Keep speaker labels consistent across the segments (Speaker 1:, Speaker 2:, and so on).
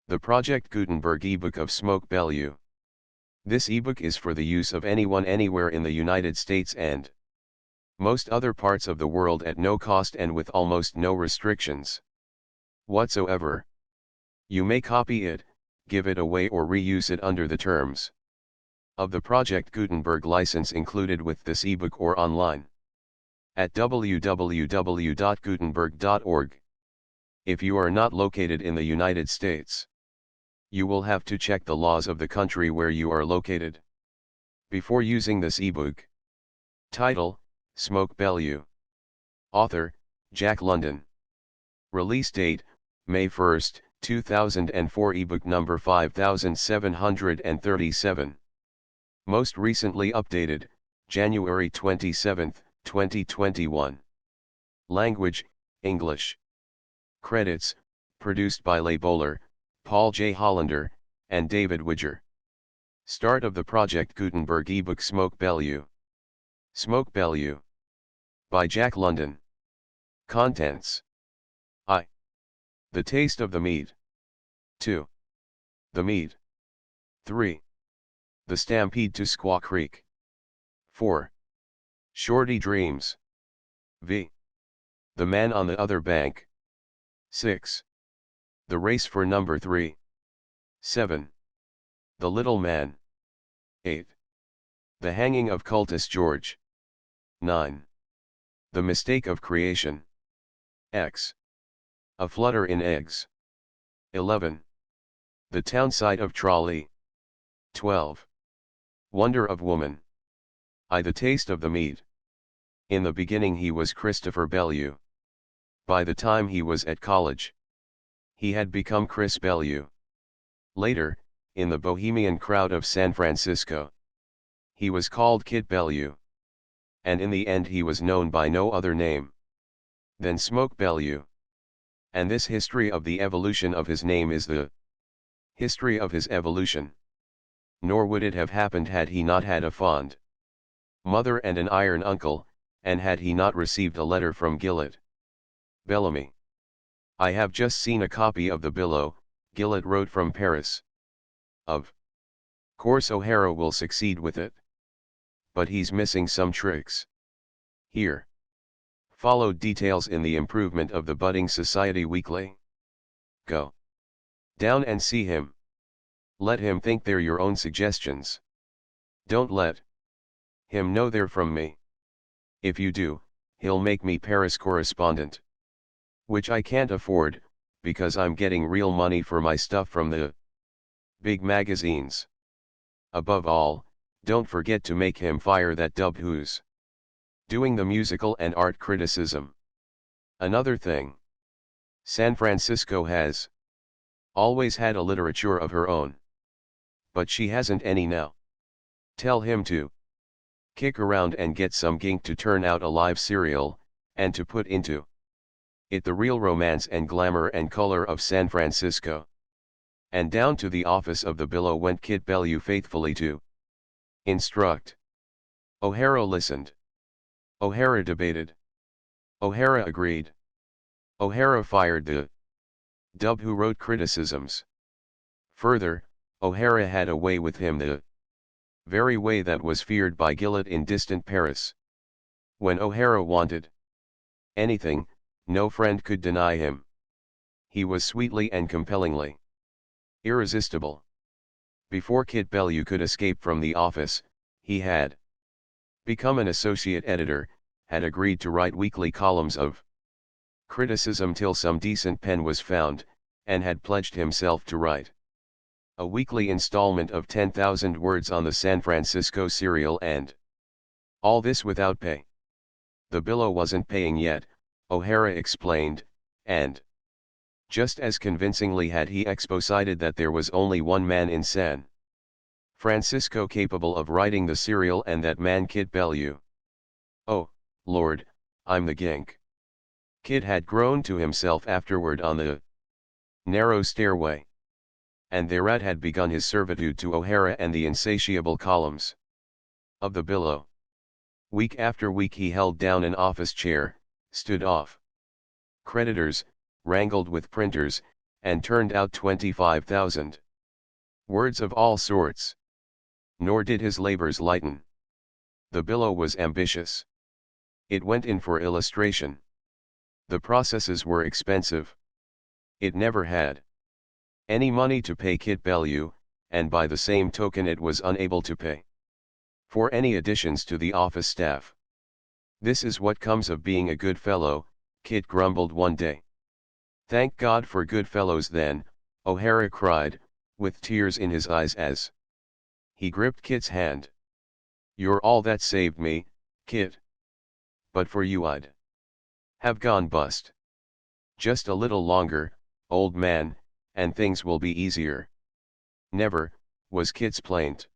Speaker 1: The Project Gutenberg ebook of Smoke Bellew. This ebook is for the use of anyone anywhere in the United States and most other parts of the world at no cost and with almost no restrictions whatsoever. You may copy it, give it away or reuse it under the terms of the Project Gutenberg license included with this ebook or online at www.gutenberg.org. If you are not located in the United States, you will have to check the laws of the country where you are located before using this ebook. Title: Smoke Bellew. Author: Jack London. Release date: May 1, 2004. Ebook number 5737. Most recently updated, January 27, 2021. Language: English. Credits: produced by Leigh Bowler, Paul J. Hollander, and David Widger. Start of the Project Gutenberg ebook Smoke Bellew. Smoke Bellew. By Jack London. Contents: I. The taste of the meat. 2. The meat. 3. The stampede to Squaw Creek. 4. Shorty Dreams. V. The Man on the Other Bank. 6. The Race for Number 3. 7. The Little Man. 8. The Hanging of Cultist George. 9. The Mistake of Creation. X. A Flutter in Eggs. 11. The Townsite of Trolley. 12. Wonder of Woman. I. The Taste of the Meat. In the beginning he was Christopher Bellew. By the time he was at college, he had become Chris Bellew. Later, in the bohemian crowd of San Francisco, he was called Kid Bellew. And in the end he was known by no other name than Smoke Bellew. And this history of the evolution of his name is the history of his evolution. Nor would it have happened had he not had a fond mother and an iron uncle, and had he not received a letter from Gillett Bellamy. I have just seen a copy of the Bellew, Gillett wrote from Paris. Of course O'Hara will succeed with it. But he's missing some tricks. Here followed details in the improvement of the budding Society Weekly. Go down and see him. Let him think they're your own suggestions. Don't let him know they're from me. If you do, he'll make me Paris correspondent. Which I can't afford, because I'm getting real money for my stuff from the big magazines. Above all, don't forget to make him fire that dub who's doing the musical and art criticism. Another thing. San Francisco has always had a literature of her own. But she hasn't any now. Tell him to kick around and get some gink to turn out a live serial, and to put into it the real romance and glamour and color of San Francisco. And down to the office of the Bellew went Kid Bellew faithfully to instruct. O'Hara listened. O'Hara debated. O'Hara agreed. O'Hara fired the dub who wrote criticisms. Further, O'Hara had a way with him, the very way that was feared by Gillett in distant Paris. When O'Hara wanted anything, no friend could deny him. He was sweetly and compellingly irresistible. Before Kid Bellew could escape from the office, he had become an associate editor, had agreed to write weekly columns of criticism till some decent pen was found, and had pledged himself to write a weekly installment of 10,000 words on the San Francisco serial, and all this without pay. The Bellew wasn't paying yet, O'Hara explained, and just as convincingly had he exposited that there was only one man in San Francisco capable of writing the serial, and that man Kid Bellew. Oh, Lord, I'm the gink. Kid had groaned to himself afterward on the narrow stairway. And thereat had begun his servitude to O'Hara and the insatiable columns of the Bellew. Week after week he held down an office chair, stood off creditors, wrangled with printers, and turned out 25,000 words of all sorts. Nor did his labors lighten. The Bellew was ambitious. It went in for illustration. The processes were expensive. It never had any money to pay Kit Bellew, and by the same token it was unable to pay for any additions to the office staff. "This is what comes of being a good fellow," Kit grumbled one day. "Thank God for good fellows then," O'Hara cried, with tears in his eyes as he gripped Kit's hand. "You're all that saved me, Kit. But for you I'd have gone bust. Just a little longer, old man, and things will be easier." "Never," was Kit's plaint.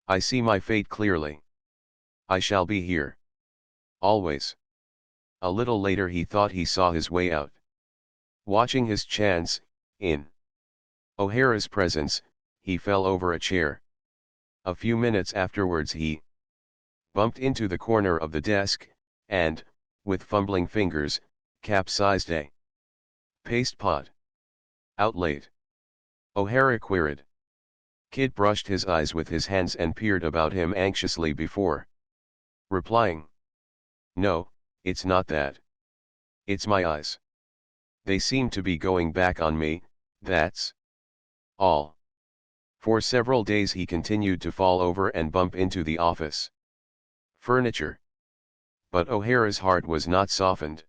Speaker 1: "I see my fate clearly. I shall be here. Always." A little later he thought he saw his way out. Watching his chance, in O'Hara's presence, he fell over a chair. A few minutes afterwards he bumped into the corner of the desk, and, with fumbling fingers, capsized a paste pot. "Out late?" O'Hara queried. Kit brushed his eyes with his hands and peered about him anxiously before replying. "No, it's not that. It's my eyes. They seem to be going back on me, that's all." For several days he continued to fall over and bump into the office furniture. But O'Hara's heart was not softened.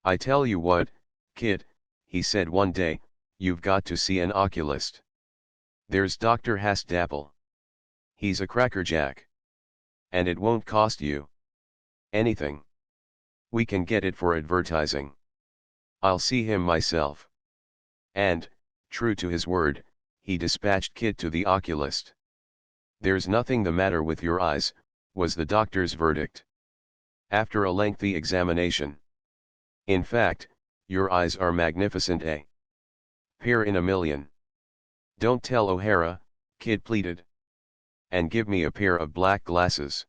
Speaker 1: "I tell you what, Kit," he said one day, "you've got to see an oculist. There's Dr. Hastapple. He's a crackerjack. And it won't cost you anything. We can get it for advertising. I'll see him myself." And, true to his word, he dispatched Kit to the oculist. "There's nothing the matter with your eyes," was the doctor's verdict. After a lengthy examination. "In fact, your eyes are magnificent, a pair in a million." "Don't tell O'Hara," Kit pleaded. "And give me a pair of black glasses."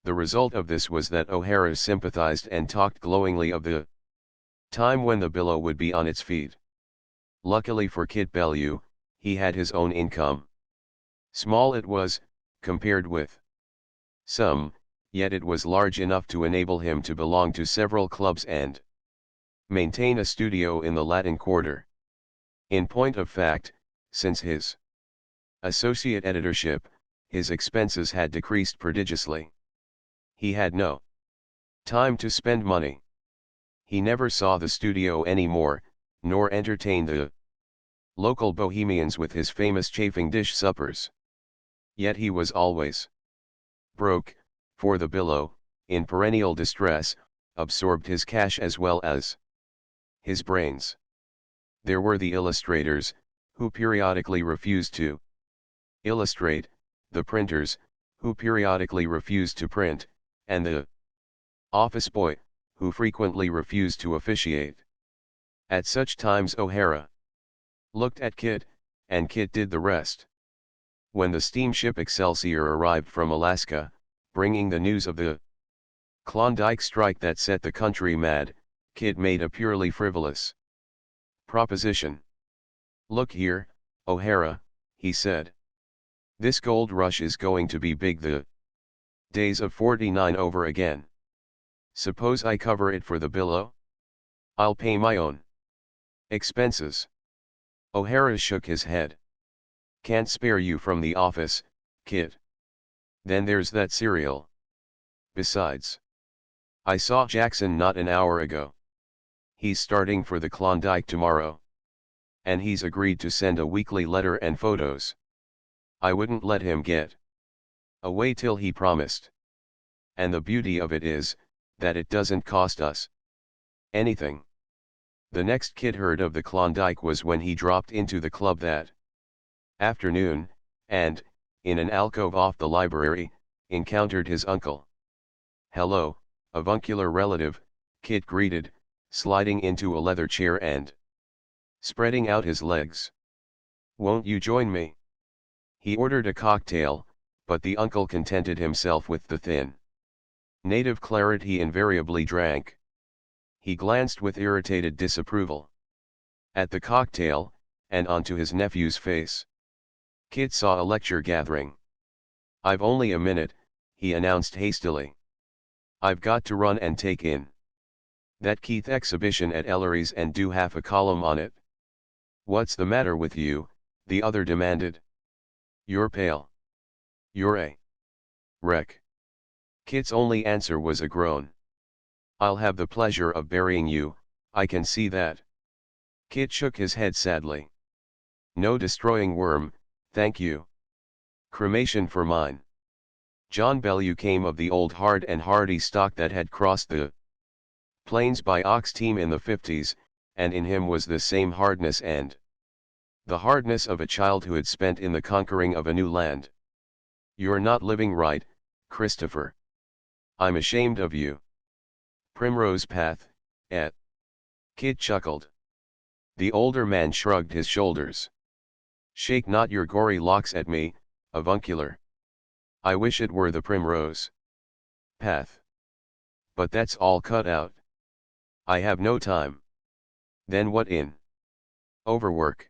Speaker 1: The result of this was that O'Hara sympathized and talked glowingly of the time when the Bellew would be on its feet. Luckily for Kit Bellew, he had his own income. Small it was, compared with some, yet it was large enough to enable him to belong to several clubs and maintain a studio in the Latin Quarter. In point of fact, since his associate editorship, his expenses had decreased prodigiously. He had no time to spend money. He never saw the studio anymore, nor entertained the local bohemians with his famous chafing dish suppers. Yet he was always broke, for the Bellew, in perennial distress, absorbed his cash as well as his brains. There were the illustrators, who periodically refused to illustrate, the printers, who periodically refused to print, and the office boy, who frequently refused to officiate. At such times O'Hara looked at Kit, and Kit did the rest. When the steamship Excelsior arrived from Alaska, bringing the news of the Klondike strike that set the country mad, Kit made a purely frivolous proposition. "Look here, O'Hara," he said. "This gold rush is going to be big the days of '49 over again. Suppose I cover it for the Bellew? I'll pay my own expenses." O'Hara shook his head. "Can't spare you from the office, Kit. Then there's that serial. Besides, I saw Jackson not an hour ago. He's starting for the Klondike tomorrow. And he's agreed to send a weekly letter and photos. I wouldn't let him get away till he promised. And the beauty of it is, that it doesn't cost us anything." The next Kit heard of the Klondike was when he dropped into the club that afternoon, and, in an alcove off the library, encountered his uncle. "Hello, avuncular relative," Kit greeted, sliding into a leather chair and spreading out his legs. "Won't you join me?" He ordered a cocktail, but the uncle contented himself with the thin native claret he invariably drank. He glanced with irritated disapproval At the cocktail, and onto his nephew's face. Kit saw a lecture gathering. "I've only a minute," he announced hastily. "I've got to run and take in that Keith exhibition at Ellery's and do half a column on it." "What's the matter with you?" the other demanded. "You're pale. You're a wreck." Kit's only answer was a groan. "I'll have the pleasure of burying you, I can see that." Kit shook his head sadly. "No destroying worm, thank you. Cremation for mine." John Bellew came of the old hard and hardy stock that had crossed the plains by ox team in the 50s, and in him was the same hardness and the hardness of a child who had spent in the conquering of a new land. "You're not living right, Christopher. I'm ashamed of you." "Primrose Path, eh?" Kit chuckled. The older man shrugged his shoulders. "Shake not your gory locks at me, avuncular. I wish it were the Primrose Path. But that's all cut out. I have no time." "Then what in?" "Overwork."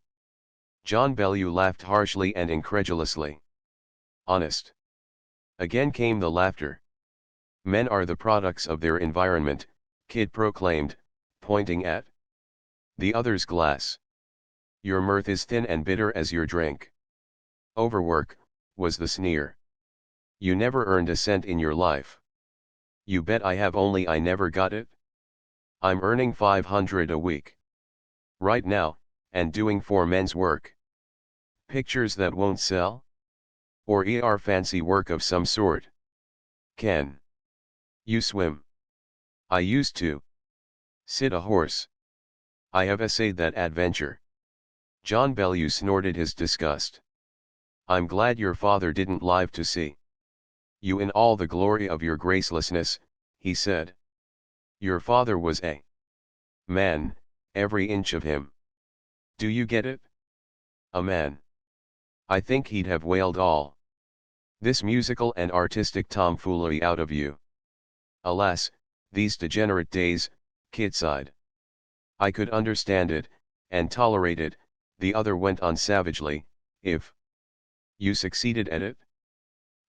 Speaker 1: John Bellew laughed harshly and incredulously. "Honest." Again came the laughter. "Men are the products of their environment," Kid proclaimed, pointing at the other's glass. "Your mirth is thin and bitter as your drink." "Overwork," was the sneer. "You never earned a cent in your life." "You bet I have, only I never got it. I'm earning $500 a week right now, and doing 4 men's work." "Pictures that won't sell? Or fancy work of some sort?" "Can you swim?" "I used to sit a horse. I have essayed that adventure." John Bellew snorted his disgust. "I'm glad your father didn't live to see you in all the glory of your gracelessness," he said. "Your father was a man, every inch of him. Do you get it? A man. I think he'd have wailed all this musical and artistic tomfoolery out of you." "Alas, these degenerate days," Kid sighed. "I could understand it, and tolerate it," the other went on savagely, "if you succeeded at it.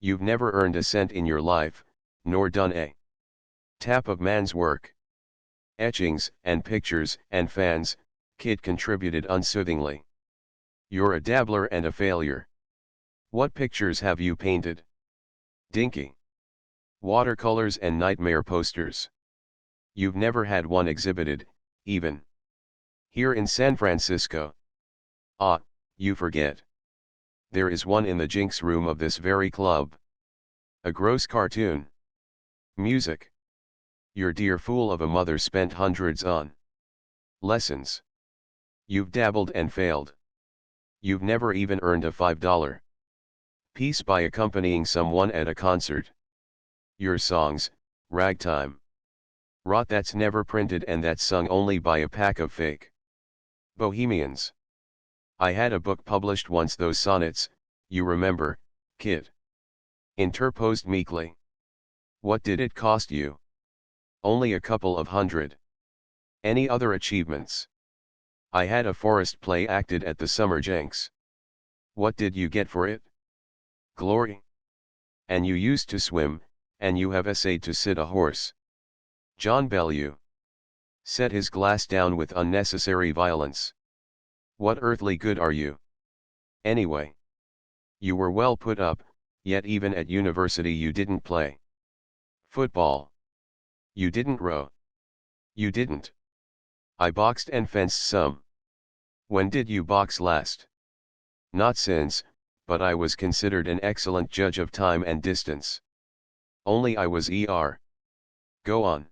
Speaker 1: You've never earned a cent in your life, nor done a tap of man's work." "Etchings, and pictures, and fans," Kid contributed unsoothingly. "You're a dabbler and a failure. What pictures have you painted?" "Dinky watercolors and nightmare posters. You've never had one exhibited, even here in San Francisco." "Ah, you forget. There is one in the Jinx room of this very club. A gross cartoon. Music. Your dear fool of a mother spent hundreds on lessons. You've dabbled and failed. You've never even earned a $5 piece by accompanying someone at a concert. Your songs, ragtime rot that's never printed and that's sung only by a pack of fake bohemians. I had a book published once, those sonnets, you remember, Kid interposed meekly. What did it cost you?" "Only a couple of $100. Any other achievements?" "I had a forest play acted at the Summer Jenks." "What did you get for it?" "Glory." "And you used to swim, and you have essayed to sit a horse." John Bellew set his glass down with unnecessary violence. "What earthly good are you, anyway? You were well put up, yet even at university you didn't play football. You didn't row. You didn't." "I boxed and fenced some." "When did you box last?" "Not since, but I was considered an excellent judge of time and distance." "Only I was Go on."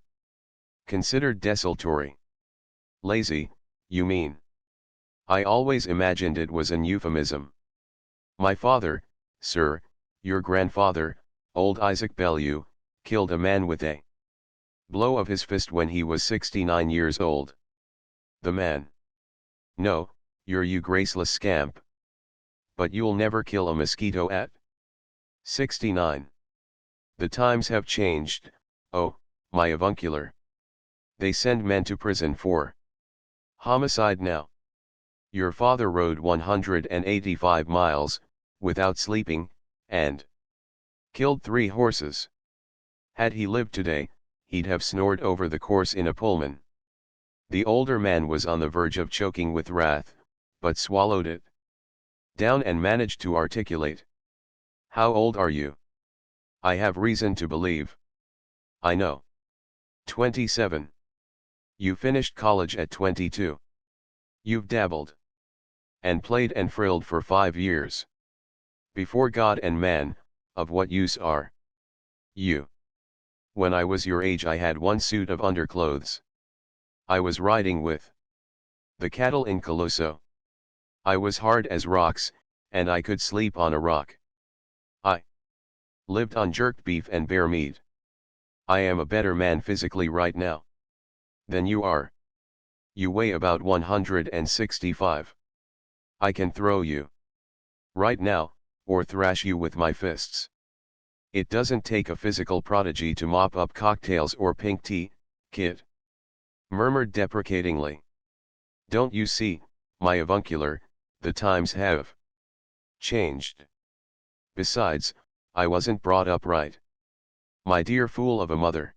Speaker 1: "Considered desultory." "Lazy, you mean." "I always imagined it was an euphemism." "My father, sir, your grandfather, old Isaac Bellew, killed a man with a blow of his fist when he was 69 years old." "The man?" "No, you graceless scamp. But you'll never kill a mosquito at 69. The times have changed, oh, my avuncular. They send men to prison for homicide now." Your father rode 185 miles, without sleeping, and killed 3 horses. Had he lived today, he'd have snored over the course in a Pullman. The older man was on the verge of choking with wrath, but swallowed it down and managed to articulate. How old are you? I have reason to believe. I know. 27. You finished college at 22. You've dabbled and played and frilled for 5 years. Before God and man, of what use are you? When I was your age I had 1 suit of underclothes. I was riding with the cattle in Colosso. I was hard as rocks, and I could sleep on a rock. I lived on jerked beef and bear meat. I am a better man physically right now than you are. You weigh about 165. I can throw you right now, or thrash you with my fists. It doesn't take a physical prodigy to mop up cocktails or pink tea, kid murmured deprecatingly. Don't you see, my avuncular, the times have changed. Besides, I wasn't brought up right. My dear fool of a mother.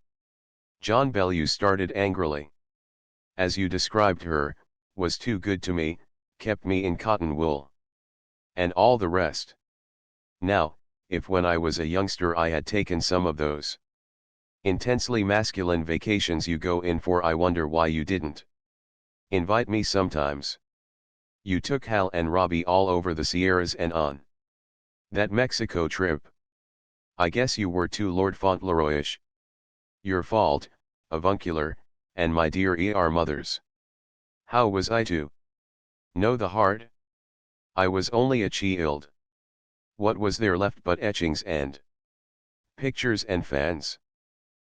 Speaker 1: John Bellew started angrily. As you described her, was too good to me, kept me in cotton wool. And all the rest. Now, if when I was a youngster I had taken some of those intensely masculine vacations you go in for, I wonder why you didn't invite me sometimes. You took Hal and Robbie all over the Sierras and on that Mexico trip. I guess you were too Lord Fauntleroyish. Your fault, avuncular, and my dear mothers. How was I to know the hard? I was only a child. What was there left but etchings and pictures and fans?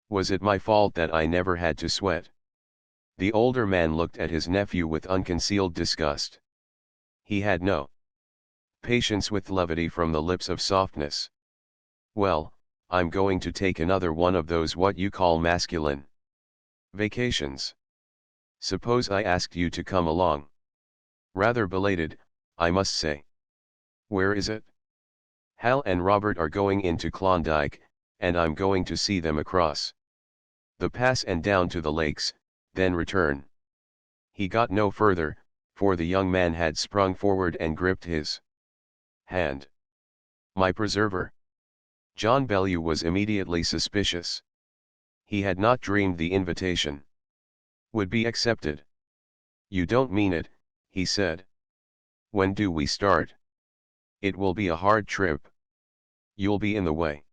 Speaker 1: Was it my fault that I never had to sweat? The older man looked at his nephew with unconcealed disgust. He had no patience with levity from the lips of softness. Well, I'm going to take another one of those what you call masculine vacations. Suppose I asked you to come along? Rather belated, I must say. Where is it? Hal and Robert are going into Klondike, and I'm going to see them across the pass and down to the lakes, then return. He got no further, for the young man had sprung forward and gripped his hand. My preserver. John Bellew was immediately suspicious. He had not dreamed the invitation would be accepted. You don't mean it, he said. When do we start? It will be a hard trip. You'll be in the way.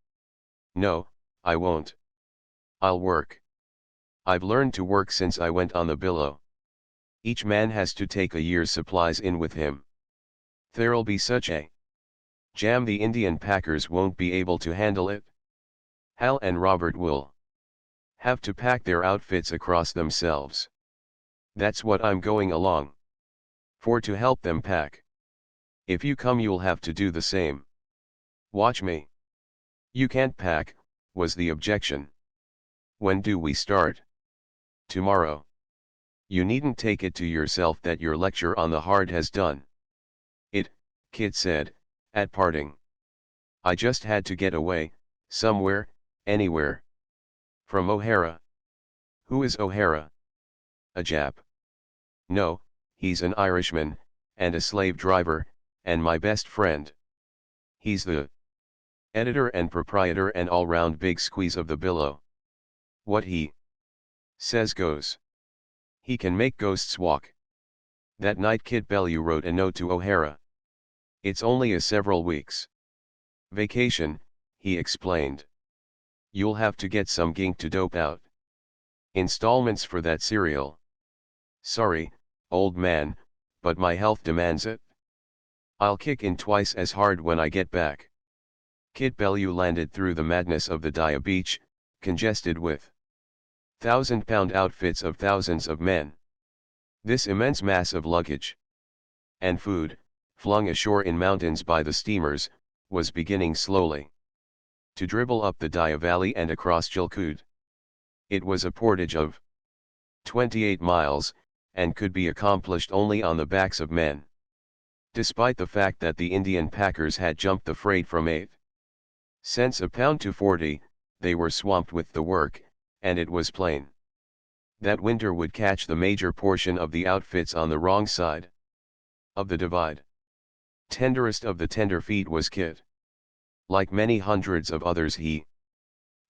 Speaker 1: No, I won't. I'll work. I've learned to work since I went on the Bellew. Each man has to take a year's supplies in with him. There'll be such a jam the Indian packers won't be able to handle it. Hal and Robert will have to pack their outfits across themselves. That's what I'm going along for, to help them pack. If you come you'll have to do the same. Watch me. You can't pack, was the objection. When do we start? Tomorrow. You needn't take it to yourself that your lecture on the hard has done it, Kit said, at parting. I just had to get away, somewhere, anywhere. From O'Hara. Who is O'Hara? A Jap. No, he's an Irishman, and a slave driver, and my best friend. He's the editor and proprietor and all-round big squeeze of the Bellew. What he says goes. He can make ghosts walk. That night Kit Bellew wrote a note to O'Hara. It's only a several weeks vacation, he explained. You'll have to get some gink to dope out installments for that cereal. Sorry, old man, but my health demands it. I'll kick in twice as hard when I get back. Kit Bellew landed through the madness of the Dia Beach, congested with 1,000-pound outfits of thousands of men. This immense mass of luggage and food, flung ashore in mountains by the steamers, was beginning slowly to dribble up the Dia Valley and across Chilkoot. It was a portage of 28 miles, and could be accomplished only on the backs of men. Despite the fact that the Indian packers had jumped the freight from 8 cents a pound to 40, they were swamped with the work, and it was plain that winter would catch the major portion of the outfits on the wrong side of the divide. Tenderest of the tenderfeet was Kit. Like many hundreds of others, he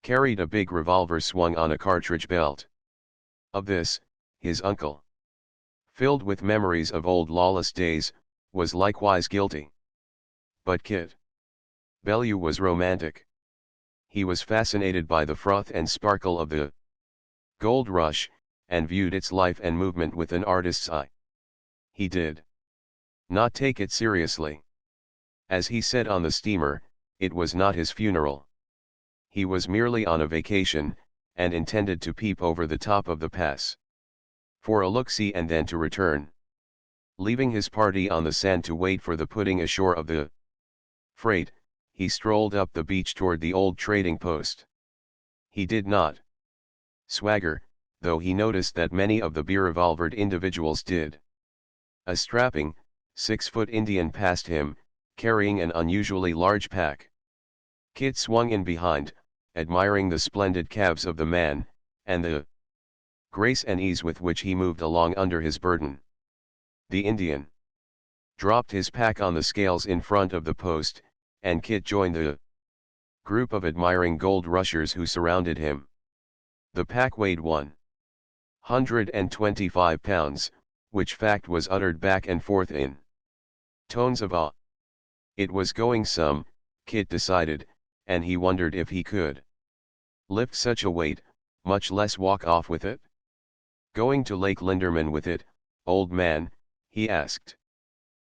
Speaker 1: carried a big revolver swung on a cartridge belt. Of this, his uncle, filled with memories of old lawless days, was likewise guilty. But Kit Bellew was romantic. He was fascinated by the froth and sparkle of the gold rush, and viewed its life and movement with an artist's eye. He did not take it seriously. As he said on the steamer, it was not his funeral. He was merely on a vacation, and intended to peep over the top of the pass for a look-see and then to return. Leaving his party on the sand to wait for the putting ashore of the freight, he strolled up the beach toward the old trading post. He did not swagger, though he noticed that many of the be-revolvered individuals did. A strapping, 6-foot Indian passed him, carrying an unusually large pack. Kit swung in behind, admiring the splendid calves of the man, and the grace and ease with which he moved along under his burden. The Indian dropped his pack on the scales in front of the post, and Kit joined the group of admiring gold rushers who surrounded him. The pack weighed 125 pounds, which fact was uttered back and forth in tones of awe. It was going some, Kit decided, and he wondered if he could lift such a weight, much less walk off with it. Going to Lake Linderman with it, old man? He asked.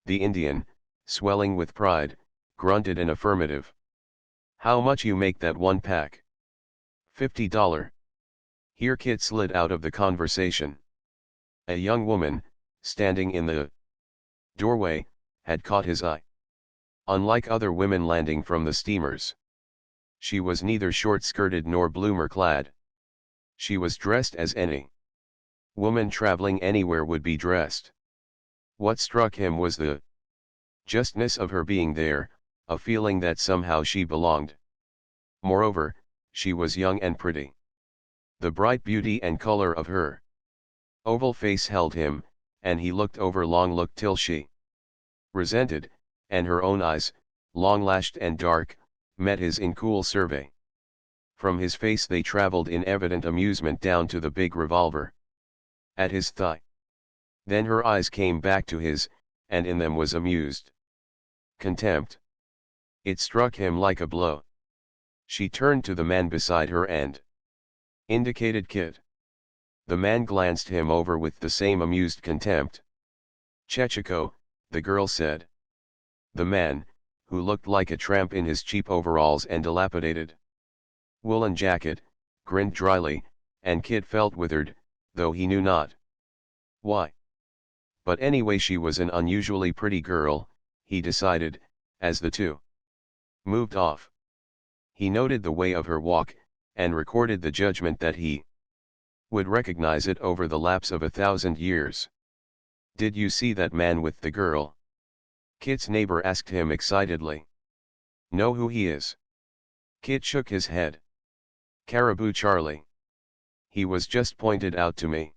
Speaker 1: The Indian, swelling with pride, grunted an affirmative. How much you make that one pack? $50. Here Kit slid out of the conversation. A young woman, standing in the doorway, had caught his eye. Unlike other women landing from the steamers, she was neither short-skirted nor bloomer-clad. She was dressed as any woman traveling anywhere would be dressed. What struck him was the justness of her being there, a feeling that somehow she belonged. Moreover, she was young and pretty. The bright beauty and color of her oval face held him, and he looked till she resented, and her own eyes, long-lashed and dark, met his in cool survey. From his face they traveled in evident amusement down to the big revolver at his thigh. Then her eyes came back to his, and in them was amused contempt. It struck him like a blow. She turned to the man beside her and indicated Kit. The man glanced him over with the same amused contempt. Chechiko, the girl said. The man, who looked like a tramp in his cheap overalls and dilapidated woolen jacket, grinned dryly, and Kit felt withered, though he knew not why. But anyway, she was an unusually pretty girl, he decided, as the two moved off. He noted the way of her walk, and recorded the judgment that he would recognize it over the lapse of 1,000 years. Did you see that man with the girl? Kit's neighbor asked him excitedly. Know who he is? Kit shook his head. Caribou Charlie. He was just pointed out to me.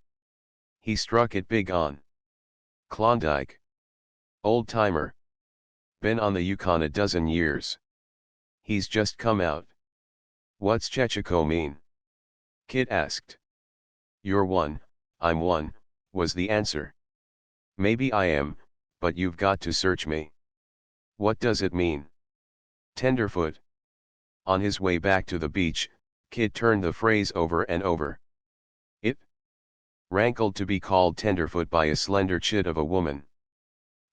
Speaker 1: He struck it big on Klondike. Old timer. Been on the Yukon a dozen years. He's just come out. What's Chechiko mean? Kit asked. You're one, I'm one, was the answer. Maybe I am, but you've got to search me. What does it mean? Tenderfoot. On his way back to the beach, Kit turned the phrase over and over. It rankled to be called tenderfoot by a slender chit of a woman.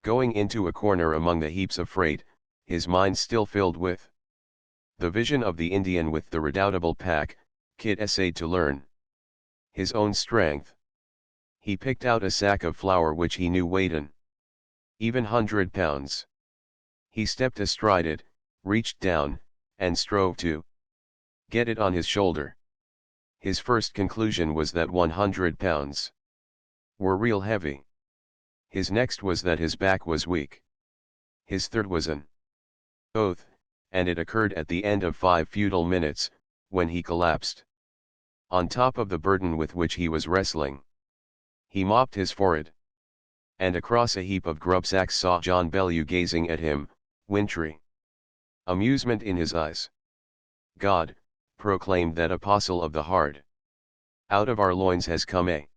Speaker 1: Going into a corner among the heaps of freight, his mind still filled with the vision of the Indian with the redoubtable pack, Kit essayed to learn his own strength. He picked out a sack of flour which he knew weighed an even 100 pounds. He stepped astride it, reached down, and strove to get it on his shoulder. His first conclusion was that 100 pounds were real heavy. His next was that his back was weak. His third was an oath, and it occurred at the end of 5 futile minutes, when he collapsed. On top of the burden with which he was wrestling. He mopped his forehead. And across a heap of grubsacks saw John Bellew gazing at him, wintry. Amusement in his eyes. God, proclaimed that apostle of the hard. Out of our loins has come a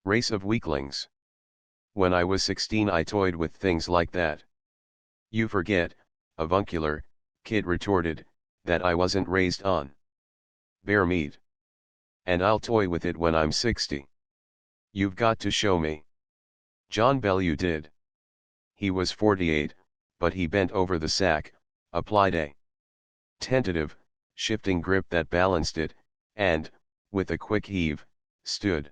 Speaker 1: race of weaklings. When I was 16 I toyed with things like that. You forget, avuncular, kid retorted, that I wasn't raised on bear meat. And I'll toy with it when I'm 60. You've got to show me. John Bellew did. He was 48, but he bent over the sack, applied a tentative, shifting grip that balanced it, and, with a quick heave, stood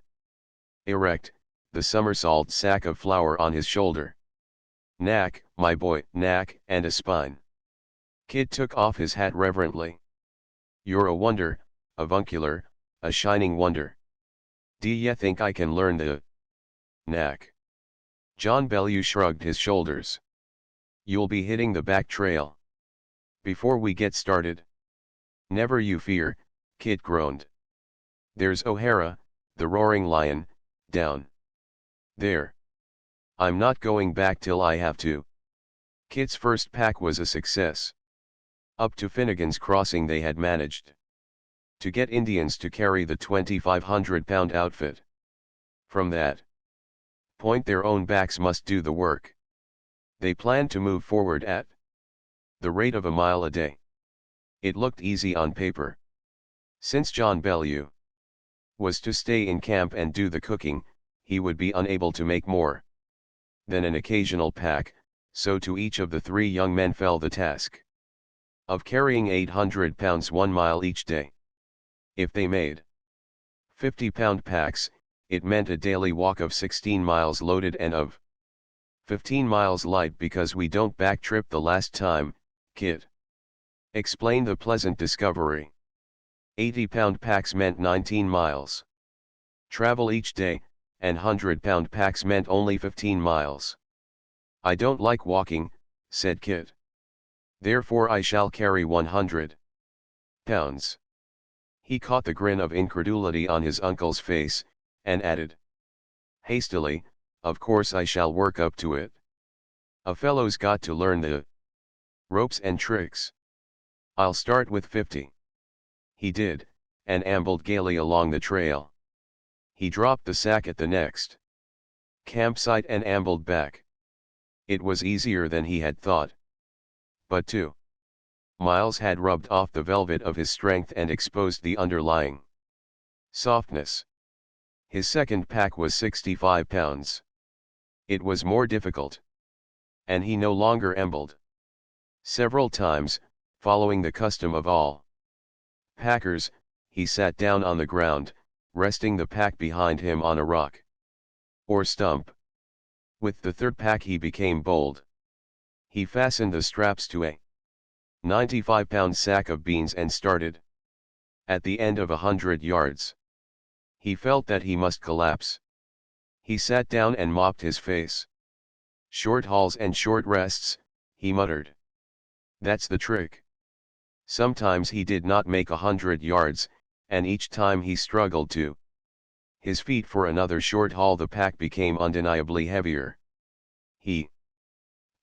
Speaker 1: erect, the somersault sack of flour on his shoulder. Knack, my boy, knack, and a spine. Kid took off his hat reverently. You're a wonder, avuncular, a shining wonder. D'ye think I can learn the knack? John Bellew shrugged his shoulders. You'll be hitting the back trail before we get started. Never you fear, Kid groaned. There's O'Hara, the roaring lion, down there. I'm not going back till I have to. Kid's first pack was a success. Up to Finnegan's Crossing they had managed to get Indians to carry the 2,500-pound outfit. From that point their own backs must do the work. They planned to move forward at the rate of a mile a day. It looked easy on paper. Since John Bellew was to stay in camp and do the cooking, he would be unable to make more than an occasional pack, so to each of the 3 young men fell the task of carrying 800 pounds 1 mile each day. If they made 50-pound packs, it meant a daily walk of 16 miles loaded and of 15 miles light because we don't backtrip the last time, Kid explained the pleasant discovery. 80-pound packs meant 19 miles travel each day, and 100-pound packs meant only 15 miles. I don't like walking, said Kid. Therefore I shall carry 100 pounds. He caught the grin of incredulity on his uncle's face, and added hastily, of course I shall work up to it. A fellow's got to learn the ropes and tricks. I'll start with 50. He did, and ambled gaily along the trail. He dropped the sack at the next campsite and ambled back. It was easier than he had thought. But 2 miles had rubbed off the velvet of his strength and exposed the underlying softness. His second pack was 65 pounds. It was more difficult. And he no longer ambled. Several times, following the custom of all packers, he sat down on the ground, resting the pack behind him on a rock or stump. With the third pack he became bold. He fastened the straps to a 95-pound sack of beans and started. At the end of 100 yards, he felt that he must collapse. He sat down and mopped his face. Short hauls and short rests, he muttered. That's the trick. Sometimes he did not make 100 yards, and each time he struggled to his feet for another short haul the pack became undeniably heavier. He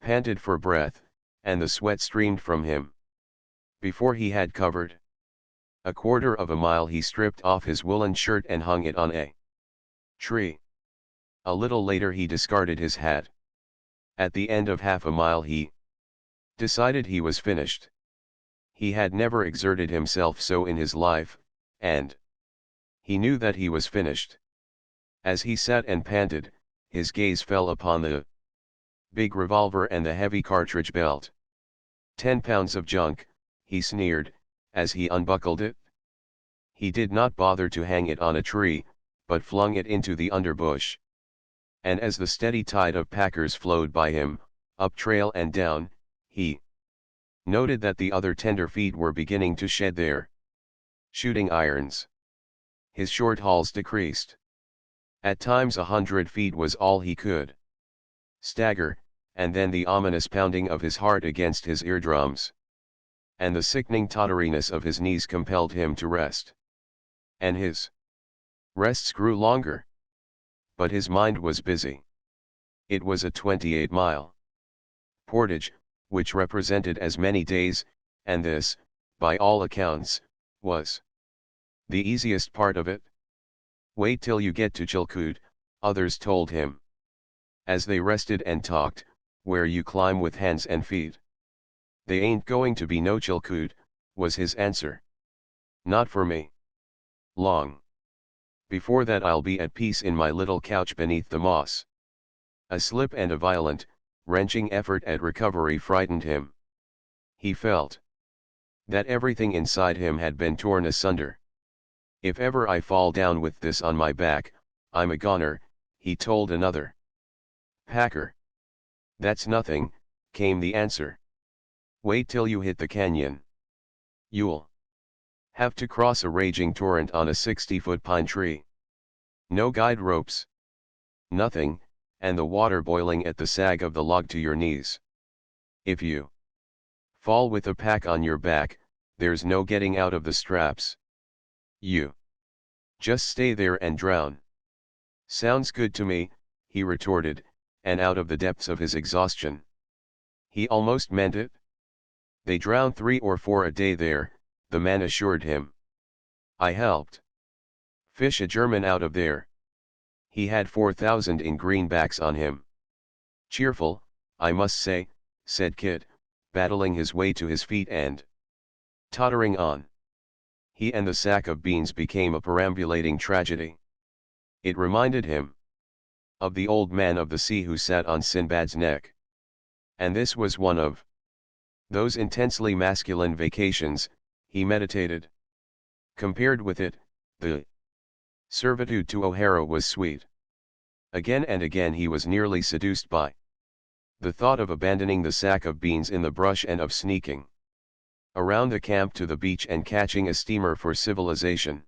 Speaker 1: panted for breath, and the sweat streamed from him. Before he had covered a quarter of a mile he stripped off his woolen shirt and hung it on a tree. A little later he discarded his hat. At the end of half a mile he decided he was finished. He had never exerted himself so in his life, and he knew that he was finished. As he sat and panted, his gaze fell upon the big revolver and the heavy cartridge belt. 10 pounds of junk, he sneered, as he unbuckled it. He did not bother to hang it on a tree, but flung it into the underbush. And as the steady tide of packers flowed by him, up trail and down, he noted that the other tenderfeet were beginning to shed their shooting irons. His short hauls decreased. At times 100 feet was all he could stagger, and then the ominous pounding of his heart against his eardrums, and the sickening totteriness of his knees compelled him to rest. And his rests grew longer. But his mind was busy. It was a 28-mile portage, which represented as many days, and this, by all accounts, was the easiest part of it. Wait till you get to Chilkoot, others told him. As they rested and talked, where you climb with hands and feet. They ain't going to be no Chilkoot, was his answer. Not for me. Long before that I'll be at peace in my little couch beneath the moss. A slip and a violent, wrenching effort at recovery frightened him. He felt that everything inside him had been torn asunder. If ever I fall down with this on my back, I'm a goner, he told another packer. That's nothing, came the answer. Wait till you hit the canyon. You'll have to cross a raging torrent on a 60-foot pine tree. No guide ropes. Nothing, and the water boiling at the sag of the log to your knees. If you fall with a pack on your back, there's no getting out of the straps. You just stay there and drown. Sounds good to me, he retorted, and out of the depths of his exhaustion. He almost meant it. They drown 3 or 4 a day there, the man assured him. I helped fish a German out of there. He had 4,000 in greenbacks on him. Cheerful, I must say, said Kit, battling his way to his feet and tottering on. He and the sack of beans became a perambulating tragedy. It reminded him of the old man of the sea who sat on Sinbad's neck. And this was one of those intensely masculine vacations, he meditated. Compared with it, the servitude to O'Hara was sweet. Again and again he was nearly seduced by the thought of abandoning the sack of beans in the brush and of sneaking around the camp to the beach and catching a steamer for civilization.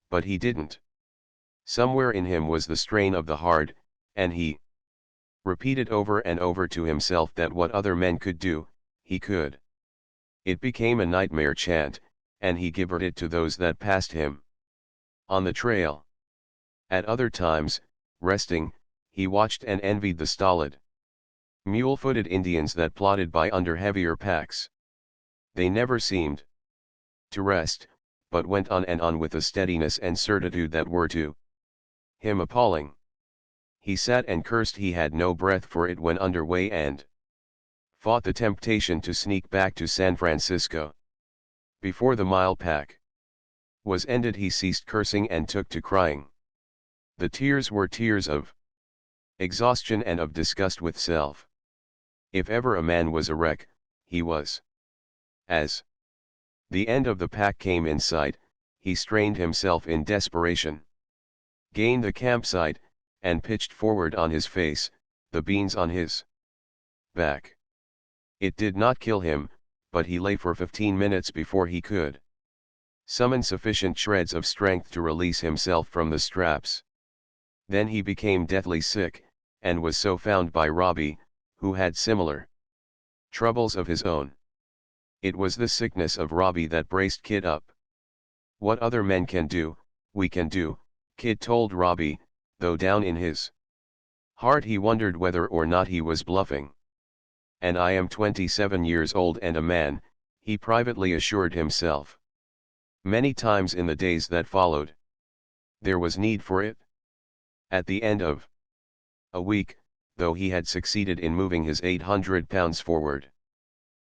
Speaker 1: But he didn't. Somewhere in him was the strain of the hard, and he repeated over and over to himself that what other men could do, he could. It became a nightmare chant, and he gibbered it to those that passed him on the trail. At other times, resting, he watched and envied the stolid, mule-footed Indians that plodded by under heavier packs. They never seemed to rest, but went on and on with a steadiness and certitude that were to him appalling. He sat and cursed he had no breath for it when under way and fought the temptation to sneak back to San Francisco. Before the mile pack was ended he ceased cursing and took to crying. The tears were tears of exhaustion and of disgust with self. If ever a man was a wreck, he was. As the end of the pack came in sight, he strained himself in desperation, gained the campsite, and pitched forward on his face, the beans on his back. It did not kill him, but he lay for 15 minutes before he could summon sufficient shreds of strength to release himself from the straps. Then he became deathly sick, and was so found by Robbie, who had similar troubles of his own. It was the sickness of Robbie that braced Kid up. What other men can do, we can do, Kid told Robbie, though down in his heart he wondered whether or not he was bluffing. And I am 27 years old and a man, he privately assured himself. Many times in the days that followed, there was need for it. At the end of a week, though he had succeeded in moving his 800 pounds forward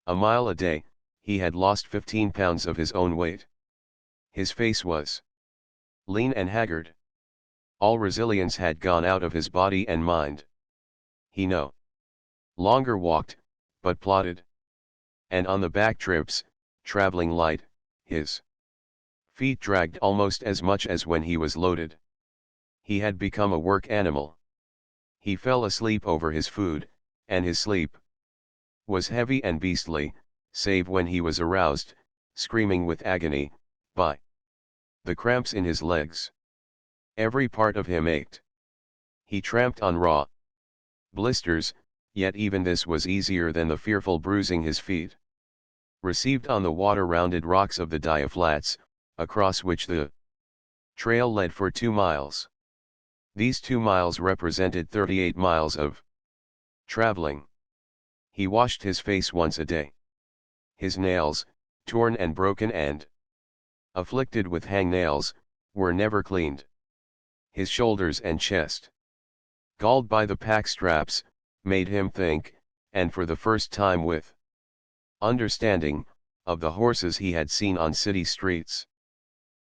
Speaker 1: a mile a day, he had lost 15 pounds of his own weight. His face was lean and haggard. All resilience had gone out of his body and mind. He no longer walked, but plodded. And on the back trips, traveling light, his feet dragged almost as much as when he was loaded. He had become a work animal. He fell asleep over his food, and his sleep was heavy and beastly, save when he was aroused, screaming with agony, by the cramps in his legs. Every part of him ached. He tramped on raw blisters, yet even this was easier than the fearful bruising his feet received on the water-rounded rocks of the Dia Flats, across which the trail led for 2 miles. These 2 miles represented 38 miles of traveling. He washed his face once a day. His nails, torn and broken and afflicted with hangnails, were never cleaned. His shoulders and chest, galled by the pack straps, made him think, and for the first time with understanding, of the horses he had seen on city streets.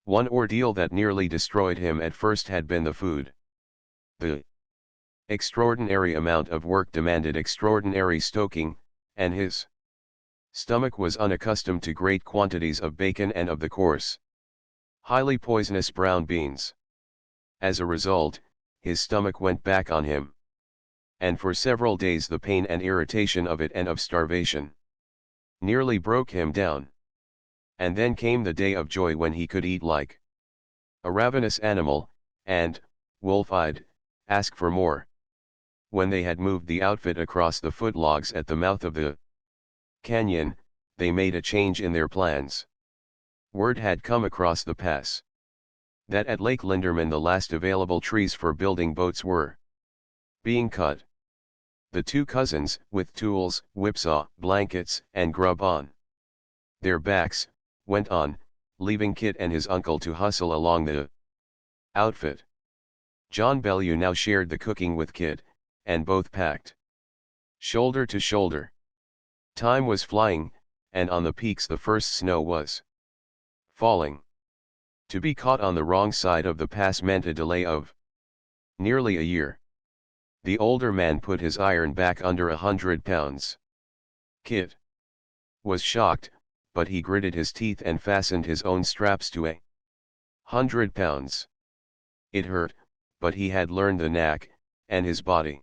Speaker 1: One ordeal that nearly destroyed him at first had been the food. The extraordinary amount of work demanded extraordinary stoking, and his stomach was unaccustomed to great quantities of bacon and of the coarse, highly poisonous brown beans. As a result, his stomach went back on him. And for several days the pain and irritation of it and of starvation nearly broke him down. And then came the day of joy when he could eat like a ravenous animal, and, wolf-eyed, ask for more. When they had moved the outfit across the footlogs at the mouth of the canyon, they made a change in their plans. Word had come across the pass that at Lake Linderman the last available trees for building boats were being cut. The 2 cousins, with tools, whipsaw, blankets, and grub on their backs, went on, leaving Kit and his uncle to hustle along the outfit. John Bellew now shared the cooking with Kit, and both packed shoulder to shoulder. Time was flying, and on the peaks the first snow was falling. To be caught on the wrong side of the pass meant a delay of nearly a year. The older man put his iron back under 100 pounds. Kit was shocked, but he gritted his teeth and fastened his own straps to 100 pounds. It hurt, but he had learned the knack, and his body,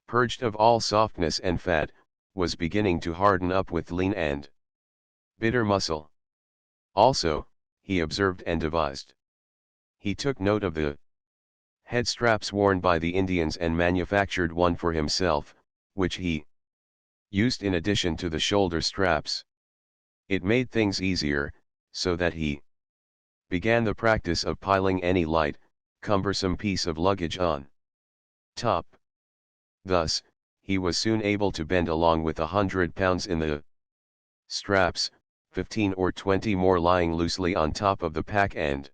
Speaker 1: purged of all softness and fat, was beginning to harden up with lean and bitter muscle. Also, he observed and devised. He took note of the head straps worn by the Indians and manufactured one for himself, which he used in addition to the shoulder straps. It made things easier, so that he began the practice of piling any light, cumbersome piece of luggage on top. Thus, he was soon able to bend along with 100 pounds in the straps, 15 or 20 more lying loosely on top of the pack and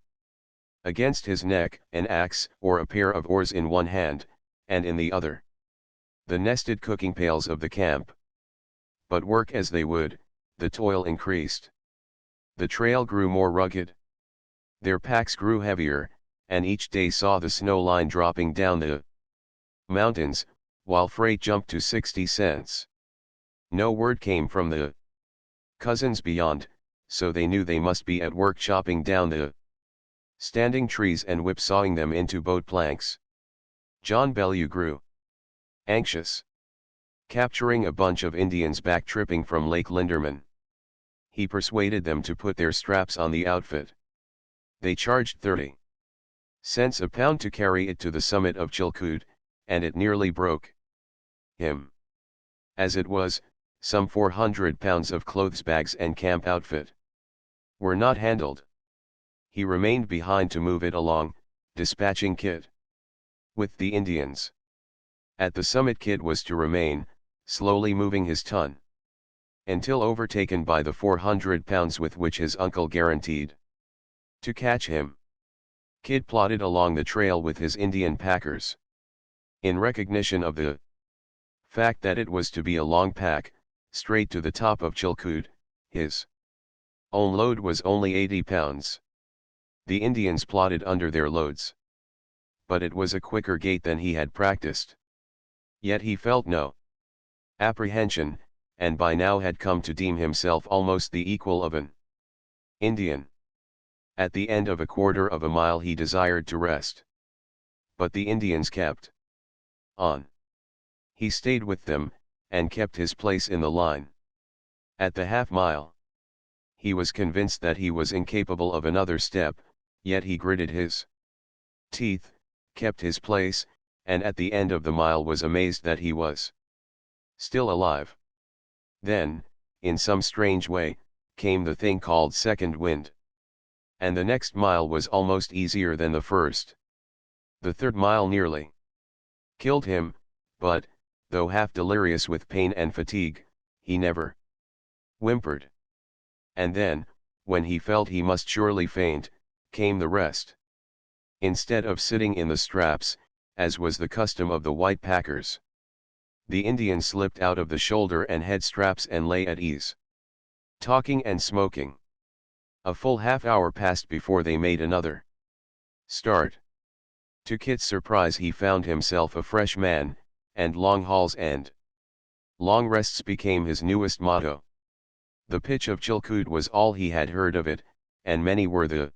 Speaker 1: against his neck, an axe or a pair of oars in one hand, and in the other the nested cooking pails of the camp. But work as they would, the toil increased. The trail grew more rugged. Their packs grew heavier, and each day saw the snow line dropping down the mountains, while freight jumped to 60 cents. No word came from the cousins beyond, so they knew they must be at work chopping down the standing trees and whipsawing them into boat planks. John Bellew grew anxious. Capturing a bunch of Indians back-tripping from Lake Linderman, he persuaded them to put their straps on the outfit. They charged 30 cents a pound to carry it to the summit of Chilkoot, and it nearly broke him. As it was, some 400 pounds of clothes bags and camp outfit were not handled. He remained behind to move it along, dispatching Kit with the Indians. At the summit Kit was to remain, slowly moving his ton, until overtaken by the 400 pounds with which his uncle guaranteed to catch him. Kit plodded along the trail with his Indian packers. In recognition of the fact that it was to be a long pack, straight to the top of Chilkoot, his own load was only 80 pounds. The Indians plodded under their loads. But it was a quicker gait than he had practiced. Yet he felt no apprehension, and by now had come to deem himself almost the equal of an Indian. At the end of a quarter of a mile he desired to rest. But the Indians kept on. He stayed with them, and kept his place in the line. At the half-mile, he was convinced that he was incapable of another step, yet he gritted his teeth, kept his place, and at the end of the mile was amazed that he was still alive. Then, in some strange way, came the thing called second wind. And the next mile was almost easier than the first. The third mile nearly killed him, but, though half delirious with pain and fatigue, he never whimpered. And then, when he felt he must surely faint, came the rest. Instead of sitting in the straps, as was the custom of the white packers, the Indian slipped out of the shoulder and head straps and lay at ease, talking and smoking. A full half-hour passed before they made another start. To Kit's surprise he found himself a fresh man, and long hauls and long rests became his newest motto. The pitch of Chilkoot was all he had heard of it, and many were the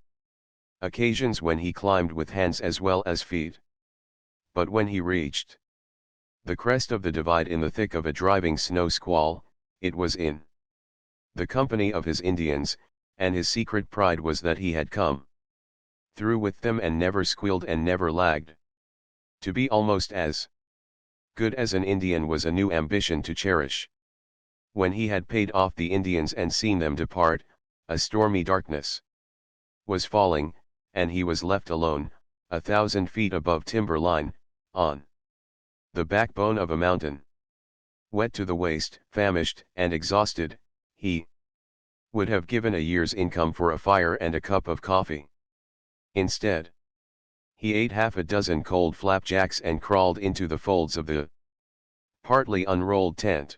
Speaker 1: occasions when he climbed with hands as well as feet. But when he reached the crest of the divide in the thick of a driving snow squall, it was in the company of his Indians, and his secret pride was that he had come through with them and never squealed and never lagged. To be almost as good as an Indian was a new ambition to cherish. When he had paid off the Indians and seen them depart, a stormy darkness was falling, and he was left alone, 1,000 feet above timberline, on the backbone of a mountain. Wet to the waist, famished and exhausted, he would have given a year's income for a fire and a cup of coffee. Instead, he ate half a dozen cold flapjacks and crawled into the folds of the partly unrolled tent.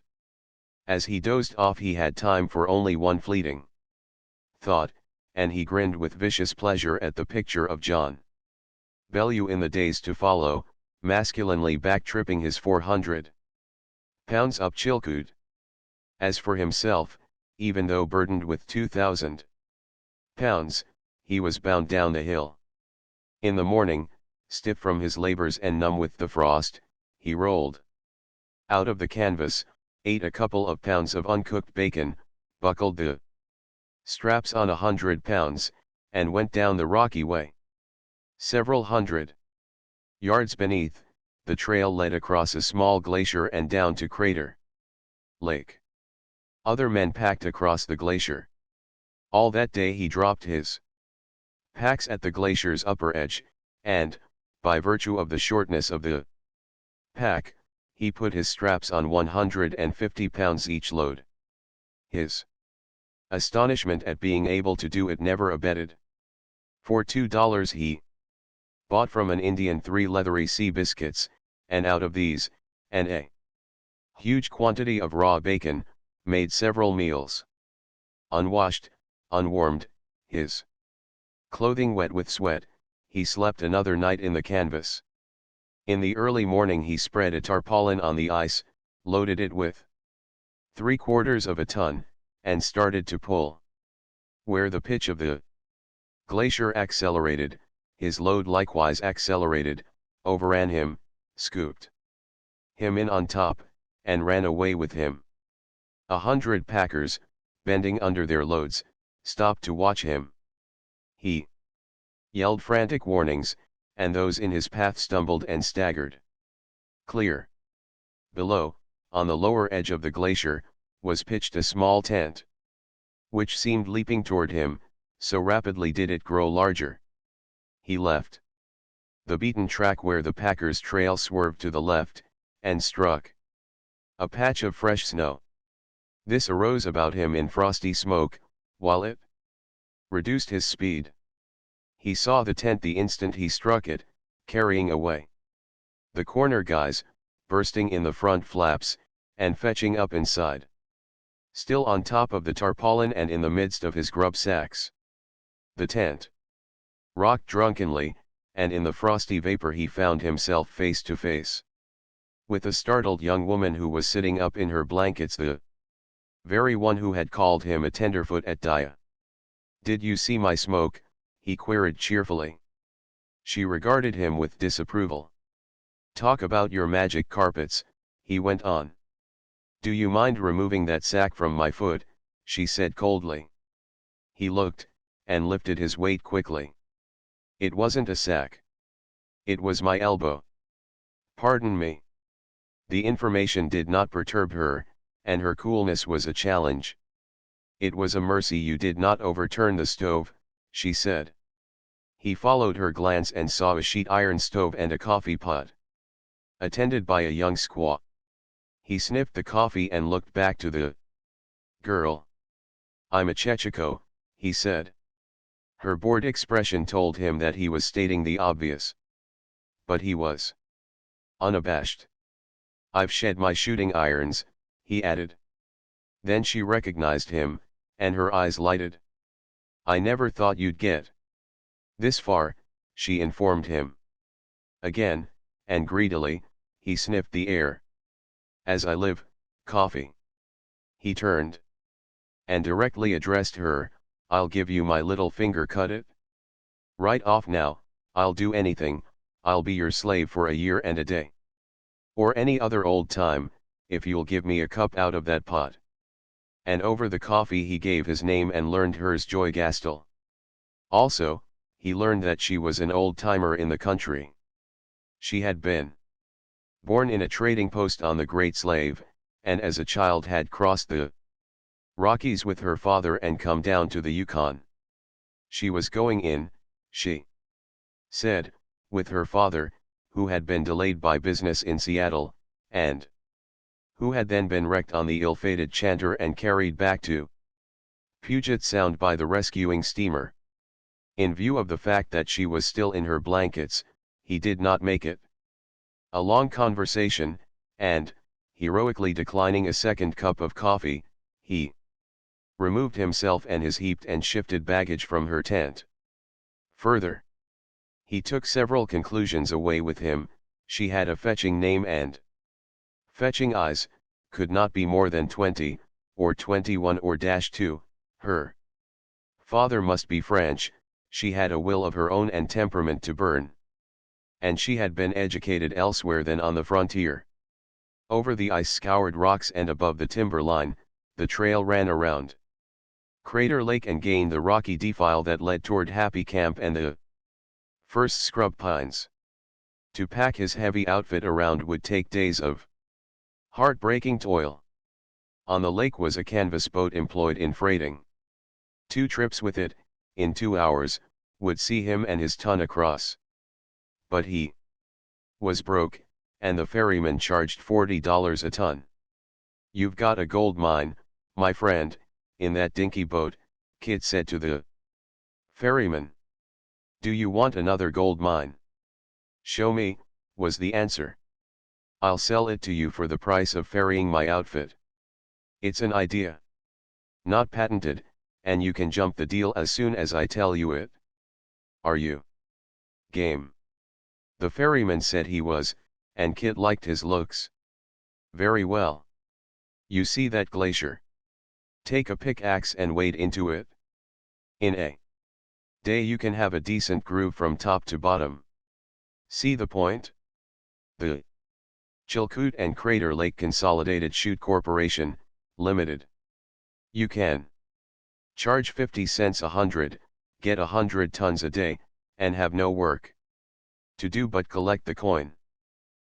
Speaker 1: As he dozed off he had time for only one fleeting thought, and he grinned with vicious pleasure at the picture of John Bellew in the days to follow, masculinely back-tripping his 400 pounds up Chilkoot. As for himself, even though burdened with 2,000 pounds, he was bound down the hill. In the morning, stiff from his labors and numb with the frost, he rolled out of the canvas, ate a couple of pounds of uncooked bacon, buckled the straps on 100 pounds, and went down the rocky way. Several hundred yards beneath, the trail led across a small glacier and down to Crater Lake. Other men packed across the glacier. All that day he dropped his packs at the glacier's upper edge, and, by virtue of the shortness of the pack, he put his straps on 150 pounds each load. His astonishment at being able to do it never abated. For $2 he bought from an Indian 3 leathery sea biscuits, and out of these, and a huge quantity of raw bacon, made several meals. Unwashed, unwarmed, his clothing wet with sweat, he slept another night in the canvas. In the early morning he spread a tarpaulin on the ice, loaded it with 3/4 of a ton, and started to pull. Where the pitch of the glacier accelerated, his load likewise accelerated, overran him, scooped him in on top, and ran away with him. 100 packers, bending under their loads, stopped to watch him. He yelled frantic warnings, and those in his path stumbled and staggered. Clear below, on the lower edge of the glacier, was pitched a small tent, which seemed leaping toward him, so rapidly did it grow larger. He left the beaten track where the packers' trail swerved to the left, and struck a patch of fresh snow. This arose about him in frosty smoke, while it reduced his speed. He saw the tent the instant he struck it, carrying away the corner guys, bursting in the front flaps, and fetching up inside. Still on top of the tarpaulin and in the midst of his grub sacks, the tent rocked drunkenly, and in the frosty vapor he found himself face to face with a startled young woman who was sitting up in her blankets, the very one who had called him a tenderfoot at Dia. "Did you see my smoke?" he queried cheerfully. She regarded him with disapproval. "Talk about your magic carpets," he went on. "Do you mind removing that sack from my foot?" she said coldly. He looked, and lifted his weight quickly. It wasn't a sack. It was my elbow. Pardon me. The information did not perturb her, and her coolness was a challenge. It was a mercy you did not overturn the stove, she said. He followed her glance and saw a sheet iron stove and a coffee pot, attended by a young squaw. He sniffed the coffee and looked back to the girl. I'm a Chechiko, he said. Her bored expression told him that he was stating the obvious. But he was unabashed. I've shed my shooting irons, he added. Then she recognized him, and her eyes lighted. I never thought you'd get this far, she informed him. Again, and greedily, he sniffed the air. As I live, coffee. He turned and directly addressed her, I'll give you my little finger, cut it? Right off now, I'll do anything, I'll be your slave for a year and a day. Or any other old time, if you'll give me a cup out of that pot. And over the coffee he gave his name and learned hers, Joy Gastel. Also, he learned that she was an old-timer in the country. She had been born in a trading post on the Great Slave, and as a child had crossed the Rockies with her father and come down to the Yukon. She was going in, she said, with her father, who had been delayed by business in Seattle, and who had then been wrecked on the ill-fated Chanter and carried back to Puget Sound by the rescuing steamer. In view of the fact that she was still in her blankets, he did not make it a long conversation, and, heroically declining a second cup of coffee, he removed himself and his heaped and shifted baggage from her tent. Further, he took several conclusions away with him. She had a fetching name and fetching eyes, could not be more than 20, or 21 or -2, her father must be French, she had a will of her own and temperament to burn. And she had been educated elsewhere than on the frontier. Over the ice-scoured rocks and above the timber line, the trail ran around Crater Lake and gained the rocky defile that led toward Happy Camp and the first scrub pines. To pack his heavy outfit around would take days of heartbreaking toil. On the lake was a canvas boat employed in freighting. 2 trips with it, in 2 hours, would see him and his ton across. But he was broke, and the ferryman charged $40 a ton. You've got a gold mine, my friend, in that dinky boat, Kit said to the ferryman. Do you want another gold mine? Show me, was the answer. I'll sell it to you for the price of ferrying my outfit. It's an idea. Not patented, and you can jump the deal as soon as I tell you it. Are you game? The ferryman said he was, and Kit liked his looks. Very well. You see that glacier? Take a pickaxe and wade into it. In a day you can have a decent groove from top to bottom. See the point? The Chilkoot and Crater Lake Consolidated Chute Corporation, Limited. You can charge 50 cents a hundred, get 100 tons a day, and have no work to do but collect the coin.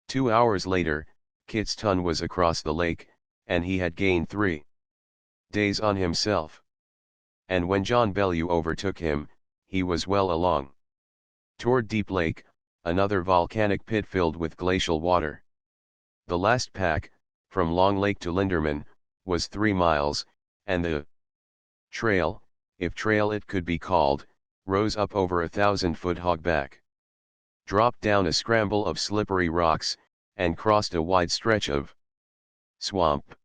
Speaker 1: 2 hours later, Kit's ton was across the lake, and he had gained 3 days on himself. And when John Bellew overtook him, he was well along toward Deep Lake, another volcanic pit filled with glacial water. The last pack, from Long Lake to Linderman, was 3 miles, and the trail, if trail it could be called, rose up over 1,000-foot hogback, dropped down a scramble of slippery rocks, and crossed a wide stretch of swamp.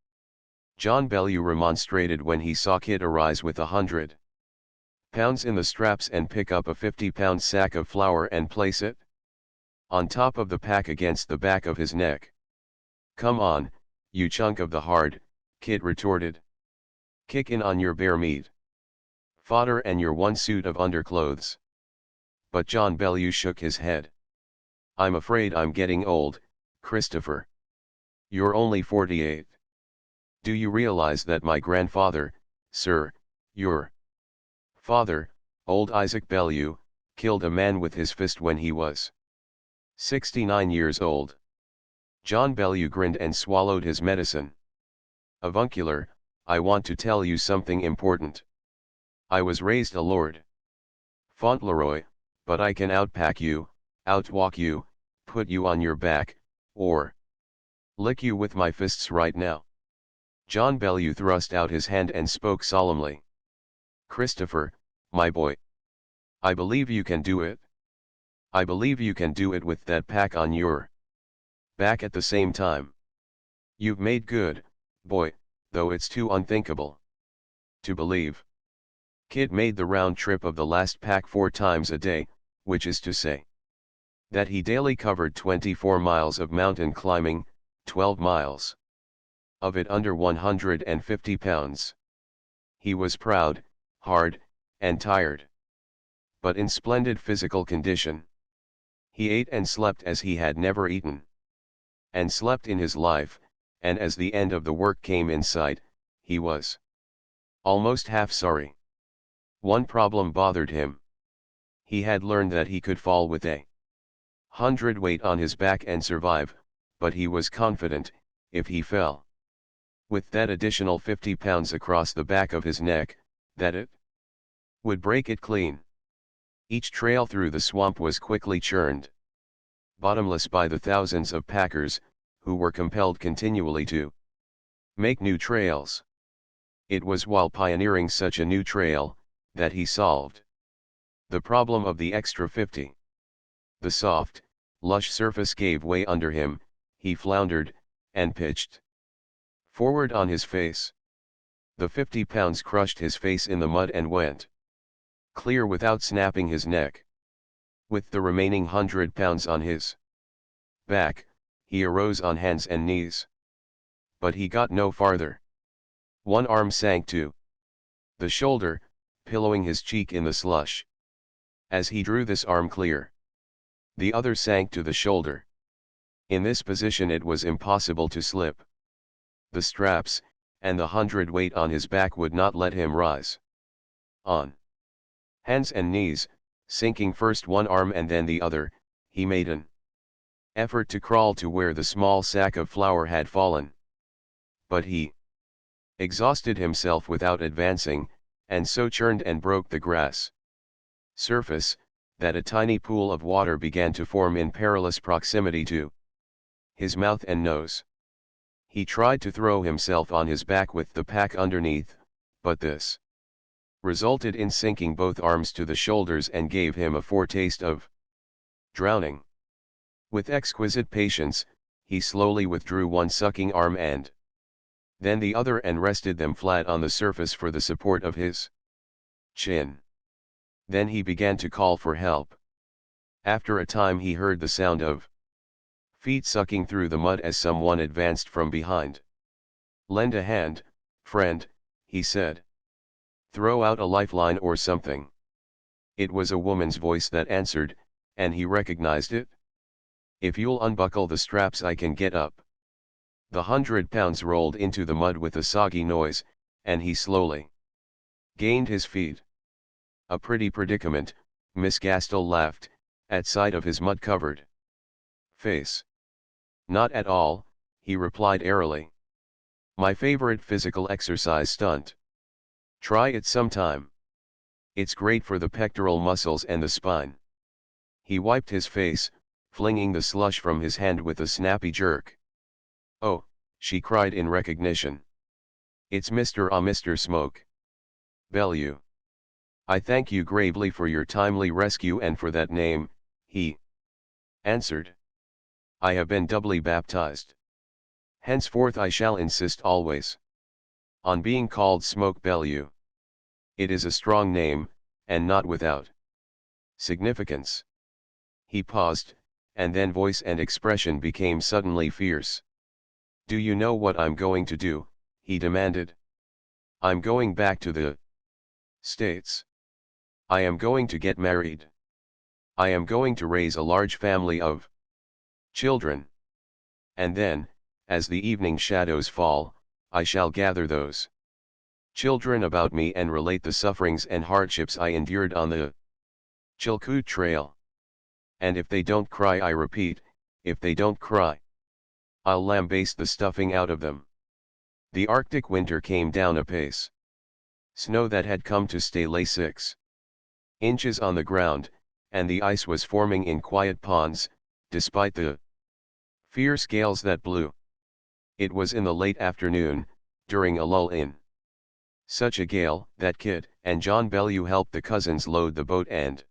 Speaker 1: John Bellew remonstrated when he saw Kit arise with 100 pounds in the straps and pick up a 50-pound sack of flour and place it on top of the pack against the back of his neck. Come on, you chunk of the hard, Kit retorted. Kick in on your bare meat, fodder and your one suit of underclothes. But John Bellew shook his head. I'm afraid I'm getting old, Christopher. You're only 48. Do you realize that my grandfather, sir, your father, old Isaac Bellew, killed a man with his fist when he was 69 years old. John Bellew grinned and swallowed his medicine. Avuncular, I want to tell you something important. I was raised a lord. Fauntleroy, but I can outpack you, outwalk you, put you on your back, or lick you with my fists right now. John Bellew thrust out his hand and spoke solemnly. Christopher, my boy. I believe you can do it. I believe you can do it with that pack on your back at the same time. You've made good, boy, though it's too unthinkable to believe. Kid made the round trip of the last pack 4 times a day, which is to say that he daily covered 24 miles of mountain climbing, 12 miles of it under 150 pounds. He was proud, hard, and tired, but in splendid physical condition. He ate and slept as he had never eaten and slept in his life, and as the end of the work came in sight, he was almost half sorry. One problem bothered him. He had learned that he could fall with a hundredweight on his back and survive, but he was confident, if he fell with that additional 50 pounds across the back of his neck, that it would break it clean. Each trail through the swamp was quickly churned bottomless by the thousands of packers, who were compelled continually to make new trails. It was while pioneering such a new trail, that he solved the problem of the extra 50. The soft, lush surface gave way under him, he floundered, and pitched forward on his face. The 50 pounds crushed his face in the mud and went clear without snapping his neck. With the remaining 100 pounds on his back, he arose on hands and knees. But he got no farther. One arm sank to the shoulder, pillowing his cheek in the slush. As he drew this arm clear, the other sank to the shoulder. In this position it was impossible to slip the straps, and the hundredweight on his back would not let him rise. On hands and knees, sinking first one arm and then the other, he made an effort to crawl to where the small sack of flour had fallen. But he exhausted himself without advancing, and so churned and broke the grass surface, that a tiny pool of water began to form in perilous proximity to his mouth and nose. He tried to throw himself on his back with the pack underneath, but this resulted in sinking both arms to the shoulders and gave him a foretaste of drowning. With exquisite patience, he slowly withdrew one sucking arm and then the other and rested them flat on the surface for the support of his chin. Then he began to call for help. After a time he heard the sound of feet sucking through the mud as someone advanced from behind. "Lend a hand, friend," he said. "Throw out a lifeline or something." It was a woman's voice that answered, and he recognized it. "If you'll unbuckle the straps I can get up." The 100 pounds rolled into the mud with a soggy noise, and he slowly gained his feet. "A pretty predicament," Miss Gastel laughed, at sight of his mud-covered face. "Not at all," he replied airily. "My favorite physical exercise stunt. Try it sometime. It's great for the pectoral muscles and the spine." He wiped his face, flinging the slush from his hand with a snappy jerk. "Oh," she cried in recognition. "It's Mr. Smoke Bellew. I thank you gravely for your timely rescue and for that name," he answered. "I have been doubly baptized. Henceforth I shall insist always on being called Smoke Bellew. It is a strong name, and not without significance." He paused, and then voice and expression became suddenly fierce. "Do you know what I'm going to do?" he demanded. "I'm going back to the States. I am going to get married. I am going to raise a large family of children. And then, as the evening shadows fall, I shall gather those children about me and relate the sufferings and hardships I endured on the Chilkoot Trail. And if they don't cry, I repeat, if they don't cry, I'll lambaste the stuffing out of them. The Arctic winter came down apace. Snow that had come to stay lay 6 inches on the ground, and the ice was forming in quiet ponds, despite the fierce gales that blew. It was in the late afternoon, during a lull in such a gale, that Kit and John Bellew helped the cousins load the boat and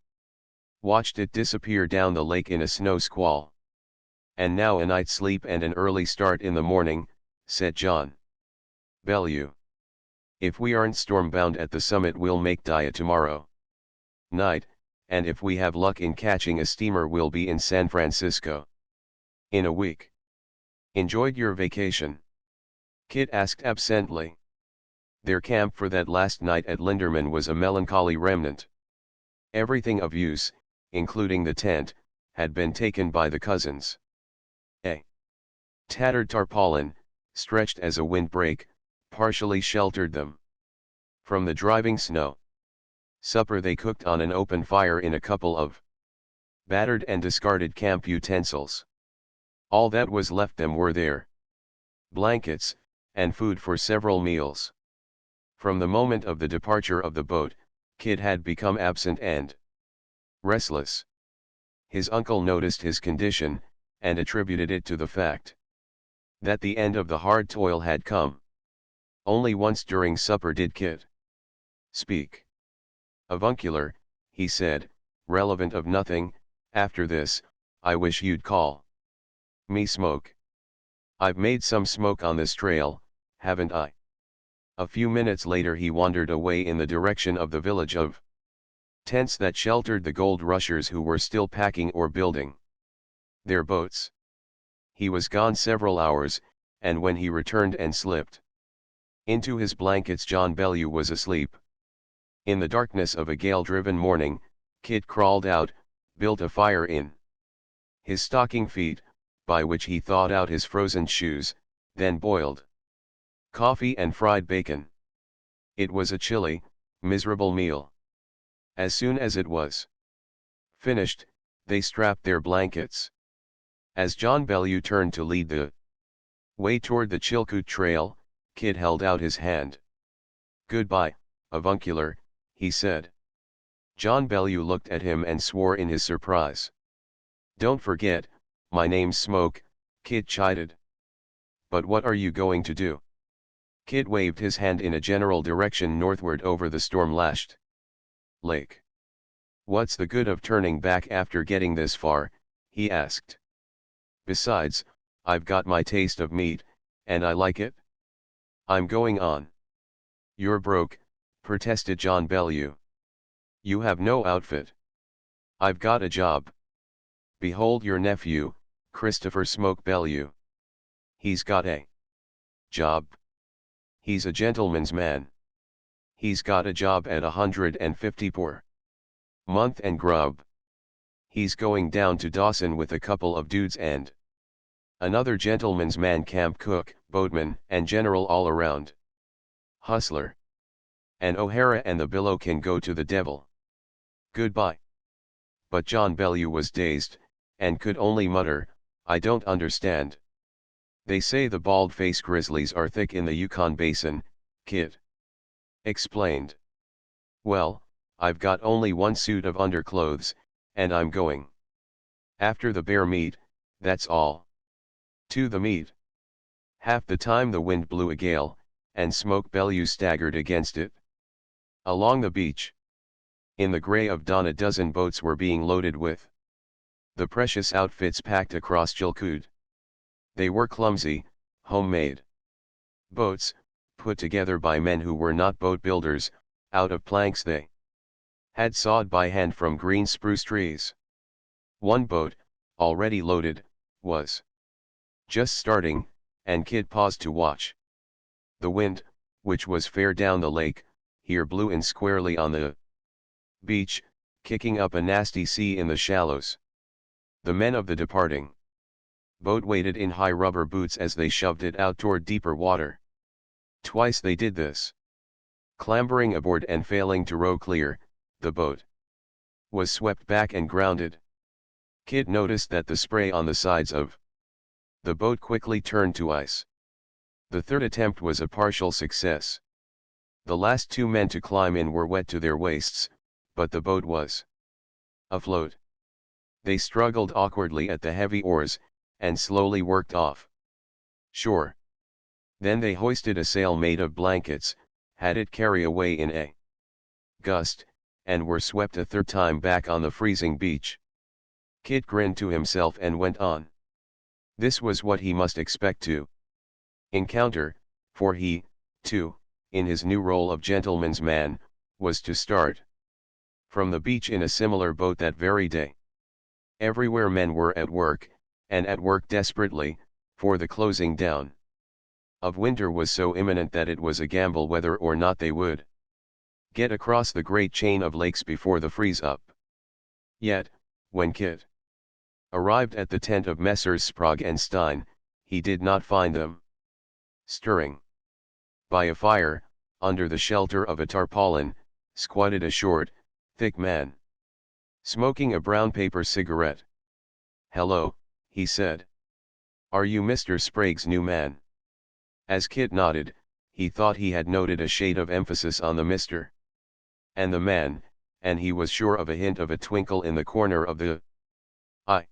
Speaker 1: watched it disappear down the lake in a snow squall. "And now a night's sleep and an early start in the morning," said John Bellew. "If we aren't stormbound at the summit, we'll make Dia tomorrow night, and if we have luck in catching a steamer, we'll be in San Francisco in a week." "Enjoyed your vacation?" Kit asked absently. Their camp for that last night at Linderman was a melancholy remnant. Everything of use, including the tent, had been taken by the cousins. A tattered tarpaulin, stretched as a windbreak, partially sheltered them from the driving snow. Supper they cooked on an open fire in a couple of battered and discarded camp utensils. All that was left them were their blankets, and food for several meals. From the moment of the departure of the boat, Kit had become absent and restless. His uncle noticed his condition, and attributed it to the fact that the end of the hard toil had come. Only once during supper did Kit speak. "Avuncular," he said, "relevant of nothing, after this, I wish you'd call me Smoke. I've made some smoke on this trail, haven't I?" A few minutes later he wandered away in the direction of the village of tents that sheltered the gold rushers who were still packing or building their boats. He was gone several hours, and when he returned and slipped into his blankets, John Bellew was asleep. In the darkness of a gale-driven morning, Kit crawled out, built a fire in his stocking feet, by which he thawed out his frozen shoes, then boiled coffee and fried bacon. It was a chilly, miserable meal. As soon as it was finished, they strapped their blankets. As John Bellew turned to lead the way toward the Chilkoot Trail, Kit held out his hand. "Goodbye, avuncular," he said. John Bellew looked at him and swore in his surprise. "Don't forget, my name's Smoke," Kit chided. "But what are you going to do?" Kit waved his hand in a general direction northward over the storm-lashed lake. "What's the good of turning back after getting this far?" he asked. "Besides, I've got my taste of meat, and I like it. I'm going on." "You're broke," protested John Bellew. "You have no outfit." "I've got a job. Behold your nephew, Christopher Smoke Bellew. He's got a job. He's a gentleman's man. He's got a job at 150 per month and grub. He's going down to Dawson with a couple of dudes and another gentleman's man, camp cook, boatman, and general all around hustler. And O'Hara and the Bellew can go to the devil. Goodbye." But John Bellew was dazed, and could only mutter, "I don't understand." "They say the bald-faced grizzlies are thick in the Yukon Basin," Kit explained. "Well, I've got only one suit of underclothes, and I'm going after the bear meat, that's all." To the meat. Half the time the wind blew a gale, and Smoke Bellew staggered against it. Along the beach, in the grey of dawn, a dozen boats were being loaded with the precious outfits packed across Chilkoot. They were clumsy, homemade boats, put together by men who were not boat builders, out of planks they had sawed by hand from green spruce trees. One boat, already loaded, was just starting, and Kit paused to watch. The wind, which was fair down the lake, here blew in squarely on the beach, kicking up a nasty sea in the shallows. The men of the departing boat waded in high rubber boots as they shoved it out toward deeper water. Twice they did this. Clambering aboard and failing to row clear, the boat was swept back and grounded. Kit noticed that the spray on the sides of the boat quickly turned to ice. The third attempt was a partial success. The last two men to climb in were wet to their waists, but the boat was afloat. They struggled awkwardly at the heavy oars, and slowly worked off shore. Then they hoisted a sail made of blankets, had it carry away in a gust, and were swept a third time back on the freezing beach. Kit grinned to himself and went on. This was what he must expect to encounter, for he, too, in his new role of gentleman's man, was to start from the beach in a similar boat that very day. Everywhere men were at work, and at work desperately, for the closing down of winter was so imminent that it was a gamble whether or not they would get across the great chain of lakes before the freeze-up. Yet, when Kit arrived at the tent of Messrs. Sprague and Stein, he did not find them stirring. By a fire, under the shelter of a tarpaulin, squatted a short, thick man, smoking a brown paper cigarette. "Hello," he said. "Are you Mr. Sprague's new man?" As Kit nodded, he thought he had noted a shade of emphasis on the Mr. and the man, and he was sure of a hint of a twinkle in the corner of the eye.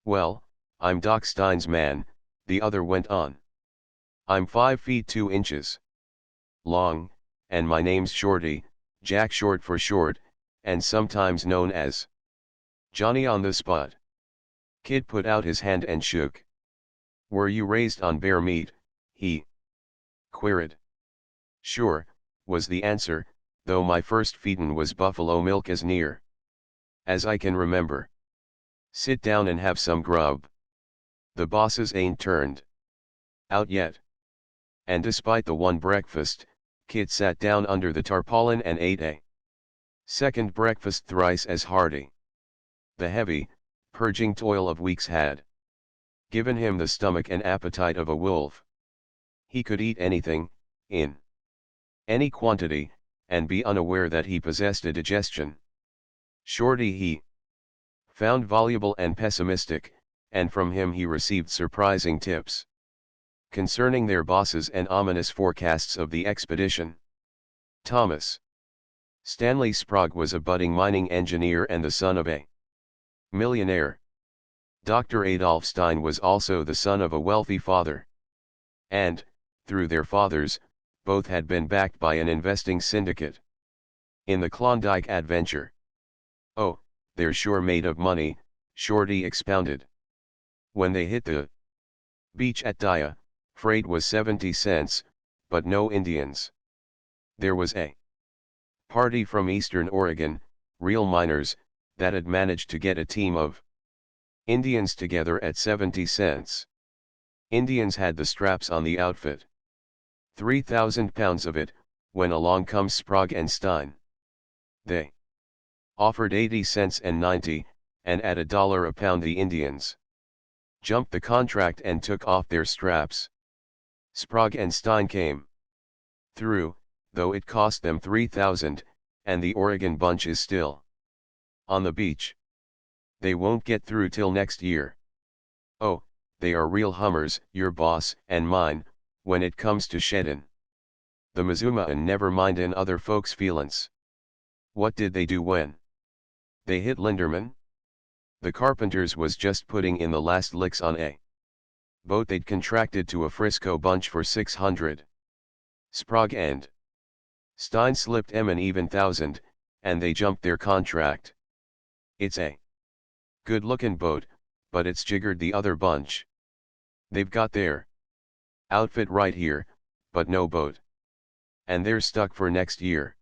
Speaker 1: "Well, I'm Doc Stein's man," the other went on. "I'm 5 feet 2 inches long, and my name's Shorty, Jack Short for short, and sometimes known as Johnny on the Spot." Kit put out his hand and shook. "Were you raised on bear meat?" he queried. "Sure," was the answer, "though my first feedin' was buffalo milk as near as I can remember. Sit down and have some grub. The bosses ain't turned out yet." And despite the one breakfast, Kit sat down under the tarpaulin and ate a second breakfast thrice as hearty. The heavy, purging toil of weeks had given him the stomach and appetite of a wolf. He could eat anything, in any quantity, and be unaware that he possessed a digestion. Shorty he found voluble and pessimistic, and from him he received surprising tips concerning their bosses and ominous forecasts of the expedition. Thomas Stanley Sprague was a budding mining engineer and the son of a millionaire. Dr. Adolf Stein was also the son of a wealthy father. And, through their fathers, both had been backed by an investing syndicate. In the Klondike adventure. "Oh, they're sure made of money," Shorty expounded. When they hit the beach at Dia, freight was 70 cents, but no Indians. There was a party from Eastern Oregon, real miners, that had managed to get a team of Indians together at 70 cents. Indians had the straps on the outfit. 3,000 pounds of it, when along comes Sprague and Stein. They offered 80 cents and 90, and at $1 a pound the Indians jumped the contract and took off their straps. Sprague and Stein came through, though it cost them 3,000, and the Oregon bunch is still on the beach. They won't get through till next year. Oh, they are real hummers, your boss and mine, when it comes to sheddin' the Mazuma and never mindin' other folks' feelin's. What did they do when they hit Linderman? The Carpenters was just putting in the last licks on a boat they'd contracted to a Frisco bunch for 600. Sprague and Stein slipped an even thousand, and they jumped their contract. It's a good-looking boat, but it's jiggered the other bunch. They've got their outfit right here, but no boat. And they're stuck for next year.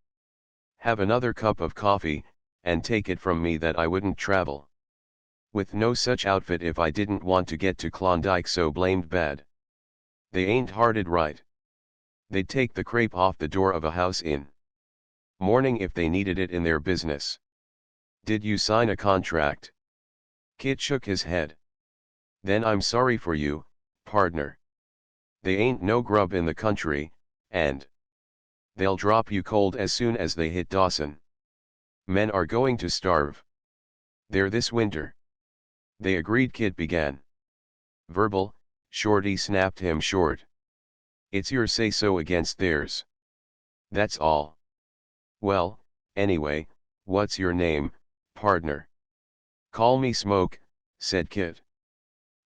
Speaker 1: Have another cup of coffee, and take it from me that I wouldn't travel with no such outfit if I didn't want to get to Klondike so blamed bad. They ain't hearted right. They'd take the crepe off the door of a house in morning if they needed it in their business. Did you sign a contract? Kit shook his head. Then I'm sorry for you, partner. They ain't no grub in the country, and they'll drop you cold as soon as they hit Dawson. Men are going to starve there this winter. They agreed. Kit began. Verbal, Shorty snapped him short. It's your say-so against theirs. That's all. Well, anyway, what's your name, partner? Call me Smoke, said Kit.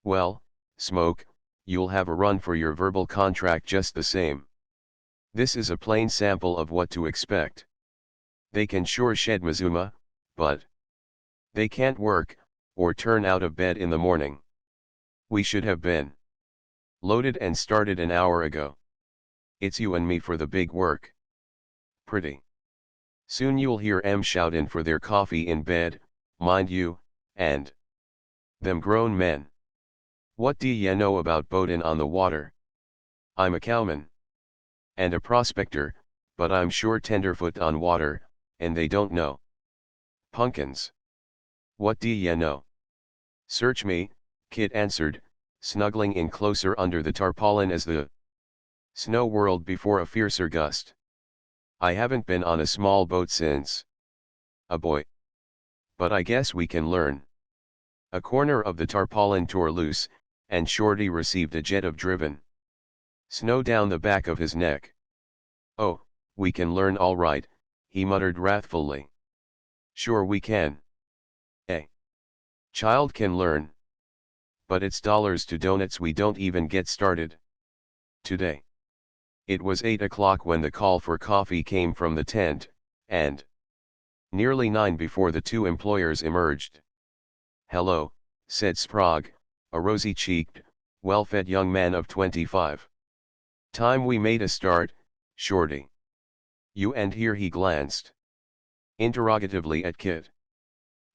Speaker 1: Well, Smoke, you'll have a run for your verbal contract just the same. This is a plain sample of what to expect. They can sure shed Mazuma, but they can't work, or turn out of bed in the morning. We should have been loaded and started an hour ago. It's you and me for the big work. Pretty soon you'll hear 'em shoutin' for their coffee in bed, mind you, and them grown men. What do ye know about boatin' on the water? I'm a cowman and a prospector, but I'm sure tenderfoot on water, and they don't know. Punkins. What do ye know? Search me, Kit answered, snuggling in closer under the tarpaulin as the snow whirled before a fiercer gust. I haven't been on a small boat since a boy. But I guess we can learn. A corner of the tarpaulin tore loose, and Shorty received a jet of driven snow down the back of his neck. Oh, we can learn all right, he muttered wrathfully. Sure we can. A child can learn. But it's dollars to donuts. We don't even get started today. It was 8 o'clock when the call for coffee came from the tent, and nearly 9 before the two employers emerged. Hello, said Sprague, a rosy-cheeked, well-fed young man of 25. Time we made a start, Shorty. You and here he glanced interrogatively at Kit.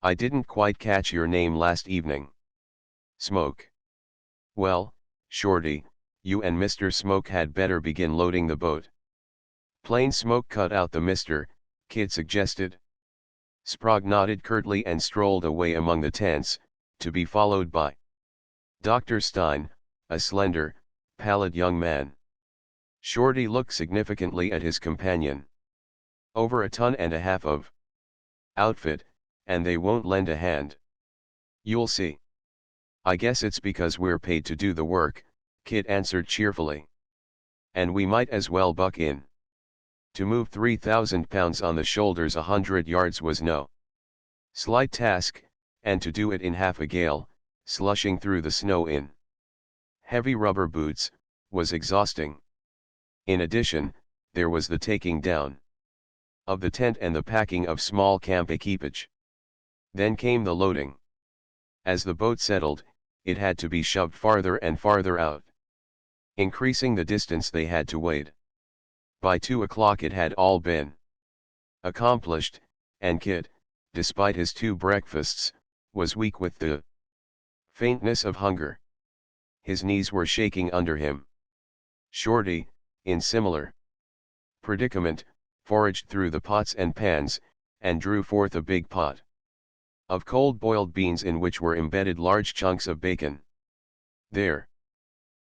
Speaker 1: I didn't quite catch your name last evening. Smoke. Well, Shorty, you and Mr. Smoke had better begin loading the boat. Plain Smoke cut out the Mr., Kit suggested. Sprague nodded curtly and strolled away among the tents, to be followed by Dr. Stein, a slender, pallid young man. Shorty looked significantly at his companion. Over 1.5 tons of outfit, and they won't lend a hand. You'll see. I guess it's because we're paid to do the work, Kit answered cheerfully. And we might as well buck in. To move 3,000 pounds on the shoulders 100 yards was no slight task, and to do it in half a gale, slushing through the snow in heavy rubber boots, was exhausting. In addition, there was the taking down of the tent and the packing of small camp equipage. Then came the loading. As the boat settled, it had to be shoved farther and farther out, increasing the distance they had to wade. By 2 o'clock it had all been accomplished, and Kit, despite his 2 breakfasts, was weak with the faintness of hunger. His knees were shaking under him. Shorty, in similar predicament, foraged through the pots and pans, and drew forth a big pot of cold boiled beans in which were embedded large chunks of bacon. There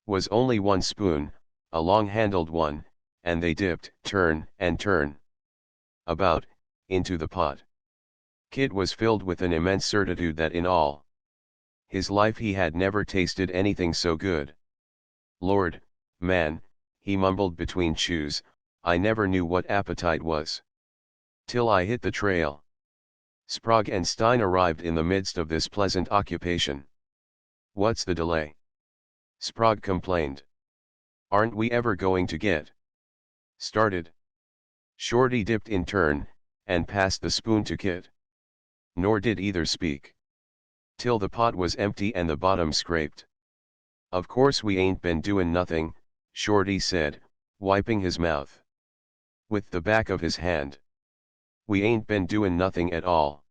Speaker 1: was only one spoon, a long-handled one, and they dipped, turn and turn about, into the pot. Kit was filled with an immense certitude that in all his life he had never tasted anything so good. Lord, man, he mumbled between chews, I never knew what appetite was till I hit the trail. Sprague and Stein arrived in the midst of this pleasant occupation. What's the delay? Sprague complained. Aren't we ever going to get started? Shorty dipped in turn, and passed the spoon to Kit. Nor did either speak till the pot was empty and the bottom scraped. Of course we ain't been doin' nothing, Shorty said, wiping his mouth with the back of his hand. We ain't been doin' nothing at all.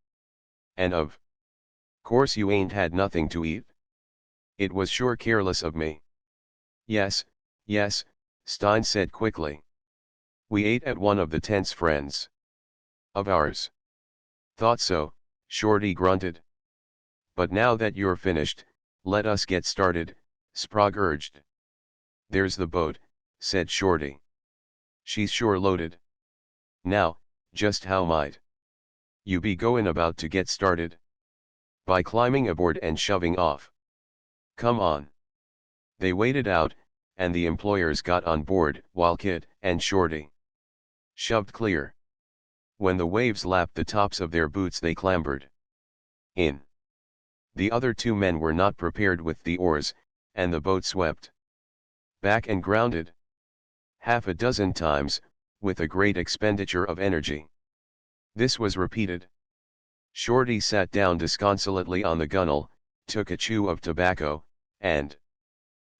Speaker 1: And of course you ain't had nothing to eat. It was sure careless of me. Yes, yes, Stein said quickly. We ate at one of the tent's friends of ours. Thought so, Shorty grunted. But now that you're finished, let us get started, Sprague urged. There's the boat, said Shorty. She's sure loaded. Now, just how might you be goin' about to get started? by climbing aboard and shoving off. Come on. They waded out, and the employers got on board, while Kit and Shorty shoved clear. When the waves lapped the tops of their boots, they clambered in. The other two men were not prepared with the oars, and the boat swept back and grounded. Half a dozen times, with a great expenditure of energy. This was repeated. Shorty sat down disconsolately on the gunwale, took a chew of tobacco, and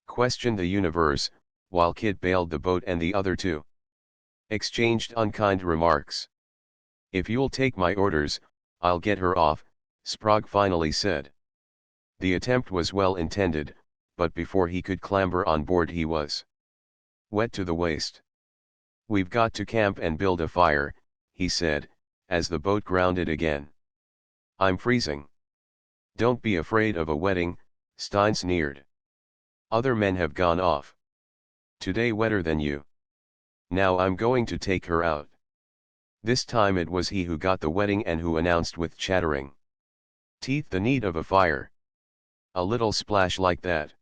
Speaker 1: questioned the universe, while Kit bailed the boat and the other two exchanged unkind remarks. "If you'll take my orders, I'll get her off," Sprague finally said. The attempt was well intended, but before he could clamber on board he was wet to the waist. "We've got to camp and build a fire," he said, as the boat grounded again. "I'm freezing." "Don't be afraid of a wetting," Stein sneered. "Other men have gone off today wetter than you. Now I'm going to take her out." This time it was he who got the wetting and who announced with chattering teeth the need of a fire. "A little splash like that,"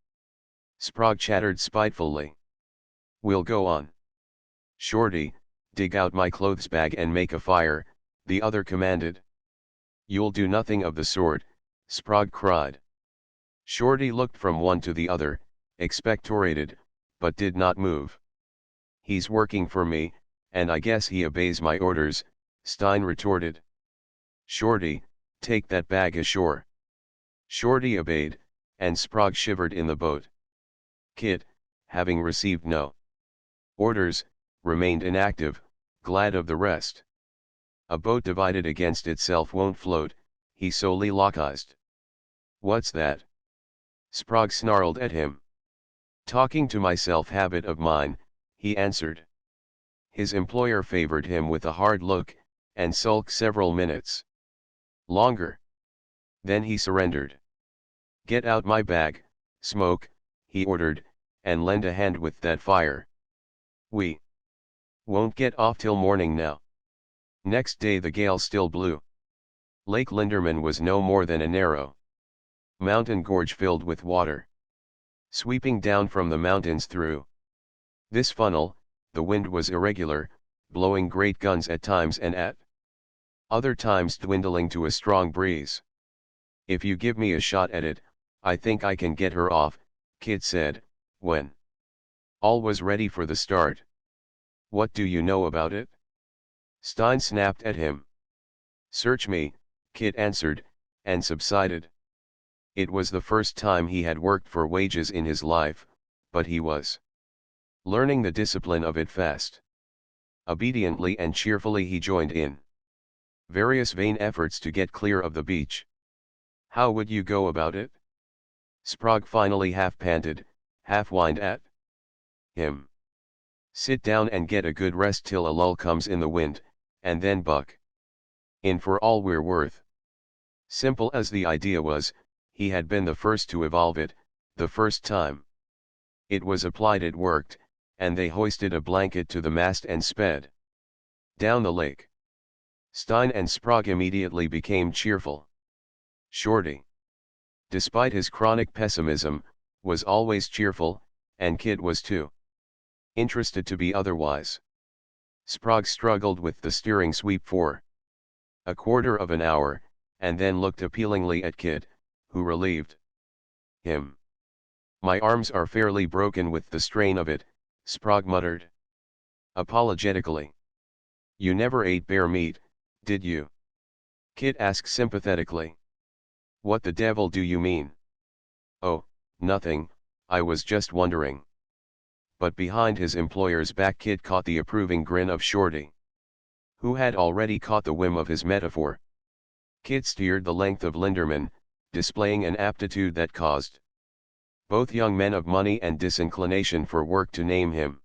Speaker 1: Sprague chattered spitefully. "We'll go on." "Shorty, dig out my clothes bag and make a fire," the other commanded. "You'll do nothing of the sort," Sprague cried. Shorty looked from one to the other, expectorated, but did not move. "He's working for me, and I guess he obeys my orders," Stein retorted. "Shorty, take that bag ashore." Shorty obeyed, and Sprague shivered in the boat. Kit, having received no orders, remained inactive, glad of the rest. "A boat divided against itself won't float," he soliloquized. "What's that?" Sprague snarled at him. "Talking to myself habit of mine," he answered. His employer favored him with a hard look, and sulked several minutes longer. Then he surrendered. "Get out my bag, Smoke," he ordered, "and lend a hand with that fire. We won't get off till morning now." Next day the gale still blew. Lake Linderman was no more than a narrow mountain gorge filled with water, sweeping down from the mountains through this funnel. The wind was irregular, blowing great guns at times and at other times dwindling to a strong breeze. "If you give me a shot at it, I think I can get her off," Kit said, when all was ready for the start. "What do you know about it?" Stein snapped at him. "Search me," Kit answered, and subsided. It was the first time he had worked for wages in his life, but he was learning the discipline of it fast. Obediently and cheerfully he joined in various vain efforts to get clear of the beach. "How would you go about it?" Sprague finally half panted, half whined at him. "Sit down and get a good rest till a lull comes in the wind, and then buck in for all we're worth." Simple as the idea was, he had been the first to evolve it, the first time it was applied it worked, and they hoisted a blanket to the mast and sped down the lake. Stein and Sprague immediately became cheerful. Shorty, despite his chronic pessimism, was always cheerful, and Kit was too interested to be otherwise. Sprague struggled with the steering sweep for a quarter of an hour, and then looked appealingly at Kit, who relieved him. "My arms are fairly broken with the strain of it," Sprague muttered apologetically. "You never ate bear meat, did you?" Kit asked sympathetically. "What the devil do you mean?" "Oh, nothing, I was just wondering." But behind his employer's back Kit caught the approving grin of Shorty, who had already caught the whim of his metaphor. Kit steered the length of Linderman, displaying an aptitude that caused both young men of money and disinclination for work to name him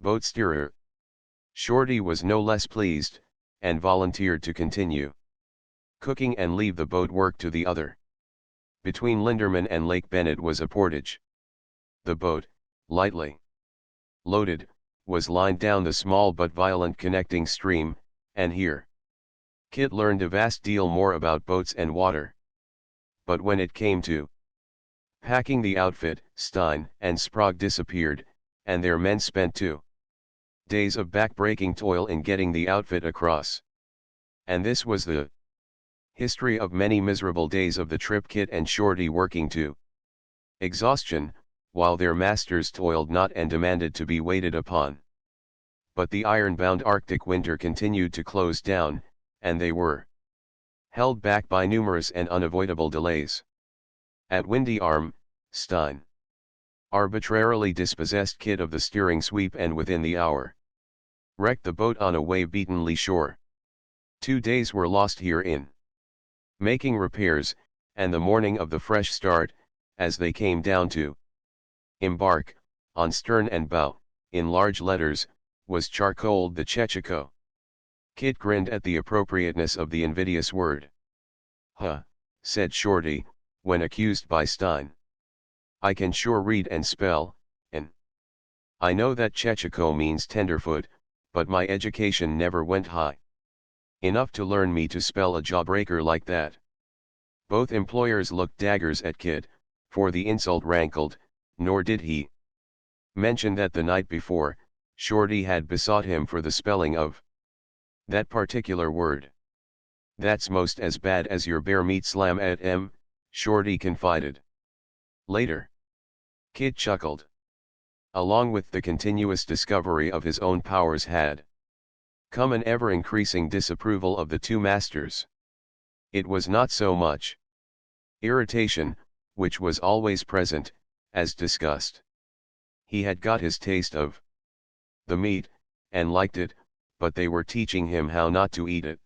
Speaker 1: boat steerer. Shorty was no less pleased, and volunteered to continue cooking and leave the boat work to the other. Between Linderman and Lake Bennett was a portage. The boat, lightly loaded, was lined down the small but violent connecting stream, and here Kit learned a vast deal more about boats and water. but when it came to packing the outfit, Stein and Sprague disappeared, and their men spent 2 days of back-breaking toil in getting the outfit across. And this was the history of many miserable days of the trip, Kit and Shorty working to exhaustion, while their masters toiled not and demanded to be waited upon. But the iron-bound Arctic winter continued to close down, and they were held back by numerous and unavoidable delays. At Windy Arm, Stein arbitrarily dispossessed Kit of the steering sweep and within the hour wrecked the boat on a wave-beaten lee shore. 2 days were lost here in making repairs, and the morning of the fresh start, as they came down to embark, on stern and bow, in large letters, was charcoaled the Chechacho. Kit grinned at the appropriateness of the invidious word. "Huh," said Shorty, when accused by Stein. "I can sure read and spell, and I know that Chechacho means tenderfoot, but my education never went high enough to learn me to spell a jawbreaker like that." Both employers looked daggers at Kit, for the insult rankled, nor did he mention that the night before, Shorty had besought him for the spelling of that particular word. "That's most as bad as your bear meat slam at M," Shorty confided. Later, Kit chuckled. Along with the continuous discovery of his own powers had come an ever-increasing disapproval of the two masters. It was not so much irritation, which was always present, as disgust. He had got his taste of the meat, and liked it, but they were teaching him how not to eat it.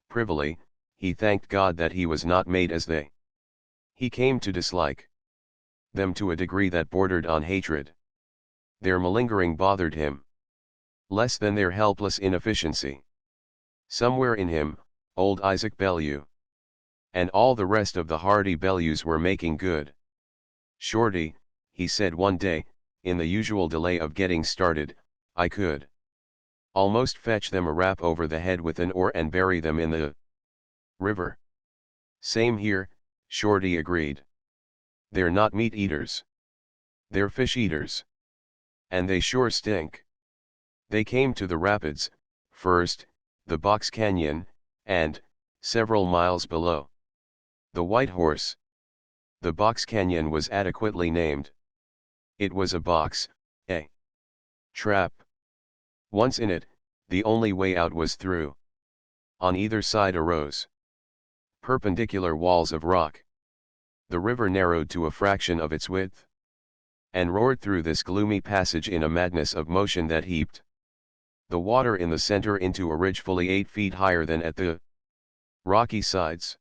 Speaker 1: Privily, he thanked God that he was not made as they. He came to dislike them to a degree that bordered on hatred. Their malingering bothered him less than their helpless inefficiency. Somewhere in him, old Isaac Bellew and all the rest of the hardy Bellews were making good. "Shorty," he said one day, in the usual delay of getting started, "I could almost fetch them a rap over the head with an oar and bury them in the river." "Same here," Shorty agreed. "They're not meat eaters. They're fish eaters. And they sure stink." They came to the rapids, first, the Box Canyon, and, several miles below, the White Horse. The Box Canyon was adequately named. It was a box, a trap. Once in it, the only way out was through. On either side arose perpendicular walls of rock. The river narrowed to a fraction of its width, and roared through this gloomy passage in a madness of motion that heaped the water in the center into a ridge fully 8 feet higher than at the rocky sides.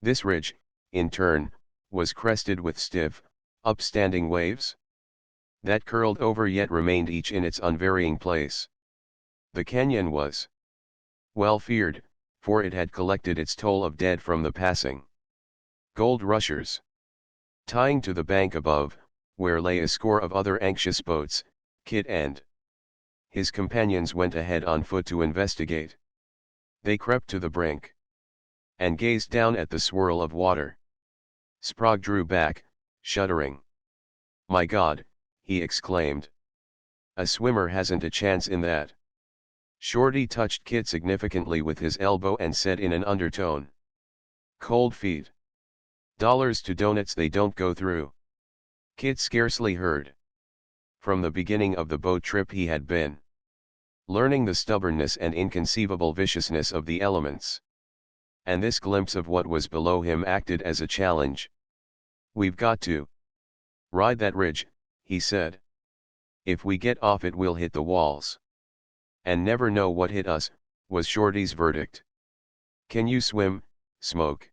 Speaker 1: This ridge, in turn, was crested with stiff, upstanding waves that curled over yet remained each in its unvarying place. The canyon was well feared, for it had collected its toll of dead from the passing gold rushers. Tying to the bank above, where lay a score of other anxious boats, Kit and his companions went ahead on foot to investigate. They crept to the brink and gazed down at the swirl of water. Sprague drew back, shuddering. "My God," he exclaimed. "A swimmer hasn't a chance in that." Shorty touched Kit significantly with his elbow and said in an undertone, "Cold feet. Dollars to donuts they don't go through." Kit scarcely heard. From the beginning of the boat trip he had been learning the stubbornness and inconceivable viciousness of the elements. And this glimpse of what was below him acted as a challenge. "We've got to ride that ridge," he said. "If we get off it we'll hit the walls. And never know what hit us," was Shorty's verdict. "Can you swim, Smoke?"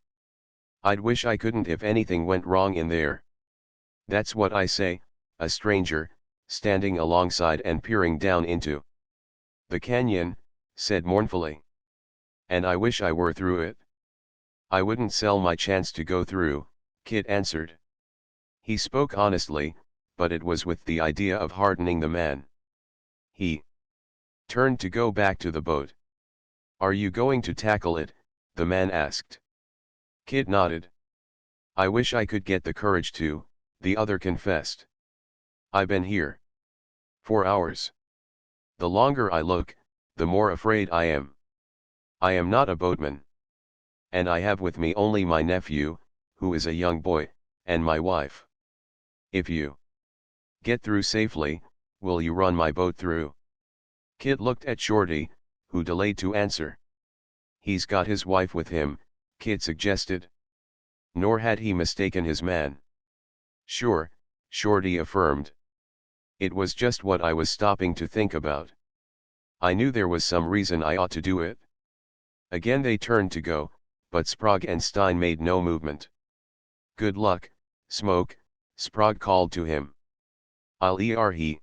Speaker 1: "I'd wish I couldn't if anything went wrong in there." "That's what I say," a stranger, standing alongside and peering down into the canyon, said mournfully. "And I wish I were through it." "I wouldn't sell my chance to go through," Kit answered. He spoke honestly, but it was with the idea of hardening the man. He turned to go back to the boat. "Are you going to tackle it?" the man asked. Kit nodded. I wish I could get the courage to, the other confessed. I been here 4 hours. The longer I look, the more afraid I am. I am not a boatman. And I have with me only my nephew, who is a young boy, and my wife. If you get through safely, will you run my boat through? Kit looked at Shorty, who delayed to answer. He's got his wife with him, Kit suggested. Nor had he mistaken his man. Sure, Shorty affirmed. It was just what I was stopping to think about. I knew there was some reason I ought to do it. Again they turned to go, but Sprague and Stein made no movement. Good luck, Smoke, Sprague called to him. He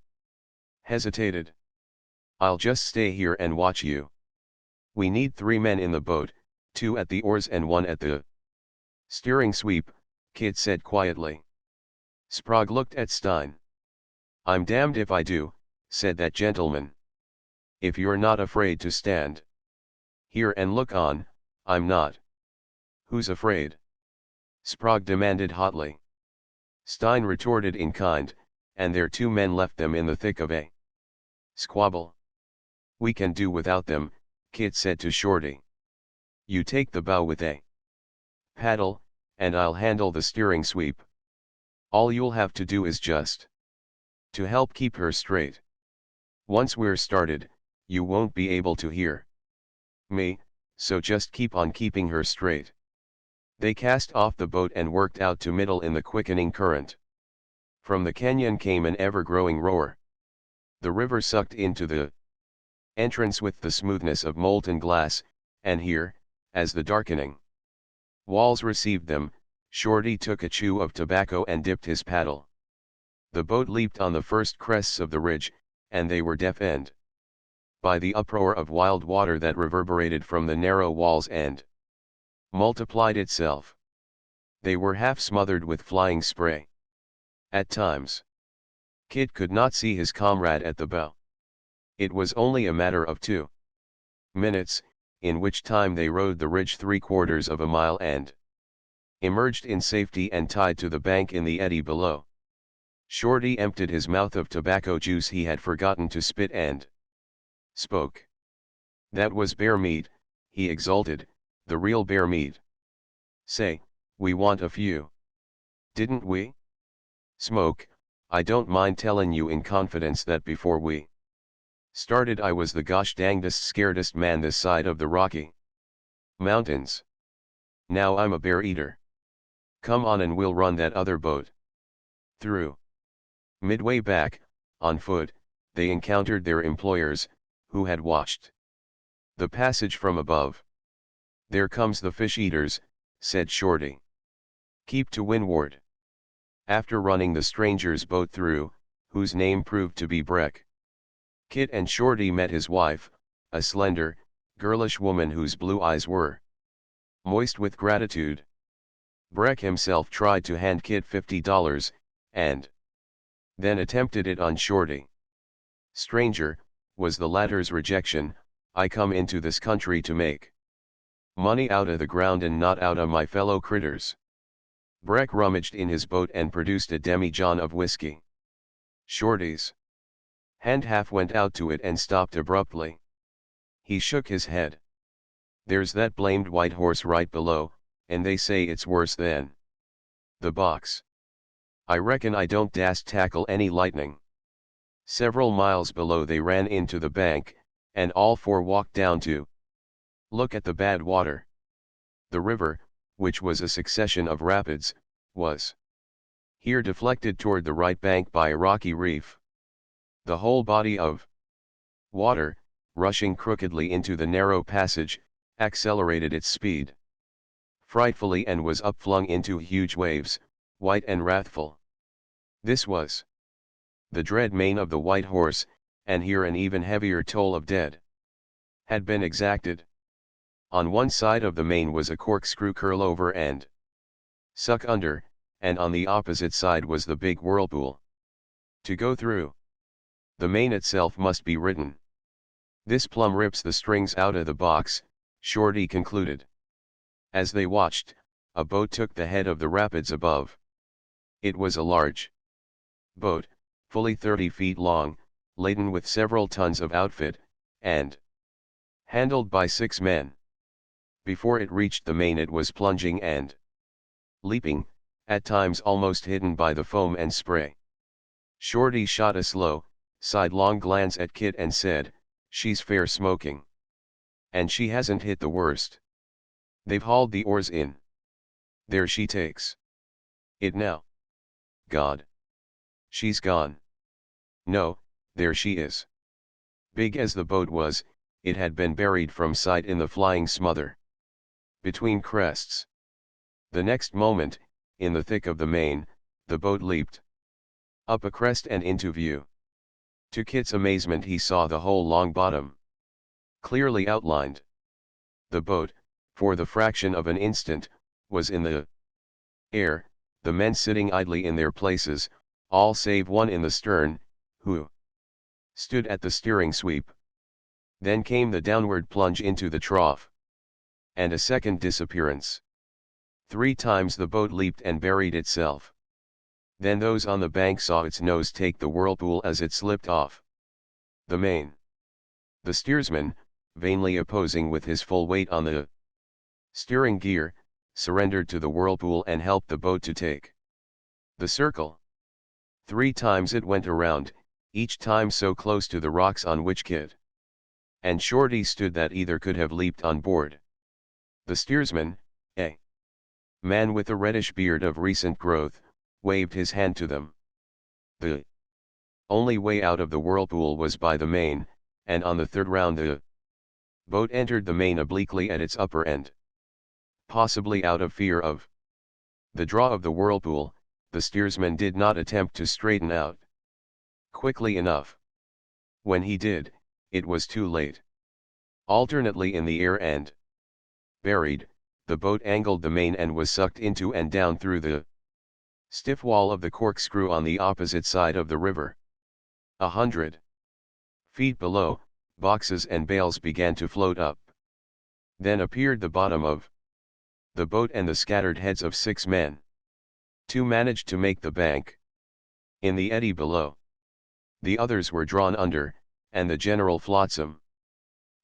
Speaker 1: hesitated. I'll just stay here and watch you. We need 3 men in the boat, 2 at the oars and 1 at the steering sweep, Kit said quietly. Sprague looked at Stein. I'm damned if I do, said that gentleman. If you're not afraid to stand here and look on, I'm not. Who's afraid? Sprague demanded hotly. Stein retorted in kind, and their 2 men left them in the thick of a squabble. We can do without them, Kit said to Shorty. You take the bow with a paddle, and I'll handle the steering sweep. All you'll have to do is just to help keep her straight. Once we're started, you won't be able to hear me, so just keep on keeping her straight. They cast off the boat and worked out to middle in the quickening current. From the canyon came an ever-growing roar. The river sucked into the entrance with the smoothness of molten glass, and here, as the darkening walls received them, Shorty took a chew of tobacco and dipped his paddle. The boat leaped on the first crests of the ridge, and they were deafened by the uproar of wild water that reverberated from the narrow walls and multiplied itself. They were half smothered with flying spray. At times, Kit could not see his comrade at the bow. It was only a matter of 2 minutes, in which time they rode the ridge 3/4 of a mile and emerged in safety and tied to the bank in the eddy below. Shorty emptied his mouth of tobacco juice he had forgotten to spit and spoke. That was bear meat, he exulted, the real bear meat. Say, we want a few. Didn't we? Smoke, I don't mind telling you in confidence that before we started I was the gosh dangdest scaredest man this side of the Rocky Mountains. Now I'm a bear eater. Come on and we'll run that other boat through. Midway back, on foot, they encountered their employers, who had watched the passage from above. There comes the fish eaters, said Shorty. Keep to windward. After running the stranger's boat through, whose name proved to be Breck, Kit and Shorty met his wife, a slender, girlish woman whose blue eyes were moist with gratitude. Breck himself tried to hand Kit $50, and then attempted it on Shorty. Stranger, was the latter's rejection, I come into this country to make money out of the ground and not out of my fellow critters. Breck rummaged in his boat and produced a demi-john of whiskey. Shorty's hand half went out to it and stopped abruptly. He shook his head. There's that blamed white horse right below, and they say it's worse than the box. I reckon I don't dast tackle any lightning. Several miles below they ran into the bank, and all 4 walked down to look at the bad water. The river, which was a succession of rapids, was here deflected toward the right bank by a rocky reef. The whole body of water, rushing crookedly into the narrow passage, accelerated its speed frightfully and was upflung into huge waves, white and wrathful. This was the dread mane of the white horse, and here an even heavier toll of dead had been exacted. On one side of the mane was a corkscrew curl over and suck under, and on the opposite side was the big whirlpool to go through. The mane itself must be ridden. This plumb rips the strings out of the box, Shorty concluded. As they watched, a boat took the head of the rapids above. It was a large boat, fully 30 feet long, laden with several tons of outfit, and handled by 6 men. Before it reached the main it was plunging and leaping, at times almost hidden by the foam and spray. Shorty shot a slow, sidelong glance at Kit and said, "She's fair smoking. And she hasn't hit the worst. They've hauled the oars in. There she takes it now. God. She's gone. No, there she is." Big as the boat was, it had been buried from sight in the flying smother between crests. The next moment, in the thick of the main, the boat leaped up a crest and into view. To Kit's amazement he saw the whole long bottom clearly outlined. The boat, for the fraction of an instant, was in the air, the men sitting idly in their places, all save one in the stern, who stood at the steering sweep. Then came the downward plunge into the trough. And a second disappearance. 3 times the boat leaped and buried itself. Then those on the bank saw its nose take the whirlpool as it slipped off the main. The steersman, vainly opposing with his full weight on the steering gear, surrendered to the whirlpool and helped the boat to take the circle. 3 times it went around, each time so close to the rocks on which Kit and Shorty stood that either could have leaped on board. The steersman, a man with a reddish beard of recent growth, waved his hand to them. The only way out of the whirlpool was by the main, and on the third round the boat entered the main obliquely at its upper end. Possibly out of fear of the draw of the whirlpool, the steersman did not attempt to straighten out quickly enough. When he did, it was too late. Alternately in the air and buried, the boat angled the main and was sucked into and down through the stiff wall of the corkscrew on the opposite side of the river. 100 feet below, boxes and bales began to float up. Then appeared the bottom of the boat and the scattered heads of 6 men. 2 managed to make the bank in the eddy below. The others were drawn under, and the general flotsam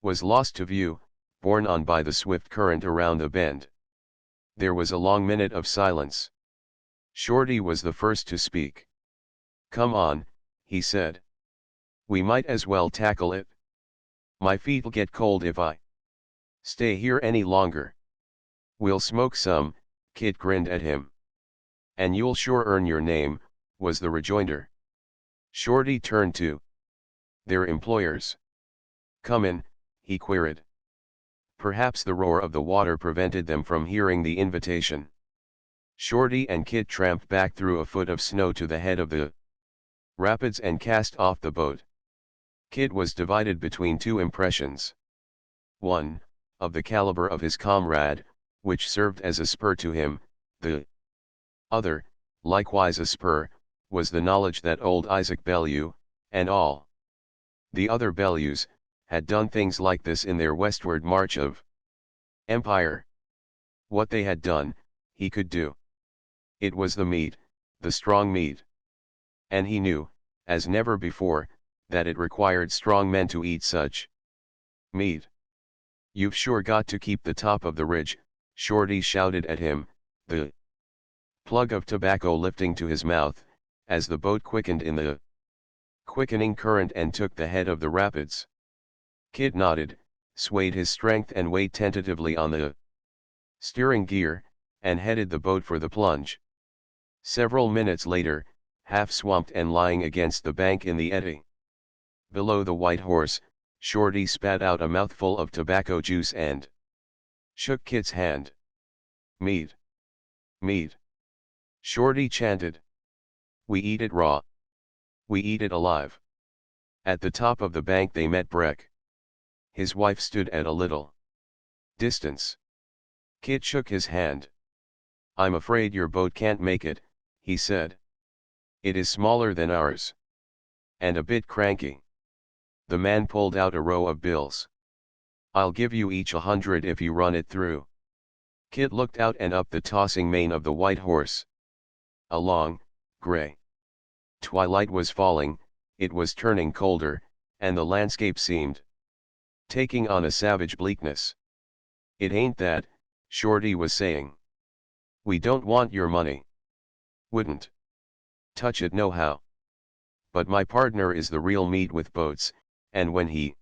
Speaker 1: was lost to view, borne on by the swift current around the bend. There was a long minute of silence. Shorty was the first to speak. "Come on," he said. "We might as well tackle it. My feet'll get cold if I stay here any longer." "We'll smoke some," Kit grinned at him. "And you'll sure earn your name," was the rejoinder. Shorty turned to their employers. "Come in," he queried. Perhaps the roar of the water prevented them from hearing the invitation. Shorty and Kit tramped back through a foot of snow to the head of the rapids and cast off the boat. Kit was divided between 2 impressions. One, of the caliber of his comrade, which served as a spur to him; the other, likewise a spur, was the knowledge that old Isaac Bellew, and all the other Bellews, had done things like this in their westward march of empire. What they had done, he could do. It was the meat, the strong meat. And he knew, as never before, that it required strong men to eat such meat. "You've sure got to keep the top of the ridge," Shorty shouted at him, the plug of tobacco lifting to his mouth, as the boat quickened in the quickening current and took the head of the rapids. Kit nodded, swayed his strength and weight tentatively on the steering gear, and headed the boat for the plunge. Several minutes later, half swamped and lying against the bank in the eddy below the White Horse, Shorty spat out a mouthful of tobacco juice and shook Kit's hand. "Meat. Meat," Shorty chanted. "We eat it raw. We eat it alive." At the top of the bank they met Breck. His wife stood at a little distance. Kit shook his hand. "I'm afraid your boat can't make it," he said. "It is smaller than ours. And a bit cranky." The man pulled out a row of bills. "I'll give you each 100 if you run it through." Kit looked out and up the tossing mane of the white horse. A long, gray twilight was falling, it was turning colder, and the landscape seemed taking on a savage bleakness. "It ain't that," Shorty was saying. "We don't want your money. Wouldn't touch it nohow. But my partner is the real meat with boats, and when he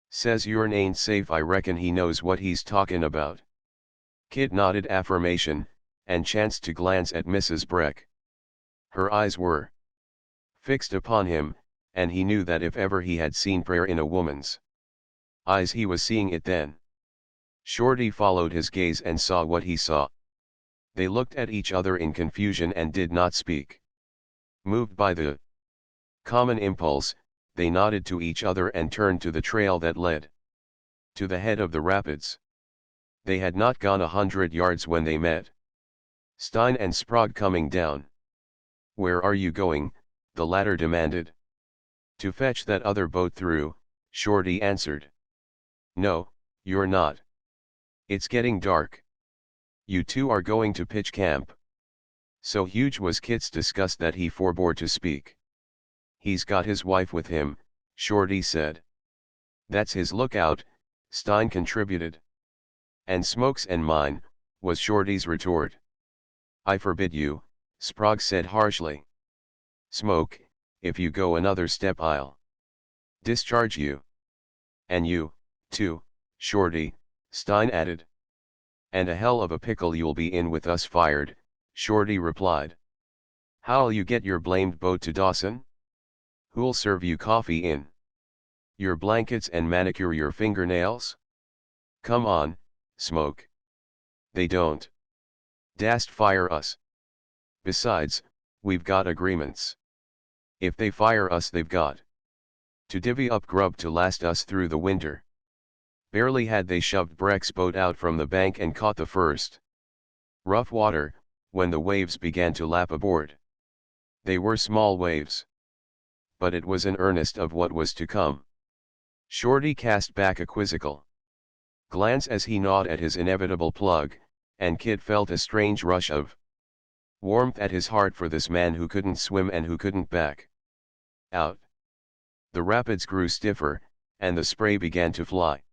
Speaker 1: says yourn ain't safe, I reckon he knows what he's talkin' about." Kit nodded affirmation, and chanced to glance at Mrs. Breck. Her eyes were fixed upon him, and he knew that if ever he had seen prayer in a woman's eyes, he was seeing it then. Shorty followed his gaze and saw what he saw. They looked at each other in confusion and did not speak. Moved by the common impulse, they nodded to each other and turned to the trail that led to the head of the rapids. They had not gone 100 yards when they met Stein and Sprague coming down. "Where are you going?" the latter demanded. "To fetch that other boat through," Shorty answered. "No, you're not. It's getting dark. You two are going to pitch camp." So huge was Kit's disgust that he forbore to speak. "He's got his wife with him," Shorty said. "That's his lookout," Stein contributed. "And Smoke's and mine," was Shorty's retort. "I forbid you," Sprague said harshly. "Smoke, if you go another step I'll discharge you." "And you, too, Shorty," Stein added. "And a hell of a pickle you'll be in with us fired," Shorty replied. "How'll you get your blamed boat to Dawson? Who'll serve you coffee in your blankets and manicure your fingernails? Come on, Smoke. They don't dast fire us. Besides, we've got agreements. If they fire us, they've got to divvy up grub to last us through the winter." Barely had they shoved Breck's boat out from the bank and caught the first rough water, when the waves began to lap aboard. They were small waves, but it was an earnest of what was to come. Shorty cast back a quizzical glance as he gnawed at his inevitable plug, and Kit felt a strange rush of warmth at his heart for this man who couldn't swim and who couldn't back out. The rapids grew stiffer, and the spray began to fly.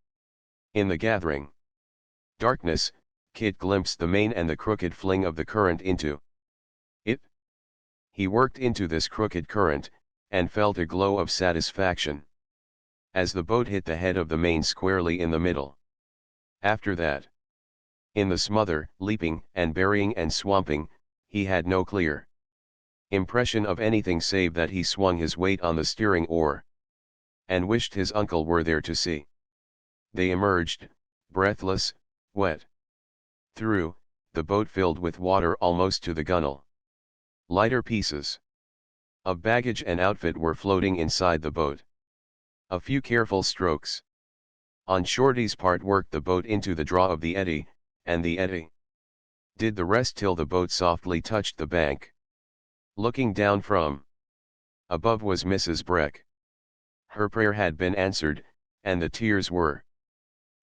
Speaker 1: In the gathering darkness, Kit glimpsed the mane and the crooked fling of the current into it. He worked into this crooked current, and felt a glow of satisfaction as the boat hit the head of the mane squarely in the middle. After that, in the smother, leaping and burying and swamping, he had no clear impression of anything save that he swung his weight on the steering oar and wished his uncle were there to see. They emerged, breathless, wet, through the boat filled with water almost to the gunwale. Lighter pieces of baggage and outfit were floating inside the boat. A few careful strokes on Shorty's part worked the boat into the draw of the eddy, and the eddy did the rest till the boat softly touched the bank. Looking down from above was Mrs. Breck. Her prayer had been answered, and the tears were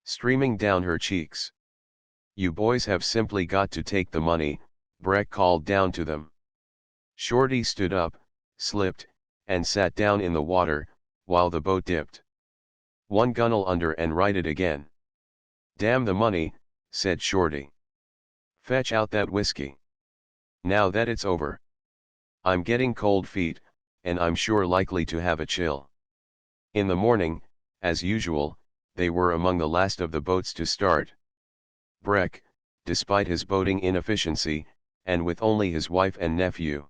Speaker 1: streaming down her cheeks. "You boys have simply got to take the money," Breck called down to them. Shorty stood up, slipped, and sat down in the water, while the boat dipped one gunwale under and righted again. "Damn the money," said Shorty. "Fetch out that whiskey. Now that it's over. I'm getting cold feet, and I'm sure likely to have a chill." In the morning, as usual, they were among the last of the boats to start. Breck, despite his boating inefficiency, and with only his wife and nephew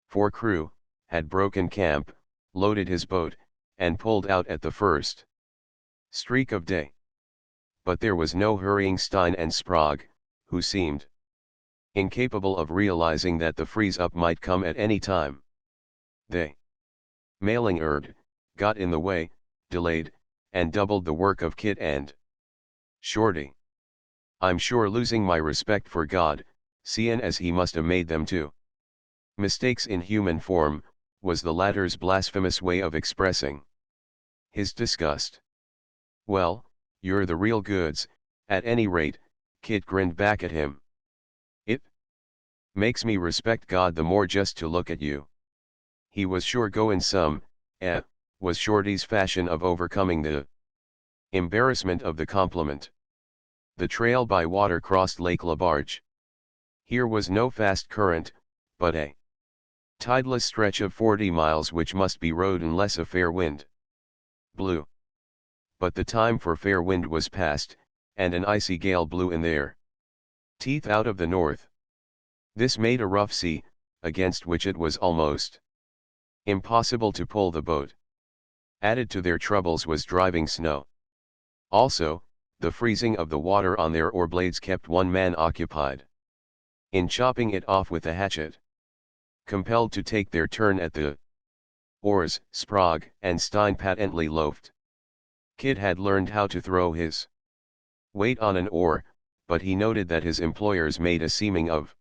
Speaker 1: for crew, had broken camp, loaded his boat, and pulled out at the first streak of day. But there was no hurrying Stein and Sprague, who seemed incapable of realizing that the freeze-up might come at any time. They, mailing Erd, got in the way, delayed, and doubled the work of Kit and Shorty. "I'm sure losing my respect for God, seein' as he must have made them too. Mistakes in human form," was the latter's blasphemous way of expressing his disgust. "Well, you're the real goods, at any rate," Kit grinned back at him. It makes me respect God the more just to look at you. He was sure goin' some, was Shorty's fashion of overcoming the embarrassment of the compliment. The trail by water crossed Lake Labarge. Here was no fast current, but a tideless stretch of 40 miles which must be rode unless a fair wind blew. But the time for fair wind was past, and an icy gale blew in their teeth out of the north. This made a rough sea, against which it was almost impossible to pull the boat. Added to their troubles was driving snow. Also, the freezing of the water on their oar blades kept one man occupied in chopping it off with a hatchet. Compelled to take their turn at the oars, Sprague and Stein patently loafed. Kit had learned how to throw his weight on an oar, but he noted that his employers made a seeming of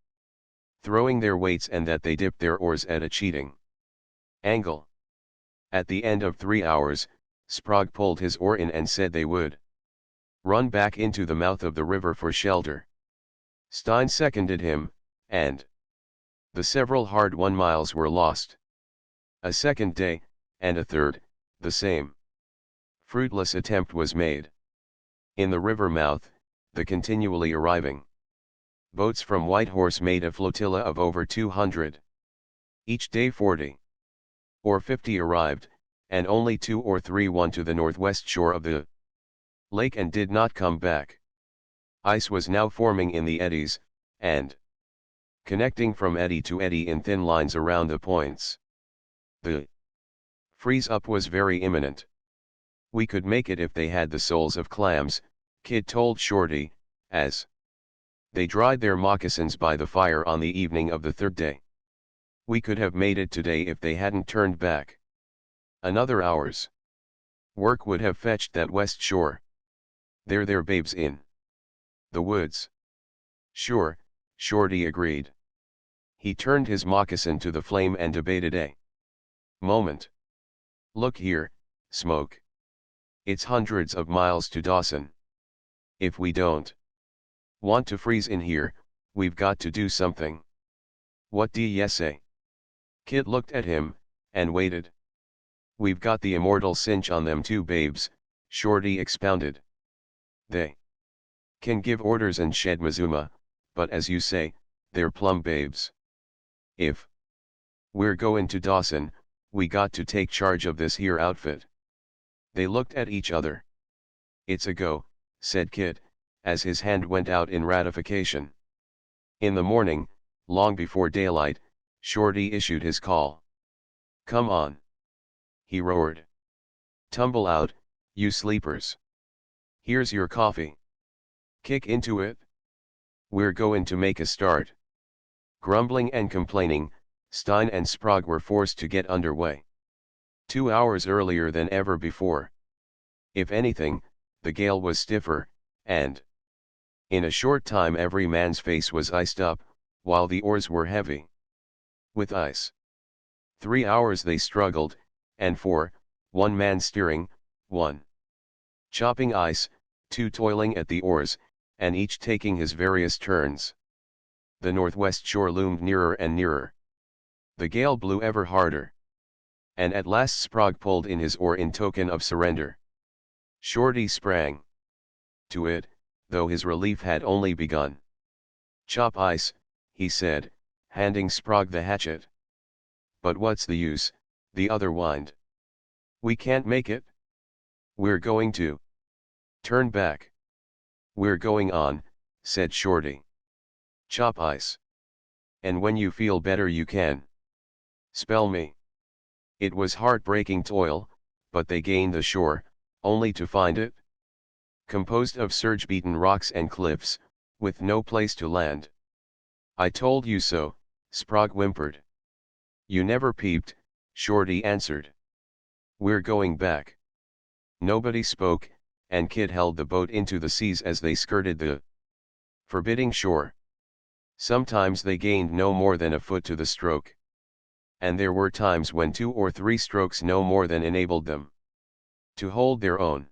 Speaker 1: throwing their weights and that they dipped their oars at a cheating angle. At the end of 3 hours, Sprague pulled his oar in and said they would run back into the mouth of the river for shelter. Stein seconded him, and the several hard-won miles were lost. A second day, and a third, the same fruitless attempt was made. In the river mouth, the continually arriving boats from Whitehorse made a flotilla of over 200. Each day 40 or 50 arrived, and only 2 or 3 won to the northwest shore of the lake and did not come back. Ice was now forming in the eddies, and connecting from eddy to eddy in thin lines around the points. The freeze-up was very imminent. We could make it if they had the souls of clams, Kid told Shorty, as they dried their moccasins by the fire on the evening of the third day. We could have made it today if they hadn't turned back. Another hour's work would have fetched that west shore. They're their babes in the woods. Sure, Shorty agreed. He turned his moccasin to the flame and debated a moment. Look here, Smoke. It's hundreds of miles to Dawson. If we don't want to freeze in here, we've got to do something. What do ye say? Kit looked at him, and waited. We've got the immortal cinch on them two babes, Shorty expounded. They can give orders and shed Mazuma, but as you say, they're plumb babes. If we're goin' to Dawson, we got to take charge of this here outfit. They looked at each other. It's a go, said Kit, as his hand went out in ratification. In the morning, long before daylight, Shorty issued his call. Come on, he roared. Tumble out, you sleepers. Here's your coffee. Kick into it. We're goin' to make a start. Grumbling and complaining, Stein and Sprague were forced to get underway. 2 hours earlier than ever before. If anything, the gale was stiffer, and in a short time every man's face was iced up, while the oars were heavy with ice. 3 hours they struggled, and for, one man steering, one chopping ice, 2 toiling at the oars, and each taking his various turns. The northwest shore loomed nearer and nearer. The gale blew ever harder. And at last Sprague pulled in his oar in token of surrender. Shorty sprang to it, though his relief had only begun. Chop ice, he said, handing Sprague the hatchet. But what's the use, the other whined. We can't make it. We're going to turn back. We're going on, said Shorty. Chop ice. And when you feel better you can spell me. It was heartbreaking toil, but they gained the shore, only to find it composed of surge-beaten rocks and cliffs, with no place to land. I told you so, Sprague whimpered. You never peeped, Shorty answered. We're going back. Nobody spoke, and Kid held the boat into the seas as they skirted the forbidding shore. Sometimes they gained no more than a foot to the stroke. And there were times when 2 or 3 strokes no more than enabled them to hold their own.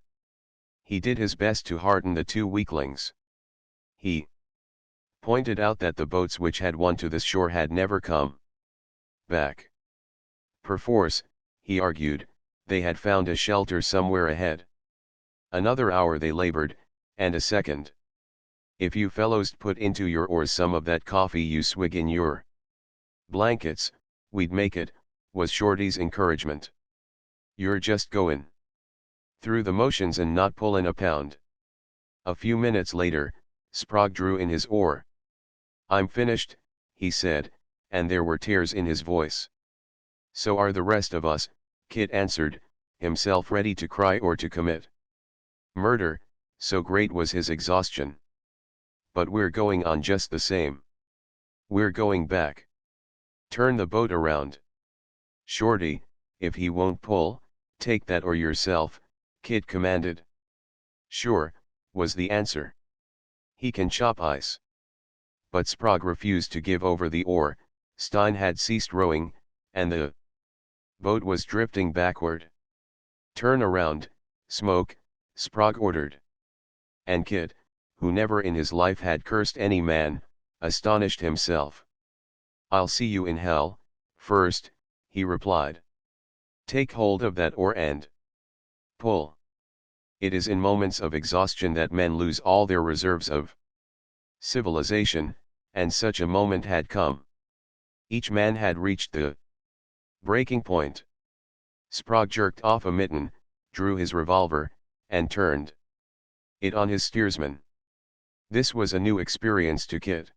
Speaker 1: He did his best to hearten the 2 weaklings. He pointed out that the boats which had won to the shore had never come back. Perforce, he argued, they had found a shelter somewhere ahead. Another hour they labored, and a second. If you fellows put into your oars some of that coffee you swig in your blankets, we'd make it, was Shorty's encouragement. You're just goin' through the motions and not pullin' a pound. A few minutes later, Sprague drew in his oar. I'm finished, he said, and there were tears in his voice. So are the rest of us, Kit answered, himself ready to cry or to commit murder, so great was his exhaustion. But we're going on just the same. We're going back. Turn the boat around. Shorty, if he won't pull, take that or yourself, Kit commanded. Sure, was the answer. He can chop ice. But Sprague refused to give over the oar. Stein had ceased rowing, and the boat was drifting backward. Turn around, Smoke, Sprague ordered. And Kit, who never in his life had cursed any man, astonished himself. I'll see you in hell, first, he replied. Take hold of that oar and pull. It is in moments of exhaustion that men lose all their reserves of civilization, and such a moment had come. Each man had reached the breaking point. Sprague jerked off a mitten, drew his revolver, and turned it on his steersman. This was a new experience to Kit.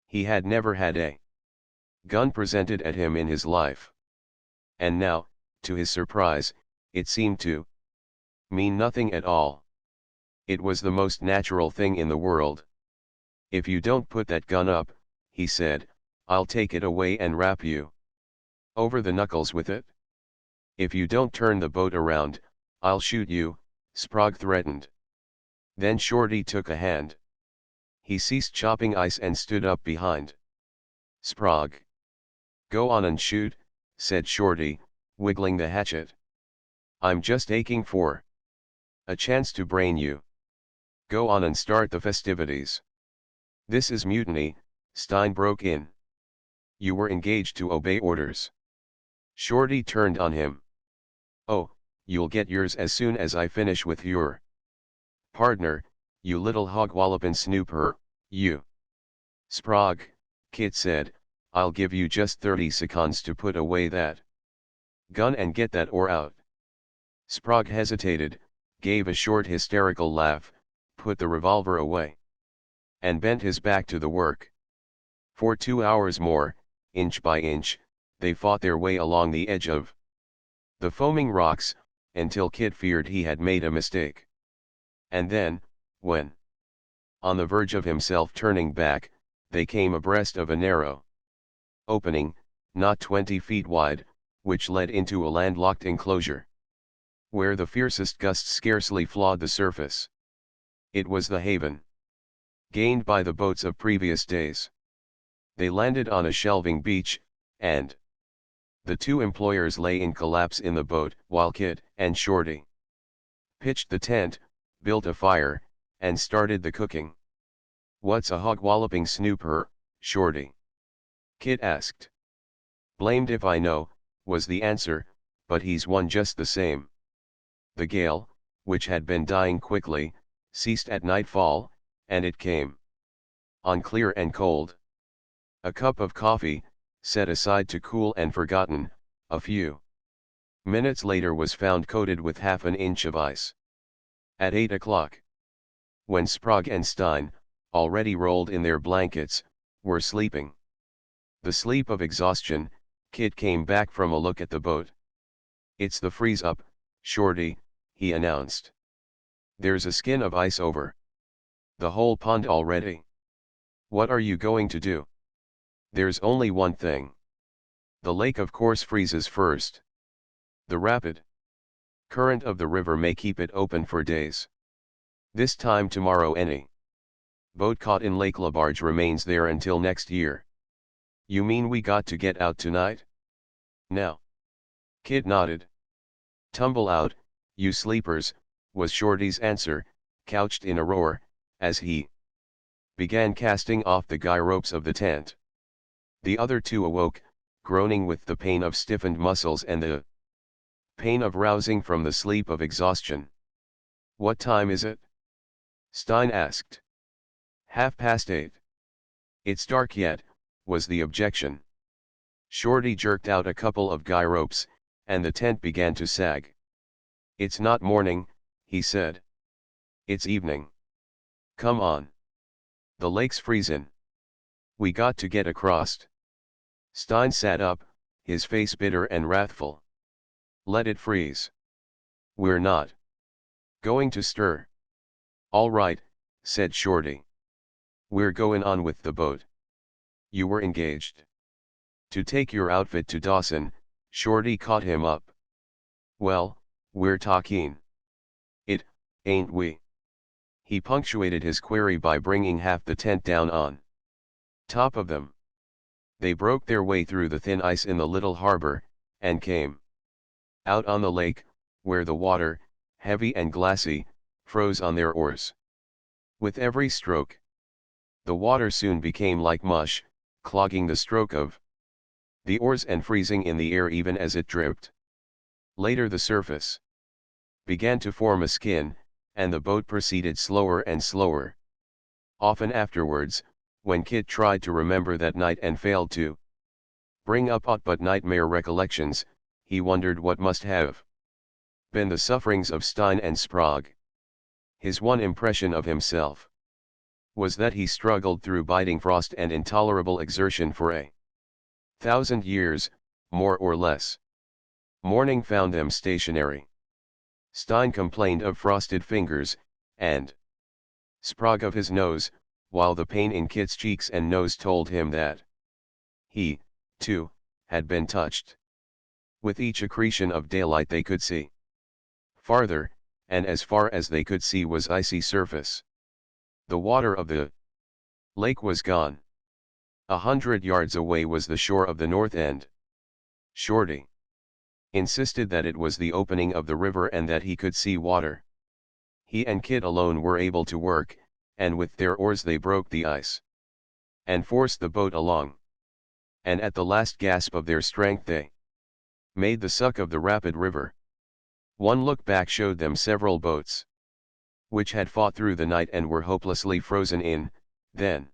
Speaker 1: He had never had a gun presented at him in his life. And now, to his surprise, it seemed to mean nothing at all. It was the most natural thing in the world. If you don't put that gun up, he said, I'll take it away and rap you over the knuckles with it. If you don't turn the boat around, I'll shoot you, Sprague threatened. Then Shorty took a hand. He ceased chopping ice and stood up behind Sprague. Go on and shoot, said Shorty, wiggling the hatchet. I'm just aching for a chance to brain you. Go on and start the festivities. This is mutiny, Stein broke in. You were engaged to obey orders. Shorty turned on him. Oh, you'll get yours as soon as I finish with your partner, you little hog-wallopin' snooper, you. Sprague, Kit said, I'll give you just 30 seconds to put away that gun and get that oar out. Sprague hesitated, gave a short hysterical laugh, put the revolver away, and bent his back to the work. For 2 hours more, inch by inch, they fought their way along the edge of the foaming rocks, until Kit feared he had made a mistake. And then, when on the verge of himself turning back, they came abreast of a narrow opening, not 20 feet wide, which led into a landlocked enclosure, where the fiercest gusts scarcely flawed the surface. It was the haven gained by the boats of previous days. They landed on a shelving beach, and the two employers lay in collapse in the boat, while Kit and Shorty pitched the tent, built a fire, and started the cooking. What's a hog-walloping snooper, Shorty? Kit asked. Blamed if I know, was the answer, but he's one just the same. The gale, which had been dying quickly, ceased at nightfall, and it came on clear and cold. A cup of coffee, set aside to cool and forgotten, a few minutes later was found coated with half an inch of ice. At 8 o'clock, when Sprague and Stein, already rolled in their blankets, were sleeping the sleep of exhaustion, Kit came back from a look at the boat. It's the freeze-up, Shorty, he announced. There's a skin of ice over the whole pond already. What are you going to do? There's only one thing. The lake of course freezes first. The rapid current of the river may keep it open for days. This time tomorrow any boat caught in Lake Labarge remains there until next year. You mean we got to get out tonight? Now. Kit nodded. Tumble out, you sleepers, was Shorty's answer, couched in a roar, as he began casting off the guy ropes of the tent. The other two awoke, groaning with the pain of stiffened muscles and the pain of rousing from the sleep of exhaustion. "What time is it?" Stein asked. "8:30. "It's dark yet," was the objection. Shorty jerked out a couple of guy ropes, and the tent began to sag. "It's not morning," he said. "It's evening. Come on. The lake's freezin'. We got to get across." Stein sat up, his face bitter and wrathful. "Let it freeze. We're not going to stir." "All right," said Shorty. "We're goin' on with the boat. You were engaged to take your outfit to Dawson." Shorty caught him up. "Well, we're talkin' it, ain't we?" He punctuated his query by bringing half the tent down on top of them. They broke their way through the thin ice in the little harbor, and came out on the lake, where the water, heavy and glassy, froze on their oars. With every stroke, the water soon became like mush, clogging the stroke of the oars and freezing in the air even as it dripped. Later the surface began to form a skin, and the boat proceeded slower and slower. Often afterwards, when Kit tried to remember that night and failed to bring up aught but nightmare recollections, he wondered what must have been the sufferings of Stein and Sprague. His one impression of himself was that he struggled through biting frost and intolerable exertion for 1,000 years, more or less. Morning found them stationary. Stein complained of frosted fingers, and Sprague of his nose, while the pain in Kit's cheeks and nose told him that he, too, had been touched. With each accretion of daylight they could see farther, and as far as they could see was icy surface. The water of the lake was gone. 100 yards away was the shore of the north end. Shorty insisted that it was the opening of the river and that he could see water. He and Kit alone were able to work, and with their oars they broke the ice and forced the boat along. And at the last gasp of their strength they made the suck of the rapid river. One look back showed them several boats which had fought through the night and were hopelessly frozen in. Then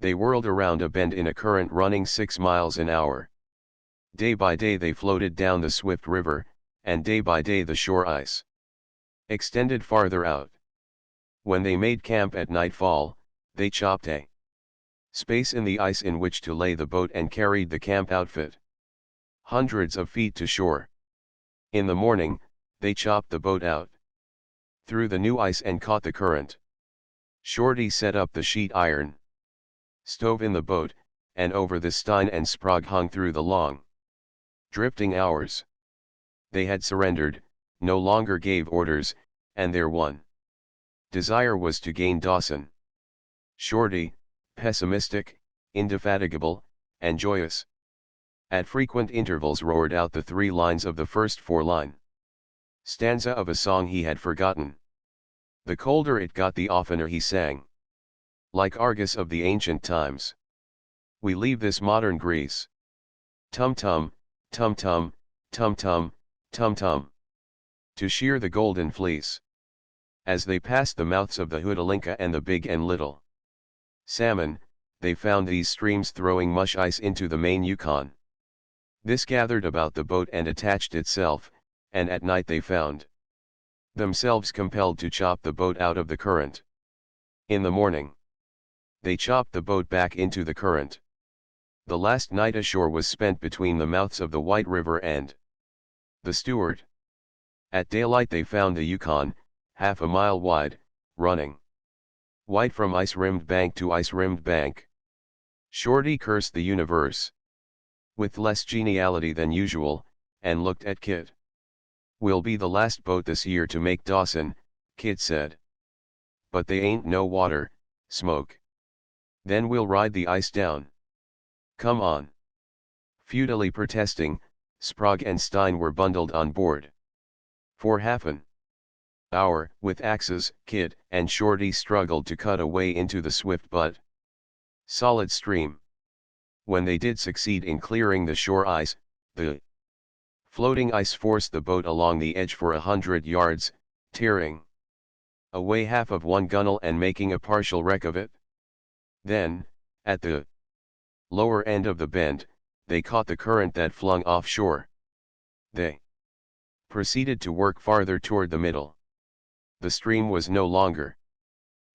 Speaker 1: they whirled around a bend in a current running 6 miles an hour. Day by day they floated down the swift river, and day by day the shore ice extended farther out. When they made camp at nightfall, they chopped a space in the ice in which to lay the boat and carried the camp outfit hundreds of feet to shore. In the morning, they chopped the boat out through the new ice and caught the current. Shorty set up the sheet iron stove in the boat, and over this Stein and Sprague hung through the long drifting hours. They had surrendered, no longer gave orders, and their one desire was to gain Dawson. Shorty, pessimistic, indefatigable, and joyous, at frequent intervals roared out the 3 lines of the first 4-line stanza of a song he had forgotten. The colder it got the oftener he sang. Like Argus of the ancient times, we leave this modern Greece. Tum-tum, tum-tum, tum-tum, tum-tum, to shear the golden fleece. As they passed the mouths of the Hootalinka and the Big and Little Salmon, they found these streams throwing mush ice into the main Yukon. This gathered about the boat and attached itself, and at night they found themselves compelled to chop the boat out of the current. In the morning, they chopped the boat back into the current. The last night ashore was spent between the mouths of the White River and the Stewart. At daylight they found the Yukon, half a mile wide, running white from ice-rimmed bank to ice-rimmed bank. Shorty cursed the universe with less geniality than usual, and looked at Kit. "We'll be the last boat this year to make Dawson," Kit said. "But they ain't no water, smoke. Then we'll ride the ice down. Come on." Futilely protesting, Sprague and Stein were bundled on board. "For half an With axes, Kit and Shorty struggled to cut a way into the swift but solid stream. When they did succeed in clearing the shore ice, the floating ice forced the boat along the edge for 100 yards, tearing away half of one gunwale and making a partial wreck of it. Then, at the lower end of the bend, they caught the current that flung offshore. They proceeded to work farther toward the middle. The stream was no longer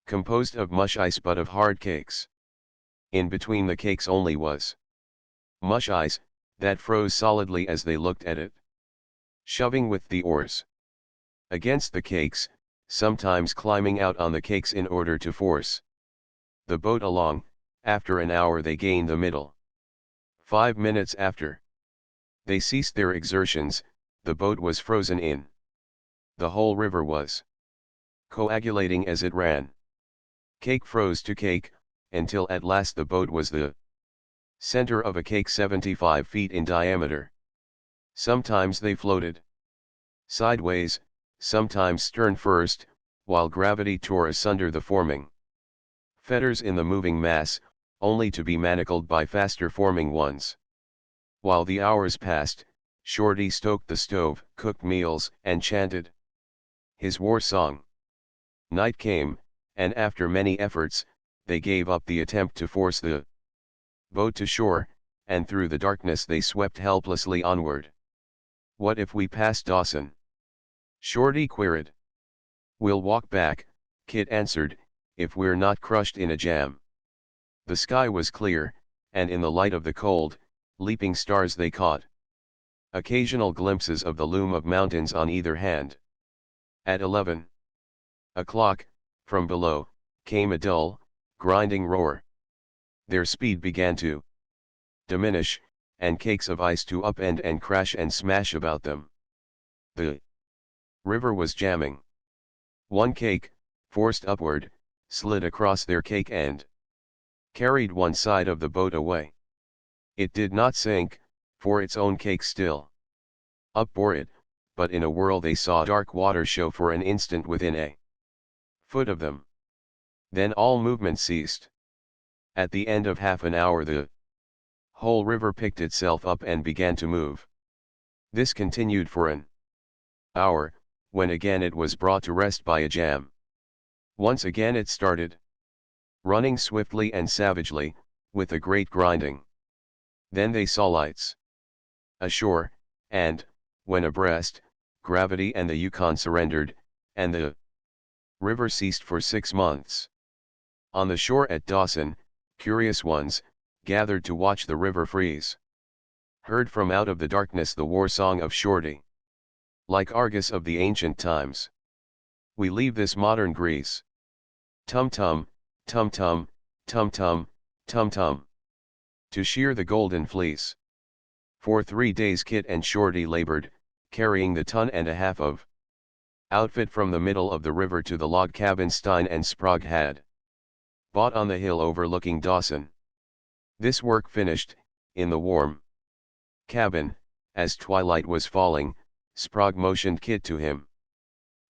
Speaker 1: composed of mush ice but of hard cakes. In between the cakes only was mush ice, that froze solidly as they looked at it. Shoving with the oars against the cakes, sometimes climbing out on the cakes in order to force the boat along, after an hour they gained the middle. 5 minutes after they ceased their exertions, the boat was frozen in. The whole river was coagulating as it ran. Cake froze to cake, until at last the boat was the center of a cake 75 feet in diameter. Sometimes they floated sideways, sometimes stern first, while gravity tore asunder the forming fetters in the moving mass, only to be manacled by faster forming ones. While the hours passed, Shorty stoked the stove, cooked meals, and chanted his war song. Night came, and after many efforts, they gave up the attempt to force the boat to shore, and through the darkness they swept helplessly onward. "What if we pass Dawson?" Shorty queried. "We'll walk back," Kit answered, "if we're not crushed in a jam." The sky was clear, and in the light of the cold, leaping stars they caught occasional glimpses of the loom of mountains on either hand. At 11 o'clock, from below, came a dull, grinding roar. Their speed began to diminish, and cakes of ice to upend and crash and smash about them. The river was jamming. One cake, forced upward, slid across their cake and carried one side of the boat away. It did not sink, for its own cake still upbore it, but in a whirl they saw dark water show for an instant within a foot of them. Then all movement ceased. At the end of half an hour the whole river picked itself up and began to move. This continued for an hour, when again it was brought to rest by a jam. Once again it started running swiftly and savagely, with a great grinding. Then they saw lights ashore, and, when abreast, gravity and the Yukon surrendered, and the river ceased for 6 months. On the shore at Dawson, curious ones gathered to watch the river freeze. Heard from out of the darkness the war song of Shorty. Like Argus of the ancient times, we leave this modern Greece. Tum-tum, tum-tum, tum-tum, tum-tum. To shear the golden fleece. For 3 days Kit and Shorty labored, carrying the 1.5 tons of outfit from the middle of the river to the log cabin Stein and Sprague had bought on the hill overlooking Dawson. This work finished, in the warm cabin, as twilight was falling, Sprague motioned Kit to him.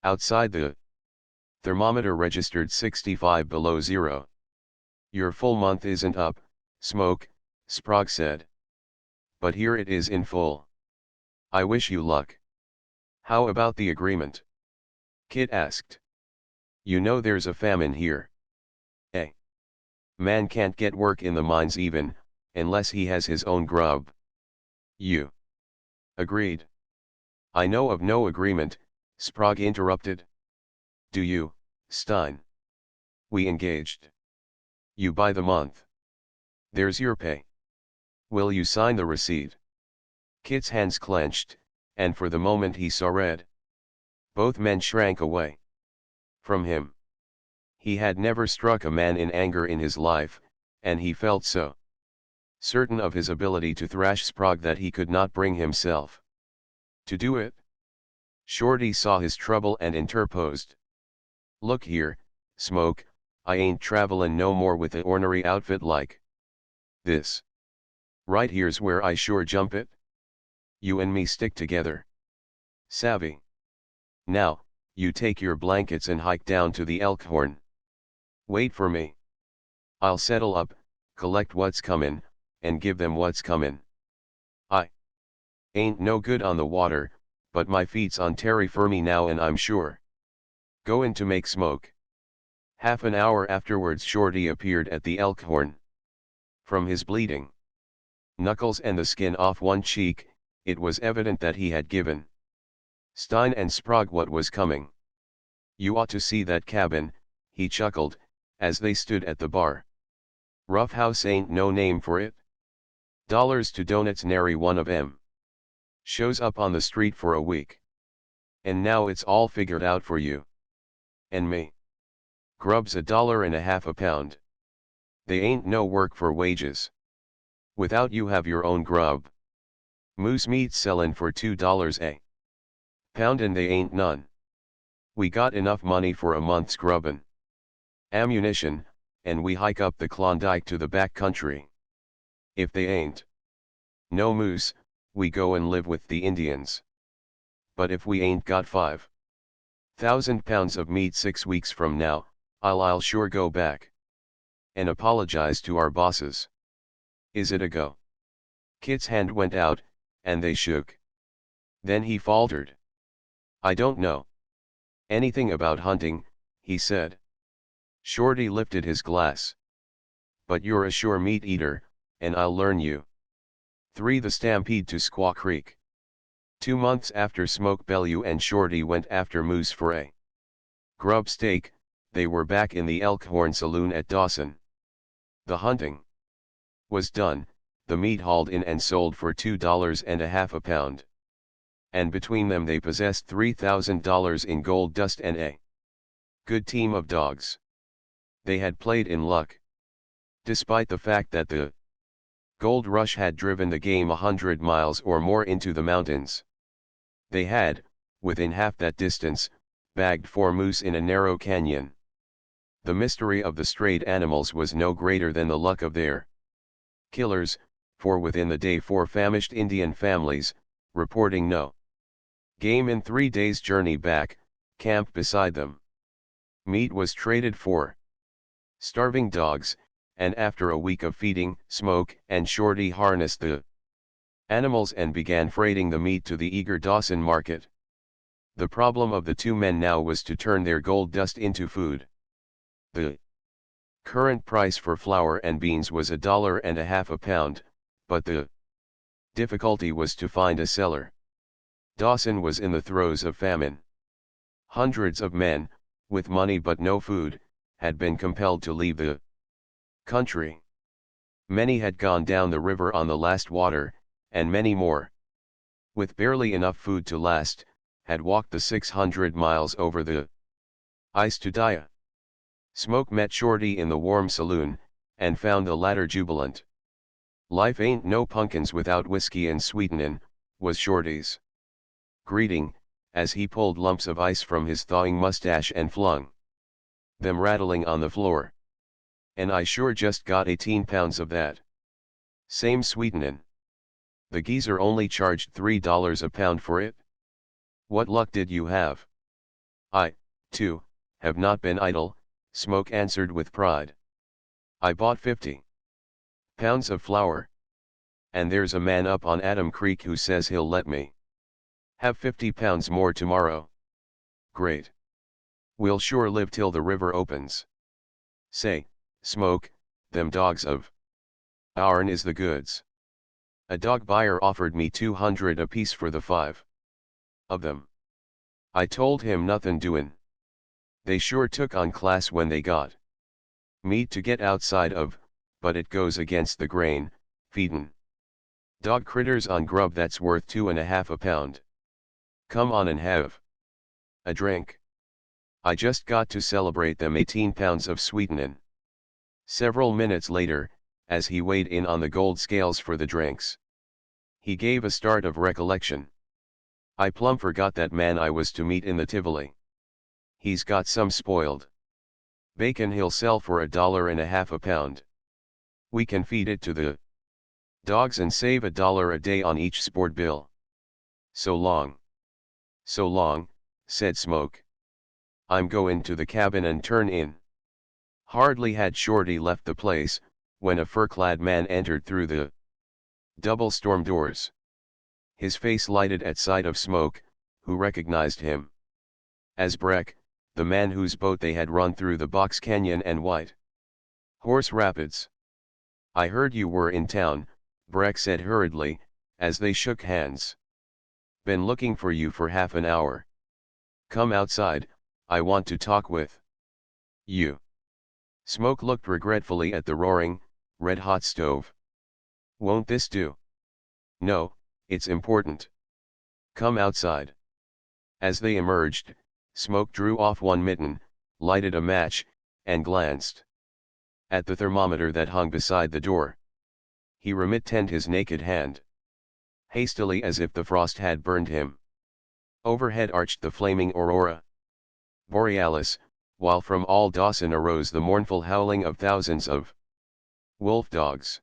Speaker 1: Outside the thermometer registered 65 below zero. "Your full month isn't up, Smoke," Sprague said. "But here it is in full. I wish you luck." "How about the agreement?" Kit asked. "You know there's a famine here. A man can't get work in the mines even, unless he has his own grub." "You agreed?" "I know of no agreement," Sprague interrupted. "Do you, Stein?" "We engaged. You by the month. There's your pay. Will you sign the receipt?" Kit's hands clenched, and for the moment he saw red. Both men shrank away from him. He had never struck a man in anger in his life, and he felt so certain of his ability to thrash Sprague that he could not bring himself to do it. Shorty saw his trouble and interposed. "Look here, Smoke, I ain't travelin' no more with a ornery outfit like this. Right here's where I sure jump it. You and me stick together. Savvy? Now, You take your blankets and hike down to the Elkhorn. Wait for me. I'll settle up, collect what's comin', and give them what's comin'. I ain't no good on the water, but my feet's on terry firmy now and I'm sure goin' to make smoke. Half an hour afterwards Shorty appeared at the Elkhorn. From his bleeding knuckles and the skin off one cheek, it was evident that he had given Stein and Sprague what was coming. You ought to see that cabin, he chuckled, as they stood at the bar. Rough house ain't no name for it. Dollars to donuts nary one of 'em. Shows up on the street for a week. And now it's all figured out for you. And me. Grub's $1.50 a pound. They ain't no work for wages. Without you have your own grub. Moose meat sellin' for $2 a pound and they ain't none. We got enough money for a month's grubbin'. Ammunition, and we hike up the Klondike to the back country. If they ain't no moose, we go and live with the Indians. But if we ain't got 5,000 pounds of meat 6 weeks from now, I'll sure go back and apologize to our bosses. Is it a go? Kit's hand went out, and they shook. Then he faltered. I don't know anything about hunting, he said. Shorty lifted his glass. But you're a sure meat eater, and I'll learn you. 3. The stampede to Squaw Creek. 2 months after Smoke Bellew and Shorty went after moose for a grub steak, they were back in the Elkhorn Saloon at Dawson. The hunting was done, the meat hauled in and sold for $2.50 a pound. And between them they possessed $3,000 in gold dust and a good team of dogs. They had played in luck. Despite the fact that the gold rush had driven the game 100 miles or more into the mountains. They had, within half that distance, bagged 4 moose in a narrow canyon. The mystery of the strayed animals was no greater than the luck of their killers, for within the day 4 famished Indian families, reporting no game in 3 days' journey back, camped beside them. Meat was traded for starving dogs, and after a week of feeding, Smoke and Shorty harnessed the animals and began freighting the meat to the eager Dawson market. The problem of the 2 men now was to turn their gold dust into food. The current price for flour and beans was $1.50 a pound, but the difficulty was to find a seller. Dawson was in the throes of famine. Hundreds of men, with money but no food, had been compelled to leave the country. Many had gone down the river on the last water, and many more, with barely enough food to last, had walked the 600 miles over the ice to die. Smoke met Shorty in the warm saloon, and found the latter jubilant. Life ain't no pumpkins without whiskey and sweetenin', was Shorty's greeting, as he pulled lumps of ice from his thawing mustache and flung them rattling on the floor. And I sure just got 18 pounds of that same sweetenin'. The geezer only charged $3 a pound for it. What luck did you have? I, too, have not been idle, Smoke answered with pride. I bought 50 pounds of flour. And there's a man up on Adam Creek who says he'll let me have 50 pounds more tomorrow. Great. We'll sure live till the river opens. Say, Smoke, them dogs of ourn is the goods. A dog buyer offered me 200 apiece for the 5 of them. I told him nothin' doin'. They sure took on class when they got meat to get outside of, but it goes against the grain, feedin' dog critters on grub that's worth $2.50 a pound. Come on and have a drink. I just got to celebrate them 18 pounds of sweetenin'. Several minutes later, as he weighed in on the gold scales for the drinks, he gave a start of recollection. I plumb forgot that man I was to meet in the Tivoli. He's got some spoiled bacon he'll sell for $1.50 a pound. We can feed it to the dogs and save $1 a day on each sport bill. So long. So long, said Smoke. I'm goin' to the cabin and turn in. Hardly had Shorty left the place, when a fur-clad man entered through the double storm doors. His face lighted at sight of Smoke, who recognized him as Breck, the man whose boat they had run through the Box Canyon and White Horse Rapids. "I heard you were in town," Breck said hurriedly, as they shook hands. "Been looking for you for half an hour. Come outside, I want to talk with you." Smoke looked regretfully at the roaring, red-hot stove. "Won't this do?" "No, it's important. Come outside." As they emerged, Smoke drew off one mitten, lighted a match, and glanced at the thermometer that hung beside the door. He remitted his naked hand hastily as if the frost had burned him. Overhead arched the flaming aurora borealis, while from all Dawson arose the mournful howling of thousands of wolf dogs.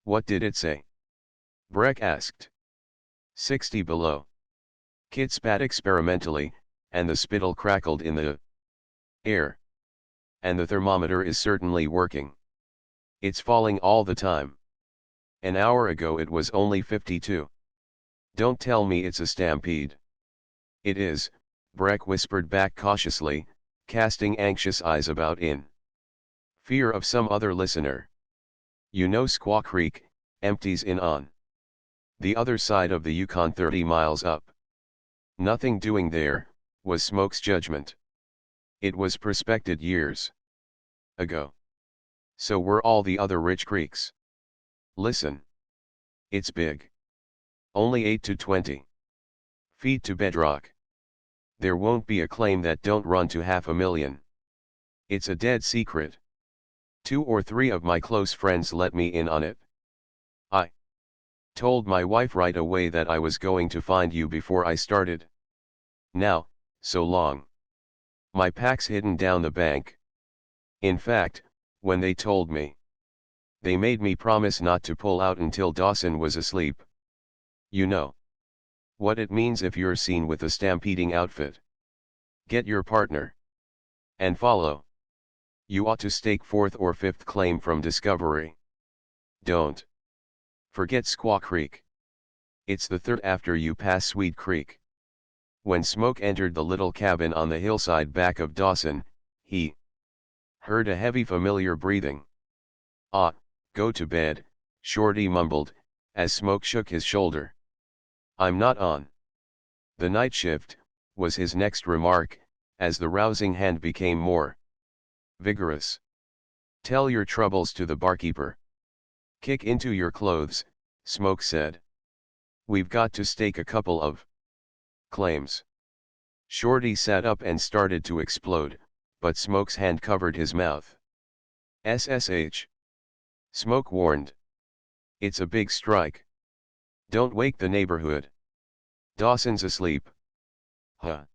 Speaker 1: "What did it say?" Breck asked. 60 below. Kit spat experimentally, and the spittle crackled in the air. "And the thermometer is certainly working. It's falling all the time. An hour ago it was only 52. Don't tell me it's a stampede." "It is," Breck whispered back cautiously, casting anxious eyes about in fear of some other listener. "You know Squaw Creek empties in on the other side of the Yukon 30 miles up." "Nothing doing there," was Smoke's judgment. "It was prospected years ago. So were all the other rich creeks. Listen. It's big. Only 8 to 20 feet to bedrock. There won't be a claim that don't run to 500,000. It's a dead secret. 2 or 3 of my close friends let me in on it. I told my wife right away that I was going to find you before I started. Now, so long. My pack's hidden down the bank. In fact, when they told me, they made me promise not to pull out until Dawson was asleep. You know what it means if you're seen with a stampeding outfit. Get your partner and follow. You ought to stake 4th or 5th claim from discovery. Don't forget Squaw Creek. It's the 3rd after you pass Sweet Creek." When Smoke entered the little cabin on the hillside back of Dawson, he heard a heavy familiar breathing. "Ah, go to bed," Shorty mumbled, as Smoke shook his shoulder. "I'm not on the night shift," was his next remark, as the rousing hand became more vigorous. "Tell your troubles to the barkeeper. Kick into your clothes," Smoke said. "We've got to stake a couple of claims." Shorty sat up and started to explode, but Smoke's hand covered his mouth. "SSH. Smoke warned. "It's a big strike. Don't wake the neighborhood. Dawson's asleep." "Huh.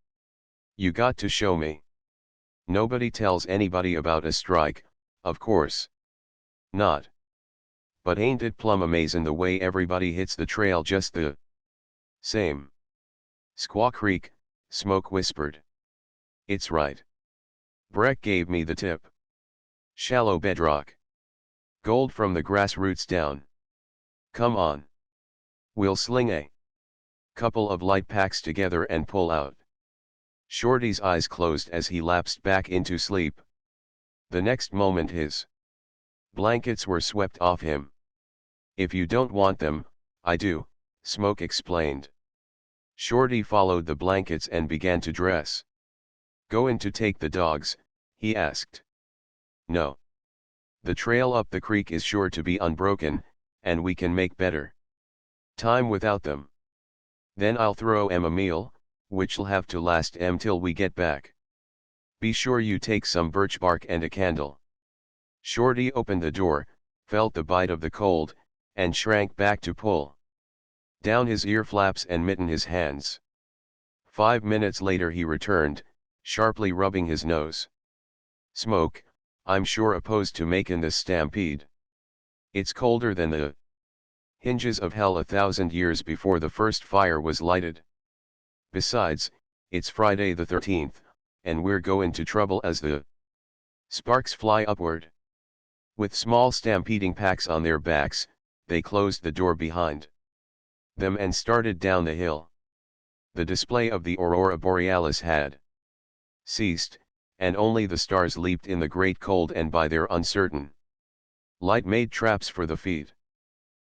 Speaker 1: You got to show me." "Nobody tells anybody about a strike, of course not. But ain't it plumb amazin' the way everybody hits the trail just the same?" "Squaw Creek," Smoke whispered. "It's right. Breck gave me the tip. Shallow bedrock. Gold from the grassroots down. Come on. We'll sling a couple of light packs together and pull out." Shorty's eyes closed as he lapsed back into sleep. The next moment his blankets were swept off him. "If you don't want them, I do," Smoke explained. Shorty followed the blankets and began to dress. "Goin' to take the dogs?" he asked. "No. The trail up the creek is sure to be unbroken, and we can make better time without them. Then I'll throw 'em a meal, which'll have to last 'em till we get back. Be sure you take some birch bark and a candle." Shorty opened the door, felt the bite of the cold, and shrank back to pull down his ear flaps and mitten his hands. 5 minutes later he returned, sharply rubbing his nose. "Smoke, I'm sure opposed to making this stampede. It's colder than the hinges of hell 1,000 years before the first fire was lighted. Besides, it's Friday the 13th, and we're go into trouble as the sparks fly upward. With small stampeding packs on their backs, they closed the door behind them and started down the hill. The display of the aurora borealis had ceased, and only the stars leaped in the great cold and by their uncertain light made traps for the feet.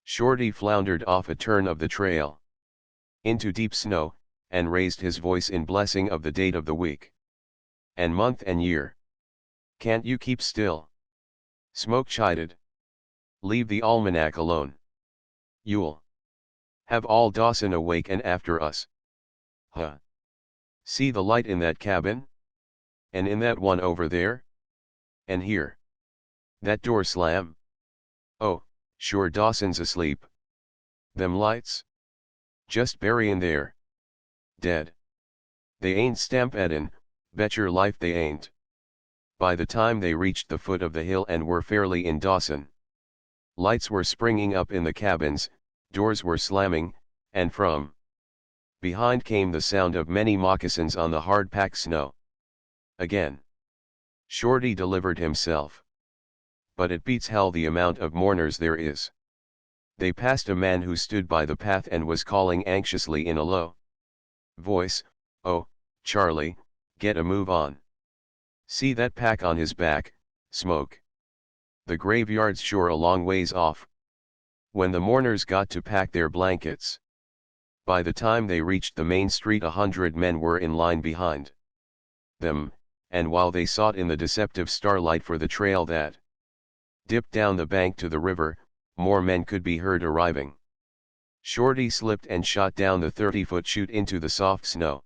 Speaker 1: Shorty floundered off a turn of the trail into deep snow, and raised his voice in blessing of the date of the week and month and year. "Can't you keep still?" Smoke chided. "Leave the almanac alone. You'll have all Dawson awake and after us." "Huh. See the light in that cabin? And in that one over there? And here? That door slam? Oh, sure Dawson's asleep. Them lights? Just buryin' there. Dead. They ain't stampedin', bet your life they ain't." By the time they reached the foot of the hill and were fairly in Dawson, lights were springing up in the cabins, doors were slamming, and from behind came the sound of many moccasins on the hard-packed snow. Again Shorty delivered himself. "But it beats hell the amount of mourners there is." They passed a man who stood by the path and was calling anxiously in a low voice, "Oh, Charlie, get a move on. See that pack on his back, Smoke? The graveyard's sure a long ways off." When the mourners got to pack their blankets, by the time they reached the main street 100 men were in line behind them, and while they sought in the deceptive starlight for the trail that dipped down the bank to the river, more men could be heard arriving. Shorty slipped and shot down the 30-foot chute into the soft snow.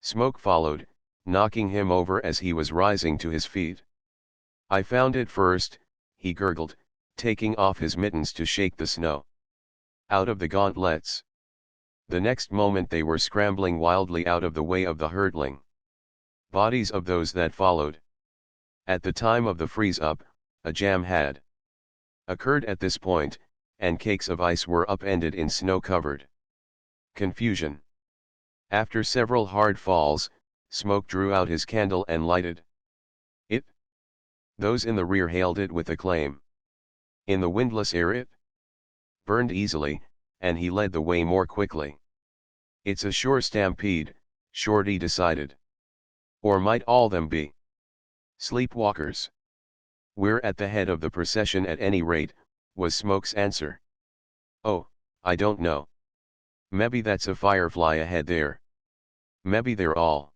Speaker 1: Smoke followed, knocking him over as he was rising to his feet. "I found it first," he gurgled, taking off his mittens to shake the snow out of the gauntlets. The next moment they were scrambling wildly out of the way of the hurtling bodies of those that followed. At the time of the freeze-up, a jam had occurred at this point, and cakes of ice were upended in snow-covered confusion. After several hard falls, Smoke drew out his candle and lighted it. Those in the rear hailed it with acclaim. In the windless air it burned easily, and he led the way more quickly. "It's a sure stampede," Shorty decided. "Or might all them be sleepwalkers?" "We're at the head of the procession at any rate," was Smoke's answer. "Oh, I don't know. Mebbe that's a firefly ahead there. Mebbe they're all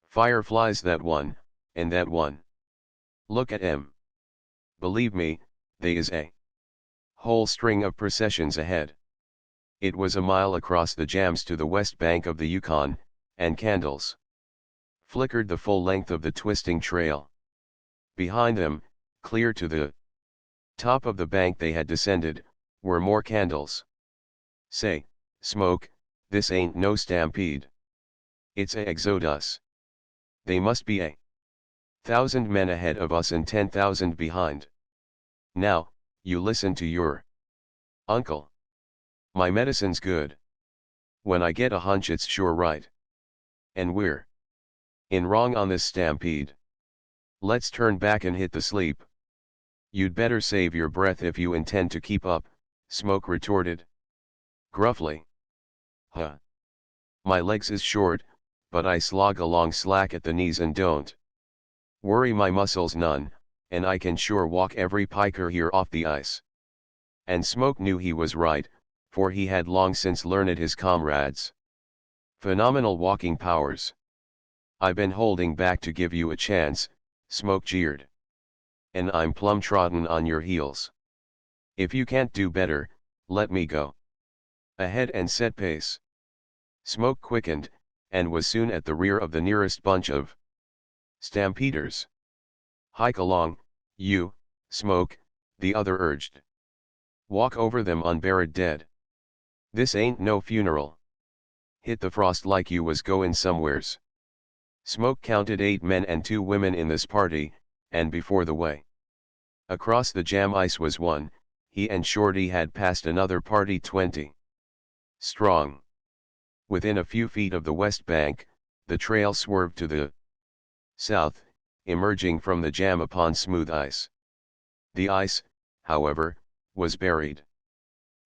Speaker 1: fireflies, that one, and that one. Look at 'em. Believe me, they is a whole string of processions ahead." It was a mile across the jams to the west bank of the Yukon, and candles flickered the full length of the twisting trail. Behind them, clear to the top of the bank they had descended, were more candles. "Say, Smoke, this ain't no stampede. It's a exodus. They must be 1,000 men ahead of us and 10,000 behind. Now, you listen to your uncle. My medicine's good. When I get a hunch it's sure right. And we're in wrong on this stampede. Let's turn back and hit the sleep." "You'd better save your breath if you intend to keep up," Smoke retorted gruffly. "Huh. My legs is short, but I slog along slack at the knees and don't worry my muscles none, and I can sure walk every piker here off the ice." And Smoke knew he was right, for he had long since learned his comrades' phenomenal walking powers. "I been holding back to give you a chance," Smoke jeered. "And I'm plumb trodden on your heels. If you can't do better, let me go ahead and set pace." Smoke quickened, and was soon at the rear of the nearest bunch of stampeders. "Hike along, you, Smoke," the other urged. "Walk over them unburied dead. This ain't no funeral. Hit the frost like you was goin' somewheres." Smoke counted 8 men and 2 women in this party, and before the way across the jam ice was one, he and Shorty had passed another party 20 strong. Within a few feet of the west bank, the trail swerved to the south, emerging from the jam upon smooth ice. The ice, however, was buried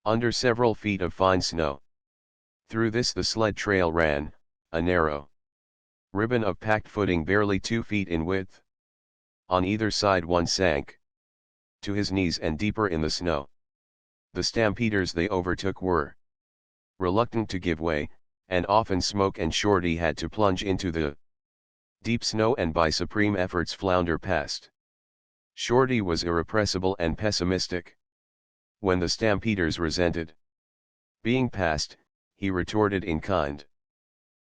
Speaker 1: under several feet of fine snow. Through this the sled trail ran, a narrow ribbon of packed footing barely 2 feet in width. On either side one sank to his knees and deeper in the snow. The stampeders they overtook were reluctant to give way, and often Smoke and Shorty had to plunge into the deep snow and by supreme efforts flounder past. Shorty was irrepressible and pessimistic. When the stampeders resented being passed, he retorted in kind.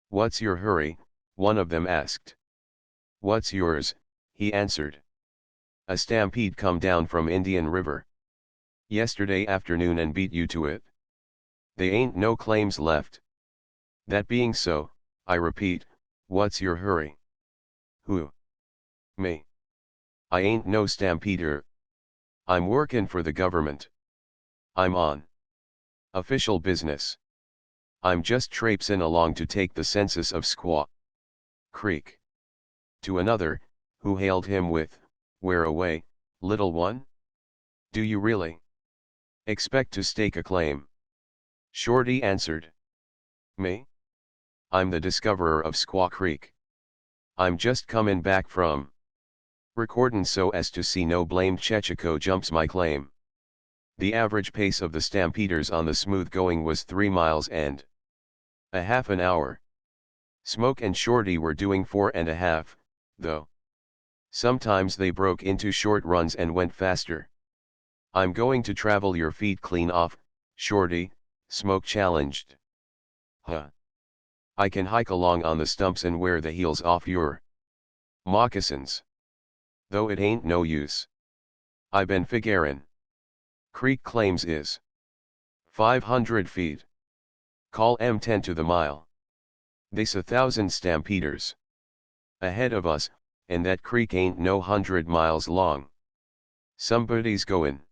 Speaker 1: "What's your hurry?" one of them asked. "What's yours?" he answered. "A stampede come down from Indian River yesterday afternoon and beat you to it. They ain't no claims left. That being so, I repeat, what's your hurry?" "Who? Me. I ain't no stampeder. I'm workin' for the government. I'm on official business. I'm just traipsin' along to take the census of Squaw Creek." To another, who hailed him with, "Where away, little one? Do you really expect to stake a claim?" Shorty answered. "Me? I'm the discoverer of Squaw Creek. I'm just comin' back from recordin' so as to see no blamed chechacho jumps my claim." The average pace of the stampeders on the smooth going was 3 miles and a half an hour. Smoke and Shorty were doing 4.5, though. Sometimes they broke into short runs and went faster. "I'm going to travel your feet clean off, Shorty," Smoke challenged. "Huh. I can hike along on the stumps and wear the heels off your moccasins. Though it ain't no use. I been figurin'. Creek claims is 500 feet. Call 'em 10 to the mile. They's 1,000 stampeders ahead of us, and that creek ain't no 100 miles long. Somebody's goin'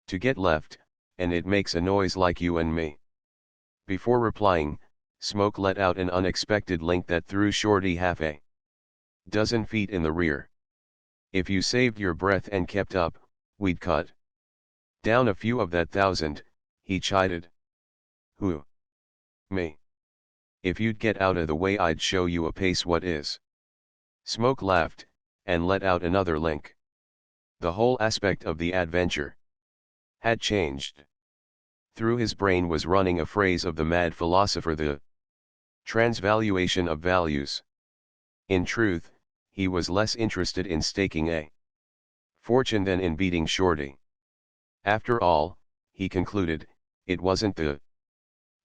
Speaker 1: to get left, and it makes a noise like you and me." Before replying, Smoke let out an unexpected link that threw Shorty half a dozen feet in the rear. "If you saved your breath and kept up, we'd cut down a few of that 1,000, he chided. "Who? Me? If you'd get out of the way I'd show you a pace what is." Smoke laughed, and let out another link. The whole aspect of the adventure had changed. Through his brain was running a phrase of the mad philosopher, the transvaluation of values. In truth, he was less interested in staking a fortune than in beating Shorty. After all, he concluded, it wasn't the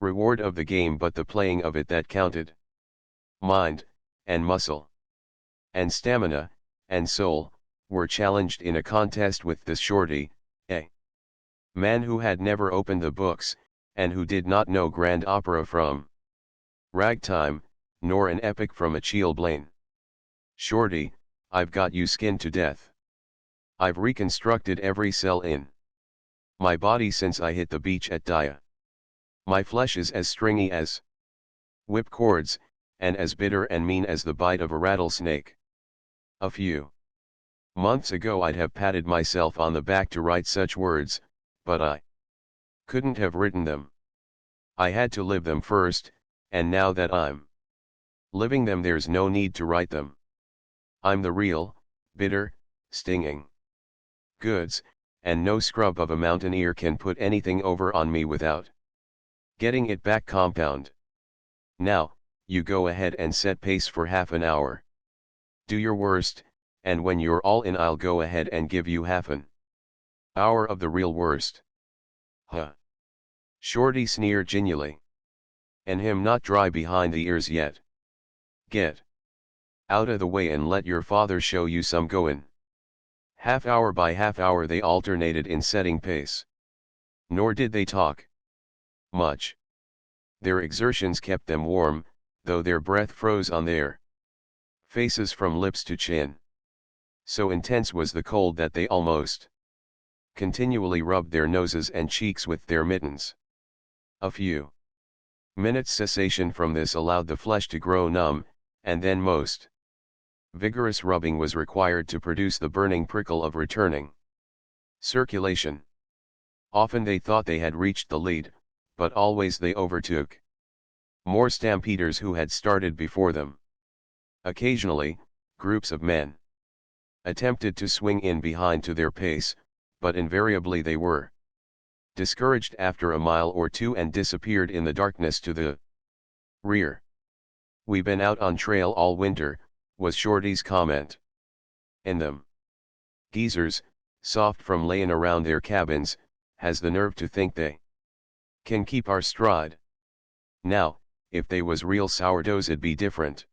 Speaker 1: reward of the game but the playing of it that counted. Mind, and muscle, and stamina, and soul, were challenged in a contest with this Shorty, a man who had never opened the books, and who did not know grand opera from ragtime, nor an epic from Achille Blaine. "Shorty, I've got you skinned to death. I've reconstructed every cell in my body since I hit the beach at Daya. My flesh is as stringy as whipcords, and as bitter and mean as the bite of a rattlesnake. A few months ago I'd have patted myself on the back to write such words, but I couldn't have written them. I had to live them first, and now that I'm living them there's no need to write them. I'm the real, bitter, stinging goods, and no scrub of a mountaineer can put anything over on me without getting it back compound. Now, you go ahead and set pace for half an hour. Do your worst, and when you're all in I'll go ahead and give you half an hour of the real worst." "Huh." Shorty sneered genially. "And him not dry behind the ears yet. Get out of the way and let your father show you some goin'." Half hour by half hour they alternated in setting pace. Nor did they talk much. Their exertions kept them warm, though their breath froze on their faces from lips to chin. So intense was the cold that they almost continually rubbed their noses and cheeks with their mittens. A few minutes' cessation from this allowed the flesh to grow numb, and then most Vigorous rubbing was required to produce the burning prickle of returning circulation. Often they thought they had reached the lead, but always they overtook more stampeders who had started before them. Occasionally, groups of men attempted to swing in behind to their pace, but invariably they were discouraged after a mile or two and disappeared in the darkness to the rear. "We been out on trail all winter," was Shorty's comment. "And them geezers, soft from layin' around their cabins, has the nerve to think they can keep our stride. Now, if they was real sourdoughs it'd be different.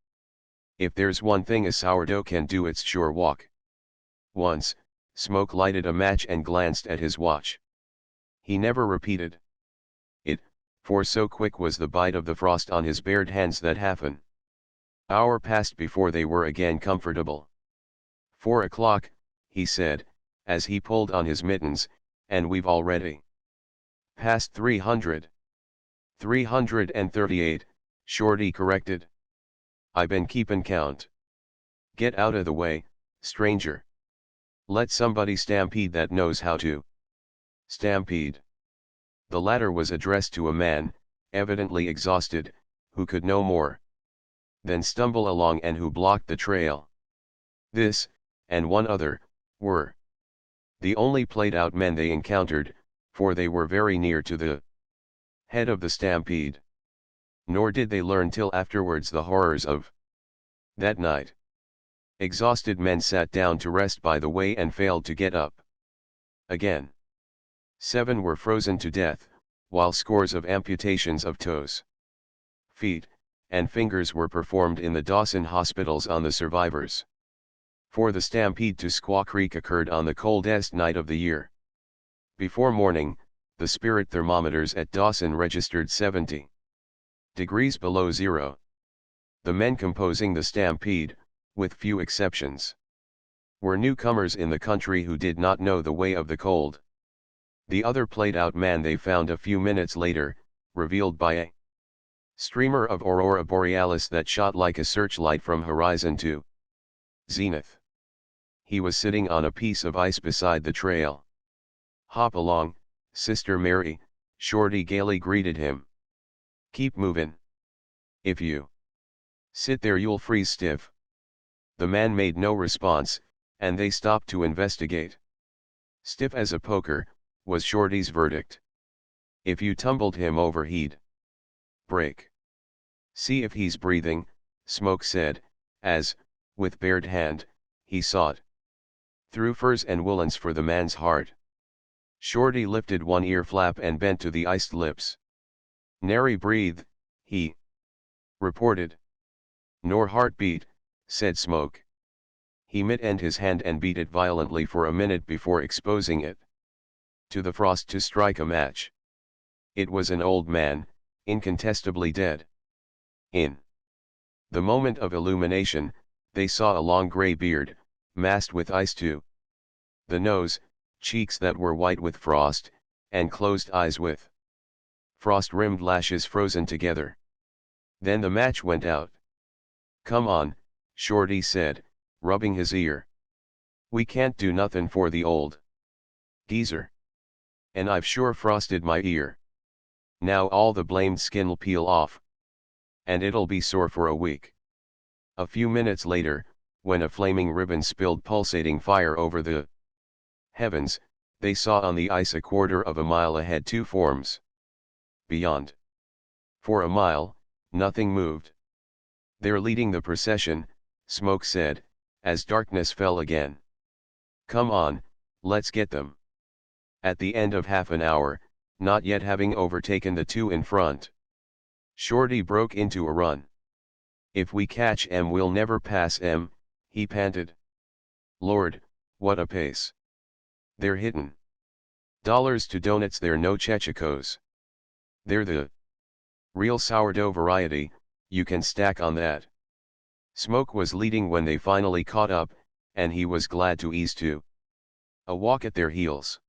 Speaker 1: If there's one thing a sourdough can do it's sure walk." Once, Smoke lighted a match and glanced at his watch. He never repeated it, for so quick was the bite of the frost on his bared hands that half an hour passed before they were again comfortable. 4 o'clock, he said, as he pulled on his mittens, and we've already passed 300. 338, Shorty corrected. "I been keepin' count." "Get out of the way, stranger. Let somebody stampede that knows how to stampede." The latter was addressed to a man, evidently exhausted, who could no more than stumble along and who blocked the trail. This, and one other, were the only played-out men they encountered, for they were very near to the head of the stampede. Nor did they learn till afterwards the horrors of that night. Exhausted men sat down to rest by the way and failed to get up again. 7 were frozen to death, while scores of amputations of toes, feet, and fingers were performed in the Dawson hospitals on the survivors. For the stampede to Squaw Creek occurred on the coldest night of the year. Before morning, the spirit thermometers at Dawson registered 70 degrees below zero. The men composing the stampede, with few exceptions, were newcomers in the country who did not know the way of the cold. The other played-out man they found a few minutes later, revealed by a streamer of aurora borealis that shot like a searchlight from horizon to zenith. He was sitting on a piece of ice beside the trail. "Hop along, Sister Mary," Shorty gaily greeted him. "Keep movin'. If you sit there you'll freeze stiff." The man made no response, and they stopped to investigate. "Stiff as a poker," was Shorty's verdict. "If you tumbled him over he'd break." "See if he's breathing," Smoke said, as, with bared hand, he sought through furs and woolens for the man's heart. Shorty lifted one ear flap and bent to the iced lips. "Nary breathe," he reported. "Nor heartbeat," said Smoke. He mittened his hand and beat it violently for a minute before exposing it to the frost to strike a match. It was an old man, incontestably dead. In the moment of illumination, they saw a long gray beard, masked with ice to the nose, cheeks that were white with frost, and closed eyes with frost-rimmed lashes frozen together. Then the match went out. "Come on," Shorty said, rubbing his ear. "We can't do nothin' for the old geezer. And I've sure frosted my ear. Now all the blamed skin'll peel off. And it'll be sore for a week." A few minutes later, when a flaming ribbon spilled pulsating fire over the heavens, they saw on the ice a quarter of a mile ahead 2 forms. Beyond, for a mile, nothing moved. "They're leading the procession," Smoke said, as darkness fell again. "Come on, let's get them." At the end of half an hour, not yet having overtaken the 2 in front, Shorty broke into a run. "If we catch 'em we'll never pass 'em," he panted. "Lord, what a pace. They're hittin' dollars to donuts, they're no chechikos. They're the real sourdough variety, you can stack on that." Smoke was leading when they finally caught up, and he was glad to ease to a walk at their heels.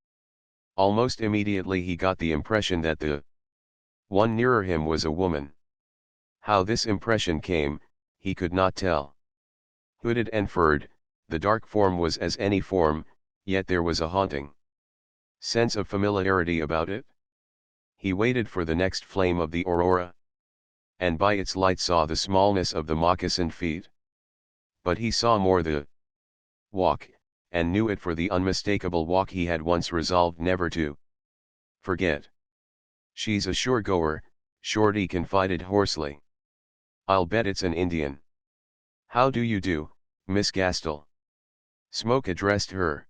Speaker 1: Almost immediately he got the impression that the one nearer him was a woman. How this impression came, he could not tell. Hooded and furred, the dark form was as any form, yet there was a haunting sense of familiarity about it. He waited for the next flame of the aurora, and by its light saw the smallness of the moccasined feet. But he saw more the walk, and knew it for the unmistakable walk he had once resolved never to forget. "She's a sure goer," Shorty confided hoarsely. "I'll bet it's an Indian." "How do you do, Miss Gastel?" Smoke addressed her.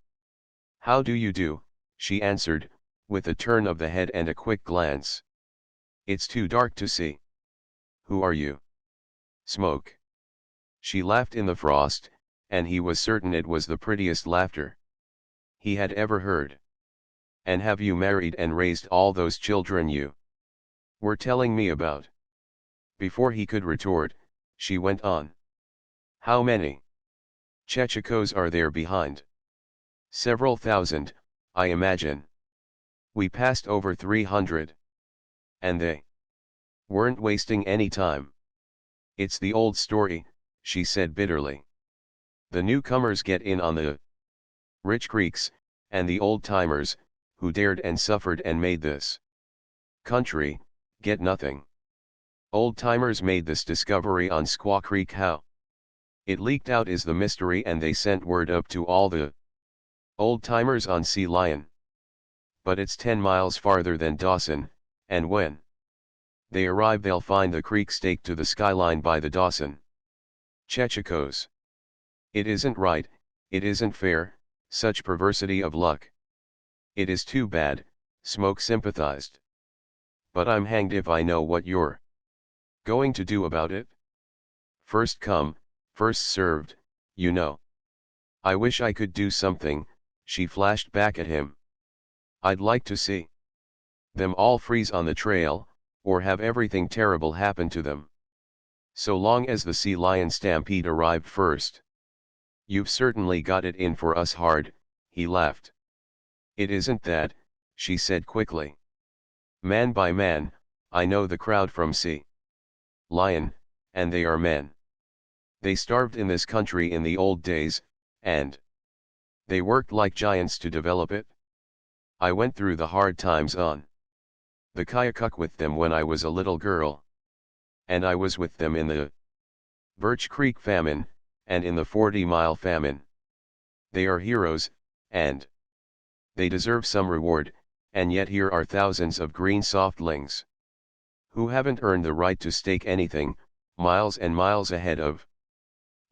Speaker 1: "How do you do," she answered, with a turn of the head and a quick glance. "It's too dark to see." "Who are you?" "Smoke." She laughed in the frost, and he was certain it was the prettiest laughter he had ever heard. "And have you married and raised all those children you were telling me about?" Before he could retort, she went on. "How many Chechikos are there behind?" "Several thousand, I imagine. We passed over 300. And they weren't wasting any time." "It's the old story," she said bitterly. "The newcomers get in on the rich creeks, and the old-timers, who dared and suffered and made this country, get nothing. Old-timers made this discovery on Squaw Creek. How it leaked out is the mystery, and they sent word up to all the old-timers on Sea Lion. But it's 10 miles farther than Dawson, and when they arrive they'll find the creek staked to the skyline by the Dawson Chechikos. It isn't right, it isn't fair, such perversity of luck." "It is too bad," Smoke sympathized. "But I'm hanged if I know what you're going to do about it. First come, first served, you know." "I wish I could do something," she flashed back at him. "I'd like to see them all freeze on the trail, or have everything terrible happen to them. So long as the sea lion stampede arrived first." "You've certainly got it in for us hard," he laughed. "It isn't that," she said quickly. "Man by man, I know the crowd from Sea Lion, and they are men. They starved in this country in the old days, and they worked like giants to develop it. I went through the hard times on the Kayakuk with them when I was a little girl. And I was with them in the Birch Creek famine, and in the 40-mile famine. They are heroes, and they deserve some reward, and yet here are thousands of green softlings who haven't earned the right to stake anything, miles and miles ahead of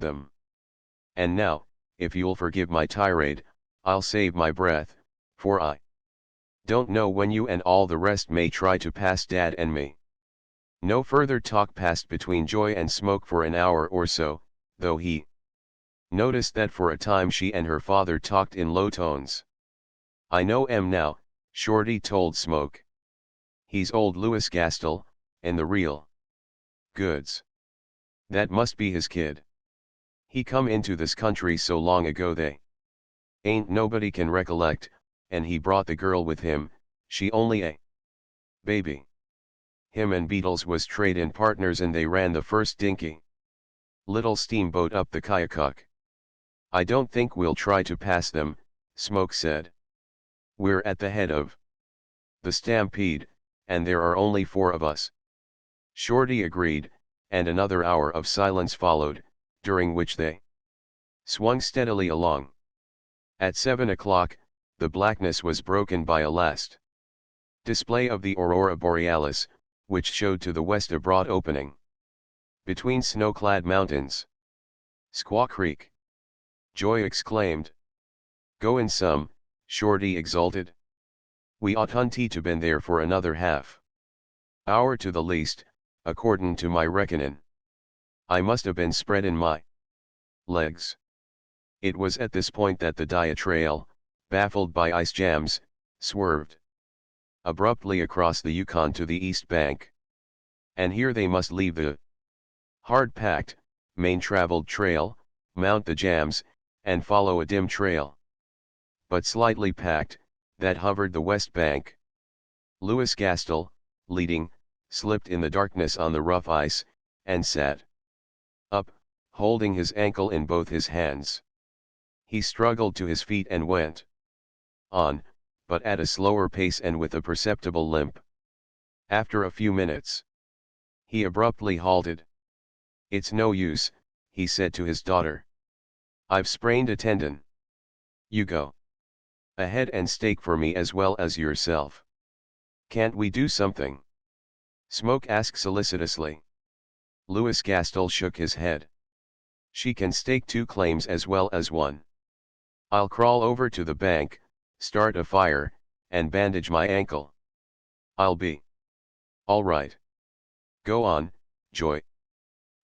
Speaker 1: them. And now, if you'll forgive my tirade, I'll save my breath, for I don't know when you and all the rest may try to pass Dad and me." No further talk passed between Joy and Smoke for an hour or so, though he noticed that for a time she and her father talked in low tones. "I know him now," Shorty told Smoke. "He's old Louis Gastel, and the real goods. That must be his kid. He come into this country so long ago they ain't nobody can recollect, and he brought the girl with him, she only a baby. Him and Beatles was trade-in partners and they ran the first dinky little steamboat up the Kayakuk. I don't think we'll try to pass them," Smoke said. "We're at the head of the stampede, and there are only 4 of us." Shorty agreed, and another hour of silence followed, during which they swung steadily along. At 7 o'clock, the blackness was broken by a last display of the aurora borealis, which showed to the west a broad opening between snow-clad mountains. "Squaw Creek!" Joy exclaimed. "Go in some," Shorty exulted. "We oughtn't to been there for another half hour to the least, accordin' to my reckonin'. I must have been spreadin' my legs." It was at this point that the Dia Trail, baffled by ice jams, swerved abruptly across the Yukon to the east bank. And here they must leave the hard-packed, main-traveled trail, mount the jams, and follow a dim trail, but slightly packed, that hovered the west bank. Louis Gastel, leading, slipped in the darkness on the rough ice, and sat up, holding his ankle in both his hands. He struggled to his feet and went on, but at a slower pace and with a perceptible limp. After a few minutes, he abruptly halted. "It's no use," he said to his daughter. "I've sprained a tendon. You go ahead and stake for me as well as yourself. Can't we do something?" Smoke asked solicitously. Louis Gastel shook his head. "She can stake 2 claims as well as 1. I'll crawl over to the bank, start a fire, and bandage my ankle. I'll be all right. Go on, Joy.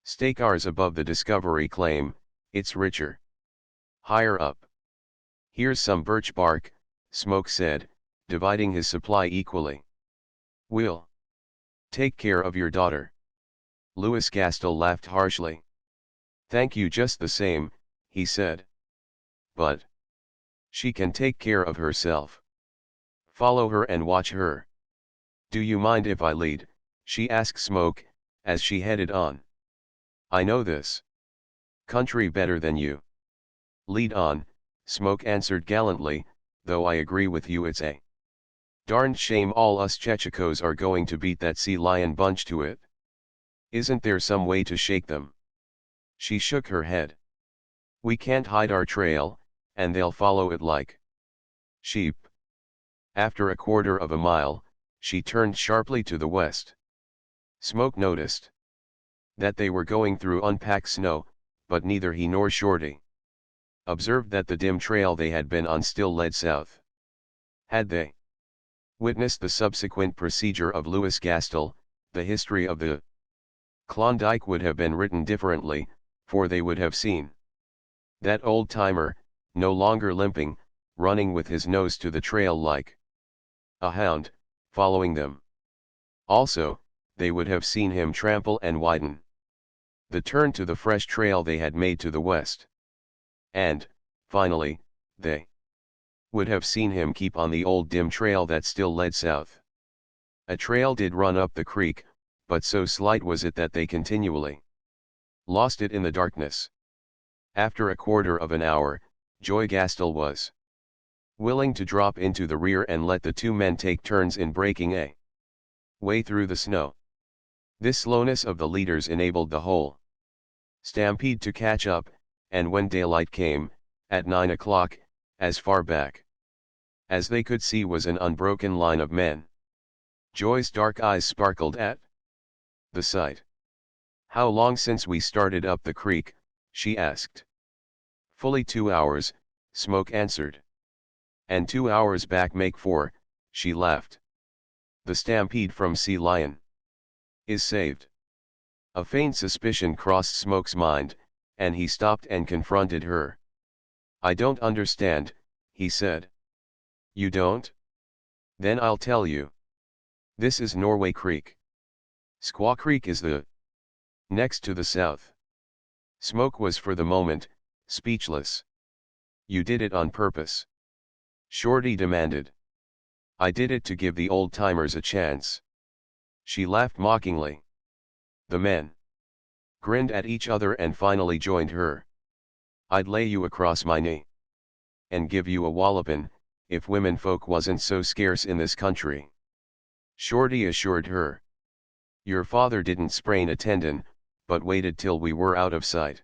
Speaker 1: Stake ours above the discovery claim, it's richer. Higher up. Here's some birch bark," Smoke said, dividing his supply equally. "We'll take care of your daughter." Louis Gastel laughed harshly. "Thank you just the same," he said. "But she can take care of herself. Follow her and watch her." "Do you mind if I lead?" she asked Smoke, as she headed on. "I know this country better than you." "Lead on," Smoke answered gallantly, "though I agree with you it's a darned shame all us Chechikos are going to beat that sea lion bunch to it. Isn't there some way to shake them?" She shook her head. "We can't hide our trail, and they'll follow it like sheep." After a quarter of a mile, she turned sharply to the west. Smoke noticed that they were going through unpacked snow, but neither he nor Shorty observed that the dim trail they had been on still led south. Had they witnessed the subsequent procedure of Louis Gastel, the history of the Klondike would have been written differently, for they would have seen that old-timer, no longer limping, running with his nose to the trail like a hound, following them. Also, they would have seen him trample and widen the turn to the fresh trail they had made to the west. And, finally, they would have seen him keep on the old dim trail that still led south. A trail did run up the creek, but so slight was it that they continually lost it in the darkness. After a quarter of an hour, Joy Gastel was willing to drop into the rear and let the 2 men take turns in breaking a way through the snow. This slowness of the leaders enabled the whole stampede to catch up, and when daylight came, at 9 o'clock, as far back as they could see was an unbroken line of men. Joy's dark eyes sparkled at the sight. "How long since we started up the creek?" she asked. "Fully 2 hours," Smoke answered. "And 2 hours back make 4, she laughed. "The stampede from Sea Lion is saved." A faint suspicion crossed Smoke's mind, and he stopped and confronted her. "I don't understand," he said. "You don't? Then I'll tell you. This is Norway Creek. Squaw Creek is the next to the south." Smoke was for the moment speechless. "You did it on purpose?" Shorty demanded. "I did it to give the old-timers a chance." She laughed mockingly. The men grinned at each other and finally joined her. "I'd lay you across my knee and give you a wallopin', if women folk wasn't so scarce in this country," Shorty assured her. "Your father didn't sprain a tendon, but waited till we were out of sight.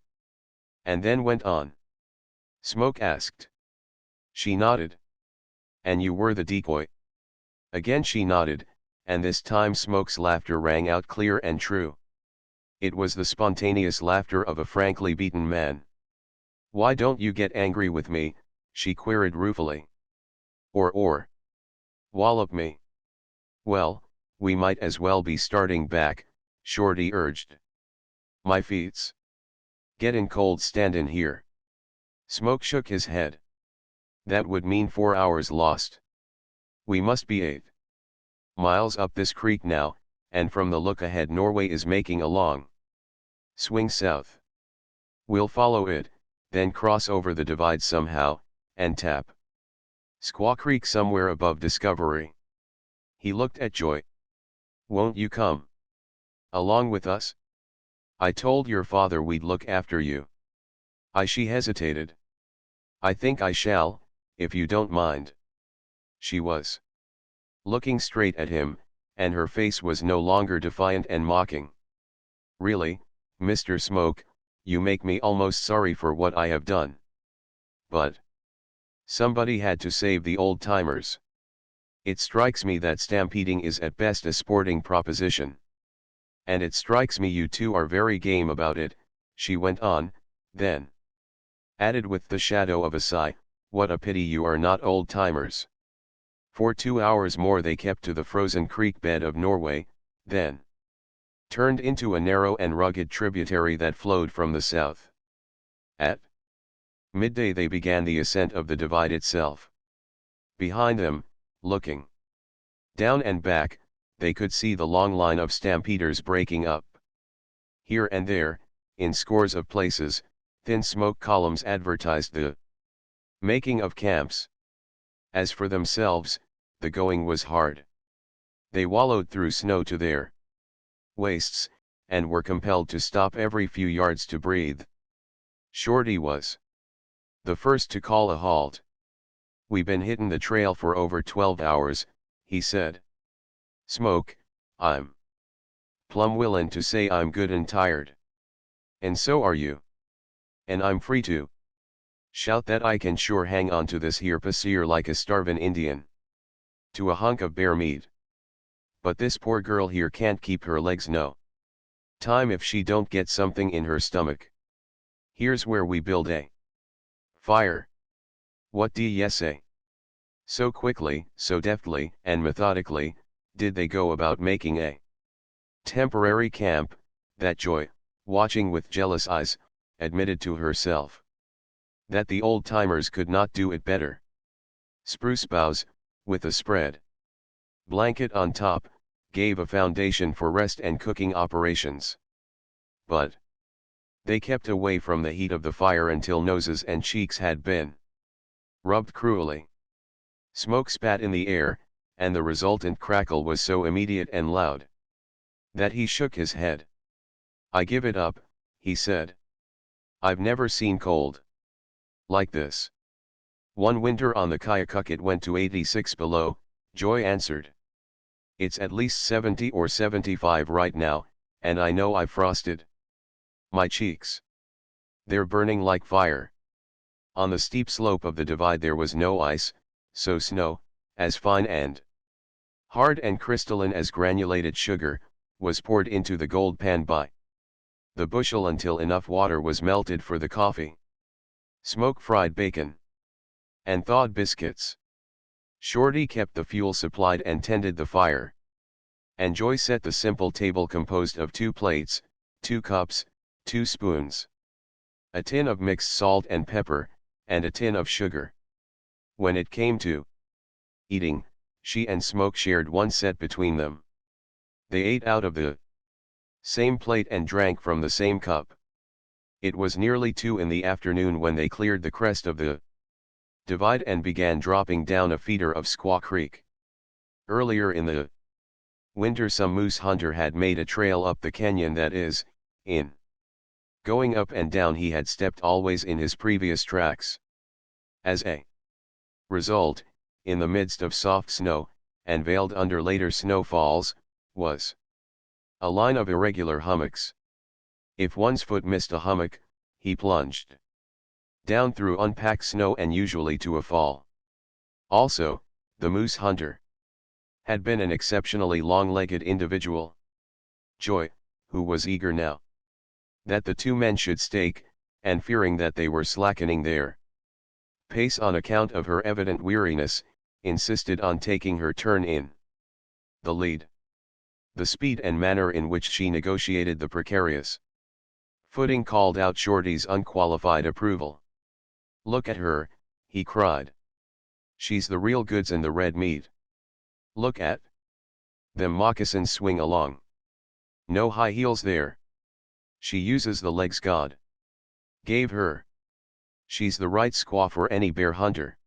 Speaker 1: And then went on?" Smoke asked. She nodded. "And you were the decoy?" Again she nodded, and this time Smoke's laughter rang out clear and true. It was the spontaneous laughter of a frankly beaten man. "Why don't you get angry with me?" she queried ruefully. Or wallop me." "Well, we might as well be starting back," Shorty urged. "My feet's gettin' cold standin' here." Smoke shook his head. "That would mean 4 hours lost. We must be 8 miles up this creek now, and from the look ahead Norway is making a long swing south. We'll follow it, then cross over the divide somehow, and tap Squaw Creek somewhere above Discovery." He looked at Joy. "Won't you come along with us?" I told your father we'd look after you. She hesitated. I think I shall, if you don't mind. She was looking straight at him, and her face was no longer defiant and mocking. Really, Mr. Smoke, you make me almost sorry for what I have done. But somebody had to save the old-timers. It strikes me that stampeding is at best a sporting proposition. And it strikes me you two are very game about it, she went on, then added with the shadow of a sigh, what a pity you are not old-timers. For 2 hours more they kept to the frozen creek bed of Norway, then turned into a narrow and rugged tributary that flowed from the south. At midday they began the ascent of the divide itself. Behind them, looking down and back, they could see the long line of stampeders breaking up. Here and there, in scores of places, thin smoke columns advertised the making of camps. As for themselves, the going was hard. They wallowed through snow to their waists, and were compelled to stop every few yards to breathe. Shorty was the first to call a halt. We been hittin' the trail for over 12 hours, he said. Smoke, I'm plumb willin' to say I'm good and tired. And so are you. And I'm free to shout that I can sure hang on to this here pasear like a starvin' Indian to a hunk of bear meat. But this poor girl here can't keep her legs no time if she don't get something in her stomach. Here's where we build a fire. What do ye say? So quickly, so deftly, and methodically, did they go about making a temporary camp, that Joy, watching with jealous eyes, admitted to herself that the old-timers could not do it better. Spruce boughs, with a spread blanket on top, gave a foundation for rest and cooking operations. But they kept away from the heat of the fire until noses and cheeks had been rubbed cruelly. Smoke spat in the air, and the resultant crackle was so immediate and loud that he shook his head. I give it up, he said. I've never seen cold like this. One winter on the Kayakuk it went to 86 below, Joy answered. It's at least 70 or 75 right now, and I know I've frosted my cheeks. They're burning like fire. On the steep slope of the divide there was no ice, so snow, as fine and hard and crystalline as granulated sugar, was poured into the gold pan by the bushel until enough water was melted for the coffee. Smoke fried bacon and thawed biscuits. Shorty kept the fuel supplied and tended the fire. And Joy set the simple table composed of 2 plates, 2 cups, 2 spoons, a tin of mixed salt and pepper, and a tin of sugar. When it came to eating, she and Smoke shared one set between them. They ate out of the same plate and drank from the same cup. It was nearly 2 in the afternoon when they cleared the crest of the divide and began dropping down a feeder of Squaw Creek. Earlier in the winter some moose hunter had made a trail up the canyon that is, in going up and down he had stepped always in his previous tracks. As a result, in the midst of soft snow, and veiled under later snowfalls, was a line of irregular hummocks. If one's foot missed a hummock, he plunged down through unpacked snow and usually to a fall. Also, the moose hunter had been an exceptionally long-legged individual. Joy, who was eager now that the 2 men should stake, and fearing that they were slackening their pace on account of her evident weariness, insisted on taking her turn in the lead. The speed and manner in which she negotiated the precarious footing called out Shorty's unqualified approval. Look at her, he cried. She's the real goods and the red meat. Look at them moccasins swing along. No high heels there. She uses the legs God gave her. She's the right squaw for any bear hunter.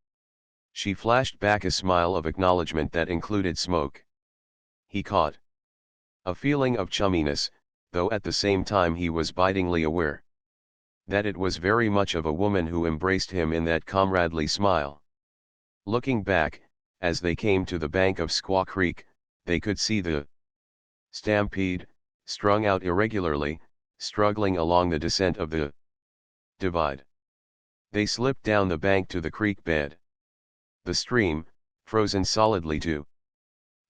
Speaker 1: She flashed back a smile of acknowledgement that included Smoke. He caught a feeling of chumminess, though at the same time he was bitingly aware that it was very much of a woman who embraced him in that comradely smile. Looking back, as they came to the bank of Squaw Creek, they could see the stampede, strung out irregularly, struggling along the descent of the divide. They slipped down the bank to the creek bed. The stream, frozen solidly to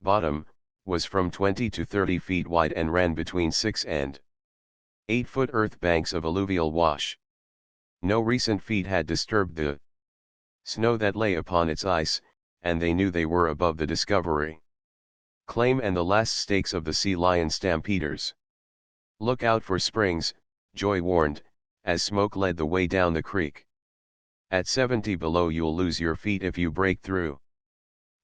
Speaker 1: bottom, was from 20 to 30 feet wide and ran between 6 and 8-foot earth banks of alluvial wash. No recent feet had disturbed the snow that lay upon its ice, and they knew they were above the Discovery Claim and the last stakes of the sea lion stampeders. "Look out for springs," Joy warned, as Smoke led the way down the creek. "At 70 below you'll lose your feet if you break through.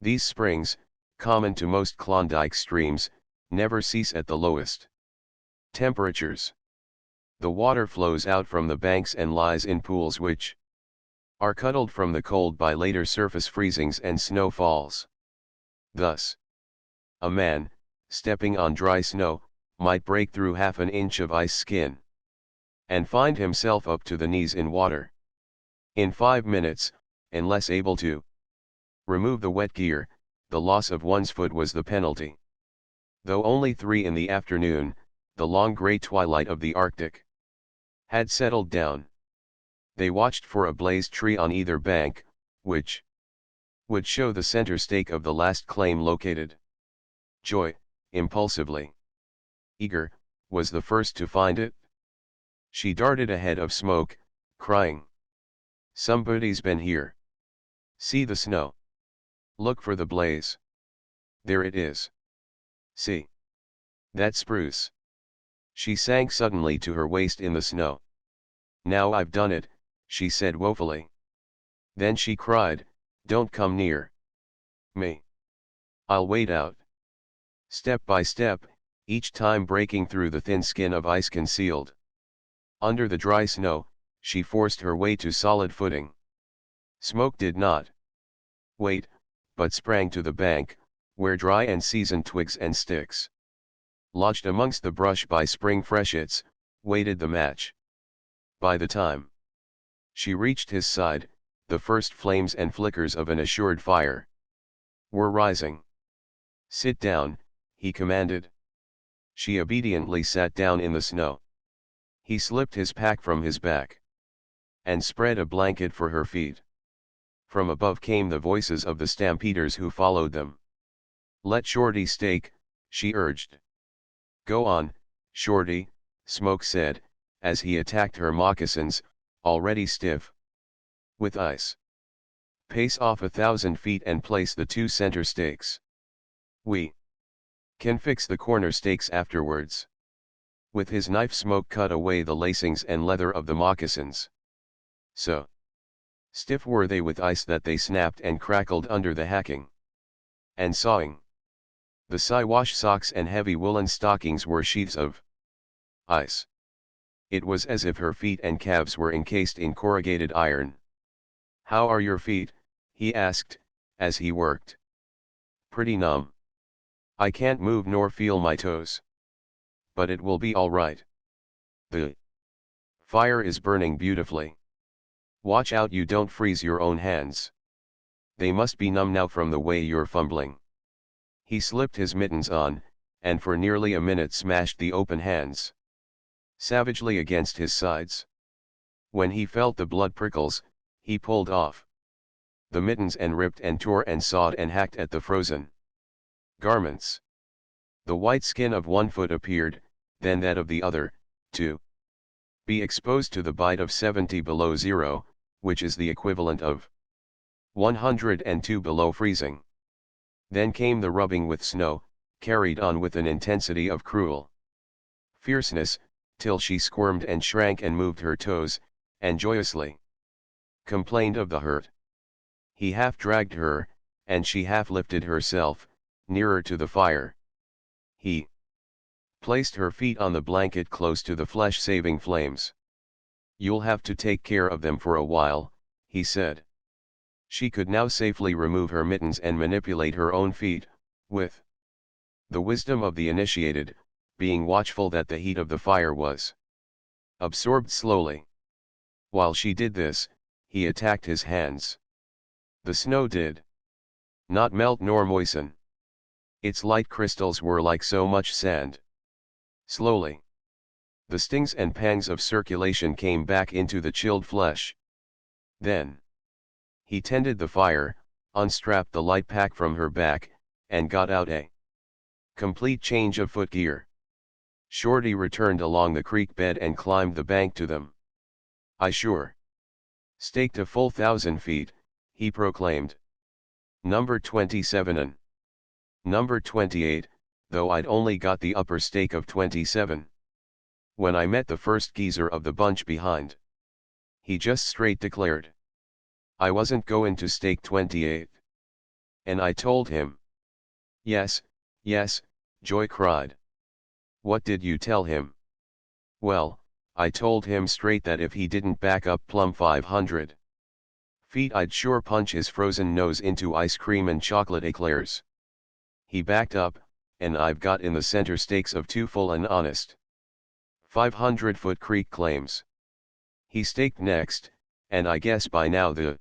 Speaker 1: These springs, common to most Klondike streams, never cease at the lowest temperatures. The water flows out from the banks and lies in pools which are cuddled from the cold by later surface freezings and snowfalls. Thus, a man, stepping on dry snow, might break through half an inch of ice skin and find himself up to the knees in water. In 5 minutes, unless able to remove the wet gear, the loss of one's foot was the penalty. Though only 3 in the afternoon, the long gray twilight of the Arctic had settled down. They watched for a blazed tree on either bank, which would show the center stake of the last claim located. Joy, impulsively eager, was the first to find it. She darted ahead of Smoke, crying, "Somebody's been here. See the snow. Look for the blaze. There it is. See that spruce." She sank suddenly to her waist in the snow. "Now I've done it," she said woefully. Then she cried, "Don't come near me. I'll wait out." Step by step, each time breaking through the thin skin of ice concealed under the dry snow, she forced her way to solid footing. Smoke did not wait, but sprang to the bank, where dry and seasoned twigs and sticks, lodged amongst the brush by spring freshets, waited the match. By the time she reached his side, the first flames and flickers of an assured fire were rising. "Sit down," he commanded. She obediently sat down in the snow. He slipped his pack from his back and spread a blanket for her feet. From above came the voices of the stampeders who followed them. "Let Shorty stake," she urged. "Go on, Shorty," Smoke said, as he attacked her moccasins, already stiff with ice. "Pace off 1,000 feet and place the 2 center stakes. We can fix the corner stakes afterwards." With his knife Smoke cut away the lacings and leather of the moccasins. So stiff were they with ice that they snapped and crackled under the hacking and sawing. The Siwash socks and heavy woolen stockings were sheaths of ice. It was as if her feet and calves were encased in corrugated iron. "How are your feet?" he asked, as he worked. "Pretty numb. I can't move nor feel my toes. But it will be all right. The fire is burning beautifully. Watch out you don't freeze your own hands. They must be numb now from the way you're fumbling." He slipped his mittens on, and for nearly a minute smashed the open hands savagely against his sides. When he felt the blood prickles, he pulled off the mittens and ripped and tore and sawed and hacked at the frozen garments. The white skin of one foot appeared, then that of the other, to be exposed to the bite of 70 below zero, which is the equivalent of 102 below freezing. Then came the rubbing with snow, carried on with an intensity of cruel fierceness, till she squirmed and shrank and moved her toes, and joyously complained of the hurt. He half dragged her, and she half lifted herself, nearer to the fire. He placed her feet on the blanket close to the flesh-saving flames. "You'll have to take care of them for a while," he said. She could now safely remove her mittens and manipulate her own feet, with the wisdom of the initiated, being watchful that the heat of the fire was absorbed slowly. While she did this, he attacked his hands. The snow did not melt nor moisten. Its light crystals were like so much sand. Slowly, the stings and pangs of circulation came back into the chilled flesh. Then, he tended the fire, unstrapped the light pack from her back, and got out a complete change of footgear. Shorty returned along the creek bed and climbed the bank to them. "I sure staked a full 1,000 feet, he proclaimed. Number 27 and number 28, though I'd only got the upper stake of 27. When I met the first geezer of the bunch behind, he just straight declared I wasn't going to stake 28. And I told him. Yes, yes, Joy cried. What did you tell him? Well, I told him straight that if he didn't back up plumb 500 feet I'd sure punch his frozen nose into ice cream and chocolate eclairs. He backed up, and I've got in the center stakes of two full and honest 500-foot creek claims. He staked next, and I guess by now the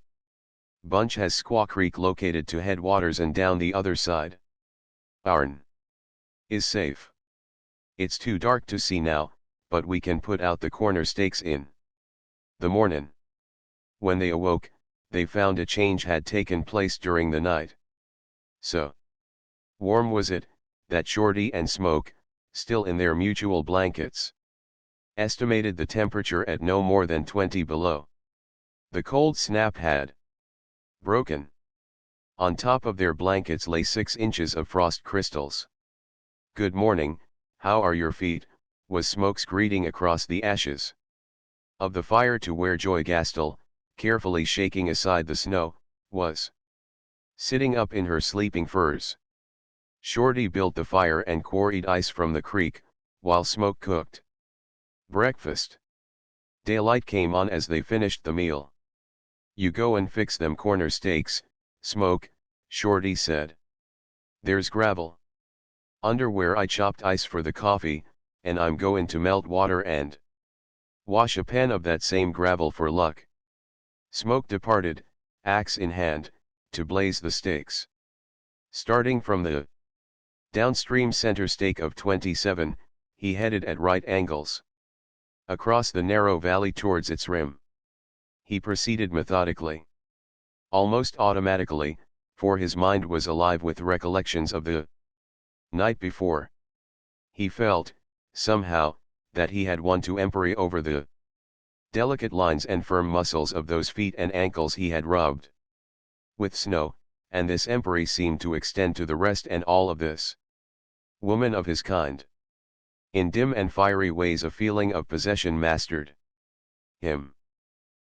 Speaker 1: bunch has Squaw Creek located to headwaters and down the other side. Ourn is safe. It's too dark to see now, but we can put out the corner stakes in the mornin'. When they awoke, they found a change had taken place during the night. So warm was it, that Shorty and Smoke, still in their mutual blankets, estimated the temperature at no more than 20 below. The cold snap had broken. On top of their blankets lay 6 inches of frost crystals. "Good morning, how are your feet?" was Smoke's greeting across the ashes of the fire to where Joy Gastel, carefully shaking aside the snow, was sitting up in her sleeping furs. Shorty built the fire and quarried ice from the creek, while Smoke cooked breakfast. Daylight came on as they finished the meal. "You go and fix them corner stakes, Smoke," Shorty said. "There's gravel under where I chopped ice for the coffee, and I'm going to melt water and wash a pan of that same gravel for luck." Smoke departed, axe in hand, to blaze the stakes. Starting from the downstream center stake of 27, he headed at right angles across the narrow valley towards its rim. He proceeded methodically, almost automatically, for his mind was alive with recollections of the night before. He felt, somehow, that he had won to empery over the delicate lines and firm muscles of those feet and ankles he had rubbed with snow, and this empery seemed to extend to the rest and all of this woman of his kind. In dim and fiery ways a feeling of possession mastered him.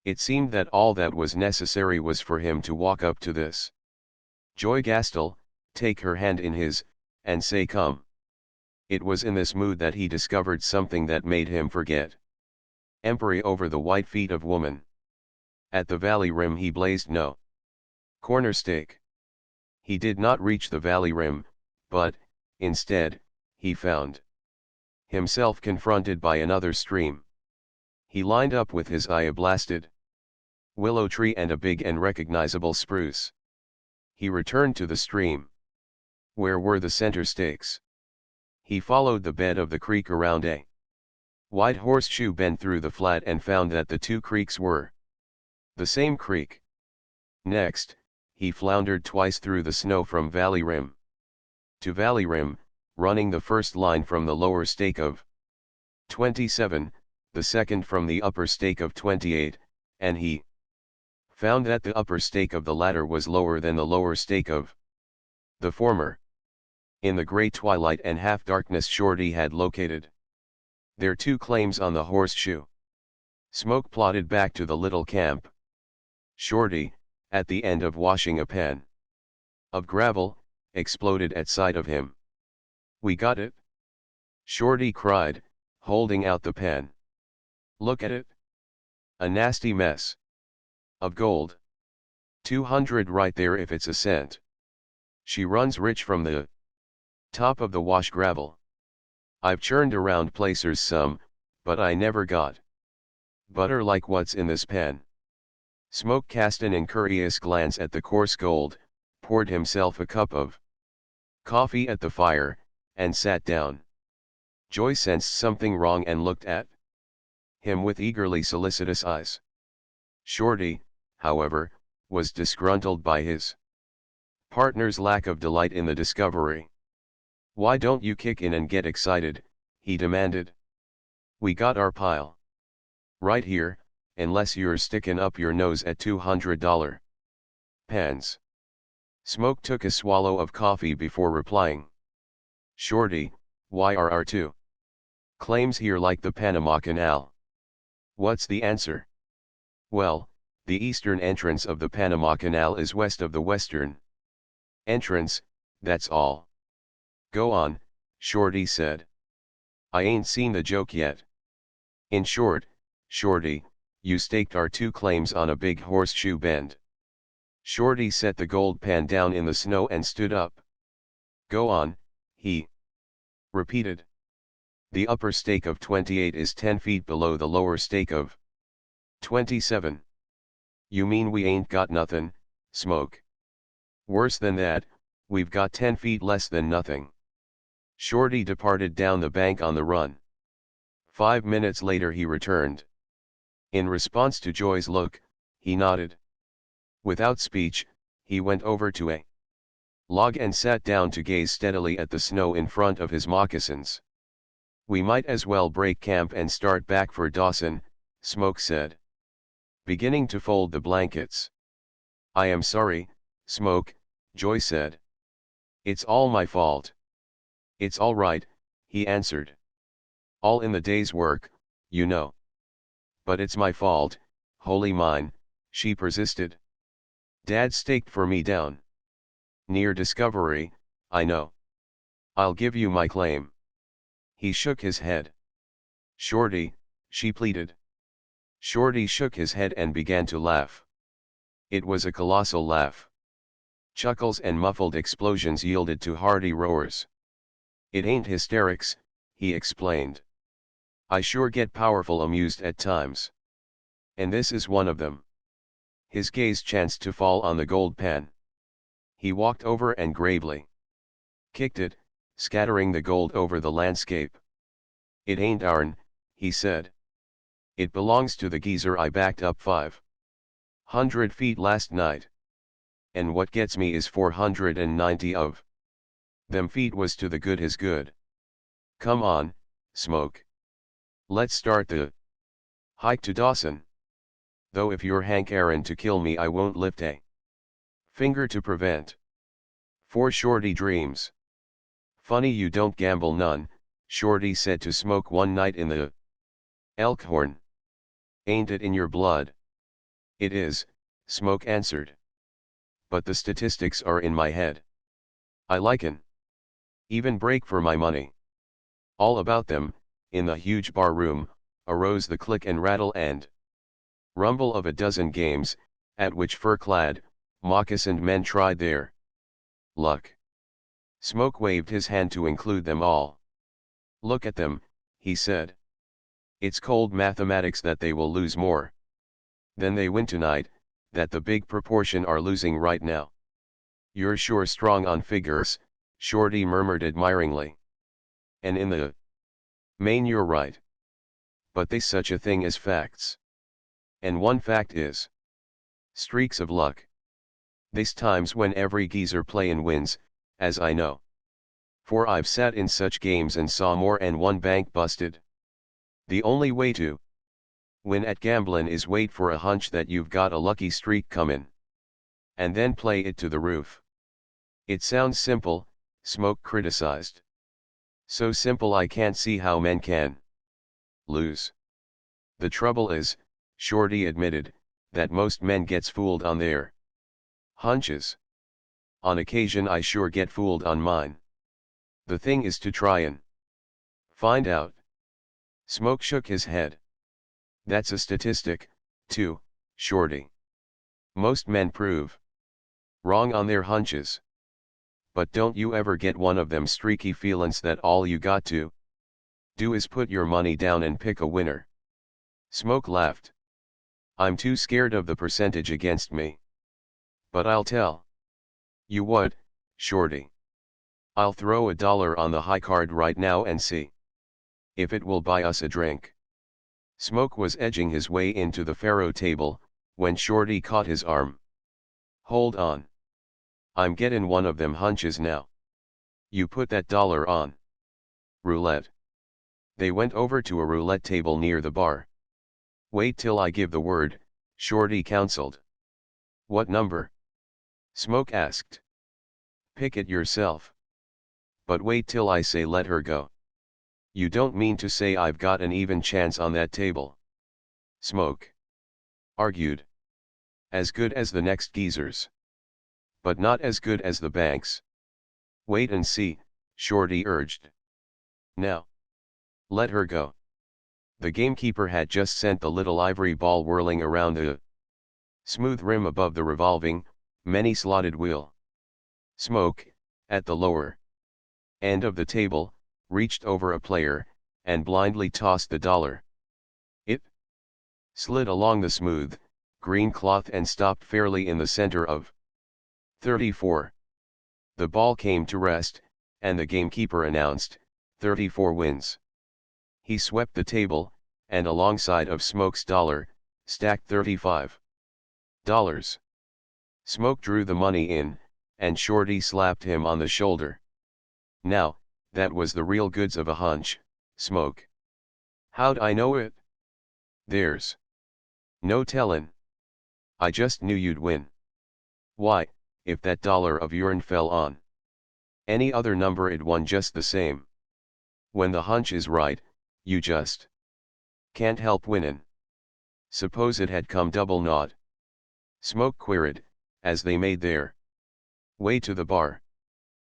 Speaker 1: It seemed that all that was necessary was for him to walk up to this Joy Gastel, take her hand in his, and say come. It was in this mood that he discovered something that made him forget empery over the white feet of woman. At the valley rim he blazed no corner stake. He did not reach the valley rim, but, instead, he found himself confronted by another stream. He lined up with his eye a blasted willow tree and a big and recognizable spruce. He returned to the stream. Where were the center stakes? He followed the bed of the creek around a wide horseshoe bend through the flat and found that the two creeks were the same creek. Next, he floundered twice through the snow from valley rim to valley rim, running the first line from the lower stake of 27, the second from the upper stake of 28, and he found that the upper stake of the latter was lower than the lower stake of the former. In the gray twilight and half-darkness Shorty had located their two claims on the horseshoe. Smoke plodded back to the little camp. Shorty, at the end of washing a pan of gravel, exploded at sight of him. "We got it!" Shorty cried, holding out the pan. "Look at it! A nasty mess of gold. 200 right there if it's a cent. She runs rich from the top of the wash gravel. I've churned around placers some, but I never got butter like what's in this pen. Smoke cast an incurious glance at the coarse gold, poured himself a cup of coffee at the fire, and sat down. Joy sensed something wrong and looked at him with eagerly solicitous eyes. Shorty, however, was disgruntled by his partner's lack of delight in the discovery. "Why don't you kick in and get excited?" he demanded. "We got our pile right here, unless you're sticking up your nose at $200 pans." Smoke took a swallow of coffee before replying. "Shorty, why are our two claims here like the Panama Canal?" "What's the answer?" "Well, the eastern entrance of the Panama Canal is west of the western entrance, that's all." "Go on," Shorty said. "I ain't seen the joke yet." "In short, Shorty, you staked our two claims on a big horseshoe bend." Shorty set the gold pan down in the snow and stood up. "Go on," he repeated. "The upper stake of 28 is 10 feet below the lower stake of 27. "You mean we ain't got nothin', Smoke?" "Worse than that, we've got 10 feet less than nothing." Shorty departed down the bank on the run. 5 minutes later he returned. In response to Joy's look, he nodded. Without speech, he went over to a log and sat down to gaze steadily at the snow in front of his moccasins. "We might as well break camp and start back for Dawson," Smoke said, beginning to fold the blankets. "I am sorry, Smoke," Joy said. "It's all my fault." "It's all right," he answered. "All in the day's work, you know." "But it's my fault, wholly mine," she persisted. "Dad staked for me down near Discovery, I know. I'll give you my claim." He shook his head. "Shorty," she pleaded. Shorty shook his head and began to laugh. It was a colossal laugh. Chuckles and muffled explosions yielded to hearty roars. "It ain't hysterics," he explained. "I sure get powerful amused at times. And this is one of them." His gaze chanced to fall on the gold pan. He walked over and gravely kicked it, scattering the gold over the landscape. "It ain't ourn," he said. "It belongs to the geezer I backed up 500 feet last night. And what gets me is 490 of them feet was to the good his good. Come on, Smoke. Let's start the hike to Dawson. Though if you're hankerin' to kill me I won't lift a finger to prevent." For Shorty dreams. "Funny you don't gamble none," Shorty said to Smoke one night in the Elkhorn. "Ain't it in your blood?" "It is," Smoke answered. "But the statistics are in my head. I liken even break for my money." All about them, in the huge bar room, arose the click and rattle and rumble of a dozen games, at which fur-clad, moccasined men tried their luck. Smoke waved his hand to include them all. "Look at them," he said. "It's cold mathematics that they will lose more than they win tonight, that the big proportion are losing right now." "You're sure strong on figures," Shorty murmured admiringly. "And in the main you're right. But they's such a thing as facts. And one fact is streaks of luck. They's times when every geezer playin' wins, as I know. For I've sat in such games and saw more and one bank busted. The only way to win at gamblin' is wait for a hunch that you've got a lucky streak comin'. And then play it to the roof." "It sounds simple," Smoke criticized. "So simple I can't see how men can lose." "The trouble is," Shorty admitted, "that most men gets fooled on their hunches. On occasion I sure get fooled on mine. The thing is to try and find out." Smoke shook his head. "That's a statistic, too, Shorty. Most men prove wrong on their hunches. But don't you ever get one of them streaky feelin's that all you got to Do is put your money down and pick a winner. Smoke laughed. I'm too scared of the percentage against me. But I'll tell you what, Shorty. I'll throw $1 on the high card right now and see if it will buy us a drink. Smoke was edging his way into the faro table, when Shorty caught his arm. Hold on. I'm getting one of them hunches now. You put that dollar on roulette. They went over to a roulette table near the bar. Wait till I give the word, Shorty counseled. What number? Smoke asked. Pick it yourself. But wait till I say let her go. You don't mean to say I've got an even chance on that table? Smoke argued. As good as the next geezers. But not as good as the banks. Wait and see, Shorty urged. Now. Let her go. The gamekeeper had just sent the little ivory ball whirling around the smooth rim above the revolving, many-slotted wheel. Smoke, at the lower end of the table, reached over a player, and blindly tossed the dollar. It slid along the smooth, green cloth and stopped fairly in the center of 34. The ball came to rest, and the gamekeeper announced, 34 wins. He swept the table, and alongside of Smoke's dollar, stacked $35. Smoke drew the money in, and Shorty slapped him on the shoulder. Now, that was the real goods of a hunch, Smoke. How'd I know it? There's no tellin'. I just knew you'd win. Why, if that dollar of yourn fell on any other number it won just the same. When the hunch is right, you just can't help winnin'. Suppose it had come double naught? Smoke queried, as they made their way to the bar.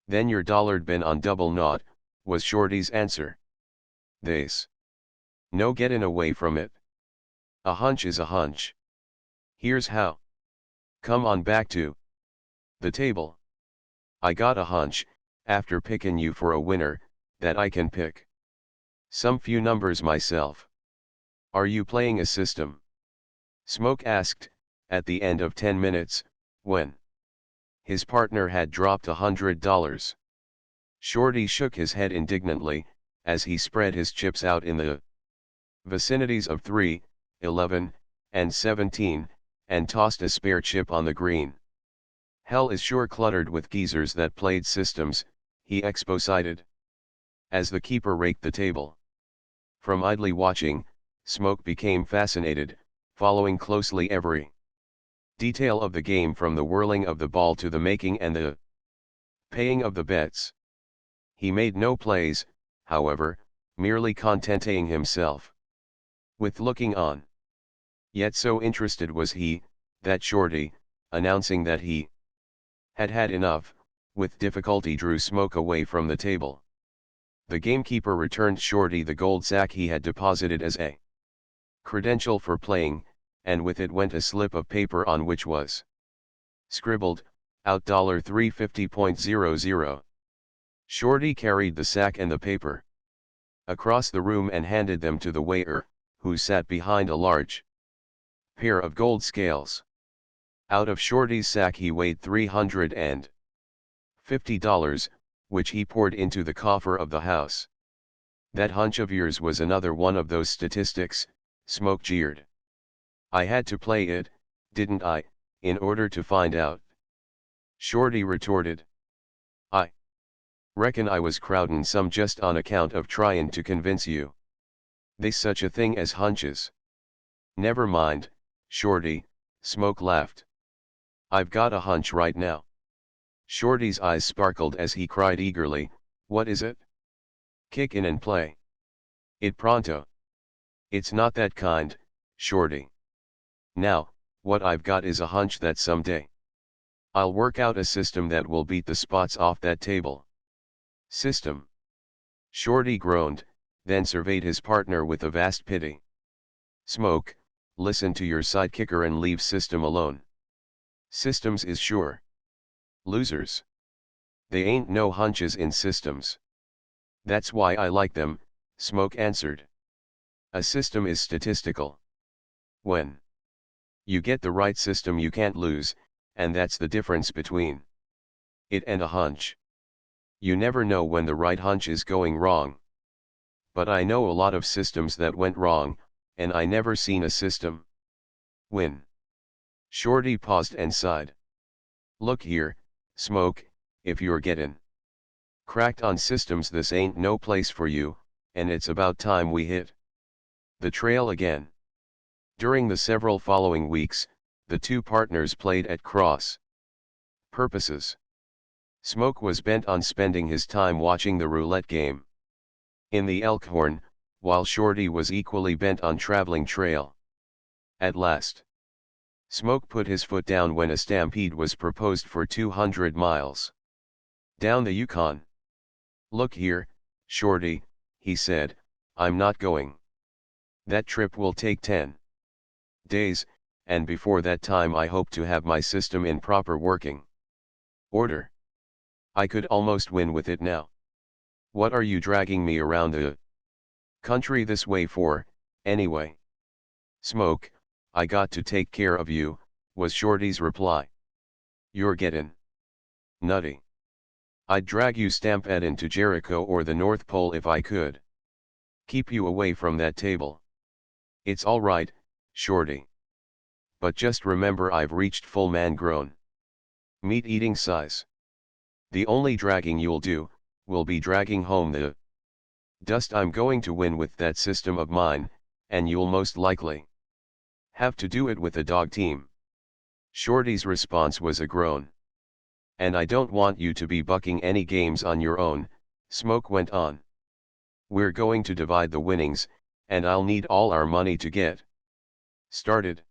Speaker 1: Then your dollar'd been on double naught, was Shorty's answer. They's no gettin' away from it. A hunch is a hunch. Here's how. Come on back to the table. I got a hunch, after pickin' you for a winner, that I can pick some few numbers myself. Are you playing a system? Smoke asked, at the end of 10 minutes, when his partner had dropped $100. Shorty shook his head indignantly, as he spread his chips out in the vicinities of 3, 11, and 17, and tossed a spare chip on the green. Hell is sure cluttered with geezers that played systems, he exposited, as the keeper raked the table. From idly watching, Smoke became fascinated, following closely every detail of the game, from the whirling of the ball to the making and the paying of the bets. He made no plays, however, merely contenting himself with looking on. Yet so interested was he, that Shorty, announcing that he had had enough, with difficulty drew Smoke away from the table. The gamekeeper returned Shorty the gold sack he had deposited as a credential for playing, and with it went a slip of paper on which was scribbled, out $350.00. Shorty carried the sack and the paper across the room and handed them to the waiter, who sat behind a large pair of gold scales. Out of Shorty's sack he weighed $350, which he poured into the coffer of the house. That hunch of yours was another one of those statistics, Smoke jeered. I had to play it, didn't I, in order to find out? Shorty retorted. I reckon I was crowdin' some just on account of tryin' to convince you they's such a thing as hunches. Never mind, Shorty, Smoke laughed. I've got a hunch right now. Shorty's eyes sparkled as he cried eagerly, what is it? Kick in and play it pronto. It's not that kind, Shorty. Now, what I've got is a hunch that someday I'll work out a system that will beat the spots off that table. System? Shorty groaned, then surveyed his partner with a vast pity. Smoke, listen to your sidekicker and leave system alone. Systems is sure losers. They ain't no hunches in systems. That's why I like them, Smoke answered. A system is statistical. When you get the right system you can't lose, and that's the difference between it and a hunch. You never know when the right hunch is going wrong. But I know a lot of systems that went wrong, and I never seen a system win. Shorty paused and sighed. Look here, Smoke, if you're gettin' cracked on systems, this ain't no place for you, and it's about time we hit the trail again. During the several following weeks, the two partners played at cross purposes. Smoke was bent on spending his time watching the roulette game in the Elkhorn, while Shorty was equally bent on traveling trail. At last, Smoke put his foot down when a stampede was proposed for 200 miles down the Yukon. Look here, Shorty, he said, I'm not going. That trip will take 10 days, and before that time I hope to have my system in proper working order. I could almost win with it now. What are you dragging me around the country this way for, anyway? Smoke, I got to take care of you, was Shorty's reply. You're gettin' nutty. I'd drag you stampedin' to Jericho or the North Pole if I could keep you away from that table. It's all right, Shorty. But just remember I've reached full man-grown meat-eating size. The only dragging you'll do, will be dragging home the dust I'm going to win with that system of mine, and you'll most likely have to do it with a dog team. Shorty's response was a groan. And I don't want you to be bucking any games on your own, Smoke went on. We're going to divide the winnings, and I'll need all our money to get started.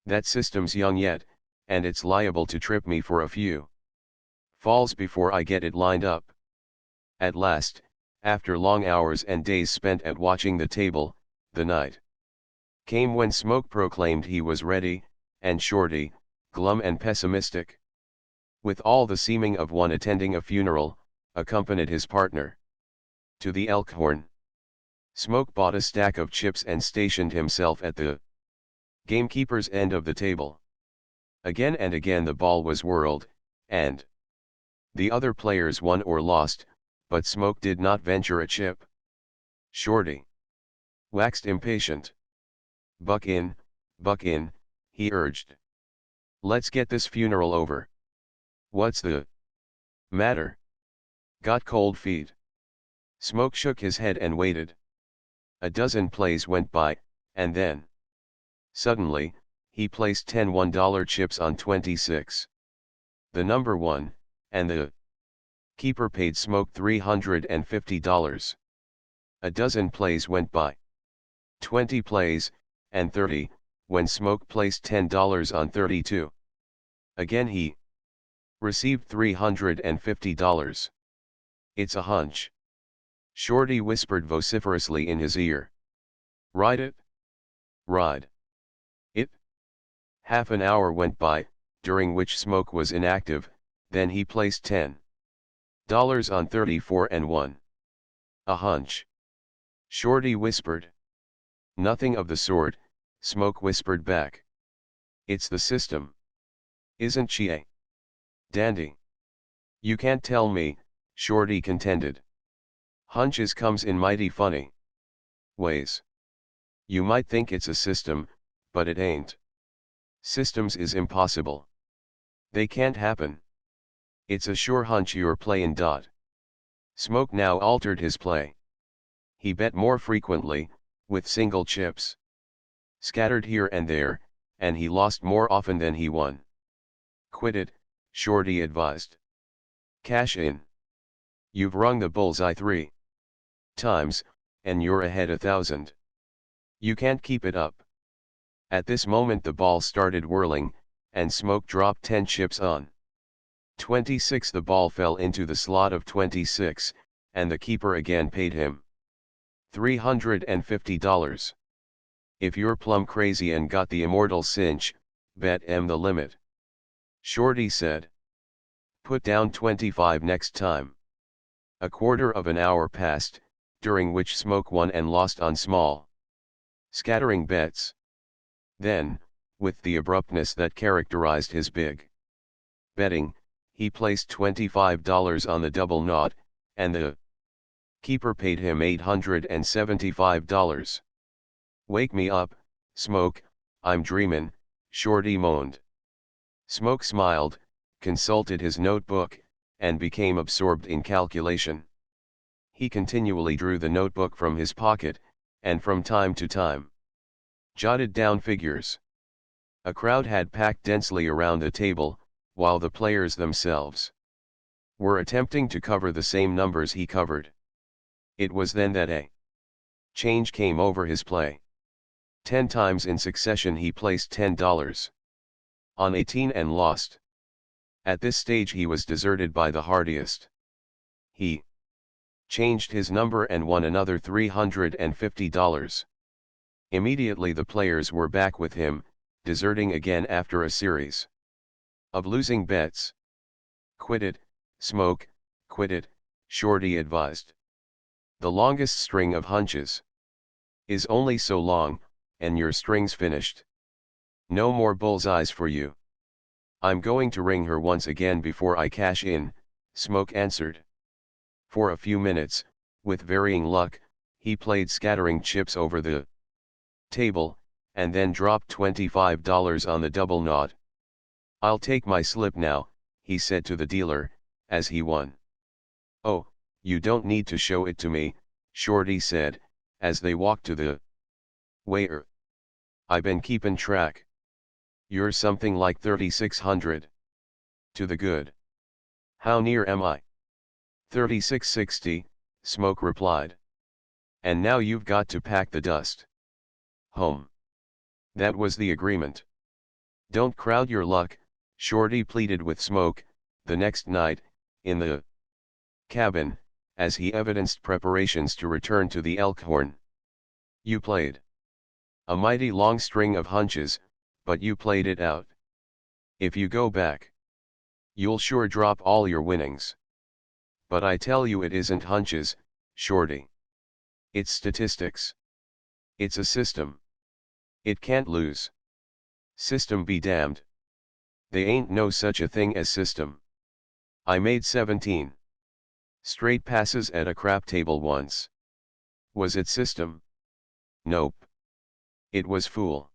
Speaker 1: That system's young yet, and it's liable to trip me for a few falls before I get it lined up. At last, after long hours and days spent at watching the table, the night came when Smoke proclaimed he was ready, and Shorty, glum and pessimistic, with all the seeming of one attending a funeral, accompanied his partner to the Elkhorn. Smoke bought a stack of chips and stationed himself at the gamekeeper's end of the table. Again and again the ball was whirled, and the other players won or lost, but Smoke did not venture a chip. Shorty waxed impatient. Buck in, he urged. Let's get this funeral over. What's the matter? Got cold feet? Smoke shook his head and waited. A dozen plays went by, and then, suddenly, he placed 10 $1 chips on 26. The number one, and the keeper paid Smoke $350. A dozen plays went by. 20 plays, and 30, when Smoke placed $10 on 32. Again he received $350. It's a hunch. Shorty whispered vociferously in his ear. Ride it? Ride it? Half an hour went by, during which Smoke was inactive, then he placed $10 on 34 and won. A hunch. Shorty whispered. Nothing of the sort, Smoke whispered back. It's the system. Isn't she a dandy? You can't tell me, Shorty contended. Hunches comes in mighty funny ways. You might think it's a system, but it ain't. Systems is impossible. They can't happen. It's a sure hunch you're playin'. Smoke now altered his play. He bet more frequently, with single chips scattered here and there, and he lost more often than he won. Quit it, Shorty advised. Cash in. You've rung the bullseye 3 times, and you're ahead 1,000. You can't keep it up. At this moment the ball started whirling, and Smoke dropped 10 chips on 26. The ball fell into the slot of 26, and the keeper again paid him $350. If you're plumb crazy and got the immortal cinch, bet the limit, Shorty said. Put down 25 next time. A quarter of an hour passed, during which Smoke won and lost on small, scattering bets. Then, with the abruptness that characterized his big betting, he placed $25 on the double knot, and the keeper paid him $875. "Wake me up, Smoke, I'm dreamin'," Shorty moaned. Smoke smiled, consulted his notebook, and became absorbed in calculation. He continually drew the notebook from his pocket, and from time to time jotted down figures. A crowd had packed densely around the table, while the players themselves were attempting to cover the same numbers he covered. It was then that a change came over his play. 10 times in succession he placed $10 on 18 and lost. At this stage he was deserted by the hardiest. He changed his number and won another $350. Immediately the players were back with him, deserting again after a series of losing bets. "Quit it, Smoke, quit it," Shorty advised. "The longest string of hunches is only so long, and your string's finished. No more bullseyes for you." "I'm going to ring her once again before I cash in," Smoke answered. For a few minutes, with varying luck, he played scattering chips over the table, and then dropped $25 on the double knot. "I'll take my slip now," he said to the dealer, as he won. "Oh, you don't need to show it to me," Shorty said, as they walked to the waiter. "I been keepin' track. You're something like 3,600. To the good. How near am I?" 3,660, Smoke replied. "And now you've got to pack the dust home." That was the agreement. "Don't crowd your luck," Shorty pleaded with Smoke, the next night, in the cabin, as he evidenced preparations to return to the Elkhorn. "You played a mighty long string of hunches, but you played it out. If you go back, you'll sure drop all your winnings. But I tell you it isn't hunches, Shorty. It's statistics. It's a system. It can't lose. System be damned. They ain't no such a thing as system. I made 17 straight passes at a crap table once. Was it system? Nope. It was fool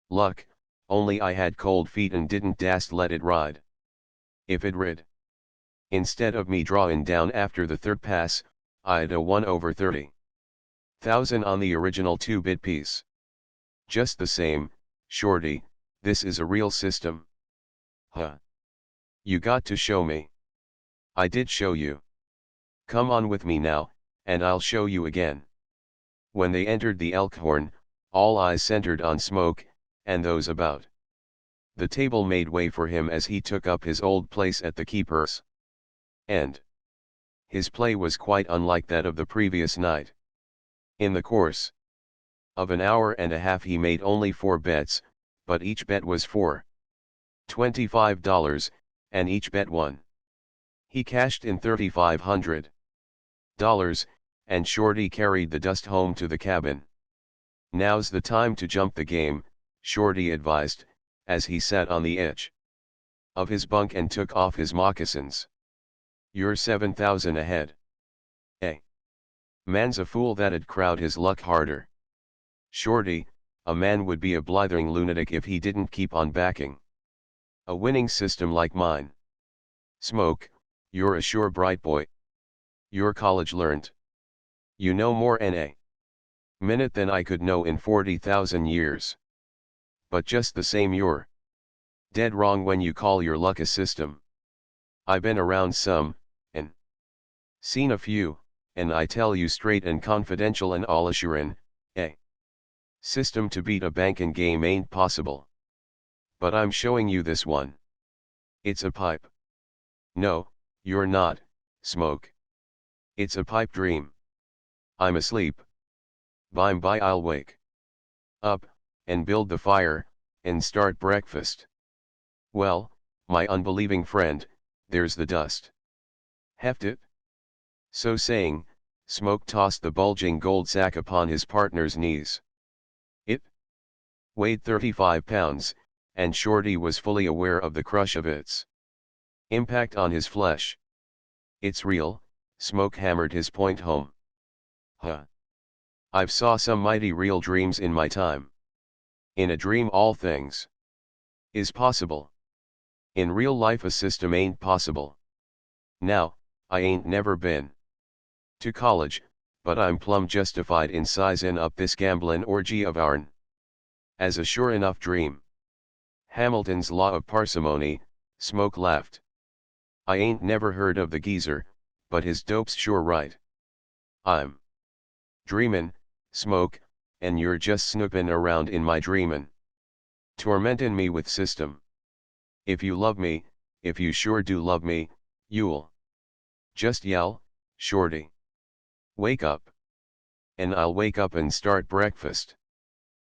Speaker 1: luck, only I had cold feet and didn't dast let it ride. If it rid, instead of me drawin' down after the third pass, I'd a won over 30,000 on the original 2-bit piece. Just the same, Shorty, this is a real system." "Huh. You got to show me." "I did show you. Come on with me now, and I'll show you again." When they entered the Elkhorn, all eyes centered on Smoke, and those about the table made way for him as he took up his old place at the keeper's end. His play was quite unlike that of the previous night. In the course of an hour and a half he made only 4 bets, but each bet was for $25, and each bet won. He cashed in $3,500, and Shorty carried the dust home to the cabin. "Now's the time to jump the game," Shorty advised, as he sat on the edge of his bunk and took off his moccasins. "You're 7,000 ahead. Eh? Man's a fool that'd crowd his luck harder. Shorty, a man would be a blithering lunatic if he didn't keep on backing a winning system like mine. Smoke, you're a sure bright boy. You're college learned. You know more in a minute than I could know in 40,000 years. But just the same you're dead wrong when you call your luck a system. I been around some, and seen a few, and I tell you straight and confidential and all assurin', a system to beat a bankin' game ain't possible. But I'm showing you this one. It's a pipe. No, you're not, Smoke. It's a pipe dream. I'm asleep. Bime by I'll wake up, and build the fire, and start breakfast. Well, my unbelieving friend, there's the dust. Heft it." So saying, Smoke tossed the bulging gold sack upon his partner's knees. It weighed 35 pounds, and Shorty was fully aware of the crush of its impact on his flesh. It's real, Smoke hammered his point home. Huh. I've saw some mighty real dreams in my time. In a dream all things is possible. In real life a system ain't possible. Now, I ain't never been to college, but I'm plumb justified in sizin' up this gamblin' orgy of ourn as a sure enough dream. Hamilton's law of parsimony, Smoke laughed. I ain't never heard of the geezer, but his dope's sure right. I'm dreamin', Smoke, and you're just snoopin' around in my dreamin'. Tormentin' me with system. If you love me, if you sure do love me, you'll just yell, Shorty. Wake up. And I'll wake up and start breakfast.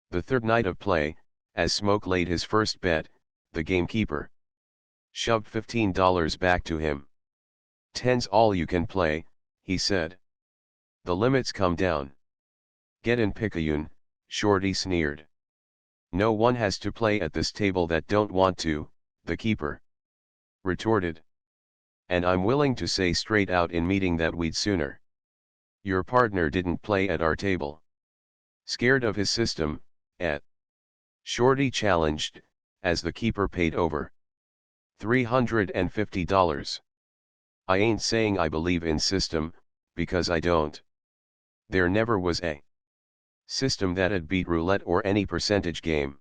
Speaker 1: The third night of play, as Smoke laid his first bet, the gamekeeper shoved $15 back to him. "10's all you can play," he said. "The limits come down." "Get in picayune," Shorty sneered. "No one has to play at this table that don't want to," the keeper retorted. "And I'm willing to say straight out in meeting that we'd sooner. Your partner didn't play at our table. Scared of his system, eh?" Shorty challenged, as the keeper paid over $350. "I ain't saying I believe in system, because I don't. There never was a system that'd beat roulette or any percentage game.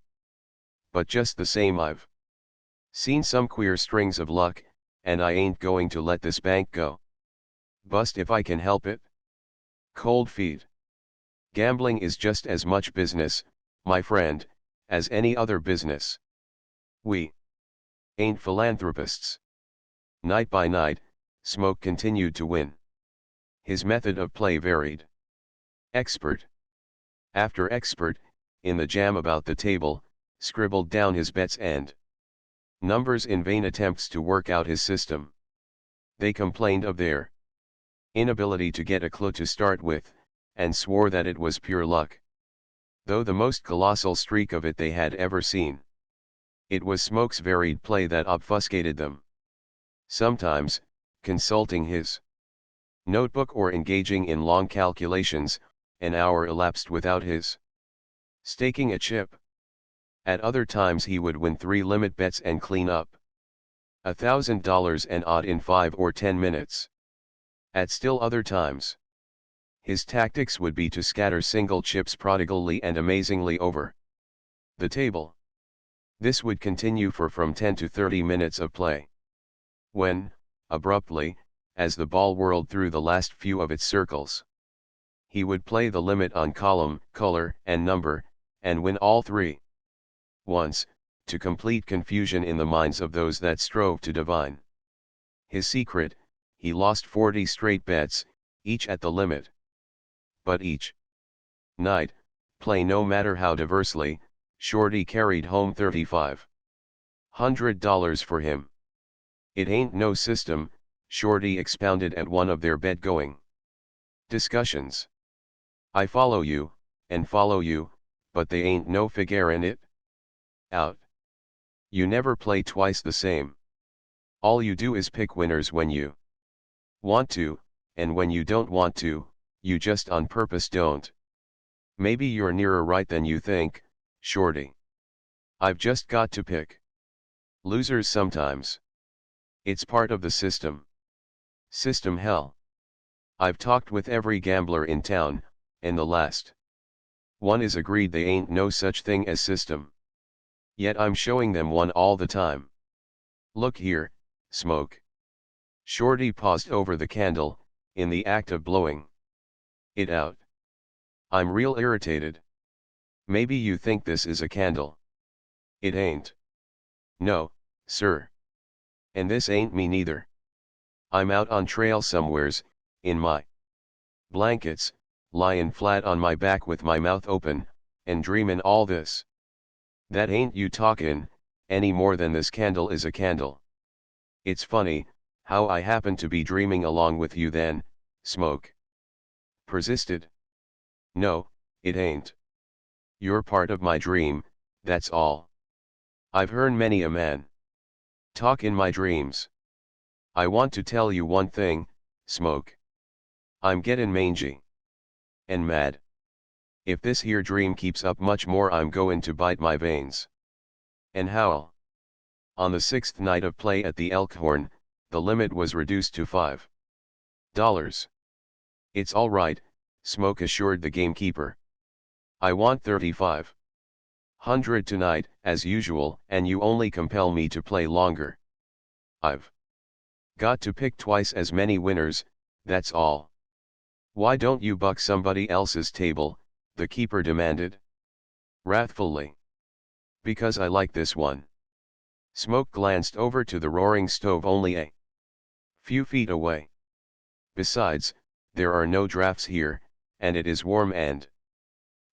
Speaker 1: But just the same I've seen some queer strings of luck, and I ain't going to let this bank go bust if I can help it. Cold feet. Gambling is just as much business, my friend, as any other business. We ain't philanthropists." Night by night, Smoke continued to win. His method of play varied. Expert after expert, in the jam about the table, scribbled down his bets and numbers in vain attempts to work out his system. They complained of their inability to get a clue to start with, and swore that it was pure luck. Though the most colossal streak of it they had ever seen. It was Smoke's varied play that obfuscated them. Sometimes, consulting his notebook or engaging in long calculations, an hour elapsed without his staking a chip. At other times he would win 3 limit bets and clean up $1,000 and odd in 5 or 10 minutes. At still other times, his tactics would be to scatter single chips prodigally and amazingly over the table. This would continue for from 10 to 30 minutes of play. When, abruptly, as the ball whirled through the last few of its circles, he would play the limit on column, color, and number, and win all three. Once, to complete confusion in the minds of those that strove to divine his secret, he lost 40 straight bets, each at the limit. But each night, play no matter how diversely, Shorty carried home $3,500 for him. "It ain't no system," Shorty expounded at one of their bet-going discussions. "I follow you, but they ain't no figure in it. Out. You never play twice the same. All you do is pick winners when you want to, and when you don't want to, you just on purpose don't. Maybe you're nearer right than you think, Shorty. I've just got to pick losers sometimes. It's part of the system. System hell. I've talked with every gambler in town, and the last one is agreed they ain't no such thing as system. Yet I'm showing them one all the time. Look here, Smoke." Shorty paused over the candle, in the act of blowing it out. "I'm real irritated. Maybe you think this is a candle. It ain't. No, sir. And this ain't me neither. I'm out on trail somewheres, in my blankets, lyin' flat on my back with my mouth open, and dreamin' all this. That ain't you talkin', any more than this candle is a candle. It's funny, how I happen to be dreaming along with you then, Smoke. persisted. No, it ain't. You're part of my dream, that's all. I've heard many a man talk in my dreams. I want to tell you one thing, Smoke. I'm gettin' mangy. And mad. If this here dream keeps up much more, I'm goin' to bite my veins and howl. On the sixth night of play at the Elkhorn, the limit was reduced to $5. It's all right, Smoke assured the gamekeeper. I want 3,500 tonight, as usual, and you only compel me to play longer. I've got to pick twice as many winners, that's all. Why don't you buck somebody else's table? The keeper demanded wrathfully. Because I like this one. Smoke glanced over to the roaring stove only a few feet away. Besides, there are no drafts here, and it is warm and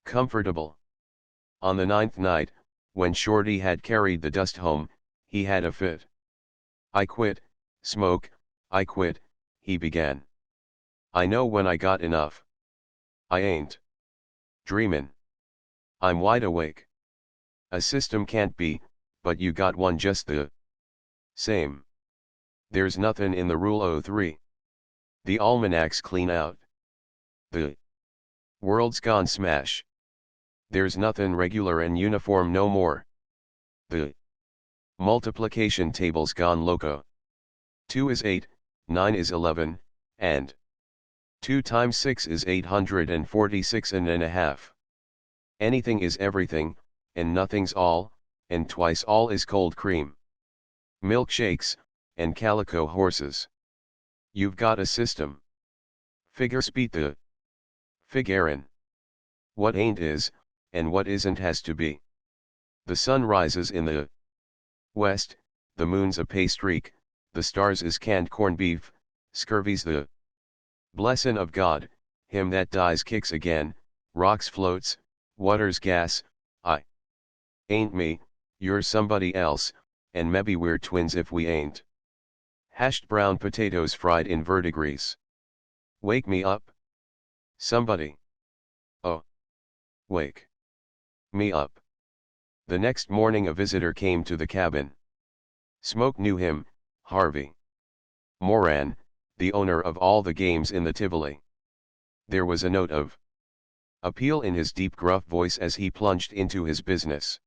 Speaker 1: comfortable. On the ninth night, when Shorty had carried the dust home, he had a fit. I quit, Smoke, I quit, he began. I know when I got enough. I ain't dreamin'. I'm wide awake. A system can't be, but you got one just the same. There's nothin' in the Rule o' 3. The almanac's clean out. The world's gone smash. There's nothin' regular and uniform no more. The multiplication table's gone loco. 2 is 8, 9 is 11, and 2 times 6 is 846 and a half. Anything is everything, and nothing's all, and twice all is cold cream. Milkshakes, and calico horses. You've got a system. Figure beat the figurin'. What ain't is, and what isn't has to be. The sun rises in the west, the moon's a pay streak, the stars is canned corned beef, scurvy's the blessin' of God, him that dies kicks again, rocks floats, water's gas, I ain't me, you're somebody else, and mebbe we're twins if we ain't. Hashed brown potatoes fried in verdigris. Wake me up. Somebody. Oh. Wake me up. The next morning a visitor came to the cabin. Smoke knew him, Harvey Moran, the owner of all the games in the Tivoli. There was a note of appeal in his deep gruff voice as he plunged into his business.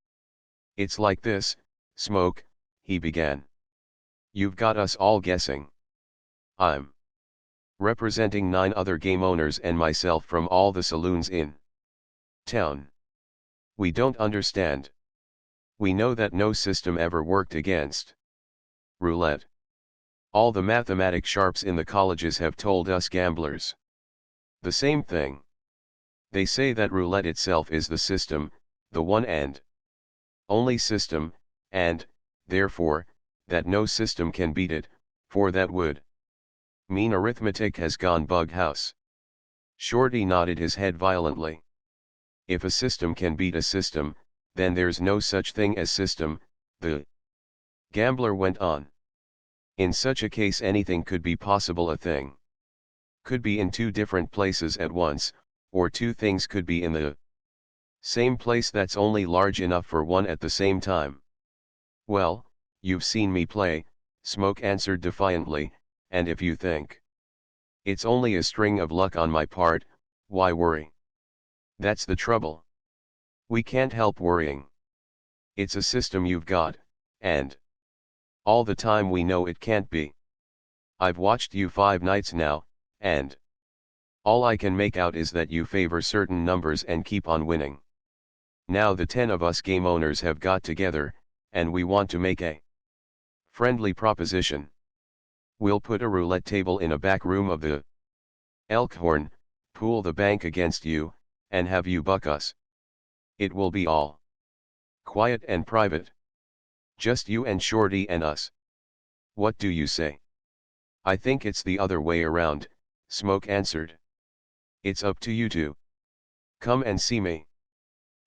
Speaker 1: It's like this, Smoke, he began. You've got us all guessing. I'm representing 9 other game owners and myself from all the saloons in town. We don't understand. We know that no system ever worked against roulette. All the mathematic sharps in the colleges have told us gamblers the same thing. They say that roulette itself is the system, the one and only system, and, therefore, that no system can beat it, for that would mean arithmetic has gone bug house. Shorty nodded his head violently. If a system can beat a system, then there's no such thing as system, the gambler went on. In such a case anything could be possible. A thing could be in 2 different places at once, or 2 things could be in the same place that's only large enough for one at the same time. Well, you've seen me play, Smoke answered defiantly, and if you think it's only a string of luck on my part, why worry? That's the trouble. We can't help worrying. It's a system you've got, and all the time we know it can't be. I've watched you 5 nights now, and all I can make out is that you favor certain numbers and keep on winning. Now the 10 of us game owners have got together, and we want to make a friendly proposition. We'll put a roulette table in a back room of the Elkhorn, pool the bank against you, and have you buck us. It will be all quiet and private. Just you and Shorty and us. What do you say? I think it's the other way around, Smoke answered. It's up to you two. Come and see me.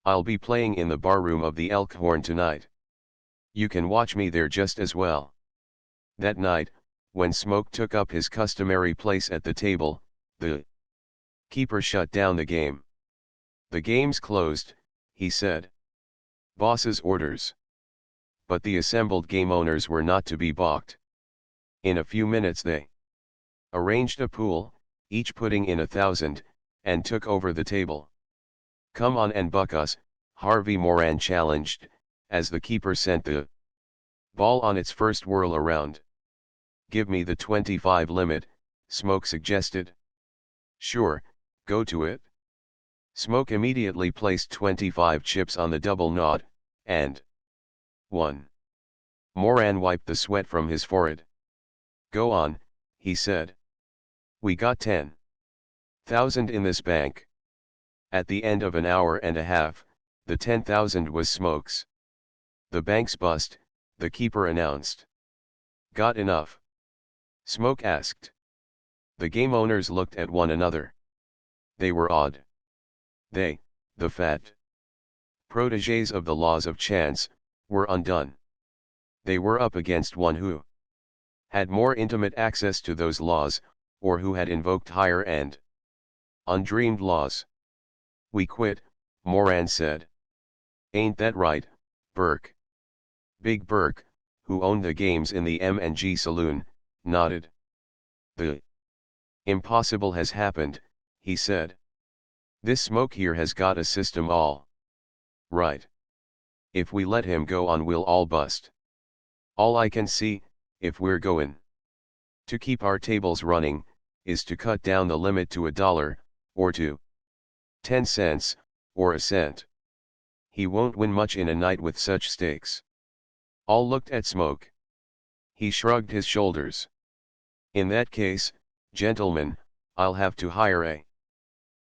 Speaker 1: I'll be playing in the barroom of the Elkhorn tonight. You can watch me there just as well. That night, when Smoke took up his customary place at the table, the Keeper shut down the game. The game's closed, he said. Boss's orders. But the assembled game owners were not to be balked. In a few minutes they arranged a pool, each putting in 1,000, and took over the table. Come on and buck us, Harvey Moran challenged, as the keeper sent the ball on its first whirl around. Give me the 25 limit, Smoke suggested. Sure, go to it. Smoke immediately placed 25 chips on the double knot, and won. Moran wiped the sweat from his forehead. Go on, he said. We got 10,000 in this bank. At the end of an hour and a half, the 10,000 was Smoke's. The bank's bust, the keeper announced. Got enough? Smoke asked. The game owners looked at one another. They were awed. They, the fat protégés of the laws of chance, were undone. They were up against one who had more intimate access to those laws, or who had invoked higher and undreamed laws. We quit, Moran said. Ain't that right, Burke? Big Burke, who owned the games in the M&G saloon, nodded. The impossible has happened, he said. This Smoke here has got a system all right. If we let him go on we'll all bust. All I can see, if we're goin' to keep our tables running, is to cut down the limit to $1, or to 10 cents, or a cent. He won't win much in a night with such stakes. All looked at Smoke. He shrugged his shoulders. In that case, gentlemen, I'll have to hire a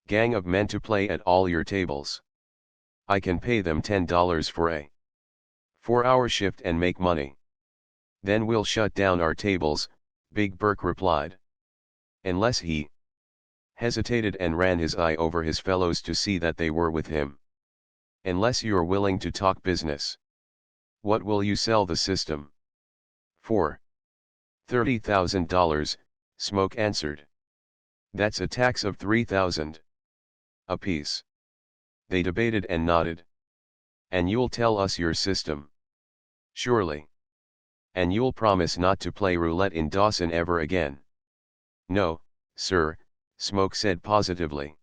Speaker 1: gang of men to play at all your tables. I can pay them $10 for a 4-hour shift and make money. Then we'll shut down our tables, Big Burke replied. Unless he hesitated and ran his eye over his fellows to see that they were with him. Unless you're willing to talk business. What will you sell the system for? $30,000, Smoke answered. That's a tax of $3,000 apiece. They debated and nodded. And you'll tell us your system? Surely. And you'll promise not to play roulette in Dawson ever again? No, sir, Smoke said positively.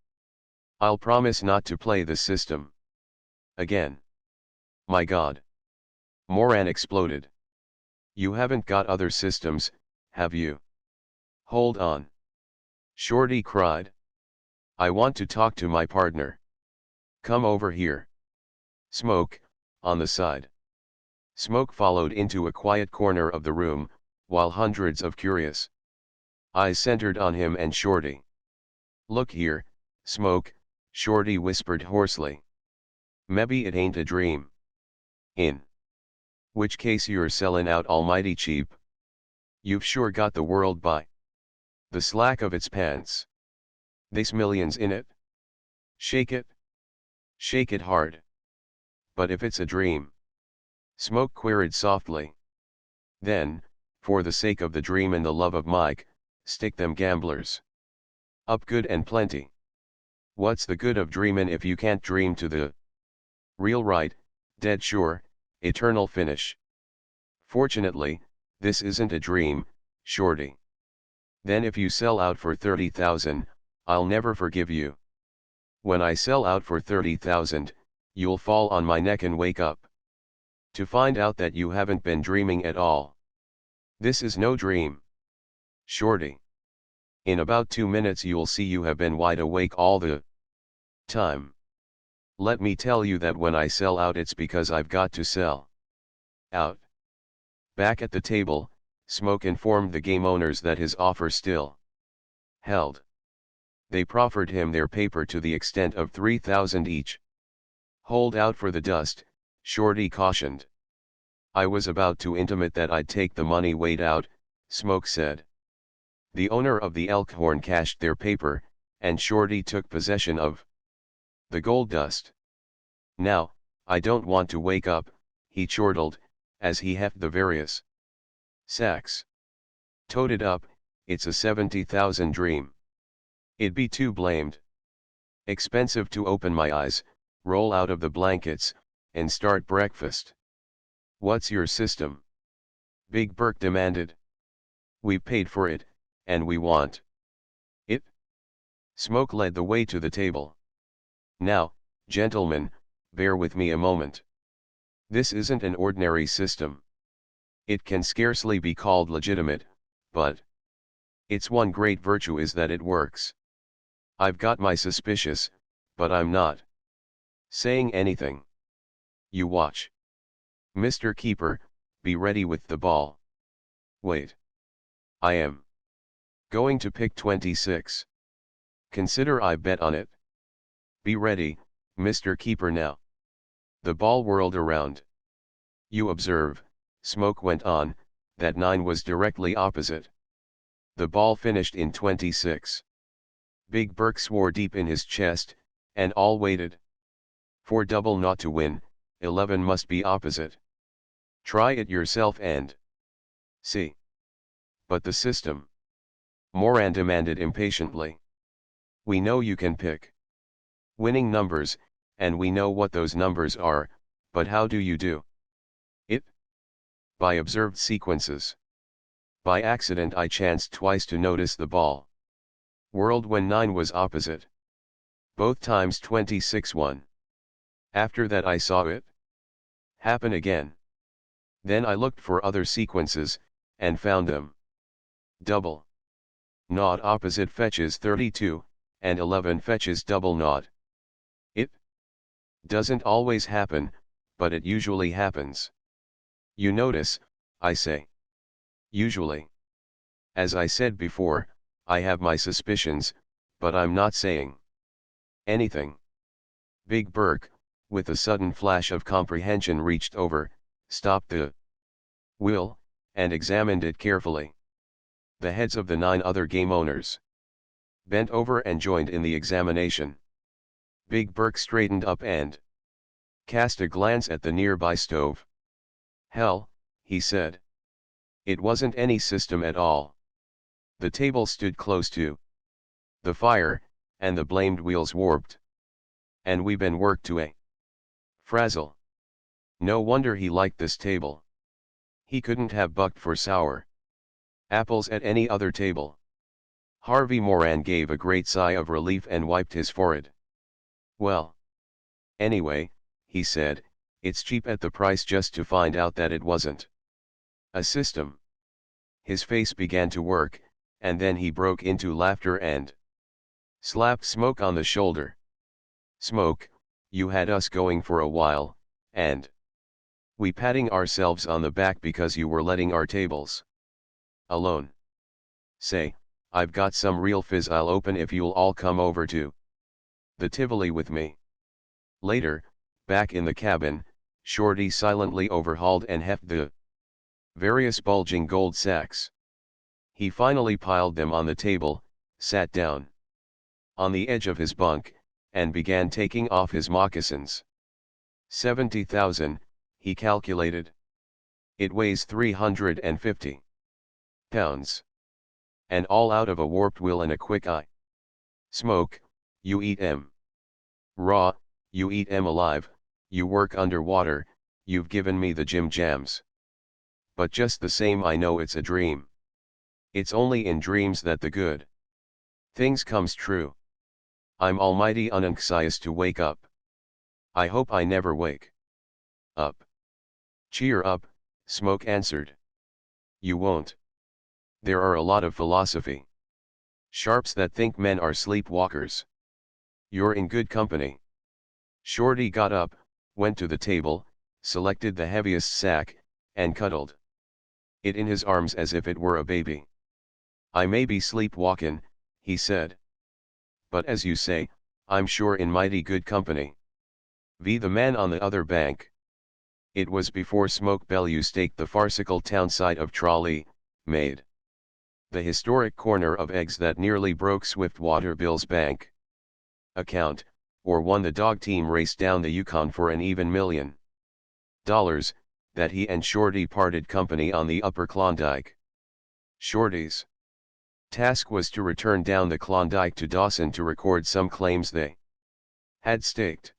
Speaker 1: I'll promise not to play the system again. My God. Moran exploded. You haven't got other systems, have you? Hold on. Shorty cried. I want to talk to my partner. Come over here. Smoke, on the side. Smoke followed into a quiet corner of the room, while hundreds of curious eyes centered on him and Shorty. Look here, Smoke, Shorty whispered hoarsely. Maybe it ain't a dream. In which case you're sellin' out almighty cheap. You've sure got the world by the slack of its pants. There's millions in it. Shake it. Shake it hard. But if it's a dream? Smoke queried softly. Then, for the sake of the dream and the love of Mike, stick them gamblers up good and plenty. What's the good of dreamin' if you can't dream to the real right, dead sure, eternal finish? Fortunately, this isn't a dream, Shorty. Then if you sell out for 30,000, I'll never forgive you. When I sell out for 30,000, you'll fall on my neck and wake up to find out that you haven't been dreaming at all. This is no dream, Shorty. In about 2 minutes you'll see you have been wide awake all the time. Let me tell you that when I sell out it's because I've got to sell out. Back at the table, Smoke informed the game owners that his offer still held. They proffered him their paper to the extent of 3,000 each. Hold out for the dust, Shorty cautioned. I was about to intimate that I'd take the money weighed out, Smoke said. The owner of the Elkhorn cashed their paper, and Shorty took possession of the gold dust. Now, I don't want to wake up, he chortled, as he heft the various sacks. Toted up, it's a 70,000 dream. It'd be too blamed. Expensive to open my eyes, roll out of the blankets, and start breakfast. What's your system? Big Burke demanded. We paid for it, and we want it. Smoke led the way to the table. Now, gentlemen, bear with me a moment. This isn't an ordinary system. It can scarcely be called legitimate, but its one great virtue is that it works. I've got my suspicions, but I'm not saying anything. You watch. Mr. Keeper, be ready with the ball. Wait. I am going to pick 26. Consider I bet on it. Be ready, Mr. Keeper now. The ball whirled around. You observe, Smoke went on, that 9 was directly opposite. The ball finished in 26. Big Burke swore deep in his chest, and all waited. For double not to win, 11 must be opposite. Try it yourself and see. But the system? Moran demanded impatiently. We know you can pick winning numbers, and we know what those numbers are, but how do you do it? By observed sequences. By accident I chanced twice to notice the ball whirled when 9 was opposite. Both times 26 won. After that I saw it happen again. Then I looked for other sequences, and found them. Double naught opposite fetches 32, and 11 fetches double naught. It doesn't always happen, but it usually happens. You notice, I say. Usually. As I said before, I have my suspicions, but I'm not saying anything. Big Burke, with a sudden flash of comprehension, reached over, stopped the wheel, and examined it carefully. The heads of the 9 other game owners bent over and joined in the examination. Big Burke straightened up and cast a glance at the nearby stove. Hell, he said. It wasn't any system at all. The table stood close to the fire, and the blamed wheels warped. And we been worked to a frazzle. No wonder he liked this table. He couldn't have bucked for sour apples at any other table. Harvey Moran gave a great sigh of relief and wiped his forehead. Well. Anyway, he said, it's cheap at the price just to find out that it wasn't a system. His face began to work, and then he broke into laughter and slapped Smoke on the shoulder. Smoke, you had us going for a while, and we patting ourselves on the back because you were letting our tables alone. Say, I've got some real fizz I'll open if you'll all come over to the Tivoli with me. Later, back in the cabin, Shorty silently overhauled and hefted the various bulging gold sacks. He finally piled them on the table, sat down on the edge of his bunk, and began taking off his moccasins. 70,000, he calculated. It weighs 350 pounds. And all out of a warped wheel and a quick eye. Smoke, you eat 'em raw, you eat 'em alive, you work underwater, you've given me the Jim Jams. But just the same I know it's a dream. It's only in dreams that the good things comes true. I'm almighty unanxious to wake up. I hope I never wake up. Cheer up, Smoke answered. You won't. There are a lot of philosophy sharps that think men are sleepwalkers. You're in good company. Shorty got up, went to the table, selected the heaviest sack, and cuddled it in his arms as if it were a baby. I may be sleepwalkin', he said. But as you say, I'm sure in mighty good company. The man on the other bank. It was before Smoke Bellew staked the farcical town site of Tralee, made the historic corner of eggs that nearly broke Swiftwater Bill's bank account, or won the dog team race down the Yukon for an even $1 million, that he and Shorty parted company on the upper Klondike. Shorty's task was to return down the Klondike to Dawson to record some claims they had staked.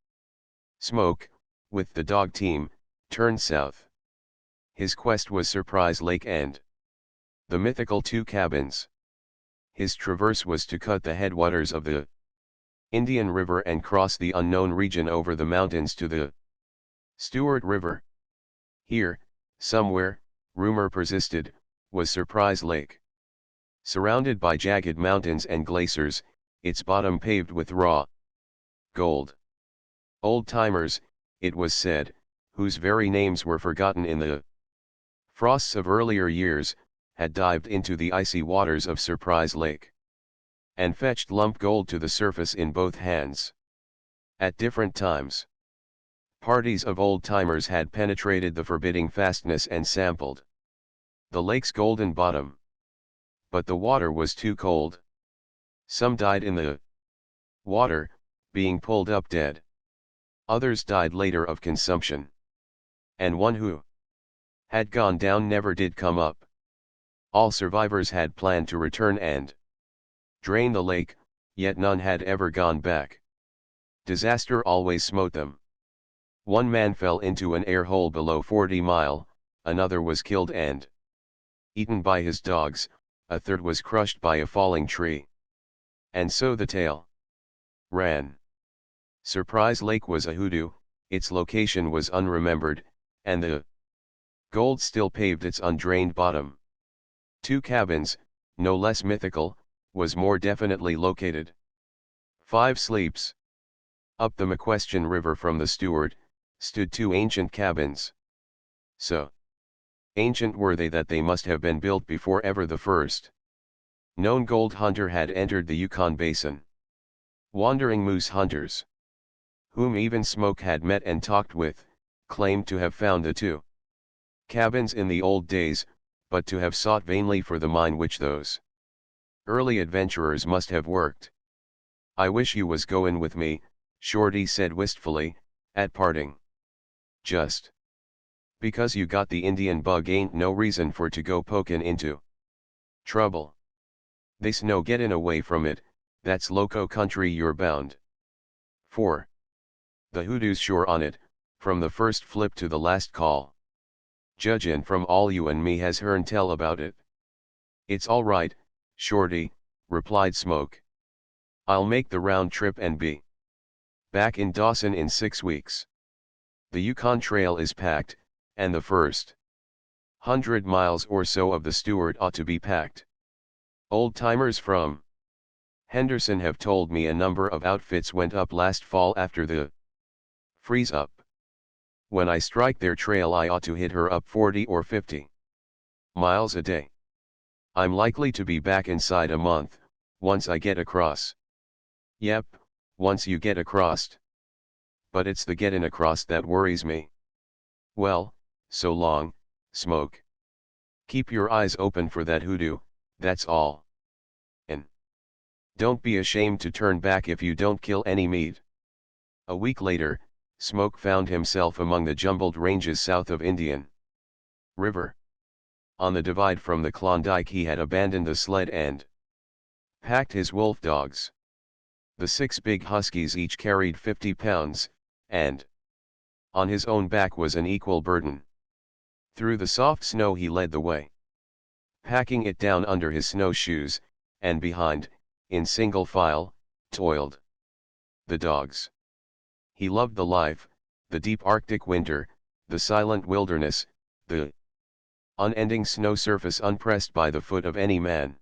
Speaker 1: Smoke, with the dog team, turned south. His quest was Surprise Lake and the mythical Two Cabins. His traverse was to cut the headwaters of the Indian River and cross the unknown region over the mountains to the Stewart River. Here, somewhere, rumor persisted, was Surprise Lake. Surrounded by jagged mountains and glaciers, its bottom paved with raw gold. Old-timers, it was said, whose very names were forgotten in the frosts of earlier years, had dived into the icy waters of Surprise Lake and fetched lump gold to the surface in both hands. At different times, parties of old-timers had penetrated the forbidding fastness and sampled the lake's golden bottom. But the water was too cold. Some died in the water, being pulled up dead. Others died later of consumption. And one who had gone down never did come up. All survivors had planned to return and drain the lake, yet none had ever gone back. Disaster always smote them. One man fell into an air hole below 40 Mile, another was killed and eaten by his dogs, a third was crushed by a falling tree. And so the tale ran. Surprise Lake was a hoodoo, its location was unremembered, and the gold still paved its undrained bottom. Two Cabins, no less mythical, was more definitely located. 5 Sleeps. Up the McQuestion River from the Stewart, stood 2 ancient cabins. So ancient were they that they must have been built before ever the first known gold hunter had entered the Yukon Basin. Wandering moose hunters, whom even Smoke had met and talked with, claimed to have found the 2 cabins in the old days, but to have sought vainly for the mine which those early adventurers must have worked. "I wish you was goin' with me," Shorty said wistfully, at parting. "Just because you got the Indian bug ain't no reason for to go pokin' into trouble. They's no gettin' away from it, that's loco country you're bound for. The hoodoo's sure on it, from the first flip to the last call. Judgin' from all you and me has hearn tell about it." "It's all right, Shorty," replied Smoke. "I'll make the round trip and be back in Dawson in 6 weeks. The Yukon Trail is packed, and the first 100 miles or so of the Stewart ought to be packed. Old-timers from Henderson have told me a number of outfits went up last fall after the freeze-up. When I strike their trail I ought to hit her up 40 or 50 miles a day. I'm likely to be back inside a month, once I get across." "Yep, once you get across. But it's the gettin' across that worries me." "Well, so long, Smoke. Keep your eyes open for that hoodoo, that's all. And don't be ashamed to turn back if you don't kill any meat." A week later, Smoke found himself among the jumbled ranges south of Indian River. On the divide from the Klondike he had abandoned the sled and packed his wolf dogs. The 6 big huskies each carried 50 pounds, and on his own back was an equal burden. Through the soft snow he led the way, packing it down under his snowshoes, and behind, in single file, toiled the dogs. He loved the life, the deep Arctic winter, the silent wilderness, the unending snow surface unpressed by the foot of any man.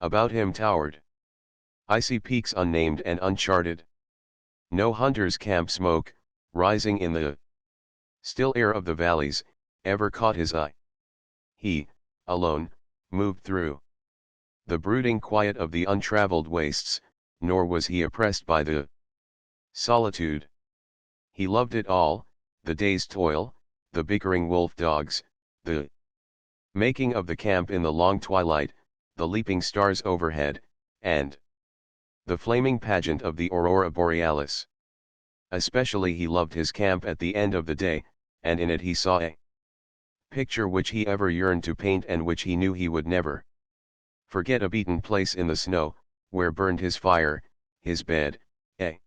Speaker 1: About him towered icy peaks unnamed and uncharted. No hunter's camp smoke, rising in the still air of the valleys, ever caught his eye. He, alone, moved through the brooding quiet of the untraveled wastes, nor was he oppressed by the solitude. He loved it all, the day's toil, the bickering wolf dogs, the making of the camp in the long twilight, the leaping stars overhead, and the flaming pageant of the aurora borealis. Especially he loved his camp at the end of the day, and in it he saw a picture which he ever yearned to paint and which he knew he would never forget: a beaten place in the snow, where burned his fire, his bed, a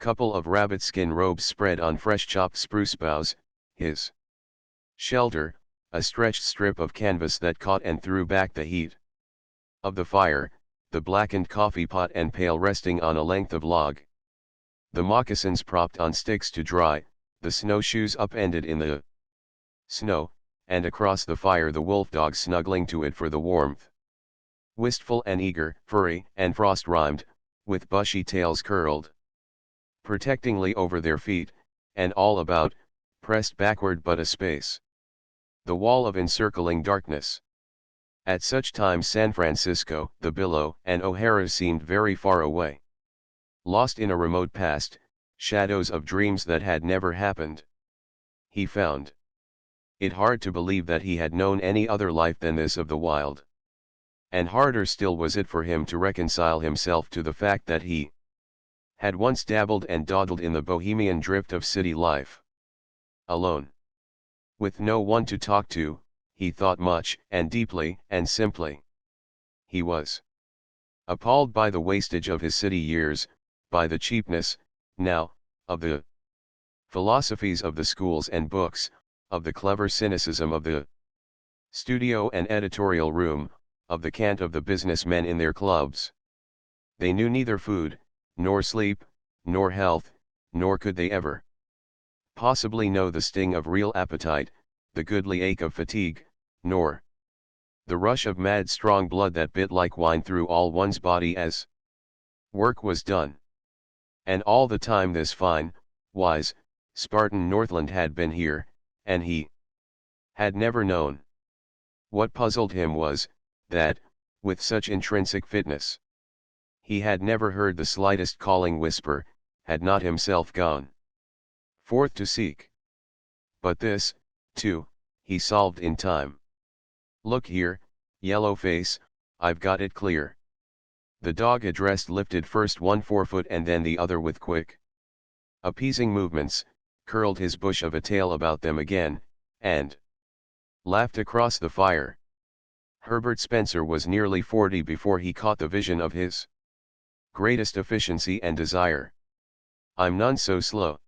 Speaker 1: Couple of rabbit skin robes spread on fresh chopped spruce boughs, his shelter, a stretched strip of canvas that caught and threw back the heat of the fire, the blackened coffee pot and pail resting on a length of log. The moccasins propped on sticks to dry, the snowshoes upended in the snow, and across the fire the wolf dog snuggling to it for the warmth. Wistful and eager, furry and frost-rimed, with bushy tails curled protectingly over their feet, and all about, pressed backward but a space. The wall of encircling darkness. At such times San Francisco, the Bellew, and O'Hara seemed very far away. Lost in a remote past, shadows of dreams that had never happened. He found it hard to believe that he had known any other life than this of the wild. And harder still was it for him to reconcile himself to the fact that he had once dabbled and dawdled in the bohemian drift of city life. Alone. With no one to talk to, he thought much, and deeply, and simply. He was appalled by the wastage of his city years, by the cheapness, now, of the philosophies of the schools and books, of the clever cynicism of the studio and editorial room, of the cant of the businessmen in their clubs. They knew neither food, nor sleep, nor health, nor could they ever possibly know the sting of real appetite, the goodly ache of fatigue, nor the rush of mad strong blood that bit like wine through all one's body as work was done. And all the time this fine, wise, Spartan Northland had been here, and he had never known. What puzzled him was, that, with such intrinsic fitness, he had never heard the slightest calling whisper, had not himself gone forth to seek. But this, too, he solved in time. Look here, yellow face, I've got it clear. The dog addressed lifted first one forefoot and then the other with quick, appeasing movements, curled his bush of a tail about them again, and laughed across the fire. Herbert Spencer was nearly 40 before he caught the vision of his greatest efficiency and desire. I'm none so slow.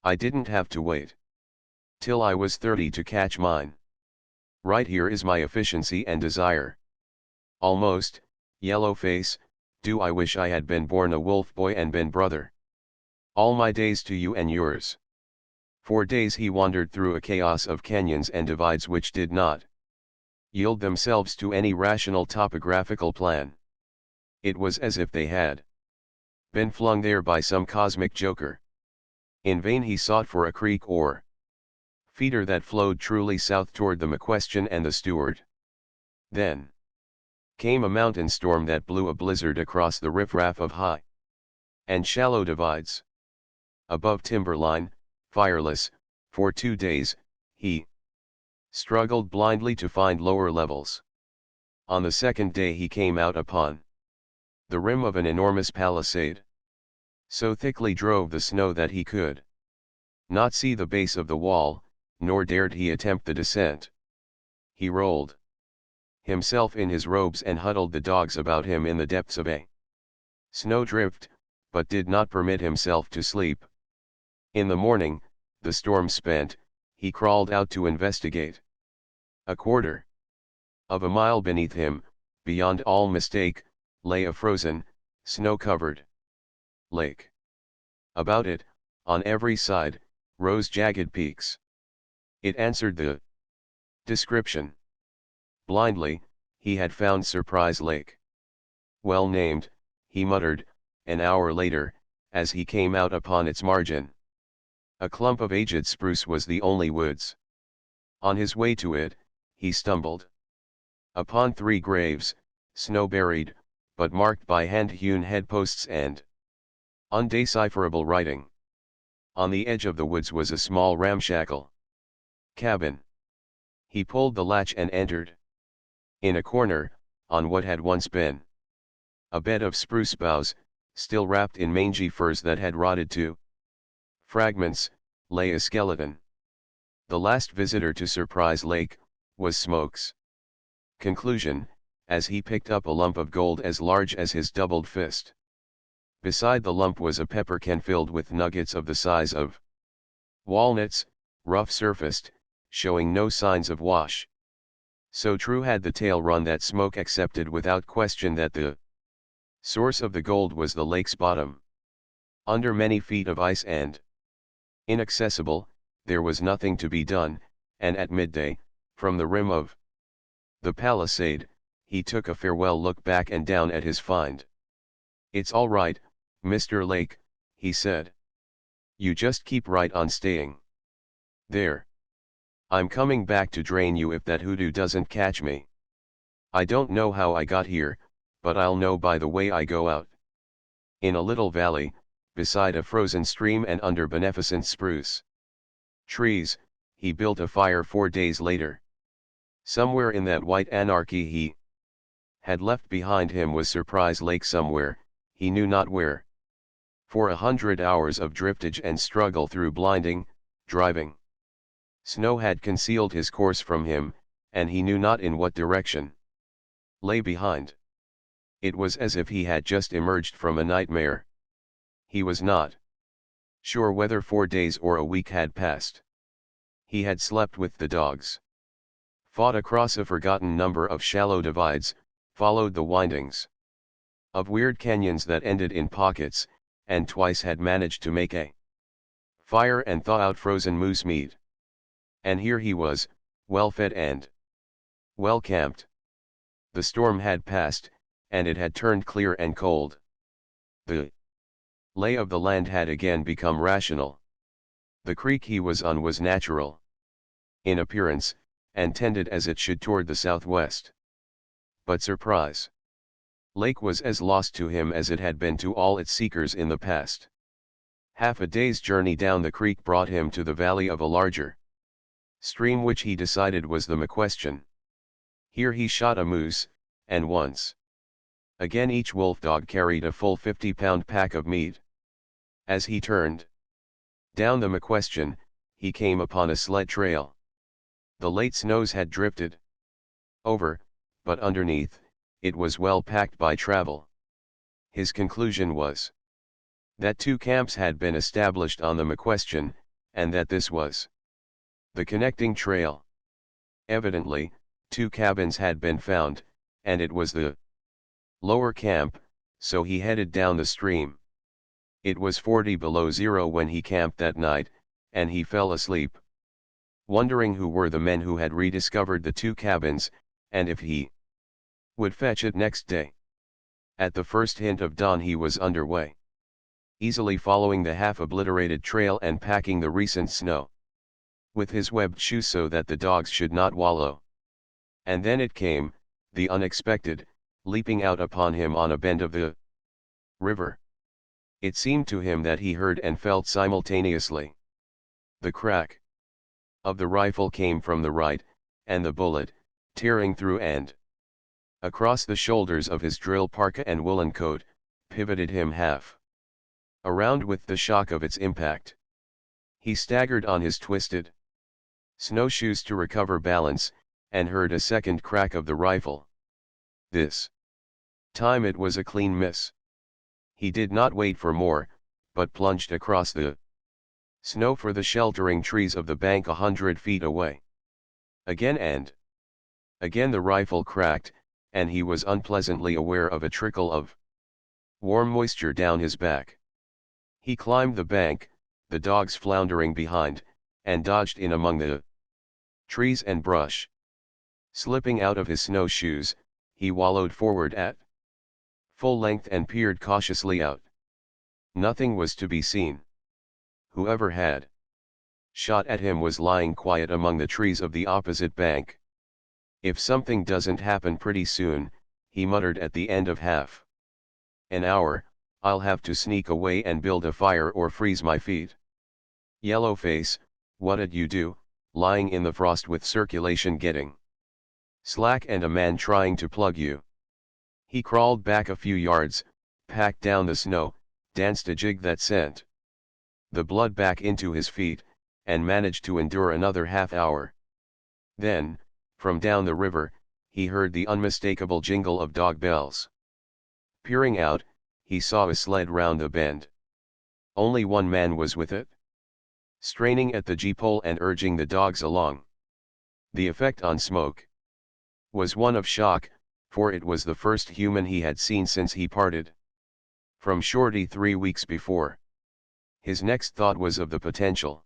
Speaker 1: I didn't have to wait till I was 30 to catch mine. Right here is my efficiency and desire. Almost, yellow face, do I wish I had been born a wolf boy and been brother. All my days to you and yours. For days he wandered through a chaos of canyons and divides which did not yield themselves to any rational topographical plan. It was as if they had been flung there by some cosmic joker. In vain he sought for a creek or feeder that flowed truly south toward the McQuestion and the Stewart. Then came a mountain storm that blew a blizzard across the riffraff of high and shallow divides. Above timberline, fireless, for 2 days, he struggled blindly to find lower levels. On the second day he came out upon the rim of an enormous palisade. So thickly drove the snow that he could not see the base of the wall, nor dared he attempt the descent. He rolled himself in his robes and huddled the dogs about him in the depths of a snowdrift, but did not permit himself to sleep. In the morning, the storm spent, he crawled out to investigate. A quarter of a mile beneath him, beyond all mistake, lay a frozen, snow-covered lake. About it, on every side, rose jagged peaks. It answered the description. Blindly, he had found Surprise Lake. Well named, he muttered, an hour later, as he came out upon its margin. A clump of aged spruce was the only woods. On his way to it, he stumbled upon 3 graves, snow-buried, but marked by hand-hewn headposts and undecipherable writing. On the edge of the woods was a small ramshackle cabin. He pulled the latch and entered. In a corner, on what had once been a bed of spruce boughs, still wrapped in mangy furs that had rotted to fragments, lay a skeleton. The last visitor to Surprise Lake was Smokes. Conclusion, as he picked up a lump of gold as large as his doubled fist. Beside the lump was a pepper can filled with nuggets of the size of walnuts, rough surfaced, showing no signs of wash. So true had the tale run that Smoke accepted without question that the source of the gold was the lake's bottom. Under many feet of ice and inaccessible, there was nothing to be done, and at midday, from the rim of the palisade, he took a farewell look back and down at his find. "It's all right, Mr. Lake," he said. "You just keep right on staying there. I'm coming back to drain you if that hoodoo doesn't catch me. I don't know how I got here, but I'll know by the way I go out." In a little valley, beside a frozen stream and under beneficent spruce trees, he built a fire 4 days later. Somewhere in that white anarchy he had left behind him was Surprise Lake somewhere, he knew not where. For 100 hours of driftage and struggle through blinding, driving snow had concealed his course from him, and he knew not in what direction lay behind. It was as if he had just emerged from a nightmare. He was not sure whether 4 days or a week had passed. He had slept with the dogs, fought across a forgotten number of shallow divides, followed the windings of weird canyons that ended in pockets, and twice had managed to make a fire and thaw out frozen moose meat. And here he was, well fed and well camped. The storm had passed, and it had turned clear and cold. The lay of the land had again become rational. The creek he was on was natural in appearance, and tended as it should toward the southwest. But Surprise Lake was as lost to him as it had been to all its seekers in the past. Half a day's journey down the creek brought him to the valley of a larger stream which he decided was the McQuestion. Here he shot a moose, and once again each wolf dog carried a full 50-pound pack of meat. As he turned down the McQuestion, he came upon a sled trail. The late snows had drifted over, but underneath, it was well packed by travel. His conclusion was that 2 camps had been established on the McQuestion, and that this was the connecting trail. Evidently, 2 cabins had been found, and it was the lower camp, so he headed down the stream. It was 40 below zero when he camped that night, and he fell asleep, wondering who were the men who had rediscovered the 2 cabins, and if he would fetch it next day. At the first hint of dawn he was underway, easily following the half-obliterated trail and packing the recent snow with his webbed shoes so that the dogs should not wallow. And then it came, the unexpected, leaping out upon him on a bend of the river. It seemed to him that he heard and felt simultaneously. The crack of the rifle came from the right, and the bullet, tearing through and across the shoulders of his drill parka and woolen coat, pivoted him half around with the shock of its impact. He staggered on his twisted snowshoes to recover balance, and heard a second crack of the rifle. This time it was a clean miss. He did not wait for more, but plunged across the snow for the sheltering trees of the bank 100 feet away. Again and again the rifle cracked, and he was unpleasantly aware of a trickle of warm moisture down his back. He climbed the bank, the dogs floundering behind, and dodged in among the trees and brush. Slipping out of his snowshoes, he wallowed forward at full length and peered cautiously out. Nothing was to be seen. Whoever had shot at him was lying quiet among the trees of the opposite bank. "If something doesn't happen pretty soon," he muttered at the end of half an hour, "I'll have to sneak away and build a fire or freeze my feet. Yellowface, what'd you do, lying in the frost with circulation getting slack and a man trying to plug you?" He crawled back a few yards, packed down the snow, danced a jig that sent the blood back into his feet, and managed to endure another half hour. Then, from down the river, he heard the unmistakable jingle of dog bells. Peering out, he saw a sled round the bend. Only one man was with it, straining at the G-pole and urging the dogs along. The effect on Smoke was one of shock, for it was the first human he had seen since he parted from Shorty 3 weeks before. His next thought was of the potential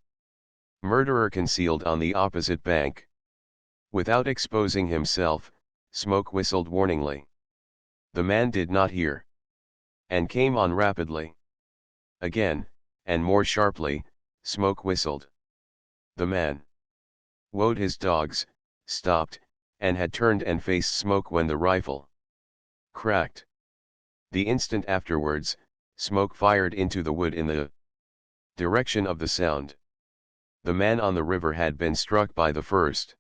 Speaker 1: murderer concealed on the opposite bank. Without exposing himself, Smoke whistled warningly. The man did not hear, and came on rapidly. Again, and more sharply, Smoke whistled. The man woed his dogs, stopped, and had turned and faced Smoke when the rifle cracked. The instant afterwards, Smoke fired into the wood in the direction of the sound. The man on the river had been struck by the first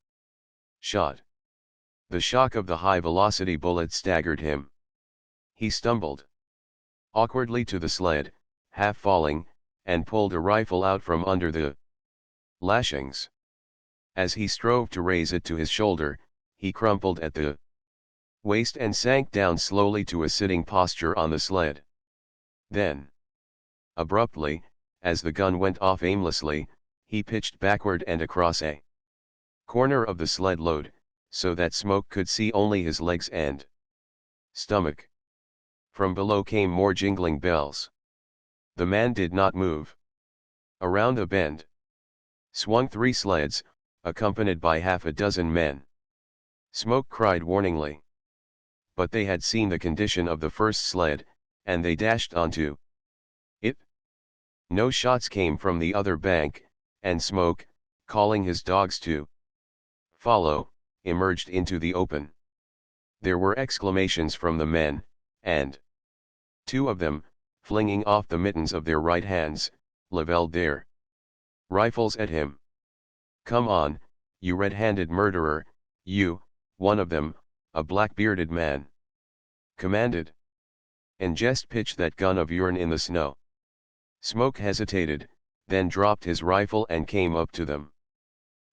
Speaker 1: shot. The shock of the high-velocity bullet staggered him. He stumbled awkwardly to the sled, half falling, and pulled a rifle out from under the lashings. As he strove to raise it to his shoulder, he crumpled at the waist and sank down slowly to a sitting posture on the sled. Then, abruptly, as the gun went off aimlessly, he pitched backward and across a corner of the sled load, so that Smoke could see only his legs and stomach. From below came more jingling bells. The man did not move. Around a bend swung 3 sleds, accompanied by half a dozen men. Smoke cried warningly. But they had seen the condition of the first sled, and they dashed onto it. No shots came from the other bank, and Smoke, calling his dogs to follow, emerged into the open. There were exclamations from the men, and 2 of them, flinging off the mittens of their right hands, leveled their rifles at him. "Come on, you red-handed murderer, you," one of them, a black-bearded man, commanded. "And just pitch that gun of yourn in the snow." Smoke hesitated, then dropped his rifle and came up to them.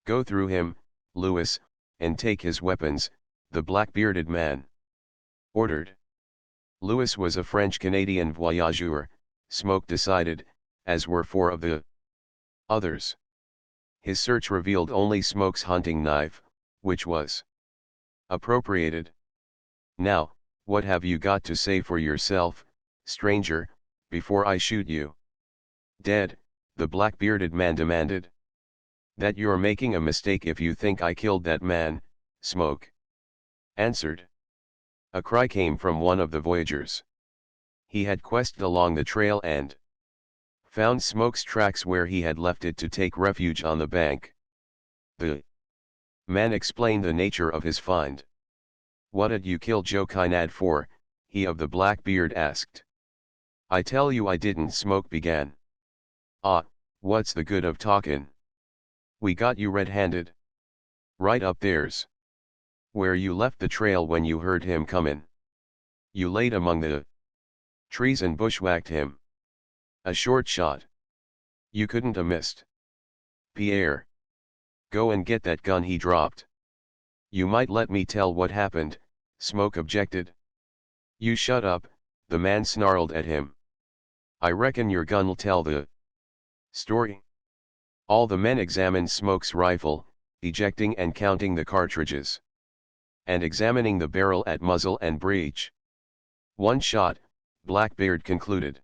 Speaker 1: "Go through him, Lewis, and take his weapons," the black-bearded man ordered. Lewis was a French-Canadian voyageur, Smoke decided, as were 4 of the others. His search revealed only Smoke's hunting knife, which was appropriated. "Now, what have you got to say for yourself, stranger, before I shoot you?" "Dead," the black-bearded man demanded. "That you're making a mistake if you think I killed that man," Smoke answered. A cry came from one of the voyageurs. He had quested along the trail and found Smoke's tracks where he had left it to take refuge on the bank. The man explained the nature of his find. "What'd you kill Joe Kynad for?" he of the black beard asked. "I tell you I didn't," Smoke began. "Ah, what's the good of talkin'? We got you red-handed. Right up there's where you left the trail when you heard him comin'. You laid among the trees and bushwhacked him. A short shot. You couldn't a missed. Pierre, go and get that gun," he dropped. "You might let me tell what happened," Smoke objected. "You shut up," the man snarled at him. "I reckon your gun'll tell the story." All the men examined Smoke's rifle, ejecting and counting the cartridges, and examining the barrel at muzzle and breech. "One shot," Blackbeard concluded.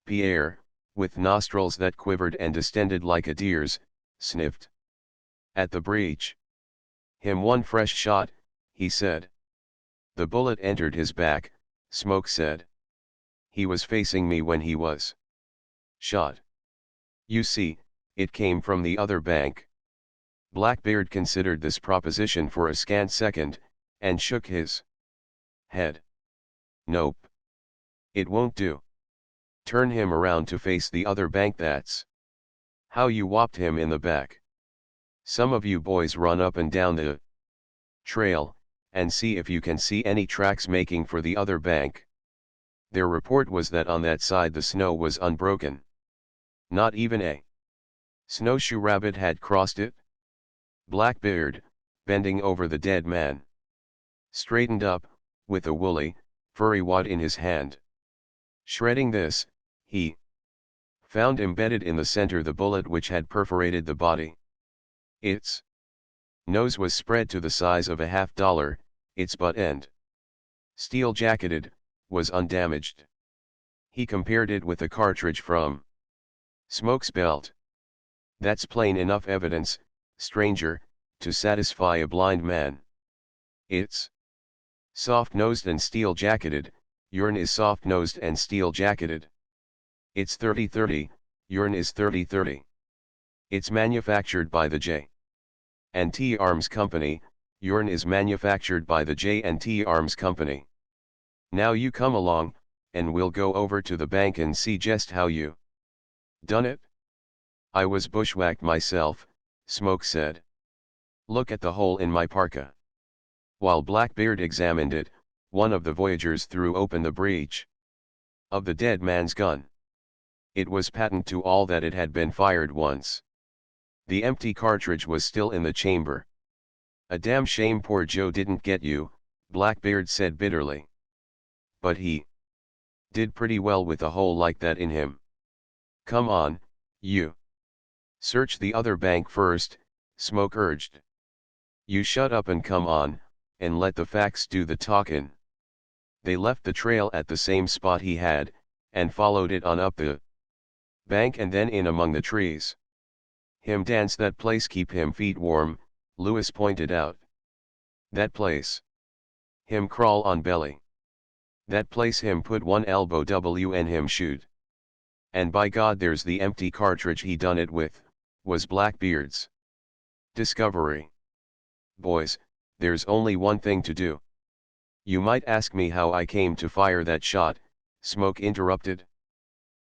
Speaker 1: Pierre, with nostrils that quivered and distended like a deer's, sniffed at the breech. "Him one fresh shot," he said. "The bullet entered his back," Smoke said. "He was facing me when he was shot. You see, it came from the other bank." Blackbeard considered this proposition for a scant second, and shook his head. "Nope. It won't do. Turn him around to face the other bank, that's how you whopped him in the back. Some of you boys run up and down the trail, and see if you can see any tracks making for the other bank." Their report was that on that side the snow was unbroken. Not even a snowshoe rabbit had crossed it. Blackbeard, bending over the dead man, straightened up, with a woolly, furry wad in his hand. Shredding this, he found embedded in the center the bullet which had perforated the body. Its nose was spread to the size of a $50, its butt end, steel-jacketed, was undamaged. He compared it with a cartridge from Smoke's belt. That's plain enough evidence, stranger, to satisfy a blind man. It's soft-nosed and steel-jacketed, urine is soft-nosed and steel-jacketed. It's 30-30, urine is 30-30. It's manufactured by the J&T Arms Company, urine is manufactured by the J&T Arms Company. Now you come along, and we'll go over to the bank and see just how you done it. I was bushwhacked myself, Smoke said. Look at the hole in my parka. While Blackbeard examined it, one of the voyagers threw open the breech of the dead man's gun. It was patent to all that it had been fired once. The empty cartridge was still in the chamber. A damn shame poor Joe didn't get you, Blackbeard said bitterly. But he did pretty well with a hole like that in him. Come on, you. Search the other bank first, Smoke urged. You shut up and come on, and let the facts do the talkin'. They left the trail at the same spot he had, and followed it on up the bank and then in among the trees. Him dance that place keep him feet warm, Lewis pointed out. That place. Him crawl on belly. That place him put one elbow W and him shoot. And by God there's the empty cartridge he done it with, was Blackbeard's discovery. Boys, there's only one thing to do. You might ask me how I came to fire that shot, Smoke interrupted.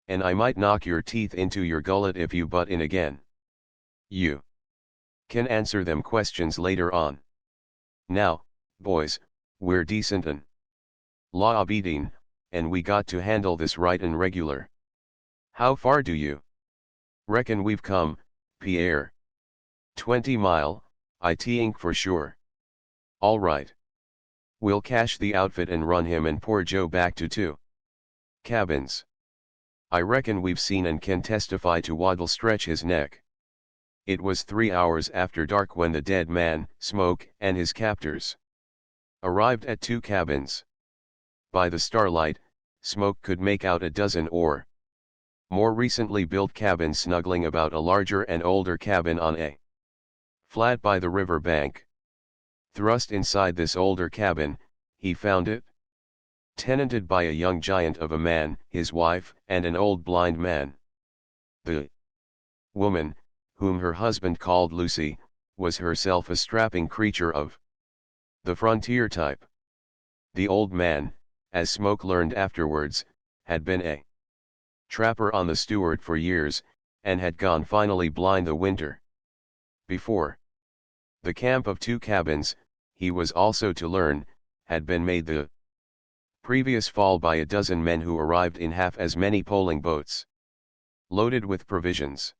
Speaker 1: And I might knock your teeth into your gullet if you butt in again. You can answer them questions later on. Now, boys, we're decent and law-abiding, and we got to handle this right and regular. How far do you reckon we've come, Pierre? 20 mile, I think for sure. All right. We'll cache the outfit and run him and poor Joe back to 2 cabins. I reckon we've seen and can testify to what'll stretch his neck. It was 3 hours after dark when the dead man, Smoke, and his captors arrived at 2 cabins. By the starlight, Smoke could make out a dozen or more recently built cabins snuggling about a larger and older cabin on a flat by the river bank. Thrust inside this older cabin, he found it tenanted by a young giant of a man, his wife, and an old blind man. The woman, whom her husband called Lucy, was herself a strapping creature of the frontier type. The old man, as Smoke learned afterwards, had been a trapper on the Stewart for years, and had gone finally blind the winter before. The camp of 2 cabins, he was also to learn, had been made the previous fall by a dozen men who arrived in half as many poling boats, loaded with provisions.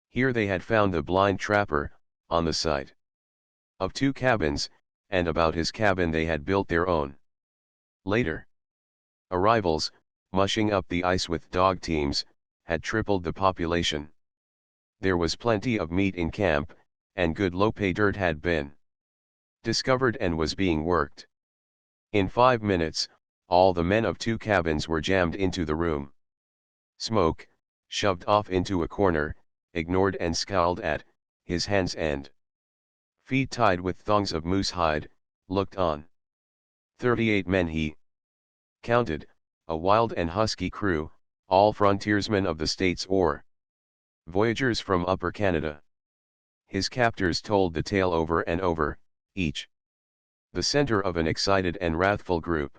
Speaker 1: Here they had found the blind trapper, on the site of 2 cabins, and about his cabin they had built their own. Later arrivals, mushing up the ice with dog teams, had tripled the population. There was plenty of meat in camp, and good low-pay dirt had been discovered and was being worked. In 5 minutes, all the men of 2 cabins were jammed into the room. Smoke, shoved off into a corner, ignored and scowled at, his hands and feet tied with thongs of moose hide, looked on. 38 men he counted, a wild and husky crew, all frontiersmen of the States or voyagers from Upper Canada. His captors told the tale over and over, each the center of an excited and wrathful group.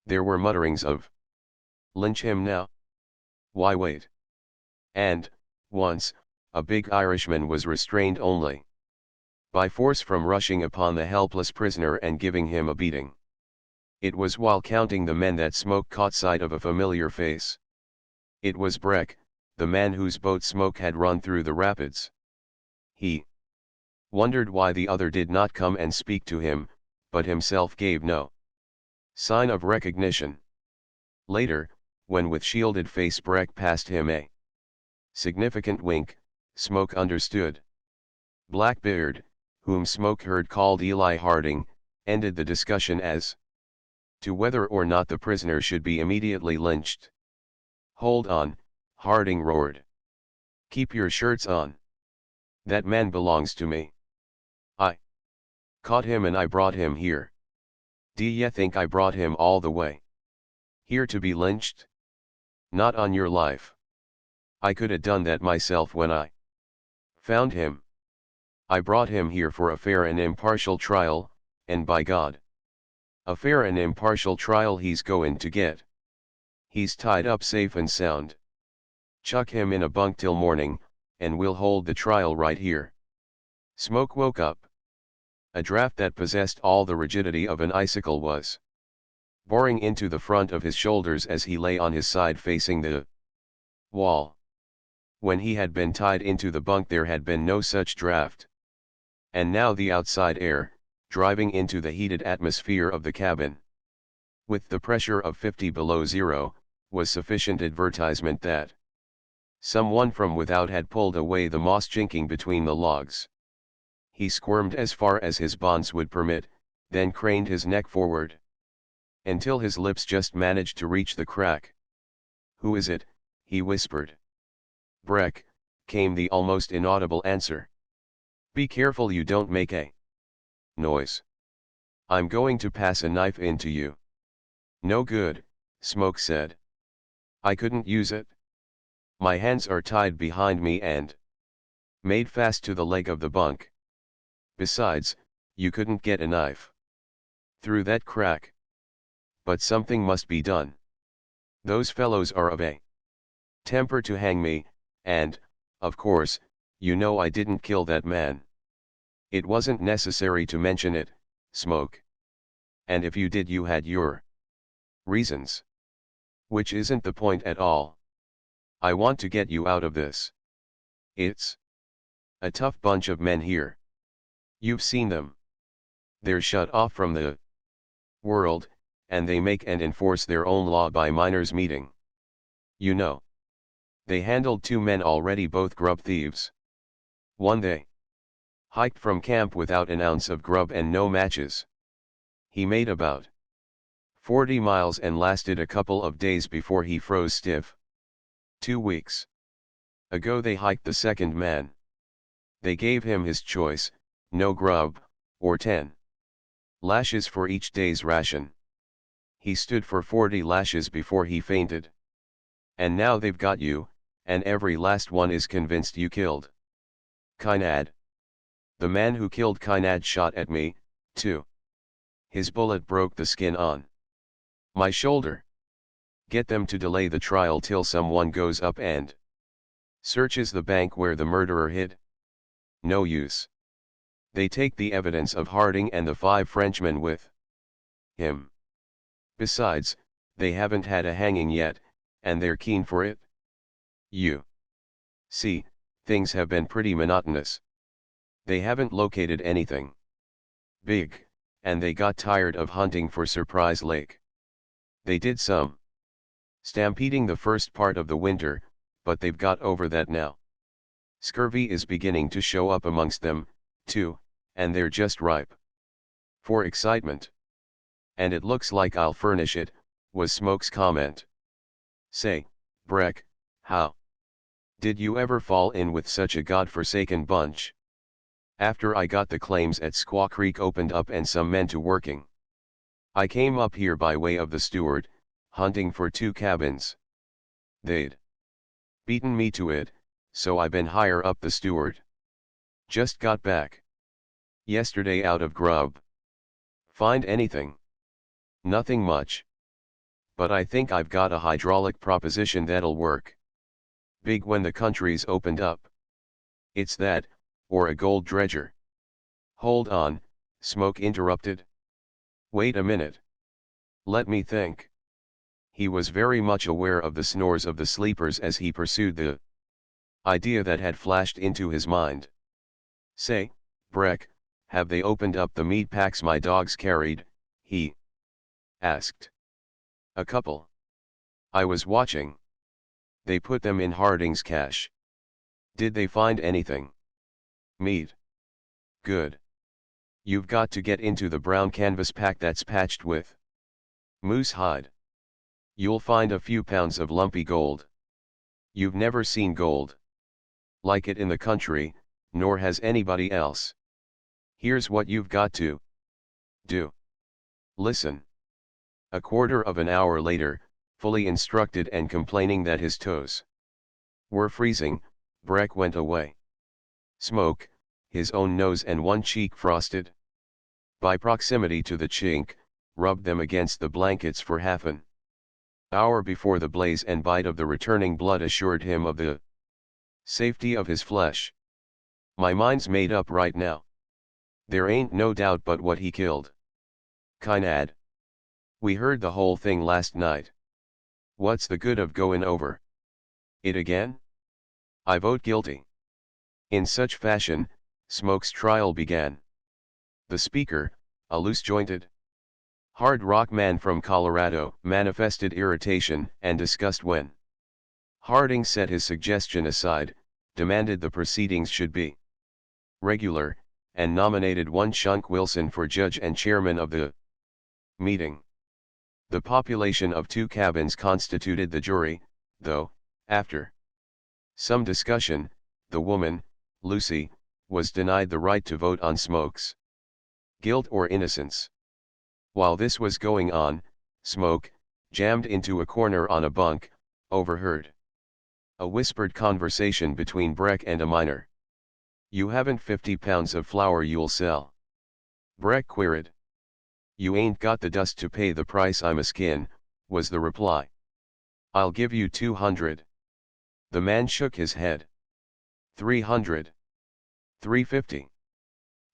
Speaker 1: There were mutterings of, "Lynch him now? Why wait?" And, once, a big Irishman was restrained only by force from rushing upon the helpless prisoner and giving him a beating. It was while counting the men that Smoke caught sight of a familiar face. It was Breck, the man whose boat Smoke had run through the rapids. He wondered why the other did not come and speak to him, but himself gave no sign of recognition. Later, When with shielded face Breck passed him a significant wink, Smoke understood. Blackbeard, whom Smoke heard called Eli Harding, ended the discussion as to whether or not the prisoner should be immediately lynched. "Hold on," Harding roared. "Keep your shirts on. That man belongs to me. I caught him and I brought him here. D'ye think I brought him all the way here to be lynched? Not on your life. I could have done that myself when I found him. I brought him here for a fair and impartial trial, and by God, a fair and impartial trial he's goin' to get. He's tied up safe and sound. Chuck him in a bunk till morning, and we'll hold the trial right here." Smoke woke up. A draft that possessed all the rigidity of an icicle was boring into the front of his shoulders as he lay on his side facing the wall. When he had been tied into the bunk there had been no such draft. And now the outside air, driving into the heated atmosphere of the cabin, with the pressure of 50 below zero, was sufficient advertisement that someone from without had pulled away the moss chinking between the logs. He squirmed as far as his bonds would permit, then craned his neck forward, until his lips just managed to reach the crack. "Who is it?" he whispered. "Breck," came the almost inaudible answer. "Be careful you don't make a noise. I'm going to pass a knife into you." "No good," Smoke said. "I couldn't use it. My hands are tied behind me and made fast to the leg of the bunk. Besides, you couldn't get a knife through that crack. But something must be done. Those fellows are of a temper to hang me, and, of course, you know I didn't kill that man. It wasn't necessary to mention it, Smoke. And if you did you had your reasons. Which isn't the point at all. I want to get you out of this. It's a tough bunch of men here. You've seen them. They're shut off from the world, and they make and enforce their own law by miners' meeting. You know. They handled 2 men already, both grub thieves. One they hiked from camp without an ounce of grub and no matches. He made about 40 miles and lasted a couple of days before he froze stiff. 2 weeks ago they hiked the second man. They gave him his choice, no grub, or 10 lashes for each day's ration. He stood for 40 lashes before he fainted. And now they've got you, and every last one is convinced you killed Kynad. The man who killed Kynad shot at me, too. His bullet broke the skin on my shoulder. Get them to delay the trial till someone goes up and searches the bank where the murderer hid. No use. They take the evidence of Harding and the 5 Frenchmen with him. Besides, they haven't had a hanging yet, and they're keen for it. You see, things have been pretty monotonous. They haven't located anything big, and they got tired of hunting for Surprise Lake. They did some stampeding the first part of the winter, but they've got over that now. Scurvy is beginning to show up amongst them, too, and they're just ripe for excitement. And it looks like I'll furnish it, was Smoke's comment. Say, Breck, how did you ever fall in with such a godforsaken bunch? After I got the claims at Squaw Creek opened up and some men to working, I came up here by way of the steward, hunting for 2 cabins. They'd beaten me to it, so I been higher up the steward. Just got back yesterday out of grub. Find anything? Nothing much. But I think I've got a hydraulic proposition that'll work. Big when the country's opened up. It's that, or a gold dredger. Hold on, Smoke interrupted. Wait a minute. Let me think. He was very much aware of the snores of the sleepers as he pursued the idea that had flashed into his mind. Say, Breck, have they opened up the meat packs my dogs carried? He asked. A couple. I was watching. They put them in Harding's cache. Did they find anything? Meat. Good. You've got to get into the brown canvas pack that's patched with moose hide. You'll find a few pounds of lumpy gold. You've never seen gold like it in the country, nor has anybody else. Here's what you've got to do. Listen. A quarter of an hour later, fully instructed and complaining that his toes were freezing, Breck went away. Smoke, his own nose and one cheek frosted by proximity to the chink, rubbed them against the blankets for half an hour before the blaze and bite of the returning blood assured him of the safety of his flesh. My mind's made up right now. There ain't no doubt but what he killed Kynad. We heard the whole thing last night. What's the good of goin' over it again? I vote guilty. In such fashion, Smoke's trial began. The speaker, a loose-jointed, hard rock man from Colorado, manifested irritation and disgust when Harding set his suggestion aside, demanded the proceedings should be regular, and nominated one Shunk Wilson for judge and chairman of the meeting. The population of 2 cabins constituted the jury, though, after some discussion, the woman, Lucy, was denied the right to vote on Smoke's guilt or innocence. While this was going on, Smoke, jammed into a corner on a bunk, overheard a whispered conversation between Breck and a miner. "You haven't 50 pounds of flour you'll sell?" Breck queried. "You ain't got the dust to pay the price I'm a skin," was the reply. "I'll give you 200. The man shook his head. 300. 350.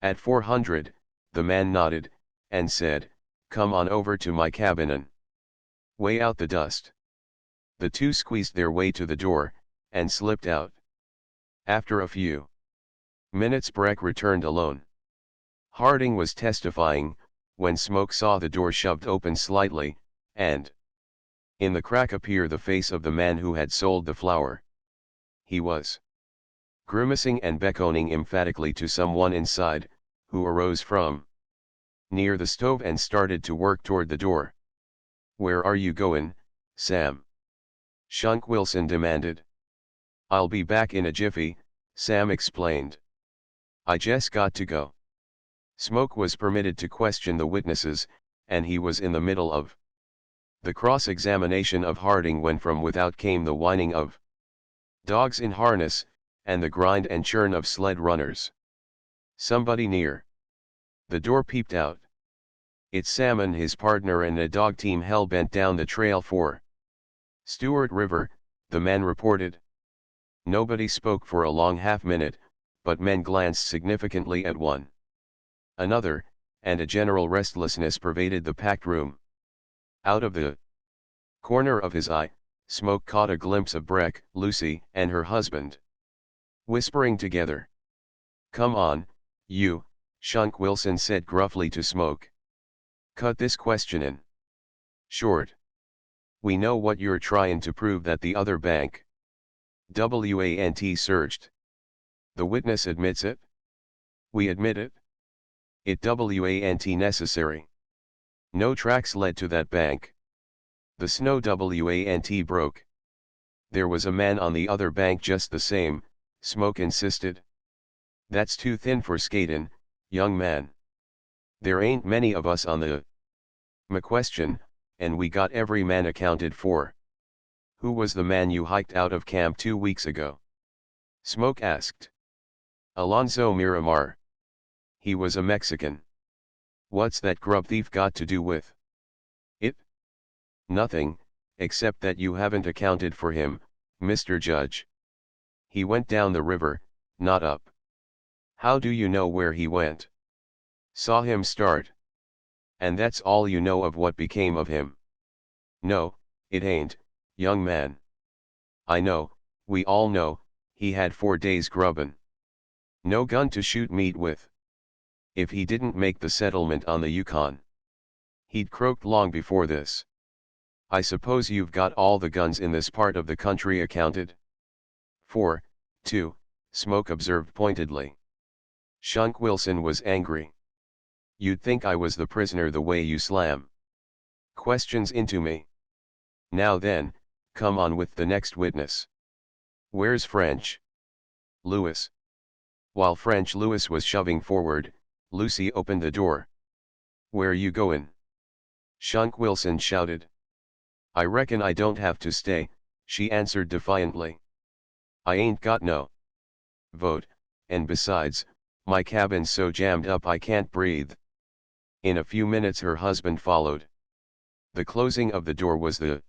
Speaker 1: At 400, the man nodded, and said, "Come on over to my cabin and weigh out the dust." The two squeezed their way to the door, and slipped out. After a few minutes Breck returned alone. Harding was testifying, when Smoke saw the door shoved open slightly, and in the crack appear the face of the man who had sold the flour. He was grimacing and beckoning emphatically to someone inside, who arose from near the stove and started to work toward the door. "Where are you goin', Sam?" Shunk Wilson demanded. "I'll be back in a jiffy," Sam explained. "I just got to go." Smoke was permitted to question the witnesses, and he was in the middle of the cross-examination of Harding when from without came the whining of dogs in harness, and the grind and churn of sled runners. "Somebody near." The door peeped out. "It's Sam and his partner and a dog team hell-bent down the trail for Stewart River," the man reported. Nobody spoke for a long half-minute, but men glanced significantly at one another, and a general restlessness pervaded the packed room. Out of the corner of his eye, Smoke caught a glimpse of Breck, Lucy, and her husband whispering together. "Come on, you," Shunk Wilson said gruffly to Smoke. "Cut this questionin' short. We know what you're tryin' to prove, that the other bank WANT searched. The witness admits it?" "We admit it. It WANT necessary. No tracks led to that bank. The snow WANT broke. There was a man on the other bank just the same," Smoke insisted. "That's too thin for skatin', young man. There ain't many of us on the question, and we got every man accounted for." "Who was the man you hiked out of camp 2 weeks ago?" Smoke asked. "Alonzo Miramar. He was a Mexican." "What's that grub thief got to do with it?" "Nothing, except that you haven't accounted for him, Mr. Judge. He went down the river, not up." "How do you know where he went?" "Saw him start." "And that's all you know of what became of him?" "No, it ain't, young man. I know, we all know, he had 4 days grubbin'. No gun to shoot meat with. If he didn't make the settlement on the Yukon, he'd croaked long before this. I suppose you've got all the guns in this part of the country accounted? 4, 2, Smoke observed pointedly. Shunk Wilson was angry. You'd think I was the prisoner the way you slam questions into me. Now then, come on with the next witness. Where's French Louis? While French Louis was shoving forward, Lucy opened the door. Where you goin'? Shunk Wilson shouted. I reckon I don't have to stay, she answered defiantly. I ain't got no vote, and besides, my cabin's so jammed up I can't breathe. In a few minutes her husband followed. The closing of the door was the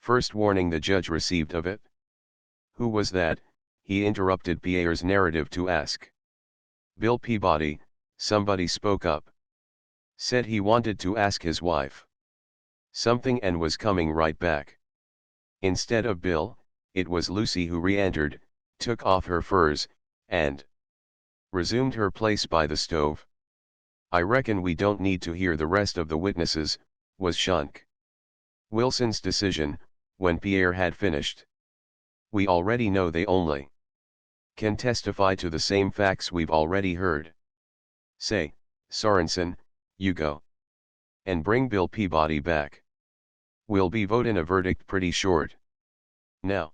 Speaker 1: first warning the judge received of it. Who was that? He interrupted Pierre's narrative to ask. Bill Peabody, somebody spoke up. Said he wanted to ask his wife something and was coming right back. Instead of Bill, it was Lucy who re-entered, took off her furs, and resumed her place by the stove. I reckon we don't need to hear the rest of the witnesses, was Shunk Wilson's decision, when Pierre had finished. We already know they only can testify to the same facts we've already heard. Say, Sorensen, you go and bring Bill Peabody back. We'll be votin' a verdict pretty short. Now,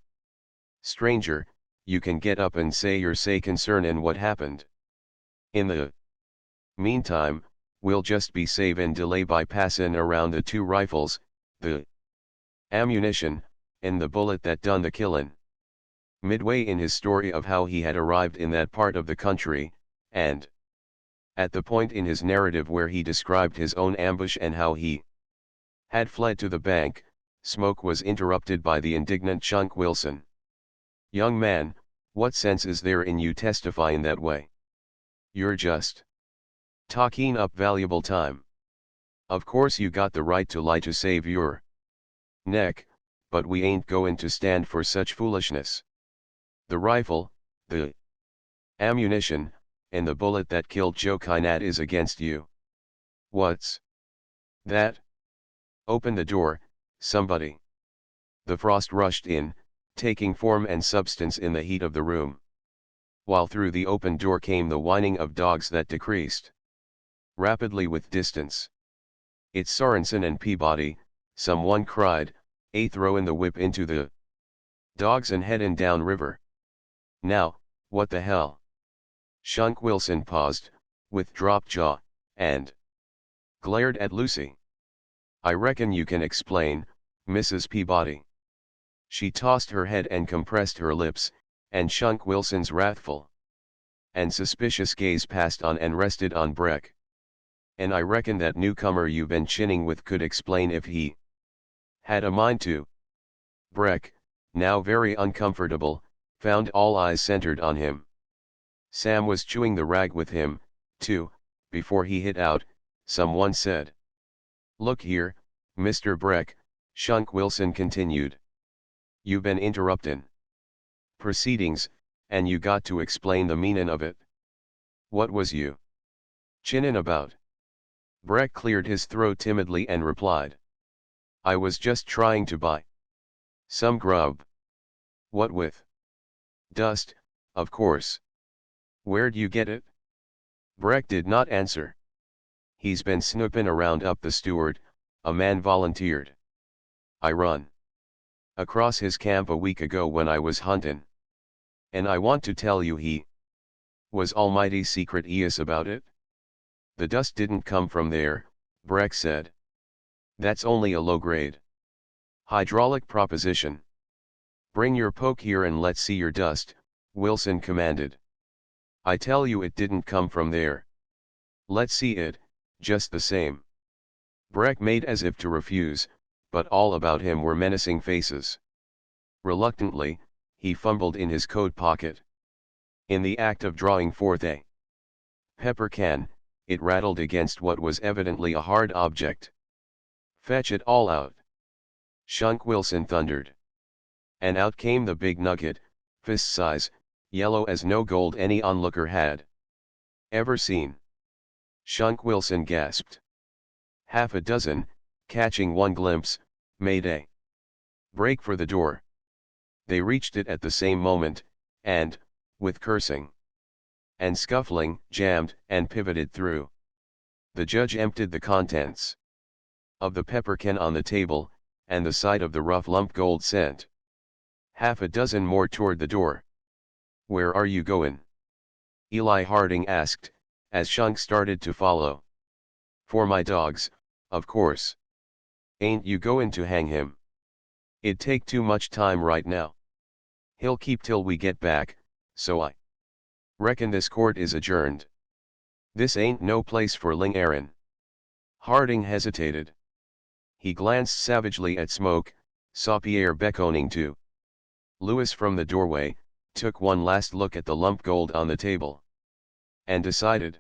Speaker 1: stranger, you can get up and say your say concernin' what happened. In the meantime, we'll just be savin' delay by passin' around the two rifles, the ammunition, and the bullet that done the killin'. Midway in his story of how he had arrived in that part of the country, and at the point in his narrative where he described his own ambush and how he had fled to the bank, Smoke was interrupted by the indignant Shunk Wilson. Young man, what sense is there in you testifying that way? You're just talking up valuable time. Of course you got the right to lie to save your neck, but we ain't goin' to stand for such foolishness. The rifle, the ammunition, and the bullet that killed Joe Kynat is against you. What's that? Open the door, somebody. The frost rushed in, taking form and substance in the heat of the room. While through the open door came the whining of dogs that decreased rapidly with distance. It's Sorensen and Peabody, someone cried, throwin' the whip into the dogs and headin' down river. Now, what the hell? Shunk Wilson paused, with dropped jaw, and glared at Lucy. I reckon you can explain, Mrs. Peabody. She tossed her head and compressed her lips, and Shunk Wilson's wrathful and suspicious gaze passed on and rested on Breck. And I reckon that newcomer you've been chinning with could explain if he had a mind to. Breck, now very uncomfortable, found all eyes centered on him. Sam was chewing the rag with him, too. Before he hit out, someone said. Look here, Mr. Breck, Shunk Wilson continued. You been interruptin' proceedings, and you got to explain the meanin' of it. What was you chinnin' about? Breck cleared his throat timidly and replied. I was just trying to buy some grub. What with? Dust, of course. Where'd you get it? Breck did not answer. He's been snoopin' around up the Stewart, a man volunteered. I run across his camp a week ago when I was huntin'. And I want to tell you he was almighty secret eous about it. The dust didn't come from there, Breck said. That's only a low-grade hydraulic proposition. Bring your poke here and let's see your dust, Wilson commanded. I tell you it didn't come from there. Let's see it, just the same. Breck made as if to refuse, but all about him were menacing faces. Reluctantly, he fumbled in his coat pocket. In the act of drawing forth a pepper can, it rattled against what was evidently a hard object. Fetch it all out, Shunk Wilson thundered. And out came the big nugget, fist size, yellow as no gold any onlooker had ever seen. Shunk Wilson gasped. Half a dozen, catching one glimpse, Mayday! Break for the door! They reached it at the same moment, and, with cursing and scuffling, jammed and pivoted through. The judge emptied the contents of the pepper can on the table, and the sight of the rough lump gold sent half a dozen more toward the door. "Where are you goin'?" Eli Harding asked, as Shunk started to follow. "For my dogs, of course. Ain't you goin' to hang him? It'd take too much time right now. He'll keep till we get back, so I reckon this court is adjourned. This ain't no place for ling-errin'." Harding hesitated. He glanced savagely at Smoke, saw Pierre beckoning to Louis from the doorway, took one last look at the lump gold on the table, and decided.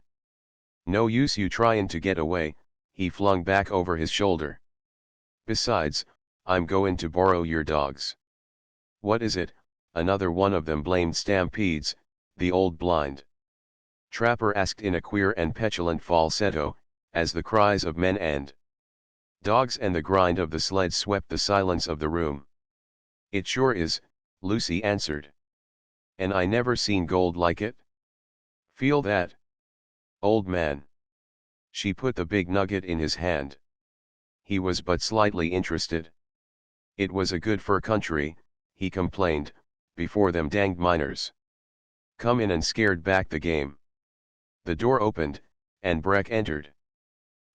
Speaker 1: "No use you tryin' to get away," he flung back over his shoulder. "Besides, I'm goin' to borrow your dogs." "What is it, another one of them blamed stampedes, the old blind?" Trapper asked in a queer and petulant falsetto, as the cries of men and dogs and the grind of the sled swept the silence of the room. "It sure is," Lucy answered. "And I never seen gold like it. Feel that, old man?" She put the big nugget in his hand. He was but slightly interested. "It was a good fur country," he complained, "before them danged miners come in and scared back the game." The door opened, and Breck entered.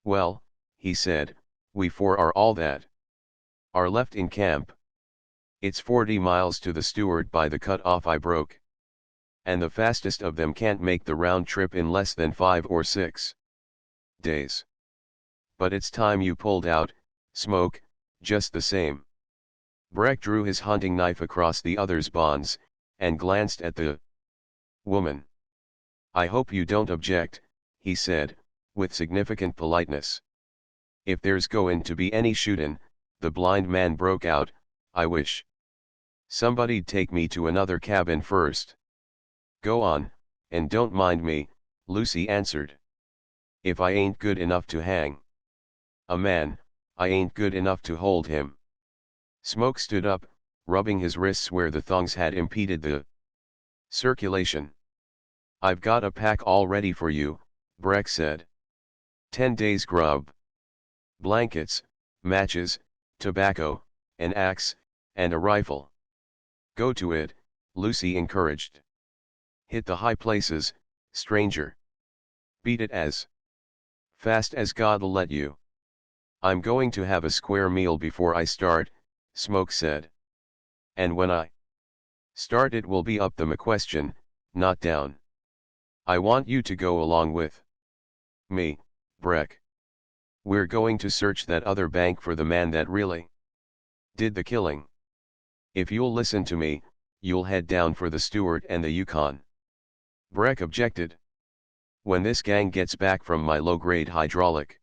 Speaker 1: "Well," he said, "we four are all that are left in camp. It's 40 miles to the Stewart by the cut-off I broke. And the fastest of them can't make the round trip in less than 5 or 6 days. But it's time you pulled out, Smoke, just the same." Breck drew his hunting knife across the other's bonds, and glanced at the woman. "I hope you don't object," he said, with significant politeness. "If there's goin' to be any shootin'," the blind man broke out, "I wish somebody'd take me to another cabin first." "Go on, and don't mind me," Lucy answered. "If I ain't good enough to hang a man, I ain't good enough to hold him." Smoke stood up, rubbing his wrists where the thongs had impeded the circulation. "I've got a pack all ready for you," Breck said. 10 days' grub. Blankets, matches, tobacco, an axe, and a rifle. "Go to it," Lucy encouraged. "Hit the high places, stranger. Beat it as fast as God'll let you." "I'm going to have a square meal before I start," Smoke said. "And when I start it will be up the McQuestion, not down. I want you to go along with me, Breck. We're going to search that other bank for the man that really did the killing. If you'll listen to me, you'll head down for the Stewart and the Yukon." Breck objected. "When this gang gets back from my low-grade hydraulic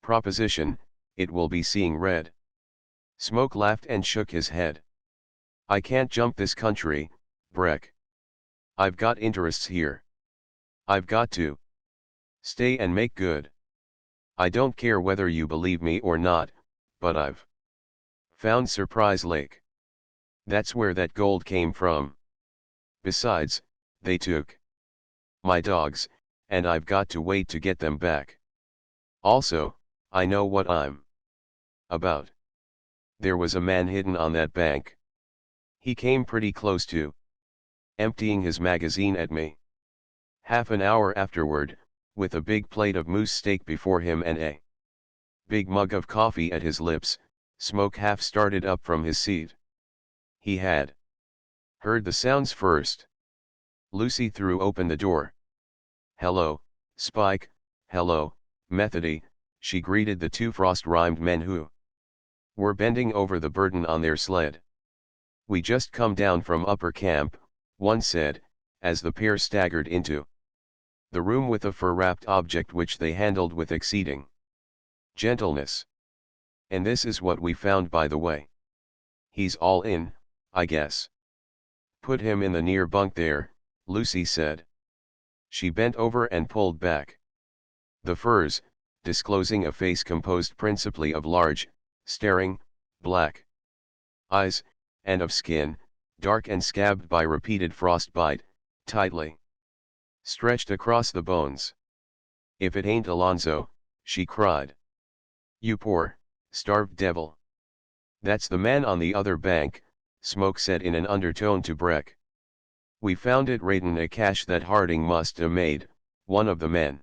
Speaker 1: proposition, it will be seeing red." Smoke laughed and shook his head. "I can't jump this country, Breck. I've got interests here. I've got to stay and make good. I don't care whether you believe me or not, but I've found Surprise Lake. That's where that gold came from. Besides, they took my dogs, and I've got to wait to get them back. Also, I know what I'm about. There was a man hidden on that bank. He came pretty close to emptying his magazine at me. Half an hour afterward, with a big plate of moose steak before him and a big mug of coffee at his lips, Smoke half started up from his seat. He had heard the sounds first. Lucy threw open the door. "Hello, Spike, hello, Methody," she greeted the two frost-rimed men who were bending over the burden on their sled. "We just come down from upper camp," one said, as the pair staggered into the room with a fur-wrapped object which they handled with exceeding gentleness. "And this is what we found by the way. He's all in, I guess." "Put him in the near bunk there," Lucy said. She bent over and pulled back the furs, disclosing a face composed principally of large, staring, black eyes, and of skin, dark and scabbed by repeated frostbite, tightly stretched across the bones. "If it ain't Alonzo," she cried. "You poor, starved devil." "That's the man on the other bank," Smoke said in an undertone to Breck. "We found it right in a cache that Harding must have made," one of the men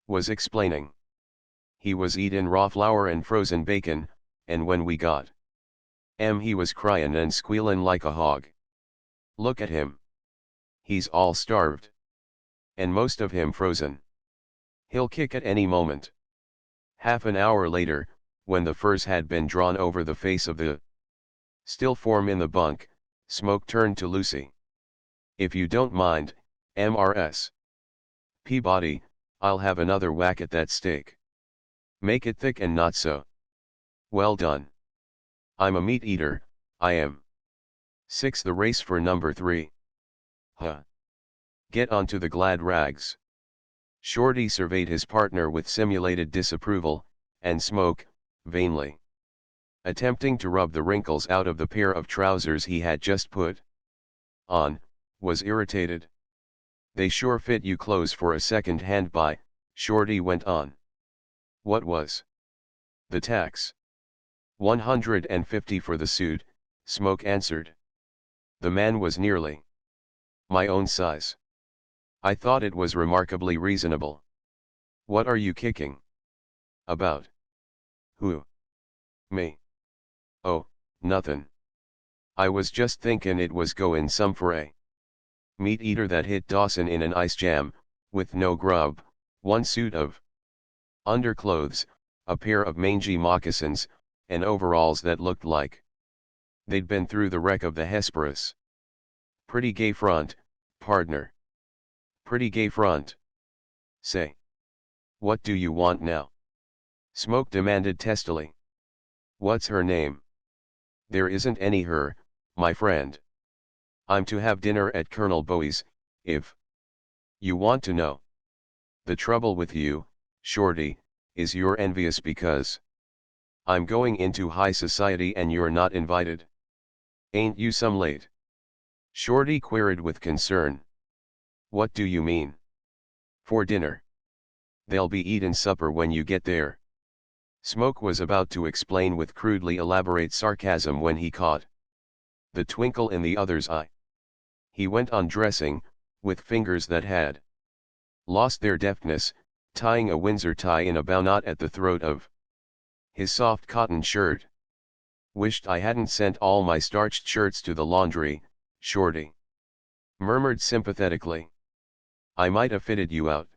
Speaker 1: was explaining. "He was eatin' raw flour and frozen bacon, and when we got he was cryin' and squealin' like a hog. Look at him. He's all starved. And most of him frozen. He'll kick at any moment." Half an hour later, when the furs had been drawn over the face of the still form in the bunk, Smoke turned to Lucy. "If you don't mind, Mrs. Peabody, I'll have another whack at that steak. Make it thick and not so well done. I'm a meat eater, I am. 6 The race for number 3. Huh. Get onto the glad rags." Shorty surveyed his partner with simulated disapproval, and Smoke, vainly attempting to rub the wrinkles out of the pair of trousers he had just put on, was irritated. "They sure fit you clothes for a second-hand buy," Shorty went on. "What was the tax?" $150 for the suit," Smoke answered. The man was nearly my own size. I thought it was remarkably reasonable. "What are you kicking about?" "Who? Me? Oh, nothin'. I was just thinkin' it was goin' some for a meat eater that hit Dawson in an ice jam, with no grub, one suit of underclothes, a pair of mangy moccasins, and overalls that looked like they'd been through the wreck of the Hesperus. Pretty gay front, partner. Pretty gay front. Say. What do you want now?" Smoke demanded testily. "What's her name?" "There isn't any her, my friend. I'm to have dinner at Colonel Bowie's, if you want to know. The trouble with you, Shorty, is you're envious because I'm going into high society and you're not invited. Ain't you some late?" Shorty queried with concern. "What do you mean?" "For dinner. They'll be eatin' supper when you get there." Smoke was about to explain with crudely elaborate sarcasm when he caught the twinkle in the other's eye. He went on dressing, with fingers that had lost their deftness, tying a Windsor tie in a bow knot at the throat of his soft cotton shirt. "Wished I hadn't sent all my starched shirts to the laundry," Shorty murmured sympathetically. "I might have fitted you out."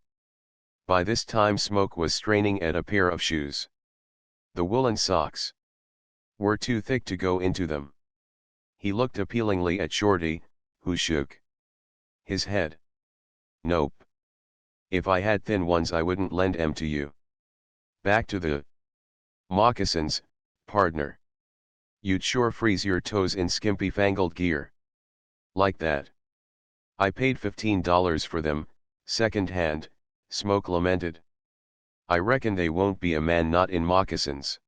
Speaker 1: By this time Smoke was straining at a pair of shoes. The woolen socks were too thick to go into them. He looked appealingly at Shorty, who shook his head. "Nope. If I had thin ones I wouldn't lend 'em to you. Back to the moccasins, partner. You'd sure freeze your toes in skimpy fangled gear like that." "I paid $15 for them, second hand," Smoke lamented. "I reckon they won't be a man not in moccasins.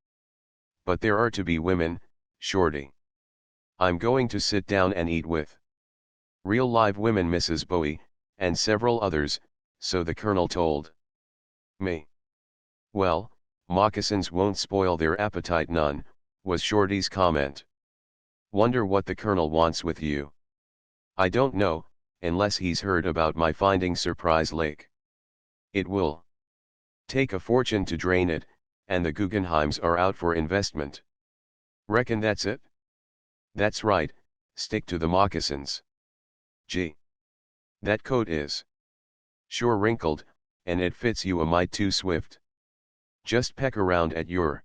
Speaker 1: But there are to be women, Shorty. I'm going to sit down and eat with real live women, Mrs. Bowie, and several others," so the colonel told me. "Well, moccasins won't spoil their appetite none," was Shorty's comment. "Wonder what the colonel wants with you." "I don't know, unless he's heard about my finding Surprise Lake. It will take a fortune to drain it, and the Guggenheims are out for investment." "Reckon that's it?" "That's right, stick to the moccasins." "Gee. That coat is sure wrinkled, and it fits you a mite too swift. Just peck around at your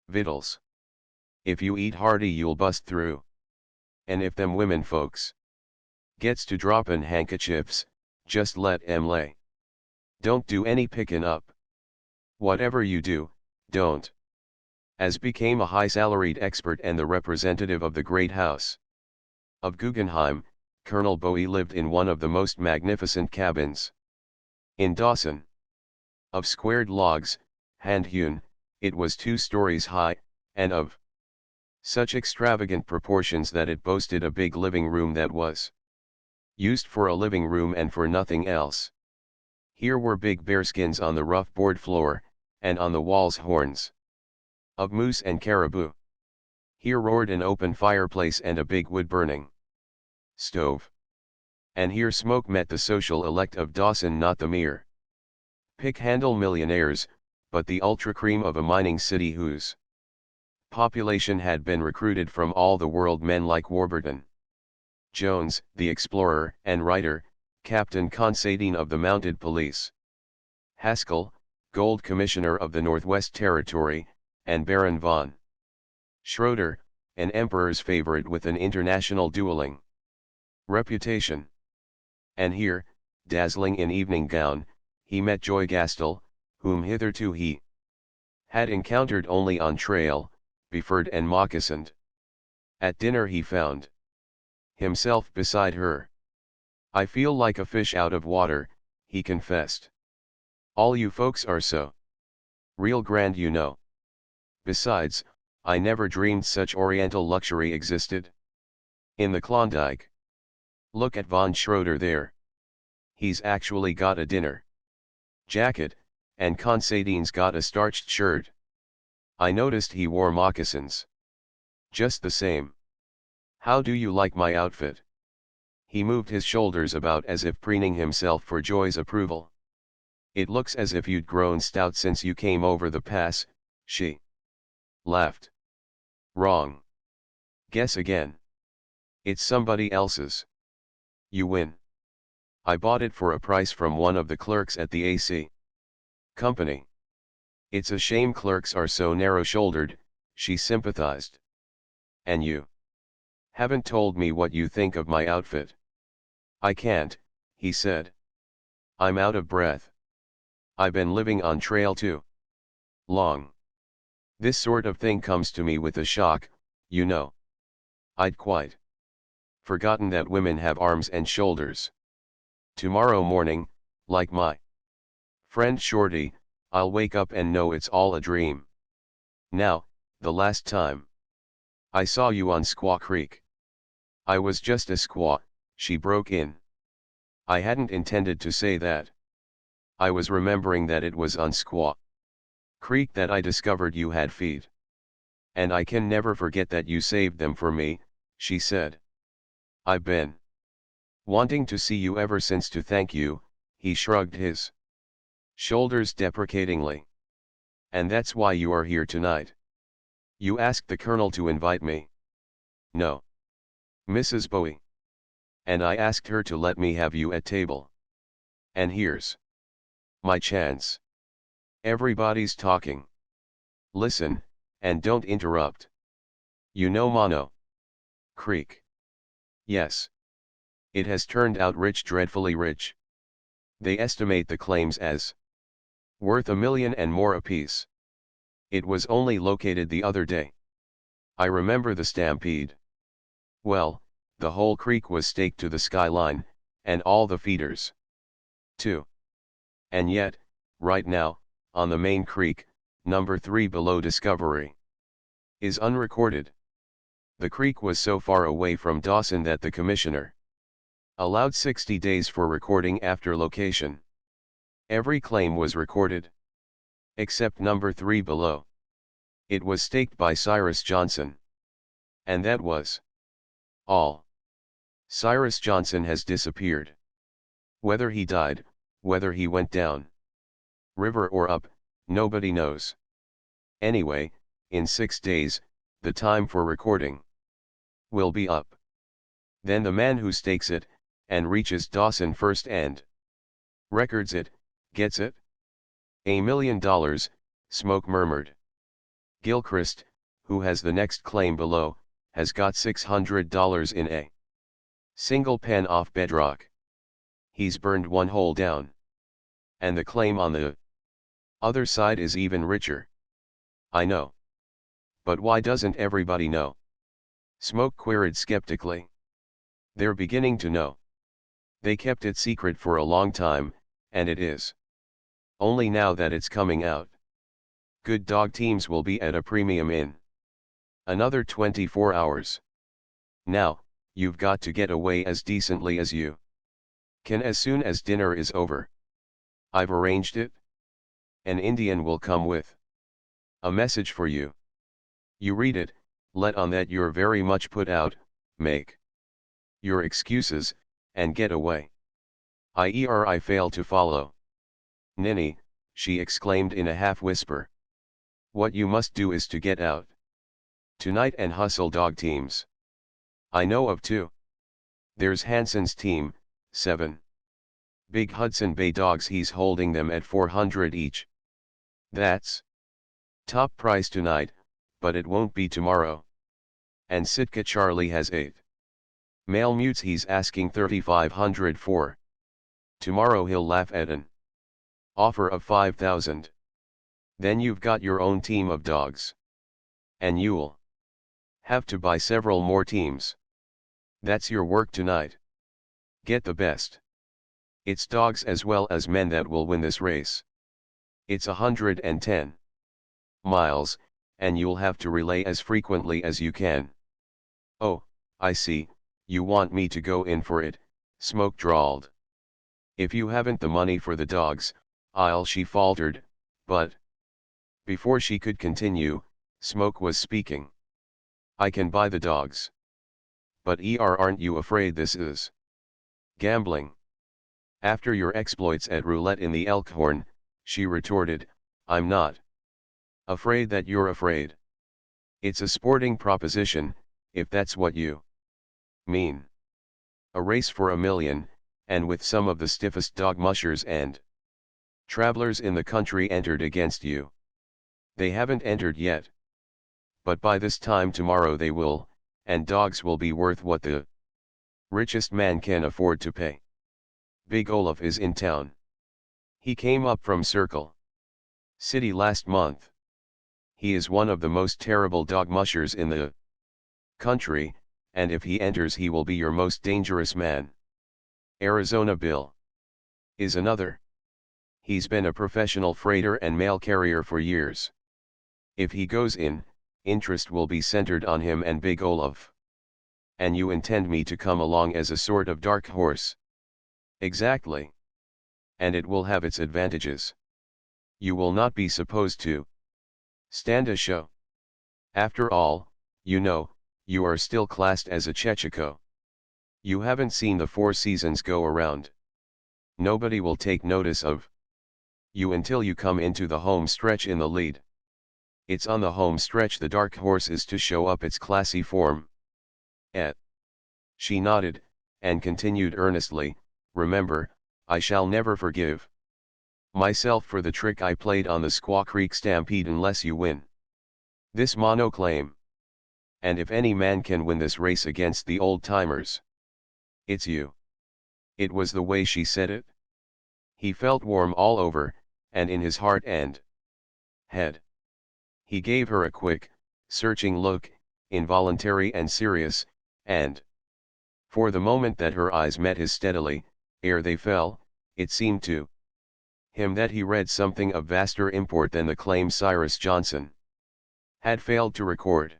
Speaker 1: vittles. If you eat hearty you'll bust through. And if them women folks gets to droppin' handkerchiefs, just let 'em lay. Don't do any pickin' up. Whatever you do, don't." As became a high-salaried expert and the representative of the great house of Guggenheim, Colonel Bowie lived in one of the most magnificent cabins in Dawson. Of squared logs, hand-hewn, it was 2 stories high, and of Such extravagant proportions that it boasted a big living room that was used for a living room and for nothing else. Here were big bearskins on the rough board floor, and on the walls horns of moose and caribou. Here roared an open fireplace and a big wood-burning stove. And here smoke met the social elect of Dawson, not the mere pick-handle millionaires, but the ultra-cream of a mining city whose population had been recruited from all the world, men like Warburton Jones, the explorer and writer, Captain Considine of the Mounted Police, Haskell, Gold Commissioner of the Northwest Territory, and Baron von Schroeder, an emperor's favorite with an international dueling reputation. And here, dazzling in evening gown, he met Joygastel, whom hitherto he had encountered only on trail, befurred and moccasined. At dinner he found himself beside her. "I feel like a fish out of water," he confessed. "All you folks are so real grand, you know. Besides, I never dreamed such oriental luxury existed in the Klondike. Look at von Schroeder there. He's actually got a dinner jacket, and Considine's got a starched shirt. I noticed he wore moccasins. Just the same. How do you like my outfit?" He moved his shoulders about as if preening himself for Joy's approval. "It looks as if you'd grown stout since you came over the pass," she laughed. "Wrong. Guess again. It's somebody else's. You win. I bought it for a price from one of the clerks at the AC Company. It's a shame clerks are so narrow-shouldered," she sympathized. "And you haven't told me what you think of my outfit." "I can't," he said. "I'm out of breath. I been living on trail too long. This sort of thing comes to me with a shock, you know. I'd quite forgotten that women have arms and shoulders. Tomorrow morning, like my friend Shorty, I'll wake up and know it's all a dream. Now, the last time I saw you on Squaw Creek." "I was just a squaw," she broke in. "I hadn't intended to say that. I was remembering that it was on Squaw Creek that I discovered you had feet. And I can never forget that you saved them for me," she said. "I've been wanting to see you ever since to thank you," he shrugged his shoulders deprecatingly. "And that's why you are here tonight. You asked the Colonel to invite me." "No, Mrs. Bowie. And I asked her to let me have you at table. And here's my chance. Everybody's talking. Listen, and don't interrupt. You know Mono Creek?" "Yes. It has turned out rich, dreadfully rich. They estimate the claims as worth $1 million and more apiece. It was only located the other day. I remember the stampede. Well, the whole creek was staked to the skyline, and all the feeders too. And yet, right now, on the main creek, number 3 below Discovery is unrecorded. The creek was so far away from Dawson that the commissioner allowed 60 days for recording after location. Every claim was recorded except number 3 below. It was staked by Cyrus Johnson. And that was all. Cyrus Johnson has disappeared. Whether he died, whether he went down river or up, nobody knows. Anyway, in 6 days, the time for recording will be up. Then the man who stakes it, and reaches Dawson first and records it, gets it. $1 million, Smoke murmured. Gilchrist, who has the next claim below, has got $600 in a single pen off bedrock. He's burned one hole down. And the claim on the other side is even richer. I know. But why doesn't everybody know? Smoke queried skeptically. They're beginning to know. They kept it secret for a long time, and it is only now that it's coming out. Good dog teams will be at a premium in Another 24 hours. Now, you've got to get away as decently as you can as soon as dinner is over. I've arranged it. An Indian will come with a message for you. You read it, let on that you're very much put out, make your excuses, and get away. I fail to follow. Ninny, she exclaimed in a half-whisper. What you must do is to get out tonight and hustle dog teams. I know of two. There's Hanson's team, 7 big Hudson Bay dogs, he's holding them at 400 each. That's top price tonight, but it won't be tomorrow. And Sitka Charlie has 8 male mutes, he's asking 3,500 for. Tomorrow he'll laugh at an offer of 5,000. Then you've got your own team of dogs. And you'll have to buy several more teams. That's your work tonight. Get the best. It's dogs as well as men that will win this race. It's 110 miles, and you'll have to relay as frequently as you can. Oh, I see, you want me to go in for it, Smoke drawled. If you haven't the money for the dogs, she faltered, but before she could continue, Smoke was speaking. I can buy the dogs. But aren't you afraid this is gambling? After your exploits at roulette in the Elkhorn, she retorted, I'm not afraid that you're afraid. It's a sporting proposition, if that's what you mean. A race for $1 million, and with some of the stiffest dog mushers and travelers in the country entered against you. They haven't entered yet. But by this time tomorrow they will, and dogs will be worth what the richest man can afford to pay. Big Olaf is in town. He came up from Circle City last month. He is one of the most terrible dog mushers in the country, and if he enters he will be your most dangerous man. Arizona Bill is another. He's been a professional freighter and mail carrier for years. If he goes in, interest will be centered on him and Big Olaf. And you intend me to come along as a sort of dark horse? Exactly. And it will have its advantages. You will not be supposed to stand a show. After all, you know, you are still classed as a Chechiko. You haven't seen the 4 seasons go around. Nobody will take notice of you until you come into the home stretch in the lead. It's on the home stretch the dark horse is to show up its classy form. She nodded, and continued earnestly, remember, I shall never forgive myself for the trick I played on the Squaw Creek Stampede unless you win this monoclaim. And if any man can win this race against the old-timers, it's you. It was the way she said it. He felt warm all over, and in his heart and head. He gave her a quick, searching look, involuntary and serious, and for the moment that her eyes met his steadily, ere they fell, it seemed to him that he read something of vaster import than the claim Cyrus Johnson had failed to record.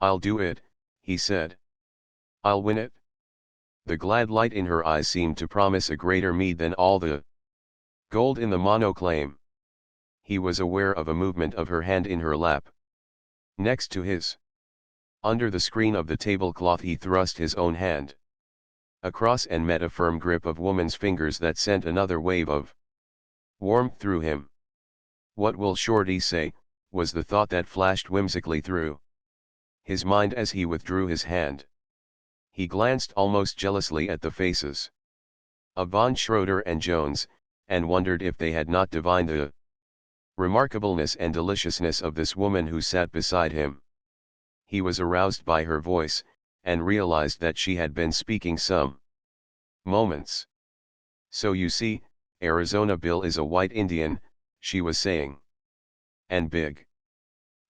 Speaker 1: I'll do it, he said. I'll win it. The glad light in her eyes seemed to promise a greater meed than all the gold in the monoclaim. He was aware of a movement of her hand in her lap. Next to his. Under the screen of the tablecloth he thrust his own hand across and met a firm grip of woman's fingers that sent another wave of warmth through him. What will Shorty say, was the thought that flashed whimsically through his mind as he withdrew his hand. He glanced almost jealously at the faces of von Schroeder and Jones, and wondered if they had not divined the remarkableness and deliciousness of this woman who sat beside him. He was aroused by her voice, and realized that she had been speaking some moments. So you see, Arizona Bill is a white Indian, she was saying. And Big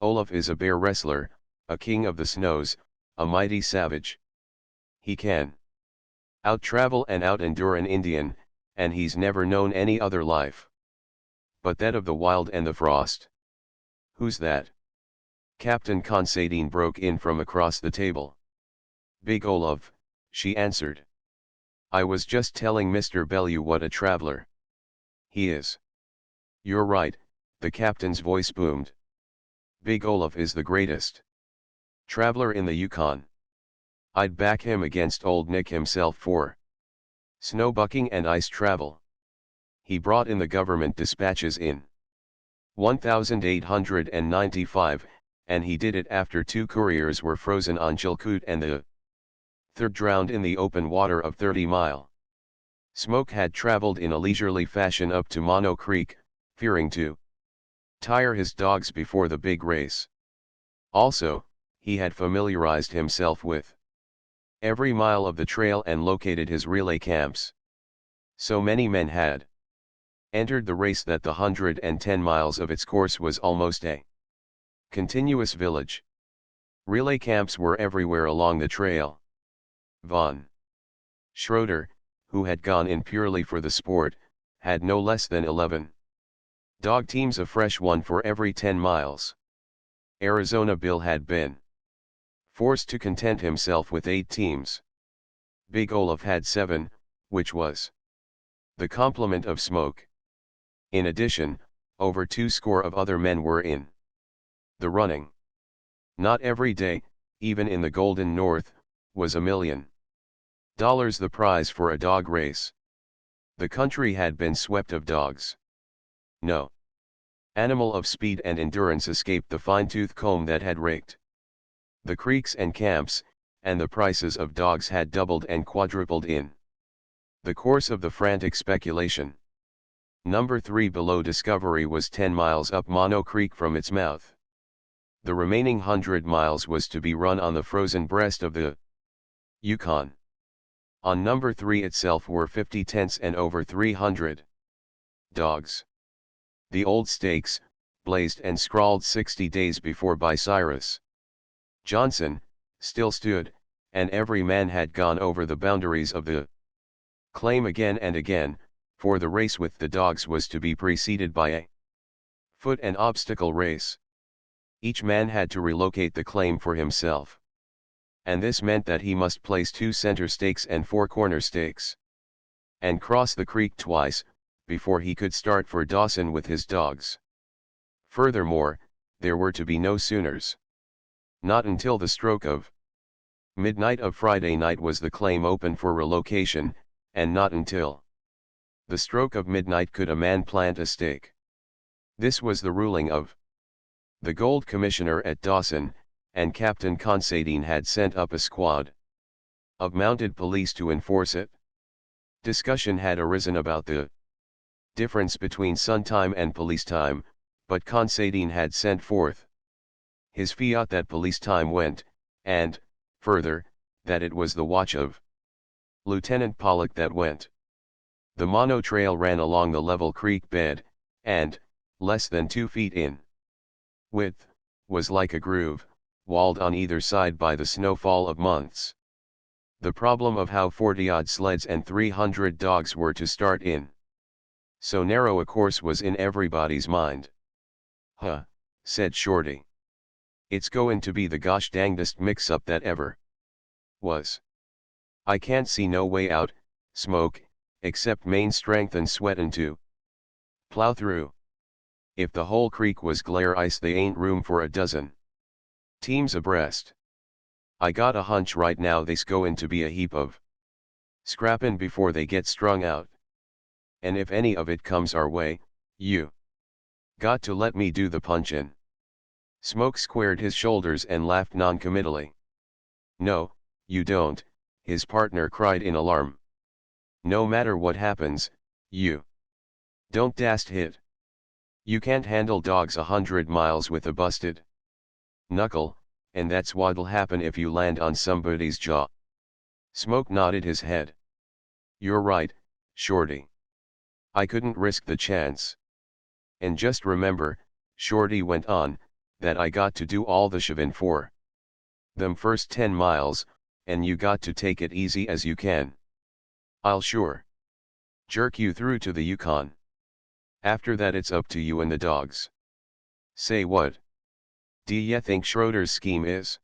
Speaker 1: Olaf is a bear wrestler, a king of the snows, a mighty savage. He can out-travel and out-endure an Indian, and he's never known any other life but that of the wild and the frost. Who's that? Captain Consadine broke in from across the table. Big Olaf, she answered. I was just telling Mr. Bellew what a traveler he is. You're right, the captain's voice boomed. Big Olaf is the greatest traveler in the Yukon. I'd back him against old Nick himself for snowbucking and ice travel. He brought in the government dispatches in 1895, and he did it after 2 couriers were frozen on Chilkoot and the third drowned in the open water of 30 Mile. Smoke had traveled in a leisurely fashion up to Mono Creek, fearing to tire his dogs before the big race. Also, he had familiarized himself with every mile of the trail and located his relay camps. So many men had entered the race that the 110 miles of its course was almost a continuous village. Relay camps were everywhere along the trail. Von Schroeder, who had gone in purely for the sport, had no less than 11 dog teams, a fresh one for every 10 miles. Arizona Bill had been forced to content himself with 8 teams. Big Olaf had 7, which was the complement of Smoke. In addition, over 2 score of other men were in the running. Not every day, even in the Golden North, was $1 million the prize for a dog race. The country had been swept of dogs. No animal of speed and endurance escaped the fine-tooth comb that had raked the creeks and camps, and the prices of dogs had doubled and quadrupled in the course of the frantic speculation. Number 3 below Discovery was 10 miles up Mono Creek from its mouth. The remaining 100 miles was to be run on the frozen breast of the Yukon. On number 3 itself were 50 tents and over 300 dogs. The old stakes, blazed and scrawled 60 days before by Cyrus Johnson, still stood, and every man had gone over the boundaries of the claim again and again, for the race with the dogs was to be preceded by a foot and obstacle race. Each man had to relocate the claim for himself. And this meant that he must place 2 center stakes and 4 corner stakes, and cross the creek twice, before he could start for Dawson with his dogs. Furthermore, there were to be no Sooners. Not until the stroke of midnight of Friday night was the claim open for relocation, and not until the stroke of midnight could a man plant a stake. This was the ruling of the Gold Commissioner at Dawson, and Captain Consadine had sent up a squad of mounted police to enforce it. Discussion had arisen about the difference between sun time and police time, but Consadine had sent forth his fiat that police time went, and, further, that it was the watch of Lieutenant Pollock that went. The Mono Trail ran along the level creek bed, and, less than 2 feet in width, was like a groove, walled on either side by the snowfall of months. The problem of how 40-odd sleds and 300 dogs were to start in so narrow a course was in everybody's mind. Huh, said Shorty. It's going to be the gosh dangdest mix-up that ever was. I can't see no way out, Smoke, except main strength and sweatin' to plow through. If the whole creek was glare ice, they ain't room for a dozen teams abreast. I got a hunch right now they's goin' to be a heap of scrappin' before they get strung out. And if any of it comes our way, you got to let me do the punchin'. Smoke squared his shoulders and laughed non-committally. No, you don't, his partner cried in alarm. No matter what happens, you don't dast hit. You can't handle dogs 100 miles with a busted knuckle, and that's what'll happen if you land on somebody's jaw. Smoke nodded his head. You're right, Shorty. I couldn't risk the chance. And just remember, Shorty went on, that I got to do all the shovin' for them first 10 miles, and you got to take it easy as you can. I'll sure jerk you through to the Yukon. After that it's up to you and the dogs. Say what? Do ya think Schroeder's scheme is?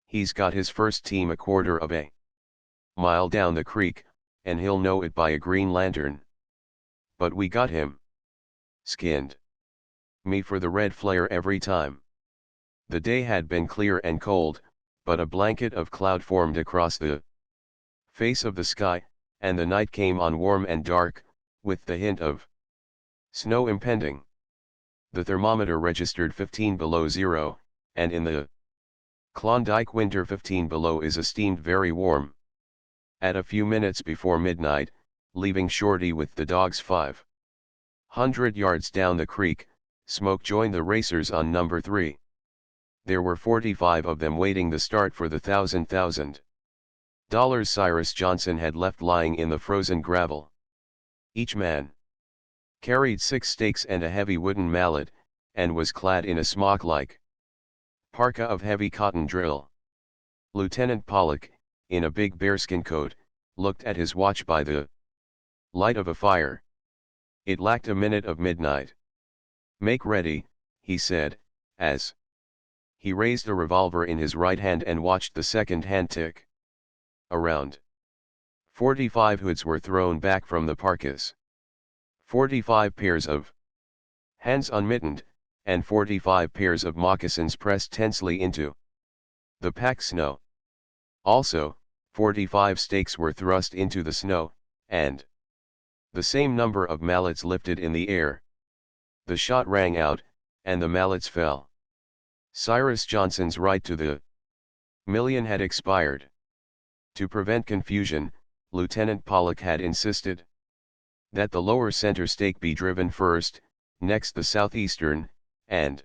Speaker 1: He's got his first team a quarter of a mile down the creek, and he'll know it by a green lantern. But we got him. Skinned. Me for the red flare every time. The day had been clear and cold, but a blanket of cloud formed across the face of the sky, and the night came on warm and dark, with the hint of snow impending. The thermometer registered 15 below zero, and in the Klondike winter 15 below is esteemed very warm. At a few minutes before midnight, leaving Shorty with the dogs 500 yards down the creek, Smoke joined the racers on number 3. There were 45 of them waiting the start for the $1,000 Cyrus Johnson had left lying in the frozen gravel. Each man carried 6 stakes and a heavy wooden mallet, and was clad in a smock-like parka of heavy cotton drill. Lieutenant Pollock, in a big bearskin coat, looked at his watch by the light of a fire. It lacked a minute of midnight. "Make ready," he said, as he raised a revolver in his right hand and watched the second hand tick. Around 45 hoods were thrown back from the parkas. 45 pairs of hands unmittened, and 45 pairs of moccasins pressed tensely into the packed snow. Also, 45 stakes were thrust into the snow, and the same number of mallets lifted in the air. The shot rang out, and the mallets fell. Cyrus Johnson's right to the million had expired. To prevent confusion, Lieutenant Pollock had insisted that the lower center stake be driven first, next the southeastern, and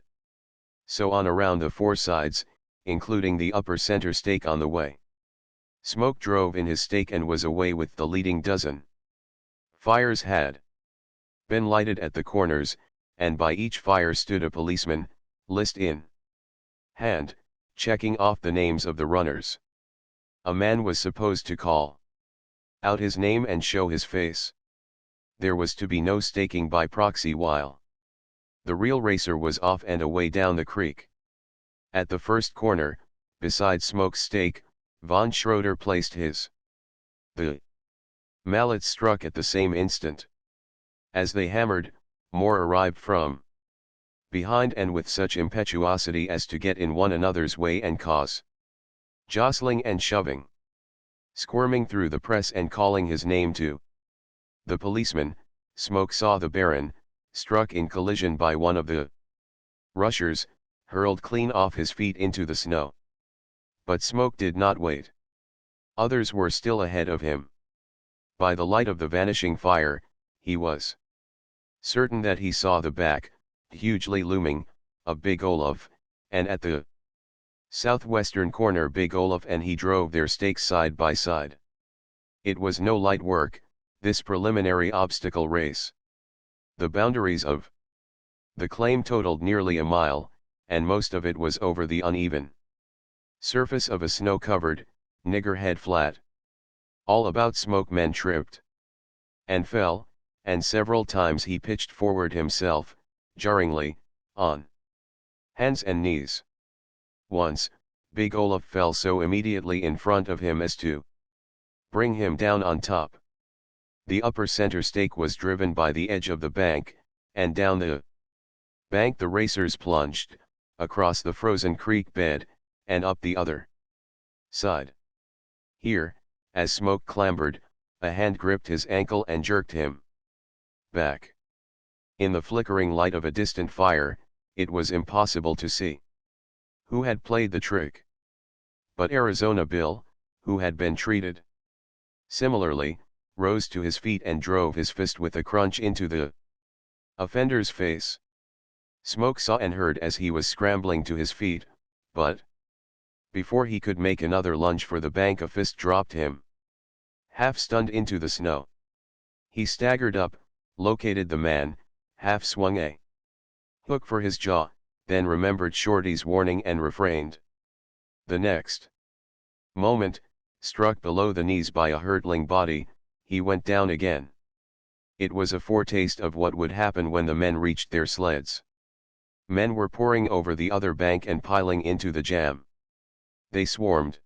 Speaker 1: so on around the 4 sides, including the upper center stake on the way. Smoke drove in his stake and was away with the leading dozen. Fires had been lighted at the corners, and by each fire stood a policeman, list in hand, checking off the names of the runners. A man was supposed to call out his name and show his face. There was to be no staking by proxy while the real racer was off and away down the creek. At the first corner, beside Smoke's stake, von Schroeder placed his. The mallets struck at the same instant. As they hammered, more arrived from behind and with such impetuosity as to get in one another's way and cause jostling and shoving. Squirming through the press and calling his name to the policeman, Smoke saw the Baron, struck in collision by one of the rushers, hurled clean off his feet into the snow. But Smoke did not wait. Others were still ahead of him. By the light of the vanishing fire, he was certain that he saw the back, hugely looming, of Big Olaf, and at the southwestern corner Big Olaf and he drove their stakes side by side. It was no light work, this preliminary obstacle race. The boundaries of the claim totaled nearly a mile, and most of it was over the uneven surface of a snow-covered, niggerhead flat. All about Smoke men tripped and fell, and several times he pitched forward himself, jarringly, on hands and knees. Once, Big Olaf fell so immediately in front of him as to bring him down on top. The upper center stake was driven by the edge of the bank, and down the bank the racers plunged, across the frozen creek bed, and up the other side. Here, as Smoke clambered, a hand gripped his ankle and jerked him back. In the flickering light of a distant fire, it was impossible to see who had played the trick. But Arizona Bill, who had been treated similarly, rose to his feet and drove his fist with a crunch into the offender's face. Smoke saw and heard as he was scrambling to his feet, but before he could make another lunge for the bank a fist dropped him half-stunned into the snow. He staggered up, located the man, half-swung a hook for his jaw, then remembered Shorty's warning and refrained. The next moment, struck below the knees by a hurtling body, he went down again. It was a foretaste of what would happen when the men reached their sleds. Men were pouring over the other bank and piling into the jam. They swarmed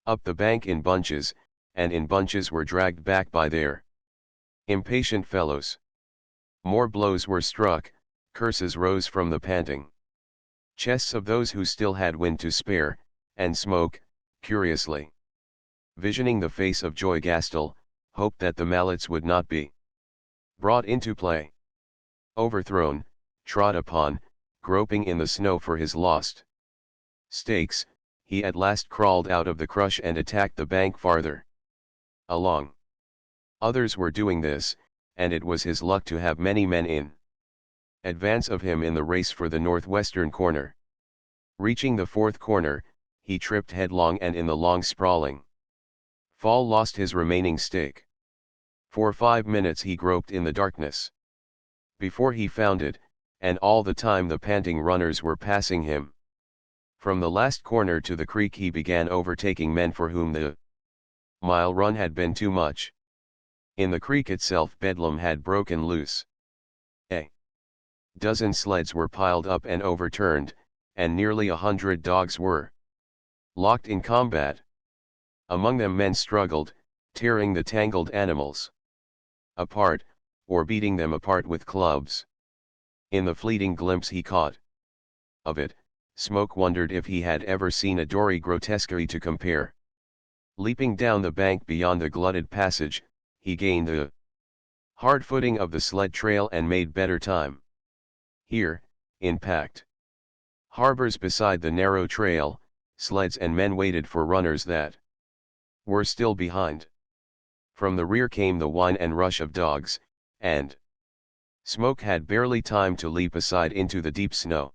Speaker 1: up the bank in bunches, and in bunches were dragged back by their impatient fellows. More blows were struck, curses rose from the panting chests of those who still had wind to spare, and Smoke, curiously visioning the face of Joy Gastel, hoped that the mallets would not be brought into play. Overthrown, trod upon, groping in the snow for his lost stakes, he at last crawled out of the crush and attacked the bank farther along. Others were doing this, and it was his luck to have many men in advance of him in the race for the northwestern corner. Reaching the fourth corner, he tripped headlong and in the long sprawling fall lost his remaining stake. For 5 minutes he groped in the darkness before he found it, and all the time the panting runners were passing him. From the last corner to the creek he began overtaking men for whom the mile run had been too much. In the creek itself bedlam had broken loose. A dozen sleds were piled up and overturned, and nearly 100 dogs were locked in combat. Among them men struggled, tearing the tangled animals apart, or beating them apart with clubs. In the fleeting glimpse he caught of it, Smoke wondered if he had ever seen a dory grotesquerie to compare. Leaping down the bank beyond the glutted passage, he gained the hard footing of the sled trail and made better time. Here, in packed harbors beside the narrow trail, sleds and men waited for runners that were still behind. From the rear came the whine and rush of dogs, and Smoke had barely time to leap aside into the deep snow.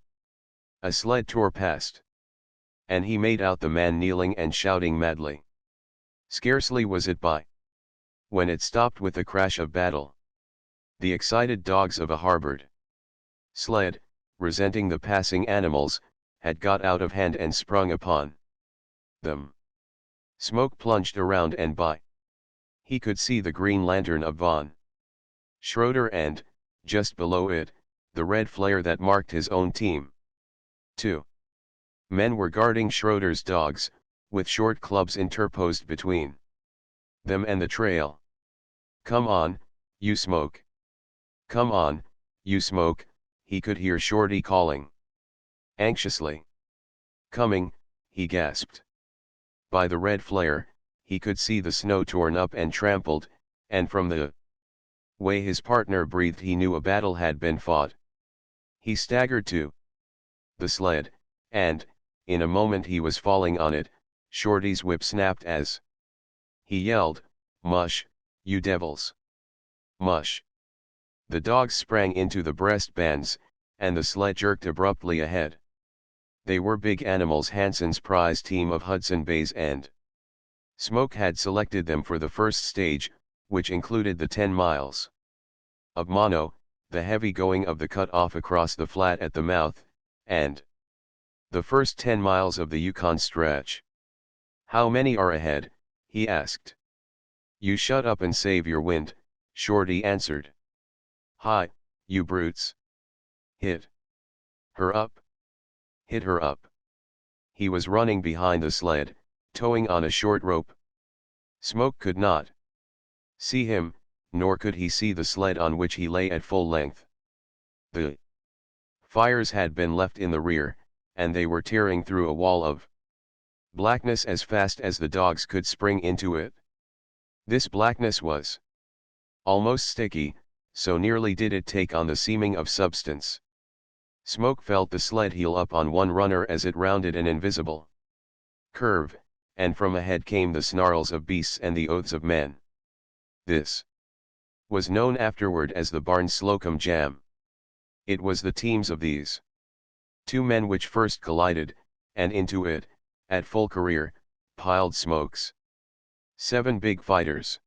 Speaker 1: A sled tore past, and he made out the man kneeling and shouting madly. Scarcely was it by when it stopped with the crash of battle. The excited dogs of a harbored sled, resenting the passing animals, had got out of hand and sprung upon them. Smoke plunged around and by. He could see the green lantern of Von Schroeder and, just below it, the red flare that marked his own team. 2 men were guarding Schroeder's dogs, with short clubs interposed between them and the trail. "Come on, you Smoke. Come on, you Smoke," he could hear Shorty calling anxiously. "Coming," he gasped. By the red flare, he could see the snow torn up and trampled, and from the way his partner breathed he knew a battle had been fought. He staggered to the sled, and, in a moment he was falling on it. Shorty's whip snapped as he yelled, "Mush, you devils! Mush!" The dogs sprang into the breast bands, and the sled jerked abruptly ahead. They were big animals, Hanson's prize team of Hudson Bays, and Smoke had selected them for the first stage, which included the 10 miles of Mono, the heavy going of the cut-off across the flat at the mouth, and the first 10 miles of the Yukon stretch. "How many are ahead?" he asked. "You shut up and save your wind," Shorty answered. "Hi, you brutes. Hit her up. Hit her up." He was running behind the sled, towing on a short rope. Smoke could not see him, nor could he see the sled on which he lay at full length. The fires had been left in the rear, and they were tearing through a wall of blackness as fast as the dogs could spring into it. This blackness was almost sticky, so nearly did it take on the seeming of substance. Smoke felt the sled heel up on one runner as it rounded an invisible curve, and from ahead came the snarls of beasts and the oaths of men. This was known afterward as the Barn Slocum Jam. It was the teams of these 2 men which first collided, and into it, at full career, piled Smoke's 7 big fighters.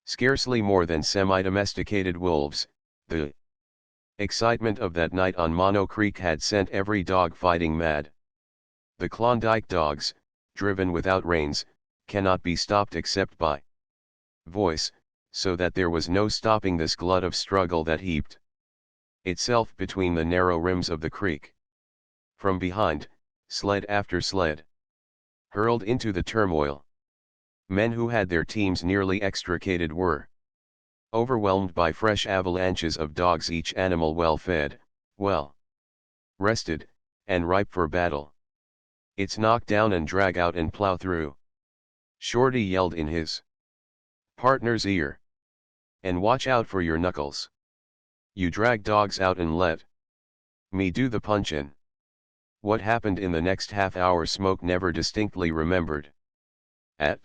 Speaker 1: Scarcely more than semi-domesticated wolves, the excitement of that night on Mono Creek had sent every dog fighting mad. The Klondike dogs, driven without reins, cannot be stopped except by voice, so that there was no stopping this glut of struggle that heaped itself between the narrow rims of the creek. From behind, sled after sled hurled into the turmoil. Men who had their teams nearly extricated were overwhelmed by fresh avalanches of dogs, each animal well fed, well rested, and ripe for battle. It's knock down and drag out and plow through. Shorty yelled in his partner's ear. And watch out for your knuckles. You drag dogs out and let me do the punchin'. What happened in the next half hour Smoke never distinctly remembered. At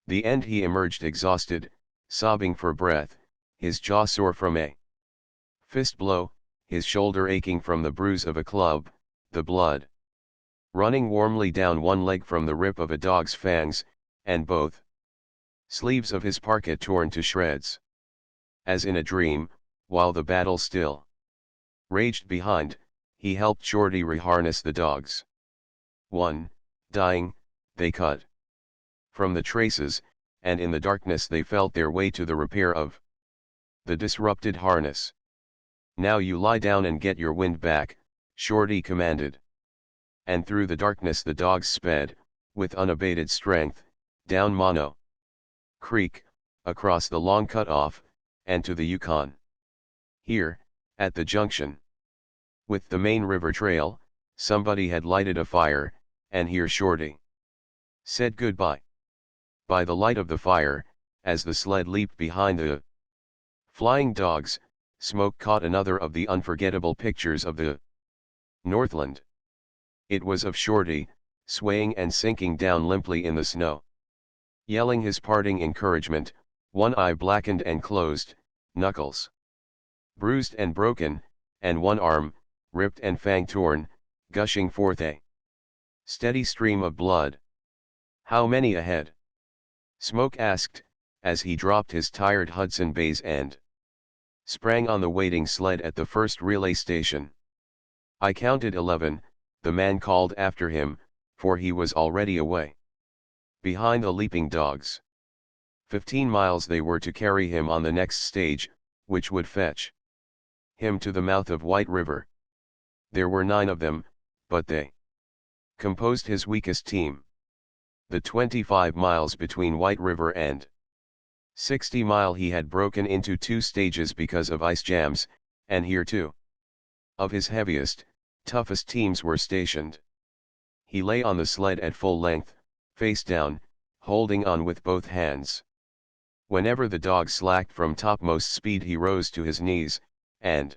Speaker 1: the end he emerged exhausted, sobbing for breath, his jaw sore from a fist blow, his shoulder aching from the bruise of a club, the blood running warmly down one leg from the rip of a dog's fangs, and both sleeves of his parka torn to shreds. As in a dream, while the battle still raged behind, he helped Shorty reharness the dogs. One, dying, they cut from the traces, and in the darkness they felt their way to the repair of the disrupted harness. Now you lie down and get your wind back, Shorty commanded. And through the darkness the dogs sped, with unabated strength, down Mono Creek, across the long cut-off, and to the Yukon. Here, at the junction with the main river trail, somebody had lighted a fire, and here Shorty said goodbye. By the light of the fire, as the sled leaped behind the flying dogs, Smoke caught another of the unforgettable pictures of the Northland. It was of Shorty, swaying and sinking down limply in the snow, yelling his parting encouragement, one eye blackened and closed, knuckles bruised and broken, and one arm, ripped and fang-torn, gushing forth a steady stream of blood. How many ahead? Smoke asked, as he dropped his tired Hudson Bays and sprang on the waiting sled at the first relay station. I counted 11, the man called after him, for he was already away behind the leaping dogs. 15 miles they were to carry him on the next stage, which would fetch him to the mouth of White River. There were 9 of them, but they composed his weakest team. The 25 miles between White River and 60 Mile he had broken into 2 stages because of ice jams, and here 2 of his heaviest, toughest teams were stationed. He lay on the sled at full length, face down, holding on with both hands. Whenever the dog slacked from topmost speed he rose to his knees, and,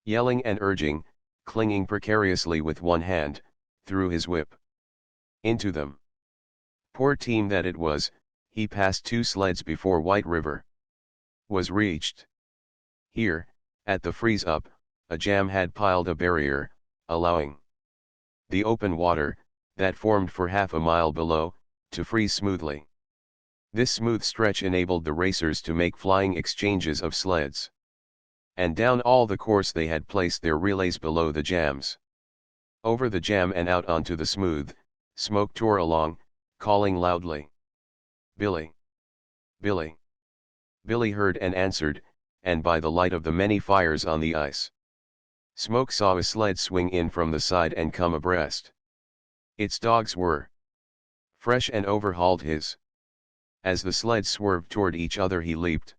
Speaker 1: yelling and urging, clinging precariously with one hand, threw his whip into them. Poor team that it was, he passed 2 sleds before White River was reached. Here, at the freeze-up, a jam had piled a barrier, allowing the open water, that formed for half a mile below, to freeze smoothly. This smooth stretch enabled the racers to make flying exchanges of sleds. And down all the course they had placed their relays below the jams. Over the jam and out onto the smooth, Smoke tore along, calling loudly. Billy! Billy! Billy heard and answered, and by the light of the many fires on the ice, Smoke saw a sled swing in from the side and come abreast. Its dogs were fresh and overhauled his. As the sleds swerved toward each other he leaped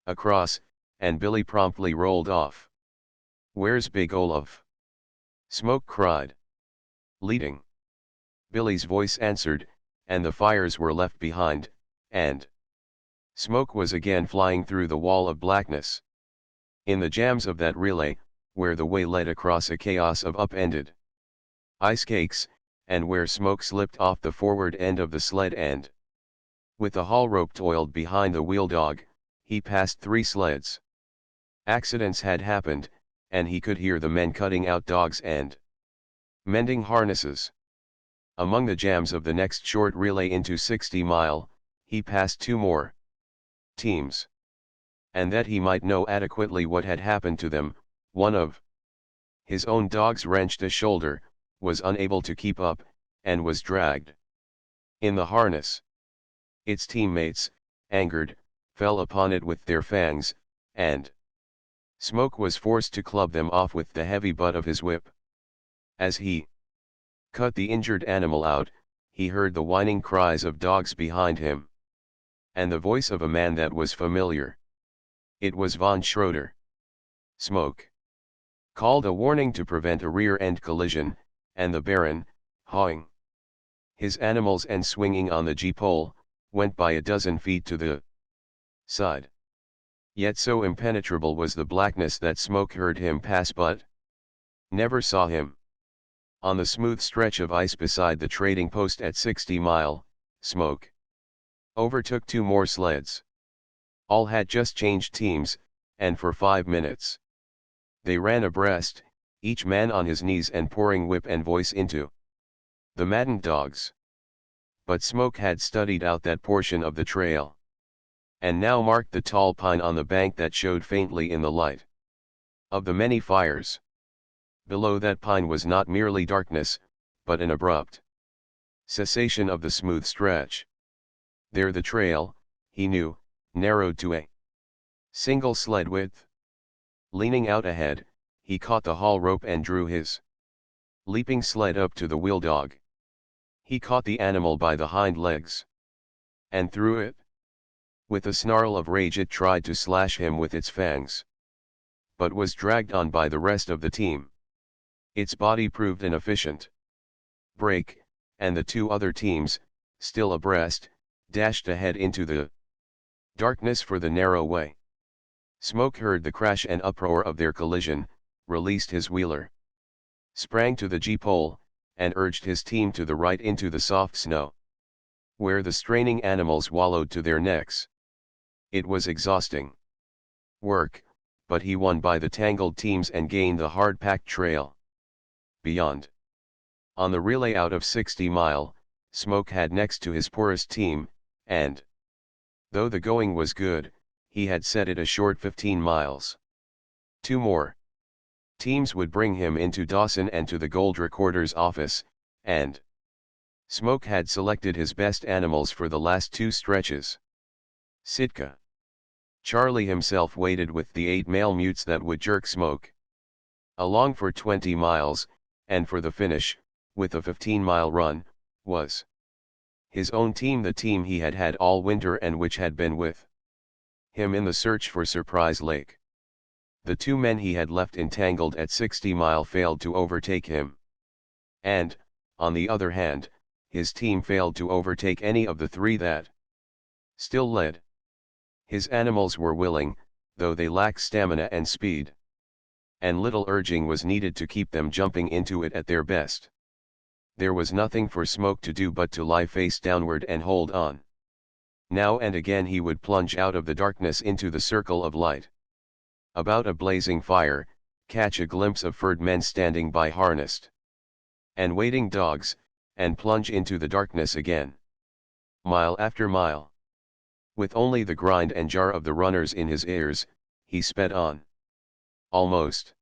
Speaker 1: across, and Billy promptly rolled off. "Where's Big Olaf?" Smoke cried. "Leading." Billy's voice answered, and the fires were left behind, and Smoke was again flying through the wall of blackness. In the jams of that relay, where the way led across a chaos of upended ice cakes, and where Smoke slipped off the forward end of the sled and, with the haul rope toiled behind the wheel dog, he passed 3 sleds. Accidents had happened, and he could hear the men cutting out dogs and mending harnesses. Among the jams of the next short relay into 60 Mile, he passed 2 more teams. And that he might know adequately what had happened to them, one of his own dogs wrenched a shoulder, was unable to keep up, and was dragged in the harness. Its teammates, angered, fell upon it with their fangs, and Smoke was forced to club them off with the heavy butt of his whip. As he cut the injured animal out, he heard the whining cries of dogs behind him. And the voice of a man that was familiar. It was von Schroeder. Smoke called a warning to prevent a rear-end collision, and the Baron, hawing his animals and swinging on the G-pole, went by a dozen feet to the side. Yet so impenetrable was the blackness that Smoke heard him pass but never saw him. On the smooth stretch of ice beside the trading post at 60 Mile, Smoke overtook two more sleds. All had just changed teams, and for 5 minutes they ran abreast, each man on his knees and pouring whip and voice into the maddened dogs. But Smoke had studied out that portion of the trail, and now marked the tall pine on the bank that showed faintly in the light of the many fires. Below that pine was not merely darkness, but an abrupt cessation of the smooth stretch. There the trail, he knew, narrowed to a single sled width. Leaning out ahead, he caught the haul rope and drew his leaping sled up to the wheel dog. He caught the animal by the hind legs and threw it. With a snarl of rage it tried to slash him with its fangs, but was dragged on by the rest of the team. Its body proved an efficient brake, and the two other teams, still abreast, dashed ahead into the darkness for the narrow way. Smoke heard the crash and uproar of their collision, released his wheeler, sprang to the G-pole, and urged his team to the right into the soft snow, where the straining animals wallowed to their necks. It was exhausting work, but he won by the tangled teams and gained the hard-packed trail beyond. On the relay out of 60 Mile, Smoke had next to his poorest team, and though the going was good, he had set it a short 15 miles. 2 more teams would bring him into Dawson and to the gold recorder's office, and Smoke had selected his best animals for the last 2 stretches. Sitka Charlie himself waited with the 8 male mutes that would jerk Smoke along for 20 miles, and for the finish, with a 15-mile run, was his own team, the team he had had all winter and which had been with him in the search for Surprise Lake. The 2 men he had left entangled at 60 Mile failed to overtake him. And, on the other hand, his team failed to overtake any of the 3 that still led. His animals were willing, though they lacked stamina and speed. And little urging was needed to keep them jumping into it at their best. There was nothing for Smoke to do but to lie face downward and hold on. Now and again he would plunge out of the darkness into the circle of light about a blazing fire, catch a glimpse of furred men standing by harnessed and waiting dogs, and plunge into the darkness again. Mile after mile. With only the grind and jar of the runners in his ears, he sped on. Almost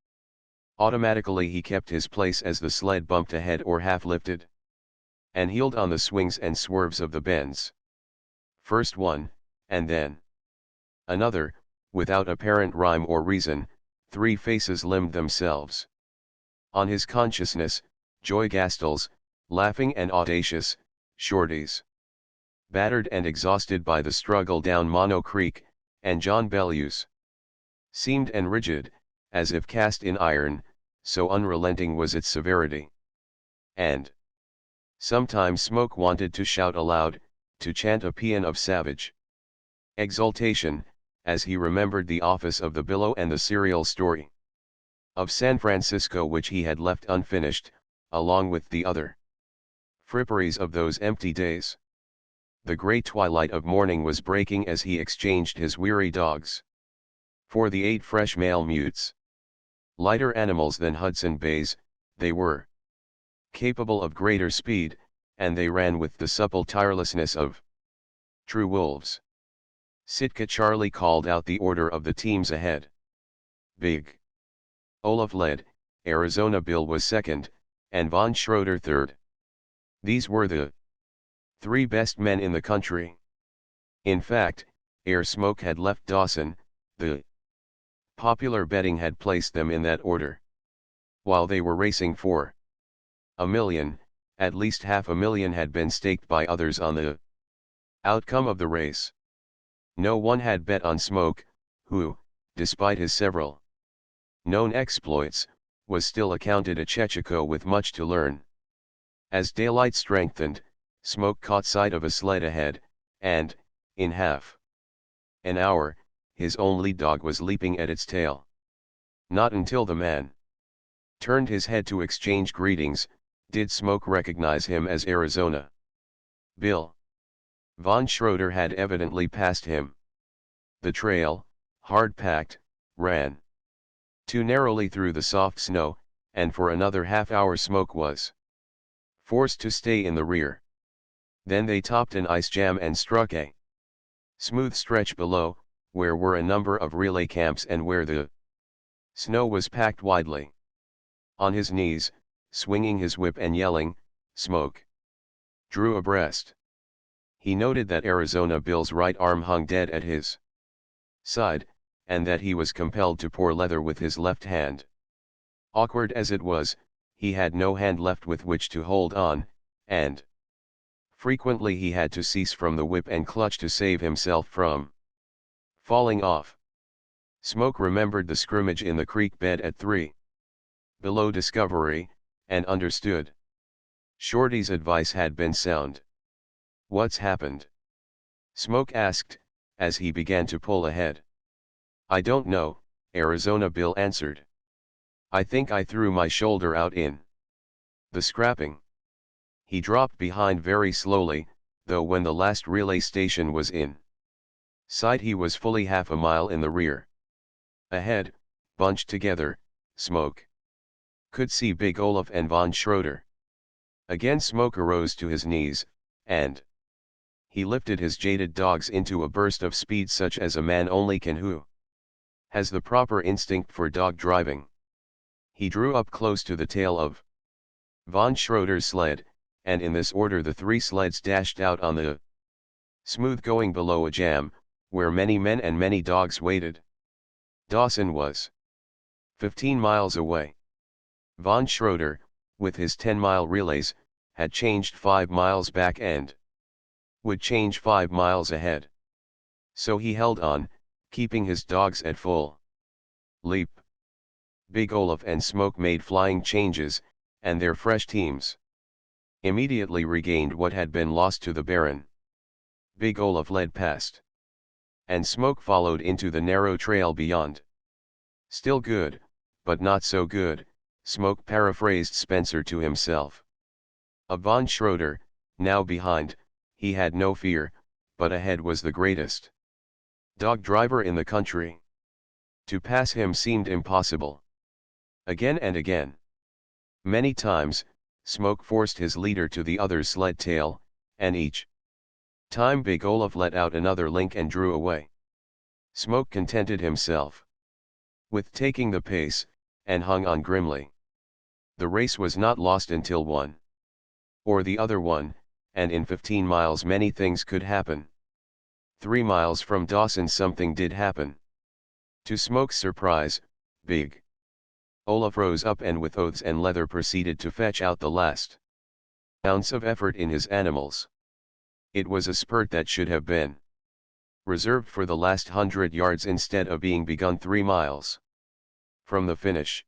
Speaker 1: automatically he kept his place as the sled bumped ahead or half lifted and heeled on the swings and swerves of the bends. First one, and then another, without apparent rhyme or reason, 3 faces limned themselves. On his consciousness, Joy Gastell's, laughing and audacious, Shorty's, battered and exhausted by the struggle down Mono Creek, and John Bellew's, seamed and rigid, as if cast in iron, so unrelenting was its severity. And sometimes Smoke wanted to shout aloud, to chant a paean of savage exultation, as he remembered the office of the Bellew and the serial story of San Francisco which he had left unfinished, along with the other fripperies of those empty days. The grey twilight of morning was breaking as he exchanged his weary dogs for the 8 fresh male mutes. Lighter animals than Hudson Bay's, they were capable of greater speed, and they ran with the supple tirelessness of true wolves. Sitka Charlie called out the order of the teams ahead. Big Olaf led, Arizona Bill was second, and von Schroeder third. These were the 3 best men in the country. In fact, ere Smoke had left Dawson, the Popular betting had placed them in that order. While they were racing for a million, at least 500,000 had been staked by others on the outcome of the race. No one had bet on Smoke, who, despite his several known exploits, was still accounted a chechacho with much to learn. As daylight strengthened, Smoke caught sight of a sled ahead, and, in half an hour, his own lead dog was leaping at its tail. Not until the man turned his head to exchange greetings, did Smoke recognize him as Arizona Bill. Von Schroeder had evidently passed him. The trail, hard-packed, ran too narrowly through the soft snow, and for another half-hour Smoke was forced to stay in the rear. Then they topped an ice jam and struck a smooth stretch below, where were a number of relay camps and where the snow was packed widely. On his knees, swinging his whip and yelling, Smoke drew abreast. He noted that Arizona Bill's right arm hung dead at his side, and that he was compelled to pour leather with his left hand. Awkward as it was, he had no hand left with which to hold on, and frequently he had to cease from the whip and clutch to save himself from falling off. Smoke remembered the scrimmage in the creek bed at 3 below Discovery, and understood. Shorty's advice had been sound. "What's happened?" Smoke asked, as he began to pull ahead. "I don't know," Arizona Bill answered. "I think I threw my shoulder out in the scrapping." He dropped behind very slowly, though when the last relay station was in sight he was fully half a mile in the rear. Ahead, bunched together, Smoke could see Big Olaf and Von Schroeder. Again Smoke arose to his knees, and he lifted his jaded dogs into a burst of speed such as a man only can who has the proper instinct for dog driving. He drew up close to the tail of Von Schroeder's sled, and in this order the three sleds dashed out on the smooth going below a jam, where many men and many dogs waited. Dawson was 15 miles away. Von Schroeder, with his 10-mile relays, had changed 5 miles back and would change 5 miles ahead. So he held on, keeping his dogs at full leap. Big Olaf and Smoke made flying changes, and their fresh teams immediately regained what had been lost to the Baron. Big Olaf led past, and Smoke followed into the narrow trail beyond. "Still good, but not so good," Smoke paraphrased Spencer to himself. Of Von Schroeder, now behind, he had no fear, but ahead was the greatest dog driver in the country. To pass him seemed impossible. Again and again, many times, Smoke forced his leader to the other's sled tail, and each time Big Olaf let out another link and drew away. Smoke contented himself with taking the pace, and hung on grimly. The race was not lost until one or the other won, and in 15 miles many things could happen. 3 miles from Dawson something did happen. To Smoke's surprise, Big Olaf rose up and with oaths and leather proceeded to fetch out the last ounce of effort in his animals. It was a spurt that should have been reserved for the last 100 yards instead of being begun 3 miles from the finish.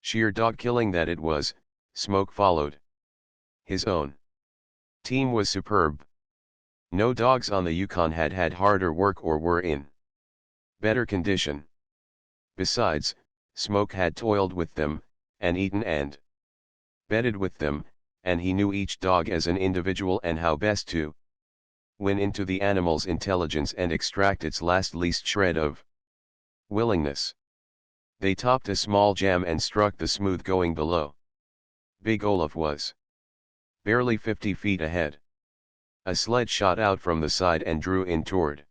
Speaker 1: Sheer dog killing that it was, Smoke followed. His own team was superb. No dogs on the Yukon had had harder work or were in better condition. Besides, Smoke had toiled with them, and eaten and bedded with them, and he knew each dog as an individual and how best to win into the animal's intelligence and extract its last least shred of willingness. They topped a small jam and struck the smooth going below. Big Olaf was barely 50 feet ahead. A sled shot out from the side and drew in toward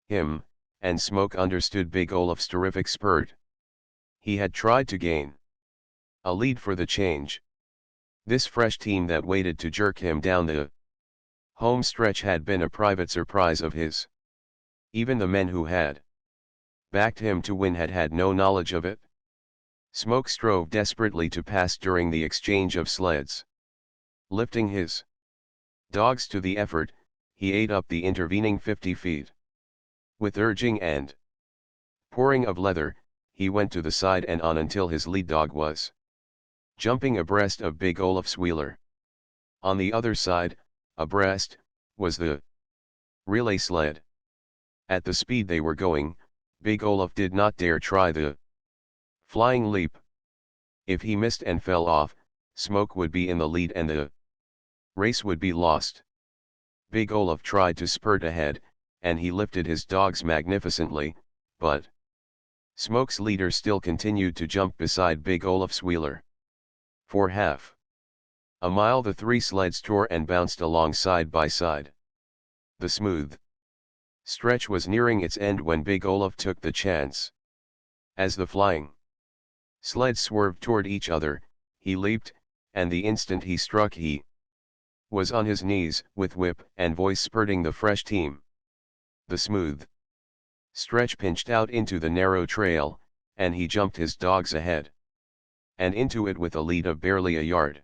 Speaker 1: him, and Smoke understood Big Olaf's terrific spurt. He had tried to gain a lead for the change. This fresh team that waited to jerk him down the home stretch had been a private surprise of his. Even the men who had backed him to win had no knowledge of it. Smoke strove desperately to pass during the exchange of sleds. Lifting his dogs to the effort, he ate up the intervening 50 feet. With urging and pouring of leather, he went to the side and on until his lead dog was jumping abreast of Big Olaf's wheeler. On the other side, abreast, was the relay sled. At the speed they were going, Big Olaf did not dare try the flying leap. If he missed and fell off, Smoke would be in the lead and the race would be lost. Big Olaf tried to spurt ahead, and he lifted his dogs magnificently, but Smoke's leader still continued to jump beside Big Olaf's wheeler. For half a mile the three sleds tore and bounced along side by side. The smooth stretch was nearing its end when Big Olaf took the chance. As the flying sleds swerved toward each other, he leaped, and the instant he struck he was on his knees, with whip and voice spurting the fresh team. The smooth stretch pinched out into the narrow trail, and he jumped his dogs ahead and into it with a lead of barely a yard.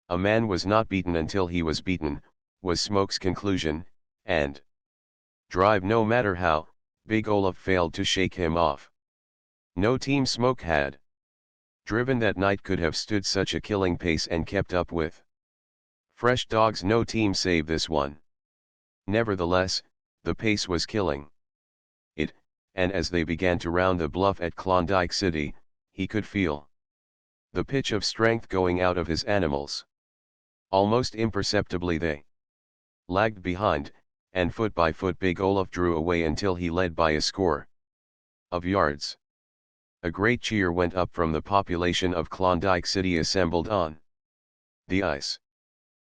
Speaker 1: A man was not beaten until he was beaten, was Smoke's conclusion, and drive no matter how, Big Olaf failed to shake him off. No team Smoke had driven that night could have stood such a killing pace and kept up with fresh dogs, no team save this one. Nevertheless, the pace was killing it, and as they began to round the bluff at Klondike City, he could feel the pitch of strength going out of his animals. Almost imperceptibly they lagged behind, and foot by foot Big Olaf drew away until he led by a score of yards. A great cheer went up from the population of Klondike City assembled on the ice.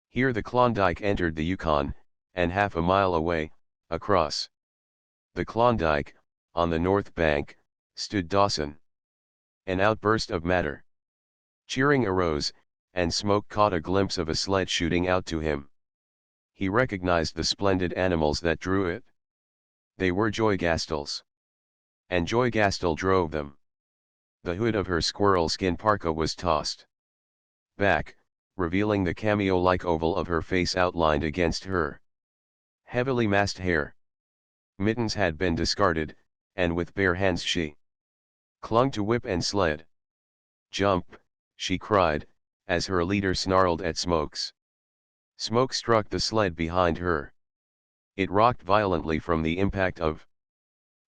Speaker 1: Here the Klondike entered the Yukon, and half a mile away, across the Klondike, on the north bank, stood Dawson. An outburst of matter cheering arose, and Smoke caught a glimpse of a sled shooting out to him. He recognized the splendid animals that drew it. They were Joy Gastel's. And Joy Gastel drove them. The hood of her squirrel skin parka was tossed back, revealing the cameo-like oval of her face outlined against her heavily massed hair. Mittens had been discarded, and with bare hands she clung to whip and sled. "Jump," she cried, as her leader snarled at Smoke's. Smoke struck the sled behind her. It rocked violently from the impact of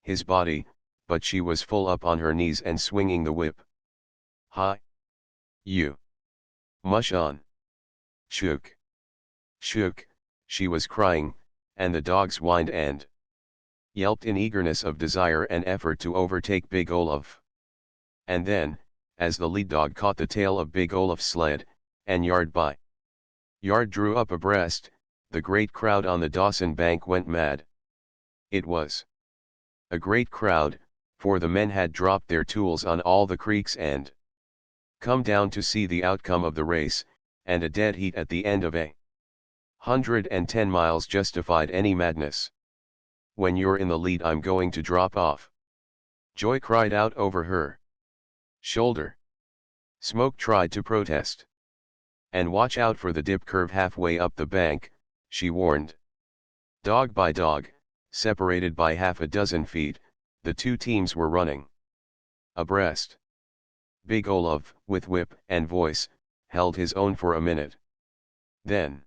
Speaker 1: his body, but she was full up on her knees and swinging the whip. "Hi! You! Mush on! Shook! Shook!" she was crying, and the dogs whined and yelped in eagerness of desire and effort to overtake Big Olaf. And then, as the lead dog caught the tail of Big Olaf's sled, and yard by yard drew up abreast, the great crowd on the Dawson bank went mad. It was a great crowd, for the men had dropped their tools on all the creeks and come down to see the outcome of the race, and a dead heat at the end of 110 miles justified any madness. "When you're in the lead I'm going to drop off," Joy cried out over her shoulder. Smoke tried to protest. "And watch out for the dip curve halfway up the bank," she warned. Dog by dog, separated by half a dozen feet, the two teams were running abreast. Big Olaf, with whip and voice, held his own for a minute. Then,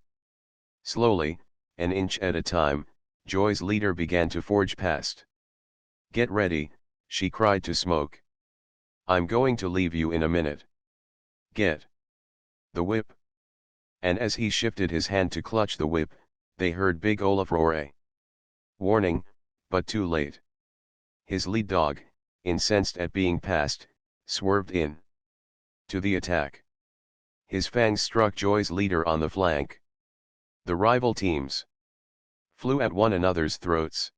Speaker 1: slowly, an inch at a time, Joy's leader began to forge past. "Get ready," she cried to Smoke. "I'm going to leave you in a minute. Get the whip." And as he shifted his hand to clutch the whip, they heard Big Olaf roar a warning, but too late. His lead dog, incensed at being passed, swerved in to the attack. His fangs struck Joy's leader on the flank. The rival teams flew at one another's throats.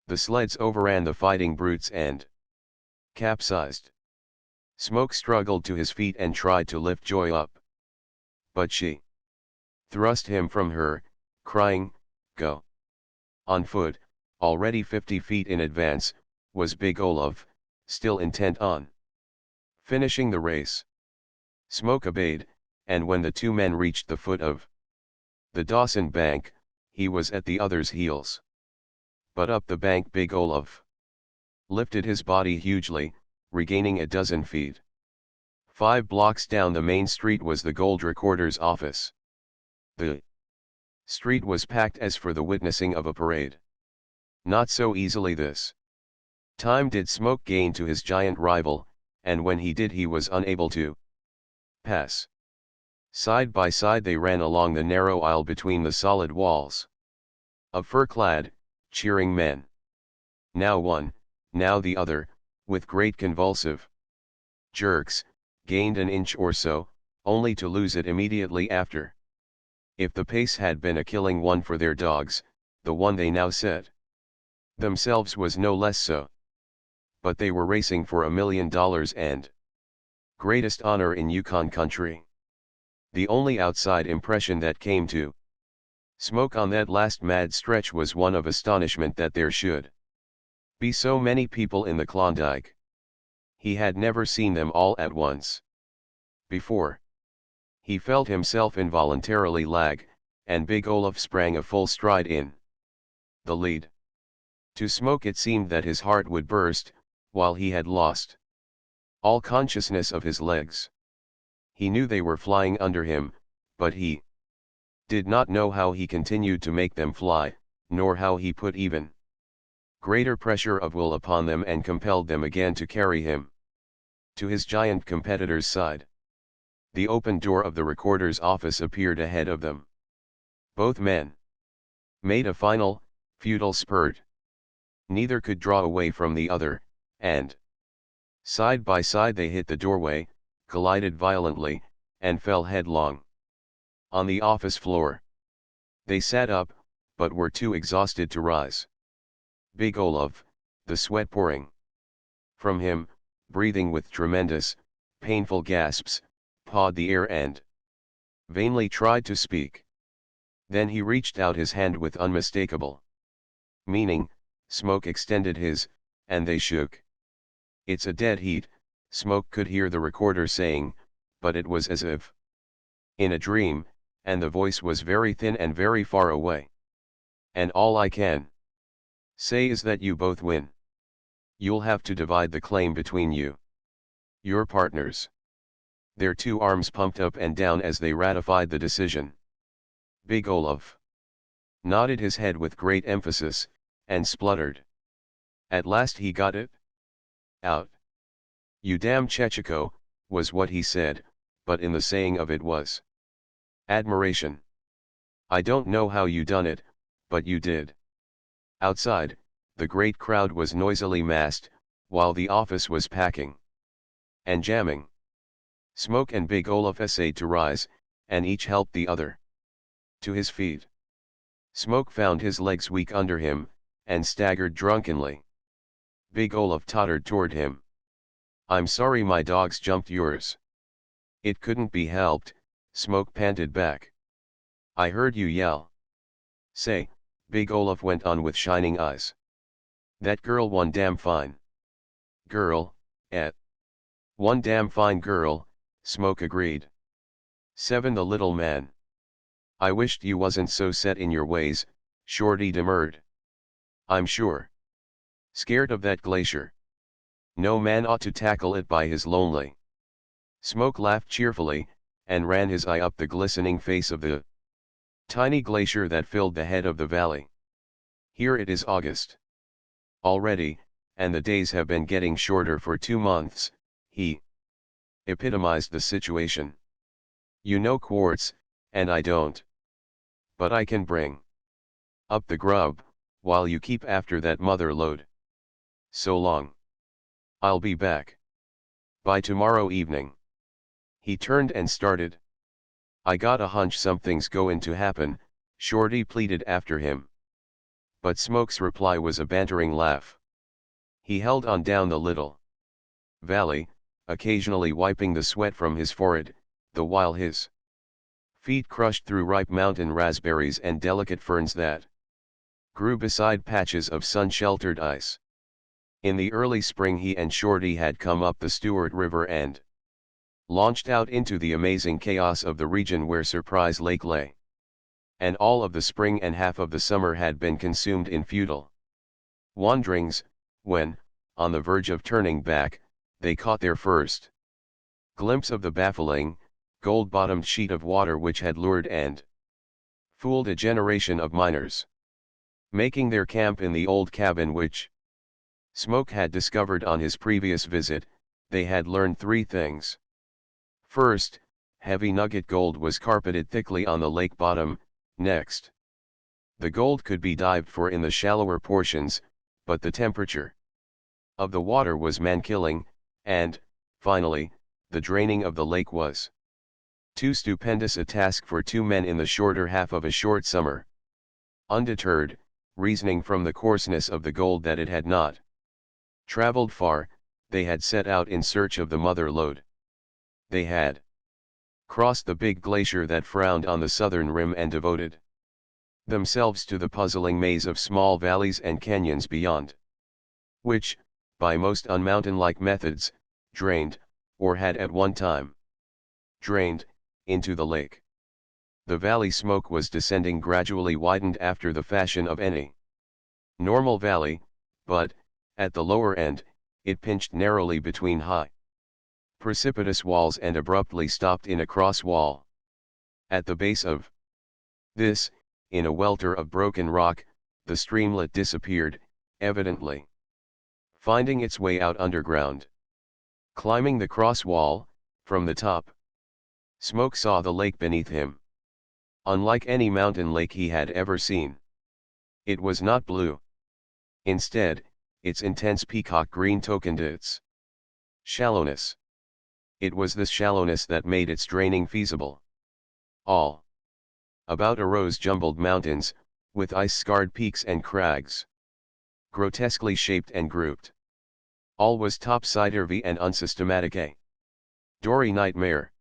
Speaker 1: The sleds overran the fighting brutes and capsized. Smoke struggled to his feet and tried to lift Joy up. But she thrust him from her, crying, "Go!" On foot, already 50 feet in advance, was Big Olaf, still intent on finishing the race. Smoke obeyed, and when the two men reached the foot of the Dawson bank, he was at the other's heels. But up the bank Big Olaf lifted his body hugely, regaining a dozen feet. 5 blocks down the main street was the gold recorder's office. The street was packed as for the witnessing of a parade. Not so easily this time did Smoke gain to his giant rival, and when he did he was unable to pass. Side by side they ran along the narrow aisle between the solid walls of fur-clad, cheering men. Now one, now the other, with great convulsive jerks, gained an inch or so, only to lose it immediately after. If the pace had been a killing one for their dogs, the one they now set themselves was no less so. But they were racing for $1 million and greatest honor in Yukon country. The only outside impression that came to Smoke on that last mad stretch was one of astonishment that there should be so many people in the Klondike. He had never seen them all at once before. He felt himself involuntarily lag, and Big Olaf sprang a full stride in the lead. To Smoke it seemed that his heart would burst, while he had lost all consciousness of his legs. He knew they were flying under him, but he did not know how he continued to make them fly, nor how he put even greater pressure of will upon them and compelled them again to carry him to his giant competitor's side. The open door of the recorder's office appeared ahead of them. Both men made a final, futile spurt. Neither could draw away from the other, and side by side they hit the doorway, collided violently, and fell headlong on the office floor. They sat up, but were too exhausted to rise. Big Olaf, the sweat pouring from him, breathing with tremendous, painful gasps, pawed the air and vainly tried to speak. Then he reached out his hand with unmistakable meaning. Smoke extended his, and they shook. "It's a dead heat," Smoke could hear the recorder saying, but it was as if in a dream, and the voice was very thin and very far away. "And all I can say is that you both win. You'll have to divide the claim between you. Your partners." Their two arms pumped up and down as they ratified the decision. Big Olaf nodded his head with great emphasis, and spluttered. At last he got it out. "You damn Chechiko," was what he said, but in the saying of it was admiration. "I don't know how you done it, but you did." Outside, the great crowd was noisily massed, while the office was packing and jamming. Smoke and Big Olaf essayed to rise, and each helped the other to his feet. Smoke found his legs weak under him, and staggered drunkenly. Big Olaf tottered toward him. "I'm sorry my dogs jumped yours." "It couldn't be helped," Smoke panted back. "I heard you yell." "Say," Big Olaf went on with shining eyes. "That girl one damn fine." "Girl, eh?" "One damn fine girl," Smoke agreed. "Seven the little man." "I wished you wasn't so set in your ways," Shorty demurred. "I'm sure scared of that glacier. No man ought to tackle it by his lonely." Smoke laughed cheerfully, and ran his eye up the glistening face of the tiny glacier that filled the head of the valley. "Here it is August already, and the days have been getting shorter for 2 months, he epitomized the situation. "You know quartz, and I don't. But I can bring up the grub, while you keep after that mother lode. So long. I'll be back by tomorrow evening." He turned and started. "I got a hunch something's goin' to happen," Shorty pleaded after him. But Smoke's reply was a bantering laugh. He held on down the little valley, occasionally wiping the sweat from his forehead, the while his feet crushed through ripe mountain raspberries and delicate ferns that grew beside patches of sun-sheltered ice. In the early spring he and Shorty had come up the Stewart River and launched out into the amazing chaos of the region where Surprise Lake lay. And all of the spring and half of the summer had been consumed in futile wanderings, when, on the verge of turning back, they caught their first glimpse of the baffling, gold-bottomed sheet of water which had lured and fooled a generation of miners. Making their camp in the old cabin which Smoke had discovered on his previous visit, they had learned three things. First, heavy nugget gold was carpeted thickly on the lake bottom. Next, the gold could be dived for in the shallower portions, but the temperature of the water was man-killing, and, finally, the draining of the lake was too stupendous a task for two men in the shorter half of a short summer. Undeterred, reasoning from the coarseness of the gold that it had not traveled far, they had set out in search of the mother lode. They had crossed the big glacier that frowned on the southern rim and devoted themselves to the puzzling maze of small valleys and canyons beyond, which, by most unmountain-like methods, drained, or had at one time drained, into the lake. The valley Smoke was descending gradually widened after the fashion of any normal valley, but, at the lower end, it pinched narrowly between high, precipitous walls and abruptly stopped in a cross wall. At the base of this, in a welter of broken rock, the streamlet disappeared, evidently finding its way out underground. Climbing the cross wall, from the top, Smoke saw the lake beneath him. Unlike any mountain lake he had ever seen, it was not blue. Instead, its intense peacock green tokened its shallowness. It was this shallowness that made its draining feasible. All about arose jumbled mountains, with ice-scarred peaks and crags, grotesquely shaped and grouped. All was topsy-turvy and unsystematic, a dory nightmare.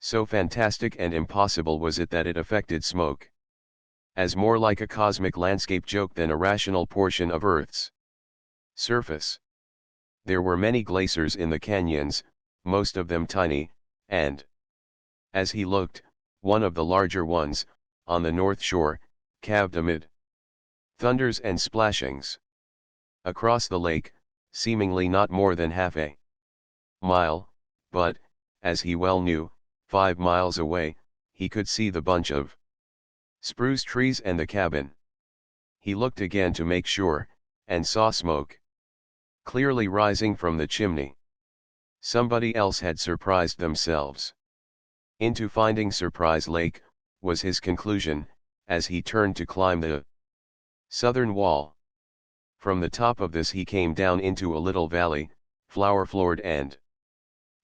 Speaker 1: So fantastic and impossible was it that it affected Smoke as more like a cosmic landscape joke than a rational portion of Earth's surface. There were many glaciers in the canyons, most of them tiny, and, as he looked, one of the larger ones, on the north shore, calved amid thunders and splashings. Across the lake, seemingly not more than half a mile, but, as he well knew, 5 miles away, he could see the bunch of spruce trees and the cabin. He looked again to make sure, and saw smoke clearly rising from the chimney. Somebody else had surprised themselves into finding Surprise Lake, was his conclusion, as he turned to climb the southern wall. From the top of this he came down into a little valley, flower-floored and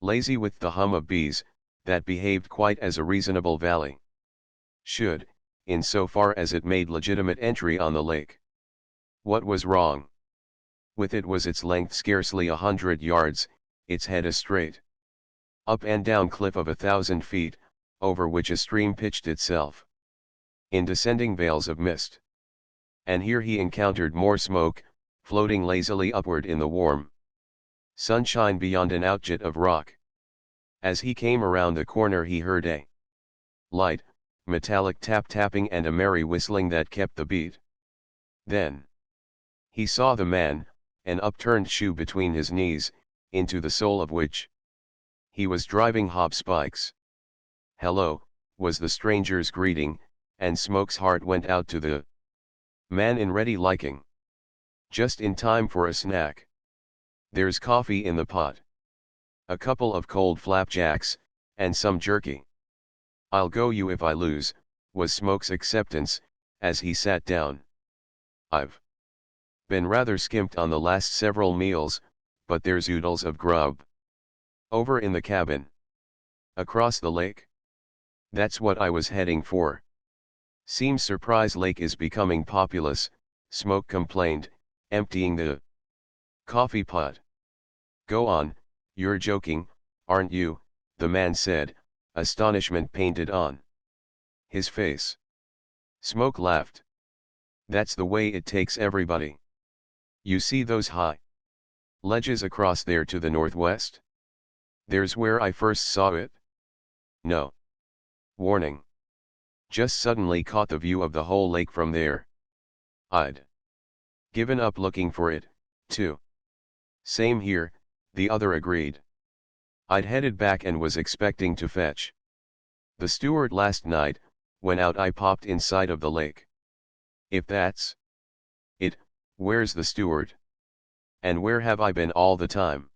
Speaker 1: lazy with the hum of bees, that behaved quite as a reasonable valley should, in so far as it made legitimate entry on the lake. What was wrong with it was its length scarcely 100 yards, its head a straight up and down cliff of 1,000 feet, over which a stream pitched itself in descending veils of mist. And here he encountered more smoke, floating lazily upward in the warm sunshine beyond an outjet of rock. As he came around the corner he heard a light, metallic tap-tapping and a merry whistling that kept the beat. Then he saw the man, an upturned shoe between his knees, into the sole of which he was driving hop spikes. "Hello," was the stranger's greeting, and Smoke's heart went out to the man in ready liking. "Just in time for a snack. There's coffee in the pot. A couple of cold flapjacks, and some jerky. I'll go you if I lose," was Smoke's acceptance, as he sat down. "I've been rather skimped on the last several meals, but there's oodles of grub over in the cabin across the lake. That's what I was heading for." "Seems Surprise Lake is becoming populous," Smoke complained, emptying the coffee pot. "Go on, you're joking, aren't you?" the man said, astonishment painted on his face. Smoke laughed. "That's the way it takes everybody. You see those high Ledges across there to the northwest? There's where I first saw it? No. Warning. Just suddenly caught the view of the whole lake from there. I'd given up looking for it, too. Same here, the other agreed. I'd headed back and was expecting to fetch the steward last night. When out I popped inside of the lake. If that's it, where's the steward? And where have I been all the time?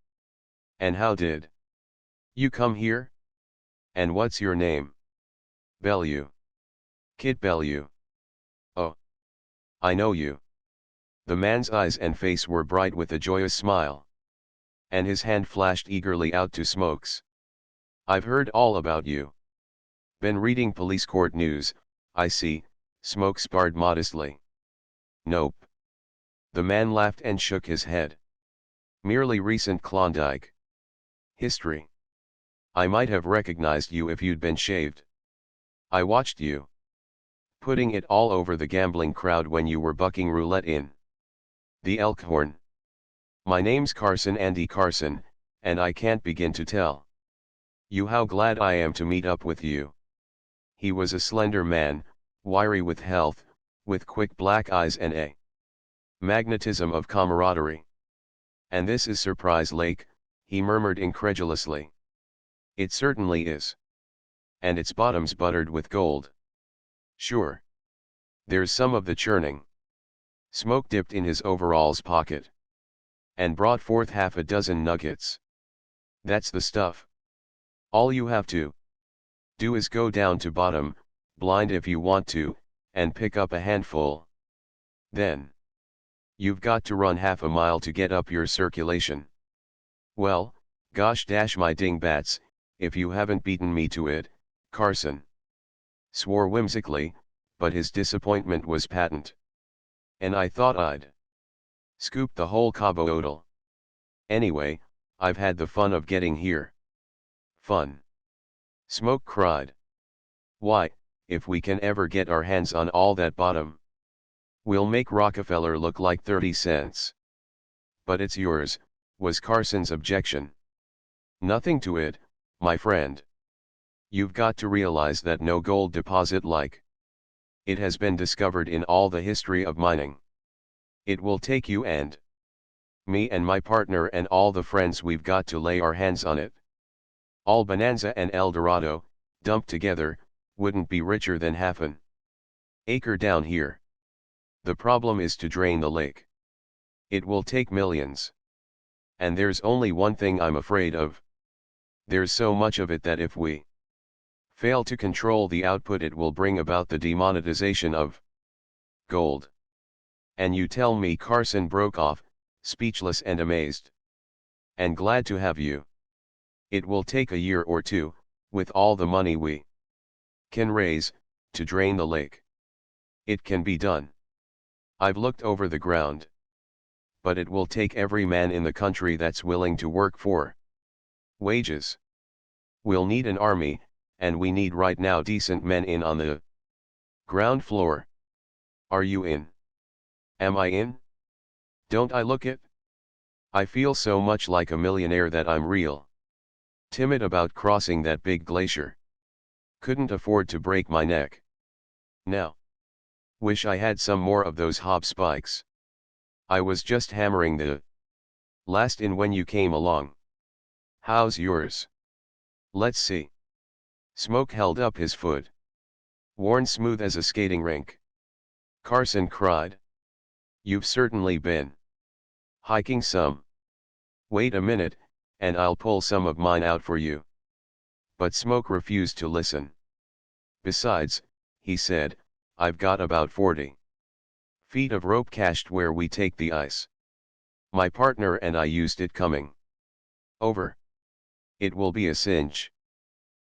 Speaker 1: And how did you come here? And what's your name? Bellew. Kid Bellew. Oh. I know you. The man's eyes and face were bright with a joyous smile. And his hand flashed eagerly out to Smoke's. I've heard all about you. Been reading police court news, I see, Smoke sparred modestly. Nope. The man laughed and shook his head. Merely recent Klondike history. I might have recognized you if you'd been shaved. I watched you putting it all over the gambling crowd when you were bucking roulette in the Elkhorn. My name's Carson, Andy Carson, and I can't begin to tell you how glad I am to meet up with you. He was a slender man, wiry with health, with quick black eyes and a magnetism of camaraderie. And this is Surprise Lake, he murmured incredulously. It certainly is. And its bottom's buttered with gold. Sure. There's some of the churning. Smoke dipped in his overalls pocket and brought forth half a dozen nuggets. That's the stuff. All you have to do is go down to bottom, blind if you want to, and pick up a handful. Then you've got to run half a mile to get up your circulation. Well, gosh dash my dingbats, if you haven't beaten me to it, Carson swore whimsically, but his disappointment was patent. And I thought I'd scoop the whole Cabo Odal. Anyway, I've had the fun of getting here. Fun? Smoke cried. Why, if we can ever get our hands on all that bottom, we'll make Rockefeller look like 30 cents. But it's yours, was Carson's objection. Nothing to it, my friend. You've got to realize that no gold deposit like it has been discovered in all the history of mining. It will take you and me and my partner and all the friends we've got to lay our hands on it. All Bonanza and El Dorado, dumped together, wouldn't be richer than half an acre down here. The problem is to drain the lake. It will take millions. And there's only one thing I'm afraid of. There's so much of it that if we fail to control the output, it will bring about the demonetization of gold. And you tell me, Carson broke off, speechless and amazed. And glad to have you. It will take a year or two, with all the money we can raise, to drain the lake. It can be done. I've looked over the ground. But it will take every man in the country that's willing to work for wages. We'll need an army, and we need right now decent men in on the ground floor. Are you in? Am I in? Don't I look it? I feel so much like a millionaire that I'm real timid about crossing that big glacier. Couldn't afford to break my neck. Now. Wish I had some more of those hob spikes. I was just hammering the last in when you came along. How's yours? Let's see. Smoke held up his foot. Worn smooth as a skating rink. Carson cried. You've certainly been hiking some. Wait a minute, and I'll pull some of mine out for you. But Smoke refused to listen. Besides, he said, I've got about 40 feet of rope cached where we take the ice. My partner and I used it coming over. It will be a cinch.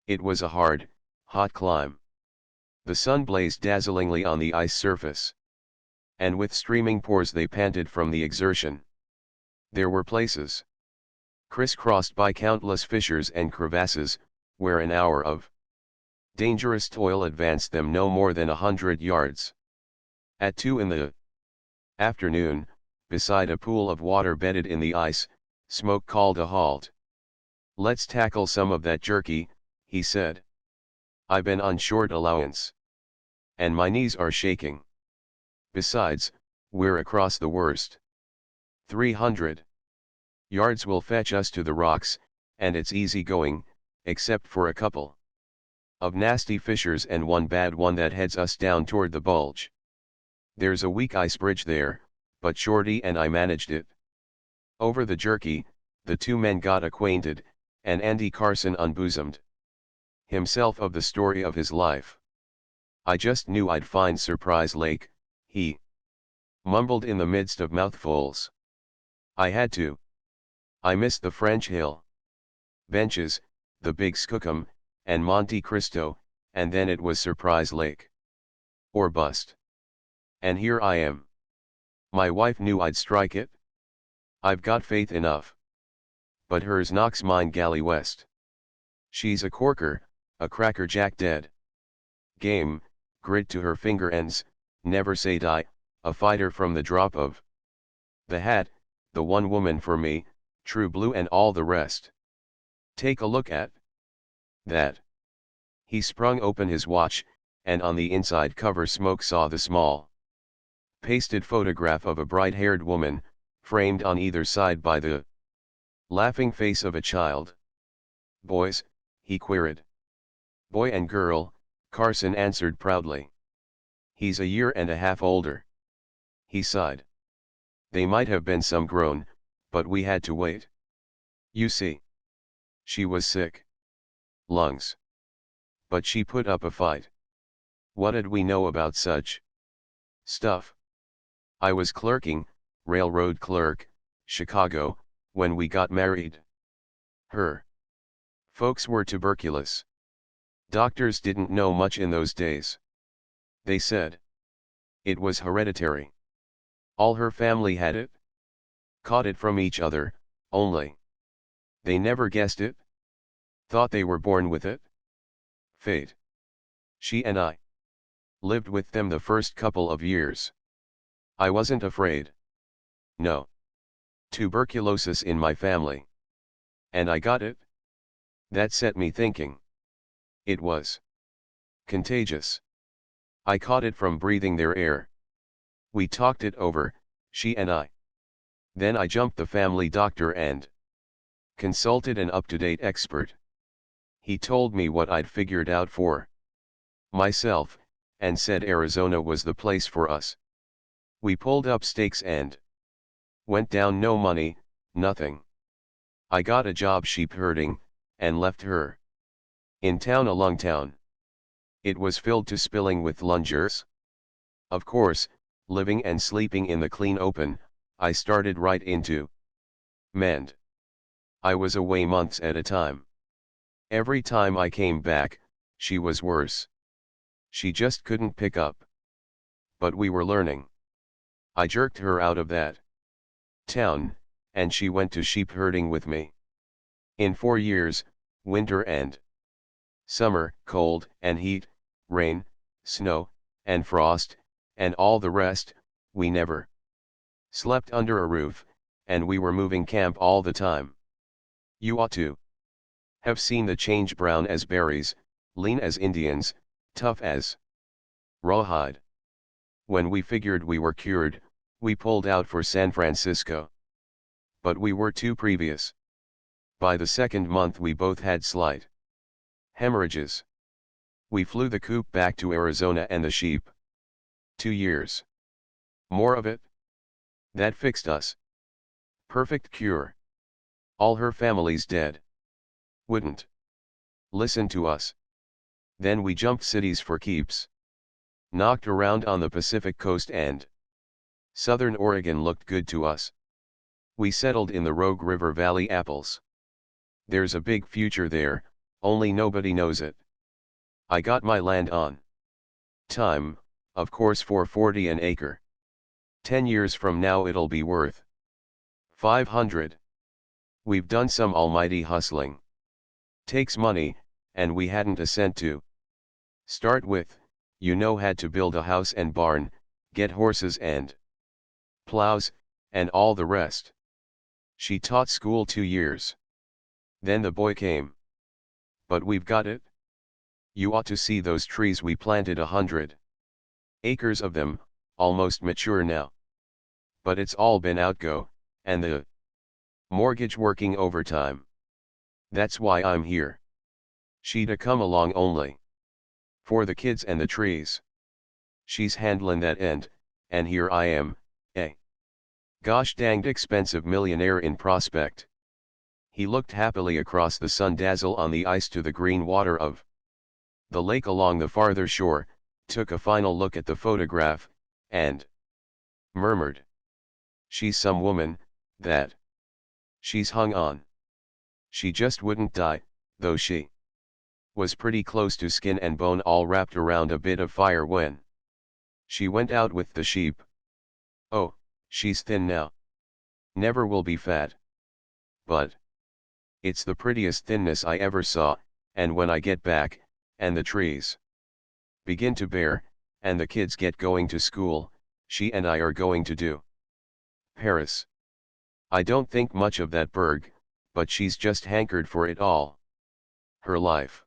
Speaker 1: It was a hard, hot climb. The sun blazed dazzlingly on the ice surface. And with streaming pores they panted from the exertion. There were places crisscrossed by countless fissures and crevasses, where an hour of dangerous toil advanced them no more than 100 yards. At 2 in the afternoon, beside a pool of water bedded in the ice, Smoke called a halt. "Let's tackle some of that jerky," he said. "I been on short allowance. And my knees are shaking. Besides, we're across the worst. 300 yards will fetch us to the rocks, and it's easy going, except for a couple of nasty fissures and one bad one that heads us down toward the bulge. There's a weak ice bridge there, but Shorty and I managed it." Over the jerky, the two men got acquainted, and Andy Carson unbosomed himself of the story of his life. "I just knew I'd find Surprise Lake," he mumbled in the midst of mouthfuls. "I had to. I missed the French Hill benches, the Big Skookum, and Monte Cristo, and then it was Surprise Lake. Or bust. And here I am. My wife knew I'd strike it. I've got faith enough. But hers knocks mine galley west. She's a corker, a crackerjack dead game, grit to her finger ends, never say die, a fighter from the drop of the hat, the one woman for me, true blue and all the rest. Take a look at that." He sprung open his watch, and on the inside cover Smoke saw the small pasted photograph of a bright-haired woman, framed on either side by the laughing face of a child. "Boys?" he queried. "Boy and girl," Carson answered proudly. "He's a year and a half older." He sighed. "They might have been some grown, but we had to wait. You see. She was sick. Lungs. But she put up a fight. What'd we know about such stuff? I was clerking, railroad clerk, Chicago, when we got married. Her folks were tuberculous. Doctors didn't know much in those days. They said it was hereditary. All her family had it. Caught it from each other, only. They never guessed it. Thought they were born with it. Fate. She and I lived with them the first couple of years. I wasn't afraid. No. Tuberculosis in my family. And I got it. That set me thinking. It was contagious. I caught it from breathing their air. We talked it over, she and I. Then I jumped the family doctor and consulted an up-to-date expert. He told me what I'd figured out for myself, and said Arizona was the place for us. We pulled up stakes and went down. No money, nothing. I got a job sheep herding, and left her in town a long town. It was filled to spilling with lungers. Of course, living and sleeping in the clean open, I started right into mend. I was away months at a time. Every time I came back, she was worse. She just couldn't pick up. But we were learning. I jerked her out of that town, and she went to sheep herding with me. In 4 years, winter and summer, cold and heat, rain, snow, and frost, and all the rest, we never slept under a roof, and we were moving camp all the time. You ought to have seen the change: brown as berries, lean as Indians, tough as rawhide. When we figured we were cured, we pulled out for San Francisco. But we were too previous. By the second month we both had slight hemorrhages. We flew the coop back to Arizona and the sheep. 2 years. More of it. That fixed us. Perfect cure. All her family's dead. Wouldn't listen to us. Then we jumped cities for keeps. Knocked around on the Pacific coast, and Southern Oregon looked good to us. We settled in the Rogue River Valley apples. There's a big future there, only nobody knows it. I got my land on time, of course, for 40 an acre. 10 years from now it'll be worth 500. We've done some almighty hustling. Takes money, and we hadn't a cent to start with, had to build a house and barn, get horses and plows, and all the rest. She taught school 2 years. Then the boy came. But we've got it. You ought to see those trees we planted, 100 acres of them, almost mature now. But it's all been outgo, and the mortgage working overtime. That's why I'm here. She'd a come along only for the kids and the trees. She's handlin' that end, and here I am, a gosh danged expensive millionaire in prospect. He looked happily across the sun dazzle on the ice to the green water of the lake along the farther shore, took a final look at the photograph, and murmured, "She's some woman, that. She's hung on. She just wouldn't die, though she was pretty close to skin and bone, all wrapped around a bit of fire when she went out with the sheep. Oh, she's thin now. Never will be fat. But it's the prettiest thinness I ever saw, and when I get back, and the trees begin to bear, and the kids get going to school, she and I are going to do Paris. I don't think much of that burg, but she's just hankered for it all her life."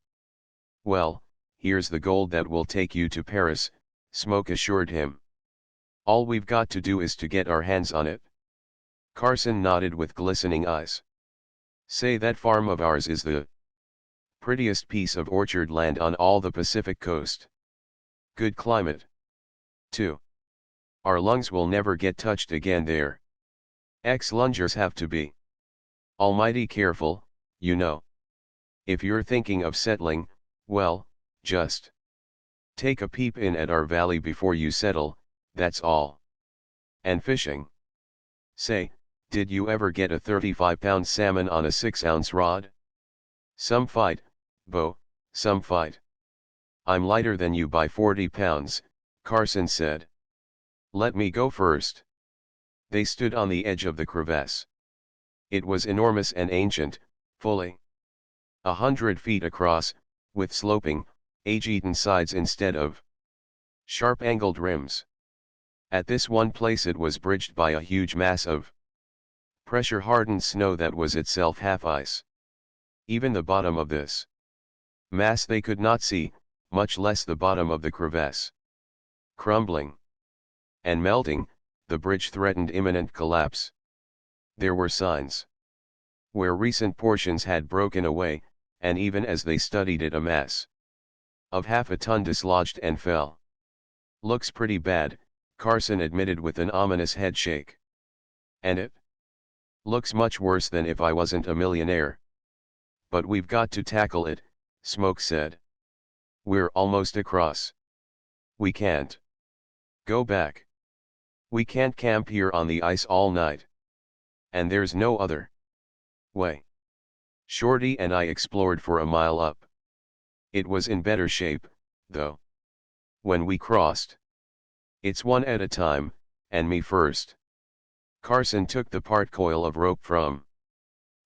Speaker 1: "Well, here's the gold that will take you to Paris," Smoke assured him. "All we've got to do is to get our hands on it." Carson nodded with glistening eyes. "Say, that farm of ours is the prettiest piece of orchard land on all the Pacific coast. Good climate, too. Our lungs will never get touched again there. Ex-lungers have to be almighty careful, you know. If you're thinking of settling, well, just take a peep in at our valley before you settle, that's all. And fishing. Say, did you ever get a 35-pound salmon on a 6-ounce rod? Some fight, Bo, some fight. I'm lighter than you by 40 pounds, Carson said. Let me go first." They stood on the edge of the crevasse. It was enormous and ancient, fully 100 feet across, with sloping, age-eaten sides instead of sharp-angled rims. At this one place it was bridged by a huge mass of pressure-hardened snow that was itself half ice. Even the bottom of this mass they could not see, much less the bottom of the crevasse. Crumbling and melting, the bridge threatened imminent collapse. There were signs where recent portions had broken away, and even as they studied it, a mass of half a ton dislodged and fell. "Looks pretty bad," Carson admitted with an ominous headshake. "And it looks much worse than if I wasn't a millionaire. But we've got to tackle it," Smoke said. "We're almost across. We can't go back. We can't camp here on the ice all night. And there's no other way." Shorty and I explored for a mile up. It was in better shape, though. When we crossed, "It's one at a time, and me first." Carson took the part coil of rope from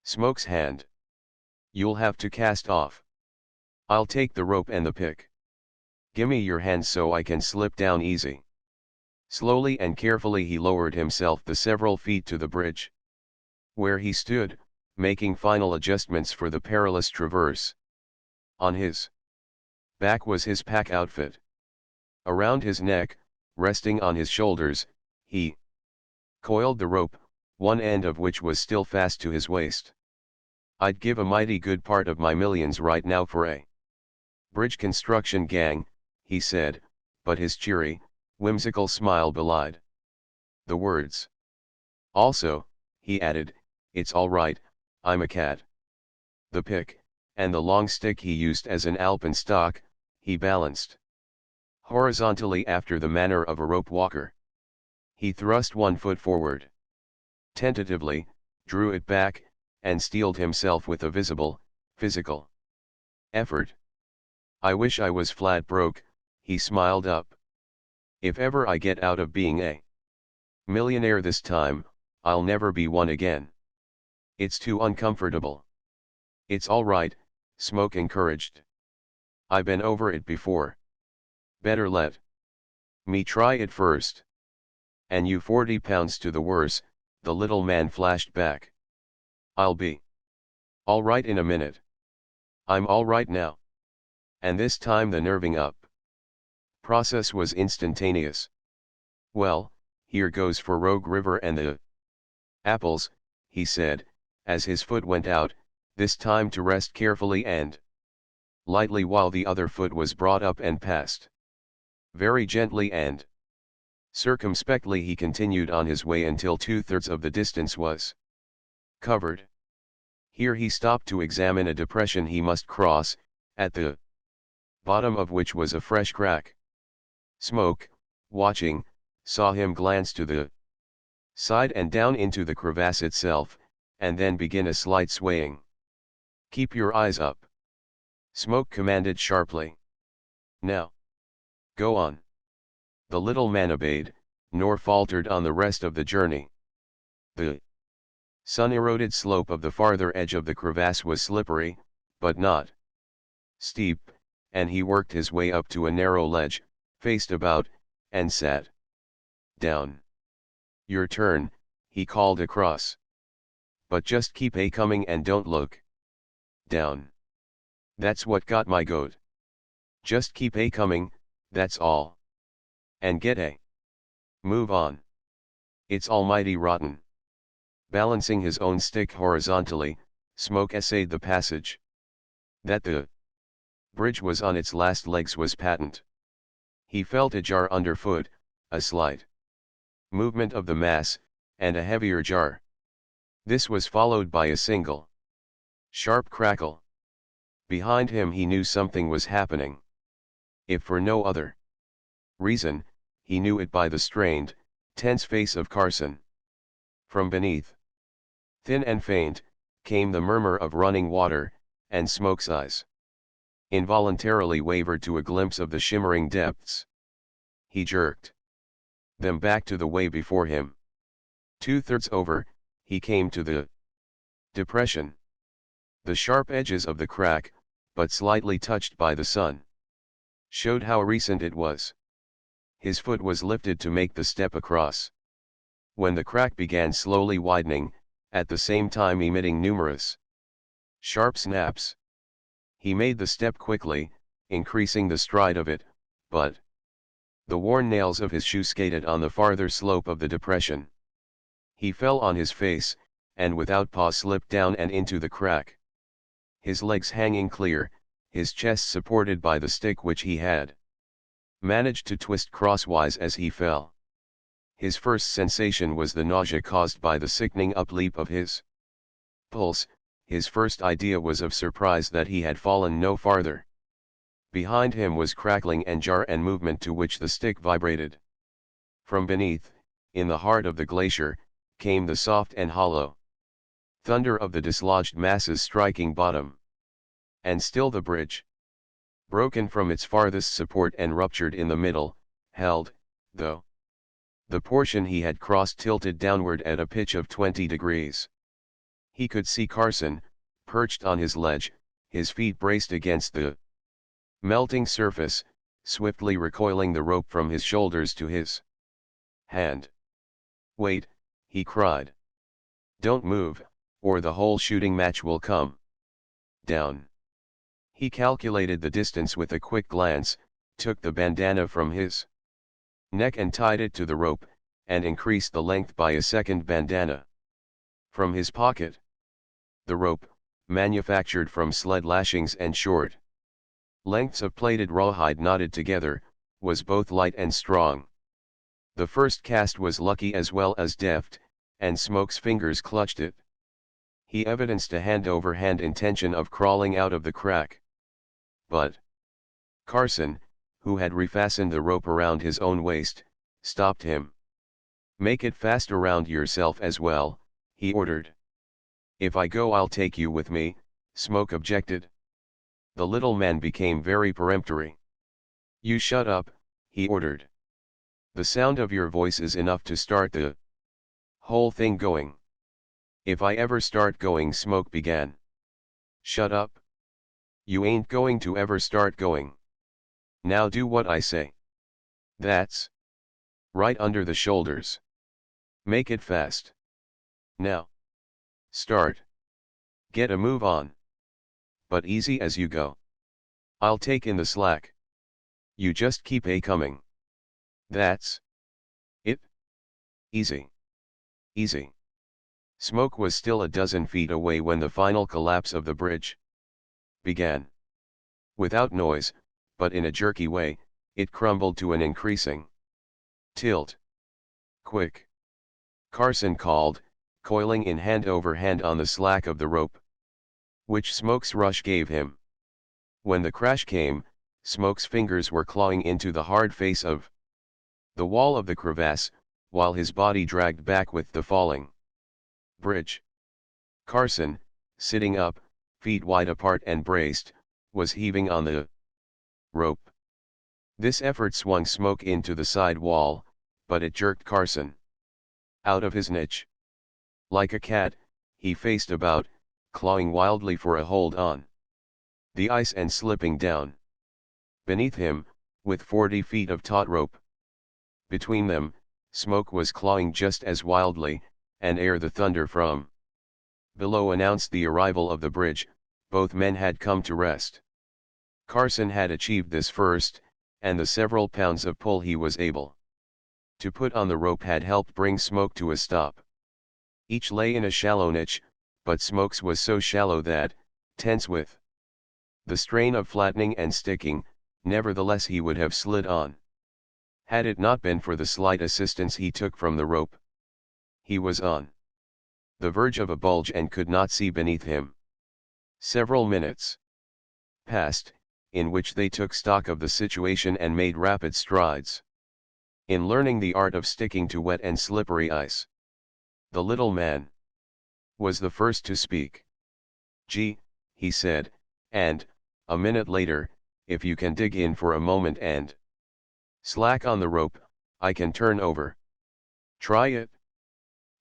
Speaker 1: Smoke's hand. "You'll have to cast off. I'll take the rope and the pick. Gimme your hand so I can slip down easy." Slowly and carefully he lowered himself the several feet to the bridge, where he stood, making final adjustments for the perilous traverse. On his back was his pack outfit. Around his neck, resting on his shoulders, he coiled the rope, one end of which was still fast to his waist. "I'd give a mighty good part of my millions right now for a bridge construction gang," he said, but his cheery, whimsical smile belied the words. "Also," he added, "it's all right, I'm a cat." The pick, and the long stick he used as an alpenstock, he balanced horizontally after the manner of a rope walker. He thrust one foot forward, tentatively, drew it back, and steeled himself with a visible, physical effort. "I wish I was flat broke," he smiled up. "If ever I get out of being a millionaire this time, I'll never be one again. It's too uncomfortable." "It's all right," Smoke encouraged. "I been over it before. Better let me try it first." "And you 40 pounds to the worse," the little man flashed back. I'll be all right in a minute. I'm all right now. And this time the nerving up process was instantaneous. Well, here goes for Rogue River and the apples, he said, as his foot went out, this time to rest carefully and lightly while the other foot was brought up and passed. Very gently and circumspectly he continued on his way until 2/3 of the distance was covered. Here he stopped to examine a depression he must cross, at the bottom of which was a fresh crack. Smoke, watching, saw him glance to the side and down into the crevasse itself, and then begin a slight swaying. "Keep your eyes up," Smoke commanded sharply. "Now. Go on." The little man obeyed, nor faltered on the rest of the journey. The sun-eroded slope of the farther edge of the crevasse was slippery, but not steep, and he worked his way up to a narrow ledge, faced about, and sat down. "Your turn," he called across. "But just keep a coming and don't look down. That's what got my goat. Just keep a coming, that's all. And get a move on. It's almighty rotten." Balancing his own stick horizontally, Smoke essayed the passage. That the bridge was on its last legs was patent. He felt a jar underfoot, a slight movement of the mass, and a heavier jar. This was followed by a single sharp crackle. Behind him he knew something was happening. If for no other reason, he knew it by the strained, tense face of Carson. From beneath, thin and faint, came the murmur of running water, and Smoke's eyes involuntarily wavered to a glimpse of the shimmering depths. He jerked them back to the way before him. 2/3 over, he came to the depression. The sharp edges of the crack, but slightly touched by the sun, showed how recent it was. His foot was lifted to make the step across. When the crack began slowly widening, at the same time emitting numerous sharp snaps, he made the step quickly, increasing the stride of it, but the worn nails of his shoe skated on the farther slope of the depression. He fell on his face, and without pause slipped down and into the crack. His legs hanging clear, his chest supported by the stick which he had managed to twist crosswise as he fell. His first sensation was the nausea caused by the sickening upleap of his pulse. His first idea was of surprise that he had fallen no farther. Behind him was crackling and jar and movement to which the stick vibrated. From beneath, in the heart of the glacier, came the soft and hollow thunder of the dislodged masses striking bottom. And still the bridge, broken from its farthest support and ruptured in the middle, held, though the portion he had crossed tilted downward at a pitch of 20 degrees. He could see Carson, perched on his ledge, his feet braced against the melting surface, swiftly recoiling the rope from his shoulders to his hand. "Wait," he cried. "Don't move, or the whole shooting match will come down." He calculated the distance with a quick glance, took the bandana from his neck and tied it to the rope, and increased the length by a second bandana. From his pocket, the rope, manufactured from sled lashings and short lengths of plaited rawhide knotted together, was both light and strong. The first cast was lucky as well as deft, and Smoke's fingers clutched it. He evidenced a hand-over-hand intention of crawling out of the crack. But Carson, who had refastened the rope around his own waist, stopped him. "Make it fast around yourself as well," he ordered. "If I go I'll take you with me," Smoke objected. The little man became very peremptory. "You shut up," he ordered. "The sound of your voice is enough to start the whole thing going." "If I ever start going," Smoke began. "Shut up. You ain't going to ever start going. Now do what I say. That's right under the shoulders. Make it fast. Now. Start." Get a move on. But easy as you go. I'll take in the slack. You just keep a coming. That's it. Easy. Easy. Smoke was still a dozen feet away when the final collapse of the bridge began. Without noise, but in a jerky way, it crumbled to an increasing tilt. Quick! Carson called, coiling in hand over hand on the slack of the rope, which Smoke's rush gave him. When the crash came, Smoke's fingers were clawing into the hard face of the wall of the crevasse, while his body dragged back with the falling bridge. Carson, sitting up, feet wide apart and braced, was heaving on the rope. This effort swung Smoke into the side wall, but it jerked Carson out of his niche. Like a cat, he faced about, clawing wildly for a hold on the ice and slipping down. Beneath him, with 40 feet of taut rope between them, Smoke was clawing just as wildly, and ere the thunder from below announced the arrival of the bridge, both men had come to rest. Carson had achieved this first, and the several pounds of pull he was able to put on the rope had helped bring Smoke to a stop. Each lay in a shallow niche, but Smoke's was so shallow that, tense with the strain of flattening and sticking, nevertheless he would have slid on, had it not been for the slight assistance he took from the rope. He was on the verge of a bulge and could not see beneath him. Several minutes passed, in which they took stock of the situation and made rapid strides in learning the art of sticking to wet and slippery ice. The little man was the first to speak. "Gee," he said, and, a minute later, "if you can dig in for a moment and slack on the rope, I can turn over. Try it."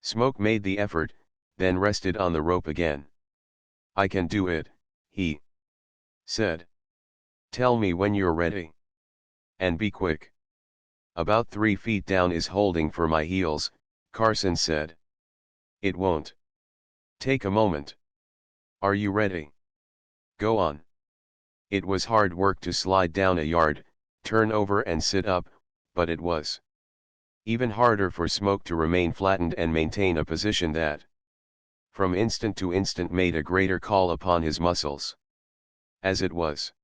Speaker 1: Smoke made the effort, then rested on the rope again. "I can do it," he said. "Tell me when you're ready. And be quick." "About 3 feet down is holding for my heels," Carson said. "It won't take a moment. Are you ready? Go on." It was hard work to slide down a yard, turn over and sit up, but it was even harder for Smoke to remain flattened and maintain a position that, from instant to instant, made a greater call upon his muscles. As it was,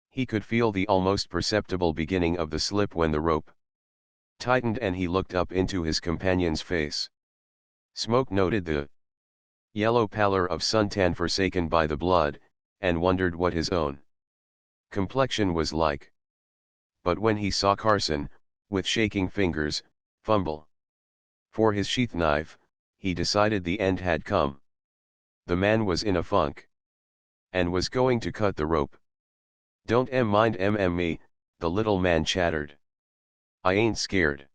Speaker 1: he could feel the almost perceptible beginning of the slip when the rope tightened and he looked up into his companion's face. Smoke noted the yellow pallor of suntan forsaken by the blood, and wondered what his own complexion was like. But when he saw Carson, with shaking fingers, fumble for his sheath knife, he decided the end had come. The man was in a funk, and was going to cut the rope. "Don't mind me," the little man chattered. "I ain't scared.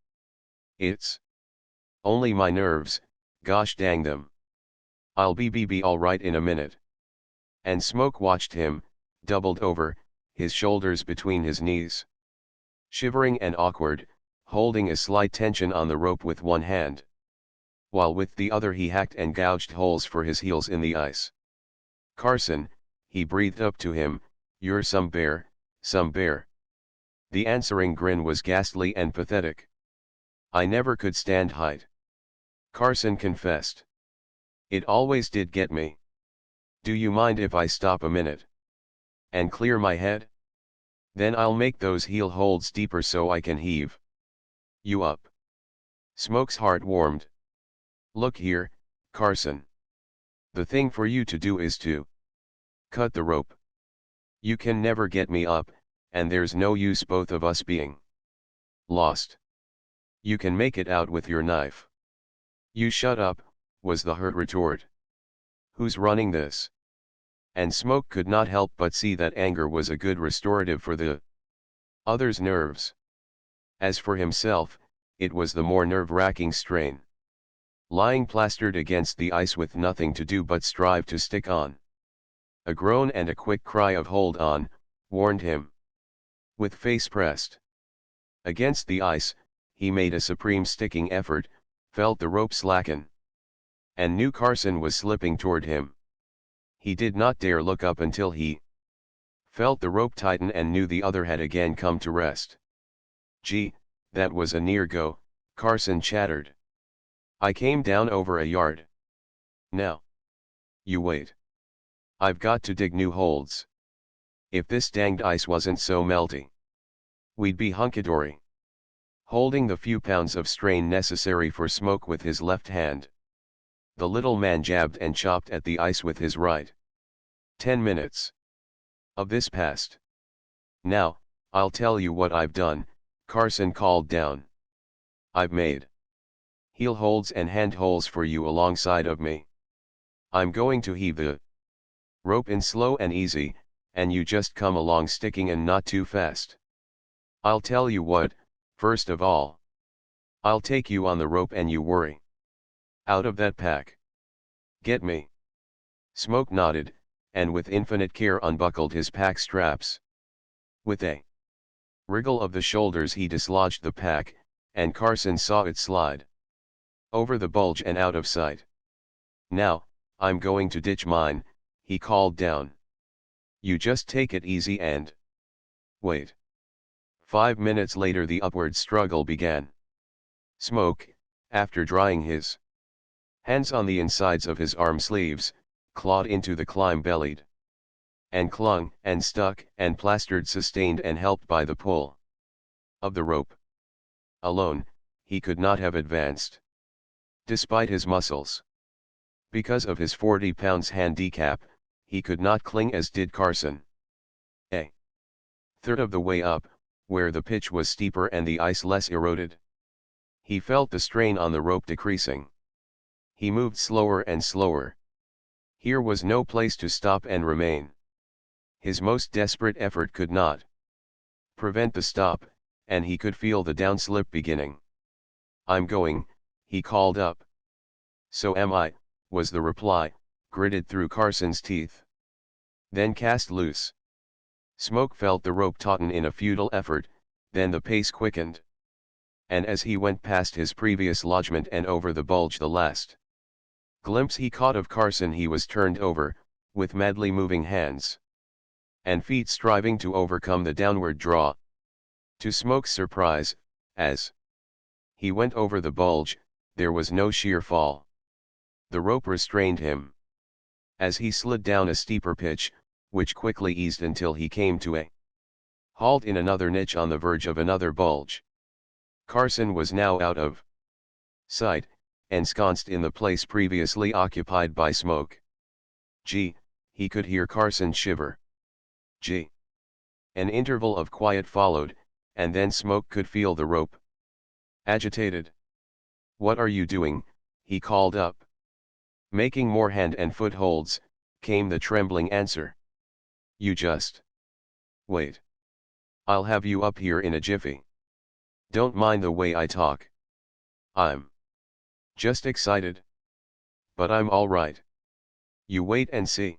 Speaker 1: It's only my nerves, gosh dang them. I'll be all right in a minute." And Smoke watched him, doubled over, his shoulders between his knees, shivering and awkward, holding a slight tension on the rope with one hand, while with the other he hacked and gouged holes for his heels in the ice. "Carson," he breathed up to him, "you're some bear, some bear." The answering grin was ghastly and pathetic. "I never could stand height," Carson confessed. "It always did get me. Do you mind if I stop a minute and clear my head? Then I'll make those heel holds deeper so I can heave you up." Smoke's heart warmed. "Look here, Carson. The thing for you to do is to cut the rope. You can never get me up, and there's no use both of us being lost. You can make it out with your knife." "You shut up," was the hurt retort. "Who's running this?" And Smoke could not help but see that anger was a good restorative for the other's nerves. As for himself, it was the more nerve-wracking strain. Lying plastered against the ice with nothing to do but strive to stick on. A groan and a quick cry of "hold on," warned him. With face pressed against the ice, he made a supreme sticking effort, felt the rope slacken, and knew Carson was slipping toward him. He did not dare look up until he felt the rope tighten and knew the other had again come to rest. "Gee, that was a near go," Carson chattered. "I came down over a yard. Now. You wait. I've got to dig new holds. If this danged ice wasn't so melty, we'd be hunky-dory." Holding the few pounds of strain necessary for Smoke with his left hand, the little man jabbed and chopped at the ice with his right. 10 minutes of this passed. "Now, I'll tell you what I've done," Carson called down. "I've made heel holds and hand holes for you alongside of me. I'm going to heave the rope in slow and easy, and you just come along sticking and not too fast. I'll tell you what, first of all, I'll take you on the rope and you worry out of that pack. Get me?" Smoke nodded, and with infinite care unbuckled his pack straps. With a wriggle of the shoulders he dislodged the pack, and Carson saw it slide over the bulge and out of sight. "Now, I'm going to ditch mine," he called down. "You just take it easy and wait." 5 minutes later the upward struggle began. Smoke, after drying his hands on the insides of his arm sleeves, clawed into the climb bellied and clung and stuck and plastered, sustained and helped by the pull of the rope. Alone, he could not have advanced. Despite his muscles. Because of his 40 pounds handicap, he could not cling as did Carson. A third of the way up, where the pitch was steeper and the ice less eroded, he felt the strain on the rope decreasing. He moved slower and slower. Here was no place to stop and remain. His most desperate effort could not prevent the stop, and he could feel the downslip beginning. "I'm going," he called up. "So am I," was the reply, gritted through Carson's teeth. Then cast loose. Smoke felt the rope tauten in a futile effort, then the pace quickened. And as he went past his previous lodgment and over the bulge, the last glimpse he caught of Carson, he was turned over, with madly moving hands and feet striving to overcome the downward draw. To Smoke's surprise, as he went over the bulge, there was no sheer fall. The rope restrained him. As he slid down a steeper pitch, which quickly eased until he came to a halt in another niche on the verge of another bulge. Carson was now out of sight, ensconced in the place previously occupied by Smoke. "Gee," he could hear Carson shiver. "Gee." An interval of quiet followed, and then Smoke could feel the rope agitated. "What are you doing?" he called up. "Making more hand and foot holds," came the trembling answer. "You just wait. I'll have you up here in a jiffy. Don't mind the way I talk. I'm just excited. But I'm all right. You wait and see."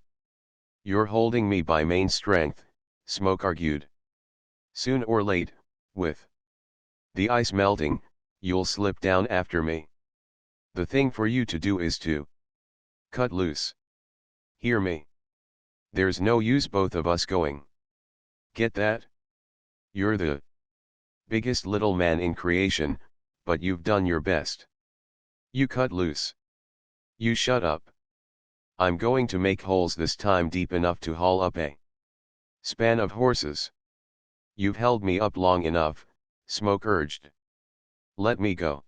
Speaker 1: "You're holding me by main strength," Smoke argued. "Soon or late, with the ice melting, you'll slip down after me. The thing for you to do is to cut loose. Hear me? There's no use both of us going. Get that? You're the biggest little man in creation, but you've done your best. You cut loose. You shut up. I'm going to make holes this time deep enough to haul up a span of horses." "You've held me up long enough," Smoke urged. "Let me go."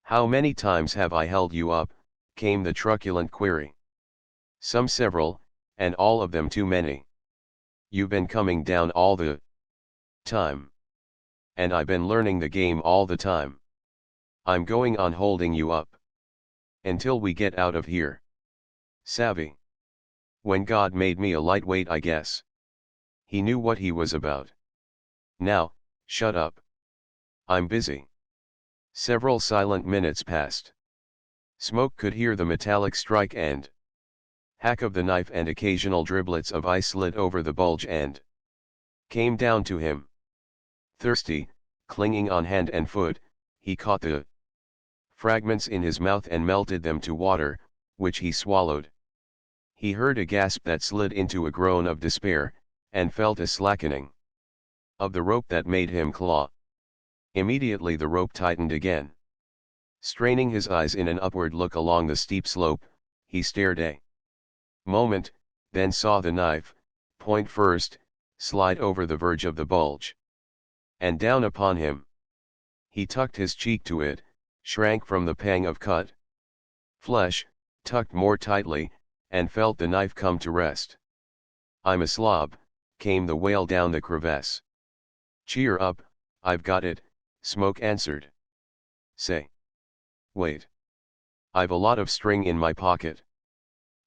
Speaker 1: "How many times have I held you up?" came the truculent query. "Some several, and all of them too many. You've been coming down all the time. And I've been learning the game all the time. I'm going on holding you up until we get out of here. Savvy? When God made me a lightweight, I guess He knew what He was about. Now, shut up. I'm busy." Several silent minutes passed. Smoke could hear the metallic strike and hack of the knife, and occasional driblets of ice slid over the bulge and came down to him. Thirsty, clinging on hand and foot, he caught the fragments in his mouth and melted them to water, which he swallowed. He heard a gasp that slid into a groan of despair, and felt a slackening of the rope that made him claw. Immediately the rope tightened again. Straining his eyes in an upward look along the steep slope, he stared a moment, then saw the knife, point first, slide over the verge of the bulge and down upon him. He tucked his cheek to it, shrank from the pang of cut flesh, tucked more tightly, and felt the knife come to rest. "I'm a slob," came the wail down the crevasse. "Cheer up, I've got it," Smoke answered. "Say. Wait. I've a lot of string in my pocket.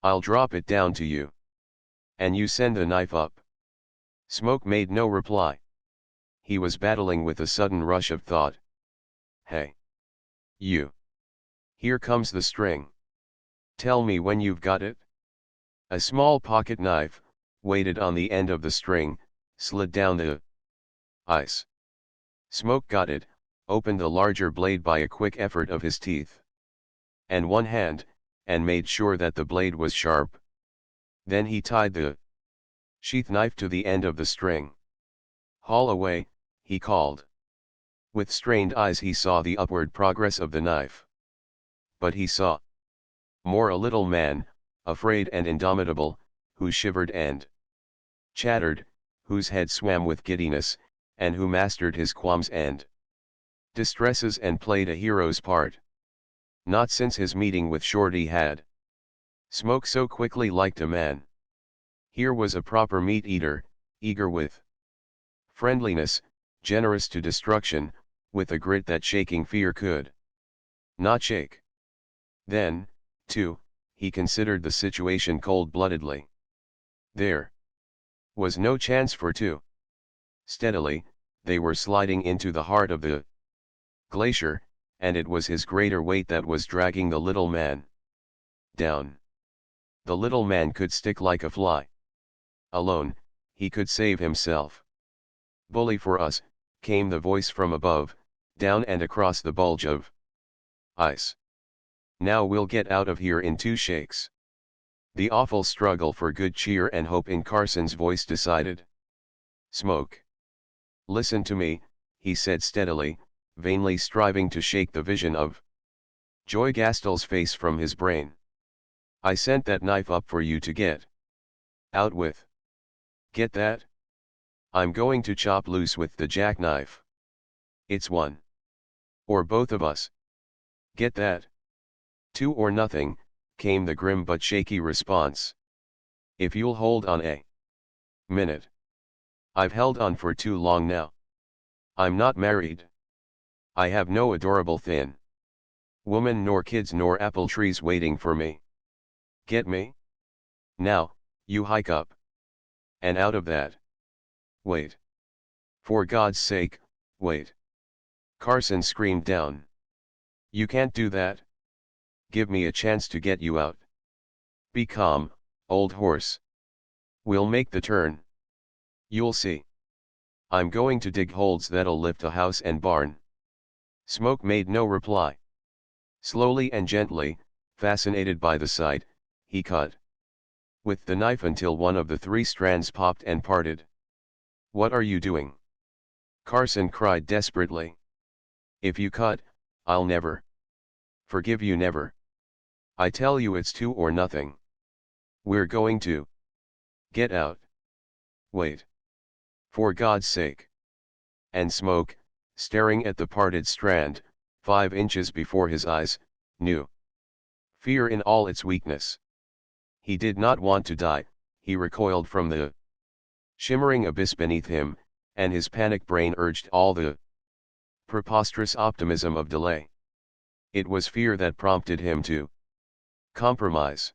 Speaker 1: I'll drop it down to you. And you send the knife up." Smoke made no reply. He was battling with a sudden rush of thought. "Hey. You. Here comes the string. Tell me when you've got it." A small pocket knife, weighted on the end of the string, slid down the ice. Smoke got it, opened the larger blade by a quick effort of his teeth and one hand, and made sure that the blade was sharp. Then he tied the sheath knife to the end of the string. "Haul away," he called. With strained eyes he saw the upward progress of the knife. But he saw more a little man, afraid and indomitable, who shivered and chattered, whose head swam with giddiness, and who mastered his qualms and distresses and played a hero's part. Not since his meeting with Shorty had Smoke so quickly liked a man. Here was a proper meat-eater, eager with friendliness, generous to destruction, with a grit that shaking fear could not shake. Then, too, he considered the situation cold-bloodedly. There was no chance for two. Steadily, they were sliding into the heart of the glacier, and it was his greater weight that was dragging the little man down. The little man could stick like a fly. Alone, he could save himself. "Bully for us," came the voice from above, down and across the bulge of ice. "Now we'll get out of here in 2 shakes." The awful struggle for good cheer and hope in Carson's voice decided. "Smoke. Listen to me," he said steadily, vainly striving to shake the vision of Joy Gastel's face from his brain. "I sent that knife up for you to get out with. Get that? I'm going to chop loose with the jackknife. It's one or both of us. Get that? 2 or nothing," came the grim but shaky response. "If you'll hold on a minute. I've held on for too long now. I'm not married. I have no adorable thin woman nor kids nor apple trees waiting for me. Get me? Now, you hike up. And out of that. Wait. For God's sake, wait." Carson screamed down. "You can't do that. Give me a chance to get you out. Be calm, old horse. We'll make the turn. You'll see. I'm going to dig holes that'll lift a house and barn." Smoke made no reply. Slowly and gently, fascinated by the sight, he cut with the knife until one of the 3 strands popped and parted. "What are you doing?" Carson cried desperately. "If you cut, I'll never forgive you, never. I tell you it's 2 or nothing. We're going to get out. Wait. For God's sake." And Smoke, staring at the parted strand, 5 inches before his eyes, knew fear in all its weakness. He did not want to die. He recoiled from the shimmering abyss beneath him, and his panic brain urged all the preposterous optimism of delay. It was fear that prompted him to compromise.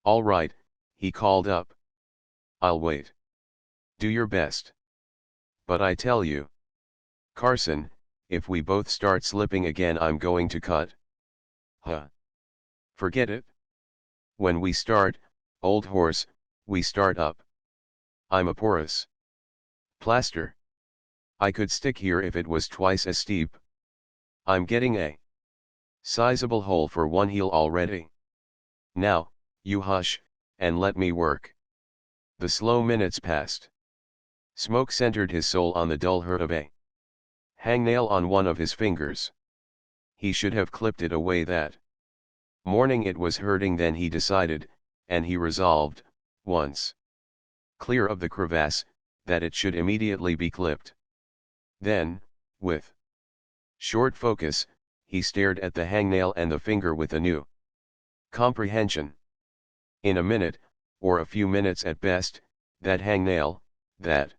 Speaker 1: "All right," he called up. "I'll wait. Do your best. But I tell you, Carson, if we both start slipping again, I'm going to cut." "Huh. Forget it. When we start, old horse, we start up. I'm a porous plaster. I could stick here if it was twice as steep. I'm getting a sizable hole for one heel already. Now, you hush, and let me work. The slow minutes passed. Smoke centered his soul on the dull hurt of a hangnail on one of his fingers. He should have clipped it away that morning. It was hurting then, he decided, and he resolved, once clear of the crevasse, that it should immediately be clipped. Then, with short focus, he stared at the hangnail and the finger with a new comprehension. In a minute, or a few minutes at best, that hangnail, that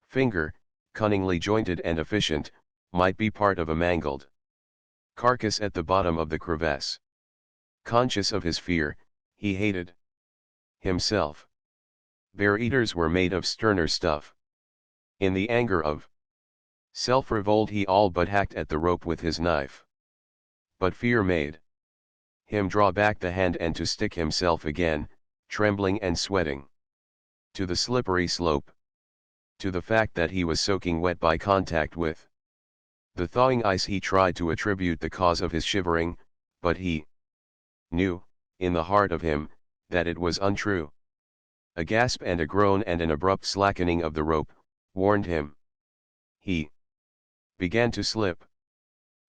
Speaker 1: finger, cunningly jointed and efficient, might be part of a mangled carcass at the bottom of the crevasse. Conscious of his fear, he hated himself. Bear-eaters were made of sterner stuff. In the anger of self-revolt he all but hacked at the rope with his knife. But fear made him draw back the hand and to stick himself again, trembling and sweating, to the slippery slope, to the fact that he was soaking wet by contact with the thawing ice. He tried to attribute the cause of his shivering, but he knew, in the heart of him, that it was untrue. A gasp and a groan and an abrupt slackening of the rope warned him. He began to slip.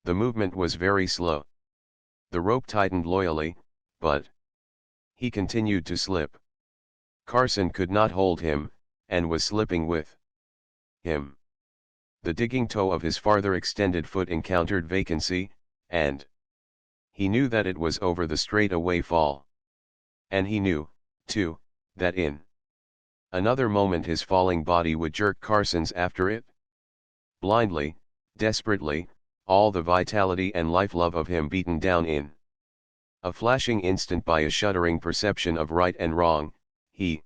Speaker 1: The movement was very slow. The rope tightened loyally, but he continued to slip. Carson could not hold him, and was slipping with him. The digging toe of his farther extended foot encountered vacancy, and he knew that it was over the straight-away fall. And he knew, too, that in another moment his falling body would jerk Carson's after it. Blindly, desperately, all the vitality and life-love of him beaten down in a flashing instant by a shuddering perception of right and wrong, he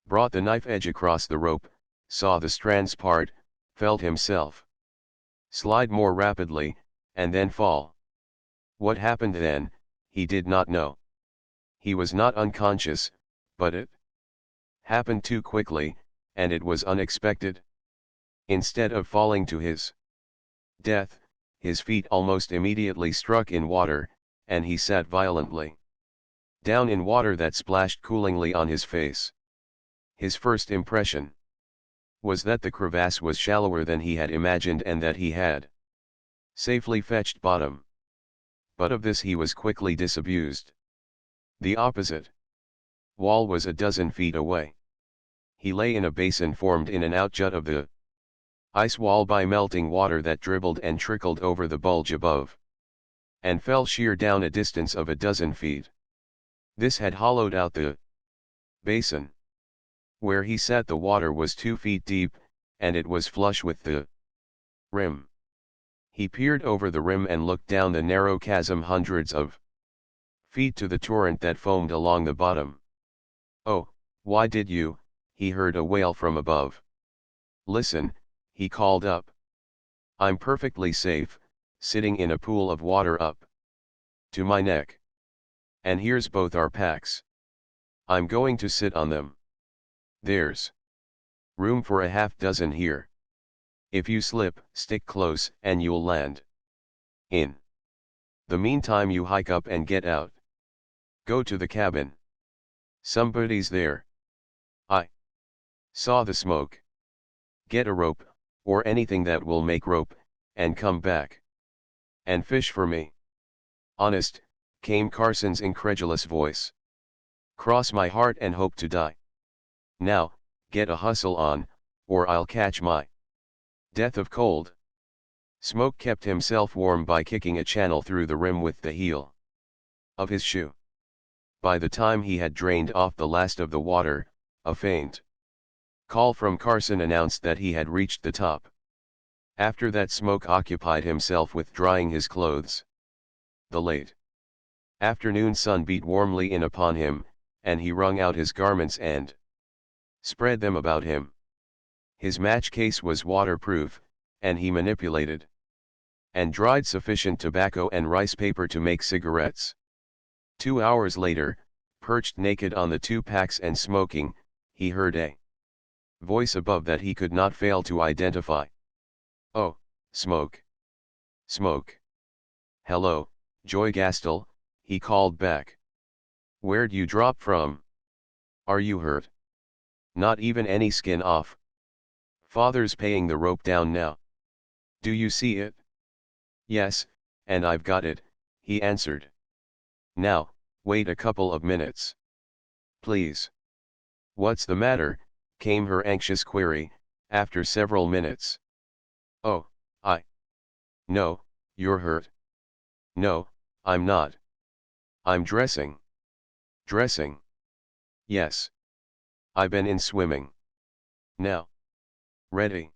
Speaker 1: brought the knife edge across the rope, saw the strands part, felt himself slide more rapidly, and then fall. What happened then, he did not know. He was not unconscious, but it happened too quickly, and it was unexpected. Instead of falling to his death, his feet almost immediately struck in water, and he sat violently down in water that splashed coolingly on his face. His first impression was that the crevasse was shallower than he had imagined and that he had safely fetched bottom. But of this he was quickly disabused. The opposite wall was a dozen feet away. He lay in a basin formed in an outjut of the ice wall by melting water that dribbled and trickled over the bulge above, and fell sheer down a distance of a dozen feet. This had hollowed out the basin. Where he sat the water was 2 feet deep, and it was flush with the rim. He peered over the rim and looked down the narrow chasm hundreds of feet to the torrent that foamed along the bottom. "Oh, why did you?" he heard a wail from above. "Listen," he called up. "I'm perfectly safe, sitting in a pool of water up to my neck. And here's both our packs. I'm going to sit on them. There's room for a half-dozen here. If you slip, stick close, and you'll land. In the meantime you hike up and get out. Go to the cabin. Somebody's there. I saw the smoke. Get a rope, or anything that will make rope, and come back. And fish for me." "Honest," came Carson's incredulous voice. "Cross my heart and hope to die. Now, get a hustle on, or I'll catch my death of cold." Smoke kept himself warm by kicking a channel through the rim with the heel of his shoe. By the time he had drained off the last of the water, a faint call from Carson announced that he had reached the top. After that Smoke occupied himself with drying his clothes. The late afternoon sun beat warmly in upon him, and he wrung out his garments and spread them about him. His match case was waterproof, and he manipulated and dried sufficient tobacco and rice paper to make cigarettes. 2 hours later, perched naked on the 2 packs and smoking, he heard a voice above that he could not fail to identify. "Oh, Smoke. Smoke. Hello, Joy Gastel," he called back. "Where'd you drop from?" Are you hurt? Not even any skin off. Father's paying the rope down now. Do you see it? Yes, and I've got it, he answered. Now, wait a couple of minutes. Please. What's the matter? Came her anxious query, after several minutes. Oh, no, you're hurt. No, I'm not. I'm dressing. Dressing. Yes. I've been in swimming. Now. Ready.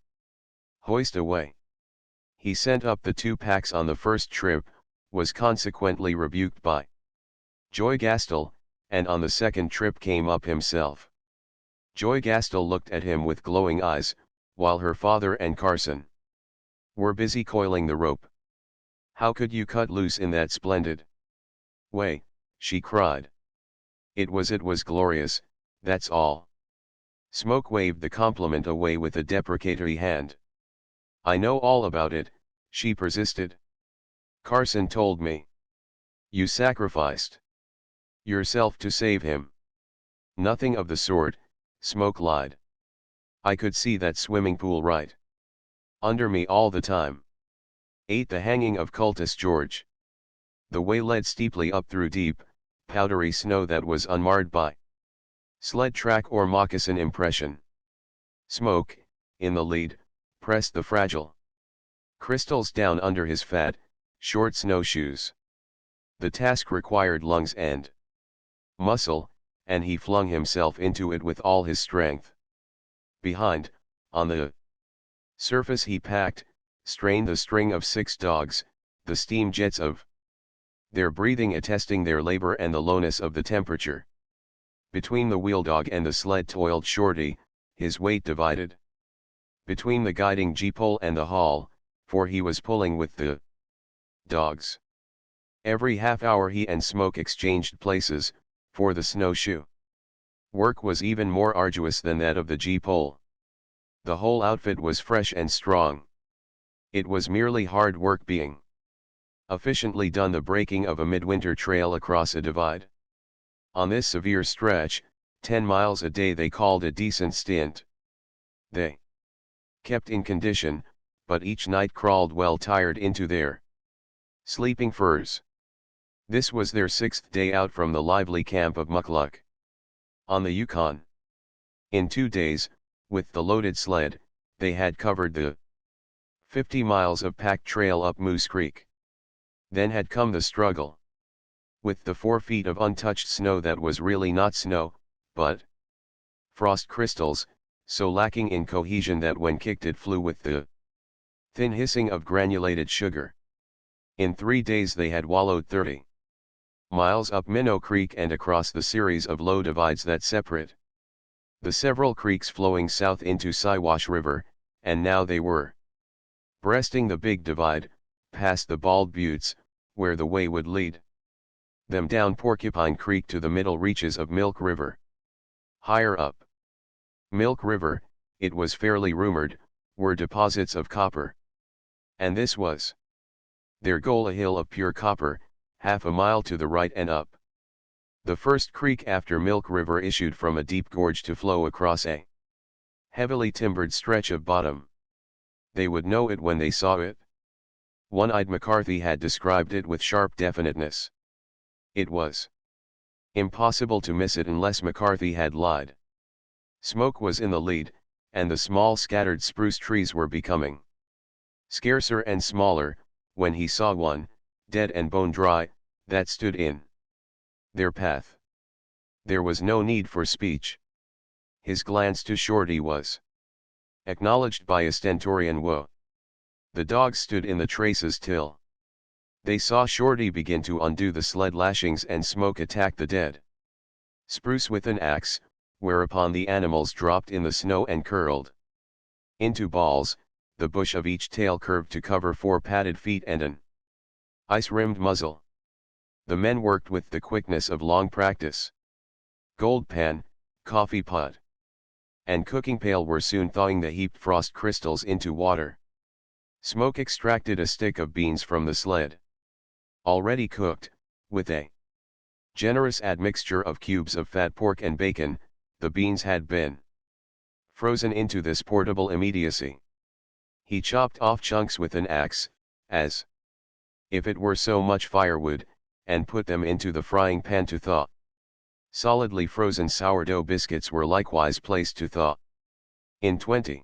Speaker 1: Hoist away. He sent up the 2 packs on the first trip, was consequently rebuked by Joy Gastel, and on the second trip came up himself. Joy Gastel looked at him with glowing eyes, while her father and Carson were busy coiling the rope. How could you cut loose in that splendid way? She cried. It was glorious, that's all. Smoke waved the compliment away with a deprecatory hand. I know all about it, she persisted. Carson told me. You sacrificed yourself to save him. Nothing of the sort, Smoke lied. I could see that swimming pool right under me all the time. 8. The hanging of cultist George. The way led steeply up through deep, powdery snow that was unmarred by sled track or moccasin impression. Smoke, in the lead, pressed the fragile crystals down under his fat, short snowshoes. The task required lungs and muscle, and he flung himself into it with all his strength. Behind, on the surface he packed, strained the string of 6 dogs, the steam jets of their breathing attesting their labor and the lowness of the temperature. Between the wheel dog and the sled toiled Shorty, his weight divided between the guiding G-pole and the haul, for he was pulling with the dogs. Every half hour he and Smoke exchanged places, for the snowshoe work was even more arduous than that of the G-pole. The whole outfit was fresh and strong. It was merely hard work being efficiently done, the breaking of a midwinter trail across a divide. On this severe stretch, 10 miles a day they called a decent stint. They kept in condition, but each night crawled well tired into their sleeping furs. This was their 6th day out from the lively camp of Muckluck on the Yukon. In 2 days, with the loaded sled, they had covered the 50 miles of packed trail up Moose Creek. Then had come the struggle with the 4 feet of untouched snow that was really not snow, but frost crystals, so lacking in cohesion that when kicked it flew with the thin hissing of granulated sugar. In 3 days they had wallowed 30 miles up Minnow Creek and across the series of low divides that separate the several creeks flowing south into Siwash River, and now they were breasting the big divide, past the Bald Buttes, where the way would lead them down Porcupine Creek to the middle reaches of Milk River. Higher up Milk River, it was fairly rumored, were deposits of copper. And this was their goal, a hill of pure copper, half a mile to the right and up. The first creek after Milk River issued from a deep gorge to flow across a heavily timbered stretch of bottom. They would know it when they saw it. One-eyed McCarthy had described it with sharp definiteness. It was impossible to miss it unless McCarthy had lied. Smoke was in the lead, and the small scattered spruce trees were becoming scarcer and smaller, when he saw one, dead and bone dry, that stood in their path. There was no need for speech. His glance to Shorty was acknowledged by a stentorian whoa. The dogs stood in the traces till they saw Shorty begin to undo the sled lashings and Smoke attack the dead spruce with an axe, whereupon the animals dropped in the snow and curled into balls, the bush of each tail curved to cover 4 padded feet and an ice-rimmed muzzle. The men worked with the quickness of long practice. Gold pan, coffee pot, and cooking pail were soon thawing the heaped frost crystals into water. Smoke extracted a stick of beans from the sled, already cooked, with a generous admixture of cubes of fat pork and bacon, the beans had been frozen into this portable immediacy. He chopped off chunks with an axe, as if it were so much firewood, and put them into the frying pan to thaw. Solidly frozen sourdough biscuits were likewise placed to thaw. In 20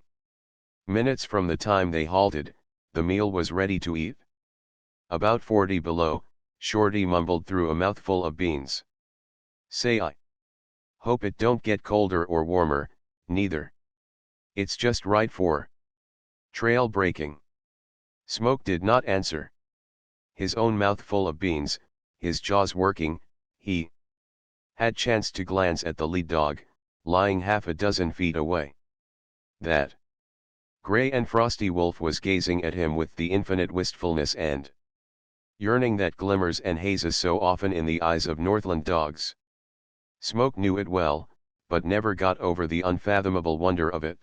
Speaker 1: minutes from the time they halted, the meal was ready to eat. About 40 below, Shorty mumbled through a mouthful of beans. "Say, I hope it don't get colder or warmer, neither. It's just right for trail breaking." Smoke did not answer. His own mouth full of beans, his jaws working, he had chanced to glance at the lead dog, lying half a dozen feet away. That gray and frosty wolf was gazing at him with the infinite wistfulness and yearning that glimmers and hazes so often in the eyes of Northland dogs. Smoke knew it well, but never got over the unfathomable wonder of it.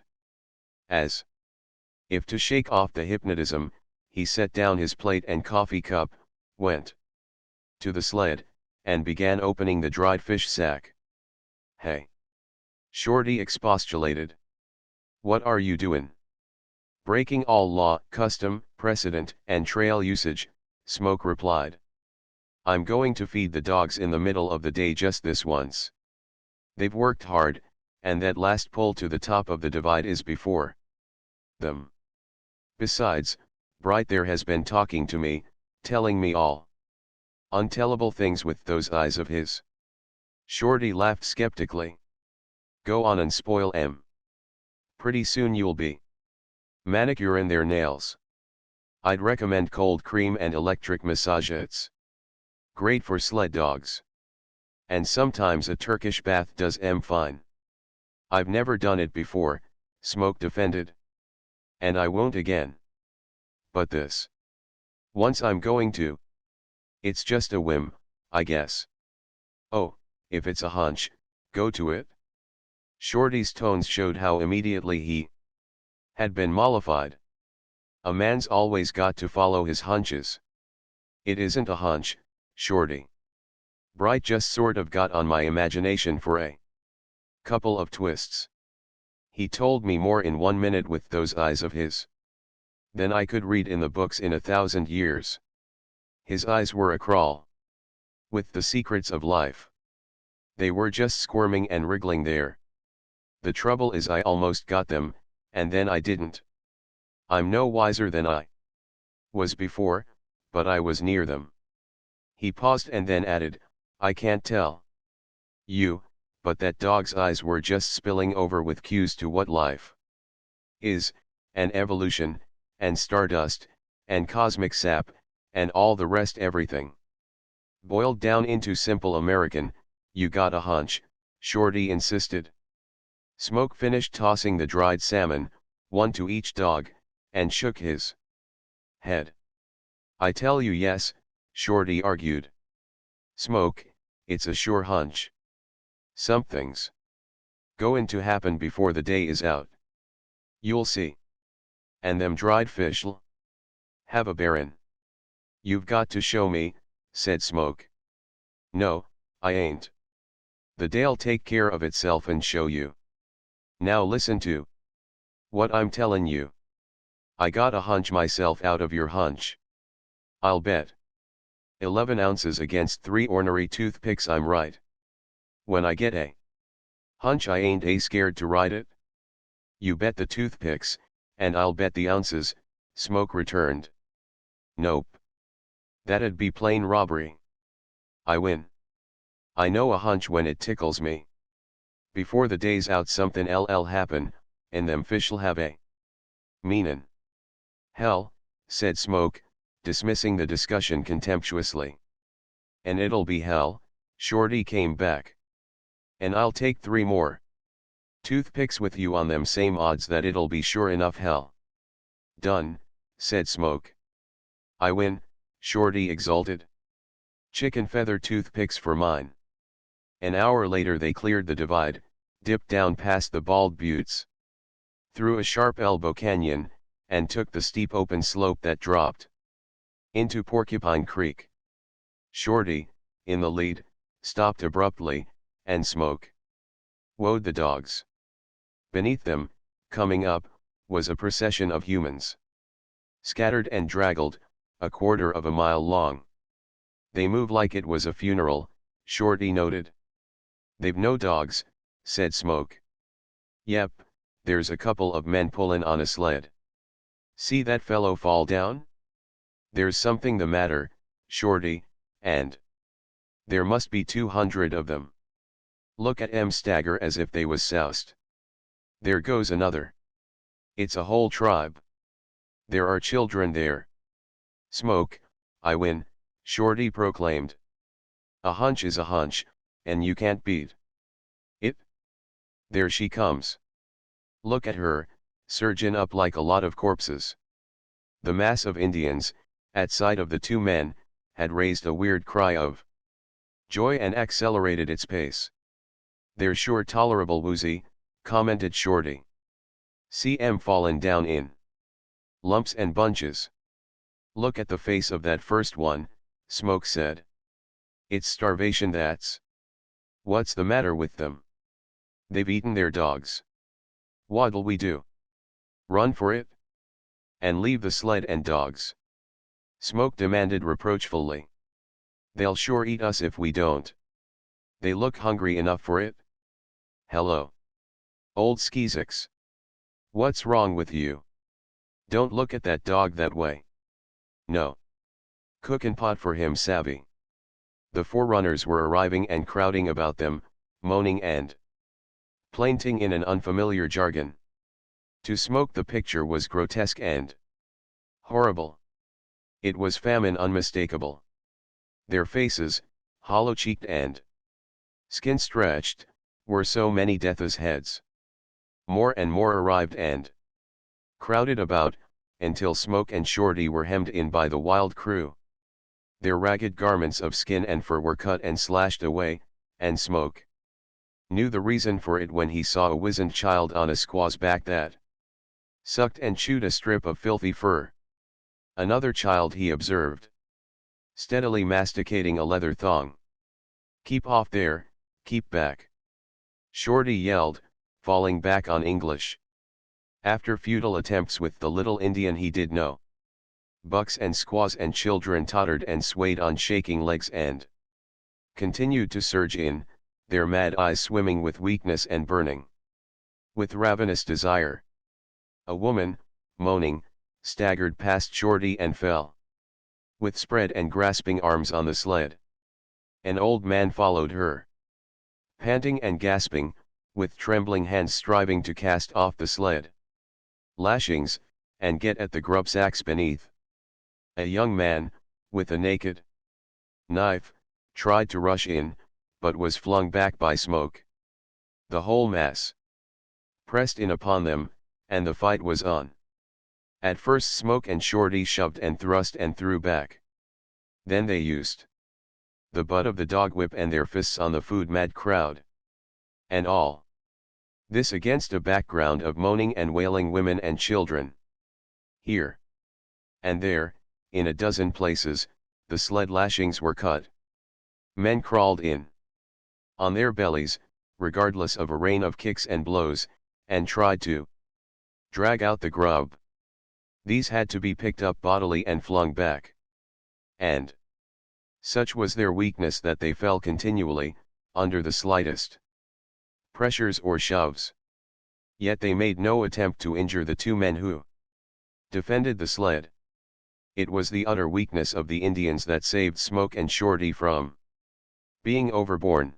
Speaker 1: As if to shake off the hypnotism, he set down his plate and coffee cup, went to the sled, and began opening the dried fish sack. "Hey!" Shorty expostulated. "What are you doin'?" "Breaking all law, custom, precedent, and trail usage," Smoke replied. "I'm going to feed the dogs in the middle of the day just this once. They've worked hard, and that last pull to the top of the divide is before them. Besides, Bright there has been talking to me, telling me all untellable things with those eyes of his." Shorty laughed skeptically. "Go on and spoil 'em. Pretty soon you'll be manicuring their nails. I'd recommend cold cream and electric massages. Great for sled dogs. And sometimes a Turkish bath does 'em fine." "I've never done it before," Smoke defended. "And I won't again. But this once I'm going to. It's just a whim, I guess." "Oh, if it's a hunch, go to it." Shorty's tones showed how immediately he had been mollified. "A man's always got to follow his hunches." "It isn't a hunch, Shorty. Bright just sort of got on my imagination for a couple of twists. He told me more in 1 minute with those eyes of his than I could read in the books in 1,000 years. His eyes were acrawl with the secrets of life. They were just squirming and wriggling there. The trouble is I almost got them, and then I didn't. I'm no wiser than I was before, but I was near them." He paused and then added, "I can't tell you, but that dog's eyes were just spilling over with cues to what life is, and evolution, and stardust, and cosmic sap, and all the rest everything. Boiled down into simple American, you got a hunch," Shorty insisted. Smoke finished tossing the dried salmon, one to each dog, and shook his head. "I tell you yes," Shorty argued. "Smoke, it's a sure hunch. Something's goin' to happen before the day is out. You'll see. And them dried fish'll have a baron." "You've got to show me," said Smoke. "No, I ain't. The day'll take care of itself and show you. Now listen to what I'm tellin' you. I got a hunch myself out of your hunch. I'll bet 11 ounces against 3 ornery toothpicks I'm right. When I get a hunch I ain't scared to ride it." "You bet the toothpicks, and I'll bet the ounces," Smoke returned. "Nope. That'd be plain robbery. I win. I know a hunch when it tickles me. Before the day's out something 'll happen, and them fish'll have a meanin'." "Hell," said Smoke, dismissing the discussion contemptuously. "And it'll be hell," Shorty came back. "And I'll take 3 more toothpicks with you on them same odds that it'll be sure enough hell." "Done," said Smoke. "I win," Shorty exulted. "Chicken feather toothpicks for mine." An hour later they cleared the divide, dipped down past the bald buttes, through a sharp elbow canyon, and took the steep open slope that dropped into Porcupine Creek. Shorty, in the lead, stopped abruptly, and Smoke woed the dogs. Beneath them, coming up, was a procession of humans. Scattered and draggled, a quarter of a mile long. They move like it was a funeral, Shorty noted. They've no dogs, said Smoke. Yep, there's a couple of men pullin' on a sled. See that fellow fall down? There's something the matter, Shorty, and there must be 200 of them. Look at 'em stagger as if they was soused. There goes another. It's a whole tribe. There are children there. Smoke, I win, Shorty proclaimed. A hunch is a hunch, and you can't beat it. There she comes. Look at her, surging up like a lot of corpses. The mass of Indians, at sight of the two men, had raised a weird cry of joy and accelerated its pace. They're sure tolerable woozy, commented Shorty. See 'em fallin' down in lumps and bunches. Look at the face of that first one, Smoke said. It's starvation that's. What's the matter with them? They've eaten their dogs. What'll we do? Run for it? And leave the sled and dogs? Smoke demanded reproachfully. They'll sure eat us if we don't. They look hungry enough for it. Hello. Old Skeezix. What's wrong with you? Don't look at that dog that way. No. Cookin' pot for him savvy. The forerunners were arriving and crowding about them, moaning and plainting in an unfamiliar jargon. To Smoke the picture was grotesque and horrible. It was famine unmistakable. Their faces, hollow-cheeked and skin-stretched, were so many death's heads. More and more arrived and crowded about, until Smoke and Shorty were hemmed in by the wild crew. Their ragged garments of skin and fur were cut and slashed away, and Smoke knew the reason for it when he saw a wizened child on a squaw's back that sucked and chewed a strip of filthy fur. Another child he observed, steadily masticating a leather thong. Keep off there, keep back. Shorty yelled, falling back on English. After futile attempts with the little Indian he did know, bucks and squaws and children tottered and swayed on shaking legs and continued to surge in, their mad eyes swimming with weakness and burning with ravenous desire. A woman, moaning, staggered past Shorty and fell with spread and grasping arms on the sled. An old man followed her, panting and gasping, with trembling hands striving to cast off the sled lashings, and get at the grub sacks beneath. A young man, with a naked knife, tried to rush in, but was flung back by Smoke. The whole mass pressed in upon them, and the fight was on. At first Smoke and Shorty shoved and thrust and threw back. Then they used the butt of the dog whip and their fists on the food-mad crowd. And all this against a background of moaning and wailing women and children. Here and there, in a dozen places, the sled lashings were cut. Men crawled in on their bellies, regardless of a rain of kicks and blows, and tried to drag out the grub. These had to be picked up bodily and flung back. And such was their weakness that they fell continually, under the slightest pressures or shoves. Yet they made no attempt to injure the two men who defended the sled. It was the utter weakness of the Indians that saved Smoke and Shorty from being overborne.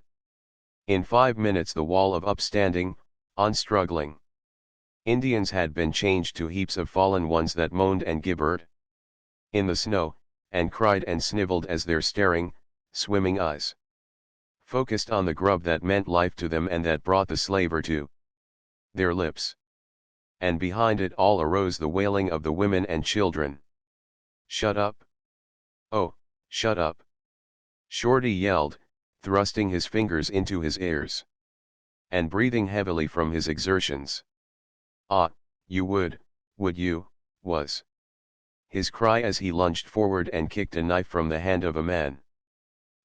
Speaker 1: In 5 minutes the wall of upstanding, unstruggling Indians had been changed to heaps of fallen ones that moaned and gibbered in the snow, and cried and sniveled as their staring, swimming eyes focused on the grub that meant life to them and that brought the slaver to their lips. And behind it all arose the wailing of the women and children. Shut up! Oh, shut up! Shorty yelled, thrusting his fingers into his ears and breathing heavily from his exertions. Ah, you would you, was his cry as he lunged forward and kicked a knife from the hand of a man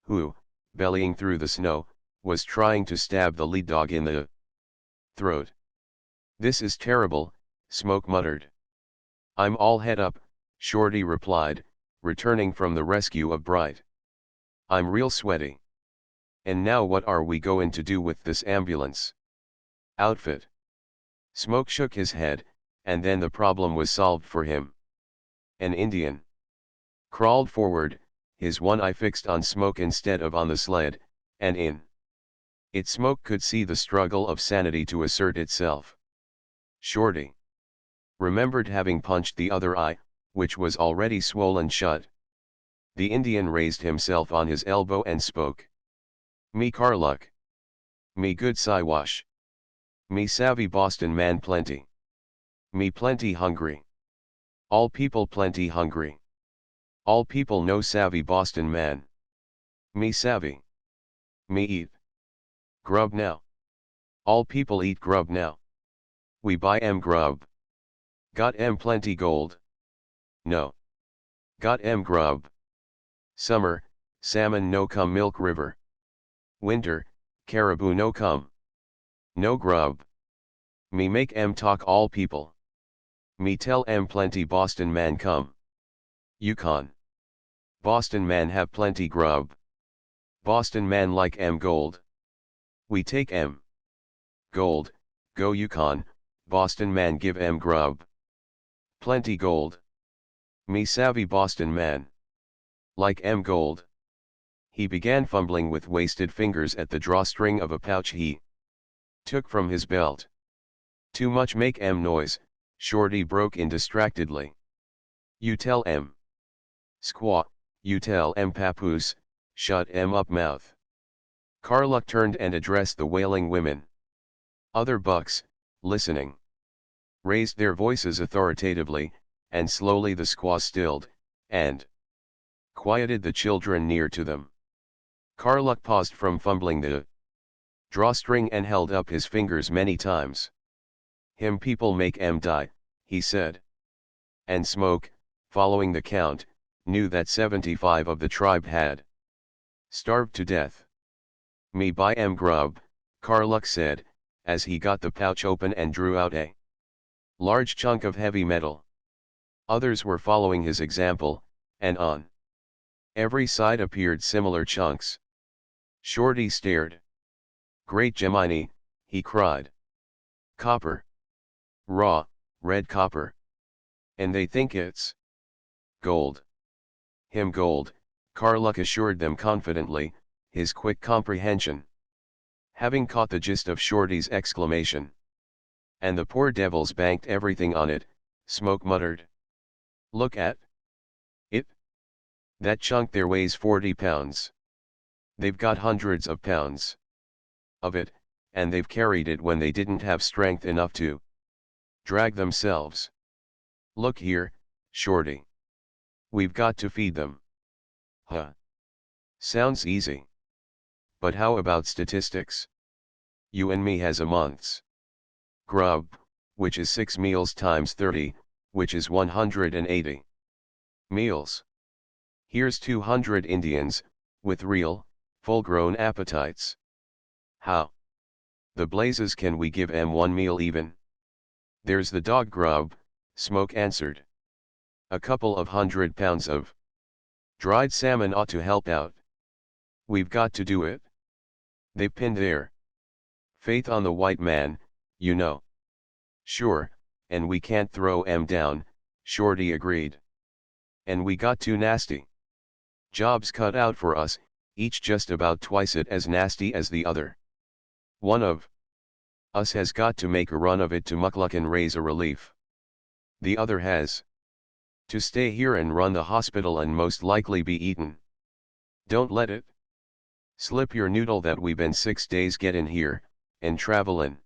Speaker 1: who, bellying through the snow, was trying to stab the lead dog in the throat. This is terrible, Smoke muttered. I'm all head up, Shorty replied, returning from the rescue of Bright. I'm real sweaty. And now what are we going to do with this ambulance? Outfit. Smoke shook his head, and then the problem was solved for him. An Indian crawled forward, his one eye fixed on Smoke instead of on the sled, and in it Smoke could see the struggle of sanity to assert itself. Shorty remembered having punched the other eye, which was already swollen shut. The Indian raised himself on his elbow and spoke. Me Carluck. Me good Siwash. Me savvy Boston man plenty. Me plenty hungry. All people plenty hungry. All people no savvy Boston man. Me savvy. Me eat. Grub now. All people eat grub now. We buy grub. Got plenty gold. No. Got grub. Summer, salmon no come Milk River. Winter, caribou no come. No grub. Me make talk all people. Me tell plenty Boston man come. Yukon. Boston man have plenty grub. Boston man like gold. We take gold, go Yukon, Boston man give grub. Plenty gold. Me savvy Boston man. Like gold. He began fumbling with wasted fingers at the drawstring of a pouch he took from his belt. Too much make noise, Shorty broke in distractedly. You tell Squaw, you tell papoose, shut up mouth. Carluck turned and addressed the wailing women. Other bucks, listening, raised their voices authoritatively, and slowly the squaw stilled, and quieted the children near to them. Carluck paused from fumbling the drawstring and held up his fingers many times. Him people make die, he said. And Smoke, following the count, knew that 75 of the tribe had starved to death. Me buy grub, Carluck said, as he got the pouch open and drew out a large chunk of heavy metal. Others were following his example, and on every side appeared similar chunks. Shorty stared. Great Gemini, he cried. Copper. Raw, red copper. And they think it's gold. Him gold, Carluck assured them confidently, his quick comprehension having caught the gist of Shorty's exclamation. And the poor devils banked everything on it, Smoke muttered. Look at it. That chunk there weighs 40 pounds. They've got hundreds of pounds of it, and they've carried it when they didn't have strength enough to drag themselves. Look here, Shorty. We've got to feed them. Huh. Sounds easy. But how about statistics? You and me has a month's grub, which is 6 meals times 30, which is 180 meals. Here's 200 Indians, with real, full-grown appetites. How the blazes can we give 1 meal even? There's the dog grub, Smoke answered. A couple of 100 pounds of dried salmon ought to help out. We've got to do it. They've pinned their faith on the white man, you know. Sure, and we can't throw down, Shorty agreed. And we got too nasty. Jobs cut out for us, each just about twice it as nasty as the other. One of us has got to make a run of it to Muckluck and raise a relief. The other has to stay here and run the hospital and most likely be eaten. Don't let it slip your noodle that we been 6 days gettin' here, and travelin'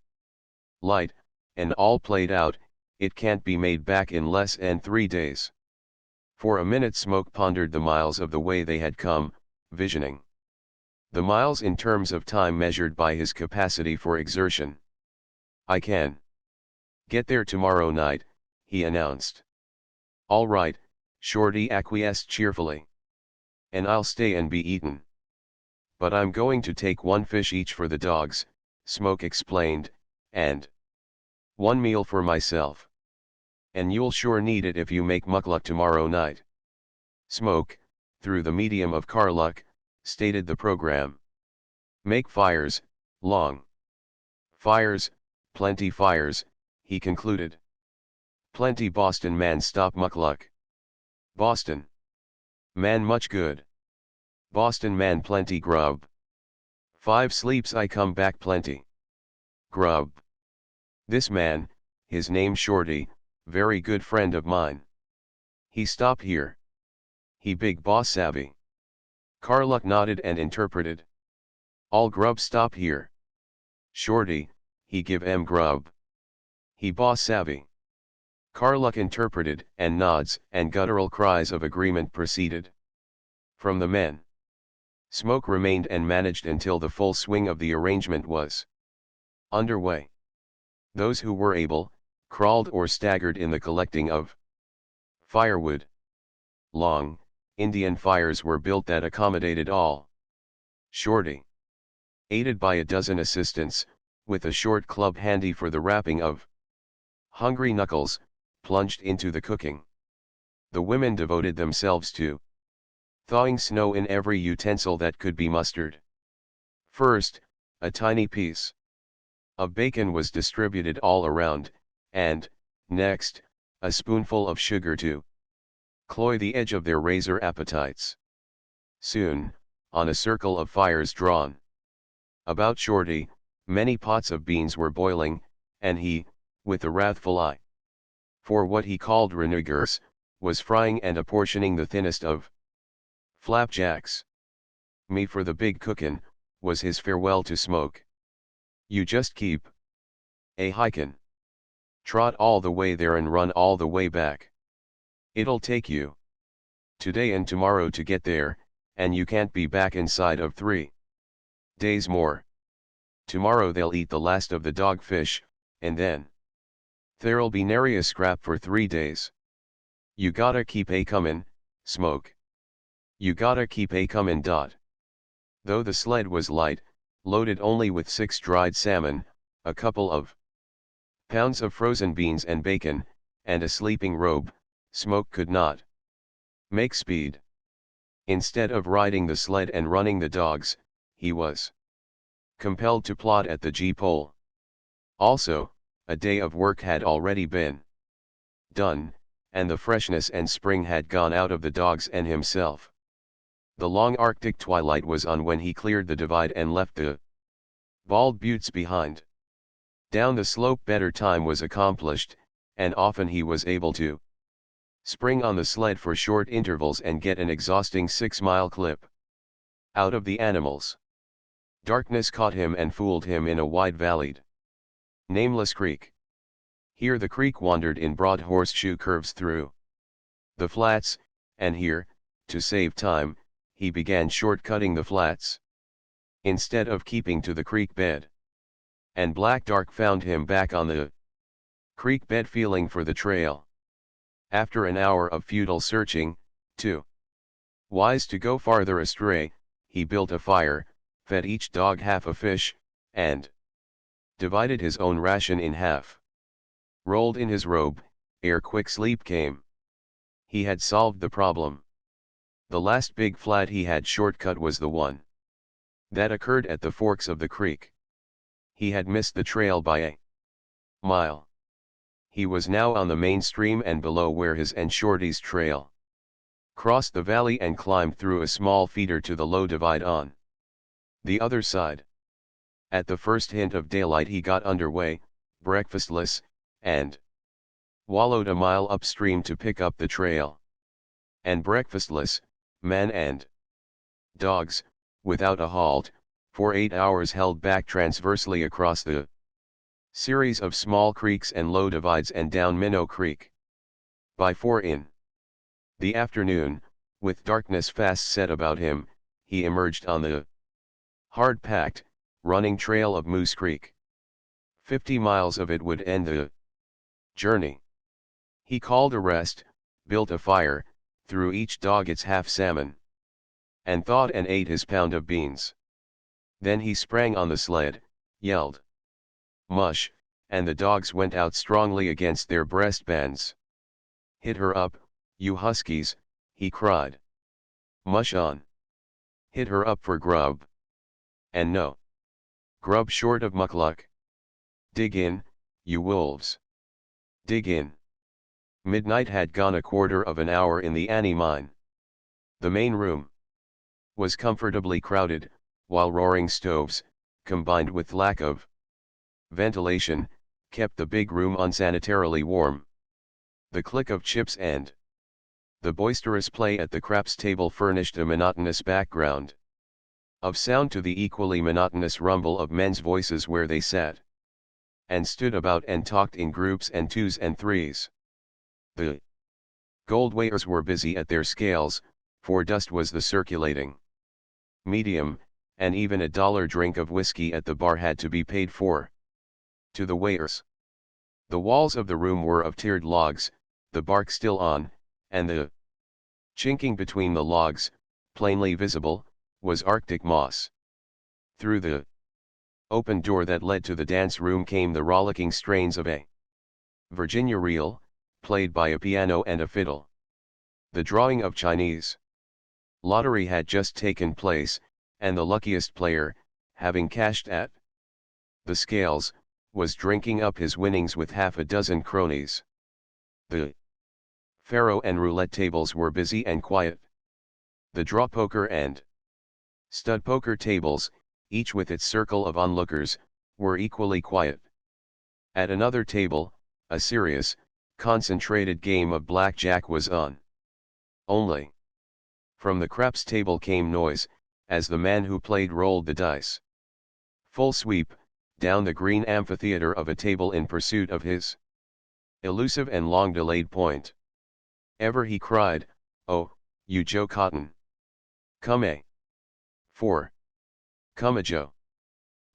Speaker 1: light, and all played out, it can't be made back in less than 3 days. For a minute Smoke pondered the miles of the way they had come, visioning the miles in terms of time measured by his capacity for exertion. I can get there tomorrow night, he announced. All right, Shorty acquiesced cheerfully. And I'll stay and be eaten. But I'm going to take 1 fish each for the dogs, Smoke explained, and one meal for myself. And you'll sure need it if you make mukluk tomorrow night. Smoke, through the medium of Karluk, stated the program. Make fires, long. Fires, plenty fires, he concluded. Plenty Boston man stop mukluk. Boston man much good. Boston man plenty grub. 5 sleeps I come back plenty. Grub. This man, his name Shorty, very good friend of mine. He stop here. He big boss savvy. Karluk nodded and interpreted. All grub stop here. Shorty, he give em grub. He boss savvy. Karluk interpreted and nods and guttural cries of agreement proceeded from the men. Smoke remained and managed until the full swing of the arrangement was underway. Those who were able, crawled or staggered in the collecting of firewood. Long, Indian fires were built that accommodated all. Shorty, aided by a dozen assistants, with a short club handy for the rapping of hungry knuckles, plunged into the cooking. The women devoted themselves to thawing snow in every utensil that could be mustered. First, a tiny piece of bacon was distributed all around, and, next, a spoonful of sugar to cloy the edge of their razor appetites. Soon, on a circle of fires drawn about Shorty, many pots of beans were boiling, and he, with a wrathful eye for what he called renegers, was frying and apportioning the thinnest of flapjacks. Me for the big cookin', was his farewell to Smoke. You just keep a hikin'. Trot all the way there and run all the way back. It'll take you today and tomorrow to get there, and you can't be back inside of 3 days more. Tomorrow they'll eat the last of the dogfish, and then there'll be nary a scrap for 3 days. You gotta keep a comin', Smoke. You gotta keep a comin'. Though the sled was light, loaded only with 6 dried salmon, a couple of pounds of frozen beans and bacon, and a sleeping robe, Smoke could not make speed. Instead of riding the sled and running the dogs, he was compelled to plod at the gee-pole. Also, a day of work had already been done, and the freshness and spring had gone out of the dogs and himself. The long Arctic twilight was on when he cleared the divide and left the bald buttes behind. Down the slope better time was accomplished, and often he was able to spring on the sled for short intervals and get an exhausting 6-mile clip out of the animals. Darkness caught him and fooled him in a wide-valleyed, nameless creek. Here the creek wandered in broad horseshoe curves through the flats, and here, to save time, he began short-cutting the flats instead of keeping to the creek bed. And black dark found him back on the creek bed feeling for the trail. After an hour of futile searching, too wise to go farther astray, he built a fire, fed each dog half a fish, and divided his own ration in half. Rolled in his robe, ere quick sleep came. He had solved the problem. The last big flat he had shortcut was the one that occurred at the forks of the creek. He had missed the trail by a mile. He was now on the main stream and below where his and Shorty's trail crossed the valley and climbed through a small feeder to the low divide on the other side. At the first hint of daylight he got underway, breakfastless, and wallowed a mile upstream to pick up the trail. And breakfastless, man and dogs, without a halt, for 8 hours held back transversely across the series of small creeks and low divides and down Minnow Creek. By 4 in the afternoon, with darkness fast set about him, he emerged on the hard-packed, running trail of Moose Creek. 50 miles of it would end the journey. He called a rest, built a fire, threw each dog its half salmon, and thawed and ate his pound of beans. Then he sprang on the sled, yelled, "Mush," and the dogs went out strongly against their breastbands. "Hit her up, you huskies," he cried. "Mush on. Hit her up for grub. And no grub short of muckluck. Dig in, you wolves. Dig in." Midnight had gone a quarter of an hour in the Annie mine. The main room was comfortably crowded, while roaring stoves, combined with lack of ventilation, kept the big room unsanitarily warm. The click of chips and the boisterous play at the craps table furnished a monotonous background of sound to the equally monotonous rumble of men's voices where they sat and stood about and talked in groups and twos and threes. The gold weighers were busy at their scales, for dust was the circulating medium, and even a $1 drink of whiskey at the bar had to be paid for. To the weighers, the walls of the room were of tiered logs, the bark still on, and the chinking between the logs, plainly visible, was Arctic moss. Through the open door that led to the dance room came the rollicking strains of a Virginia reel, played by a piano and a fiddle. The drawing of Chinese lottery had just taken place, and the luckiest player, having cashed at the scales, was drinking up his winnings with half a dozen cronies. The faro and roulette tables were busy and quiet. The draw poker and stud poker tables, each with its circle of onlookers, were equally quiet. At another table, a serious, concentrated game of blackjack was on. Only from the craps table came noise, as the man who played rolled the dice. Full sweep, down the green amphitheater of a table in pursuit of his elusive and long-delayed point. Ever he cried, "Oh, you Joe Cotton! Come a 4. Come a Joe.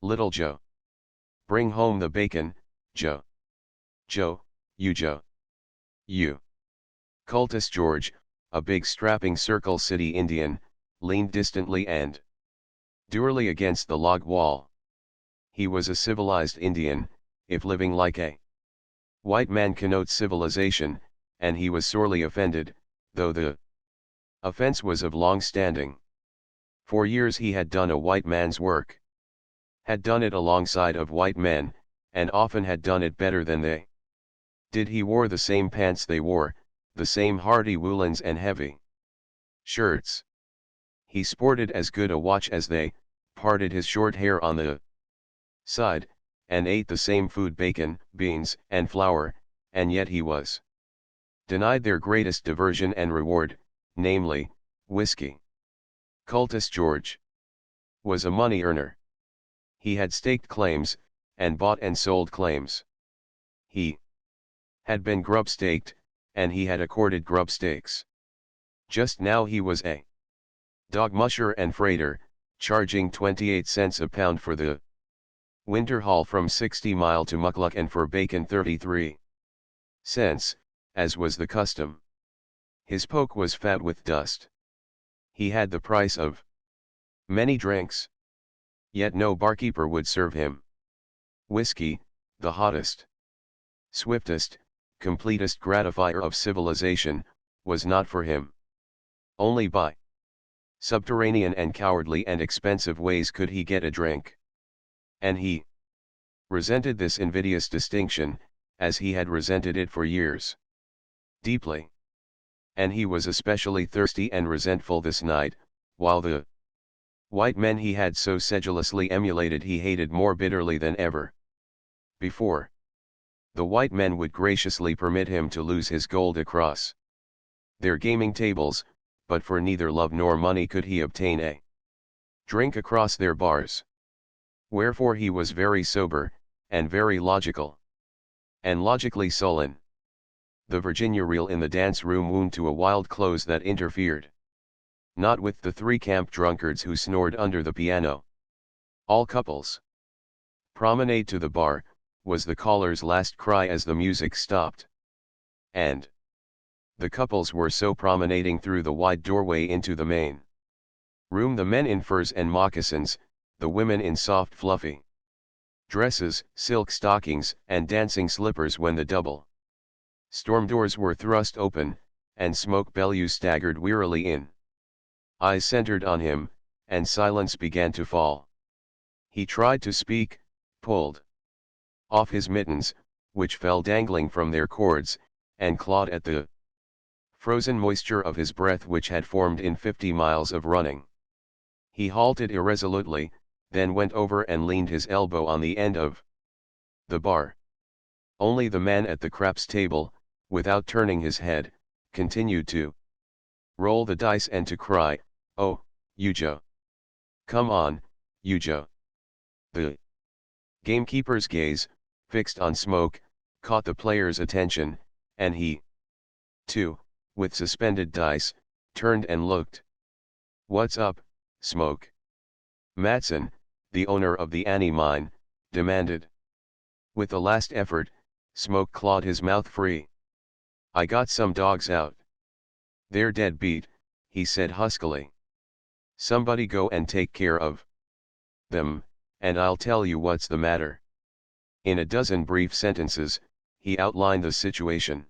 Speaker 1: Little Joe. Bring home the bacon, Joe. Joe, you Joe. You." Cultus George, a big strapping Circle City Indian, leaned distantly and dourly against the log wall. He was a civilized Indian, if living like a white man connotes civilization, and he was sorely offended, though the offense was of long standing. For years he had done a white man's work. Had done it alongside of white men, and often had done it better than they did. He wore the same pants they wore, the same hardy woolens and heavy shirts. He sported as good a watch as they, parted his short hair on the side, and ate the same food, bacon, beans, and flour, and yet he was denied their greatest diversion and reward, namely, whiskey. Cultus George was a money earner. He had staked claims, and bought and sold claims. He had been grub staked, and he had accorded grub stakes. Just now he was a dog musher and freighter, charging 28 cents a pound for the winter haul from 60 Mile to Muckluck, and for bacon 33 cents, as was the custom. His poke was fat with dust. He had the price of many drinks. Yet no barkeeper would serve him whiskey, the hottest, swiftest, completest gratifier of civilization, was not for him. Only by subterranean and cowardly and expensive ways could he get a drink. And he resented this invidious distinction, as he had resented it for years. Deeply. And he was especially thirsty and resentful this night, while the white men he had so sedulously emulated he hated more bitterly than ever before. The white men would graciously permit him to lose his gold across their gaming tables, but for neither love nor money could he obtain a drink across their bars. Wherefore he was very sober, and very logical, and logically sullen. The Virginia reel in the dance room wound to a wild close that interfered not with the 3 camp drunkards who snored under the piano. "All couples promenade to the bar," was the caller's last cry as the music stopped. And the couples were so promenading through the wide doorway into the main room, the men in furs and moccasins, the women in soft fluffy dresses, silk stockings, and dancing slippers when the double storm doors were thrust open, and Smoke Bellew staggered wearily in. Eyes centered on him, and silence began to fall. He tried to speak, pulled off his mittens, which fell dangling from their cords, and clawed at the frozen moisture of his breath which had formed in 50 miles of running. He halted irresolutely, then went over and leaned his elbow on the end of the bar. Only the man at the craps table, without turning his head, continued to roll the dice and to cry, "Oh, Ujo! Come on, Ujo!" The gamekeeper's gaze, fixed on Smoke, caught the player's attention, and he, too, with suspended dice, turned and looked. "What's up, Smoke?" Matson, the owner of the Annie mine, demanded. With a last effort, Smoke clawed his mouth free. "I got some dogs out. They're dead beat," he said huskily. "Somebody go and take care of them, and I'll tell you what's the matter." In a dozen brief sentences, he outlined the situation.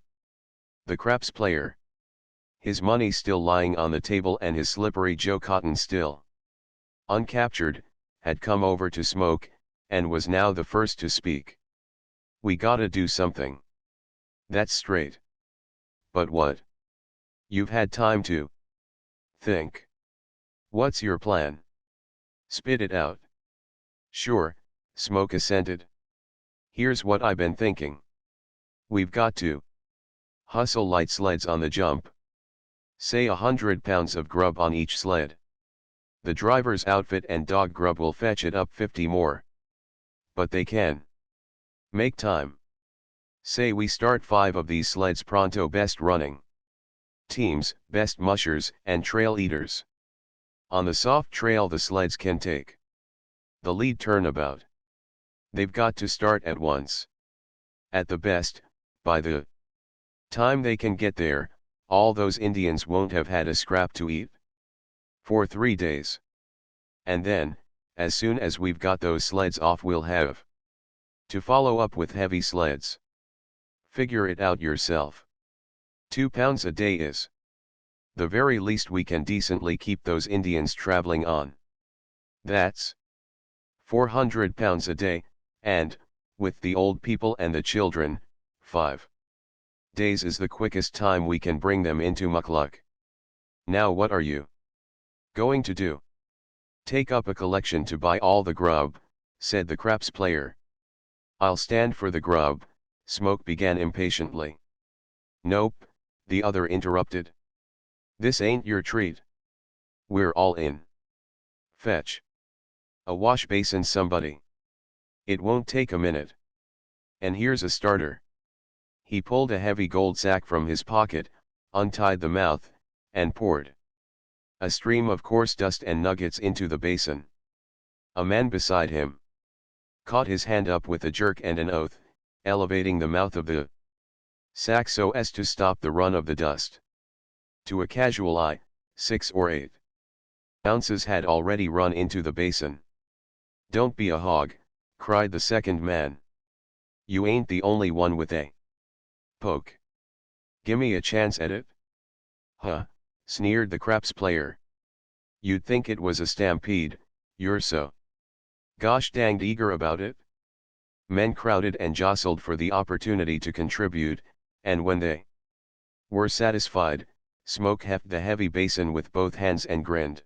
Speaker 1: The craps player, his money still lying on the table and his slippery Joe Cotton still uncaptured, had come over to Smoke, and was now the first to speak. "We gotta do something. That's straight. But what? You've had time to think. What's your plan? Spit it out." "Sure," Smoke assented. "Here's what I've been thinking. We've got to hustle light sleds on the jump. Say 100 pounds of grub on each sled. The driver's outfit and dog grub will fetch it up 50 more. But they can make time. Say we start 5 of these sleds pronto, best running teams, best mushers, and trail eaters. On the soft trail the sleds can take the lead turnabout. They've got to start at once. At the best, by the time they can get there, all those Indians won't have had a scrap to eat for 3 days. And then, as soon as we've got those sleds off, we'll have to follow up with heavy sleds. Figure it out yourself. 2 pounds a day is the very least we can decently keep those Indians traveling on. That's 400 pounds a day, and, with the old people and the children, 5 days is the quickest time we can bring them into muckluck. Now what are you going to do? Take up a collection to buy all the grub," said the craps player. "I'll stand for the grub," Smoke began impatiently. "Nope," the other interrupted. "This ain't your treat. We're all in. Fetch a wash basin, somebody. It won't take a minute. And here's a starter." He pulled a heavy gold sack from his pocket, untied the mouth, and poured a stream of coarse dust and nuggets into the basin. A man beside him caught his hand up with a jerk and an oath, elevating the mouth of the sack so as to stop the run of the dust. To a casual eye, 6 or 8 ounces had already run into the basin. "Don't be a hog," cried the second man. "You ain't the only one with a poke. Gimme a chance at it." "Huh," sneered the craps player. "You'd think it was a stampede, you're so gosh danged eager about it." Men crowded and jostled for the opportunity to contribute, and when they were satisfied, Smoke heft the heavy basin with both hands and grinned.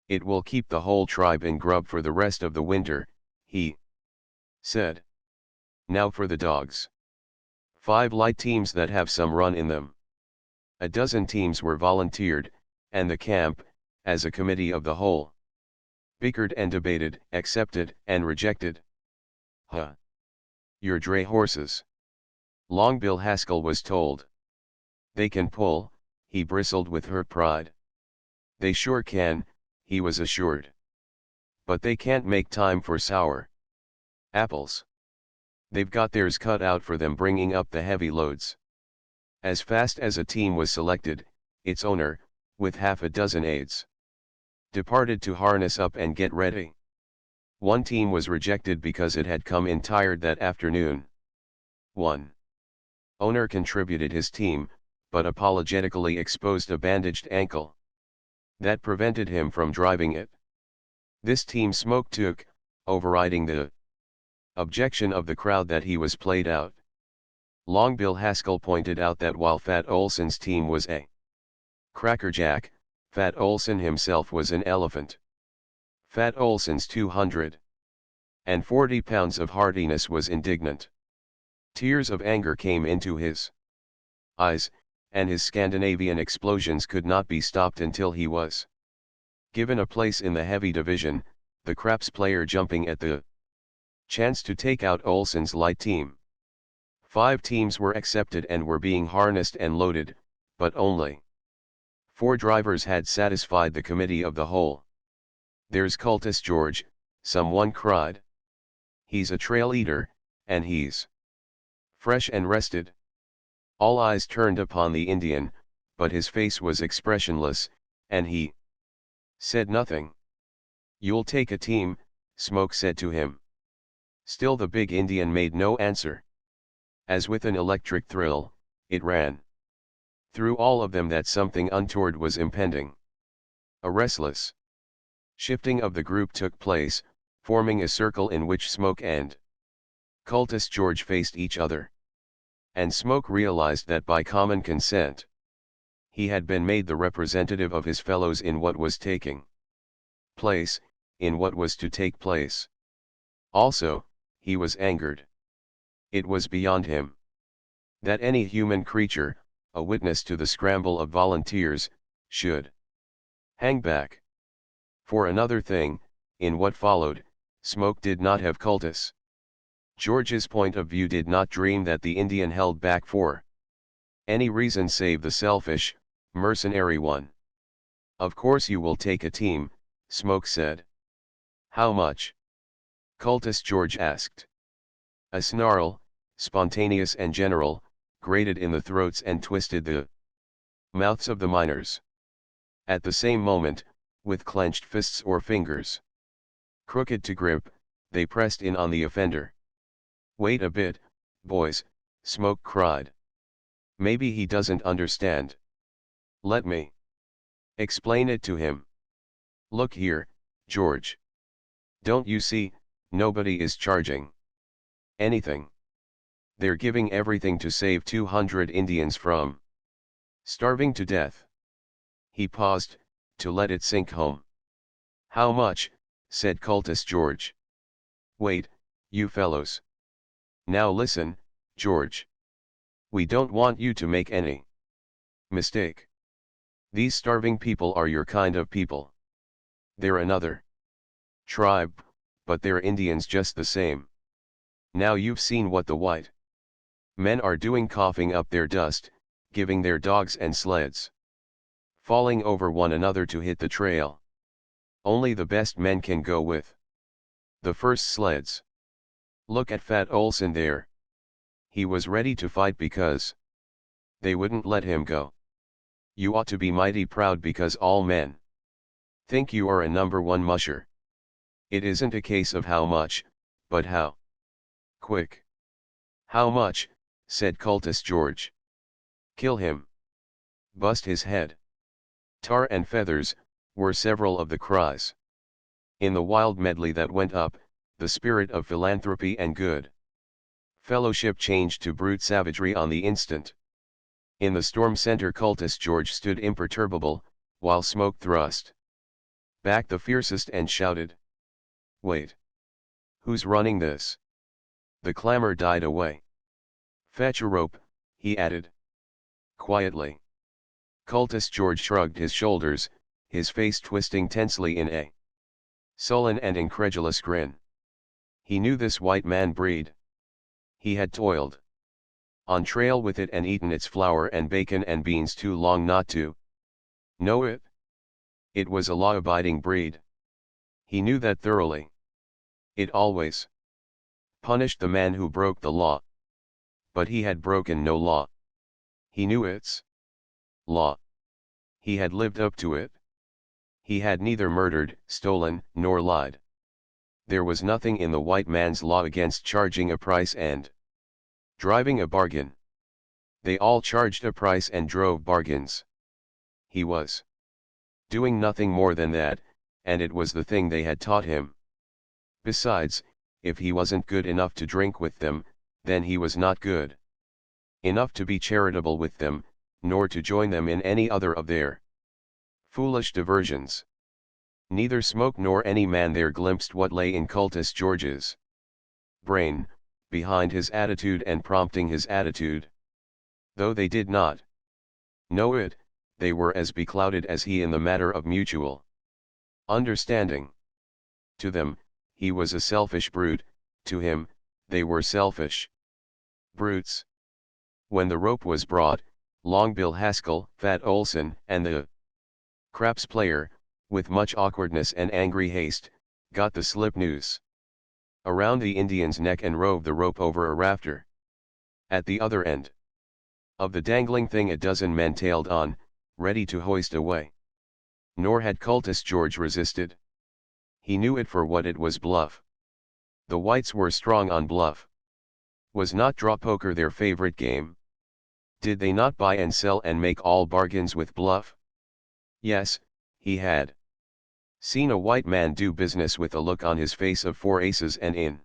Speaker 1: "It will keep the whole tribe in grub for the rest of the winter," he said. "Now for the dogs. 5 light teams that have some run in them." A dozen teams were volunteered, and the camp, as a committee of the whole, bickered and debated, accepted and rejected. "Huh. You're dray horses," Long Bill Haskell was told. "They can pull," he bristled with her pride. "They sure can," he was assured. "But they can't make time for sour apples. They've got theirs cut out for them bringing up the heavy loads." As fast as a team was selected, its owner, with half a dozen aides, departed to harness up and get ready. One team was rejected because it had come in tired that afternoon. 1. Owner contributed his team, but apologetically exposed a bandaged ankle. That prevented him from driving it. This team Smoke took, overriding the objection of the crowd that he was played out. Long Bill Haskell pointed out that while Fat Olson's team was a crackerjack, Fat Olson himself was an elephant. Fat Olson's 240 pounds of hardiness was indignant. Tears of anger came into his eyes, and his Scandinavian explosions could not be stopped until he was given a place in the heavy division, the craps player jumping at the chance to take out Olson's light team. 5 teams were accepted and were being harnessed and loaded, but only 4 drivers had satisfied the committee of the whole. "There's Cultus George," someone cried. "He's a trail eater, and he's fresh and rested." All eyes turned upon the Indian, but his face was expressionless, and he said nothing. "You'll take a team," Smoke said to him. Still the big Indian made no answer. As with an electric thrill, it ran through all of them that something untoward was impending. A restless shifting of the group took place, forming a circle in which Smoke and Cultus George faced each other. And Smoke realized that by common consent, he had been made the representative of his fellows in what was taking place, in what was to take place. Also, he was angered. It was beyond him that any human creature, a witness to the scramble of volunteers, should hang back. For another thing, in what followed, Smoke did not have Cultus George's point of view, did not dream that the Indian held back for any reason save the selfish, mercenary one. "Of course you will take a team," Smoke said. "How much?" Cultus George asked. A snarl, spontaneous and general, grated in the throats and twisted the mouths of the miners. At the same moment, with clenched fists or fingers crooked to grip, they pressed in on the offender. "Wait a bit, boys," Smoke cried. "Maybe he doesn't understand. Let me explain it to him. Look here, George. Don't you see, nobody is charging anything. They're giving everything to save 200 Indians from starving to death." He paused, to let it sink home. "How much?" said Cultus George. "Wait, you fellows. Now listen, George. We don't want you to make any mistake. These starving people are your kind of people. They're another tribe, but they're Indians just the same. Now you've seen what the white men are doing, coughing up their dust, giving their dogs and sleds falling over one another to hit the trail. Only the best men can go with the first sleds. Look at Fat Olson there. He was ready to fight because they wouldn't let him go. You ought to be mighty proud because all men think you are a number one musher. It isn't a case of how much, but how quick." "How much?" said Cultus George. "Kill him. Bust his head. Tar and feathers," were several of the cries. In the wild medley that went up, the spirit of philanthropy and good fellowship changed to brute savagery on the instant. In the storm center Cultus George stood imperturbable, while Smoke thrust back the fiercest and shouted, "Wait! Who's running this?" The clamor died away. "Fetch a rope," he added quietly. Cultus George shrugged his shoulders, his face twisting tensely in a sullen and incredulous grin. He knew this white man breed. He had toiled on trail with it and eaten its flour and bacon and beans too long not to know it. It was a law-abiding breed. He knew that thoroughly. It always punished the man who broke the law. But he had broken no law. He knew its law. He had lived up to it. He had neither murdered, stolen, nor lied. there was nothing in the white man's law against charging a price and driving a bargain. They all charged a price and drove bargains. He was doing nothing more than that, and it was the thing they had taught him. Besides, if he wasn't good enough to drink with them, then he was not good enough to be charitable with them, nor to join them in any other of their foolish diversions. Neither Smoke nor any man there glimpsed what lay in Cultus George's brain, behind his attitude and prompting his attitude. Though they did not know it, they were as beclouded as he in the matter of mutual understanding. To them, he was a selfish brute, to him, they were selfish brutes. When the rope was brought, Long Bill Haskell, Fat Olson, and the craps player, with much awkwardness and angry haste, got the slip noose around the Indian's neck and rove the rope over a rafter. At the other end of the dangling thing a dozen men tailed on, ready to hoist away. Nor had Cultus George resisted. He knew it for what it was, bluff. The whites were strong on bluff. Was not draw poker their favorite game? Did they not buy and sell and make all bargains with bluff? Yes, he had seen a white man do business with a look on his face of 4 aces and in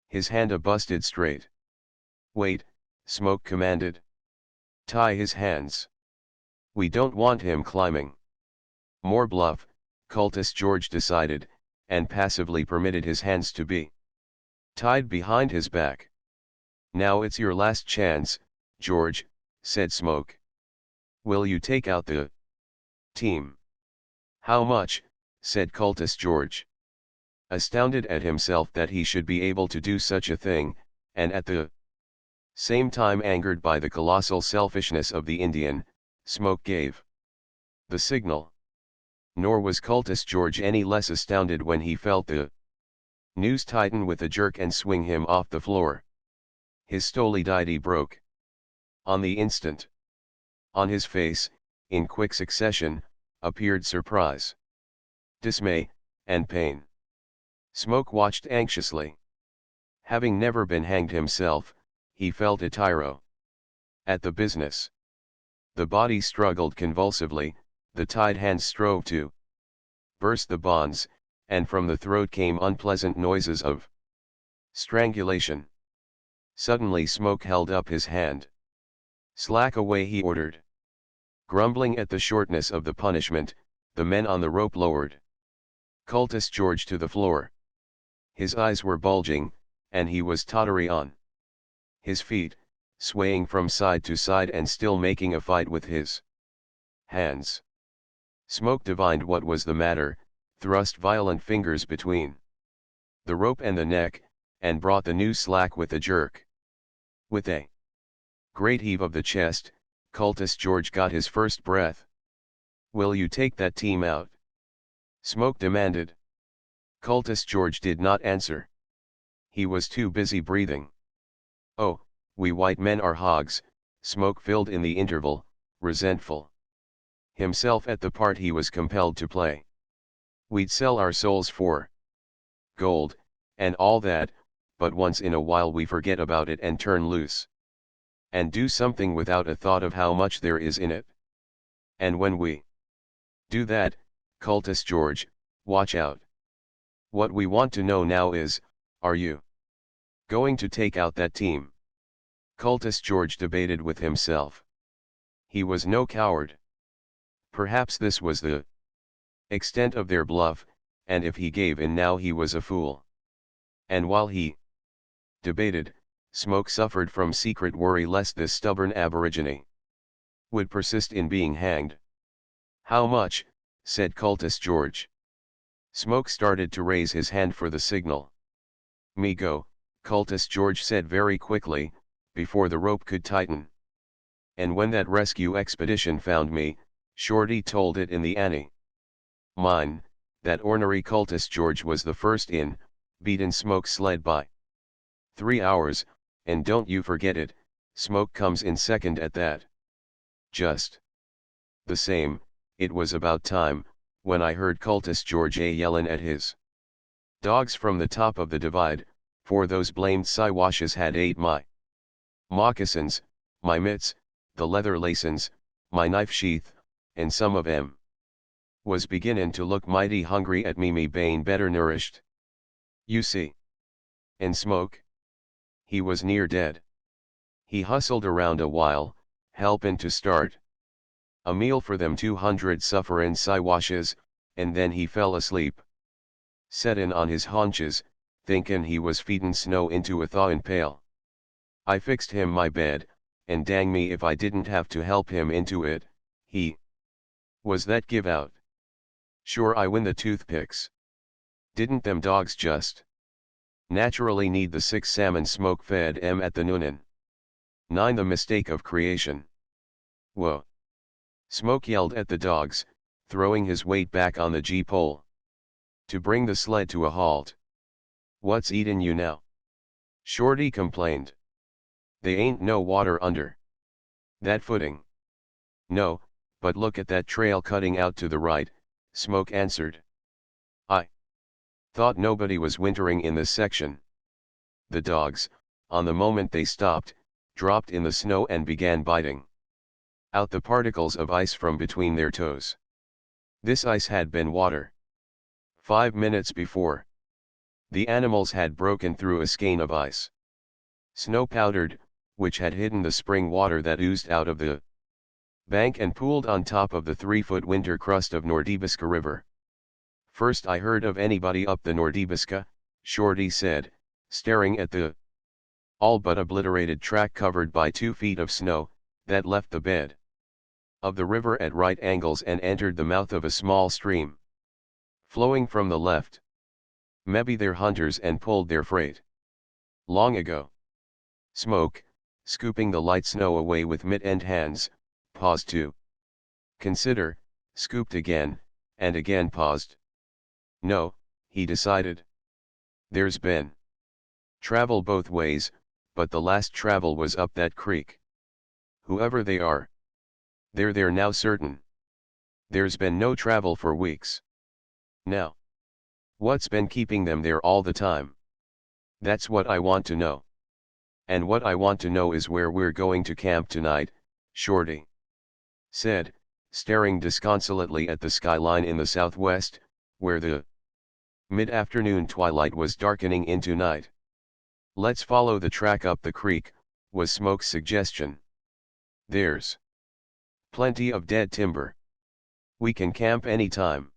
Speaker 1: his hand a busted straight. Wait, Smoke commanded. Tie his hands. We don't want him climbing more bluff, Cultus George decided, and passively permitted his hands to be tied behind his back. Now it's your last chance, George, said Smoke. Will you take out the team? How much? Said Cultus George. Astounded at himself that he should be able to do such a thing, and at the same time angered by the colossal selfishness of the Indian, Smoke gave the signal. Nor was Cultus George any less astounded when he felt the noose tighten with a jerk and swing him off the floor. His stolidity broke on the instant. On his face, in quick succession, appeared surprise, dismay, and pain. Smoke watched anxiously. Having never been hanged himself, he felt a tyro at the business. The body struggled convulsively, the tied hands strove to burst the bonds, and from the throat came unpleasant noises of strangulation. Suddenly Smoke held up his hand. Slack away, he ordered. Grumbling at the shortness of the punishment, the men on the rope lowered Cultus George to the floor. His eyes were bulging, and he was tottery on his feet, swaying from side to side and still making a fight with his hands. Smoke divined what was the matter, thrust violent fingers between the rope and the neck, and brought the noose slack with a jerk. With a great heave of the chest, Cultus George got his first breath. Will you take that team out? Smoke demanded. Cultus George did not answer. He was too busy breathing. Oh, we white men are hogs, Smoke filled in the interval, resentful himself at the part he was compelled to play. We'd sell our souls for gold, and all that, but once in a while we forget about it and turn loose. And do something without a thought of how much there is in it. And when we do that, Cultus George, watch out. What we want to know now is, are you going to take out that team? Cultus George debated with himself. He was no coward. Perhaps this was the extent of their bluff, and if he gave in now he was a fool. And while he debated, Smoke suffered from secret worry lest this stubborn aborigine would persist in being hanged. How much? Said Cultus George. Smoke started to raise his hand for the signal. Me go, Cultus George said very quickly, before the rope could tighten. And when that rescue expedition found me, Shorty told it in the Annie. Mine, that ornery Cultus George was the first in, beaten Smoke's sled by 3 hours, and don't you forget it, Smoke comes in second at that. Just the same, it was about time, when I heard Cultus George yellin' at his Dogs from the top of the divide, for those blamed Siwashes had ate my moccasins, my mitts, the leather lacins, my knife sheath, and some of 'em was beginnin' to look mighty hungry at me bane better nourished. You see. And Smoke? He was near dead. He hustled around a while, helpin' to start a meal for them 200 sufferin' Siwashes, and then he fell asleep. Settin' on his haunches, thinkin' he was feedin' snow into a thawin' pail. I fixed him my bed, and dang me if I didn't have to help him into it. He was that give out. Sure, I win the toothpicks. Didn't them dogs just naturally need the 6 salmon Smoke fed 'em at the noonin? 9 The mistake of creation. Whoa. Smoke yelled at the dogs, throwing his weight back on the G-pole to bring the sled to a halt. What's eatin' you now? Shorty complained. They ain't no water under that footing. No, but look at that trail cutting out to the right, Smoke answered. I thought nobody was wintering in this section. The dogs, on the moment they stopped, dropped in the snow and began biting out the particles of ice from between their toes. This ice had been water. 5 minutes before, the animals had broken through a skein of ice, snow powdered, which had hidden the spring water that oozed out of the bank and pooled on top of the 3-foot winter crust of Nordibiska River. First I heard of anybody up the Nordibiska, Shorty said, staring at the all but obliterated track covered by 2 feet of snow, that left the bed of the river at right angles and entered the mouth of a small stream flowing from the left. Maybe they're hunters and pulled their freight long ago. Smoke, scooping the light snow away with mitt-end hands, paused to consider, scooped again, and again paused. No, he decided. There's been travel both ways, but the last travel was up that creek. Whoever they are, they're there now certain. There's been no travel for weeks. Now, what's been keeping them there all the time? That's what I want to know. And what I want to know is where we're going to camp tonight, Shorty said, staring disconsolately at the skyline in the southwest, where the mid-afternoon twilight was darkening into night. Let's follow the track up the creek, was Smoke's suggestion. There's plenty of dead timber. We can camp anytime.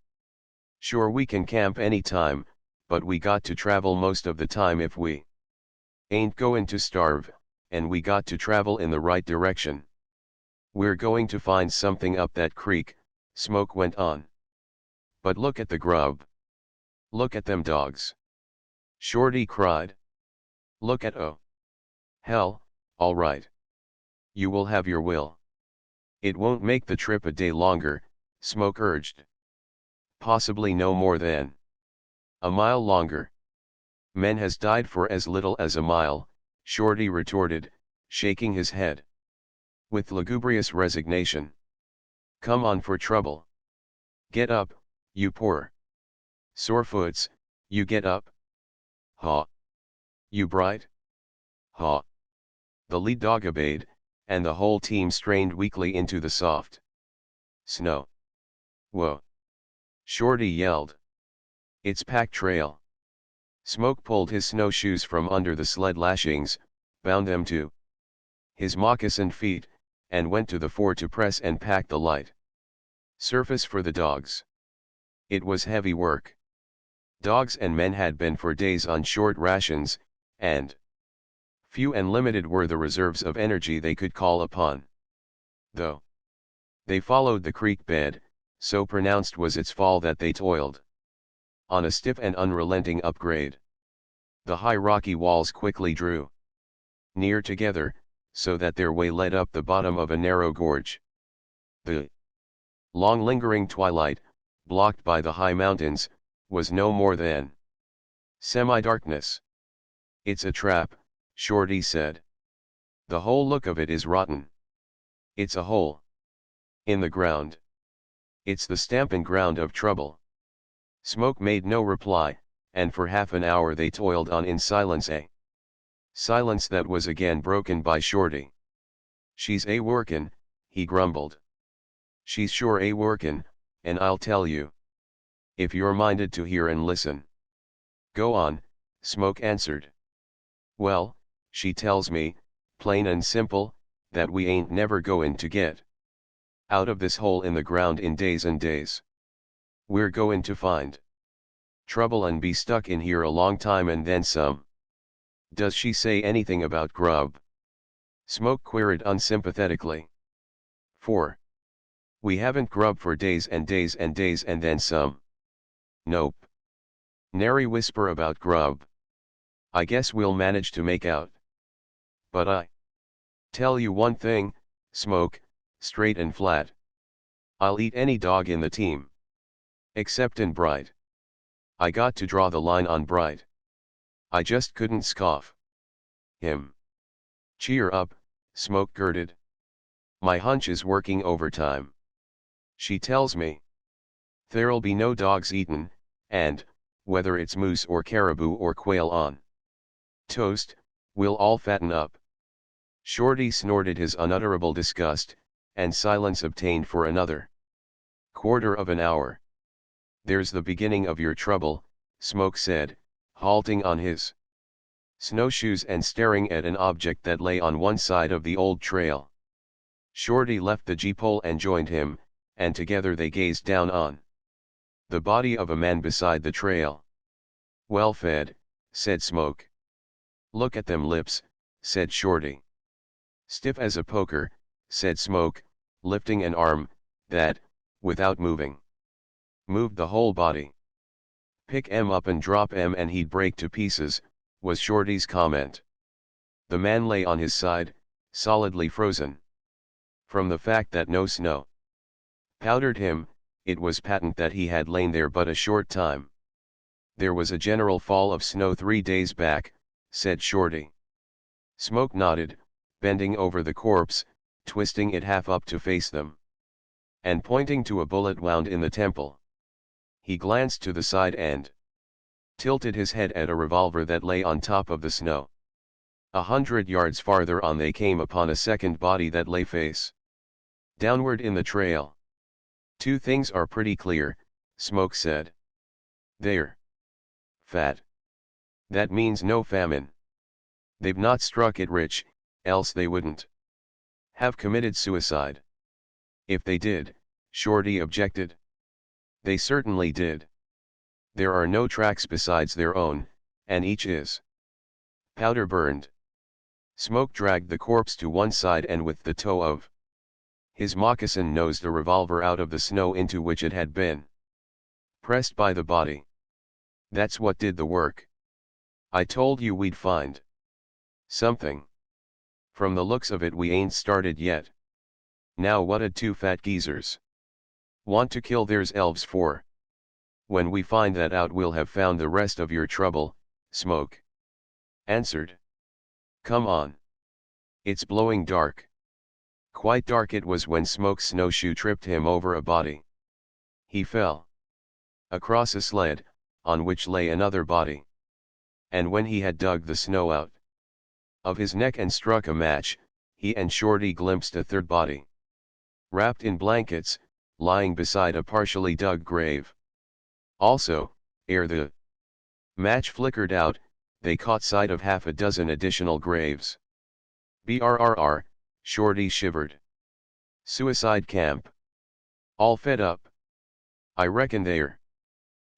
Speaker 1: Sure, we can camp anytime, but we got to travel most of the time if we ain't goin' to starve, and we got to travel in the right direction. We're going to find something up that creek, Smoke went on. But look at the grub. Look at them dogs. Shorty cried. Look at hell, all right. You will have your will. It won't make the trip a day longer, Smoke urged. Possibly no more than a mile longer. Men has died for as little as a mile, Shorty retorted, shaking his head with lugubrious resignation. Come on for trouble. Get up, you poor sorefoots, you get up. Ha. You bright? Ha. The lead dog obeyed, and the whole team strained weakly into the soft snow. Whoa. Shorty yelled. It's pack trail. Smoke pulled his snowshoes from under the sled lashings, bound them to his moccasined feet, and went to the fore to press and pack the light surface for the dogs. It was heavy work. Dogs and men had been for days on short rations, and few and limited were the reserves of energy they could call upon. Though they followed the creek bed, so pronounced was its fall that they toiled on a stiff and unrelenting upgrade. The high rocky walls quickly drew near together, so that their way led up the bottom of a narrow gorge. The long lingering twilight, blocked by the high mountains, was no more than semi-darkness. It's a trap, Shorty said. The whole look of it is rotten. It's a hole in the ground. It's the stamping ground of trouble. Smoke made no reply, and for half an hour they toiled on in silence, a silence that was again broken by Shorty. "She's a workin'," he grumbled. "She's sure a workin', and I'll tell you. If you're minded to hear and listen." "Go on," Smoke answered. "Well, she tells me, plain and simple, that we ain't never goin' to get out of this hole in the ground in days and days. We're goin' to find trouble and be stuck in here a long time and then some." "Does she say anything about grub?" Smoke queried unsympathetically. "For we haven't grub for days and days and days and then some." "Nope. Nary whisper about grub. I guess we'll manage to make out. But I tell you one thing, Smoke, straight and flat. I'll eat any dog in the team. Exceptin' Bright. I got to draw the line on Bright. I just couldn't scoff him." "Cheer up," Smoke girded. "My hunch is working overtime. She tells me there'll be no dogs eaten, and, whether it's moose or caribou or quail on toast, we'll all fatten up." Shorty snorted his unutterable disgust, and silence obtained for another quarter of an hour. "There's the beginning of your trouble," Smoke said, halting on his snowshoes and staring at an object that lay on one side of the old trail. Shorty left the jeep-hole and joined him, and together they gazed down on the body of a man beside the trail. "Well fed," said Smoke. "Look at them lips," said Shorty. "Stiff as a poker," said Smoke, lifting an arm, that, without moving, moved the whole body. "Pick 'em up and drop 'em and he'd break to pieces," was Shorty's comment. The man lay on his side, solidly frozen. From the fact that no snow powdered him, it was patent that he had lain there but a short time. "There was a general fall of snow 3 days back," said Shorty. Smoke nodded, bending over the corpse, twisting it half up to face them, and pointing to a bullet wound in the temple. He glanced to the side and tilted his head at a revolver that lay on top of the snow. 100 yards farther on they came upon a second body that lay face downward in the trail. "Two things are pretty clear," Smoke said. "They're fat. That means no famine. They've not struck it rich, else they wouldn't have committed suicide." "If they did," Shorty objected. "They certainly did. There are no tracks besides their own, and each is powder burned." Smoke dragged the corpse to one side and with the toe of his moccasin nosed the revolver out of the snow into which it had been pressed by the body. "That's what did the work. I told you we'd find something. From the looks of it we ain't started yet. Now what'd two fat geezers want to kill theirs elves for?" "When we find that out we'll have found the rest of your trouble," Smoke answered. "Come on. It's blowing dark." Quite dark it was when Smoke's snowshoe tripped him over a body. He fell across a sled, on which lay another body. And when he had dug the snow out of his neck and struck a match, he and Shorty glimpsed a third body, wrapped in blankets, lying beside a partially dug grave. Also, ere the match flickered out, they caught sight of half a dozen additional graves. "Brrr," Shorty shivered. "Suicide camp. All fed up. I reckon they're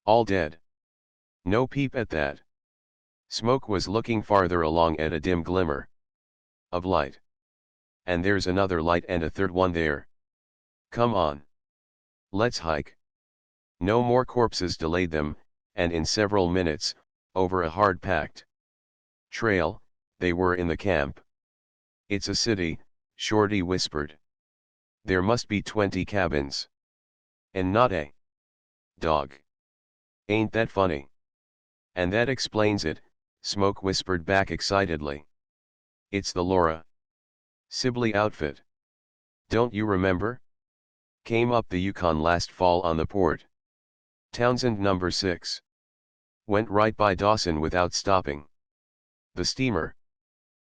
Speaker 1: all dead. No peep at that." Smoke was looking farther along at a dim glimmer of light. "And there's another light and a third one there. Come on. Let's hike." No more corpses delayed them, and in several minutes, over a hard-packed trail, they were in the camp. "It's a city," Shorty whispered. "There must be 20 cabins. And not a dog. Ain't that funny?" "And that explains it," Smoke whispered back excitedly. "It's the Laura Sibley outfit. Don't you remember? Came up the Yukon last fall on the port. Townsend number 6. Went right by Dawson without stopping. The steamer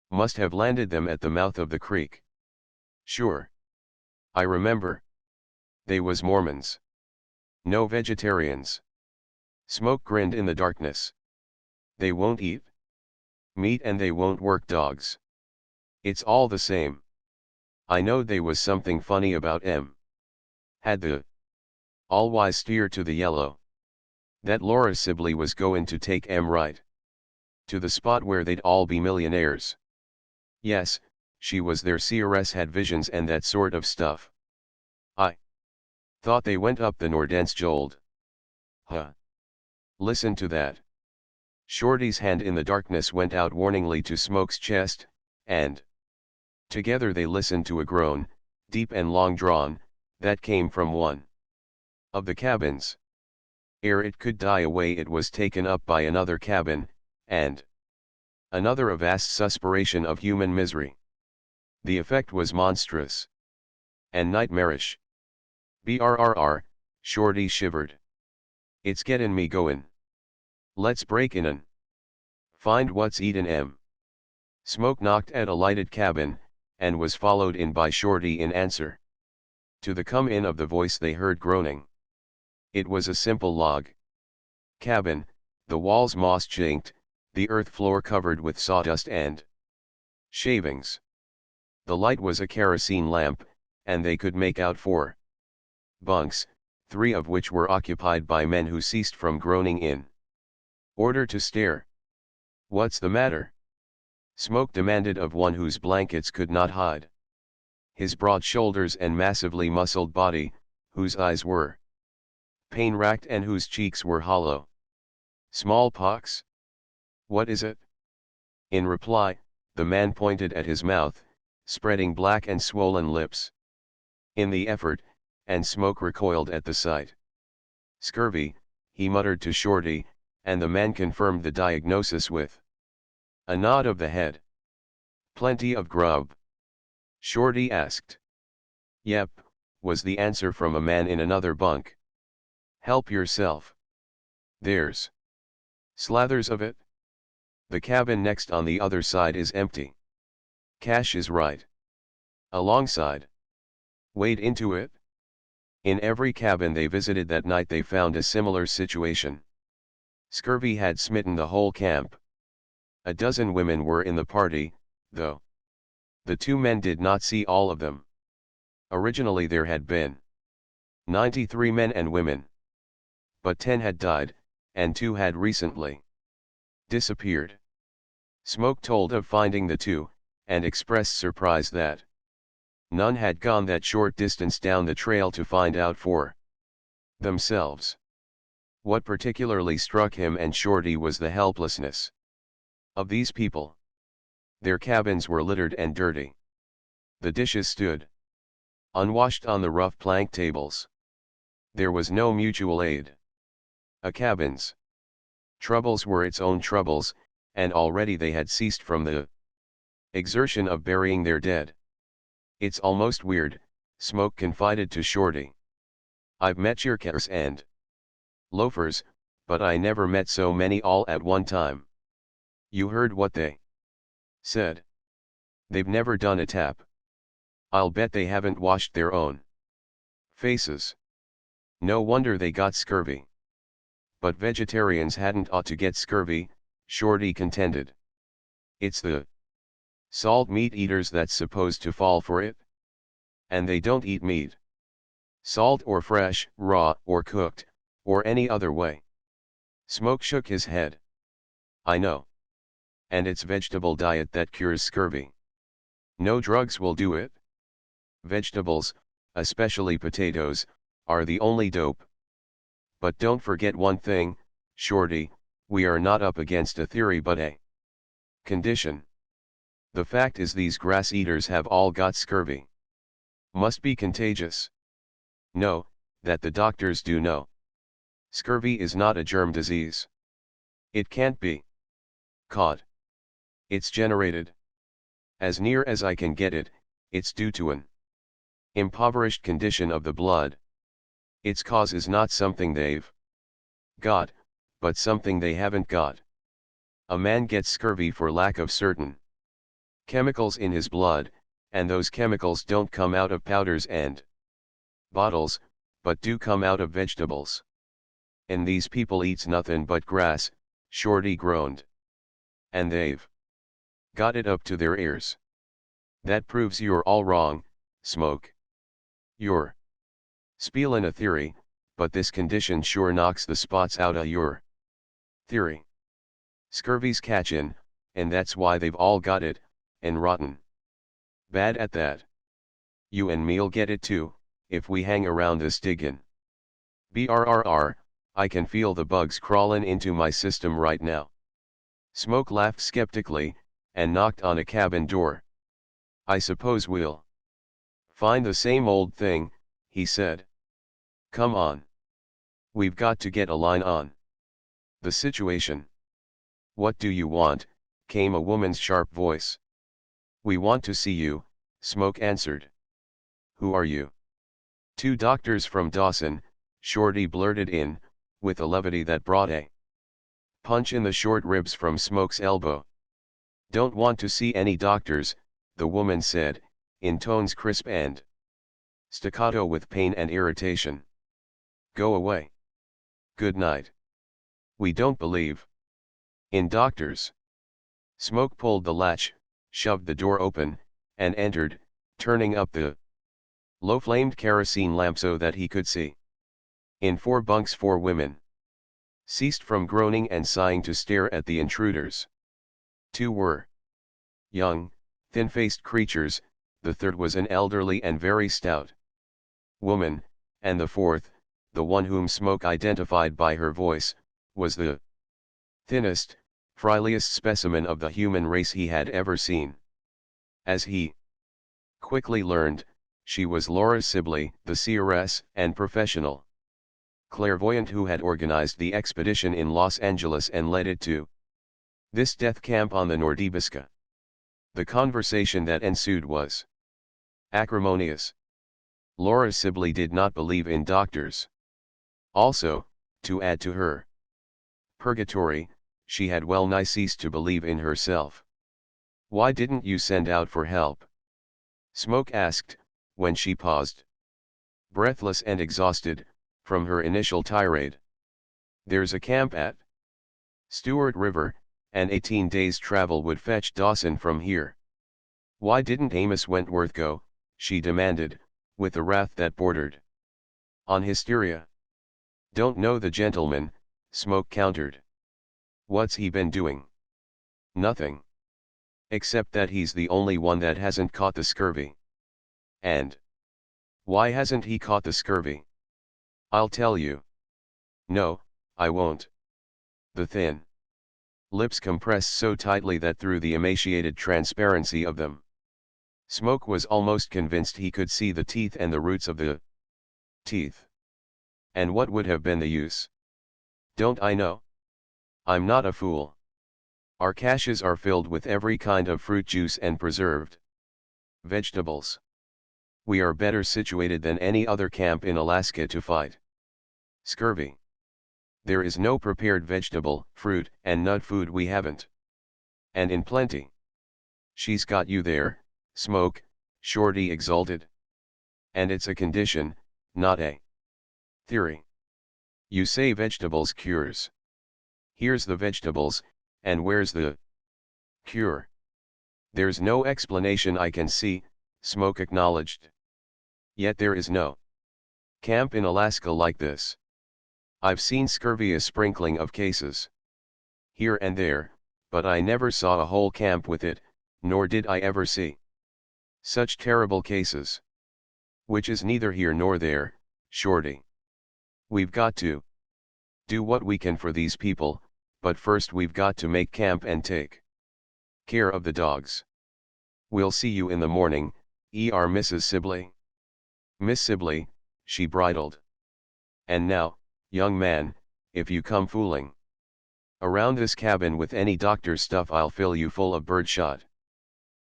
Speaker 1: must have landed them at the mouth of the creek. Sure. I remember. They was Mormons. No vegetarians. Smoke grinned in the darkness. They won't eat meat and they won't work dogs. It's all the same. I know they was something funny about had the all-wise steer to the yellow. That Laura Sibley was goin' to take right to the spot where they'd all be millionaires. Yes, she was their CRS, had visions and that sort of stuff. I thought they went up the Norden's Jold. Huh. Listen to that. Shorty's hand in the darkness went out warningly to Smoke's chest, and together they listened to a groan, deep and long drawn, that came from one of the cabins. Ere it could die away, it was taken up by another cabin, and another, a vast suspiration of human misery. The effect was monstrous and nightmarish. Brrr, Shorty shivered. It's gettin' me goin'. Let's break in and find what's eatin' Smoke knocked at a lighted cabin, and was followed in by Shorty in answer to the come-in of the voice they heard groaning. It was a simple log cabin, the walls moss-chinked, the earth floor covered with sawdust and shavings. The light was a kerosene lamp, and they could make out 4 bunks, 3 of which were occupied by men who ceased from groaning in order to stare. "What's the matter?" Smoke demanded of one whose blankets could not hide his broad shoulders and massively muscled body, whose eyes were pain-racked and whose cheeks were hollow. "Smallpox? What is it?" In reply, the man pointed at his mouth, spreading black and swollen lips. In the effort, and Smoke recoiled at the sight. "Scurvy," he muttered to Shorty, and the man confirmed the diagnosis with a nod of the head. "Plenty of grub?" Shorty asked. "Yep," was the answer from a man in another bunk. "Help yourself. There's slathers of it. The cabin next on the other side is empty. Cash is right alongside. Wade into it." In every cabin they visited that night they found a similar situation. Scurvy had smitten the whole camp. A dozen women were in the party, though the 2 men did not see all of them. Originally there had been 93 men and women. But 10 had died, and 2 had recently disappeared. Smoke told of finding the 2, and expressed surprise that none had gone that short distance down the trail to find out for themselves. What particularly struck him and Shorty was the helplessness of these people. Their cabins were littered and dirty. The dishes stood unwashed on the rough plank tables. There was no mutual aid. A cabin's troubles were its own troubles, and already they had ceased from the exertion of burying their dead. "It's almost weird," Smoke confided to Shorty. "I've met cheerleaders and loafers, but I never met so many all at one time." "You heard what they said? They've never done a tap. I'll bet they haven't washed their own faces. No wonder they got scurvy." "But vegetarians hadn't ought to get scurvy," Shorty contended. "It's the salt meat eaters that's supposed to fall for it. And they don't eat meat. Salt or fresh, raw, or cooked, or any other way." Smoke shook his head. "I know. And it's vegetable diet that cures scurvy. No drugs will do it. Vegetables, especially potatoes, are the only dope. But don't forget one thing, Shorty, we are not up against a theory but a condition. The fact is these grass eaters have all got scurvy. Must be contagious. No, that the doctors do know. Scurvy is not a germ disease. It can't be caught. It's generated. As near as I can get it, it's due to an impoverished condition of the blood. Its cause is not something they've got, but something they haven't got. A man gets scurvy for lack of certain chemicals in his blood, and those chemicals don't come out of powders and bottles, but do come out of vegetables. And these people eats nothing but grass, Shorty groaned. And they've got it up to their ears. That proves you're all wrong, Smoke. You're spieling a theory, but this condition sure knocks the spots out of your theory. Scurvy's catchin', and that's why they've all got it, and rotten bad at that. You and me'll get it too, if we hang around this diggin'. Brrr, I can feel the bugs crawlin' into my system right now. Smoke laughed skeptically, and knocked on a cabin door. I suppose we'll find the same old thing, he said. Come on. We've got to get a line on the situation. What do you want? Came a woman's sharp voice. We want to see you, Smoke answered. Who are you? Two doctors from Dawson, Shorty blurted in, with a levity that brought a punch in the short ribs from Smoke's elbow. Don't want to see any doctors, the woman said, in tones crisp and staccato with pain and irritation. Go away. Good night. We don't believe in doctors. Smoke pulled the latch, shoved the door open, and entered, turning up the low-flamed kerosene lamp so that he could see. In 4 bunks 4 women ceased from groaning and sighing to stare at the intruders. 2 were young, thin-faced creatures, the third was an elderly and very stout woman, and the fourth, the one whom Smoke identified by her voice, was the thinnest, friliest specimen of the human race he had ever seen. As he quickly learned, she was Laura Sibley, the CRS and professional clairvoyant who had organized the expedition in Los Angeles and led it to this death camp on the Nordibisca. The conversation that ensued was acrimonious. Laura Sibley did not believe in doctors. Also, to add to her purgatory, she had well nigh ceased to believe in herself. Why didn't you send out for help? Smoke asked, when she paused, breathless and exhausted, from her initial tirade. There's a camp at Stewart River, and 18 days' travel would fetch Dawson from here. Why didn't Amos Wentworth go? She demanded, with a wrath that bordered on hysteria. Don't know the gentleman, Smoke countered. What's he been doing? Nothing. Except that he's the only one that hasn't caught the scurvy. And why hasn't he caught the scurvy? I'll tell you. No, I won't. The thin lips compressed so tightly that through the emaciated transparency of them, Smoke was almost convinced he could see the teeth and the roots of the teeth. And what would have been the use? Don't I know? I'm not a fool. Our caches are filled with every kind of fruit juice and preserved vegetables. We are better situated than any other camp in Alaska to fight scurvy. There is no prepared vegetable, fruit, and nut food we haven't. And in plenty. She's got you there, Smoke, Shorty exulted. And it's a condition, not a theory. You say vegetables cures. Here's the vegetables, and where's the cure? There's no explanation I can see, Smoke acknowledged. Yet there is no camp in Alaska like this. I've seen scurvy a sprinkling of cases here and there, but I never saw a whole camp with it, nor did I ever see such terrible cases. Which is neither here nor there, Shorty. We've got to do what we can for these people, but first we've got to make camp and take care of the dogs. We'll see you in the morning, Mrs. Sibley. Miss Sibley, she bridled. And now, young man, if you come fooling around this cabin with any doctor's stuff, I'll fill you full of birdshot.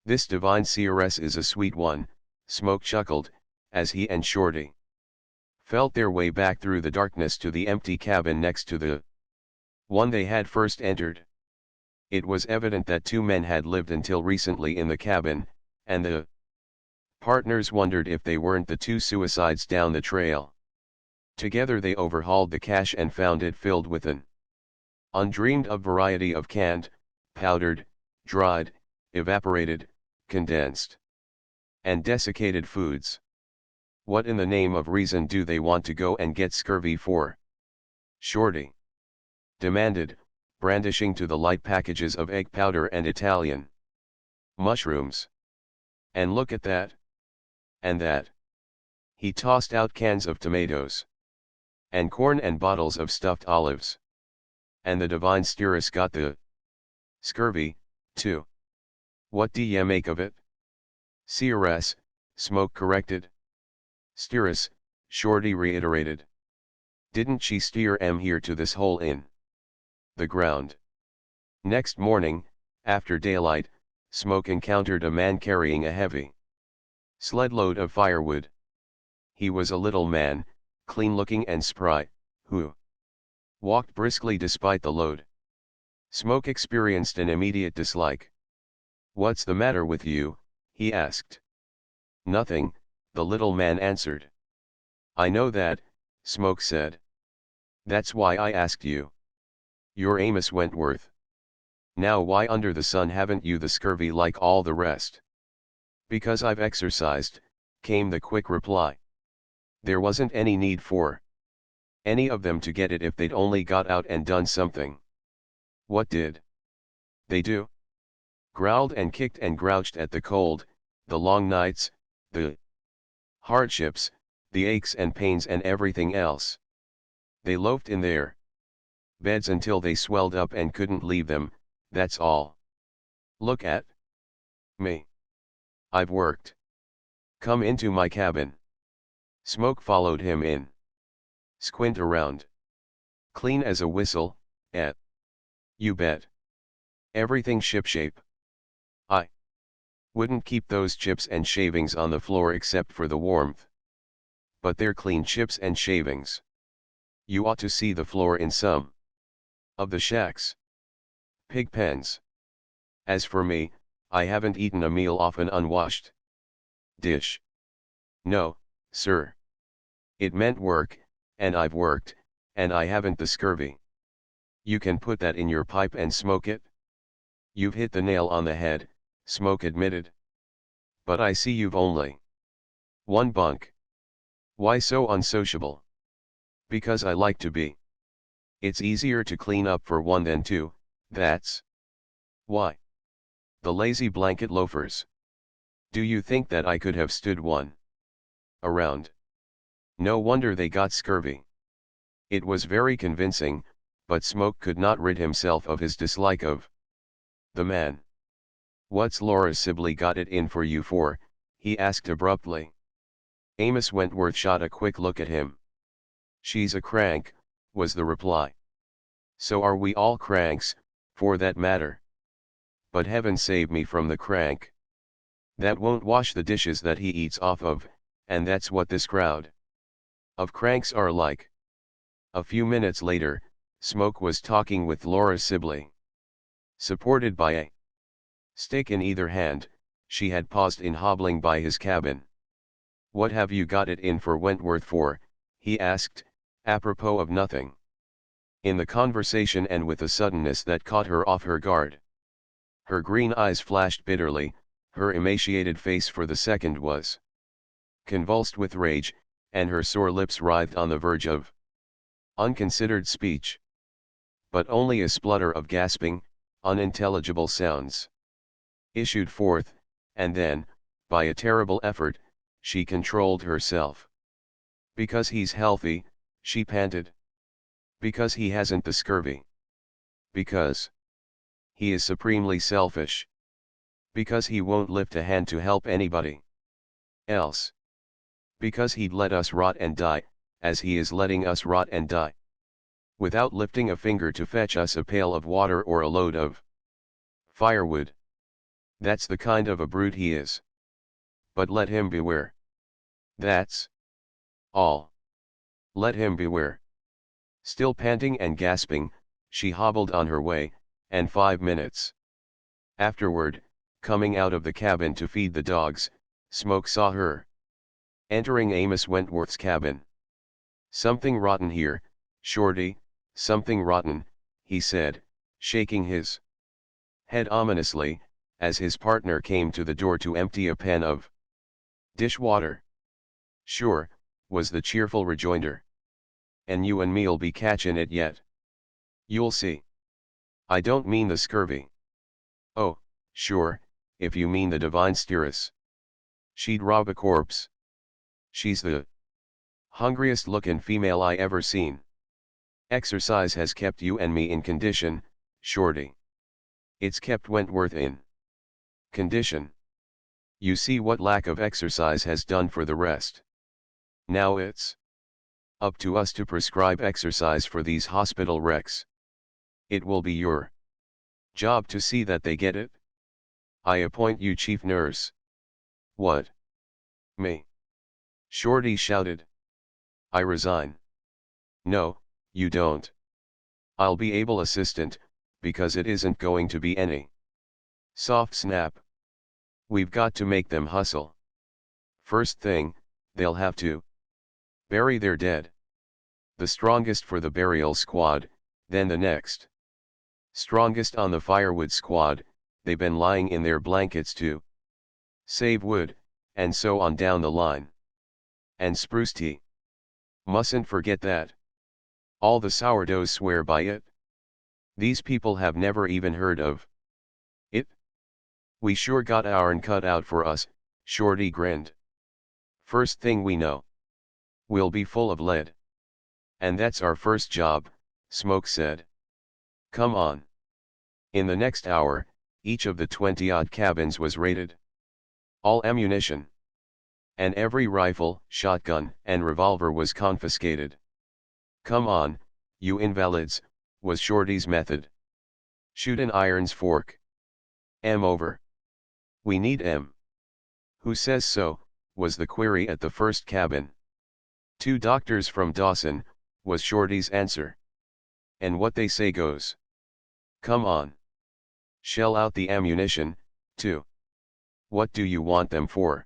Speaker 1: This divine CRS is a sweet one, Smoke chuckled, as he and Shorty felt their way back through the darkness to the empty cabin next to the One they had first entered. It was evident that two men had lived until recently in the cabin, and the partners wondered if they weren't the two suicides down the trail. Together they overhauled the cache and found it filled with an undreamed of variety of canned, powdered, dried, evaporated, condensed, and desiccated foods. What in the name of reason do they want to go and get scurvy for? Shorty demanded, brandishing to the light packages of egg powder and Italian mushrooms. And look at that. And that. He tossed out cans of tomatoes. And corn and bottles of stuffed olives. And the divine Steerus got the scurvy, too. What do ye make of it? CRS, Smoke corrected. Steerus, Shorty reiterated. Didn't she steer em here to this hole in the ground? Next morning, after daylight, Smoke encountered a man carrying a heavy sledload of firewood. He was a little man, clean-looking and spry, who walked briskly despite the load. Smoke experienced an immediate dislike. "What's the matter with you?" he asked. "Nothing," the little man answered. "I know that," Smoke said. "That's why I asked you. You're Amos Wentworth. Now why under the sun haven't you the scurvy like all the rest?" "Because I've exercised," came the quick reply. "There wasn't any need for any of them to get it if they'd only got out and done something." "What did they do?" "Growled and kicked and grouched at the cold, the long nights, the hardships, the aches and pains and everything else. They loafed in their beds until they swelled up and couldn't leave them, that's all. Look at me. I've worked. Come into my cabin." Smoke followed him in. "Squint around. Clean as a whistle, eh? You bet. Everything shipshape. I wouldn't keep those chips and shavings on the floor except for the warmth. But they're clean chips and shavings. You ought to see the floor in some of the shacks. Pig pens. As for me, I haven't eaten a meal off an unwashed dish. No, sir. It meant work, and I've worked, and I haven't the scurvy. You can put that in your pipe and smoke it?" "You've hit the nail on the head," Smoke admitted. "But I see you've only one bunk. Why so unsociable?" "Because I like to be. It's easier to clean up for one than two, that's why. The lazy blanket loafers. Do you think that I could have stood one around? No wonder they got scurvy." It was very convincing, but Smoke could not rid himself of his dislike of the man. "What's Laura Sibley got it in for you for?" he asked abruptly. Amos Wentworth shot a quick look at him. "She's a crank," was the reply. "So are we all cranks, for that matter. But heaven save me from the crank. That won't wash the dishes that he eats off of, and that's what this crowd of cranks are like." A few minutes later, Smoke was talking with Laura Sibley. Supported by a stick in either hand, she had paused in hobbling by his cabin. "What have you got it in for Wentworth for?" he asked, apropos of nothing. In the conversation and with a suddenness that caught her off her guard. Her green eyes flashed bitterly, her emaciated face for the second was convulsed with rage, and her sore lips writhed on the verge of unconsidered speech. But only a splutter of gasping, unintelligible sounds issued forth, and then, by a terrible effort, she controlled herself. "Because he's healthy," she panted. "Because he hasn't the scurvy. Because he is supremely selfish. Because he won't lift a hand to help anybody else. Because he'd let us rot and die, as he is letting us rot and die. Without lifting a finger to fetch us a pail of water or a load of firewood. That's the kind of a brute he is. But let him beware. That's all. Let him beware." Still panting and gasping, She hobbled on her way, and 5 minutes afterward, coming out of the cabin to feed the dogs, Smoke saw her entering Amos Wentworth's cabin. "Something rotten here, Shorty, something rotten," he said, shaking his head ominously, as his partner came to the door to empty a pan of dishwater. "Sure," was the cheerful rejoinder. "And you and me'll be catchin' it yet. You'll see. I don't mean the scurvy. Oh, sure, if you mean the divine steeress. She'd rob a corpse. She's the hungriest lookin' female I ever seen. Exercise has kept you and me in condition, Shorty. It's kept Wentworth in condition. You see what lack of exercise has done for the rest. Now it's up to us to prescribe exercise for these hospital wrecks. It will be your job to see that they get it. I appoint you chief nurse." "What? Me?" Shorty shouted. "I resign." "No, you don't. I'll be able assistant, because it isn't going to be any soft snap. We've got to make them hustle. First thing, they'll have to bury their dead. The strongest for the burial squad, then the next strongest on the firewood squad. They've been lying in their blankets to save wood, and so on down the line. And spruce tea. Mustn't forget that. All the sourdoughs swear by it. These people have never even heard of it. We sure got our'n cut out for us," Shorty grinned. "First thing we know, we'll be full of lead. And that's our first job," Smoke said. "Come on." In the next hour, each of the 20-odd cabins was raided. All ammunition and every rifle, shotgun, and revolver was confiscated. "Come on, you invalids," was Shorty's method. "Shoot an iron's fork. Over. We need 'em." "Who says so?" was the query at the first cabin. "Two doctors from Dawson," was Shorty's answer. "And what they say goes. Come on. Shell out the ammunition, too." "What do you want them for?"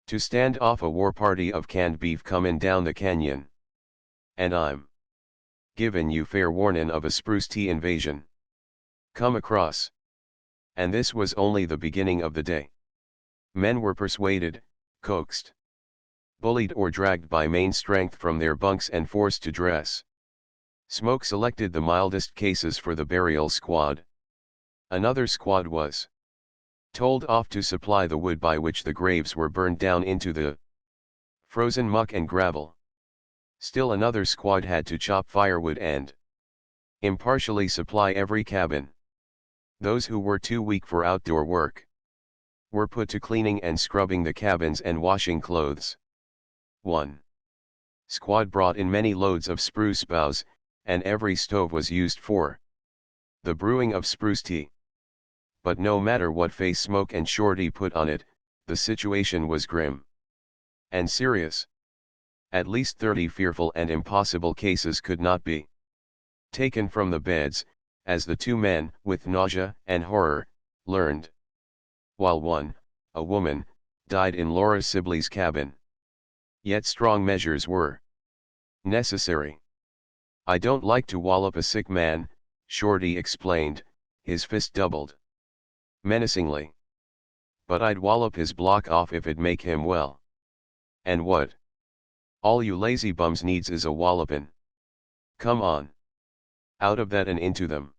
Speaker 1: "To stand off a war party of canned beef comin' down the canyon. And I'm givin' you fair warnin' of a spruce tea invasion. Come across." And this was only the beginning of the day. Men were persuaded, coaxed, bullied or dragged by main strength from their bunks and forced to dress. Smoke selected the mildest cases for the burial squad. Another squad was told off to supply the wood by which the graves were burned down into the frozen muck and gravel. Still another squad had to chop firewood and impartially supply every cabin. Those who were too weak for outdoor work were put to cleaning and scrubbing the cabins and washing clothes. One squad brought in many loads of spruce boughs, and every stove was used for the brewing of spruce tea. But no matter what face Smoke and Shorty put on it, the situation was grim and serious. At least 30 fearful and impossible cases could not be taken from the beds, as the two men, with nausea and horror, learned. While one, a woman, died in Laura Sibley's cabin. Yet strong measures were necessary. "I don't like to wallop a sick man," Shorty explained, his fist doubled menacingly. "But I'd wallop his block off if it'd make him well. And what all you lazy bums needs is a wallopin'. Come on. Out of that and into them.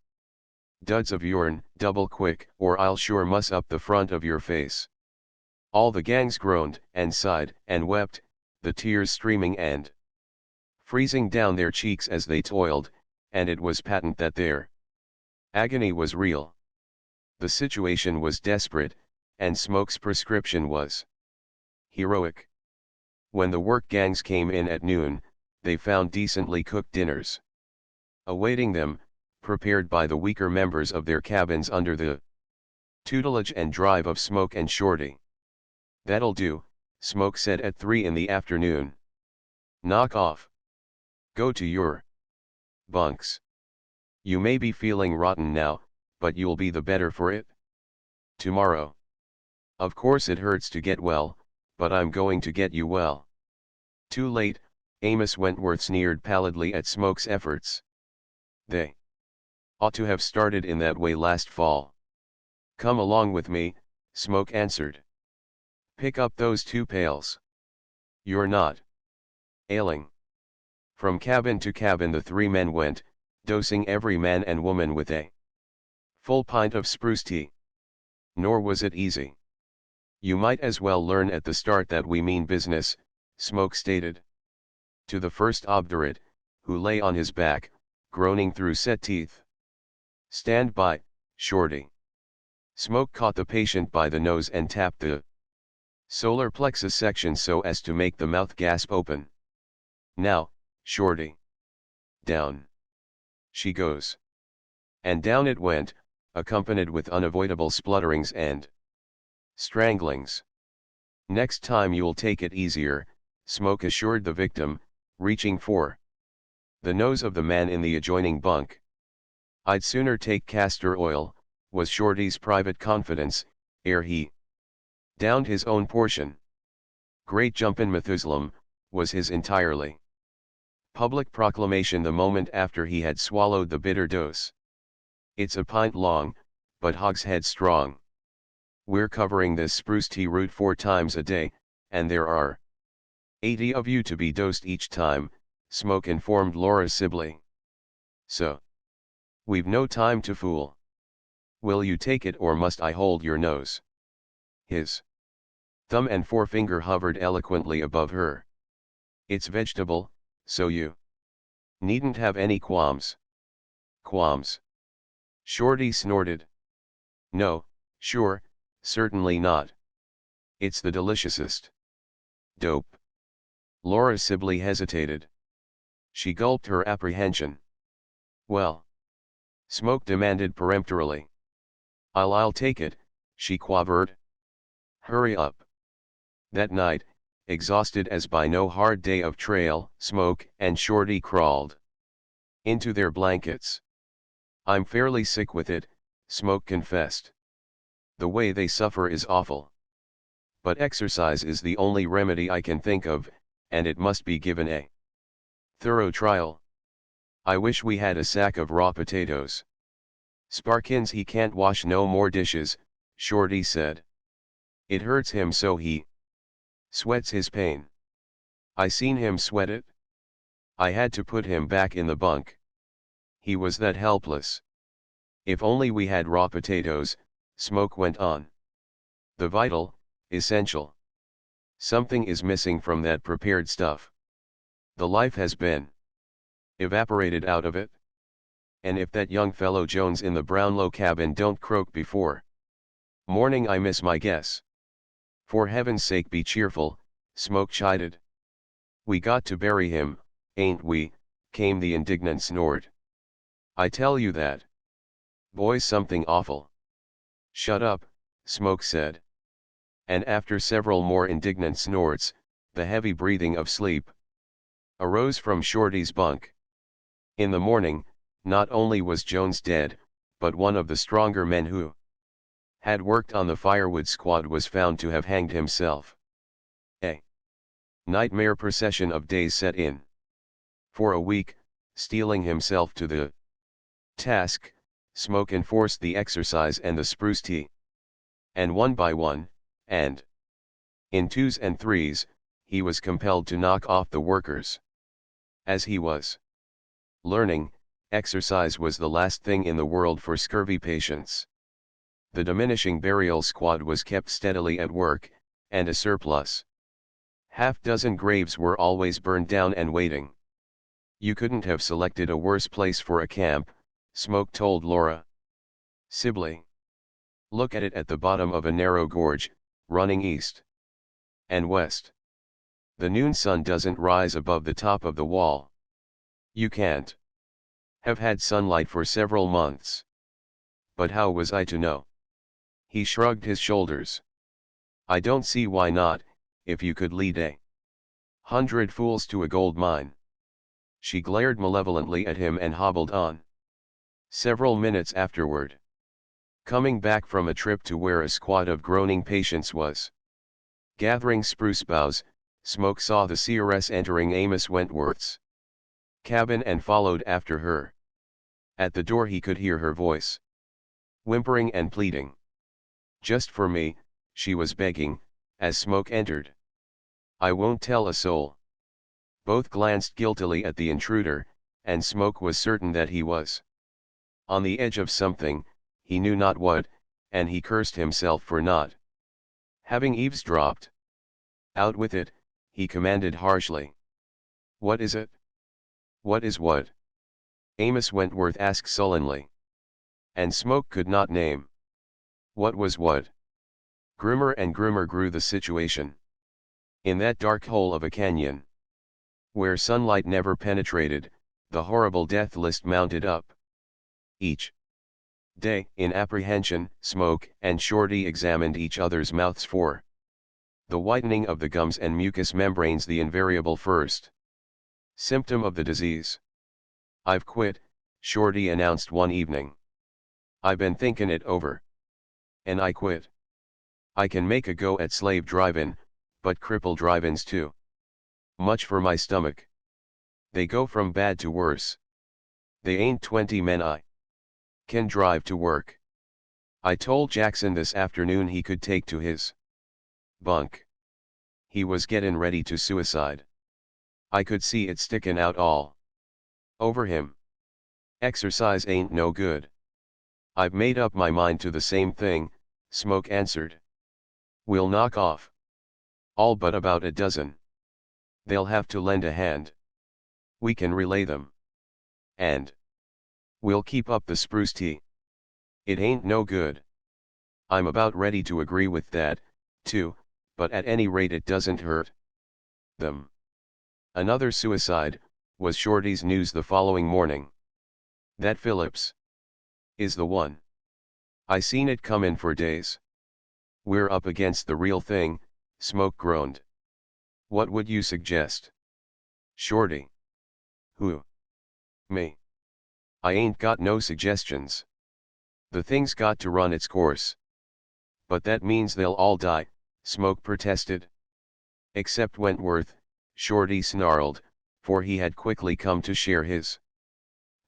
Speaker 1: Duds of yourn, double quick, or I'll sure muss up the front of your face." All the gangs groaned, and sighed, and wept, the tears streaming and freezing down their cheeks as they toiled, and it was patent that their agony was real. The situation was desperate, and Smoke's prescription was heroic. When the work gangs came in at noon, they found decently cooked dinners awaiting them, prepared by the weaker members of their cabins under the tutelage and drive of Smoke and Shorty. "That'll do," Smoke said at 3 in the afternoon. "Knock off. Go to your bunks. You may be feeling rotten now, but you'll be the better for it tomorrow. Of course it hurts to get well, but I'm going to get you well. Too late, Amos Wentworth sneered pallidly at Smoke's efforts. They ought to have started in that way last fall. Come along with me, Smoke answered. Pick up those 2 pails. You're not ailing. From cabin to cabin the 3 men went, dosing every man and woman with a full pint of spruce tea. Nor was it easy. You might as well learn at the start that we mean business, Smoke stated. To the first obdurate, who lay on his back, groaning through set teeth. Stand by, Shorty. Smoke caught the patient by the nose and tapped the solar plexus section so as to make the mouth gasp open. Now, Shorty. Down she goes. And down it went, accompanied with unavoidable splutterings and stranglings. Next time you'll take it easier, Smoke assured the victim, reaching for the nose of the man in the adjoining bunk. I'd sooner take castor oil, was Shorty's private confidence, ere he downed his own portion. Great jumpin' Methuselam, was his entirely public proclamation the moment after he had swallowed the bitter dose. It's a pint long, but hogshead strong. We're covering this spruce tea root 4 times a day, and there are 80 of you to be dosed each time, Smoke informed Laura Sibley. So we've no time to fool. Will you take it or must I hold your nose? His thumb and forefinger hovered eloquently above her. It's vegetable, so you needn't have any qualms. Qualms? Shorty snorted. No, sure, certainly not. It's the deliciousest dope. Laura Sibley hesitated. She gulped her apprehension. Well? Smoke demanded peremptorily. I'll take it, she quavered. Hurry up. That night, exhausted as by no hard day of trail, Smoke and Shorty crawled into their blankets. I'm fairly sick with it, Smoke confessed. The way they suffer is awful. But exercise is the only remedy I can think of, and it must be given a thorough trial. I wish we had a sack of raw potatoes. Sparkins he can't wash no more dishes, Shorty said. It hurts him so he sweats his pain. I seen him sweat it. I had to put him back in the bunk. He was that helpless. If only we had raw potatoes, Smoke went on. The vital, essential. Something is missing from that prepared stuff. The life has been evaporated out of it. And if that young fellow Jones in the Brownlow cabin don't croak before morning I miss my guess. For heaven's sake be cheerful, Smoke chided. We got to bury him, ain't we, came the indignant snort. I tell you that. Boy's something awful. Shut up, Smoke said. And after several more indignant snorts, the heavy breathing of sleep arose from Shorty's bunk. In the morning, not only was Jones dead, but one of the stronger men who had worked on the firewood squad was found to have hanged himself. A nightmare procession of days set in. For a week, steeling himself to the task, Smoke enforced the exercise and the spruce tea. And one by one, and in 2s and 3s, he was compelled to knock off the workers. As he was learning, exercise was the last thing in the world for scurvy patients. The diminishing burial squad was kept steadily at work, and a surplus half-dozen graves were always burned down and waiting. You couldn't have selected a worse place for a camp, Smoke told Laura Sibley. Look at it at the bottom of a narrow gorge, running east and west. The noon sun doesn't rise above the top of the wall. You can't have had sunlight for several months. But how was I to know? He shrugged his shoulders. I don't see why not, if you could lead 100 fools to a gold mine. She glared malevolently at him and hobbled on. Several minutes afterward, coming back from a trip to where a squad of groaning patients was gathering spruce boughs, Smoke saw the CRS entering Amos Wentworth's cabin and followed after her. At the door he could hear her voice, whimpering and pleading. "Just for me," she was begging, as Smoke entered. "I won't tell a soul." Both glanced guiltily at the intruder, and Smoke was certain that he was on the edge of something, he knew not what, and he cursed himself for not having eavesdropped. "Out with it," he commanded harshly. "What is it?" "What is what?" Amos Wentworth asked sullenly. And Smoke could not name. What was what? Grimmer and grimmer grew the situation. In that dark hole of a canyon, where sunlight never penetrated, the horrible death list mounted up. Each day, in apprehension, Smoke and Shorty examined each other's mouths for the whitening of the gums and mucous membranes, the invariable first symptom of the disease. "I've quit," Shorty announced one evening. "I been thinkin' it over. And I quit. I can make a go at slave drivin', but cripple drive-ins too much for my stomach. They go from bad to worse. They ain't 20 men I can drive to work. I told Jackson this afternoon he could take to his bunk. He was gettin' ready to suicide. I could see it stickin' out all over him. Exercise ain't no good." "I've made up my mind to the same thing," Smoke answered. "We'll knock off all but about a dozen. They'll have to lend a hand. We can relay them. And we'll keep up the spruce tea. It ain't no good." "I'm about ready to agree with that, too, but at any rate it doesn't hurt them." Another suicide, was Shorty's news the following morning. "That Phillips is the one. I seen it comin' for days." "We're up against the real thing," Smoke groaned. "What would you suggest?" Shorty. "Who? Me? I ain't got no suggestions. The thing's got to run its course." "But that means they'll all die," Smoke protested. "Except Wentworth," Shorty snarled, for he had quickly come to share his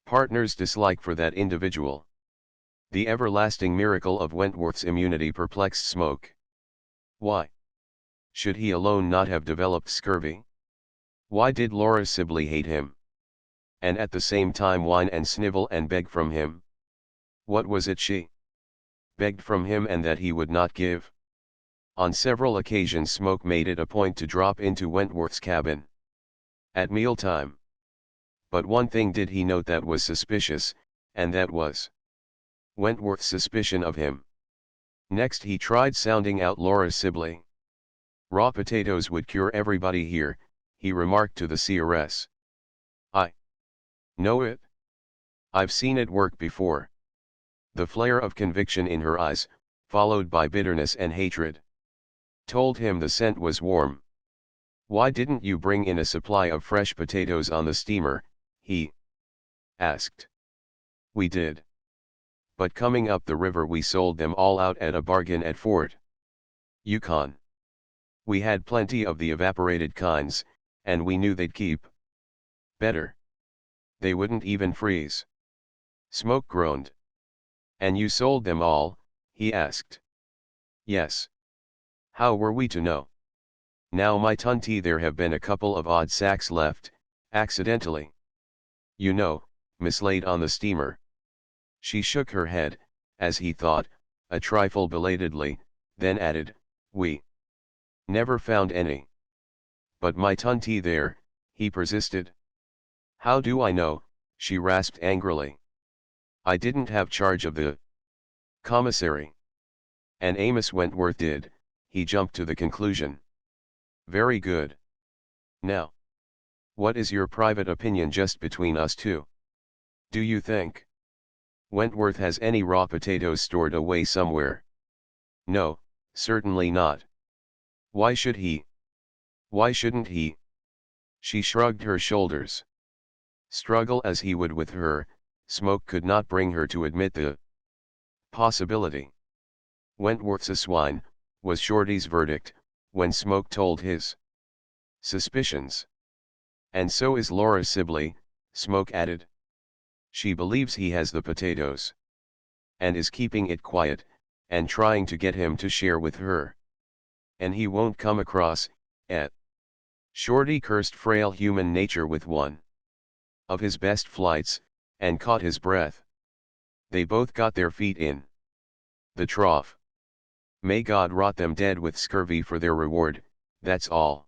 Speaker 1: partner's dislike for that individual. The everlasting miracle of Wentworth's immunity perplexed Smoke. Why should he alone not have developed scurvy? Why did Laura Sibley hate him? And at the same time whine and snivel and beg from him? What was it she begged from him and that he would not give? On several occasions Smoke made it a point to drop into Wentworth's cabin at mealtime. But one thing did he note that was suspicious, and that was Wentworth's suspicion of him. Next he tried sounding out Laura Sibley. "Raw potatoes would cure everybody here," he remarked to the CRS. "I know it. I've seen it work before." The flare of conviction in her eyes, followed by bitterness and hatred, told him the scent was warm. "Why didn't you bring in a supply of fresh potatoes on the steamer?" he asked. "We did. But coming up the river we sold them all out at a bargain at Fort Yukon. We had plenty of the evaporated kinds, and we knew they'd keep better. They wouldn't even freeze." Smoke groaned. "And you sold them all?" he asked. "Yes. How were we to know? Now my tunty, there have been a couple of odd sacks left, accidentally. You know, mislaid on the steamer." She shook her head, as he thought, a trifle belatedly, then added, "We never found any." "But my tunty there," he persisted. "How do I know?" she rasped angrily. "I didn't have charge of the commissary." "And Amos Wentworth did," he jumped to the conclusion. "Very good. Now, what is your private opinion just between us two? Do you think Wentworth has any raw potatoes stored away somewhere?" "No, certainly not. Why should he? Why shouldn't he?" She shrugged her shoulders. Struggle as he would with her, Smoke could not bring her to admit the possibility. Wentworth's a swine, was Shorty's verdict, when Smoke told his suspicions. And so is Laura Sibley, Smoke added. She believes he has the potatoes. And is keeping it quiet, and trying to get him to share with her. And he won't come across, et. Shorty cursed frail human nature with one of his best flights, and caught his breath. They both got their feet in the trough. May God rot them dead with scurvy for their reward, that's all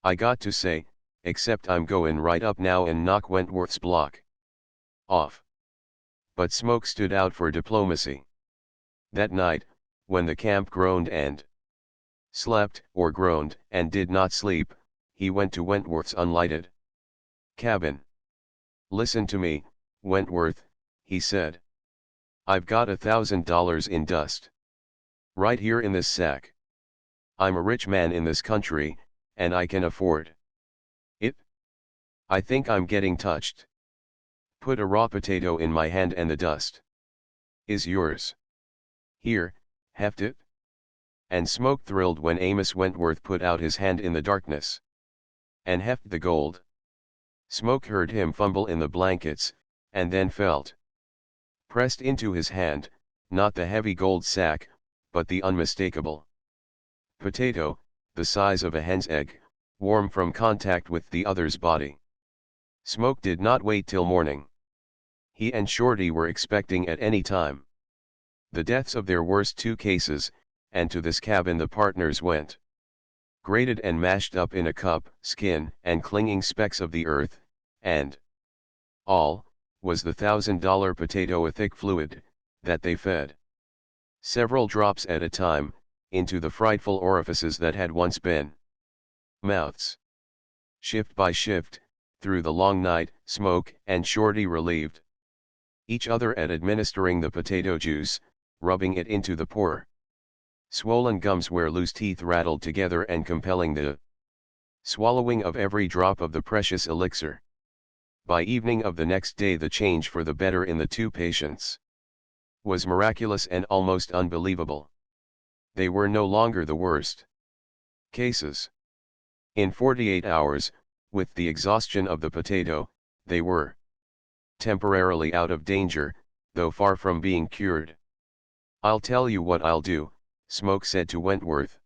Speaker 1: I got to say, except I'm goin' right up now and knock Wentworth's block off. But Smoke stood out for diplomacy. That night, when the camp groaned and slept, or groaned and did not sleep, he went to Wentworth's unlighted cabin. Listen to me, Wentworth, he said. I've got $1,000 in dust. Right here in this sack. I'm a rich man in this country, and I can afford it. I think I'm getting touched. Put a raw potato in my hand and the dust is yours. Here, heft it. And Smoke thrilled when Amos Wentworth put out his hand in the darkness and hefted the gold. Smoke heard him fumble in the blankets, and then felt pressed into his hand, not the heavy gold sack, but the unmistakable potato, the size of a hen's egg, warm from contact with the other's body. Smoke did not wait till morning. He and Shorty were expecting at any time the deaths of their worst two cases, and to this cabin the partners went. Grated and mashed up in a cup, skin and clinging specks of the earth, and all was the $1,000 potato, a thick fluid that they fed several drops at a time into the frightful orifices that had once been mouths. Shift by shift, through the long night, Smoke and Shorty relieved each other at administering the potato juice, rubbing it into the poor swollen gums where loose teeth rattled together and compelling the swallowing of every drop of the precious elixir. By evening of the next day the change for the better in the two patients was miraculous and almost unbelievable. They were no longer the worst cases. In 48 hours, with the exhaustion of the potato, they were temporarily out of danger, though far from being cured. I'll tell you what I'll do, Smoke said to Wentworth.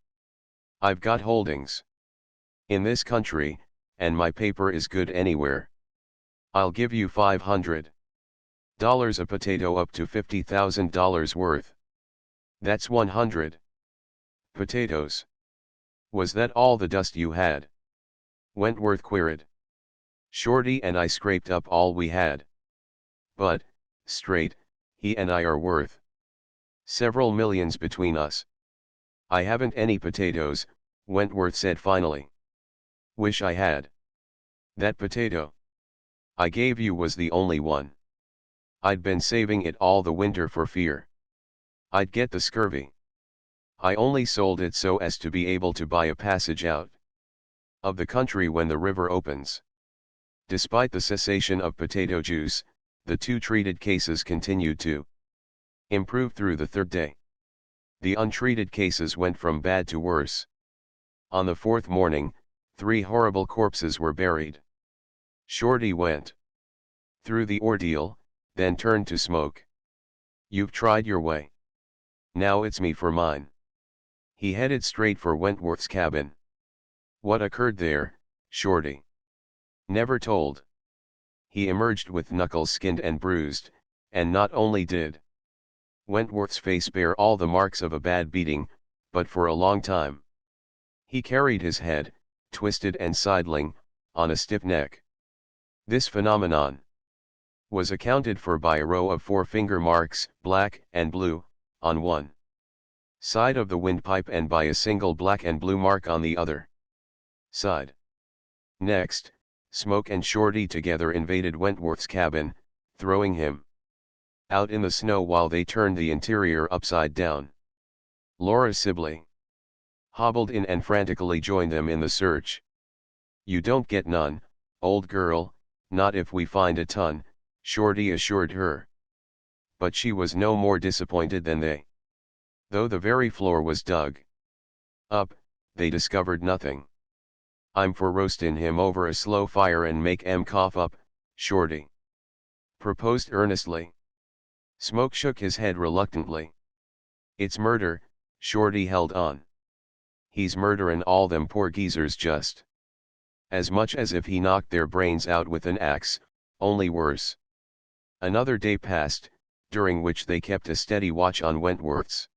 Speaker 1: I've got holdings in this country, and my paper is good anywhere. I'll give you $500 a potato up to $50,000 worth. That's 100 potatoes. Was that all the dust you had? Wentworth queried. Shorty and I scraped up all we had. But, straight, he and I are worth several millions between us. I haven't any potatoes, Wentworth said finally. Wish I had. That potato I gave you was the only one. I'd been saving it all the winter for fear I'd get the scurvy. I only sold it so as to be able to buy a passage out of the country when the river opens. Despite the cessation of potato juice, the two treated cases continued to improve through the third day. The untreated cases went from bad to worse. On the fourth morning, 3 horrible corpses were buried. Shorty went through the ordeal, then turned to Smoke. You've tried your way. Now it's me for mine. He headed straight for Wentworth's cabin. What occurred there, Shorty never told. He emerged with knuckles skinned and bruised, and not only did Wentworth's face bear all the marks of a bad beating, but for a long time he carried his head, twisted and sidling, on a stiff neck. This phenomenon was accounted for by a row of 4 finger marks, black and blue, on one side of the windpipe and by a single black and blue mark on the other side. Next, Smoke and Shorty together invaded Wentworth's cabin, throwing him out in the snow while they turned the interior upside down. Laura Sibley hobbled in and frantically joined them in the search. You don't get none, old girl, not if we find a ton, Shorty assured her. But she was no more disappointed than they. Though the very floor was dug up, they discovered nothing. I'm for roastin' him over a slow fire and make 'em cough up, Shorty proposed earnestly. Smoke shook his head reluctantly. It's murder, Shorty held on. He's murderin' all them poor geezers just as much as if he knocked their brains out with an axe, only worse. Another day passed, during which they kept a steady watch on Wentworth's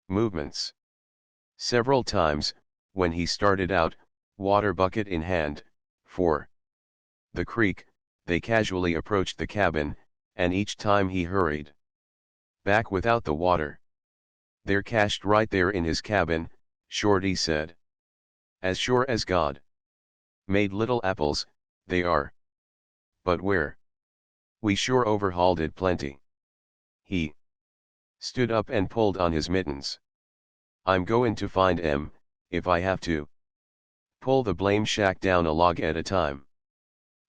Speaker 1: movements. Several times, when he started out, water bucket in hand, for the creek, they casually approached the cabin, and each time he hurried back without the water. They're cached right there in his cabin, Shorty said. As sure as God made little apples, they are. But where? We sure overhauled it plenty. He stood up and pulled on his mittens. I'm goin' to find 'em, if I have to. Pull the blame shack down a log at a time.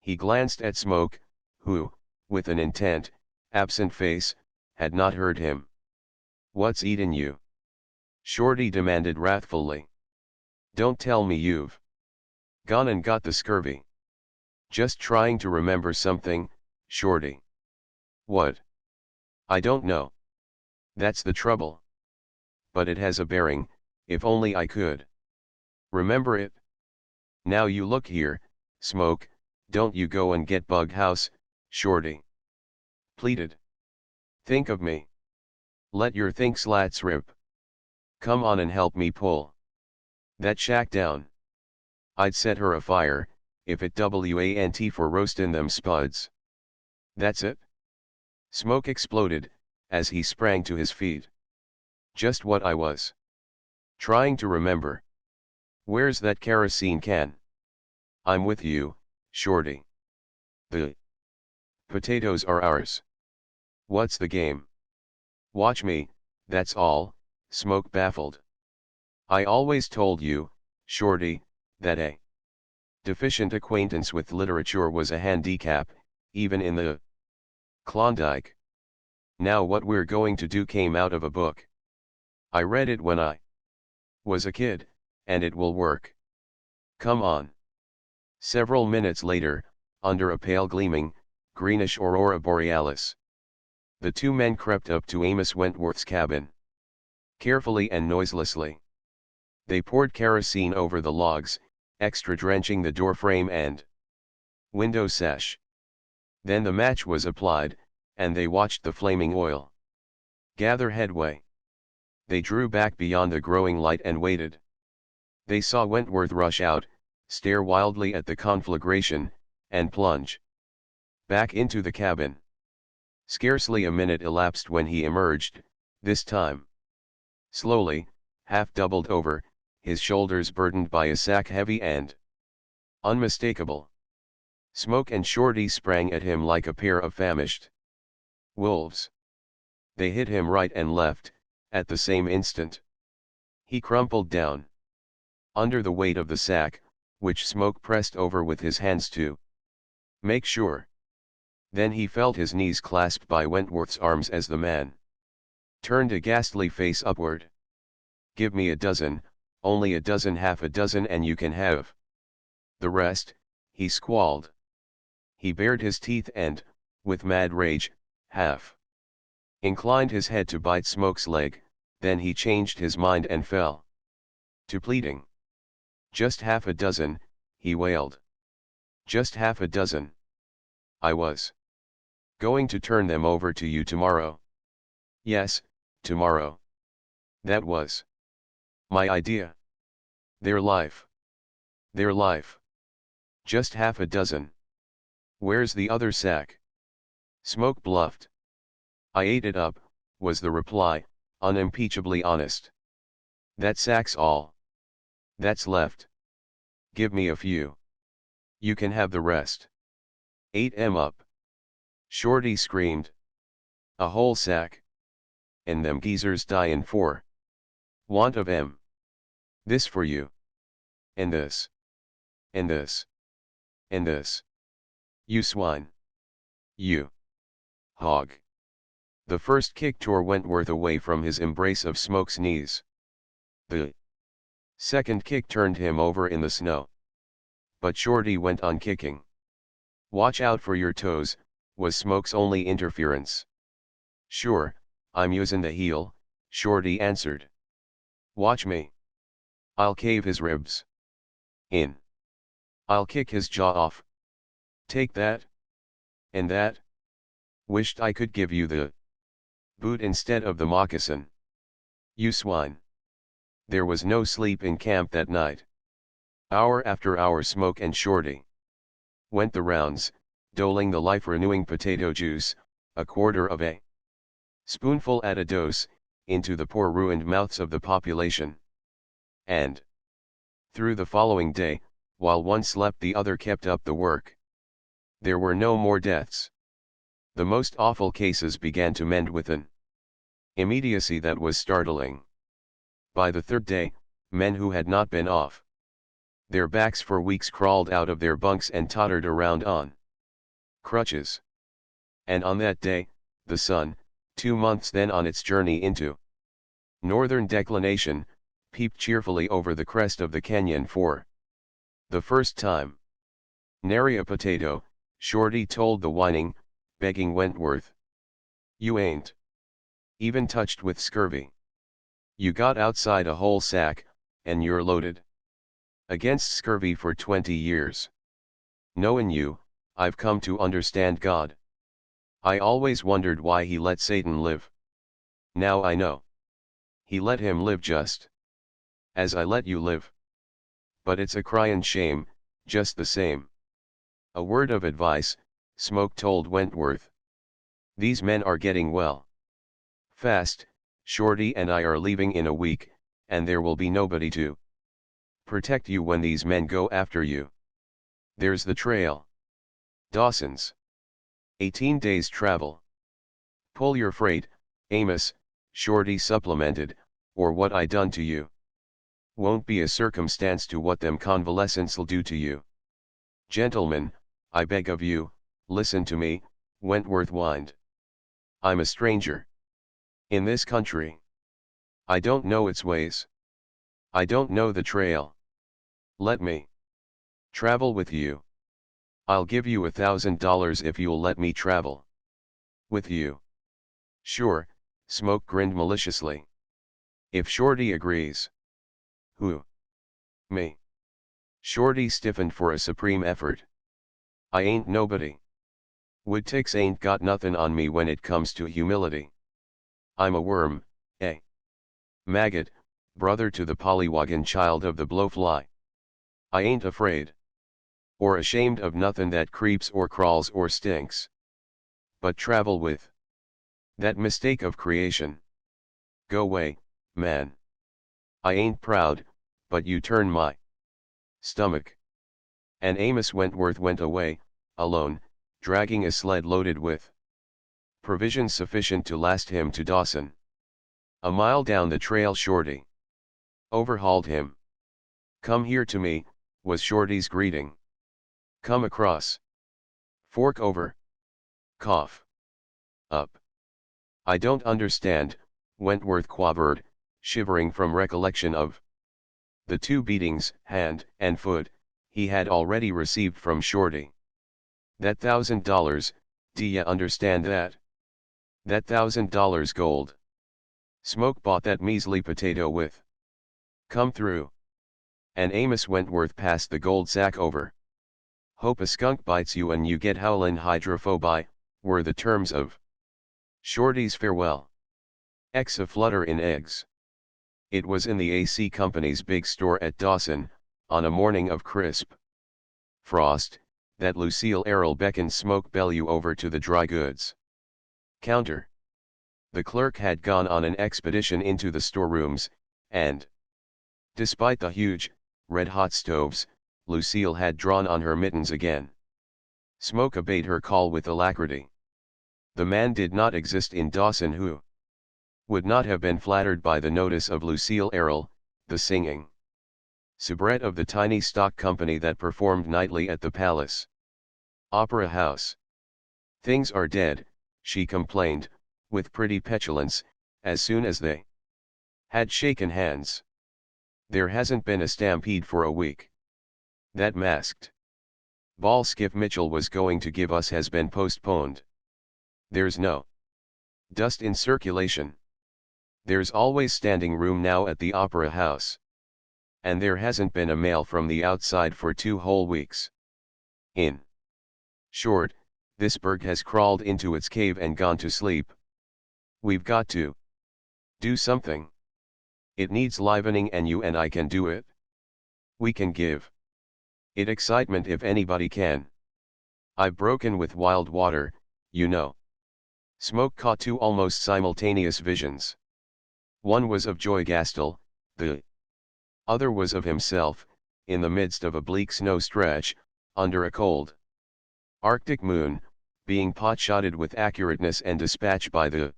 Speaker 1: He glanced at Smoke, who, with an intent, absent face, had not heard him. What's eatin' you? Shorty demanded wrathfully. Don't tell me you've gone and got the scurvy. Just trying to remember something, Shorty. What? I don't know. That's the trouble. But it has a bearing, if only I could remember it. Now you look here, Smoke, don't you go and get bug house, Shorty pleaded. Think of me. Let your think slats rip. Come on and help me pull that shack down. I'd set her afire, if it wasn't for roastin' them spuds. That's it? Smoke exploded, as he sprang to his feet. Just what I was trying to remember. Where's that kerosene can? I'm with you, Shorty. The potatoes are ours. What's the game? Watch me, that's all, Smoke baffled. I always told you, Shorty, that a deficient acquaintance with literature was a handicap, even in the Klondike. Now what we're going to do came out of a book. I read it when I was a kid, and it will work. Come on. Several minutes later, under a pale gleaming, greenish aurora borealis, the two men crept up to Amos Wentworth's cabin. Carefully and noiselessly, they poured kerosene over the logs, extra drenching the door frame and window sash. Then the match was applied, and they watched the flaming oil gather headway. They drew back beyond the growing light and waited. They saw Wentworth rush out, stare wildly at the conflagration, and plunge back into the cabin. Scarcely a minute elapsed when he emerged, this time slowly, half doubled over, his shoulders burdened by a sack heavy and unmistakable. Smoke and Shorty sprang at him like a pair of famished wolves. They hit him right and left, at the same instant. He crumpled down under the weight of the sack, which Smoke pressed over with his hands to make sure. Then he felt his knees clasped by Wentworth's arms as the man turned a ghastly face upward. Give me a dozen, only a dozen, half a dozen, and you can have the rest, he squalled. He bared his teeth and, with mad rage, half inclined his head to bite Smoke's leg, then he changed his mind and fell to pleading. Just half a dozen, he wailed. Just half a dozen. I was going to turn them over to you tomorrow. Yes, tomorrow. That was my idea. Their life. Their life. Just half a dozen. Where's the other sack? Smoke bluffed. I ate it up, was the reply, unimpeachably honest. That sack's all that's left. Give me a few. You can have the rest. Ate 'em up. Shorty screamed. A whole sack. And them geezers dyin' for want of 'em. This for you. And this. And this. And this. You swine. You. hog. The first kick tore Wentworth away from his embrace of Smoke's knees. The second kick turned him over in the snow. But Shorty went on kicking. "Watch out for your toes," was Smoke's only interference. "Sure, I'm using the heel," Shorty answered. "Watch me. I'll cave his ribs in. I'll kick his jaw off. Take that. And that. Wished I could give you the boot instead of the moccasin. You swine." There was no sleep in camp that night. Hour after hour Smoke and Shorty went the rounds, doling the life-renewing potato juice, a quarter of a spoonful at a dose, into the poor ruined mouths of the population. And through the following day, while one slept the other kept up the work. There were no more deaths. The most awful cases began to mend with an immediacy that was startling. By the third day, men who had not been off their backs for weeks crawled out of their bunks and tottered around on crutches. And on that day, the sun, 2 months then on its journey into northern declination, peeped cheerfully over the crest of the canyon for the first time. "Nary a potato," Shorty told the whining, begging Wentworth. "You ain't even touched with scurvy. You got outside a whole sack, and you're loaded against scurvy for 20 years. Knowin' you, I've come to understand God. I always wondered why he let Satan live. Now I know. He let him live just as I let you live. But it's a cryin' shame, just the same." "A word of advice," Smoke told Wentworth. "These men are getting well fast. Shorty and I are leaving in a week, and there will be nobody to protect you when these men go after you. There's the trail. Dawson's 18 days' travel. Pull your freight, Amos," Shorty supplemented, "or what I done to you won't be a circumstance to what them convalescents'll do to you." "Gentlemen, I beg of you, listen to me," Wentworth whined. "I'm a stranger in this country. I don't know its ways. I don't know the trail. Let me travel with you. I'll give you $1,000 if you'll let me travel with you." "Sure," Smoke grinned maliciously. "If Shorty agrees." "Who? Me?" Shorty stiffened for a supreme effort. "I ain't nobody. Woodticks ain't got nothin' on me when it comes to humility. I'm a worm, a maggot, brother to the pollywoggin' child of the blowfly. I ain't afraid or ashamed of nothin' that creeps or crawls or stinks. But travel with that mistake of creation. Go way, man. I ain't proud, but you turn my stomach." And Amos Wentworth went away, alone, dragging a sled loaded with provisions sufficient to last him to Dawson. A mile down the trail Shorty overhauled him. "Come here to me," was Shorty's greeting. "Come across. Fork over. Cough. Up." "I don't understand," Wentworth quavered, shivering from recollection of the 2 beatings, hand and foot, he had already received from Shorty. "That $1,000, d'ya understand that? That $1,000 gold. Smoke bought that measly potato with. Come through." And Amos Wentworth passed the gold sack over. "Hope a skunk bites you and you get howlin' hydrophobi," were the terms of Shorty's farewell. Eggs a-flutter in eggs. It was in the AC Company's big store at Dawson, on a morning of crisp frost, that Lucille Errol beckoned Smoke Bellew over to the dry goods counter. The clerk had gone on an expedition into the storerooms, and despite the huge, red-hot stoves, Lucille had drawn on her mittens again. Smoke obeyed her call with alacrity. The man did not exist in Dawson who would not have been flattered by the notice of Lucille Errol, the singing soubrette of the tiny stock company that performed nightly at the Palace Opera House. "Things are dead," she complained, with pretty petulance, as soon as they had shaken hands. There hasn't been a stampede for a week. That masked ball Skip Mitchell was going to give us has been postponed. There's no dust in circulation. There's always standing room now at the Opera House. And there hasn't been a mail from the outside for 2 whole weeks. In short, this burg has crawled into its cave and gone to sleep. We've got to do something. It needs livening, and you and I can do it. We can give it excitement if anybody can. I've broken with Wild Water, you know. Smoke caught 2 almost simultaneous visions. One was of Joy Gastel, the other was of himself, in the midst of a bleak snow stretch, under a cold Arctic moon, being pot-shotted with accurateness and dispatch by the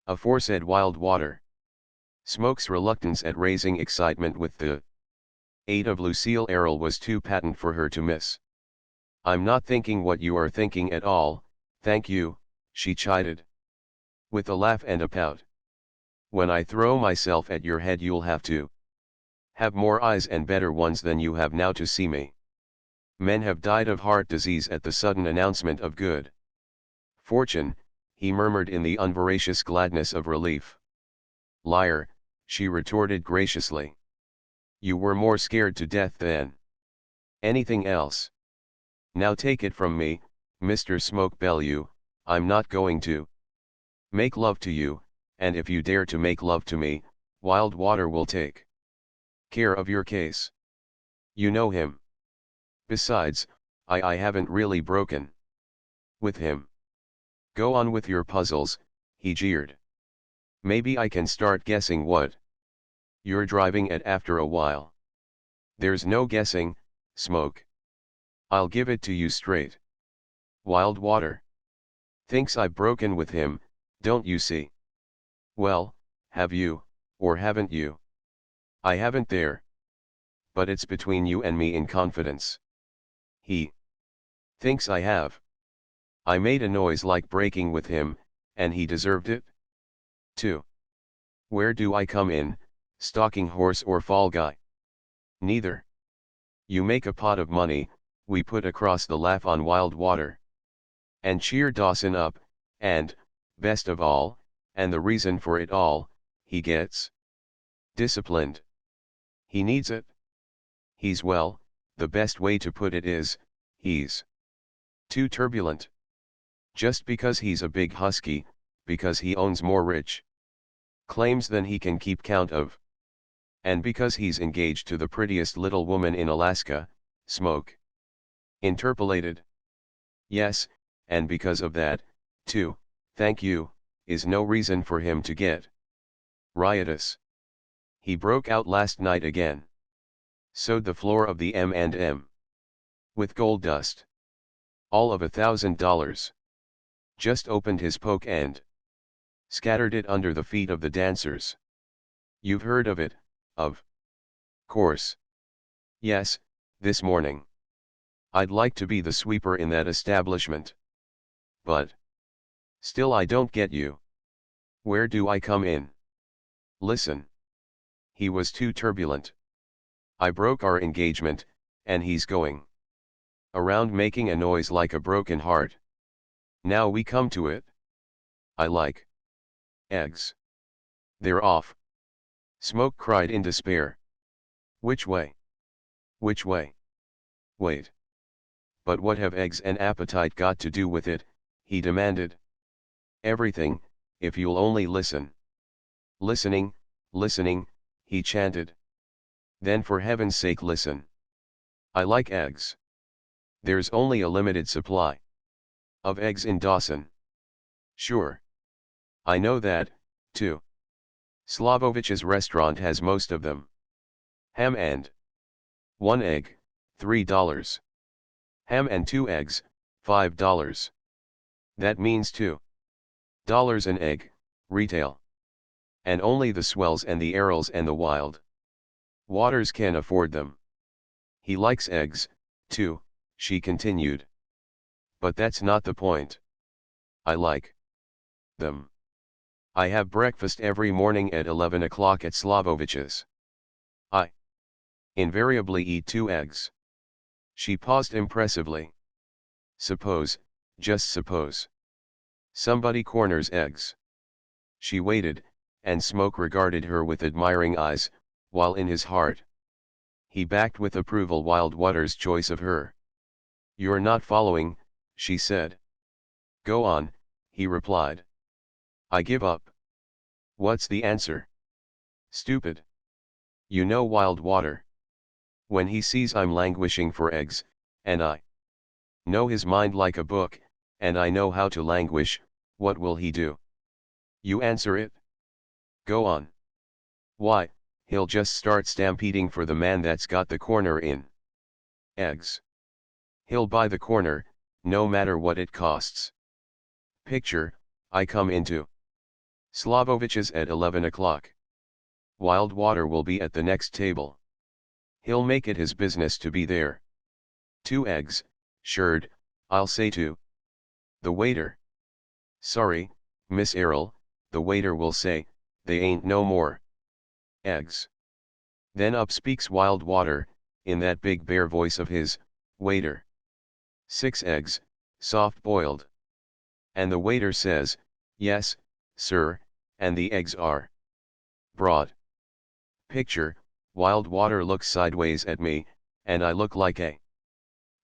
Speaker 1: aforesaid Wild Water. Smoke's reluctance at raising excitement with the aid of Lucille Errol was too patent for her to miss. I'm not thinking what you are thinking at all, thank you, she chided. With a laugh and a pout. When I throw myself at your head, you'll have to have more eyes and better ones than you have now to see me. Men have died of heart disease at the sudden announcement of good fortune, he murmured in the unveracious gladness of relief. Liar, she retorted graciously. You were more scared to death than anything else. Now take it from me, Mr. Smoke Bellew, I'm not going to make love to you, and if you dare to make love to me, Wild Water will take care of your case. You know him. Besides, I haven't really broken with him. Go on with your puzzles, he jeered. Maybe I can start guessing what you're driving at after a while. There's no guessing, Smoke. I'll give it to you straight. Wild Water thinks I've broken with him, don't you see? Well, have you, or haven't you? I haven't there. But it's between you and me in confidence. He thinks I have. I made a noise like breaking with him, and he deserved it. 2. Where do I come in, stalking horse or fall guy? Neither. You make a pot of money, we put across the laugh on Wild Water. And cheer Dawson up, and, best of all, and the reason for it all, he gets disciplined. He needs it. He's, well, the best way to put it is, he's too turbulent. Just because he's a big husky, because he owns more rich claims than he can keep count of. And because he's engaged to the prettiest little woman in Alaska, Smoke interpolated. Yes, and because of that, too, thank you, is no reason for him to get riotous. He broke out last night again. Sowed the floor of the M&M with gold dust. All of $1,000. Just opened his poke and scattered it under the feet of the dancers. You've heard of it, of course. Yes, this morning. I'd like to be the sweeper in that establishment. But still I don't get you. Where do I come in? Listen. He was too turbulent. I broke our engagement, and he's going around making a noise like a broken heart. Now we come to it. I like eggs. They're off. Smoke cried in despair. Which way? Which way? Wait. But what have eggs and appetite got to do with it? He demanded. Everything, if you'll only listen. Listening, listening, he chanted. Then for heaven's sake listen. I like eggs. There's only a limited supply of eggs in Dawson. Sure. I know that, too. Slavovich's restaurant has most of them. Ham and 1 egg, $3. Ham and 2 eggs, $5. That means $2 an egg, retail. And only the swells and the Errols and the Wild Waters can afford them. He likes eggs, too, she continued. But that's not the point. I like them. I have breakfast every morning at 11 o'clock at Slavovich's. I invariably eat 2 eggs. She paused impressively. Suppose, just suppose, somebody corners eggs. She waited, and Smoke regarded her with admiring eyes, while in his heart he backed with approval Wildwater's choice of her. "You're not following," she said. "Go on," he replied. "I give up." "What's the answer?" "Stupid. You know Wildwater. When he sees I'm languishing for eggs, and I know his mind like a book, and I know how to languish, what will he do? You answer it. Go on." "Why, he'll just start stampeding for the man that's got the corner in eggs. He'll buy the corner, no matter what it costs. Picture, I come into Slavovich's at 11 o'clock. Wildwater will be at the next table. He'll make it his business to be there. 2 eggs, shirred, I'll say to the waiter. Sorry, Miss Errol, the waiter will say, they ain't no more eggs. Then up speaks Wildwater, in that big bare voice of his, waiter. 6 eggs, soft-boiled. And the waiter says, yes, sir, and the eggs are broad. Picture, Wildwater looks sideways at me, and I look like a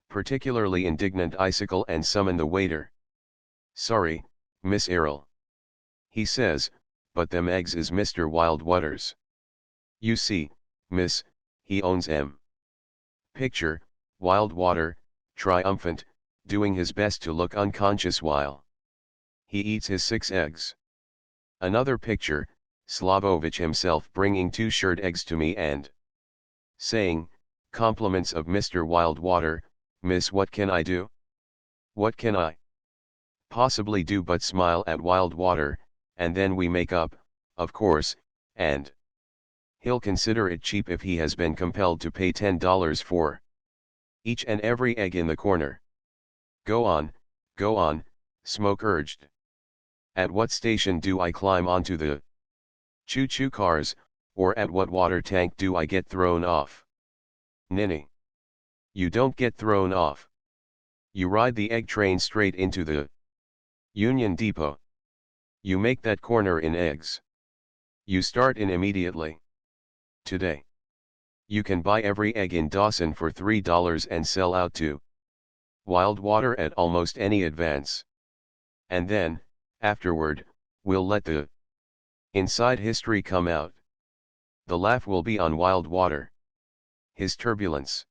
Speaker 1: particularly indignant icicle and summon the waiter. Sorry, Miss Errol. He says, but them eggs is Mr. Wildwater's. You see, miss, he owns 'em. Picture, Wildwater, triumphant, doing his best to look unconscious while he eats his 6 eggs. Another picture, Slavovich himself bringing 2 shirred eggs to me and saying, compliments of Mr. Wildwater, miss, what can I do? What can I possibly do but smile at Wildwater, and then we make up, of course, and he'll consider it cheap if he has been compelled to pay $10 for each and every egg in the corner. Go on, Smoke urged. At what station do I climb onto the choo-choo cars, or at what water tank do I get thrown off? Ninny. You don't get thrown off. You ride the egg train straight into the Union Depot. You make that corner in eggs. You start in immediately. Today. You can buy every egg in Dawson for $3 and sell out to Wildwater at almost any advance. And then, afterward, we'll let the inside history come out. The laugh will be on Wildwater. His turbulence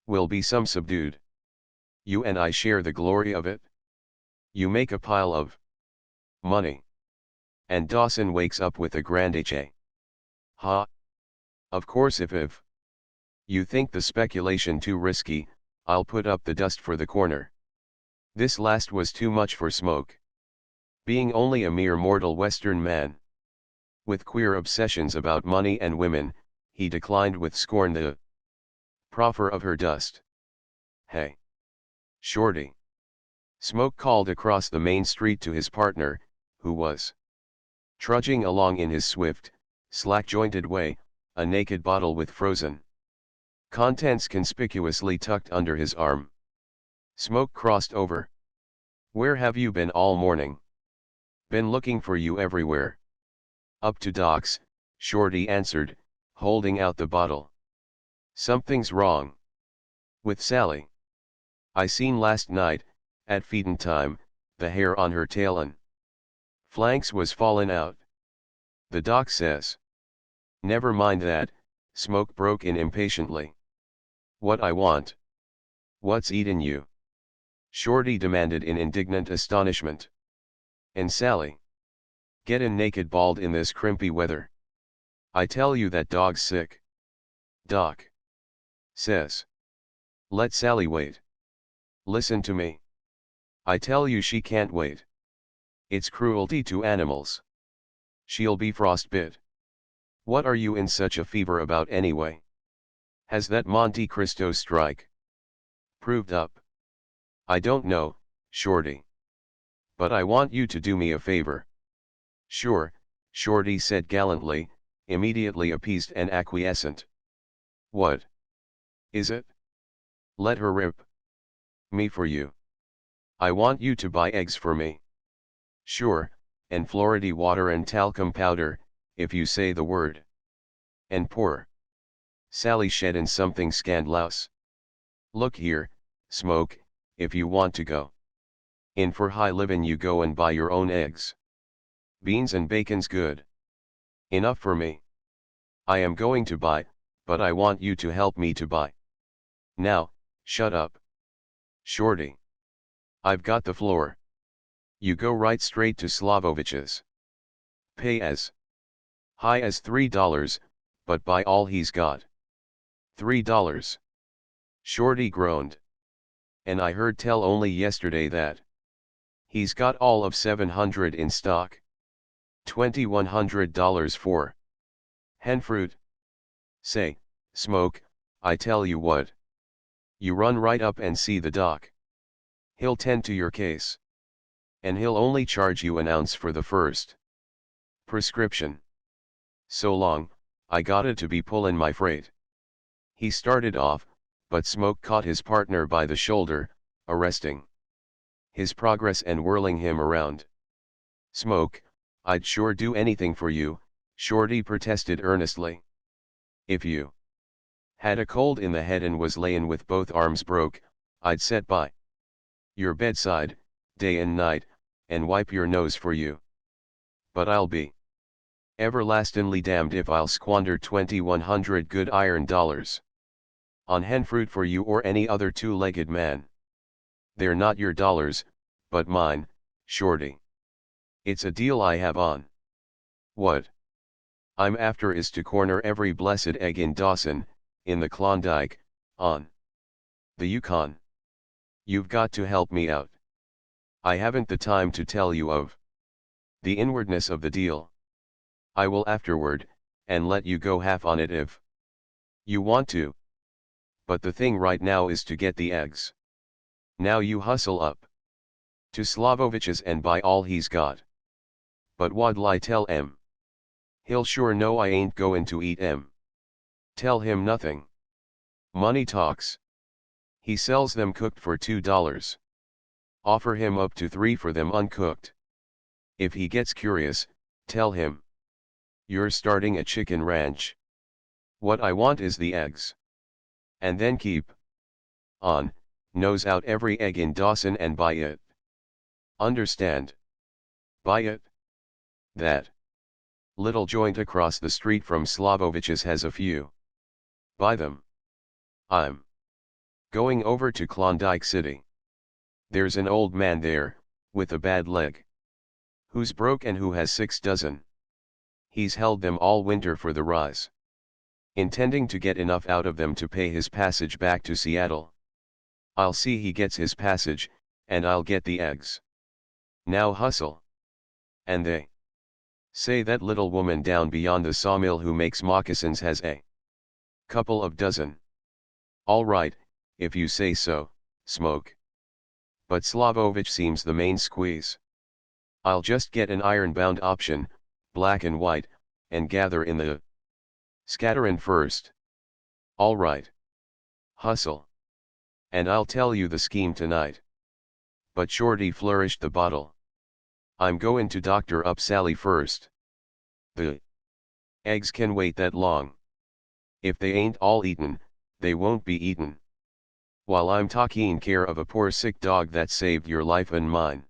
Speaker 1: will be some subdued. You and I share the glory of it. You make a pile of money. And Dawson wakes up with a grand HA. Ha! Of course if you think the speculation too risky, I'll put up the dust for the corner. This last was too much for Smoke. Being only a mere mortal Western man with queer obsessions about money and women, he declined with scorn the proffer of her dust. Hey, Shorty! Smoke called across the main street to his partner, who was trudging along in his swift, slack-jointed way, a naked bottle with frozen contents conspicuously tucked under his arm. Smoke crossed over. Where have you been all morning? Been looking for you everywhere. Up to Doc's, Shorty answered, holding out the bottle. Something's wrong with Sally. I seen last night, at feedin' time, the hair on her tail and flanks was fallin' out. The doc says. Never mind that, Smoke broke in impatiently. What I want? What's eatin' you? Shorty demanded in indignant astonishment. And Sally? Gettin' naked bald in this crimpy weather. I tell you that dog's sick. Doc says. Let Sally wait. Listen to me. I tell you she can't wait. It's cruelty to animals. She'll be frostbit. What are you in such a fever about anyway? Has that Monte Cristo strike proved up? I don't know, Shorty. But I want you to do me a favor. Sure, Shorty said gallantly, immediately appeased and acquiescent. What is it? Let her rip. Me for you. I want you to buy eggs for me. Sure, and Floridy water and talcum powder, if you say the word. And pour. Sally shed in something scandalous. Look here, Smoke, if you want to go in for high livin' you go and buy your own eggs. Beans and bacon's good enough for me. I am going to buy, but I want you to help me to buy. Now, shut up. Shorty. I've got the floor. You go right straight to Slavovich's. Pay as high as $3, but buy all he's got. $3. Shorty groaned. And I heard tell only yesterday that he's got all of 700 in stock. $2,100 for hen fruit. Say, Smoke, I tell you what. You run right up and see the doc. He'll tend to your case. And he'll only charge you an ounce for the first prescription. So long, I gotta to be pullin' my freight. He started off, but Smoke caught his partner by the shoulder, arresting his progress and whirling him around. Smoke, I'd sure do anything for you, Shorty protested earnestly. If you had a cold in the head and was layin' with both arms broke, I'd set by your bedside, day and night, and wipe your nose for you. But I'll be everlastingly damned if I'll squander 2,100 good iron dollars on hen fruit for you or any other two-legged man. They're not your dollars, but mine, Shorty. It's a deal I have on. What I'm after is to corner every blessed egg in Dawson, in the Klondike, on the Yukon. You've got to help me out. I haven't the time to tell you of the inwardness of the deal. I will afterward, and let you go half on it if you want to. But the thing right now is to get the eggs. Now you hustle up to Slavovich's and buy all he's got. But what'll I tell em? He'll sure know I ain't goin' to eat em. Tell him nothing. Money talks. He sells them cooked for $2. Offer him up to $3 for them uncooked. If he gets curious, tell him you're starting a chicken ranch. What I want is the eggs. And then keep on, nose out every egg in Dawson and buy it. Understand? Buy it. That little joint across the street from Slavovich's has a few. Buy them. I'm going over to Klondike City. There's an old man there, with a bad leg, who's broke and who has 6 dozen. He's held them all winter for the rise, intending to get enough out of them to pay his passage back to Seattle. I'll see he gets his passage, and I'll get the eggs. Now hustle. And they say that little woman down beyond the sawmill who makes moccasins has a couple of dozen. All right, if you say so, Smoke. But Slavovich seems the main squeeze. I'll just get an iron-bound option, black and white, and gather in the scatterin' first. All right. Hustle. And I'll tell you the scheme tonight. But Shorty flourished the bottle. I'm goin' to doctor up Sally first. The eggs can wait that long. If they ain't all eaten, they won't be eaten. While I'm taking care of a poor sick dog that saved your life and mine.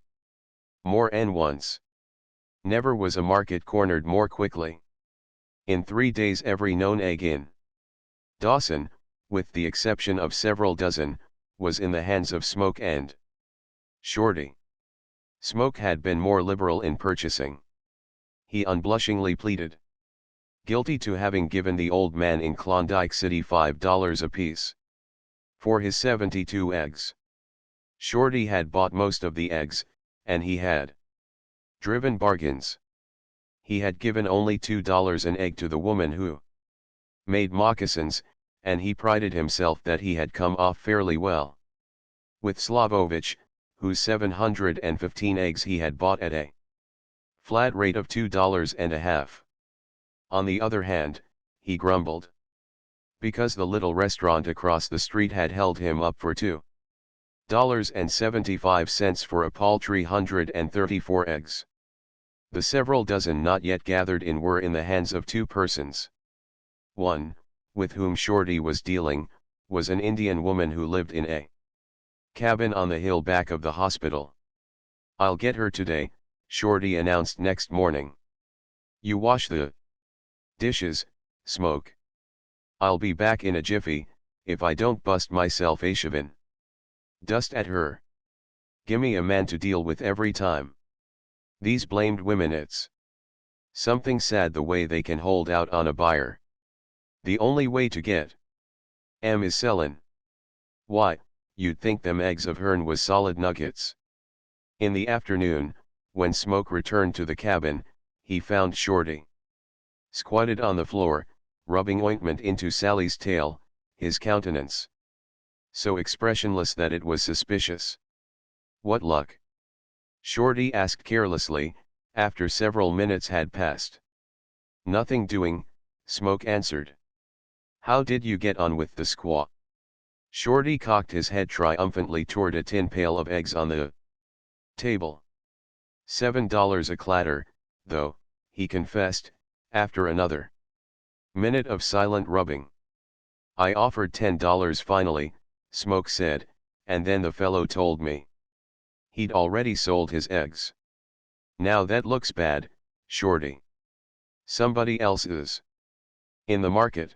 Speaker 1: More 'n once. Never was a market cornered more quickly. In 3 days every known egg in Dawson, with the exception of several dozen, was in the hands of Smoke and Shorty. Smoke had been more liberal in purchasing. He unblushingly pleaded guilty to having given the old man in Klondike City $5 apiece for his 72 eggs. Shorty had bought most of the eggs, and he had driven bargains. He had given only $2 an egg to the woman who made moccasins, and he prided himself that he had come off fairly well with Slavovich, whose 715 eggs he had bought at a flat rate of $2.50. On the other hand, he grumbled, because the little restaurant across the street had held him up for $2.75 for a paltry 134 eggs. The several dozen not yet gathered in were in the hands of two persons. One, with whom Shorty was dealing, was an Indian woman who lived in a cabin on the hill back of the hospital. "I'll get her today," Shorty announced next morning. "You wash the dishes, Smoke. I'll be back in a jiffy, if I don't bust myself a shavin'. Dust at her. Gimme a man to deal with every time. These blamed women, it's something sad the way they can hold out on a buyer. The only way to get 'em is sellin'. Why, you'd think them eggs of hern was solid nuggets." In the afternoon, when Smoke returned to the cabin, he found Shorty squatted on the floor, rubbing ointment into Sally's tail, his countenance so expressionless that it was suspicious. "What luck?" Shorty asked carelessly, after several minutes had passed. "Nothing doing," Smoke answered. "How did you get on with the squaw?" Shorty cocked his head triumphantly toward a tin pail of eggs on the table. $7 a clatter, though, he confessed, after another minute of silent rubbing. "I offered $10 finally," Smoke said, "and then the fellow told me he'd already sold his eggs. Now that looks bad, Shorty. Somebody else is in the market.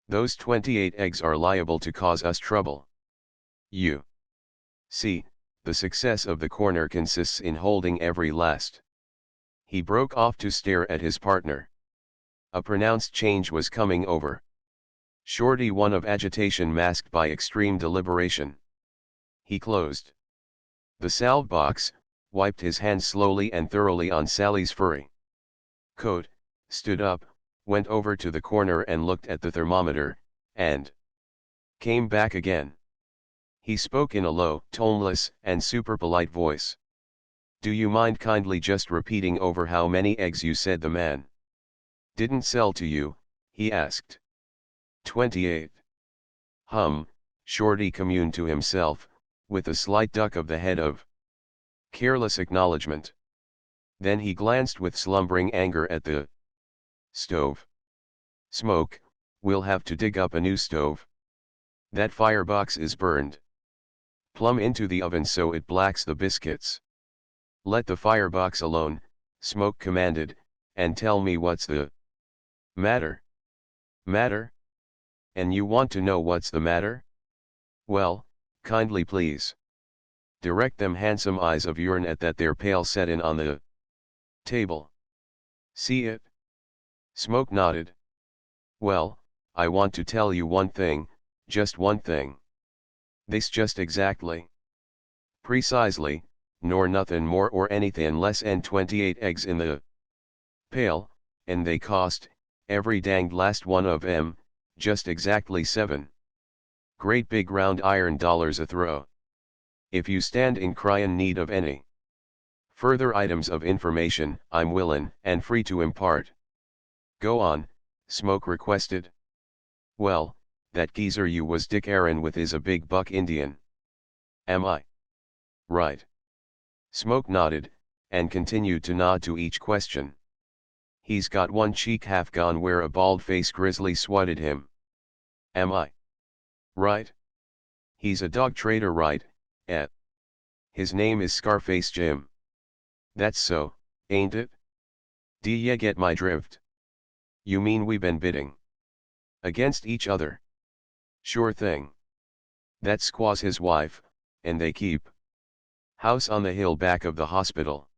Speaker 1: Those 28 eggs are liable to cause us trouble. You see, the success of the corner consists in holding every last." He broke off to stare at his partner. A pronounced change was coming over Shorty, one of agitation masked by extreme deliberation. He closed the salve box, wiped his hands slowly and thoroughly on Sally's furry coat, stood up, went over to the corner and looked at the thermometer, and came back again. He spoke in a low, toneless, and super polite voice. "Do you mind kindly just repeating over how many eggs you said the man didn't sell to you?" he asked. 28. Shorty communed to himself, with a slight duck of the head of careless acknowledgement. Then he glanced with slumbering anger at the stove. "Smoke, we'll have to dig up a new stove. That firebox is burned plumb into the oven so it blacks the biscuits." "Let the firebox alone," Smoke commanded, "and tell me what's the matter." "Matter? And you want to know what's the matter? Well, kindly please direct them handsome eyes of yourn at that there pail settin' on the table. See it?" Smoke nodded. "Well, I want to tell you one thing, just one thing. This just exactly, precisely, nor nothin' more or anythin' less 'en 28 eggs in the pail, and they cost, every danged last one of 'em, just exactly 7 great big round iron dollars a throw. If you stand in cryin' need of any further items of information, I'm willin' and free to impart." "Go on," Smoke requested. "Well, that geezer you was Dick Aaron with is a big buck Indian. Am I right?" Smoke nodded, and continued to nod to each question. "He's got one cheek half gone where a bald-faced grizzly swatted him. Am I right? He's a dog trader, right, his name is Scarface Jim. That's so, ain't it? D'ye get my drift? You mean we been bidding against each other?" "Sure thing. That squaw's his wife, and they keep house on the hill back of the hospital.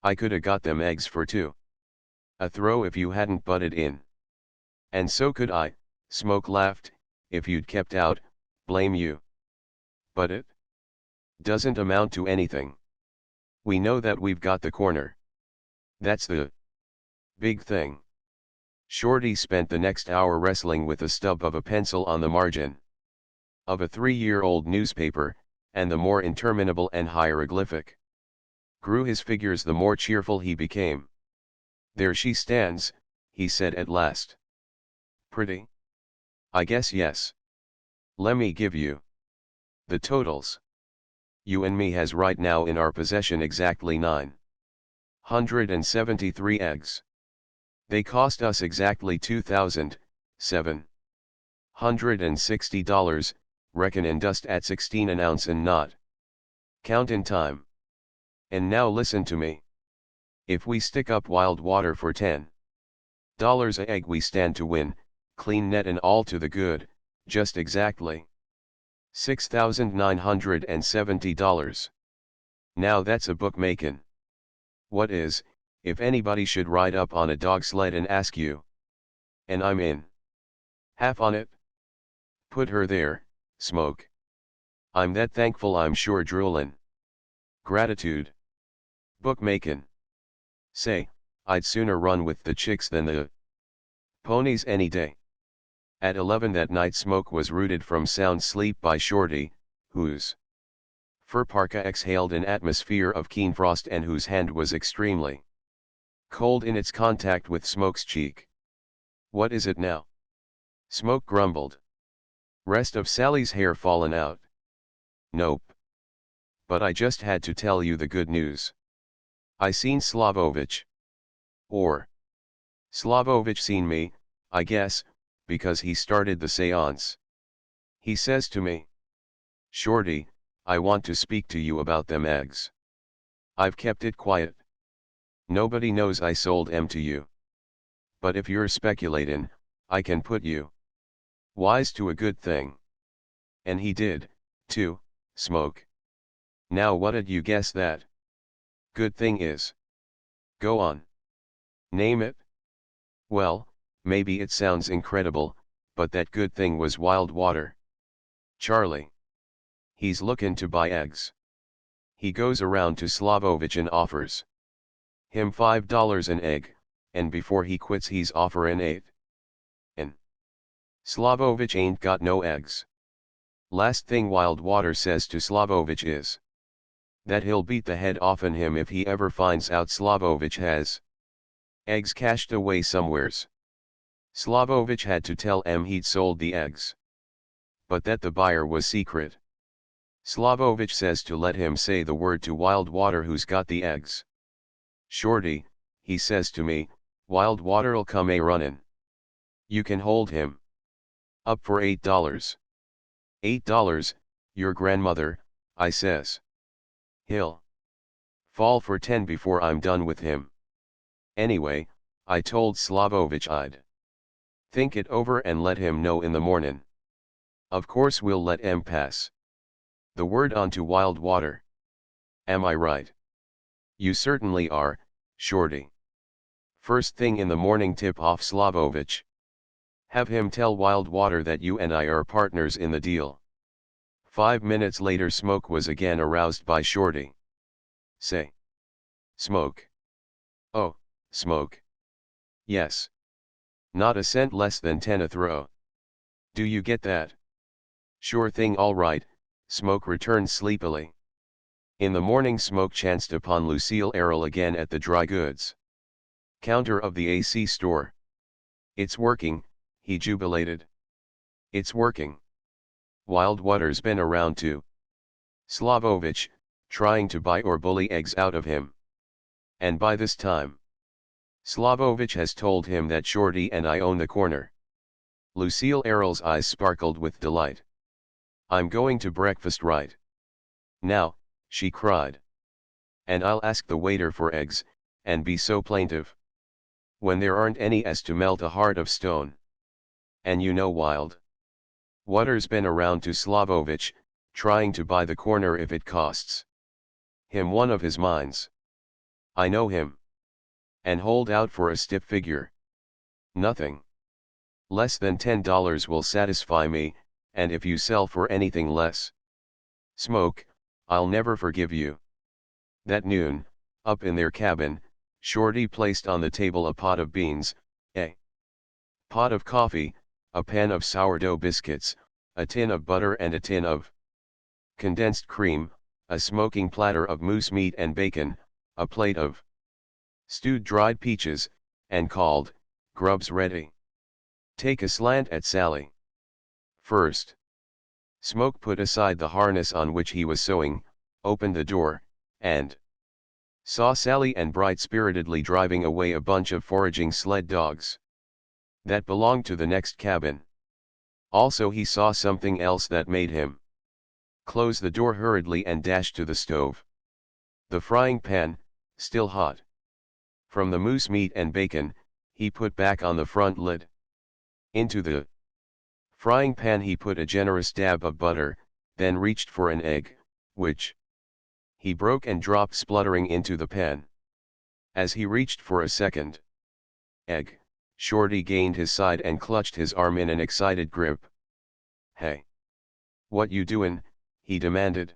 Speaker 1: I coulda got them eggs for 2 a throw if you hadn't butted in." "And so could I," Smoke laughed, "if you'd kept out, blame you. But it doesn't amount to anything. We know that we've got the corner. That's the big thing." Shorty spent the next hour wrestling with the stub of a pencil on the margin of a 3-year-old newspaper, and the more interminable and hieroglyphic grew his figures, the more cheerful he became. "There she stands," he said at last. "Pretty? I guess yes. Lemme give you the totals. You and me has right now in our possession exactly 973 eggs. They cost us exactly $2,760, reckonin' dust at 16 an ounce and not countin' time. And now listen to me. If we stick up wild water for $10 a egg, we stand to win, clean net and all to the good, just exactly $6,970. Now that's a bookmakin'. What is, if anybody should ride up on a dog sled and ask you, and I'm in half on it? Put her there, Smoke. I'm that thankful I'm sure droolin'. Gratitude. Bookmakin'. Say, I'd sooner run with the chicks than the ponies any day. At 11 that night, Smoke was rooted from sound sleep by Shorty, whose fur parka exhaled an atmosphere of keen frost and whose hand was extremely cold in its contact with Smoke's cheek. "What is it now?" Smoke grumbled. "Rest of Sally's hair fallen out." "Nope. But I just had to tell you the good news. I seen Slavovich. Or Slavovich seen me, I guess, because he started the seance. He says to me, 'Shorty, I want to speak to you about them eggs. I've kept it quiet. Nobody knows I sold 'em to you. But if you're speculatin', I can put you wise to a good thing.' And he did, too, Smoke. Now what'd you guess that good thing is? Go on. Name it." "Well, maybe it sounds incredible, but that good thing was wild water. Charlie. He's lookin' to buy eggs. He goes around to Slavovich and offers him $5 an egg, and before he quits he's offerin' 8. And Slavovich ain't got no eggs. Last thing wild water says to Slavovich is that he'll beat the head off'n him if he ever finds out Slavovich has eggs cached away somewheres. Slavovich had to tell he'd sold the eggs, but that the buyer was secret. Slavovich says to let him say the word to wild water who's got the eggs. Shorty, he says to me, wild water'll come a runnin'. You can hold him up for $8. $8, your grandmother, I says. He'll fall for 10 before I'm done with him. Anyway, I told Slavovich I'd think it over and let him know in the mornin'. Of course we'll let him pass the word on to wild water. Am I right? You certainly are, Shorty. First thing in the morning tip off Slavovich. Have him tell wild water that you and I are partners in the deal." 5 minutes later Smoke was again aroused by Shorty. "Say. Smoke. Oh, Smoke. Yes. Not a cent less than 10 a throw. Do you get that?" "Sure thing, all right," Smoke returned sleepily. In the morning Smoke chanced upon Lucille Errol again at the dry goods counter of the AC store. "It's working," he jubilated. "It's working. Wild water's been around to Slavovich, trying to buy or bully eggs out of him. And by this time, Slavovich has told him that Shorty and I own the corner." Lucille Errol's eyes sparkled with delight. "I'm going to breakfast right now," she cried. "And I'll ask the waiter for eggs, and be so plaintive when there aren't any as to melt a heart of stone. And you know wild water's been around to Slavovich, trying to buy the corner if it costs him one of his mines. I know him. And hold out for a stiff figure. Nothing less than $10 will satisfy me, and if you sell for anything less, Smoke, I'll never forgive you." That noon, up in their cabin, Shorty placed on the table a pot of beans, a pot of coffee, a pan of sourdough biscuits, a tin of butter and a tin of condensed cream, a smoking platter of moose meat and bacon, a plate of stewed dried peaches, and called, "Grub's ready. Take a slant at Sally." First, Smoke put aside the harness on which he was sewing, opened the door, and saw Sally and Bright spiritedly driving away a bunch of foraging sled dogs that belonged to the next cabin. Also he saw something else that made him close the door hurriedly and dash to the stove. The frying pan, still hot from the moose meat and bacon, he put back on the front lid. Into the frying pan he put a generous dab of butter, then reached for an egg, which he broke and dropped spluttering into the pan. As he reached for a second egg, Shorty gained his side and clutched his arm in an excited grip. "Hey! What you doin'?" he demanded.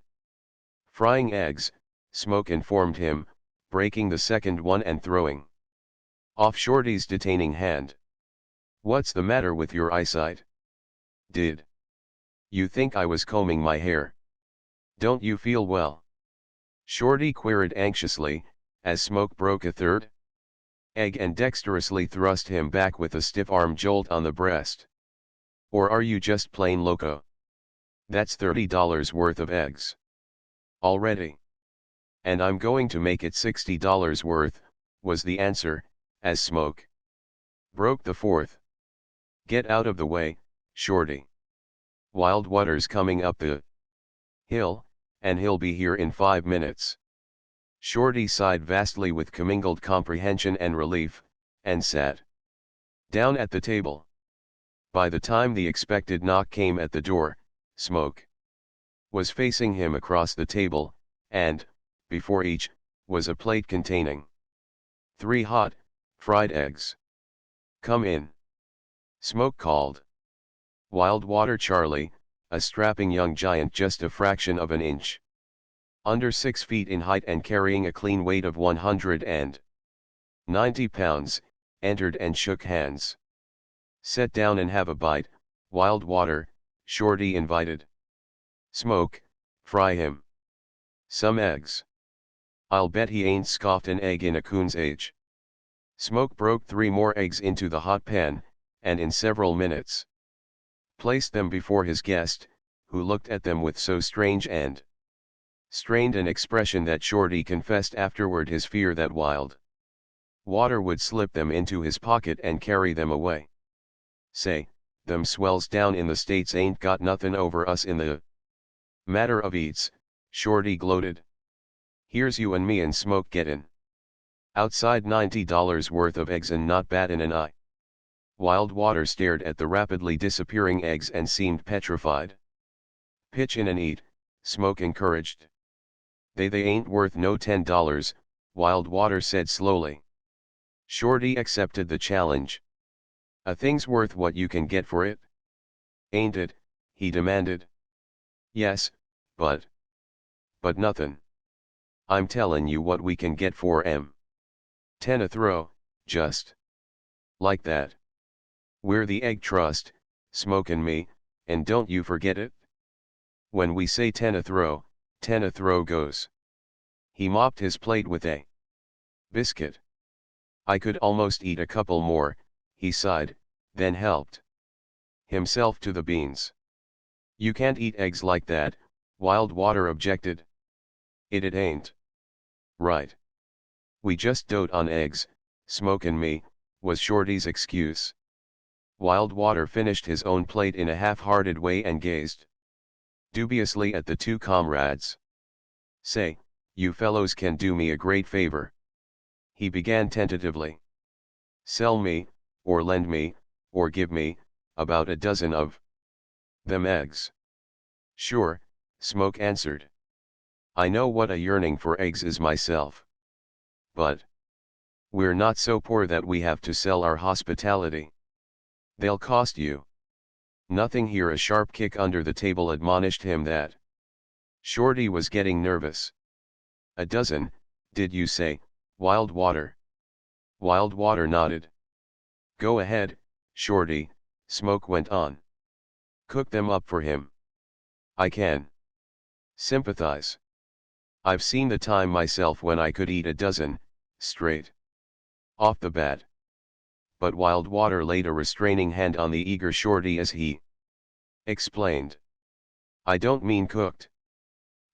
Speaker 1: "Frying eggs," Smoke informed him, breaking the second one and throwing off Shorty's detaining hand. "What's the matter with your eyesight? Did you think I was combing my hair? Don't you feel well?" Shorty queried anxiously, as Smoke broke a third egg and dexterously thrust him back with a stiff arm jolt on the breast. "Or are you just plain loco? That's $30 worth of eggs already. And I'm going to make it $60 worth," was the answer, as Smoke broke the fourth. "Get out of the way, Shorty. Wild Water's coming up the hill, and he'll be here in 5 minutes." Shorty sighed vastly with commingled comprehension and relief, and sat down at the table. By the time the expected knock came at the door, Smoke was facing him across the table, and, before each, was a plate containing 3 hot, fried eggs. "Come in," Smoke called. Wild Water Charlie, a strapping young giant just a fraction of an inch under 6 feet in height and carrying a clean weight of 190 pounds, entered and shook hands. "Sit down and have a bite, Wild Water," Shorty invited. "Smoke, fry him some eggs. I'll bet he ain't scoffed an egg in a coon's age." Smoke broke 3 more eggs into the hot pan, and in several minutes placed them before his guest, who looked at them with so strange and strained an expression that Shorty confessed afterward his fear that Wild Water would slip them into his pocket and carry them away. "Say, them swells down in the States ain't got nothin' over us in the matter of eats," Shorty gloated. "Here's you and me and Smoke gettin' outside $90 worth of eggs and not battin' an eye." Wild Water stared at the rapidly disappearing eggs and seemed petrified. "Pitch in and eat," Smoke encouraged. They ain't worth no $10, Wild Water said slowly. Shorty accepted the challenge. "A thing's worth what you can get for it, ain't it?" he demanded. "Yes, but nothin'. I'm tellin' you what we can get for 'em. 10 a throw, just like that. We're the Egg Trust, Smoke and me, and don't you forget it. When we say 10 a throw, 10 a throw goes." He mopped his plate with a biscuit. "I could almost eat a couple more," he sighed, then helped himself to the beans. "You can't eat eggs like that," Wild Water objected. It ain't right. We just dote on eggs, Smoke and me," was Shorty's excuse. Wild Water finished his own plate in a half-hearted way and gazed dubiously at the 2 comrades. "Say, you fellows can do me a great favor," he began tentatively. "Sell me, or lend me, or give me, about a dozen of them eggs." "Sure," Smoke answered. "I know what a yearning for eggs is myself. But we're not so poor that we have to sell our hospitality. They'll cost you nothing." Here a sharp kick under the table admonished him that Shorty was getting nervous. "A dozen, did you say, Wild Water?" Wild Water nodded. "Go ahead, Shorty," Smoke went on. "Cook them up for him." "I can." Sympathize. I've seen the time myself when I could eat a dozen, straight. Off the bat. But Wildwater laid a restraining hand on the eager Shorty as he explained. I don't mean cooked.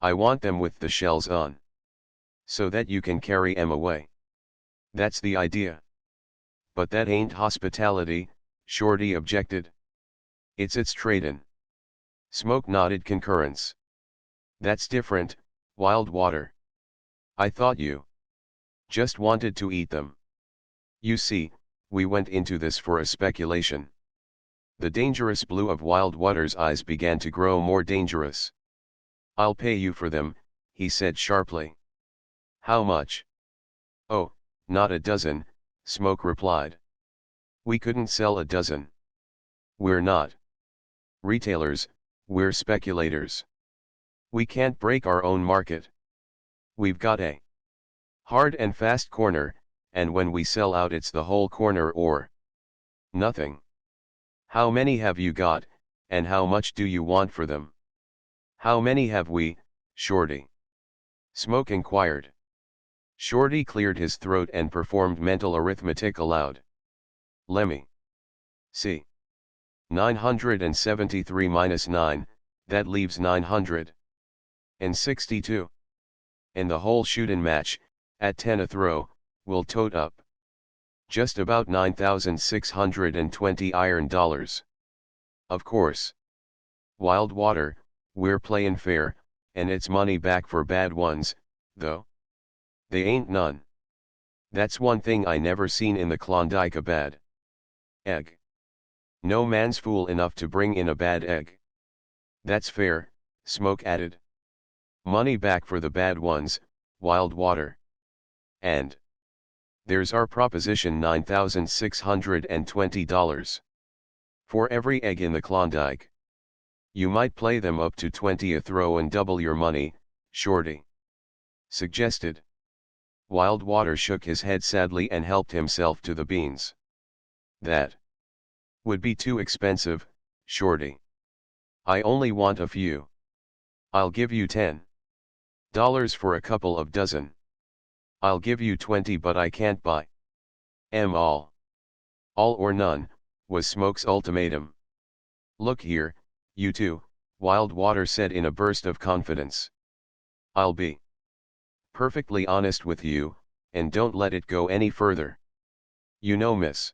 Speaker 1: I want them with the shells on. So that you can carry 'em away. That's the idea. But that ain't hospitality, Shorty objected. It's tradin'. Smoke nodded concurrence. That's different, Wildwater. I thought you just wanted to eat them. You see, we went into this for a speculation. The dangerous blue of Wildwater's eyes began to grow more dangerous. I'll pay you for them, he said sharply. How much? Oh, not a dozen, Smoke replied. We couldn't sell a dozen. We're not retailers, we're speculators. We can't break our own market. We've got a hard and fast corner, and when we sell out it's the whole corner or nothing. How many have you got, and how much do you want for them? How many have we, Shorty? Smoke inquired. Shorty cleared his throat and performed mental arithmetic aloud. Lemme see. 973 minus 9, that leaves 962. And the whole shootin' match, at 10 a throw, will tote up just about 9,620 iron dollars. Of course. Wildwater, we're playin' fair, and it's money back for bad ones, though. They ain't none. That's one thing I never seen in the Klondike, a bad egg. No man's fool enough to bring in a bad egg. That's fair, Smoke added. Money back for the bad ones, Wildwater. And there's our proposition, $9,620. For every egg in the Klondike. You might play them up to 20 a throw and double your money, Shorty suggested. Wildwater shook his head sadly and helped himself to the beans. That would be too expensive, Shorty. I only want a few. I'll give you $10 for a couple of dozen. I'll give you 20, but I can't buy 'em all. All or none, was Smoke's ultimatum. Look here, you two, Wildwater said in a burst of confidence. I'll be perfectly honest with you, and don't let it go any further. You know Miss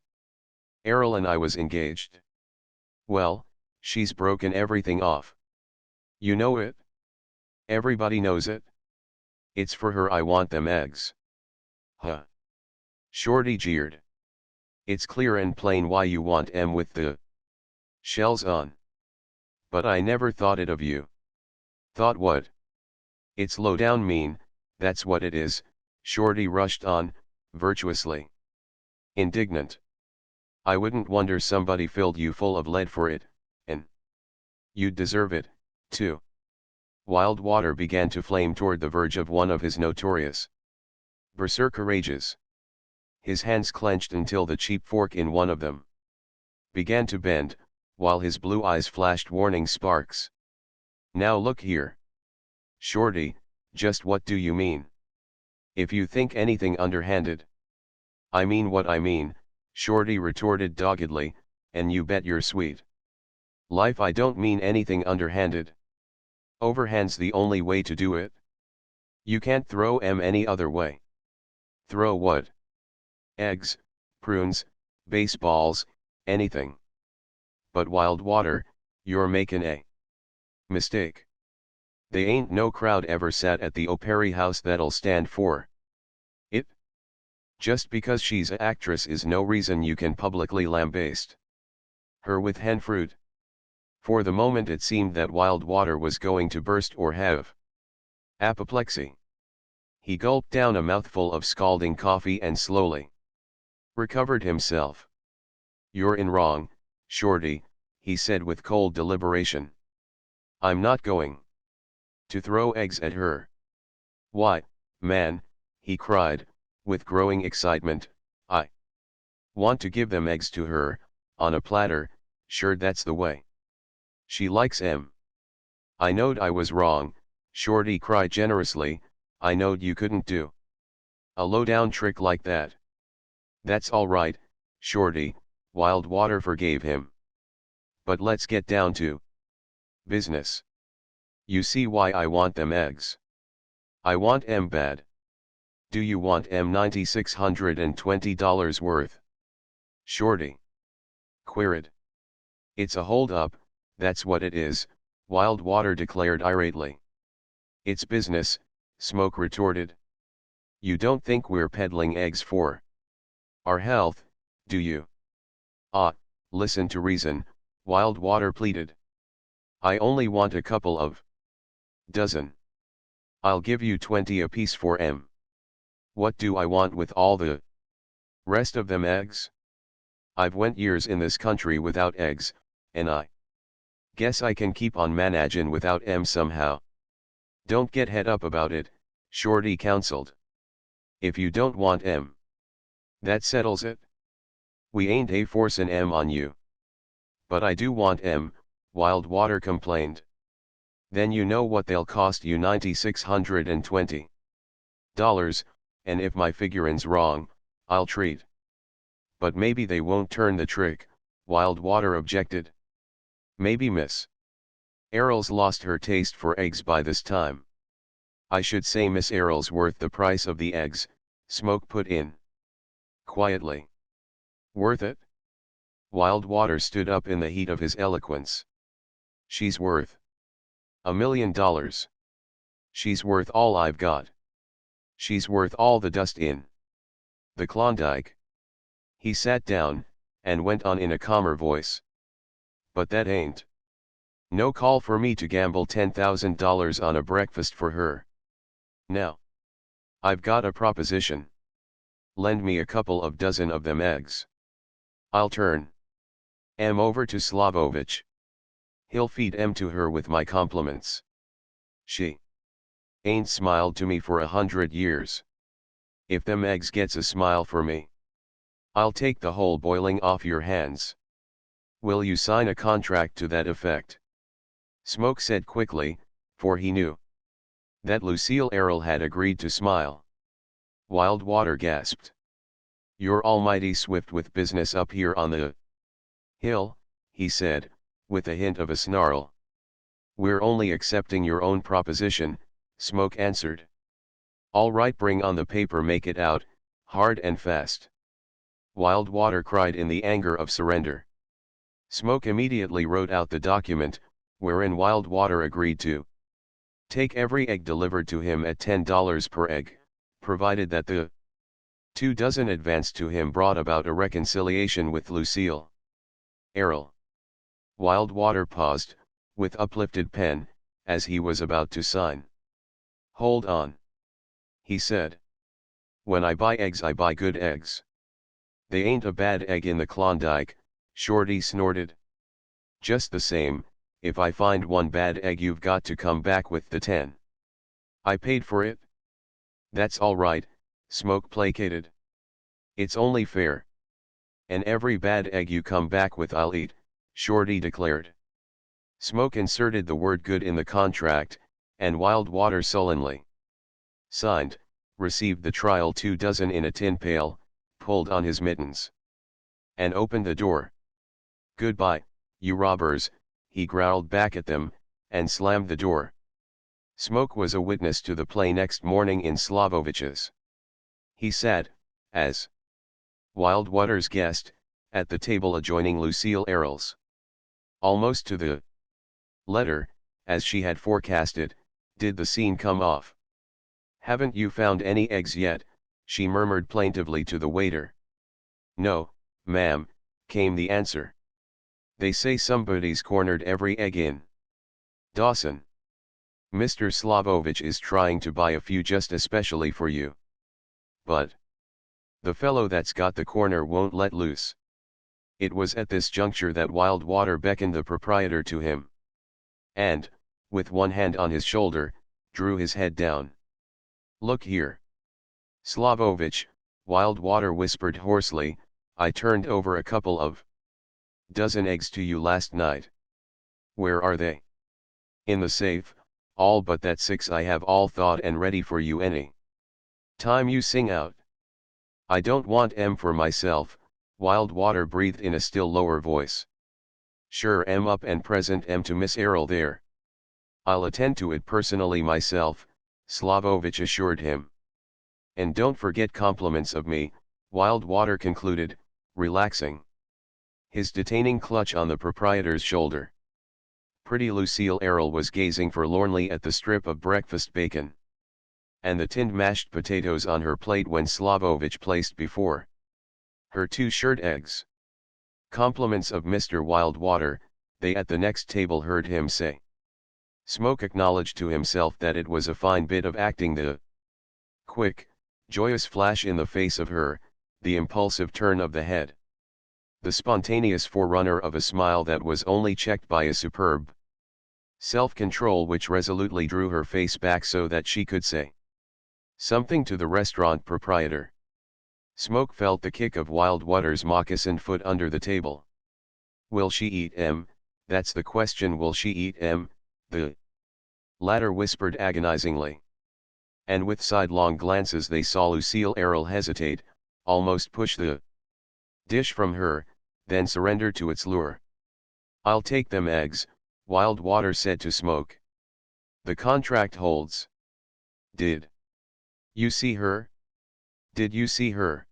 Speaker 1: Errol and I was engaged. Well, she's broken everything off. You know it? Everybody knows it. It's for her I want them eggs. Huh. Shorty jeered. It's clear and plain why you want 'em with the shells on. But I never thought it of you. Thought what? It's low down mean, that's what it is, Shorty rushed on, virtuously indignant. I wouldn't wonder somebody filled you full of lead for it, and you'd deserve it, too. Wildwater began to flame toward the verge of one of his notorious berserker rages. His hands clenched until the cheap fork in one of them began to bend, while his blue eyes flashed warning sparks. Now look here, Shorty, just what do you mean? If you think anything underhanded. I mean what I mean, Shorty retorted doggedly, and you bet your sweet life I don't mean anything underhanded. Overhand's the only way to do it. You can't throw 'em any other way. Throw what? Eggs, prunes, baseballs, anything. But Wildwater, you're makin' a mistake. They ain't no crowd ever sat at the O'Perry house that'll stand for it. Just because she's a actress is no reason you can publicly lambaste her with hen fruit. For the moment it seemed that Wildwater was going to burst or have apoplexy. He gulped down a mouthful of scalding coffee and slowly recovered himself. You're in wrong, Shorty, he said with cold deliberation. I'm not going to throw eggs at her. Why, man, he cried, with growing excitement, I want to give them eggs to her, on a platter, sure that's the way she likes 'em. I knowed I was wrong, Shorty cried generously, I knowed you couldn't do a low-down trick like that. That's all right, Shorty, Wildwater forgave him. But let's get down to business. You see why I want them eggs. I want 'em bad. Do you want 'em $9,620 worth? Shorty queried. It's a hold-up, that's what it is, Wildwater declared irately. It's business, Smoke retorted. You don't think we're peddling eggs for our health, do you? Ah, listen to reason, Wildwater pleaded. I only want a couple of dozen. I'll give you 20 apiece for 'em. What do I want with all the rest of them eggs? I've went years in this country without eggs, and I guess I can keep on managin' without 'em somehow. Don't get het up about it, Shorty counseled. If you don't want 'em, that settles it. We ain't a forcin' 'em on you. But I do want 'em, Wildwater complained. Then you know what they'll cost you, $9,620. And if my figurin's wrong, I'll treat. But maybe they won't turn the trick, Wildwater objected. Maybe Miss Errol's lost her taste for eggs by this time. I should say Miss Errol's worth the price of the eggs, Smoke put in quietly. Worth it? Wildwater stood up in the heat of his eloquence. She's worth $1 million. She's worth all I've got. She's worth all the dust in the Klondike. He sat down, and went on in a calmer voice. But that ain't no call for me to gamble $10,000 on a breakfast for her. Now, I've got a proposition. Lend me a couple of dozen of them eggs. I'll turn 'em over to Slavovich. He'll feed 'em to her with my compliments. She ain't smiled to me for 100 years. If them eggs gets a smile for me, I'll take the whole boiling off your hands. Will you sign a contract to that effect? Smoke said quickly, for he knew that Lucille Errol had agreed to smile. Wildwater gasped. You're almighty swift with business up here on the hill, he said, with a hint of a snarl. We're only accepting your own proposition, Smoke answered. All right, bring on the paper, make it out, hard and fast. Wildwater cried in the anger of surrender. Smoke immediately wrote out the document, wherein Wildwater agreed to take every egg delivered to him at $10 per egg, provided that the 2 dozen advanced to him brought about a reconciliation with Lucille Errol. Wildwater paused, with uplifted pen, as he was about to sign. Hold on, he said. When I buy eggs, I buy good eggs. They ain't a bad egg in the Klondike, Shorty snorted. Just the same, if I find one bad egg, you've got to come back with the 10. I paid for it. That's all right, Smoke placated. It's only fair. And every bad egg you come back with I'll eat, Shorty declared. Smoke inserted the word good in the contract, and Wildwater sullenly signed, received the trial 2 dozen in a tin pail, pulled on his mittens, and opened the door. Goodbye, you robbers, he growled back at them, and slammed the door. Smoke was a witness to the play next morning in Slavovich's. He sat, as Wildwater's guest, at the table adjoining Lucille Errol's. Almost to the letter, as she had forecasted, did the scene come off. Haven't you found any eggs yet? She murmured plaintively to the waiter. No, ma'am, came the answer. They say somebody's cornered every egg in Dawson. Mr. Slavovich is trying to buy a few just especially for you. But the fellow that's got the corner won't let loose. It was at this juncture that Wildwater beckoned the proprietor to him, and, with one hand on his shoulder, drew his head down. Look here, Slavovich, Wildwater whispered hoarsely, I turned over a couple of dozen eggs to you last night. Where are they? In the safe, all but that 6 I have all thought and ready for you any time you sing out. I don't want for myself, Wild Water breathed in a still lower voice. Sure up and present to Miss Errol there. I'll attend to it personally myself, Slavovich assured him. And don't forget compliments of me, Wild Water concluded, relaxing his detaining clutch on the proprietor's shoulder. Pretty Lucille Errol was gazing forlornly at the strip of breakfast bacon and the tinned mashed potatoes on her plate when Slavovich placed before her 2 shirred eggs. Compliments of Mr. Wildwater, they at the next table heard him say. Smoke acknowledged to himself that it was a fine bit of acting, the quick, joyous flash in the face of her, the impulsive turn of the head. The spontaneous forerunner of a smile that was only checked by a superb self-control which resolutely drew her face back so that she could say something to the restaurant proprietor. Smoke felt the kick of Wildwater's moccasined foot under the table. Will she eat that's the question, will she eat the latter whispered agonizingly. And with sidelong glances they saw Lucille Errol hesitate, almost push the dish from her, then surrender to its lure. I'll take them eggs, Wildwater said to Smoke. The contract holds. Did you see her? Did you see her?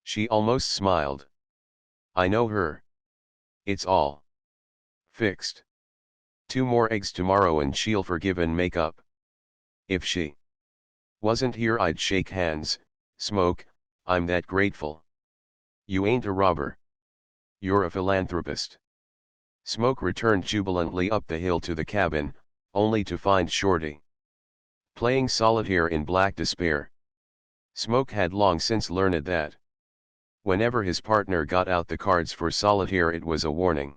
Speaker 1: She almost smiled. I know her. It's all fixed. 2 more eggs tomorrow and she'll forgive and make up. If she wasn't here I'd shake hands, Smoke, I'm that grateful. You ain't a robber. You're a philanthropist. Smoke returned jubilantly up the hill to the cabin, only to find Shorty playing solitaire in black despair. Smoke had long since learned that whenever his partner got out the cards for solitaire it was a warning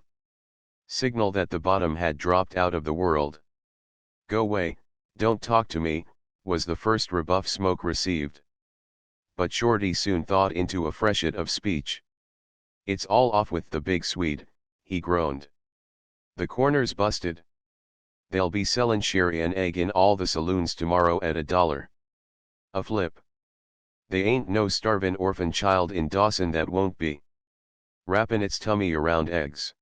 Speaker 1: signal that the bottom had dropped out of the world. Go away, don't talk to me, was the first rebuff Smoke received. But Shorty soon thawed into a freshet of speech. It's all off with the big Swede, he groaned. The corner's busted. They'll be sellin' sherry and egg in all the saloons tomorrow at $1 a flip. They ain't no starvin' orphan child in Dawson that won't be wrappin' its tummy around eggs.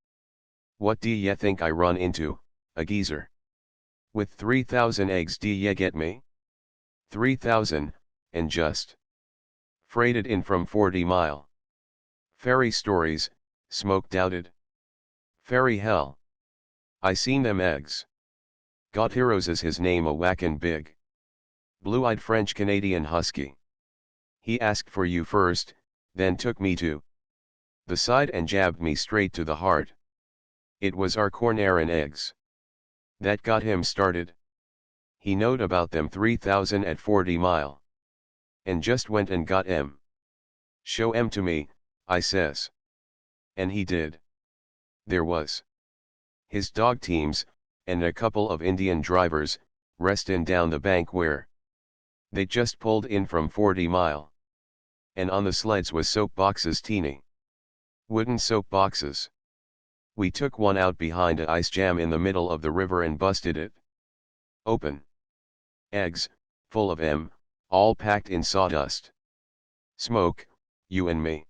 Speaker 1: What d'ye think I run into, a geezer? With 3,000 eggs, d'ye get me? 3,000, and just freighted in from 40 Mile. Fairy stories, Smoke doubted. Fairy hell. I seen them eggs. Got heroes is his name, a whackin' big blue-eyed French-Canadian husky. He asked for you first, then took me to the side and jabbed me straight to the heart. It was our corn eggs that got him started. He knowed about them 3,000 at 40 Mile. And just went and got Show to me, I says. And he did. There was his dog teams, and a couple of Indian drivers, restin' down the bank where they just pulled in from 40 Mile. And on the sleds was soap boxes, teeny wooden soap boxes. We took one out behind a ice jam in the middle of the river and busted it open. Eggs, full of all packed in sawdust. Smoke, you and me.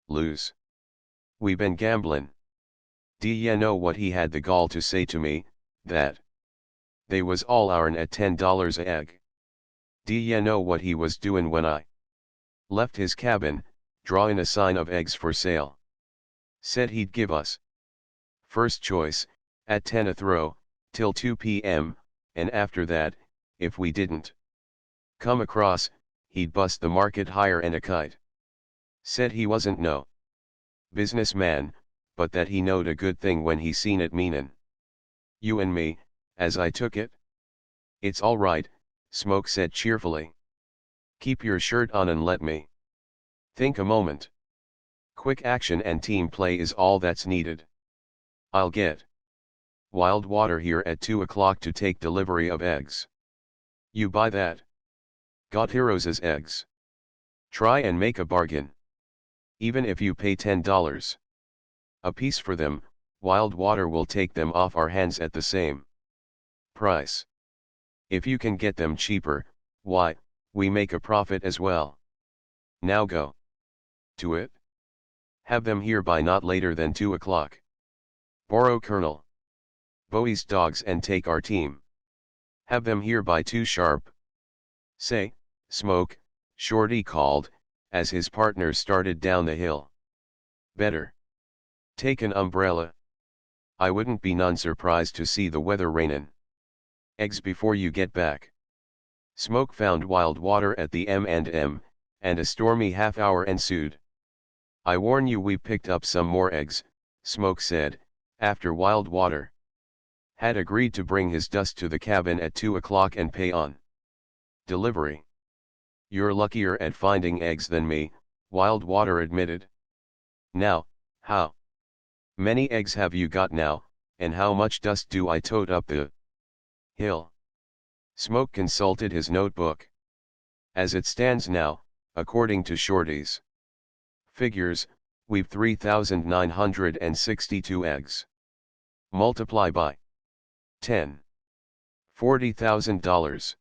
Speaker 1: Lose. We been gamblin'. D'ye know what he had the gall to say to me, that they was all ourn at $10 a egg. D'ye know what he was doin' when I left his cabin, drawin' a sign of eggs for sale. Said he'd give us first choice, at 10 a throw, till 2 p.m., and after that, if we didn't come across, he'd bust the market higher and a kite. Said he wasn't no businessman, but that he knowed a good thing when he seen it meanin'. You and me, as I took it. It's all right, Smoke said cheerfully. Keep your shirt on and let me think a moment. Quick action and team play is all that's needed. I'll get Wildwater here at 2 o'clock to take delivery of eggs. You buy that? Got heroes' eggs. Try and make a bargain. Even if you pay $10 a piece for them, Wildwater will take them off our hands at the same price. If you can get them cheaper, why, we make a profit as well. Now go to it. Have them here by not later than 2 o'clock. Borrow Colonel Bowie's dogs and take our team. Have them here by 2 sharp. Say, Smoke, Shorty called, as his partner started down the hill. Better take an umbrella. I wouldn't be none surprised to see the weather rainin'. Eggs before you get back. Smoke found Wild Water at the M&M, and a stormy half-hour ensued. I warn you, we picked up some more eggs, Smoke said, after Wild Water had agreed to bring his dust to the cabin at 2 o'clock and pay on delivery. You're luckier at finding eggs than me, Wild Water admitted. Now, how many eggs have you got now, and how much dust do I tote up the hill? Smoke consulted his notebook. As it stands now, according to Shorty's figures, we've 3,962 eggs. Multiply by 10. $40,000.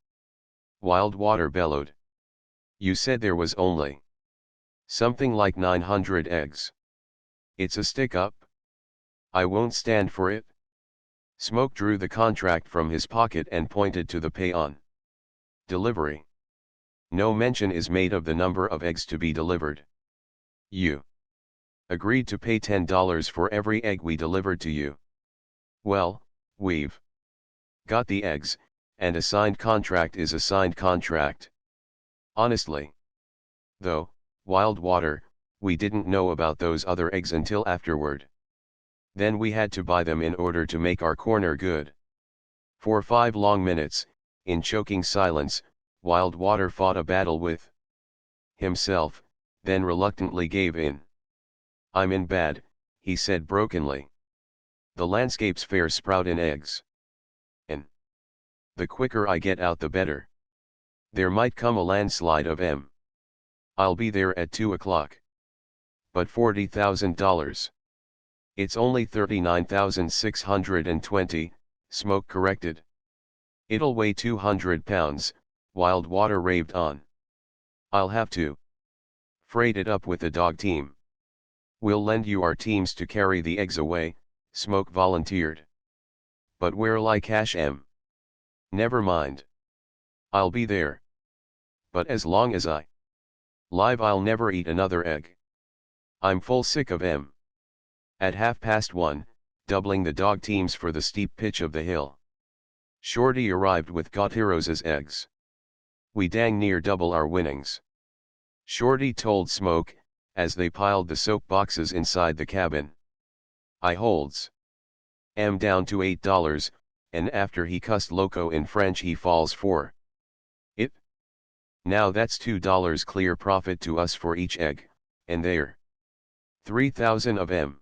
Speaker 1: Wild Water bellowed. You said there was only something like 900 eggs. It's a stick-up. I won't stand for it. Smoke drew the contract from his pocket and pointed to the pay on delivery. No mention is made of the number of eggs to be delivered. You agreed to pay $10 for every egg we delivered to you. Well, we've got the eggs, and a signed contract is a signed contract. Honestly, though, Wild Water, we didn't know about those other eggs until afterward. Then we had to buy them in order to make our corner good. For 5 long minutes, in choking silence, Wild Water fought a battle with himself, then reluctantly gave in. I'm in bad, he said brokenly. The landscape's fair sproutin' eggs. And the quicker I get out the better. There might come a landslide of 'em. I'll be there at 2 o'clock. But $40,000. It's only 39,620, Smoke corrected. It'll weigh 200 pounds, Wild Water raved on. I'll have to freight it up with the dog team. We'll lend you our teams to carry the eggs away, Smoke volunteered. But where'll I cache 'em? Never mind. I'll be there. But as long as I live, I'll never eat another egg. I'm full sick of 'em. At 1:30, doubling the dog teams for the steep pitch of the hill, Shorty arrived with Gauthieros' eggs. We dang near double our winnings, Shorty told Smoke, as they piled the soap boxes inside the cabin. I holds 'em down to $8, and after he cussed loco in French he falls for it. Now that's $2 clear profit to us for each egg, and there 3,000 of 'em.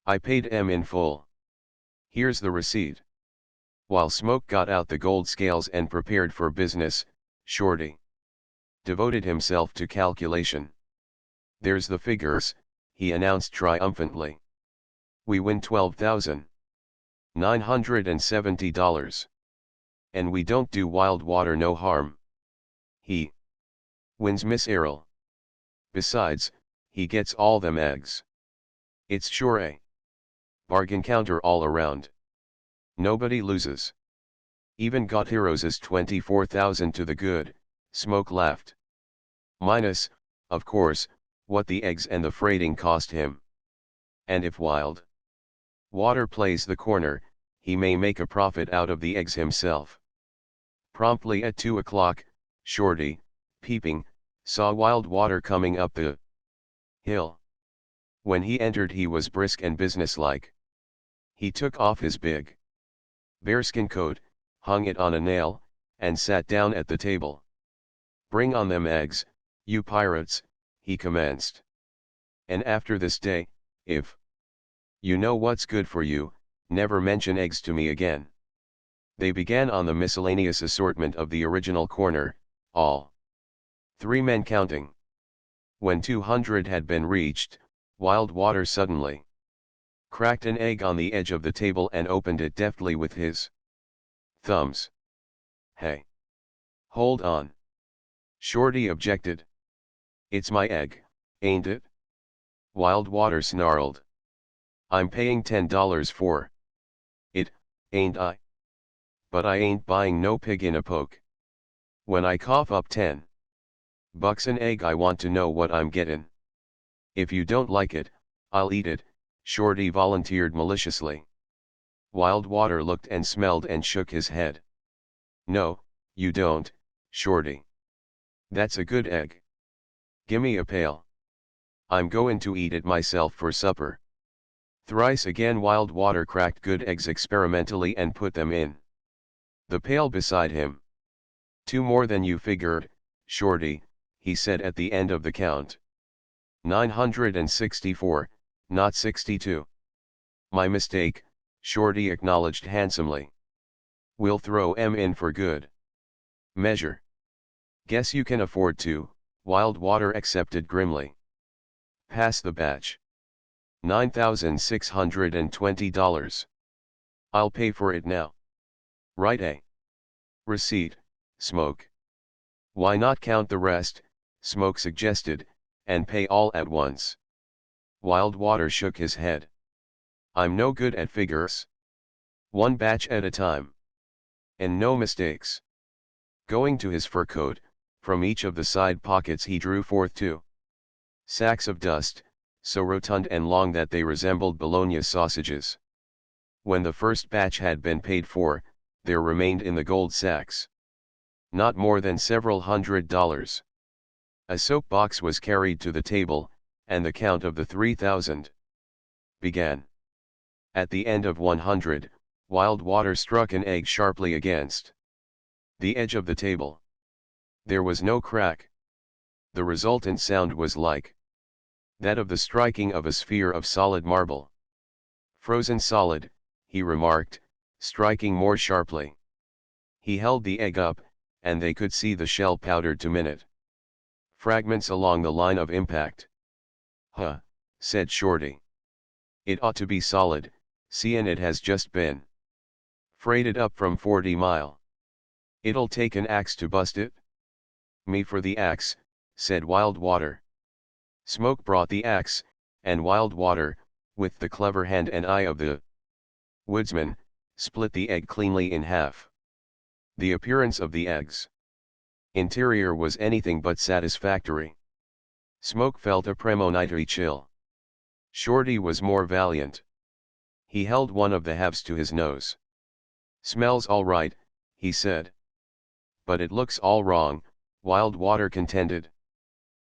Speaker 1: I paid 'em in full. Here's the receipt. While Smoke got out the gold scales and prepared for business, Shorty devoted himself to calculation. There's the figures, he announced triumphantly. We win $12,970. And we don't do Wild Water no harm. He wins Miss Errol. Besides, he gets all them eggs. It's sure a bargain counter all around. Nobody loses. Even Gauthieros' 24,000 to the good, Smoke laughed. Minus, of course, what the eggs and the freighting cost him. And if Wild Water plays the corner, he may make a profit out of the eggs himself. Promptly at 2 o'clock, Shorty, peeping, saw Wild Water coming up the hill. When he entered he was brisk and businesslike. He took off his big bearskin coat, hung it on a nail, and sat down at the table. Bring on them eggs, you pirates, he commenced. And after this day, if you know what's good for you, never mention eggs to me again. They began on the miscellaneous assortment of the original corner, all 3 men counting. When 200 had been reached, Wild Water suddenly cracked an egg on the edge of the table and opened it deftly with his thumbs. Hey. Hold on. Shorty objected. It's my egg, ain't it? Wildwater snarled. I'm paying $10 for it, ain't I? But I ain't buying no pig in a poke. When I cough up $10 an egg, I want to know what I'm gettin'. If you don't like it, I'll eat it, Shorty volunteered maliciously. Wildwater looked and smelled and shook his head. No, you don't, Shorty. That's a good egg. Gimme a pail. I'm goin' to eat it myself for supper. Thrice again Wildwater cracked good eggs experimentally and put them in the pail beside him. Two more than you figured, Shorty, he said at the end of the count. 964, not 62. My mistake, Shorty acknowledged handsomely. We'll throw 'em in for good measure. Guess you can afford to, Wildwater accepted grimly. Pass the batch. $9,620. I'll pay for it now. Write a receipt, Smoke. Why not count the rest, Smoke suggested, and pay all at once. Wildwater shook his head. I'm no good at figures. One batch at a time. And no mistakes. Going to his fur coat, from each of the side pockets he drew forth two sacks of dust, so rotund and long that they resembled bologna sausages. When the first batch had been paid for, there remained in the gold sacks not more than several $100s. A soap box was carried to the table, and the count of the 3,000 began. At the end of 100, Wildwater struck an egg sharply against the edge of the table. There was no crack. The resultant sound was like that of the striking of a sphere of solid marble. Frozen solid, he remarked, striking more sharply. He held the egg up, and they could see the shell powdered to minute fragments along the line of impact. Huh, said Shorty. It ought to be solid, seein' it has just been freighted up from 40 Mile. It'll take an axe to bust it? Me for the axe, said Wildwater. Smoke brought the axe, and Wildwater, with the clever hand and eye of the woodsman, split the egg cleanly in half. The appearance of the egg's interior was anything but satisfactory. Smoke felt a premonitory chill. Shorty was more valiant. He held one of the halves to his nose. Smells all right, he said. But it looks all wrong, Wildwater contended.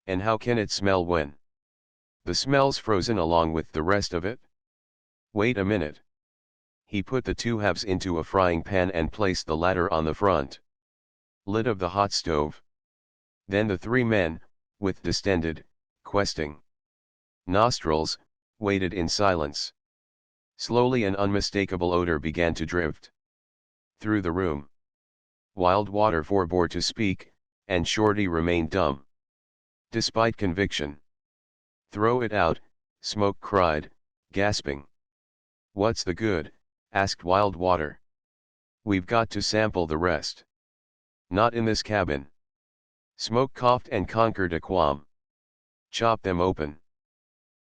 Speaker 1: And how can it smell when the smell's frozen along with the rest of it? Wait a minute. He put the two halves into a frying pan and placed the latter on the front lid of the hot stove. Then the three men, with distended, questing nostrils, waited in silence. Slowly an unmistakable odor began to drift through the room. Wildwater forbore to speak, and Shorty remained dumb. Despite conviction. Throw it out, Smoke cried, gasping. What's the good? Asked Wildwater. We've got to sample the rest. Not in this cabin. Smoke coughed and conquered a qualm. Chop them open.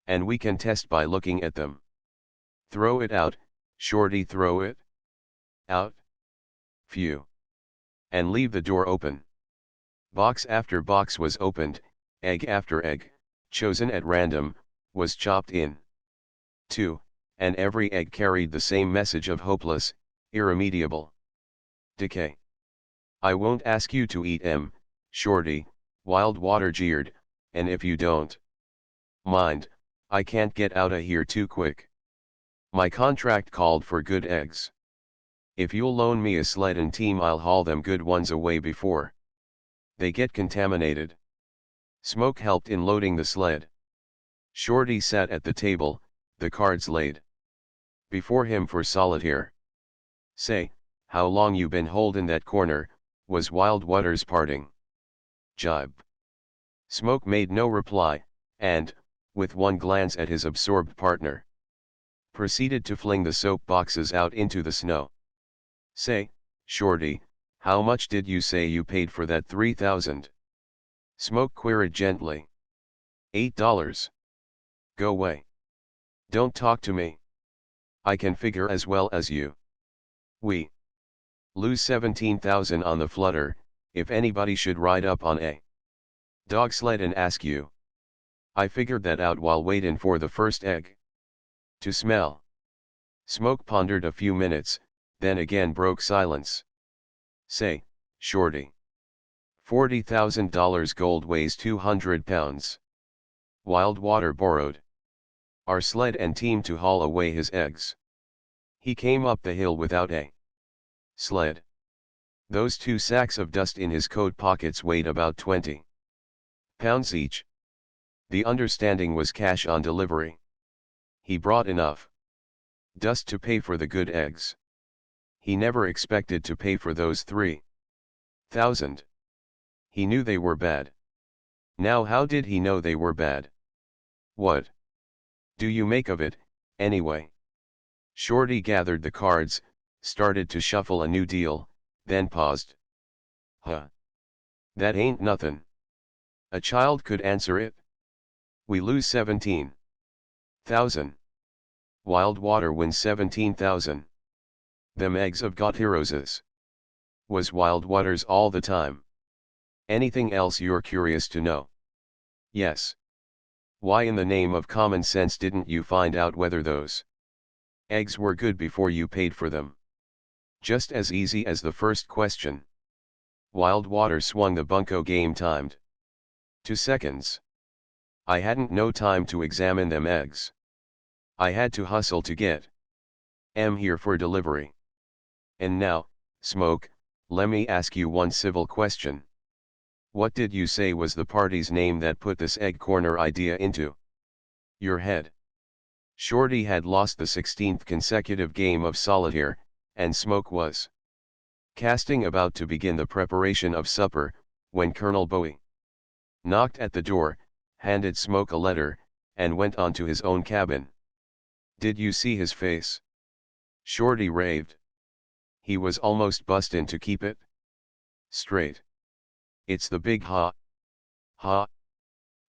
Speaker 1: And we can test by looking at them. Throw it out, Shorty, throw it out. Phew. And leave the door open. Box after box was opened, egg after egg, chosen at random, was chopped in two, and every egg carried the same message of hopeless, irremediable decay. I won't ask you to eat 'em, Shorty, Wildwater jeered, and if you don't mind, I can't get outta here too quick. My contract called for good eggs. If you'll loan me a sled and team, I'll haul them good ones away before they get contaminated. Smoke helped in loading the sled. Shorty sat at the table, the cards laid before him for solitaire. Say, how long you been holdin' that corner, was Wildwater's parting jibe. Smoke made no reply, and, with one glance at his absorbed partner, proceeded to fling the soap boxes out into the snow. Say, Shorty, How much did you say you paid for that 3,000? Smoke queried gently. $8. Go away. Don't talk to me. I can figure as well as you. We lose 17,000 on the flutter, if anybody should ride up on a dog sled and ask you. I figured that out while waitin' for the first egg to smell. Smoke pondered a few minutes, then again broke silence. Say, shorty. $40,000 gold weighs 200 pounds. Wildwater borrowed our sled and team to haul away his eggs. He came up the hill without a sled. Those 2 sacks of dust in his coat pockets weighed about 20 pounds each. The understanding was cash on delivery. He brought enough dust to pay for the good eggs. He never expected to pay for those 3,000. He knew they were bad. Now how did he know they were bad? What do you make of it, anyway? Shorty gathered the cards, started to shuffle a new deal, then paused. Huh. That ain't nothin'. A child could answer it. We lose 17,000. Wildwater wins 17,000. Them eggs have got heroes. Was Wildwater's all the time. Anything else you're curious to know? Yes. Why in the name of common sense didn't you find out whether those eggs were good before you paid for them? Just as easy as the first question. Wildwater swung the bunco game timed 2 seconds. I hadn't no time to examine them eggs. I had to hustle to get 'em here for delivery. And now, Smoke, lemme ask you one civil question. What did you say was the party's name that put this egg corner idea into your head? Shorty had lost the 16th consecutive game of solitaire, and Smoke was casting about to begin the preparation of supper, when Colonel Bowie knocked at the door, handed Smoke a letter, and went on to his own cabin. Did you see his face? Shorty raved. He was almost bustin' to keep it straight. It's the big ha.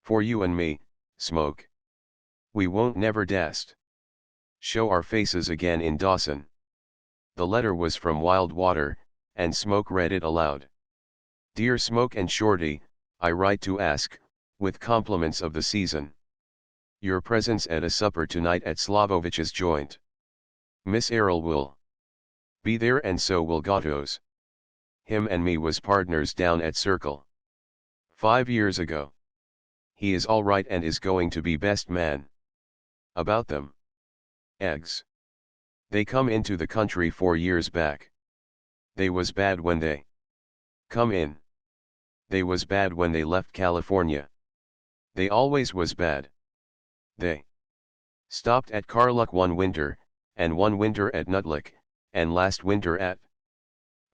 Speaker 1: For you and me, Smoke. We won't never dast show our faces again in Dawson. The letter was from Wildwater, and Smoke read it aloud. Dear Smoke and Shorty, I write to ask, with compliments of the season, your presence at a supper tonight at Slavovich's joint. Miss Errol will be there and so will Gatos. Him and me was partners down at Circle 5 years ago. He is all right and is going to be best man. About them eggs. They come into the country 4 years back. They was bad when they come in. They was bad when they left California. They always was bad. They stopped at Carluck one winter, and one winter at Nutlick, and last winter at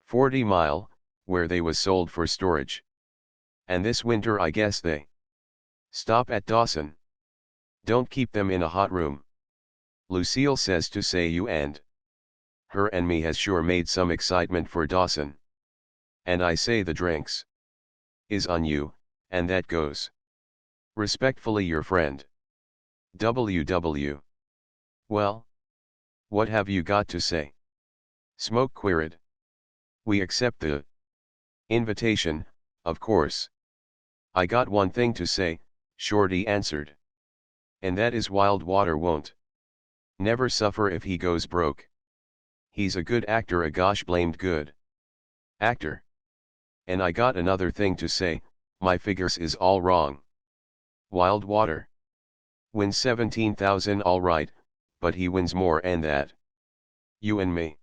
Speaker 1: 40 Mile, where they was sold for storage. And this winter I guess they stop at Dawson. Don't keep them in a hot room. Lucille says to say you and her and me has sure made some excitement for Dawson. And I say the drinks is on you, and that goes. Respectfully your friend. WW. Well? What have you got to say? Smoke queried. We accept the invitation, of course. I got one thing to say, Shorty answered. And that is Wildwater won't never suffer if he goes broke. He's a good actor, a gosh blamed good actor. And I got another thing to say, my figures is all wrong. Wildwater wins 17,000 all right, but he wins more and that. You and me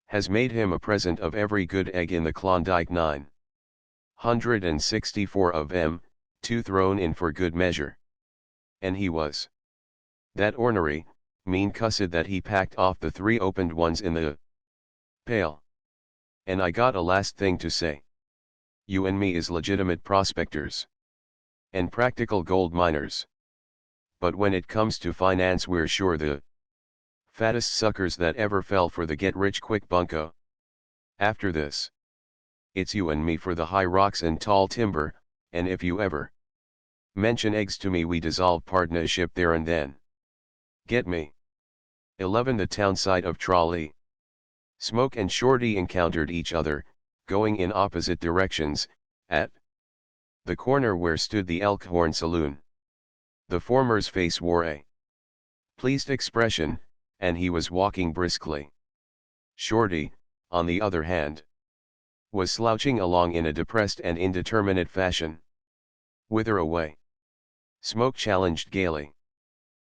Speaker 1: has made him a present of every good egg in the Klondike 964 of them, 2 thrown in for good measure. And he was that ornery, mean cussed that he packed off the 3 opened ones in the pail. And I got a last thing to say. You and me is legitimate prospectors and practical gold miners. But when it comes to finance we're sure the fattest suckers that ever fell for the get-rich-quick bunco. After this it's you and me for the high rocks and tall timber, and if you ever mention eggs to me we dissolve partnership there and then. Get me? 11 The town site of Trolley. Smoke and Shorty encountered each other, going in opposite directions, at the corner where stood the Elkhorn Saloon. The former's face wore a pleased expression, and he was walking briskly. Shorty, on the other hand, was slouching along in a depressed and indeterminate fashion. "Whither away?" Smoke challenged gaily.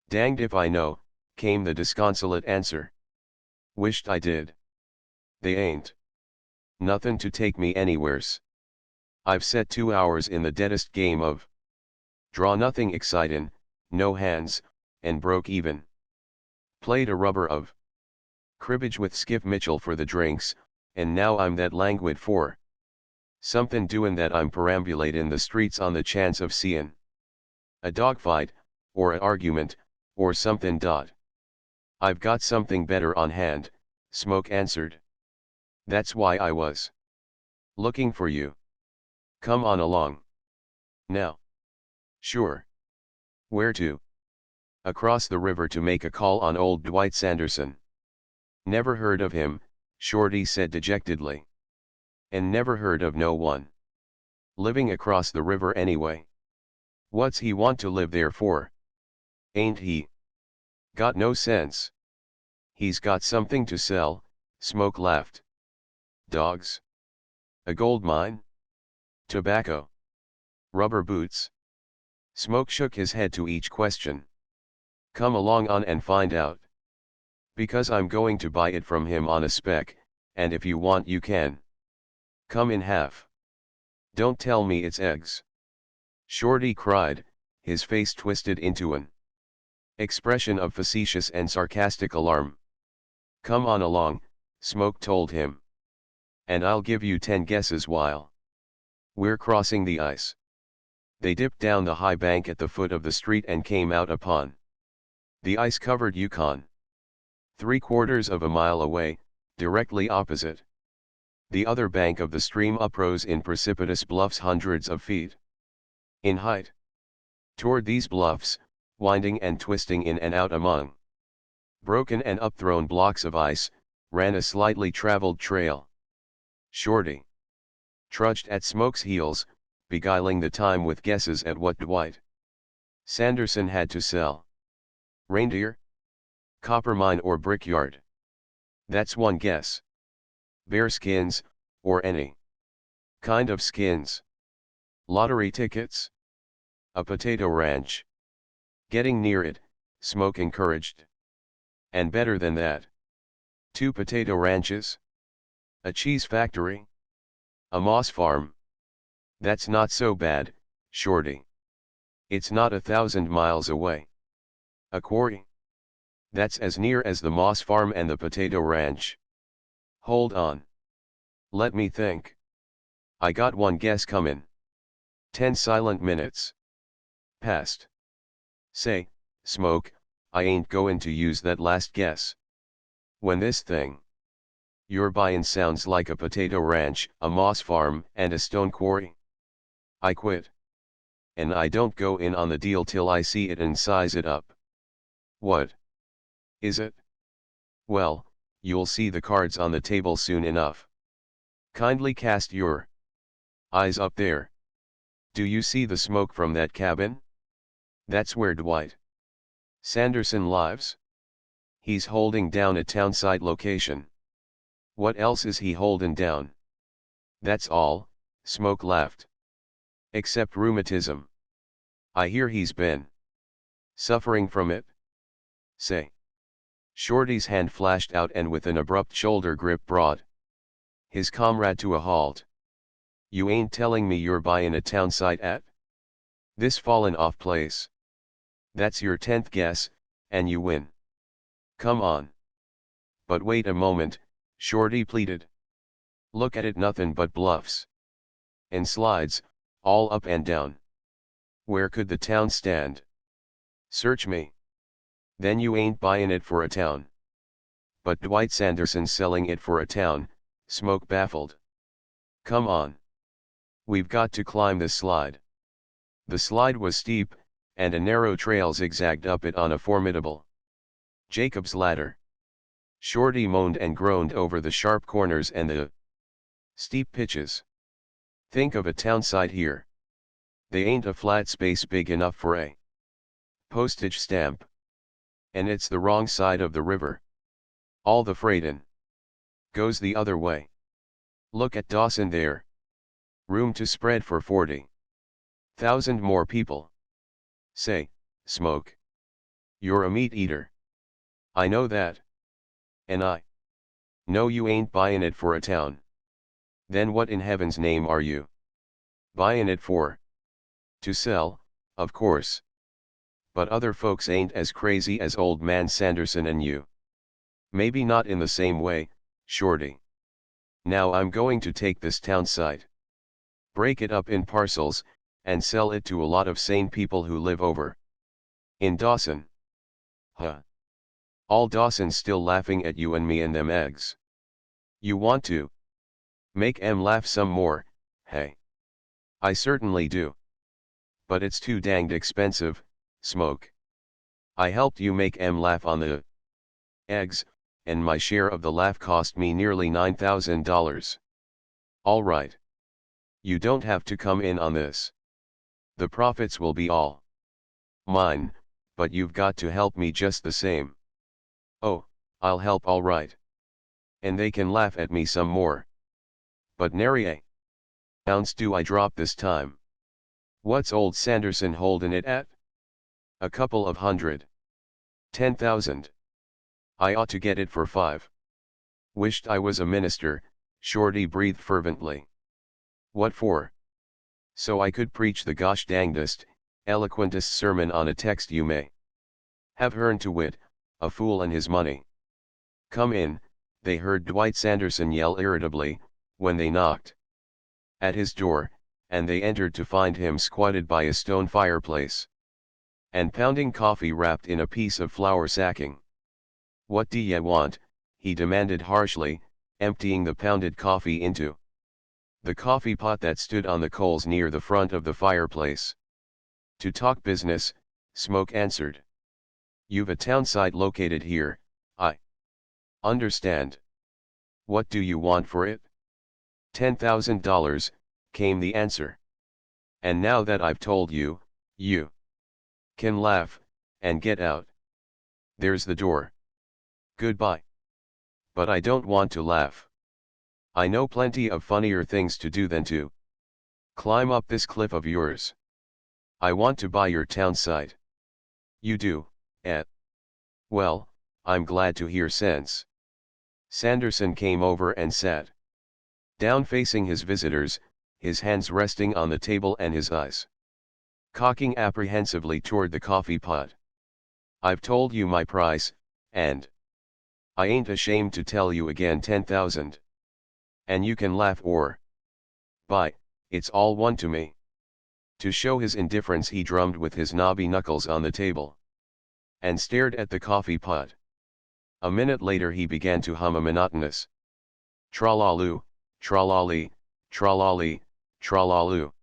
Speaker 1: "Danged if I know," came the disconsolate answer. "Wished I did. They ain't nothin' to take me anywheres. I've set 2 hours in the deadest game of draw, nothing excitin', no hands, and broke even. Played a rubber of cribbage with Skiff Mitchell for the drinks, and now I'm that languid for somethin' doin' that I'm perambulatin' the streets on the chance of seein' a dogfight, or a argument, or somethin'. I've got something better on hand," Smoke answered. "That's why I was looking for you. Come on along. Now." "Sure. Where to?" "Across the river to make a call on old Dwight Sanderson." "Never heard of him," Shorty said dejectedly. "And never heard of no one living across the river anyway. What's he want to live there for? Ain't he got no sense?" "He's got something to sell," Smoke laughed. "Dogs? A gold mine? Tobacco? Rubber boots?" Smoke shook his head to each question. "Come along on and find out. Because I'm going to buy it from him on a spec, and if you want you can come in half." "Don't tell me it's eggs!" Shorty cried, his face twisted into an expression of facetious and sarcastic alarm. "Come on along," Smoke told him. "And I'll give you 10 guesses while we're crossing the ice." They dipped down the high bank at the foot of the street and came out upon the ice-covered Yukon. 3/4 of a mile away, directly opposite the other bank of the stream uprose in precipitous bluffs hundreds of feet in height. Toward these bluffs, winding and twisting in and out among broken and upthrown blocks of ice, ran a slightly traveled trail. Shorty trudged at Smoke's heels, beguiling the time with guesses at what Dwight Sanderson had to sell. Reindeer? Copper mine or brickyard? That's one guess. Bear skins, or any kind of skins? Lottery tickets? A potato ranch? Getting near it, Smoke encouraged. And better than that. 2 potato ranches? A cheese factory? A moss farm? That's not so bad, Shorty. It's not 1,000 miles away. A quarry? That's as near as the moss farm and the potato ranch. Hold on. Let me think. I got one guess comin'. 10 silent minutes passed. "Say, Smoke, I ain't goin' to use that last guess. When this thing you're buyin' sounds like a potato ranch, a moss farm, and a stone quarry, I quit. And I don't go in on the deal till I see it and size it up." "What is it?" "Well, you'll see the cards on the table soon enough. Kindly cast your eyes up there. Do you see the smoke from that cabin? That's where Dwight Sanderson lives. He's holding down a townsite location." "What else is he holding down?" "That's all," Smoke laughed. "Except rheumatism. I hear he's been suffering from it." "Say." Shorty's hand flashed out and with an abrupt shoulder grip brought his comrade to a halt. "You ain't telling me you're buyin' a townsite at this fallen off place? That's your 10th guess, and you win. Come on." "But wait a moment," Shorty pleaded. "Look at it, nothin' but bluffs and slides, all up and down. Where could the town stand?" "Search me." "Then you ain't buyin' it for a town." "But Dwight Sanderson's selling it for a town," Smoke baffled. Come on. We've got to climb this slide. The slide was steep, and a narrow trail zigzagged up it on a formidable Jacob's ladder. Shorty moaned and groaned over the sharp corners and the steep pitches. Think of a town site here. They ain't a flat space big enough for a postage stamp. And it's the wrong side of the river. All the freightin' goes the other way. Look at Dawson there. Room to spread for 40,000 more people. Say, Smoke. You're a meat eater. I know that. And I know you ain't buyin' it for a town. Then what in heaven's name are you buyin' it for? To sell, of course. But other folks ain't as crazy as old man Sanderson and you. Maybe not in the same way, Shorty. Now I'm going to take this town site, break it up in parcels, and sell it to a lot of sane people who live over in Dawson. Huh. All Dawson's still laughing at you and me and them eggs. You want to make 'em laugh some more, hey? I certainly do. But it's too danged expensive, Smoke. I helped you make 'em laugh on the eggs, and my share of the laugh cost me nearly $9,000. All right. You don't have to come in on this. The profits will be all mine, but you've got to help me just the same. Oh, I'll help all right. And they can laugh at me some more. But nary a ounce do I drop this time. What's old Sanderson holdin' it at? A couple of hundred. 10,000. I ought to get it for 5. Wished I was a minister, Shorty breathed fervently. What for? So I could preach the gosh dangdest, eloquentest sermon on a text you may have heard, to wit, a fool and his money. Come in, they heard Dwight Sanderson yell irritably, when they knocked at his door, and they entered to find him squatted by a stone fireplace and pounding coffee wrapped in a piece of flour sacking. What do ye want? He demanded harshly, emptying the pounded coffee into the coffee pot that stood on the coals near the front of the fireplace. To talk business, Smoke answered. You've a town site located here, I understand. What do you want for it? $10,000, came the answer. And now that I've told you, you can laugh, and get out. There's the door. Goodbye. But I don't want to laugh. I know plenty of funnier things to do than to climb up this cliff of yours. I want to buy your town site. You do, eh? Well, I'm glad to hear sense. Sanderson came over and sat down facing his visitors, his hands resting on the table and his eyes cocking apprehensively toward the coffee pot. I've told you my price, and I ain't ashamed to tell you again, 10,000. And you can laugh or buy, it's all one to me. To show his indifference he drummed with his knobby knuckles on the table and stared at the coffee pot. A minute later he began to hum a monotonous tra-la-loo, tra-la-lee, tra-la-lee, tra-la-loo.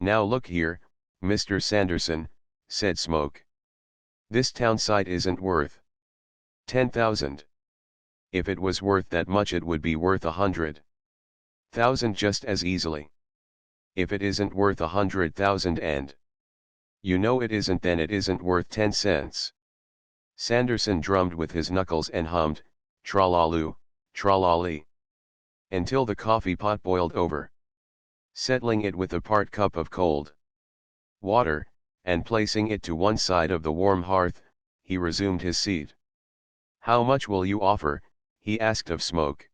Speaker 1: Now look here, Mr. Sanderson, said Smoke. This town site isn't worth 10,000. If it was worth that much it would be worth 100,000 just as easily. If it isn't worth 100,000 and you know it isn't, then it isn't worth 10 cents. Sanderson drummed with his knuckles and hummed, tra-la-loo, tra-la-lee, until the coffee pot boiled over. Settling it with a part cup of cold water, and placing it to one side of the warm hearth, he resumed his seat. How much will you offer? He asked of Smoke.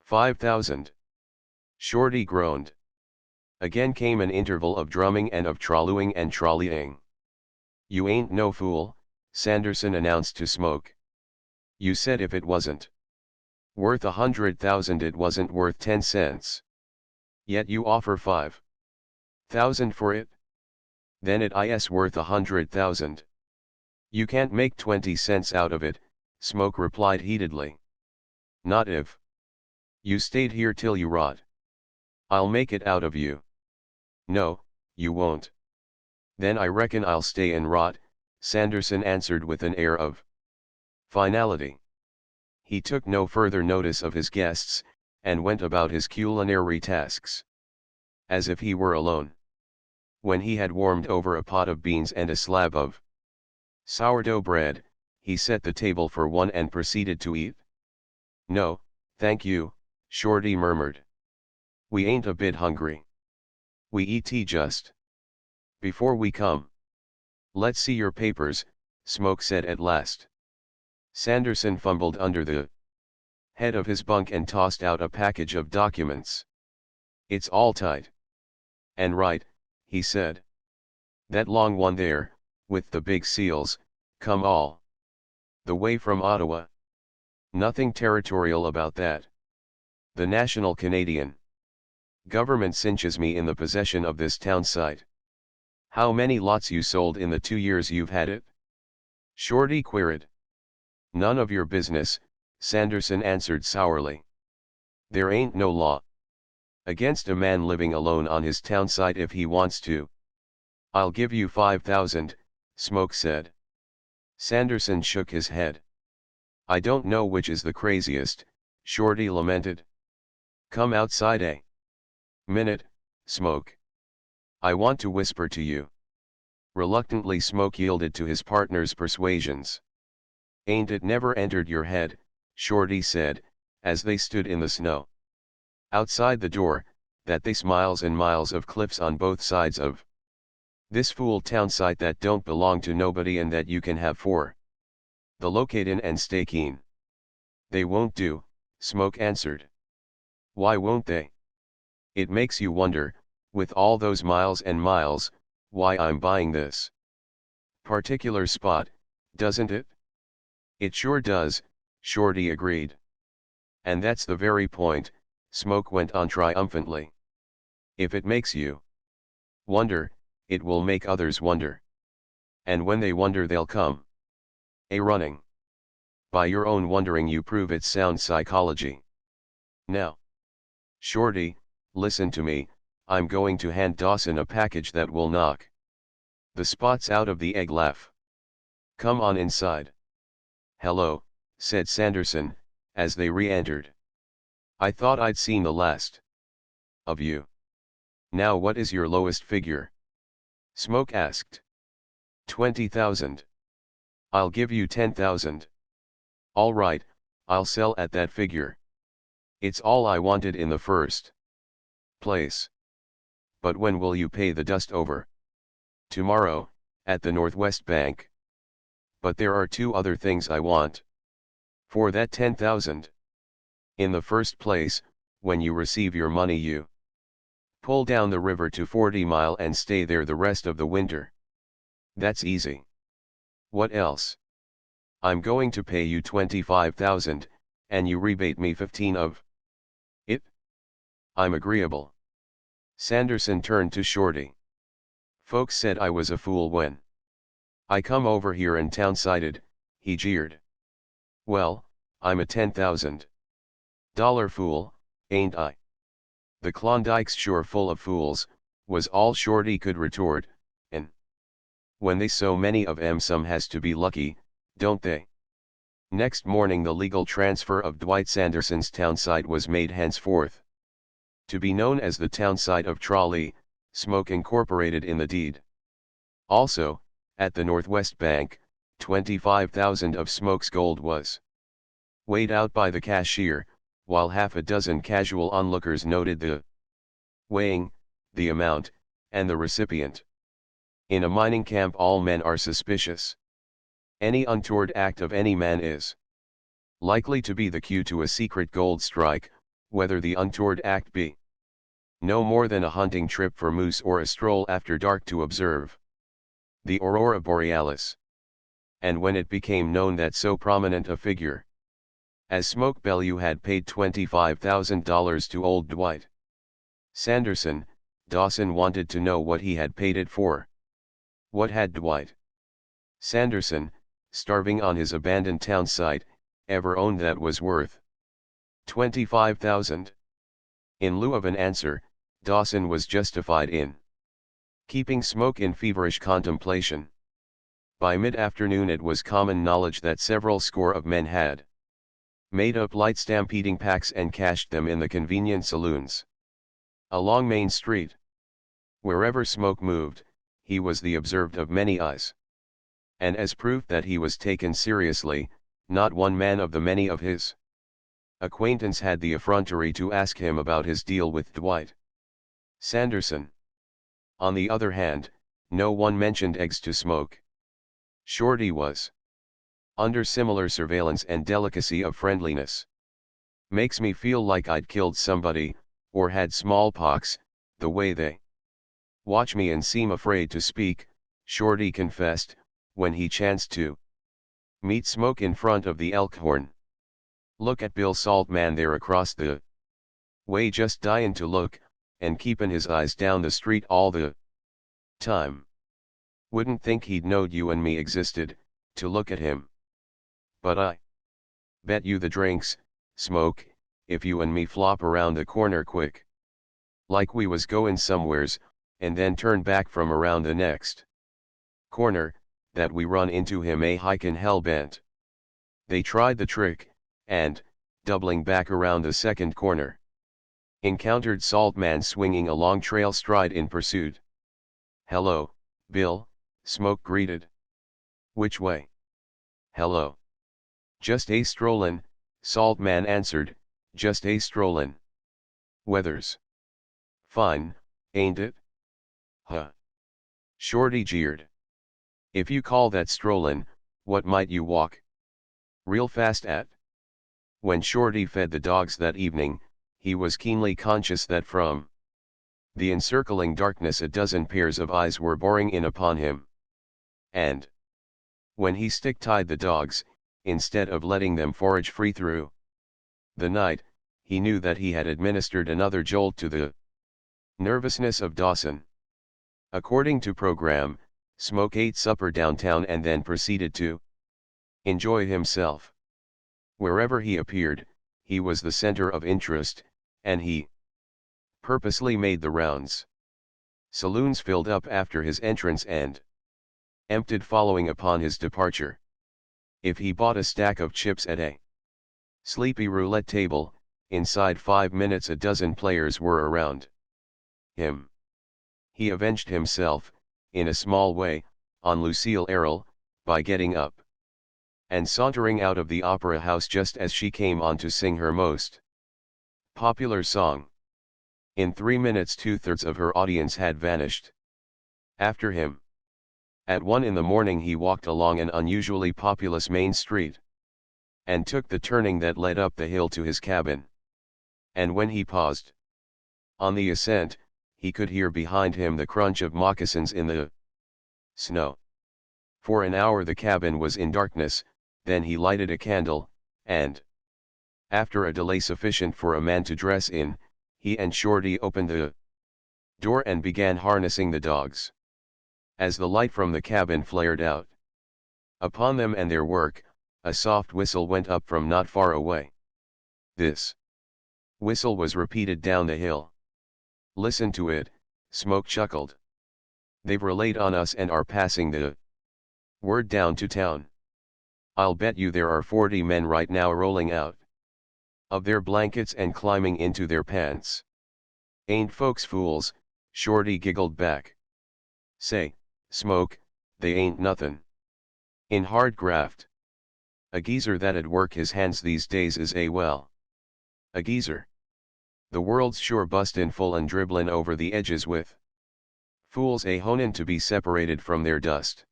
Speaker 1: 5,000. Shorty groaned. Again came an interval of drumming and of trallooing and trolleying. You ain't no fool, Sanderson announced to Smoke. You said if it wasn't worth 100,000 it wasn't worth 10 cents. Yet you offer 5,000 for it? Then it is worth 100,000. You can't make 20 cents out of it, Smoke replied heatedly. Not if you stayed here till you rot. I'll make it out of you. No, you won't. Then I reckon I'll stay and rot, Sanderson answered with an air of finality. He took no further notice of his guests, and went about his culinary tasks as if he were alone. When he had warmed over a pot of beans and a slab of sourdough bread, he set the table for one and proceeded to eat. No, thank you, Shorty murmured. We ain't a bit hungry. We eat tea just before we come. Let's see your papers, Smoke said at last. Sanderson fumbled under the head of his bunk and tossed out a package of documents. It's all tight. And right, he said. That long one there, with the big seals, come all the way from Ottawa. Nothing territorial about that. The National Canadian government cinches me in the possession of this town site. How many lots you sold in the 2 years you've had it? Shorty queried. None of your business, Sanderson answered sourly. There ain't no law against a man living alone on his town site if he wants to. I'll give you 5,000, Smoke said. Sanderson shook his head. I don't know which is the craziest, Shorty lamented. Come outside a minute, Smoke. I want to whisper to you. Reluctantly Smoke yielded to his partner's persuasions. Ain't it never entered your head, Shorty said, as they stood in the snow outside the door, that there's miles and miles of cliffs on both sides of this fool town site that don't belong to nobody and that you can have for the locate in and stay keen. They won't do, Smoke answered. Why won't they? It makes you wonder, with all those miles and miles, why I'm buying this particular spot, doesn't it? It sure does, Shorty agreed. And that's the very point, Smoke went on triumphantly. If it makes you wonder, it will make others wonder. And when they wonder they'll come a running. By your own wondering you prove it's sound psychology. Now, Shorty, listen to me, I'm going to hand Dawson a package that will knock the spots out of the egg laugh. Come on inside. Hello, said Sanderson, as they re-entered. I thought I'd seen the last of you. Now what is your lowest figure? Smoke asked. 20,000. I'll give you 10,000. All right, I'll sell at that figure. It's all I wanted in the first place. But when will you pay the dust over? Tomorrow, at the Northwest Bank. But there are 2 other things I want. For that 10,000. In the first place, when you receive your money you pull down the river to 40 Mile and stay there the rest of the winter. That's easy. What else? I'm going to pay you 25,000, and you rebate me 15 of it? I'm agreeable. Sanderson turned to Shorty. Folks said I was a fool when I come over here and town-sited, he jeered. Well, I'm a $10,000 fool, ain't I? The Klondike's sure full of fools, was all Shorty could retort, and when they so many of 'em some has to be lucky, don't they? Next morning the legal transfer of Dwight Sanderson's town site was made henceforth to be known as the town site of Trolley, Smoke incorporated in the deed. Also, at the Northwest Bank, 25,000 of Smoke's gold was weighed out by the cashier, while half a dozen casual onlookers noted the weighing, the amount, and the recipient. In a mining camp all men are suspicious. Any untoward act of any man is likely to be the cue to a secret gold strike, whether the untoward act be no more than a hunting trip for moose or a stroll after dark to observe the aurora borealis. And when it became known that so prominent a figure as Smoke Bellew had paid $25,000 to old Dwight Sanderson, Dawson wanted to know what he had paid it for. What had Dwight Sanderson, starving on his abandoned town site, ever owned that was worth 25,000? In lieu of an answer, Dawson was justified in keeping Smoke in feverish contemplation. By mid-afternoon it was common knowledge that several score of men had made up light stampeding packs and cached them in the convenient saloons along Main Street. Wherever Smoke moved, he was the observed of many eyes. And as proof that he was taken seriously, not one man of the many of his acquaintance had the effrontery to ask him about his deal with Dwight Sanderson. On the other hand, no one mentioned eggs to Smoke. Shorty was under similar surveillance and delicacy of friendliness. Makes me feel like I'd killed somebody, or had smallpox, the way they watch me and seem afraid to speak, Shorty confessed, when he chanced to meet Smoke in front of the Elkhorn. Look at Bill Saltman there across the way, just dyin' to look, and keepin' his eyes down the street all the time. Wouldn't think he'd knowed you and me existed, to look at him. But I bet you the drinks, Smoke, if you and me flop around the corner quick, like we was goin' somewheres, and then turn back from around the next corner, that we run into him a hikin' hell-bent. They tried the trick, and, doubling back around the second corner, encountered Saltman swinging a long trail stride in pursuit. "Hello, Bill," Smoke greeted. "Which way?" "Hello. Just a strollin'," Saltman answered, "just a strollin'. Weather's fine, ain't it?" "Huh." Shorty jeered. "If you call that strollin', what might you walk real fast at?" When Shorty fed the dogs that evening, he was keenly conscious that from the encircling darkness a dozen pairs of eyes were boring in upon him. And when he stick-tied the dogs, instead of letting them forage free through the night, he knew that he had administered another jolt to the nervousness of Dawson. According to program, Smoke ate supper downtown and then proceeded to enjoy himself. Wherever he appeared, he was the center of interest, and he purposely made the rounds. Saloons filled up after his entrance and emptied following upon his departure. If he bought a stack of chips at a sleepy roulette table, inside 5 minutes a dozen players were around him. He avenged himself, in a small way, on Lucille Errol, by getting up and sauntering out of the opera house just as she came on to sing her most popular song. In 3 minutes 2/3 of her audience had vanished after him. At 1 in the morning he walked along an unusually populous main street, and took the turning that led up the hill to his cabin. And when he paused on the ascent, he could hear behind him the crunch of moccasins in the snow. For an hour the cabin was in darkness, then he lighted a candle, and after a delay sufficient for a man to dress in, he and Shorty opened the door and began harnessing the dogs. As the light from the cabin flared out upon them and their work, a soft whistle went up from not far away. This whistle was repeated down the hill. "Listen to it," Smoke chuckled. "They've relayed on us and are passing the word down to town. I'll bet you there are 40 men right now rolling out of their blankets and climbing into their pants." "Ain't folks fools?" Shorty giggled back. "Say, Smoke, they ain't nothin' in hard graft. A geezer that'd work his hands these days is a geezer. The world's sure bustin' full and dribblin' over the edges with fools a honin' to be separated from their dust.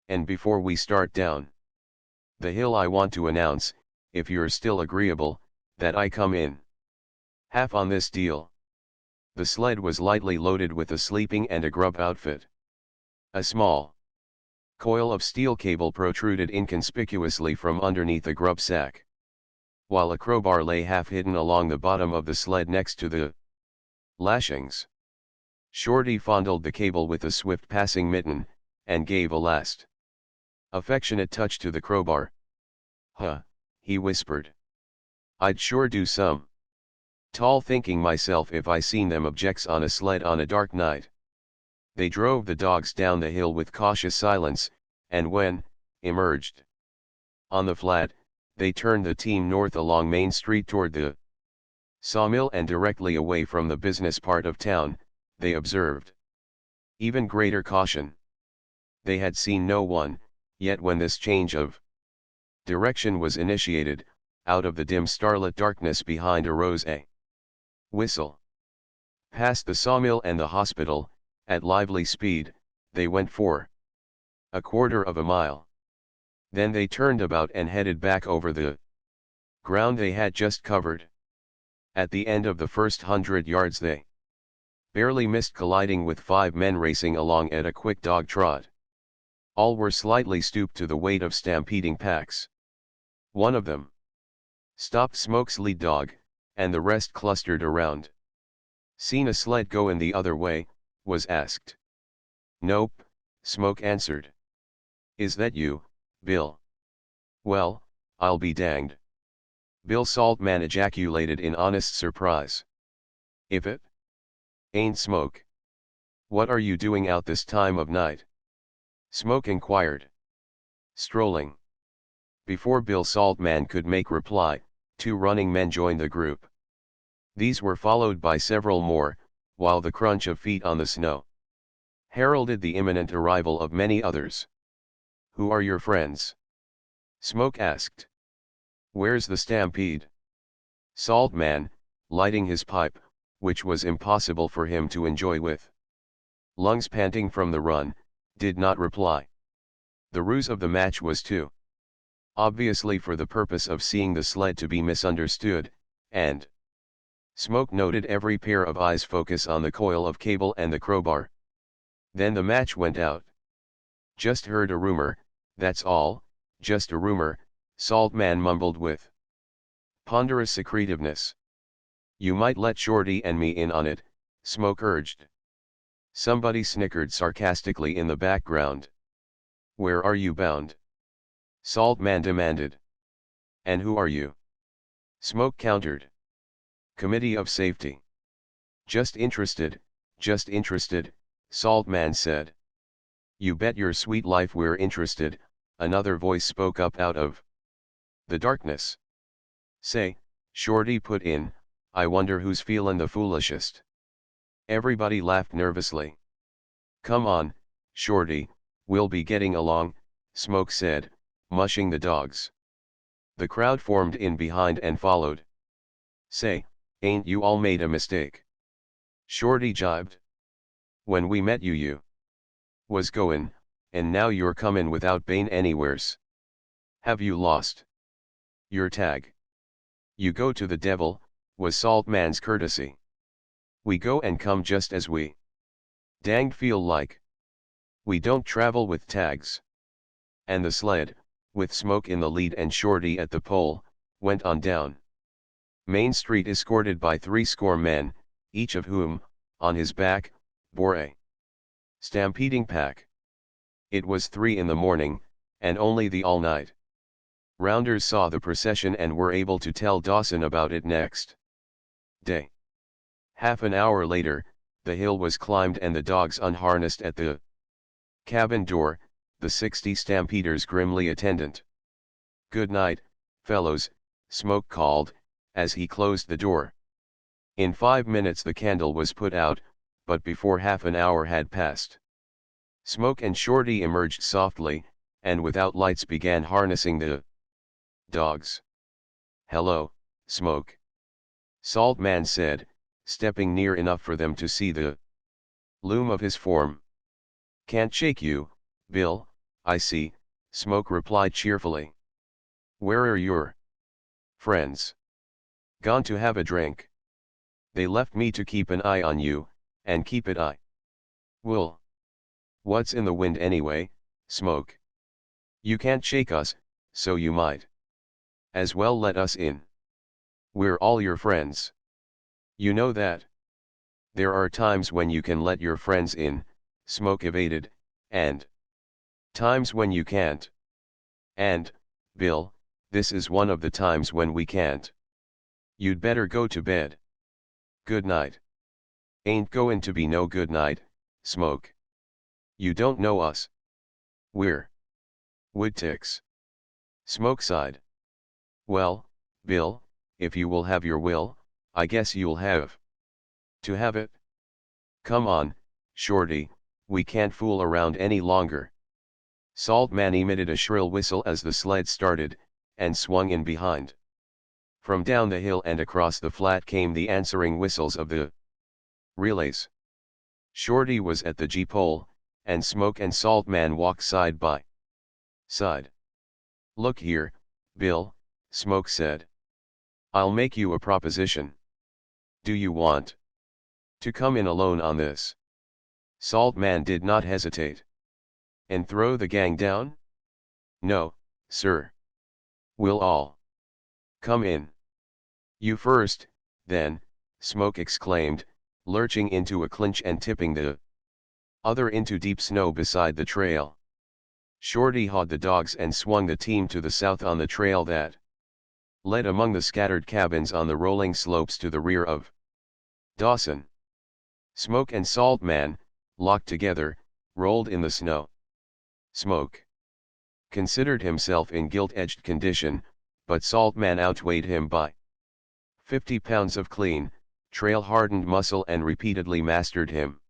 Speaker 1: And before we start down the hill I want to announce, if you're still agreeable, that I come in half on this deal." The sled was lightly loaded with a sleeping and a grub outfit. A small coil of steel cable protruded inconspicuously from underneath the grub sack, while a crowbar lay half hidden along the bottom of the sled next to the lashings. Shorty fondled the cable with a swift passing mitten, and gave a last affectionate touch to the crowbar. "Huh," he whispered. "I'd sure do some Tall thinking myself if I seen them objects on a sled on a dark night. They drove the dogs down the hill with cautious silence, and when, emerged on the flat, they turned the team north along Main Street toward the sawmill and directly away from the business part of town, they observed even greater caution. They had seen no one, yet when this change of direction was initiated, out of the dim starlit darkness behind arose a whistle. Past the sawmill and the hospital, at lively speed, they went for a quarter of a mile. Then they turned about and headed back over the ground they had just covered. At the end of the first 100 yards they barely missed colliding with 5 men racing along at a quick dog trot. All were slightly stooped to the weight of stampeding packs. One of them stopped Smoke's lead dog, and the rest clustered around. "Seen a sled go in the other way?" was asked. "Nope," Smoke answered. "Is that you, Bill?" "Well, I'll be danged." Bill Saltman ejaculated in honest surprise. "If it ain't Smoke. What are you doing out this time of night?" Smoke inquired. "Strolling." Before Bill Saltman could make reply, 2 running men joined the group. These were followed by several more, while the crunch of feet on the snow heralded the imminent arrival of many others. "Who are your friends?" Smoke asked. "Where's the stampede?" Saltman, lighting his pipe, which was impossible for him to enjoy with lungs panting from the run, did not reply. The ruse of the match was too obviously for the purpose of seeing the sled to be misunderstood, and Smoke noted every pair of eyes focus on the coil of cable and the crowbar. Then the match went out. "Just heard a rumor, that's all, just a rumor," Saltman mumbled with ponderous secretiveness. "You might let Shorty and me in on it," Smoke urged. Somebody snickered sarcastically in the background. "Where are you bound?" Saltman demanded. "And who are you?" Smoke countered. "Committee of Safety." just interested," Saltman said. "You bet your sweet life we're interested," another voice spoke up out of the darkness. "Say," Shorty put in, "I wonder who's feelin' the foolishest." Everybody laughed nervously. "Come on, Shorty, we'll be getting along," Smoke said, mushing the dogs. The crowd formed in behind and followed. "Say, ain't you all made a mistake?" Shorty jibed. "When we met you was goin', and now you're comin' without bane anywheres. Have you lost your tag?" "You go to the devil," was Saltman's courtesy. "We go and come just as we danged feel like. We don't travel with tags." And the sled, with Smoke in the lead and Shorty at the pole, went on down Main Street escorted by 60 men, each of whom, on his back, bore a stampeding pack. It was 3 in the morning, and only the all-night rounders saw the procession and were able to tell Dawson about it next day. Half an hour later, the hill was climbed and the dogs unharnessed at the cabin door, the 60 stampeders grimly attendant. "Good night, fellows," Smoke called, as he closed the door. In 5 minutes the candle was put out, but before half an hour had passed, Smoke and Shorty emerged softly, and without lights began harnessing the dogs. "Hello, Smoke," Saltman said, stepping near enough for them to see the loom of his form. "Can't shake you, Bill, I see," Smoke replied cheerfully. "Where are your friends?" "Gone to have a drink. They left me to keep an eye on you, and keep it I will." "What's in the wind anyway, Smoke? You can't shake us, so you might as well let us in. We're all your friends. You know that." "There are times when you can let your friends in," Smoke evaded, "and times when you can't. And, Bill, this is one of the times when we can't. You'd better go to bed." Good night. Ain't goin' to be no good night, Smoke. You don't know us. We're wood ticks. Smoke sighed. Well, Bill, if you will have your will, I guess you'll have to have it. Come on, Shorty, we can't fool around any longer. Saltman emitted a shrill whistle as the sled started, and swung in behind. From down the hill and across the flat came the answering whistles of the relays. Shorty was at the G-pole, and Smoke and Saltman walked side by side. Look here, Bill, Smoke said. I'll make you a proposition. Do you want to come in alone on this? Saltman did not hesitate. And throw the gang down? No, sir. We'll all come in. You first, then, Smoke exclaimed, lurching into a clinch and tipping the other into deep snow beside the trail. Shorty hawed the dogs and swung the team to the south on the trail that led among the scattered cabins on the rolling slopes to the rear of Dawson. Smoke and Saltman, locked together, rolled in the snow. Smoke considered himself in gilt-edged condition, but Saltman outweighed him by 50 pounds of clean, trail-hardened muscle and repeatedly mastered him.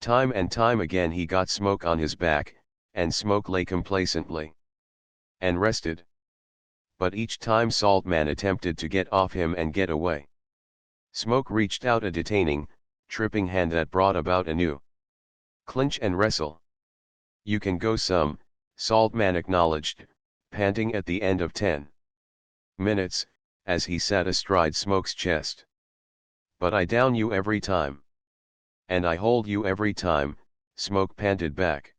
Speaker 1: Time and time again he got Smoke on his back, and Smoke lay complacently and rested. But each time Saltman attempted to get off him and get away, Smoke reached out a detaining, tripping hand that brought about a new clinch and wrestle. You can go some, Saltman acknowledged, panting at the end of 10 minutes, as he sat astride Smoke's chest. But I down you every time. And I hold you every time, Smoke panted back.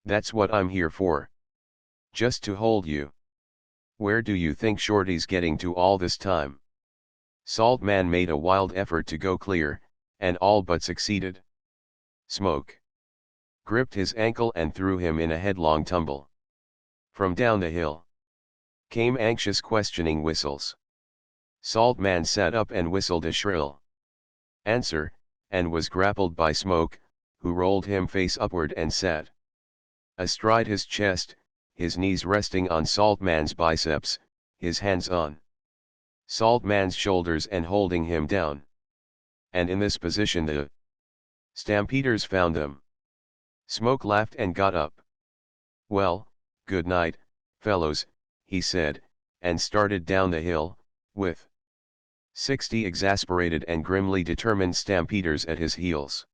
Speaker 1: That's what I'm here for. Just to hold you. Where do you think Shorty's getting to all this time? Saltman made a wild effort to go clear, and all but succeeded. Smoke gripped his ankle and threw him in a headlong tumble. From down the hill came anxious questioning whistles. Saltman sat up and whistled a shrill answer, and was grappled by Smoke, who rolled him face upward and sat astride his chest, his knees resting on Saltman's biceps, his hands on Saltman's shoulders and holding him down. And in this position the stampeders found them. Smoke laughed and got up. Well, good night, fellows, he said, and started down the hill, with 60 exasperated and grimly determined stampeders at his heels.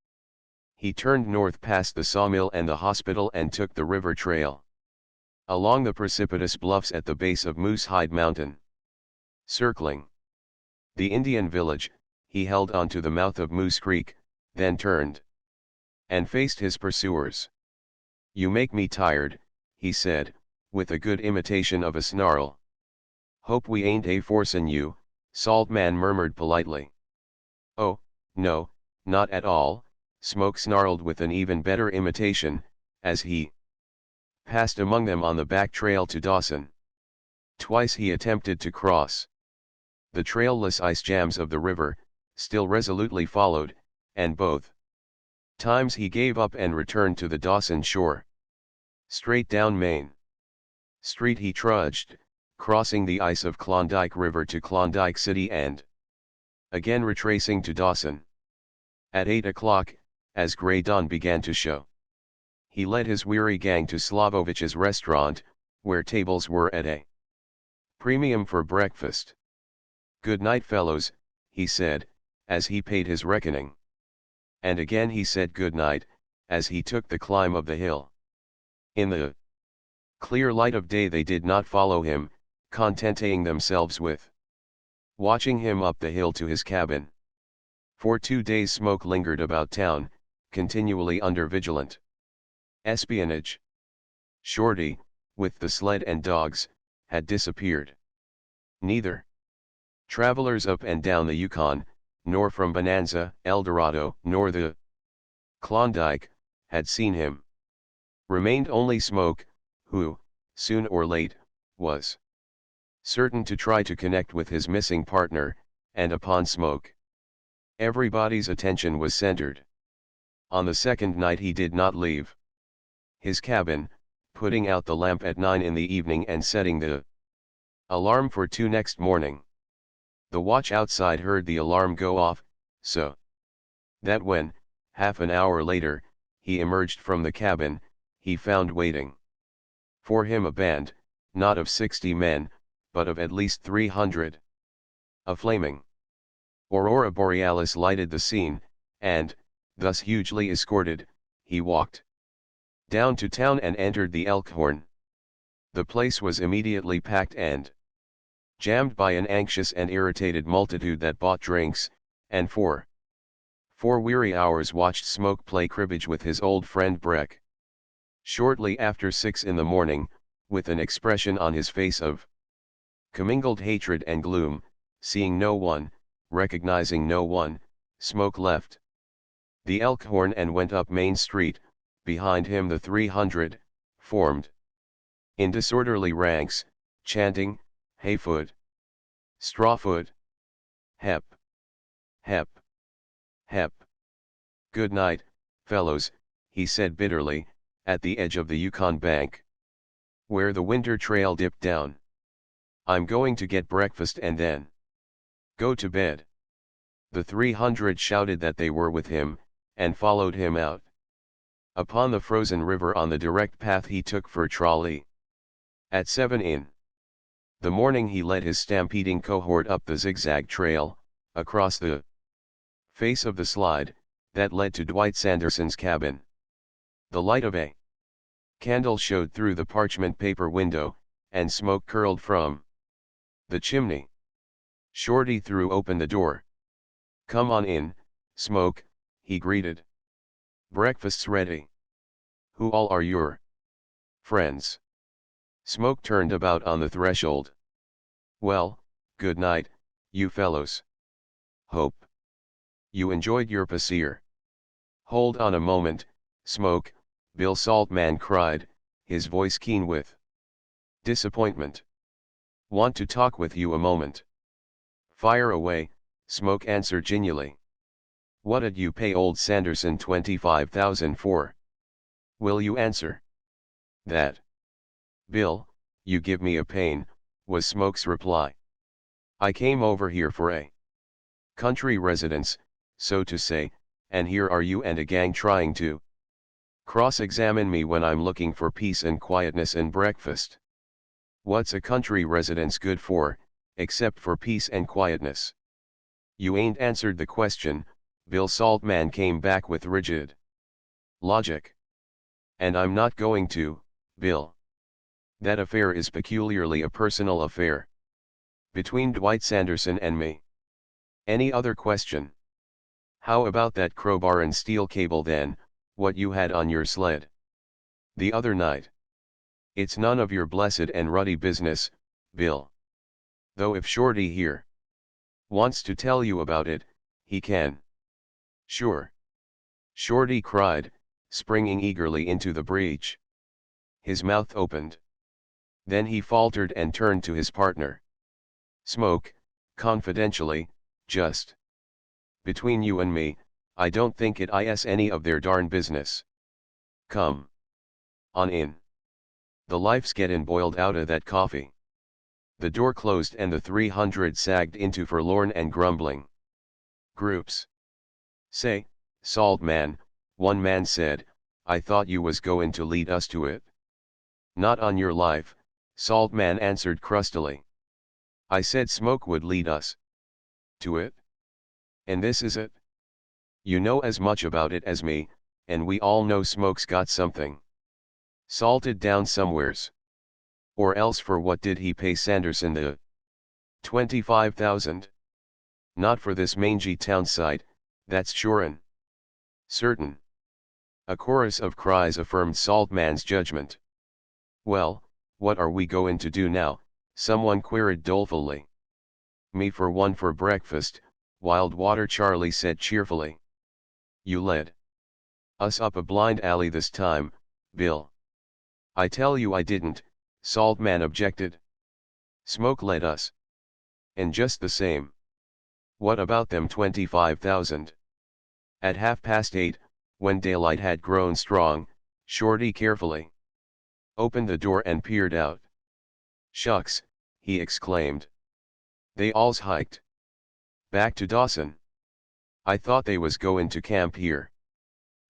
Speaker 1: He turned north past the sawmill and the hospital and took the river trail along the precipitous bluffs at the base of Moosehide Mountain. Circling the Indian village, he held on to the mouth of Moose Creek, then turned and faced his pursuers. You make me tired, he said, with a good imitation of a snarl. Hope we ain't a-forcin' you, Saltman murmured politely. Oh, no, not at all, Smoke snarled with an even better imitation, as he passed among them on the back trail to Dawson. Twice he attempted to cross the trailless ice jams of the river, still resolutely followed, and both times he gave up and returned to the Dawson shore. Straight down Main Street he trudged, crossing the ice of Klondike River to Klondike City and again retracing to Dawson. At 8 o'clock, as gray dawn began to show, he led his weary gang to Slavovich's restaurant, where tables were at a premium for breakfast. Good night, fellows, he said, as he paid his reckoning. And again he said good night, as he took the climb of the hill. In the clear light of day they did not follow him, contenting themselves with watching him up the hill to his cabin. For 2 days Smoke lingered about town, continually under vigilant espionage. Shorty, with the sled and dogs, had disappeared. Neither travelers up and down the Yukon, nor from Bonanza, El Dorado, nor the Klondike, had seen him. Remained only Smoke, who, soon or late, was certain to try to connect with his missing partner, and upon Smoke Everybody's attention was centered. On the second night he did not leave his cabin, putting out the lamp at 9 in the evening and setting the alarm for 2 next morning. The watch outside heard the alarm go off, so that when, half an hour later, he emerged from the cabin, he found waiting for him a band, not of 60 men, but of at least 300. A flaming aurora borealis lighted the scene, and, thus hugely escorted, he walked down to town and entered the Elkhorn. The place was immediately packed and jammed by an anxious and irritated multitude that bought drinks, and for 4 weary hours watched Smoke play cribbage with his old friend Breck. Shortly after 6 in the morning, with an expression on his face of commingled hatred and gloom, seeing no one, recognizing no one, Smoke left the Elkhorn and went up Main Street. Behind him the 300 formed in disorderly ranks, chanting, "Hayfoot! Strawfoot! Hep! Hep! Hep! Good night, fellows," he said bitterly, at the edge of the Yukon bank, where the winter trail dipped down. "I'm going to get breakfast and then go to bed." The 300 shouted that they were with him, and followed him out upon the frozen river on the direct path he took for Tralee. At 7 in the morning he led his stampeding cohort up the zigzag trail, across the face of the slide, that led to Dwight Sanderson's cabin. The light of a candle showed through the parchment paper window, and smoke curled from the chimney. Shorty threw open the door. "Come on in, Smoke," he greeted. "Breakfast's ready. Who all are your friends?" Smoke turned about on the threshold. "Well, good night, you fellows. Hope you enjoyed your pasear." "Hold on a moment, Smoke," Bill Saltman cried, his voice keen with disappointment. "Want to talk with you a moment." "Fire away," Smoke answered genially. "What'd you pay old Sanderson 25,000 for? Will you answer that?" "Bill, you give me a pain," was Smoke's reply. "I came over here for a country residence, so to say, and here are you and a gang trying to cross-examine me when I'm looking for peace and quietness and breakfast. What's a country residence good for, except for peace and quietness?" "You ain't answered the question," Bill Saltman came back with rigid logic. "And I'm not going to, Bill. That affair is peculiarly a personal affair. Between Dwight Sanderson and me. Any other question?" "How about that crowbar and steel cable then, what you had on your sled the other night?" "It's none of your blessed and ruddy business, Bill. Though if Shorty here wants to tell you about it, he can." "Sure!" Shorty cried, springing eagerly into the breach. His mouth opened. Then he faltered and turned to his partner. "Smoke, confidentially, just between you and me, I don't think it is any of their darn business. Come on in. The life's gettin' boiled outta that coffee." The door closed and the 300 sagged into forlorn and grumbling groups. "Say, Saltman," one man said, "I thought you was goin' to lead us to it." "Not on your life," Saltman answered crustily. "I said Smoke would lead us to it. And this is it. You know as much about it as me, and we all know Smoke's got something salted down somewheres. Or else for what did he pay Sanderson the 25,000? Not for this mangy town site, that's sure'n certain." A chorus of cries affirmed Saltman's judgment. "Well, what are we goin' to do now?" someone queried dolefully. "Me for one for breakfast," Wildwater Charlie said cheerfully. "You led us up a blind alley this time, Bill." "I tell you I didn't," Saltman objected. "Smoke led us. And just the same." What about them 25,000? At 8:30, when daylight had grown strong, Shorty carefully opened the door and peered out. "Shucks," he exclaimed. "They all's hiked back to Dawson. I thought they was goin' to camp here."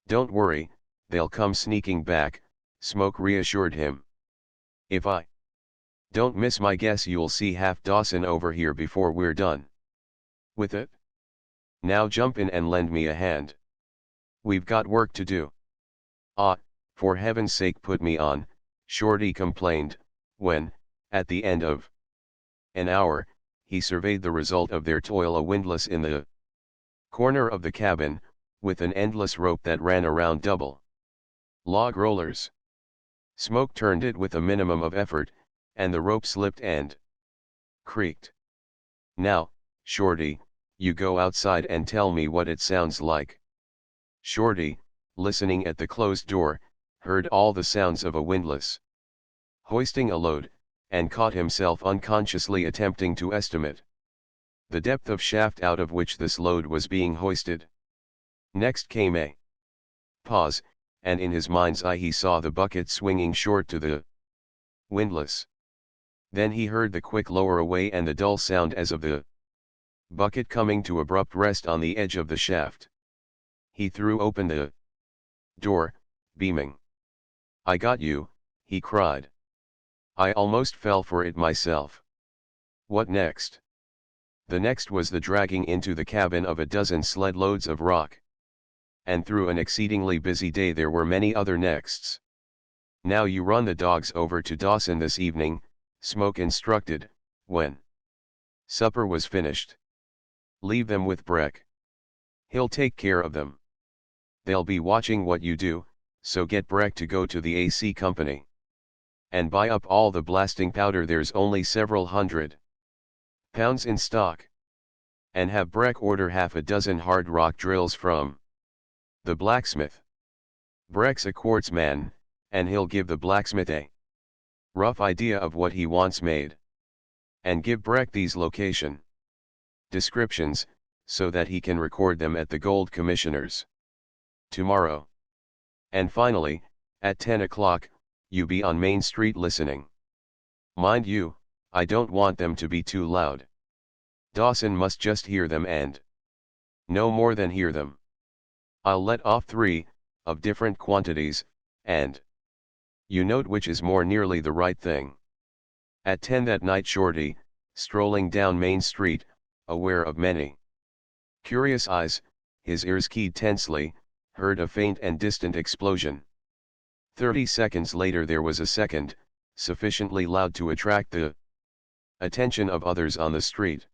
Speaker 1: "Don't worry, they'll come sneaking back," Smoke reassured him. "If I don't miss my guess, you'll see half Dawson over here before we're done with it. Now jump in and lend me a hand. We've got work to do." "Ah, for heaven's sake put me on," Shorty complained, when, at the end of an hour, he surveyed the result of their toil, a windlass in the corner of the cabin, with an endless rope that ran around double log rollers. Smoke turned it with a minimum of effort, and the rope slipped and creaked. "Now, Shorty, you go outside and tell me what it sounds like." Shorty, listening at the closed door, heard all the sounds of a windlass hoisting a load, and caught himself unconsciously attempting to estimate the depth of shaft out of which this load was being hoisted. Next came a pause, and in his mind's eye he saw the bucket swinging short to the windlass. Then he heard the quick lower away and the dull sound as of the bucket coming to abrupt rest on the edge of the shaft. He threw open the door, beaming. "I got you," he cried. "I almost fell for it myself." What next? The next was the dragging into the cabin of a dozen sled loads of rock. And through an exceedingly busy day there were many other nexts. "Now you run the dogs over to Dawson this evening," Smoke instructed, when supper was finished. "Leave them with Breck. He'll take care of them. They'll be watching what you do, so get Breck to go to the AC company and buy up all the blasting powder, there's only several hundred pounds in stock. And have Breck order half a dozen hard rock drills from the blacksmith. Breck's a quartz man, and he'll give the blacksmith a rough idea of what he wants made. And give Breck these location descriptions, so that he can record them at the Gold Commissioners tomorrow. And finally, at 10 o'clock, you be on Main Street listening. Mind you, I don't want them to be too loud. Dawson must just hear them and no more than hear them. I'll let off 3, of different quantities, and you note which is more nearly the right thing." At 10 that night, Shorty, strolling down Main Street, aware of many curious eyes, his ears keyed tensely, heard a faint and distant explosion. 30 seconds later there was a second, sufficiently loud to attract the attention of others on the street.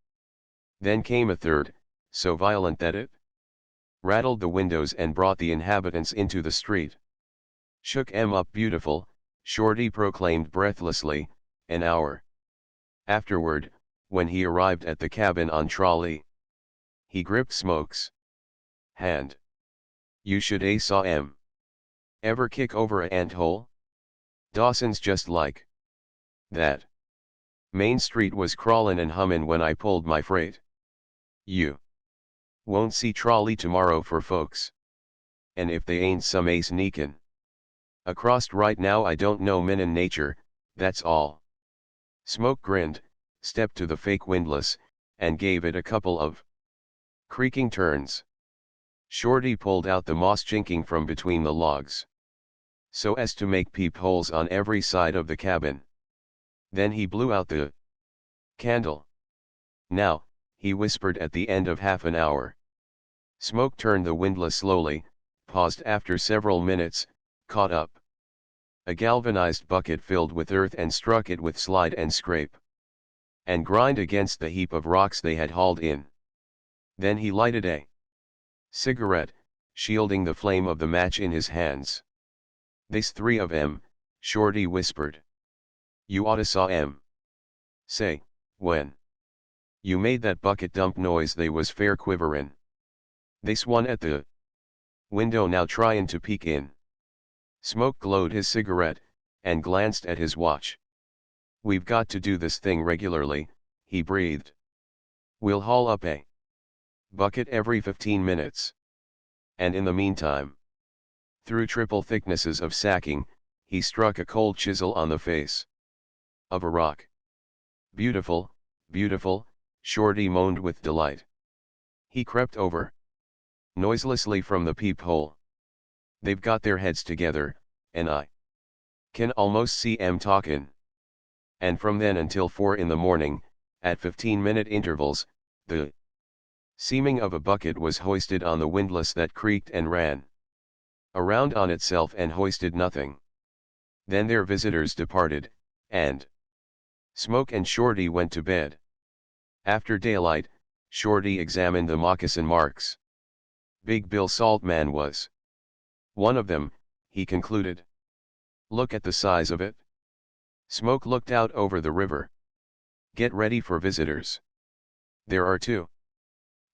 Speaker 1: Then came a third, so violent that it rattled the windows and brought the inhabitants into the street. "Shook 'em up beautiful," Shorty proclaimed breathlessly, an hour afterward, when he arrived at the cabin on trolley. He gripped Smoke's hand. "You should a saw 'em. Ever kick over a ant hole? Dawson's just like that. Main Street was crawlin' and hummin' when I pulled my freight. You won't see trolley tomorrow for folks. And if they ain't some a sneakin' across right now, I don't know minin' nature, that's all." Smoke grinned, stepped to the fake windlass, and gave it a couple of creaking turns. Shorty pulled out the moss chinking from between the logs, so as to make peepholes on every side of the cabin. Then he blew out the candle. "Now," he whispered at the end of half an hour. Smoke turned the windlass slowly, paused after several minutes, caught up a galvanized bucket filled with earth and struck it with slide and scrape, and grind against the heap of rocks they had hauled in. Then he lighted a cigarette, shielding the flame of the match in his hands. "They's 3 of 'em," Shorty whispered. "You oughta saw 'em. Say, when you made that bucket dump noise they was fair quiverin'. They's one at the window now tryin' to peek in." Smoke glowed his cigarette, and glanced at his watch. "We've got to do this thing regularly," he breathed. "We'll haul up a Bucket every 15 minutes. And in the meantime, through triple thicknesses of sacking, he struck a cold chisel on the face of a rock. Beautiful, beautiful, Shorty moaned with delight. He crept over noiselessly from the peephole. They've got their heads together, and I can almost see 'em talkin'. And from then until 4 in the morning, at 15-minute intervals, the seaming of a bucket was hoisted on the windlass that creaked and ran around on itself and hoisted nothing. Then their visitors departed, and Smoke and Shorty went to bed. After daylight, Shorty examined the moccasin marks. Big Bill Saltman was one of them, he concluded. Look at the size of it. Smoke looked out over the river. Get ready for visitors. There are 2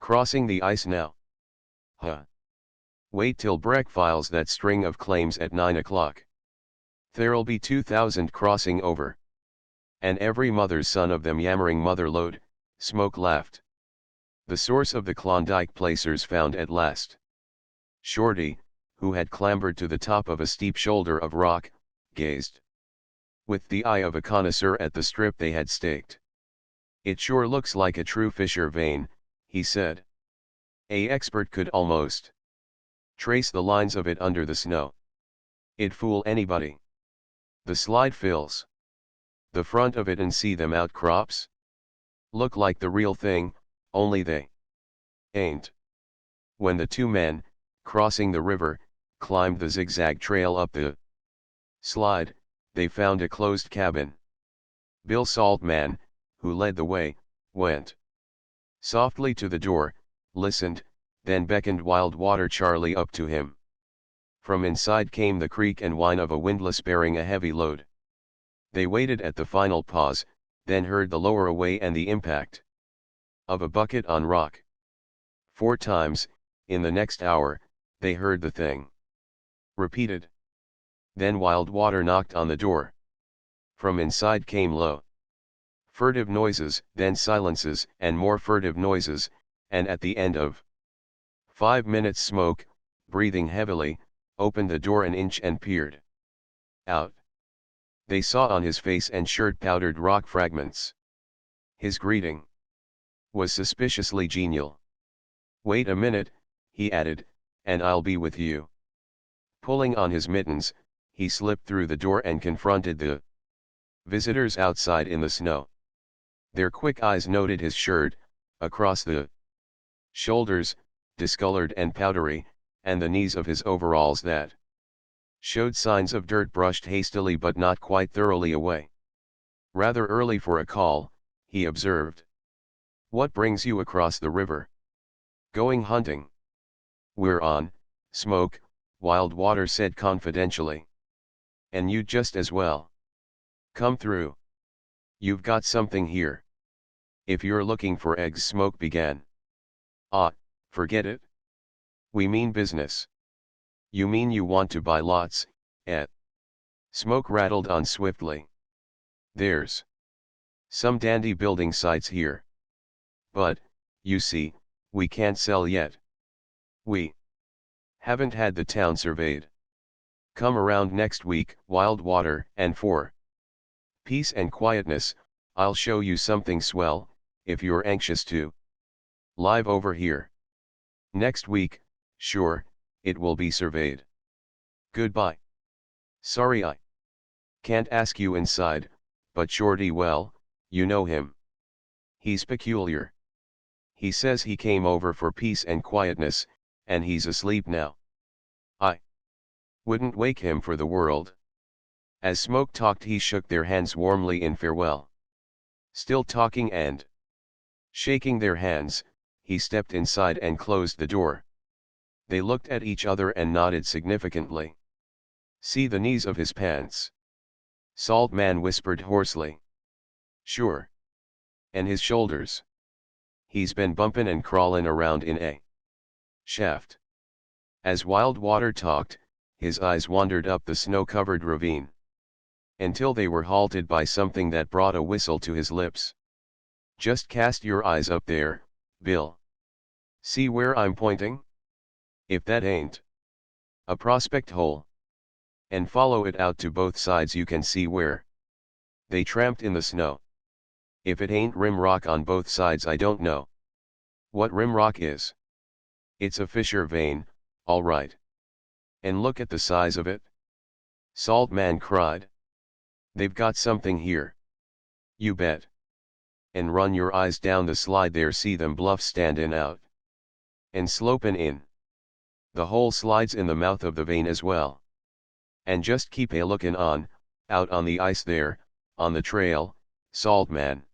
Speaker 1: crossing the ice now. Huh. Wait till Breck files that string of claims at 9 o'clock. There'll be 2,000 crossing over. And every mother's son of them yammering mother lode, Smoke laughed. The source of the Klondike placers found at last. Shorty, who had clambered to the top of a steep shoulder of rock, gazed with the eye of a connoisseur at the strip they had staked. It sure looks like a true fissure vein, he said. A expert could almost trace the lines of it under the snow. It'd fool anybody. The slide fills the front of it and see them outcrops? Look like the real thing, only they ain't. When the 2 men, crossing the river, climbed the zigzag trail up the slide, they found a closed cabin. Bill Saltman, who led the way, went softly to the door, listened, then beckoned Wild Water Charlie up to him. From inside came the creak and whine of a windlass bearing a heavy load. They waited at the final pause, then heard the lower away and the impact of a bucket on rock. 4 times, in the next hour, they heard the thing repeated. Then Wild Water knocked on the door. From inside came low, furtive noises, then silences and more furtive noises, and at the end of 5 minutes Smoke, breathing heavily, opened the door an inch and peered out. They saw on his face and shirt powdered rock fragments. His greeting was suspiciously genial. Wait a minute, he added, and I'll be with you. Pulling on his mittens, he slipped through the door and confronted the visitors outside in the snow. Their quick eyes noted his shirt, across the shoulders, discolored and powdery, and the knees of his overalls that showed signs of dirt brushed hastily but not quite thoroughly away. Rather early for a call, he observed. What brings you across the river? Going hunting. We're on, Smoke, Wild Water said confidentially. And you just as well. Come through. You've got something here. If you're looking for eggs, Smoke began. Ah, forget it. We mean business. You mean you want to buy lots, eh? Smoke rattled on swiftly. There's some dandy building sites here. But, you see, we can't sell yet. We haven't had the town surveyed. Come around next week, Wild Water, and for peace and quietness, I'll show you something swell, if you're anxious to live over here. Next week, sure, it will be surveyed. Goodbye. Sorry I can't ask you inside, but Shorty, well, you know him. He's peculiar. He says he came over for peace and quietness, and he's asleep now. I wouldn't wake him for the world. As Smoke talked, he shook their hands warmly in farewell. Still talking and shaking their hands, he stepped inside and closed the door. They looked at each other and nodded significantly. See the knees of his pants? Saltman whispered hoarsely. Sure. And his shoulders? He's been bumpin' and crawlin' around in a shaft. As Wild Water talked, his eyes wandered up the snow-covered ravine, until they were halted by something that brought a whistle to his lips. Just cast your eyes up there, Bill. See where I'm pointing? If that ain't a prospect hole, and follow it out to both sides, you can see where they tramped in the snow. If it ain't rim rock on both sides, I don't know what rim rock is. It's a fissure vein, all right. And look at the size of it. Saltman cried. They've got something here. You bet. And run your eyes down the slide there, see them bluffs standin' out. And slopin' in. The hole slides in the mouth of the vein as well. And just keep a lookin' on, out on the ice there, on the trail, Saltman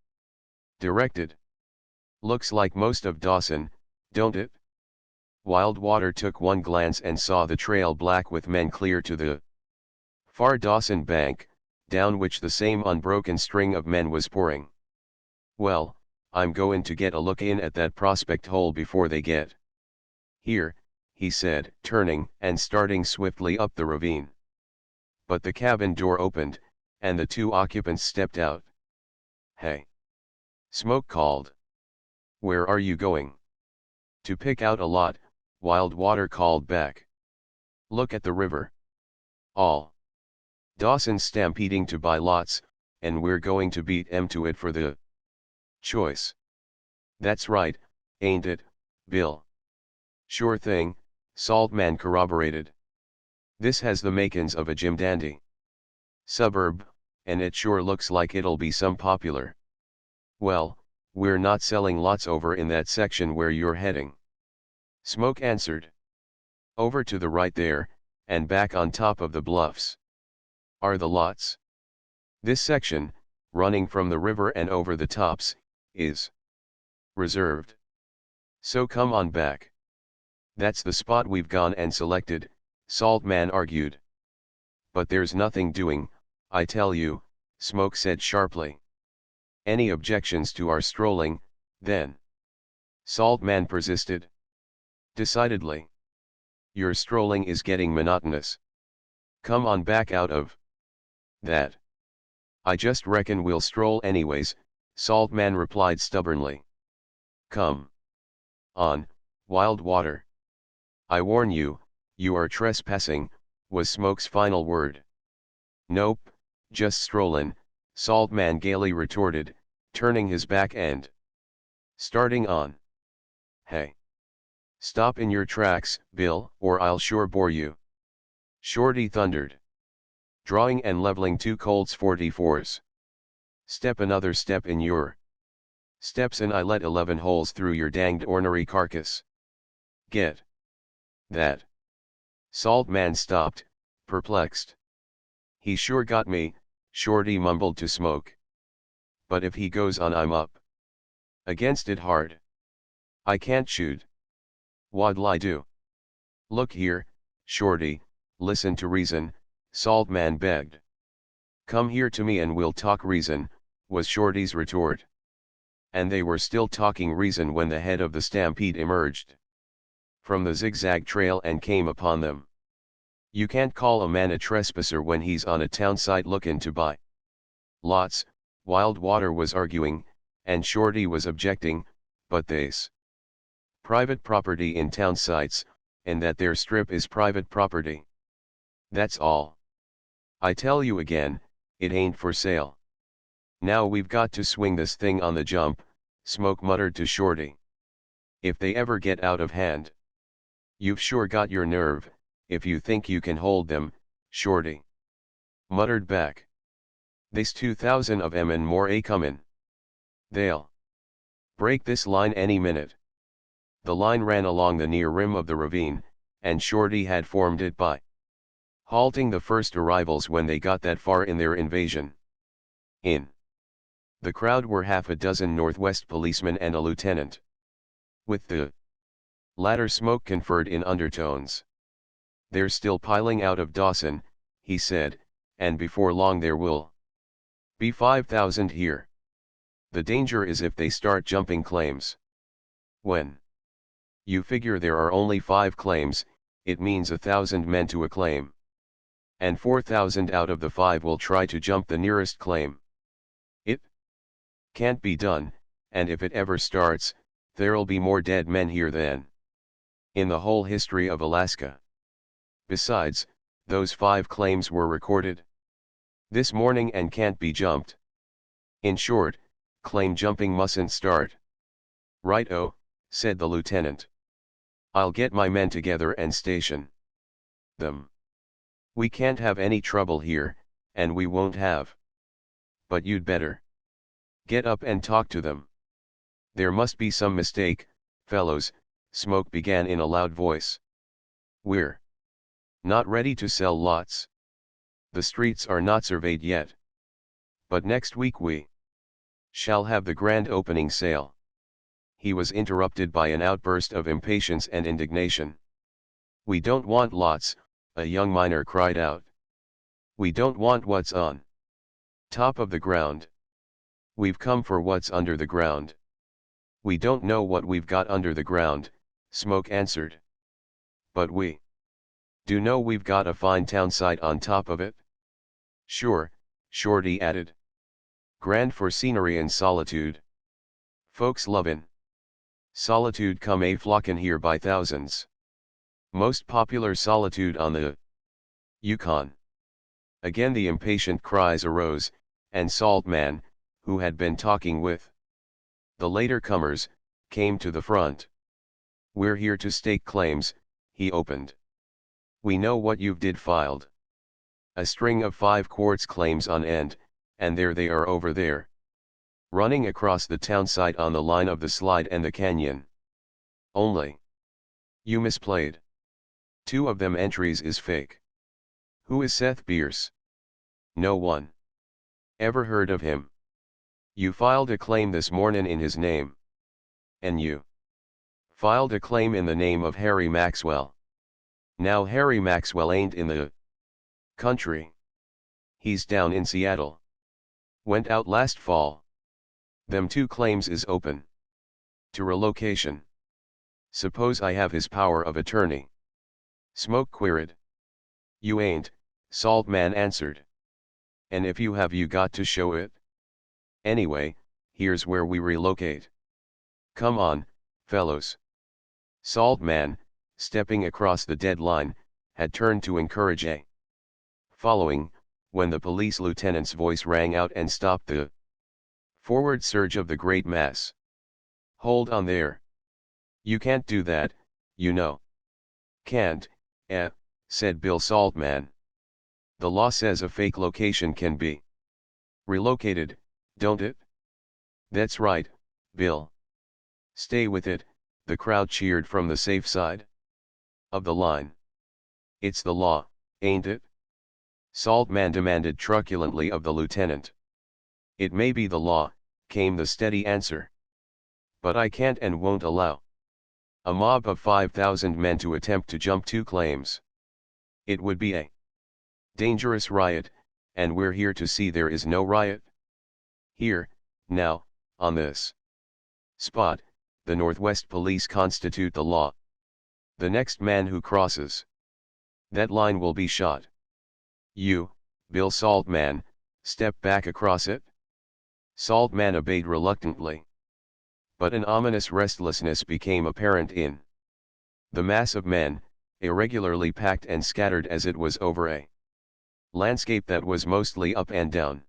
Speaker 1: directed. Looks like most of Dawson, don't it? Wildwater took one glance and saw the trail black with men clear to the far Dawson bank, down which the same unbroken string of men was pouring. Well, I'm goin' to get a look in at that prospect hole before they get here, he said, turning and starting swiftly up the ravine. But the cabin door opened, and the two occupants stepped out. Hey! Smoke called. Where are you going? To pick out a lot, Wildwater called back. Look at the river. All Dawson's stampeding to buy lots, and we're going to beat 'em to it for the choice. That's right, ain't it, Bill? Sure thing, Saltman corroborated. This has the makin's of a Jim Dandy suburb, and it sure looks like it'll be some popular. Well, we're not selling lots over in that section where you're heading. Smoke answered. Over to the right there, and back on top of the bluffs are the lots. This section, running from the river and over the tops, is reserved. So come on back. That's the spot we've gone and selected, Saltman argued. But there's nothing doing, I tell you, Smoke said sharply. Any objections to our strolling, then? Saltman persisted. Decidedly. Your strolling is getting monotonous. Come on back out of that. I just reckon we'll stroll anyways, Saltman replied stubbornly. Come on, Wildwater. I warn you, you are trespassing, was Smoke's final word. Nope, just strollin', Saltman gaily retorted, turning his back and starting on. Hey! Stop in your tracks, Bill, or I'll sure bore you. Shorty thundered. Drawing and leveling two Colts 44s. Step another step in your steps and I let 11 holes through your danged ornery carcass. Get that. Saltman stopped, perplexed. He sure got me, Shorty mumbled to Smoke. But if he goes on, I'm up against it hard. I can't shoot. What'll I do? Look here, Shorty, listen to reason, Saltman begged. Come here to me and we'll talk reason, was Shorty's retort. And they were still talking reason when the head of the stampede emerged from the zigzag trail and came upon them. You can't call a man a trespasser when he's on a town site looking to buy lots, Wildwater was arguing, and Shorty was objecting, but they's private property in town sites, and that their strip is private property. That's all. I tell you again, it ain't for sale. Now we've got to swing this thing on the jump, Smoke muttered to Shorty. If they ever get out of hand. You've sure got your nerve, if you think you can hold them, Shorty muttered back. They's 2,000 of 'em and more a comin'. They'll break this line any minute. The line ran along the near rim of the ravine, and Shorty had formed it by halting the first arrivals when they got that far in their invasion. In the crowd were half a dozen Northwest policemen and a lieutenant. With the latter, Smoke conferred in undertones. They're still piling out of Dawson, he said, and before long there will be 5,000 here. The danger is if they start jumping claims. When you figure there are only 5 claims, it means 1,000 men to a claim. And 4,000 out of the 5 will try to jump the nearest claim. It can't be done, and if it ever starts, There'll be more dead men here than in the whole history of Alaska. Besides, those 5 claims were recorded this morning and can't be jumped. In short, claim jumping mustn't start. Right-o, said the lieutenant. I'll get my men together and station them. We can't have any trouble here, and we won't have. But you'd better get up and talk to them. There must be some mistake, fellows, Smoke began in a loud voice. We're not ready to sell lots. The streets are not surveyed yet. But next week we shall have the grand opening sale. He was interrupted by an outburst of impatience and indignation. We don't want lots, a young miner cried out. We don't want what's on top of the ground. We've come for what's under the ground. We don't know what we've got under the ground, Smoke answered. But we do know we've got a fine town site on top of it. Sure, Shorty added. Grand for scenery and solitude. Folks lovin' solitude come a flockin' here by thousands. Most popular solitude on the Yukon. Again the impatient cries arose, and Saltman, who had been talking with the later comers, came to the front. We're here to stake claims, he opened. We know what you've did filed. A string of 5 quartz claims on end, and there they are over there, running across the town site on the line of the slide and the canyon. Only you misplayed. 2 of them entries is fake. Who is Seth Bierce? No one ever heard of him. You filed a claim this morning in his name. And you filed a claim in the name of Harry Maxwell. Now Harry Maxwell ain't in the country. He's down in Seattle. Went out last fall. Them 2 claims is open to relocation. Suppose I have his power of attorney? Smoke queried. You ain't, Saltman answered. And if you have, you got to show it. Anyway, here's where we relocate. Come on, fellows. Saltman, stepping across the deadline, had turned to encourage a following, when the police lieutenant's voice rang out and stopped the forward surge of the great mass. Hold on there. You can't do that, you know. Can't, said Bill Saltman. The law says a fake location can be relocated, don't it? That's right, Bill. Stay with it, the crowd cheered from the safe side of the line. It's the law, ain't it? Saltman demanded truculently of the lieutenant. It may be the law, came the steady answer. But I can't and won't allow a mob of 5,000 men to attempt to jump 2 claims. It would be a dangerous riot, and we're here to see there is no riot. Here, now, on this spot, the Northwest Police constitute the law. The next man who crosses that line will be shot. You, Bill Saltman, step back across it. Saltman obeyed reluctantly. But an ominous restlessness became apparent in the mass of men, irregularly packed and scattered as it was over a landscape that was mostly up and down.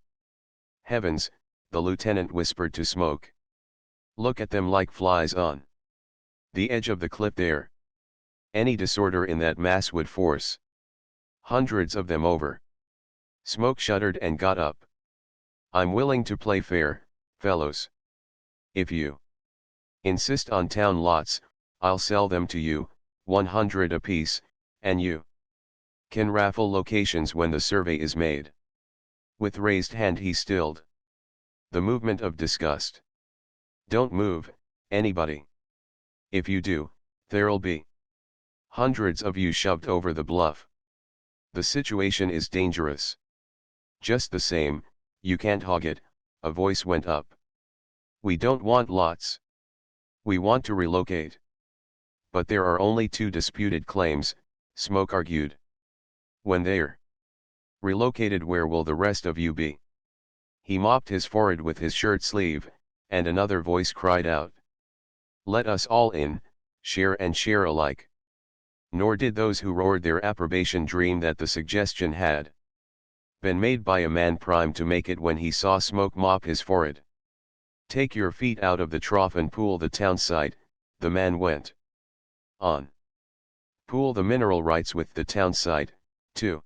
Speaker 1: Heavens, the lieutenant whispered to Smoke. Look at them like flies on the edge of the cliff there. Any disorder in that mass would force hundreds of them over. Smoke shuddered and got up. I'm willing to play fair, fellows. If you insist on town lots, I'll sell them to you, 100 apiece, and you can raffle locations when the survey is made. With raised hand he stilled the movement of disgust. Don't move, anybody. If you do, there'll be hundreds of you shoved over the bluff. The situation is dangerous. Just the same, you can't hog it, a voice went up. We don't want lots. We want to relocate. But there are only 2 disputed claims, Smoke argued. When they're relocated, where will the rest of you be? He mopped his forehead with his shirt sleeve, and another voice cried out. Let us all in, share and share alike. Nor did those who roared their approbation dream that the suggestion had been made by a man primed to make it when he saw smoke mop his forehead. Take your feet out of the trough and pool the townsite, the man went on. Pool the mineral rights with the townsite, too.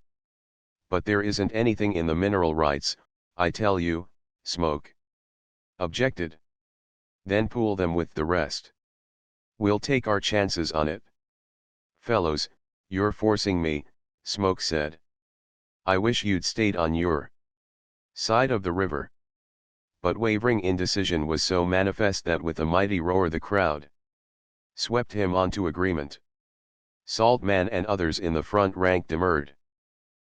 Speaker 1: But there isn't anything in the mineral rights, I tell you, Smoke objected. Then pool them with the rest. We'll take our chances on it. Fellows, you're forcing me, Smoke said. I wish you'd stayed on your side of the river. But wavering indecision was so manifest that with a mighty roar the crowd swept him onto agreement. Saltman and others in the front rank demurred.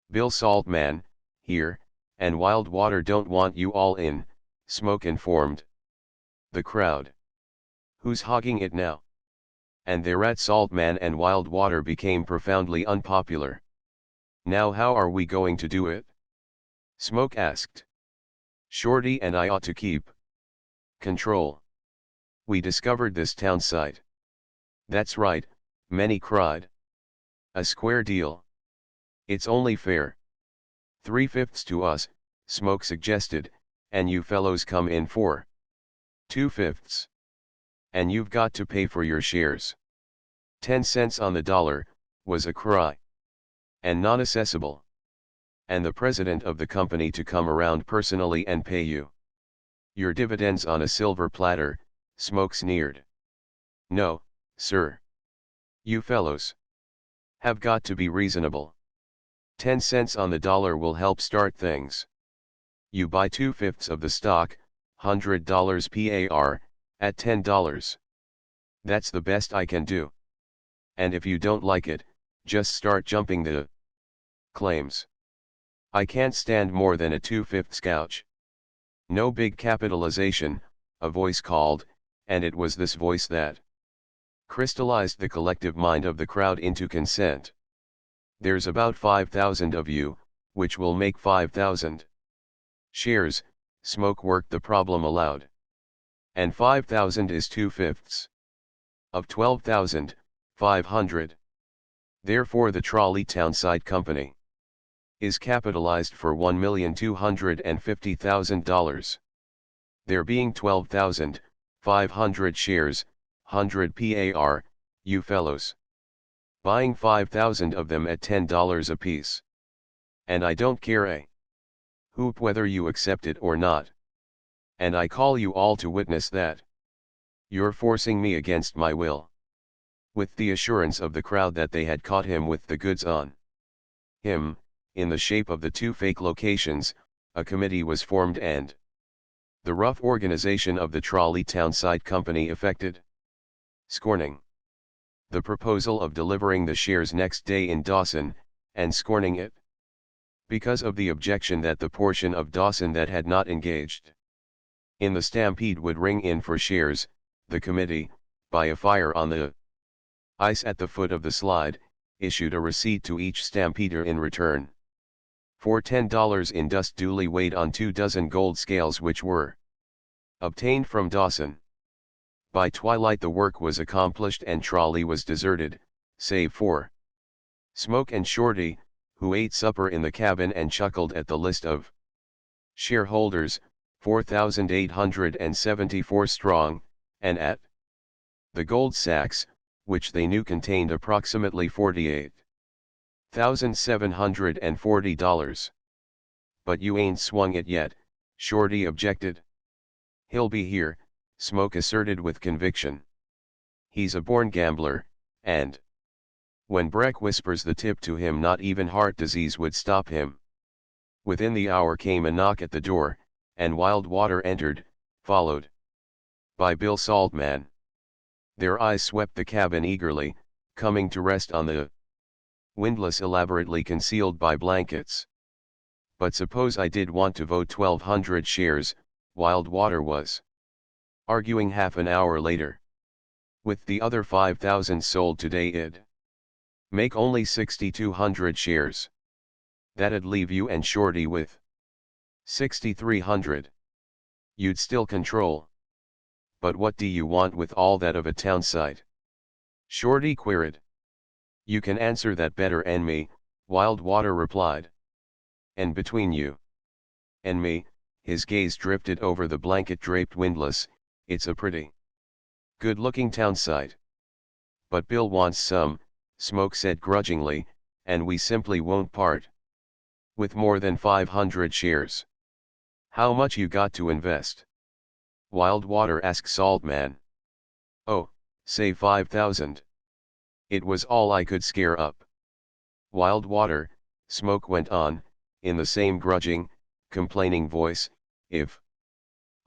Speaker 1: Bill Saltman, here, and Wild Water don't want you all in, Smoke informed the crowd. Who's hogging it now? And thereat Saltman and Wild Water became profoundly unpopular. Now how are we going to do it? Smoke asked. Shorty and I ought to keep control. We discovered this town site. That's right, many cried. A square deal. It's only fair. 3/5 to us, Smoke suggested, and you fellows come in for 2/5. And you've got to pay for your shares. 10 cents on the dollar, was a cry. And non-assessable. And the president of the company to come around personally and pay you your dividends on a silver platter, Smoke sneered. No, sir. You fellows have got to be reasonable. 10 cents on the dollar will help start things. You buy 2/5 of the stock, $100 par, at $10. That's the best I can do. And if you don't like it, just start jumping the claims. I can't stand more than a 2/5 gouge. No big capitalization, a voice called, and it was this voice that crystallized the collective mind of the crowd into consent. There's about 5,000 of you, which will make 5,000 shares, Smoke worked the problem aloud. And 5,000 is 2/5 of 12,500. Therefore the Trolley Townsite Company is capitalized for $1,250,000. There being 12,500 shares, 100 par, you fellows buying 5,000 of them at $10 apiece. And I don't care a hoop whether you accept it or not. And I call you all to witness that you're forcing me against my will. With the assurance of the crowd that they had caught him with the goods on him, in the shape of the two fake locations, a committee was formed and the rough organization of the Trolley Townsite Company effected. Scorning the proposal of delivering the shares next day in Dawson, and scorning it because of the objection that the portion of Dawson that had not engaged in the stampede would ring in for shares, the committee, by a fire on the ice at the foot of the slide, issued a receipt to each stampeder in return for $10 in dust duly weighed on 24 gold scales which were obtained from Dawson. By twilight the work was accomplished and Trolley was deserted, save for Smoke and Shorty, who ate supper in the cabin and chuckled at the list of shareholders, 4,874 strong, and at the gold sacks, which they knew contained approximately $48,740. But you ain't swung it yet, Shorty objected. He'll be here, Smoke asserted with conviction. He's a born gambler, and when Breck whispers the tip to him not even heart disease would stop him. Within the hour came a knock at the door, and Wild Water entered, followed by Bill Saltman. Their eyes swept the cabin eagerly, coming to rest on the windlass elaborately concealed by blankets. But suppose I did want to vote 1,200 shares, Wild Water was arguing half an hour later. With the other 5,000 sold today it'd make only 6,200 shares. That'd leave you and Shorty with 6,300. You'd still control But what do you want with all that of a town site? Shorty queried. You can answer that better and me, Wildwater replied. And between you and me, his gaze drifted over the blanket-draped windlass, it's a pretty good-looking town site. But Bill wants some, Smoke said grudgingly, and we simply won't part with more than 500 shares. How much you got to invest? Wildwater asked Saltman. Oh, say 5,000. It was all I could scare up. Wildwater, Smoke went on, in the same grudging, complaining voice, if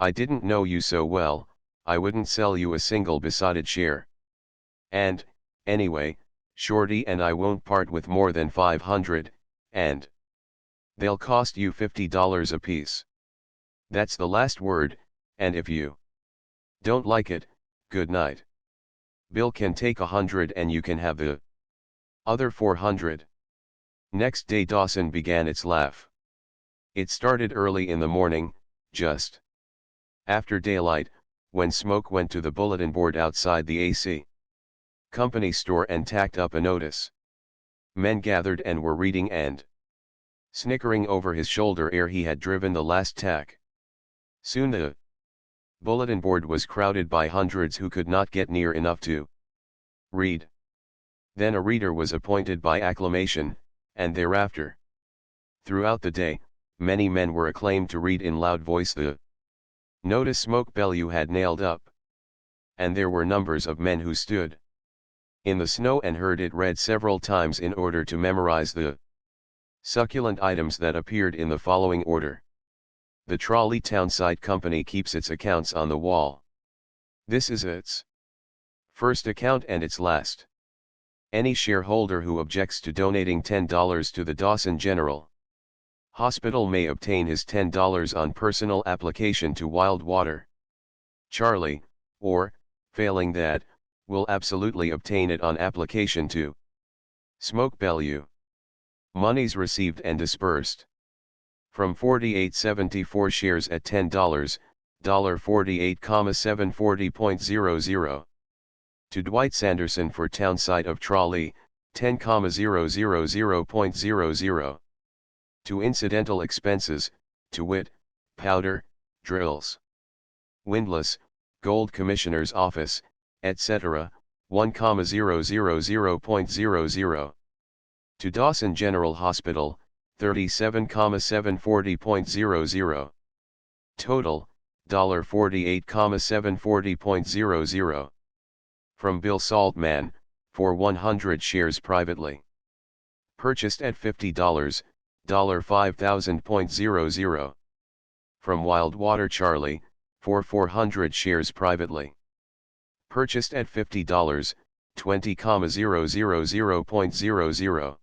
Speaker 1: I didn't know you so well, I wouldn't sell you a single besotted share. And, anyway, Shorty and I won't part with more than 500, and they'll cost you $50 apiece. That's the last word, and if you don't like it, good night. Bill can take 100 and you can have the other 400. Next day Dawson began its laugh. It started early in the morning, just after daylight, when Smoke went to the bulletin board outside the AC Company store and tacked up a notice. Men gathered and were reading and snickering over his shoulder ere he had driven the last tack. Soon the bulletin board was crowded by hundreds who could not get near enough to read. Then a reader was appointed by acclamation, and thereafter, throughout the day, many men were acclaimed to read in loud voice the notice Smoke Bellew had nailed up. And there were numbers of men who stood in the snow and heard it read several times in order to memorize the succulent items that appeared in the following order. The Trolley Townsite Company keeps its accounts on the wall. This is its first account and its last. Any shareholder who objects to donating $10 to the Dawson General Hospital may obtain his $10 on personal application to Wildwater Charlie, or, failing that, will absolutely obtain it on application to Smoke Bellew. Monies received and dispersed. From 48.74 shares at $10, $48,740.00. To Dwight Sanderson for Townsite of Trolley, $10,000.00. To incidental expenses, to wit, powder, drills, windlass, Gold Commissioner's Office, etc., $1,000.00. To Dawson General Hospital, $37,740.00. Total, $48,740.00. From Bill Saltman, for 100 shares privately. Purchased at $50, $5,000.00. From Wildwater Charlie, for 400 shares privately. Purchased at $50, $20,000.00.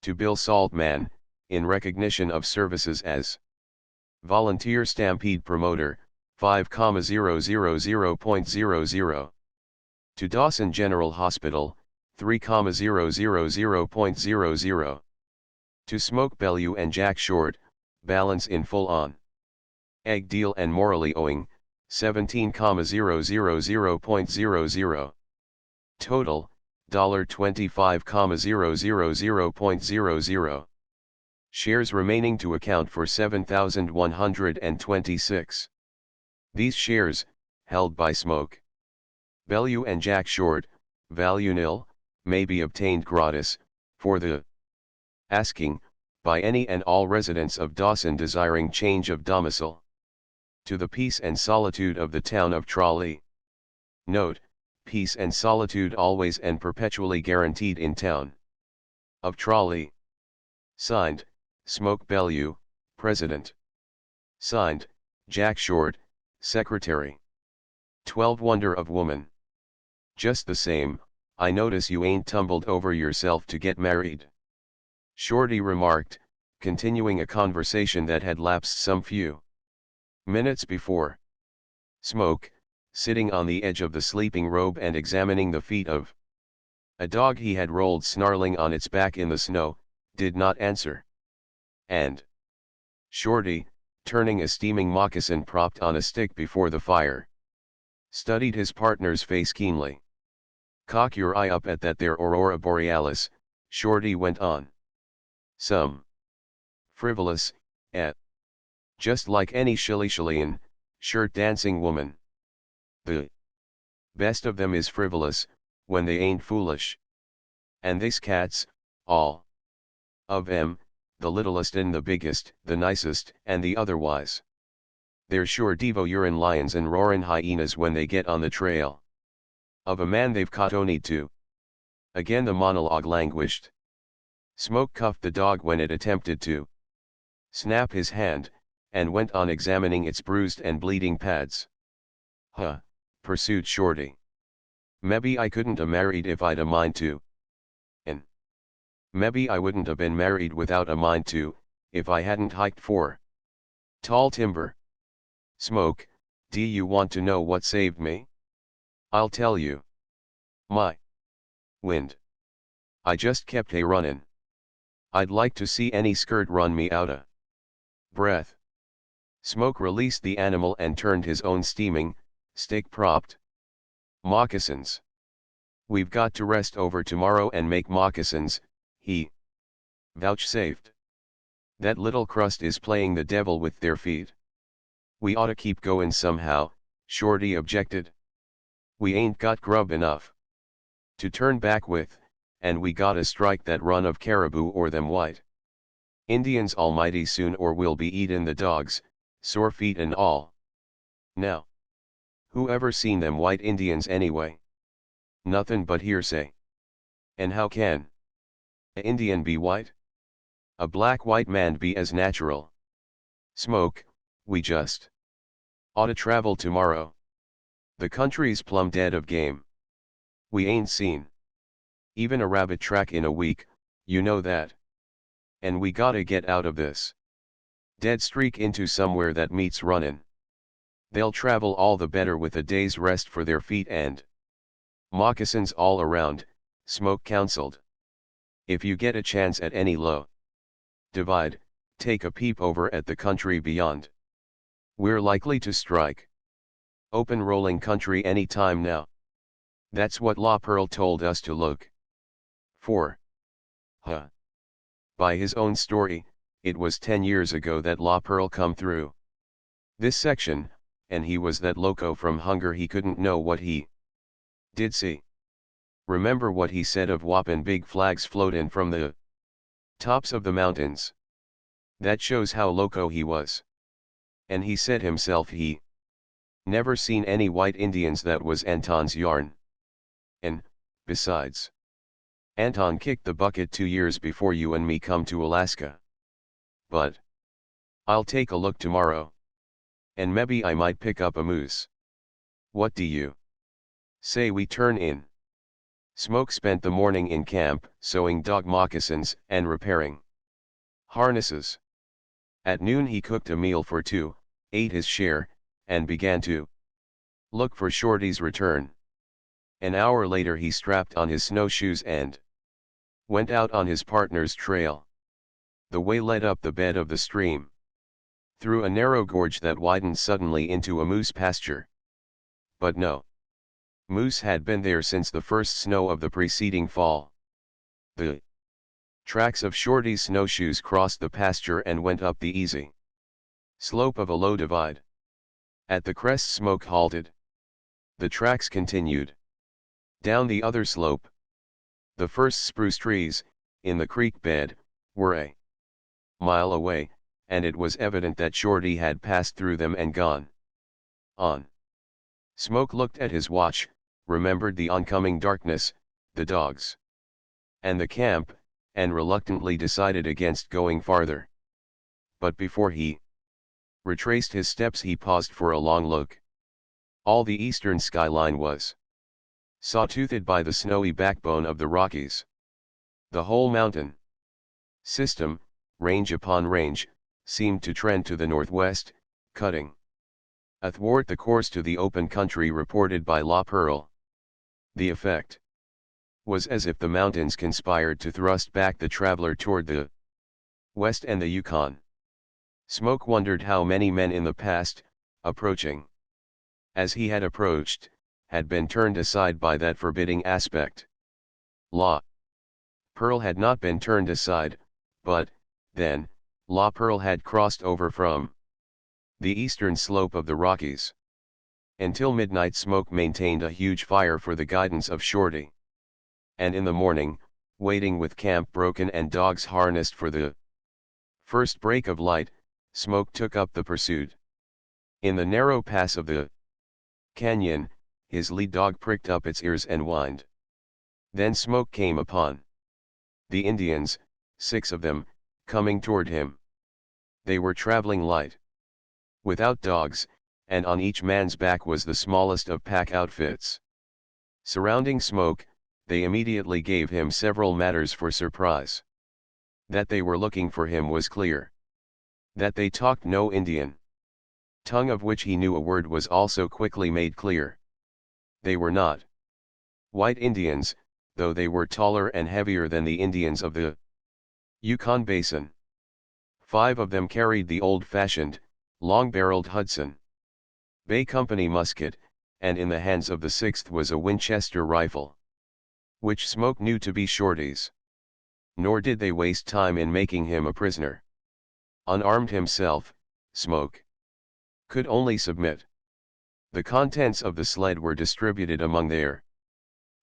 Speaker 1: To Bill Saltman, in recognition of services as volunteer stampede promoter, $5,000.00. To Dawson General Hospital, $3,000.00. To Smoke Bellew and Jack Short, balance in full on egg deal and morally owing, $17,000.00. Total, $25,000.00. Shares remaining to account for 7,126. These shares, held by Smoke Bellew and Jack Short, value nil, may be obtained gratis, for the asking, by any and all residents of Dawson desiring change of domicile to the peace and solitude of the town of Trolley. Note, peace and solitude always and perpetually guaranteed in town of Trolley. Signed, Smoke Bellew, President. Signed, Jack Short, Secretary. 12 Wonder of Woman. Just the same, I notice you ain't tumbled over yourself to get married. Shorty remarked, continuing a conversation that had lapsed some few minutes before. Smoke, sitting on the edge of the sleeping robe and examining the feet of a dog he had rolled snarling on its back in the snow, did not answer. And Shorty, turning a steaming moccasin propped on a stick before the fire, Studied his partner's face keenly. Cock your eye up at that there aurora borealis, Shorty went on. Some frivolous, just like any shilly-shillyan, shirt-dancing woman. The best of them is frivolous, when they ain't foolish. And these cats, all of 'em, the littlest and the biggest, the nicest, and the otherwise. They're sure devo-urine lions and roarin' hyenas when they get on the trail of a man they've caught only to. Again the monologue languished. Smoke cuffed the dog when it attempted to snap his hand, and went on examining its bruised and bleeding pads. Huh, pursued Shorty. Mebbe I couldn't a married if I'd a mind to. And mebbe I wouldn't a been married without a mind to, if I hadn't hiked for tall timber. Smoke, do you want to know what saved me? I'll tell you. My wind. I just kept a runnin'. I'd like to see any skirt run me outta breath. Smoke released the animal and turned his own steaming, stick-propped moccasins. We've got to rest over tomorrow and make moccasins, he vouchsafed. That little crust is playing the devil with their feet. We oughta keep goin' somehow, Shorty objected. We ain't got grub enough to turn back with, and we gotta strike that run of caribou or them white Indians almighty soon or we'll be eatin' the dogs, sore feet and all. Now, who ever seen them white Indians anyway? Nothin' but hearsay. And how can a Indian be white? A black white man be as natural. Smoke, we just oughta travel tomorrow. The country's plumb dead of game. We ain't seen even a rabbit track in a week, you know that. And we gotta get out of this dead streak into somewhere that meets runnin'. They'll travel all the better with a day's rest for their feet and moccasins all around, Smoke counseled. If you get a chance at any low divide, take a peep over at the country beyond. We're likely to strike open rolling country any time now. That's what La Pearl told us to look for. Huh. By his own story, it was 10 years ago that La Pearl come through this section, and he was that loco from hunger he couldn't know what he did see. Remember what he said of whoppin' big flags floatin' from the tops of the mountains. That shows how loco he was. And he said himself he never seen any white Indians. That was Anton's yarn. And, besides, Anton kicked the bucket 2 years before you and me come to Alaska. But I'll take a look tomorrow. And maybe I might pick up a moose. What do you say we turn in? Smoke spent the morning in camp, sewing dog moccasins and repairing harnesses. At noon he cooked a meal for two, ate his share, and began to look for Shorty's return. An hour later he strapped on his snowshoes and went out on his partner's trail. The way led up the bed of the stream, through a narrow gorge that widened suddenly into a moose pasture. But no moose had been there since the first snow of the preceding fall. The tracks of Shorty's snowshoes crossed the pasture and went up the easy slope of a low divide. At the crest Smoke halted. The tracks continued down the other slope. The first spruce trees, in the creek bed, were a mile away, and it was evident that Shorty had passed through them and gone on. Smoke looked at his watch, remembered the oncoming darkness, the dogs, and the camp, and reluctantly decided against going farther. But before he retraced his steps he paused for a long look. All the eastern skyline was saw-toothed by the snowy backbone of the Rockies. The whole mountain system, range upon range, seemed to trend to the northwest, cutting athwart the course to the open country reported by La Pearl. The effect was as if the mountains conspired to thrust back the traveler toward the west and the Yukon. Smoke wondered how many men in the past, approaching as he had approached, had been turned aside by that forbidding aspect. La Pearl had not been turned aside, but, then, La Pearl had crossed over from the eastern slope of the Rockies. Until midnight Smoke maintained a huge fire for the guidance of Shorty. And in the morning, waiting with camp broken and dogs harnessed for the first break of light, Smoke took up the pursuit. In the narrow pass of the canyon, his lead dog pricked up its ears and whined. Then Smoke came upon the Indians, 6 of them, coming toward him. They were traveling light, without dogs, and on each man's back was the smallest of pack outfits. Surrounding Smoke, they immediately gave him several matters for surprise. That they were looking for him was clear. That they talked no Indian tongue of which he knew a word was also quickly made clear. They were not white Indians, though they were taller and heavier than the Indians of the Yukon Basin. 5 of them carried the old-fashioned, long-barreled Hudson Bay Company musket, and in the hands of the 6th was a Winchester rifle, which Smoke knew to be Shorty's. Nor did they waste time in making him a prisoner. Unarmed himself, Smoke could only submit. The contents of the sled were distributed among their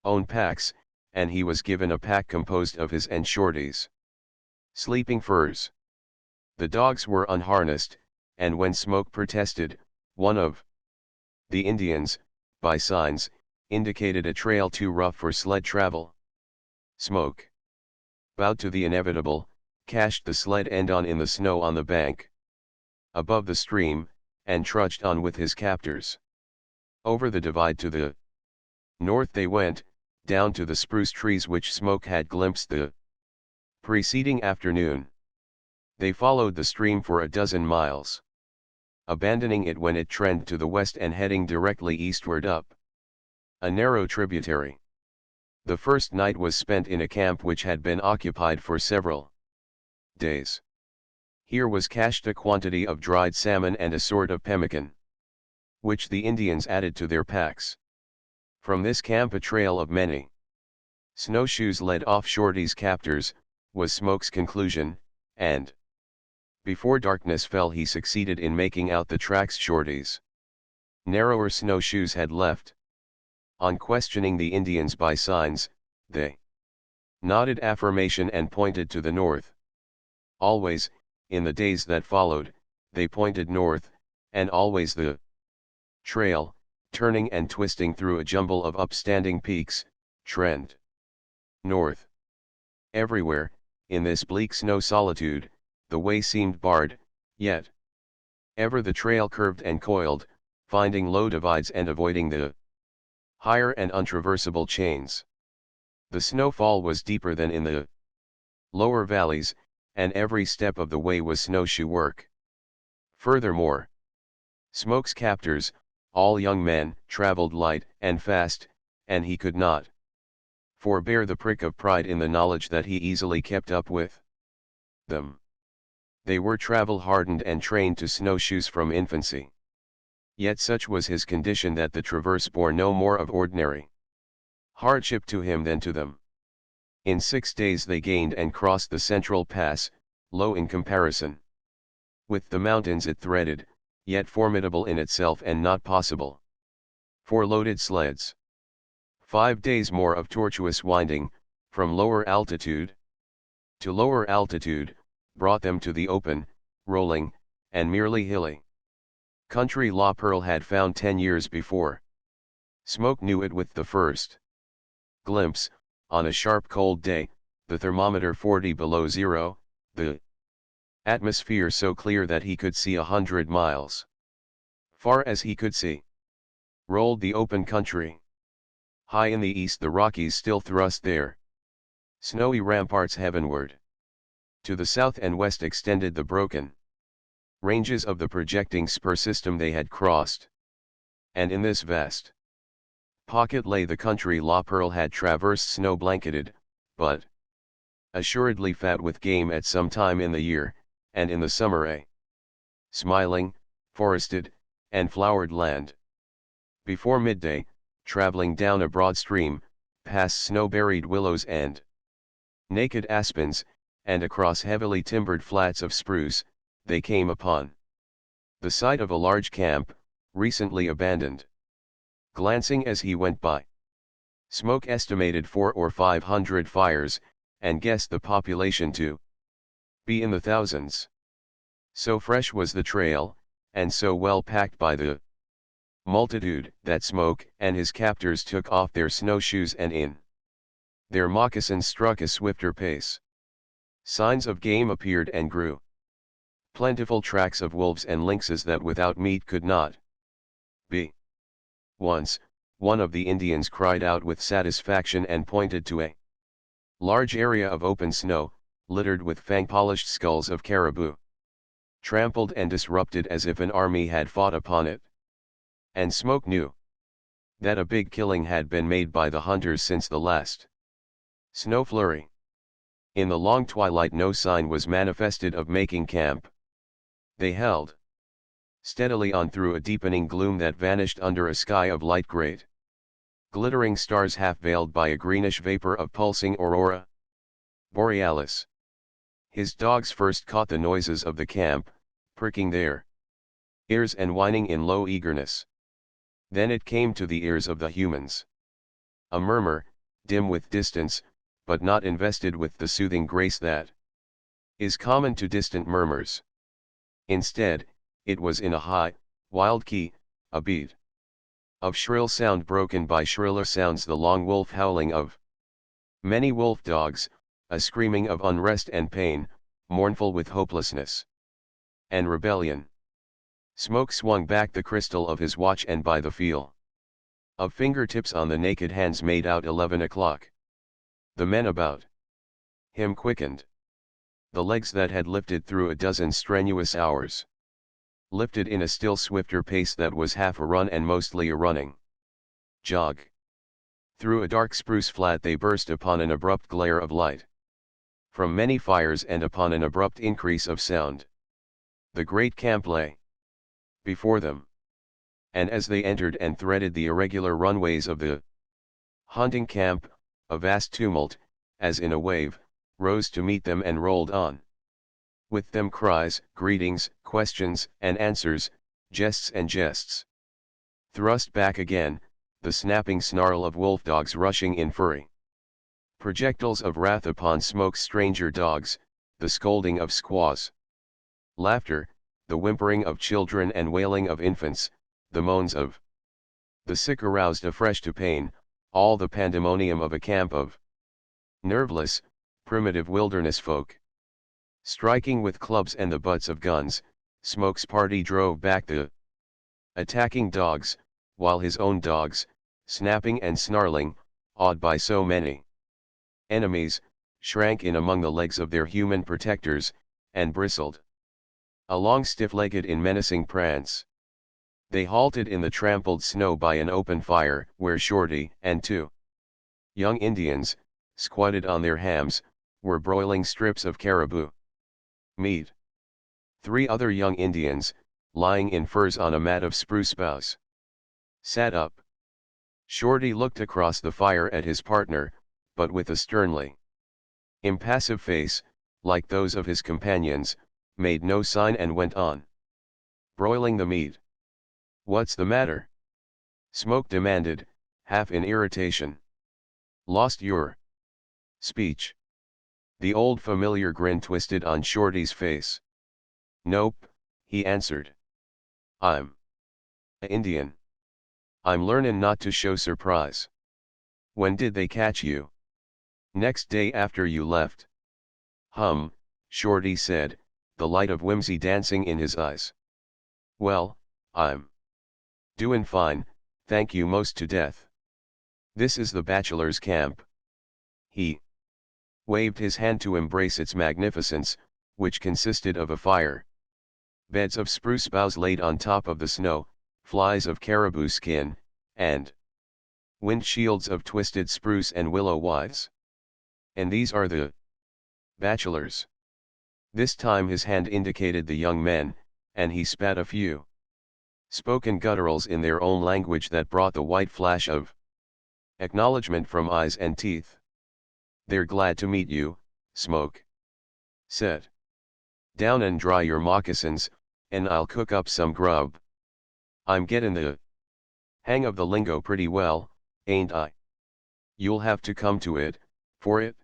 Speaker 1: own packs, and he was given a pack composed of his and Shorty's sleeping furs. The dogs were unharnessed, and when Smoke protested, one of the Indians, by signs, indicated a trail too rough for sled travel. Smoke bowed to the inevitable, cached the sled end on in the snow on the bank above the stream, and trudged on with his captors. Over the divide to the north they went, down to the spruce trees which Smoke had glimpsed the preceding afternoon. They followed the stream for a dozen miles, abandoning it when it trended to the west and heading directly eastward up a narrow tributary. The first night was spent in a camp which had been occupied for several days. Here was cached a quantity of dried salmon and a sort of pemmican, which the Indians added to their packs. From this camp a trail of many snowshoes led off Shorty's captors, was Smoke's conclusion, and before darkness fell he succeeded in making out the tracks Shorty's narrower snowshoes had left. On questioning the Indians by signs, they nodded affirmation and pointed to the north. Always, in the days that followed, they pointed north, and always the trail, turning and twisting through a jumble of upstanding peaks, trend north. Everywhere, in this bleak snow solitude, the way seemed barred, yet ever the trail curved and coiled, finding low divides and avoiding the higher and untraversable chains. The snowfall was deeper than in the lower valleys, and every step of the way was snowshoe work. Furthermore, Smoke's captors, all young men, traveled light and fast, and he could not forbear the prick of pride in the knowledge that he easily kept up with them. They were travel-hardened and trained to snowshoes from infancy. Yet such was his condition that the traverse bore no more of ordinary hardship to him than to them. In 6 days they gained and crossed the central pass, low in comparison with the mountains it threaded, yet formidable in itself and not possible for loaded sleds. 5 days more of tortuous winding, from lower altitude to lower altitude, brought them to the open, rolling, and merely hilly country La Pearl had found 10 years before. Smoke knew it with the first glimpse. On a sharp cold day, the thermometer 40 below zero, the atmosphere so clear that he could see 100 miles far as he could see, rolled the open country. High in the east the Rockies still thrust their snowy ramparts heavenward. To the south and west extended the broken ranges of the projecting spur system they had crossed. And in this vast pocket lay the country La Pearl had traversed, snow-blanketed, but assuredly fat with game at some time in the year, and in the summer a smiling, forested, and flowered land. Before midday, traveling down a broad stream, past snow-buried willows and naked aspens, and across heavily timbered flats of spruce, they came upon the site of a large camp, recently abandoned. Glancing as he went by, Smoke estimated 400 or 500 fires, and guessed the population to be in the thousands. So fresh was the trail, and so well packed by the multitude, that Smoke and his captors took off their snowshoes and in their moccasins struck a swifter pace. Signs of game appeared and grew. Plentiful tracks of wolves and lynxes that without meat could not be. Once, one of the Indians cried out with satisfaction and pointed to a large area of open snow, littered with fang-polished skulls of caribou, trampled and disrupted as if an army had fought upon it. And Smoke knew that a big killing had been made by the hunters since the last snow flurry. In the long twilight no sign was manifested of making camp. They held steadily on through a deepening gloom that vanished under a sky of light great glittering stars half veiled by a greenish vapor of pulsing aurora borealis. His dogs first caught the noises of the camp, pricking their ears and whining in low eagerness. Then it came to the ears of the humans. A murmur, dim with distance, but not invested with the soothing grace that is common to distant murmurs. Instead, it was in a high, wild key, a beat of shrill sound broken by shriller sounds, the long wolf howling of many wolf dogs, a screaming of unrest and pain, mournful with hopelessness and rebellion. Smoke swung back the crystal of his watch, and by the feel of fingertips on the naked hands made out 11 o'clock. The men about him quickened. The legs that had lifted through a dozen strenuous hours lifted in a still swifter pace that was half a run and mostly a running jog. Through a dark spruce flat they burst upon an abrupt glare of light from many fires and upon an abrupt increase of sound. The great camp lay before them, and as they entered and threaded the irregular runways of the hunting camp, a vast tumult, as in a wave, rose to meet them and rolled on. With them cries, greetings, questions and answers, jests and jests. Thrust back again, the snapping snarl of wolf dogs rushing in fury. Projectiles of wrath upon Smoke's stranger dogs, the scolding of squaws. Laughter, the whimpering of children and wailing of infants, the moans of the sick aroused afresh to pain, all the pandemonium of a camp of nerveless, primitive wilderness folk. Striking with clubs and the butts of guns, Smoke's party drove back the attacking dogs, while his own dogs, snapping and snarling, awed by so many enemies, shrank in among the legs of their human protectors, and bristled along stiff-legged in menacing prance. They halted in the trampled snow by an open fire, where Shorty and two young Indians, squatted on their hams, were broiling strips of caribou meat. 3 other young Indians, lying in furs on a mat of spruce boughs, sat up. Shorty looked across the fire at his partner, but with a sternly impassive face, like those of his companions, made no sign and went on broiling the meat. "What's the matter?" Smoke demanded, half in irritation. "Lost your speech?" The old familiar grin twisted on Shorty's face. "Nope," he answered. "I'm a Indian. I'm learnin' not to show surprise." "When did they catch you?" "Next day after you left." Shorty said, the light of whimsy dancing in his eyes. "Well, I'm doin' fine, thank you most to death. This is the bachelor's camp." He waved his hand to embrace its magnificence, which consisted of a fire, beds of spruce boughs laid on top of the snow, flies of caribou skin, and windshields of twisted spruce and willow withes. "And these are the bachelors." This time his hand indicated the young men, and he spat a few spoken gutturals in their own language that brought the white flash of acknowledgement from eyes and teeth. "They're glad to meet you," Smoke said. "Down and dry your moccasins, and I'll cook up some grub. I'm getting the hang of the lingo pretty well, ain't I? You'll have to come to it, for it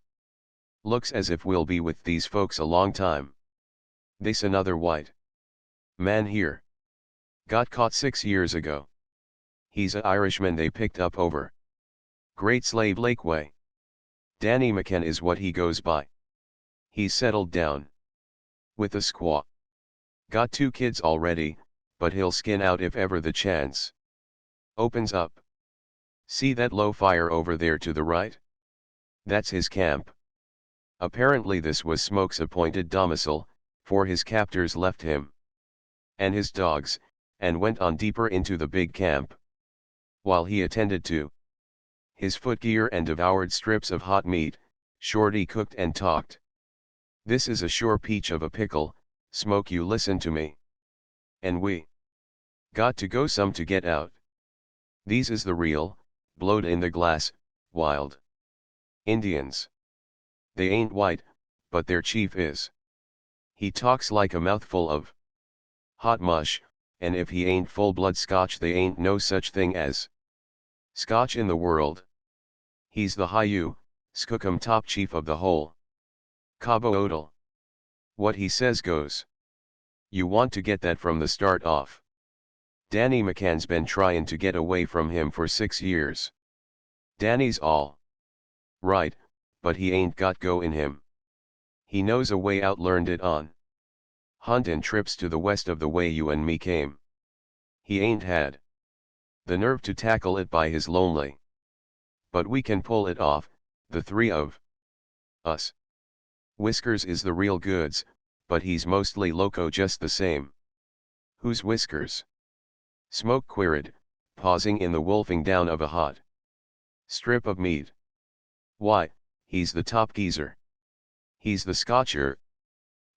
Speaker 1: looks as if we'll be with these folks a long time. This another white man here. Got caught 6 years ago. He's a Irishman they picked up over Great Slave Lake way. Danny McCann is what he goes by. He's settled down with a squaw. Got 2 kids already, but he'll skin out if ever the chance opens up. See that low fire over there to the right? That's his camp." Apparently this was Smoke's appointed domicile, for his captors left him and his dogs, and went on deeper into the big camp. While he attended to his footgear and devoured strips of hot meat, Shorty cooked and talked. "This is a sure peach of a pickle, Smoke, you listen to me. And we got to go some to get out. These is the real, blowed in the glass, wild Indians. They ain't white, but their chief is. He talks like a mouthful of hot mush, and if he ain't full-blood Scotch they ain't no such thing as Scotch in the world. He's the Hayu, Skookum top chief of the whole Cabo Odal. What he says goes. You want to get that from the start off. Danny McCann's been trying to get away from him for 6 years. Danny's all right, but he ain't got go in him. He knows a way out, learned it on huntin' trips to the west of the way you and me came. He ain't had the nerve to tackle it by his lonely. But we can pull it off, the 3 of us. Whiskers is the real goods, but he's mostly loco just the same." "Who's Whiskers?" Smoke queried, pausing in the wolfing down of a hot strip of meat. "Why, he's the top geezer. He's the Scotcher.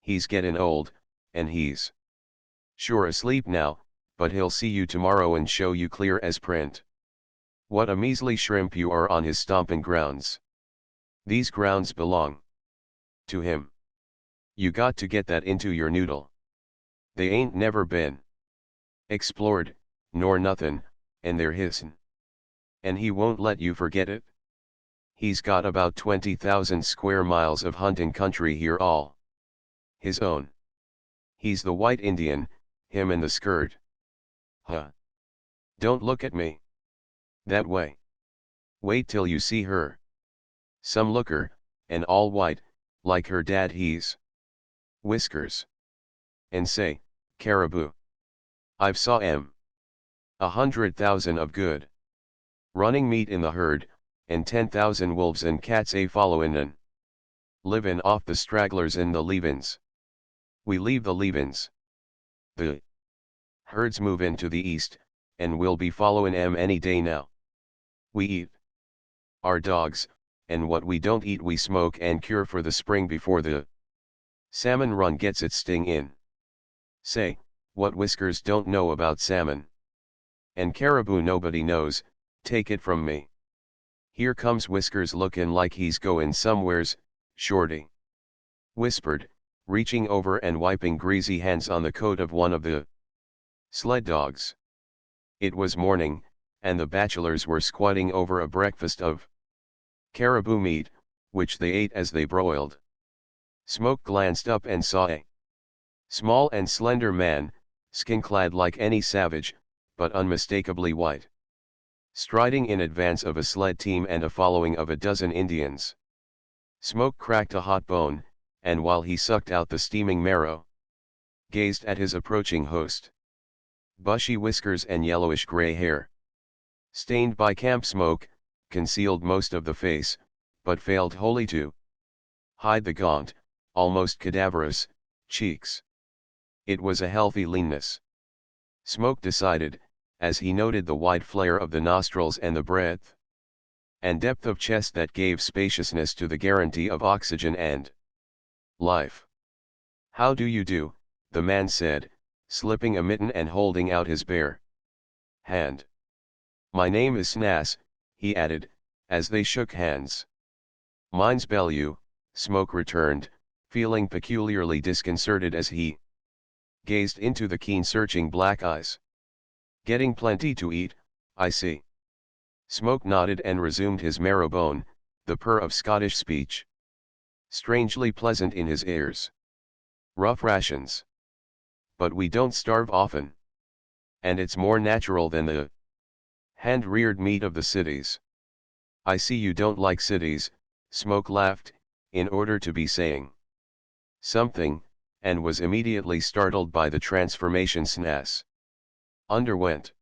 Speaker 1: He's gettin' old, and he's sure asleep now, but he'll see you tomorrow and show you clear as print. What a measly shrimp you are on his stomping grounds. These grounds belong to him. You got to get that into your noodle. They ain't never been explored, nor nothin', and they're his'n. And he won't let you forget it. He's got about 20,000 square miles of hunting country here, all his own. He's the white Indian, him in the skirt. Huh. Don't look at me that way. Wait till you see her. Some looker, and all white, like her dad. He's Whiskers. And say, caribou. I've saw 100,000 of good running meat in the herd, and 10,000 wolves and cats a followin' and livin' off the stragglers in the leavins. We leave the leavins. The herds move into the east, and we'll be followin' 'em any day now. We eat our dogs, and what we don't eat we smoke and cure for the spring before the salmon run gets its sting in. Say, what Whiskers don't know about salmon and caribou nobody knows, take it from me. Here comes Whiskers lookin' like he's goin' somewheres, Shorty whispered, reaching over and wiping greasy hands on the coat of one of the sled dogs. It was morning, and the bachelors were squatting over a breakfast of caribou meat, which they ate as they broiled. Smoke glanced up and saw a small and slender man, skin-clad like any savage, but unmistakably white, striding in advance of a sled team and a following of a dozen Indians. Smoke cracked a hot bone, and while he sucked out the steaming marrow, gazed at his approaching host. Bushy whiskers and yellowish-gray hair, stained by camp smoke, concealed most of the face, but failed wholly to hide the gaunt, almost cadaverous, cheeks. It was a healthy leanness, Smoke decided, as he noted the wide flare of the nostrils and the breadth and depth of chest that gave spaciousness to the guarantee of oxygen and life. "How do you do?" the man said, slipping a mitten and holding out his bare hand. "My name is Snas," he added, as they shook hands. "Mine's Bellew," Smoke returned, feeling peculiarly disconcerted as he gazed into the keen searching black eyes. "Getting plenty to eat, I see." Smoke nodded and resumed his marrow-bone, the purr of Scottish speech, strangely pleasant in his ears. "Rough rations. But we don't starve often. And it's more natural than the hand-reared meat of the cities." "I see you don't like cities," Smoke laughed, in order to be saying something, and was immediately startled by the transformation Snas underwent.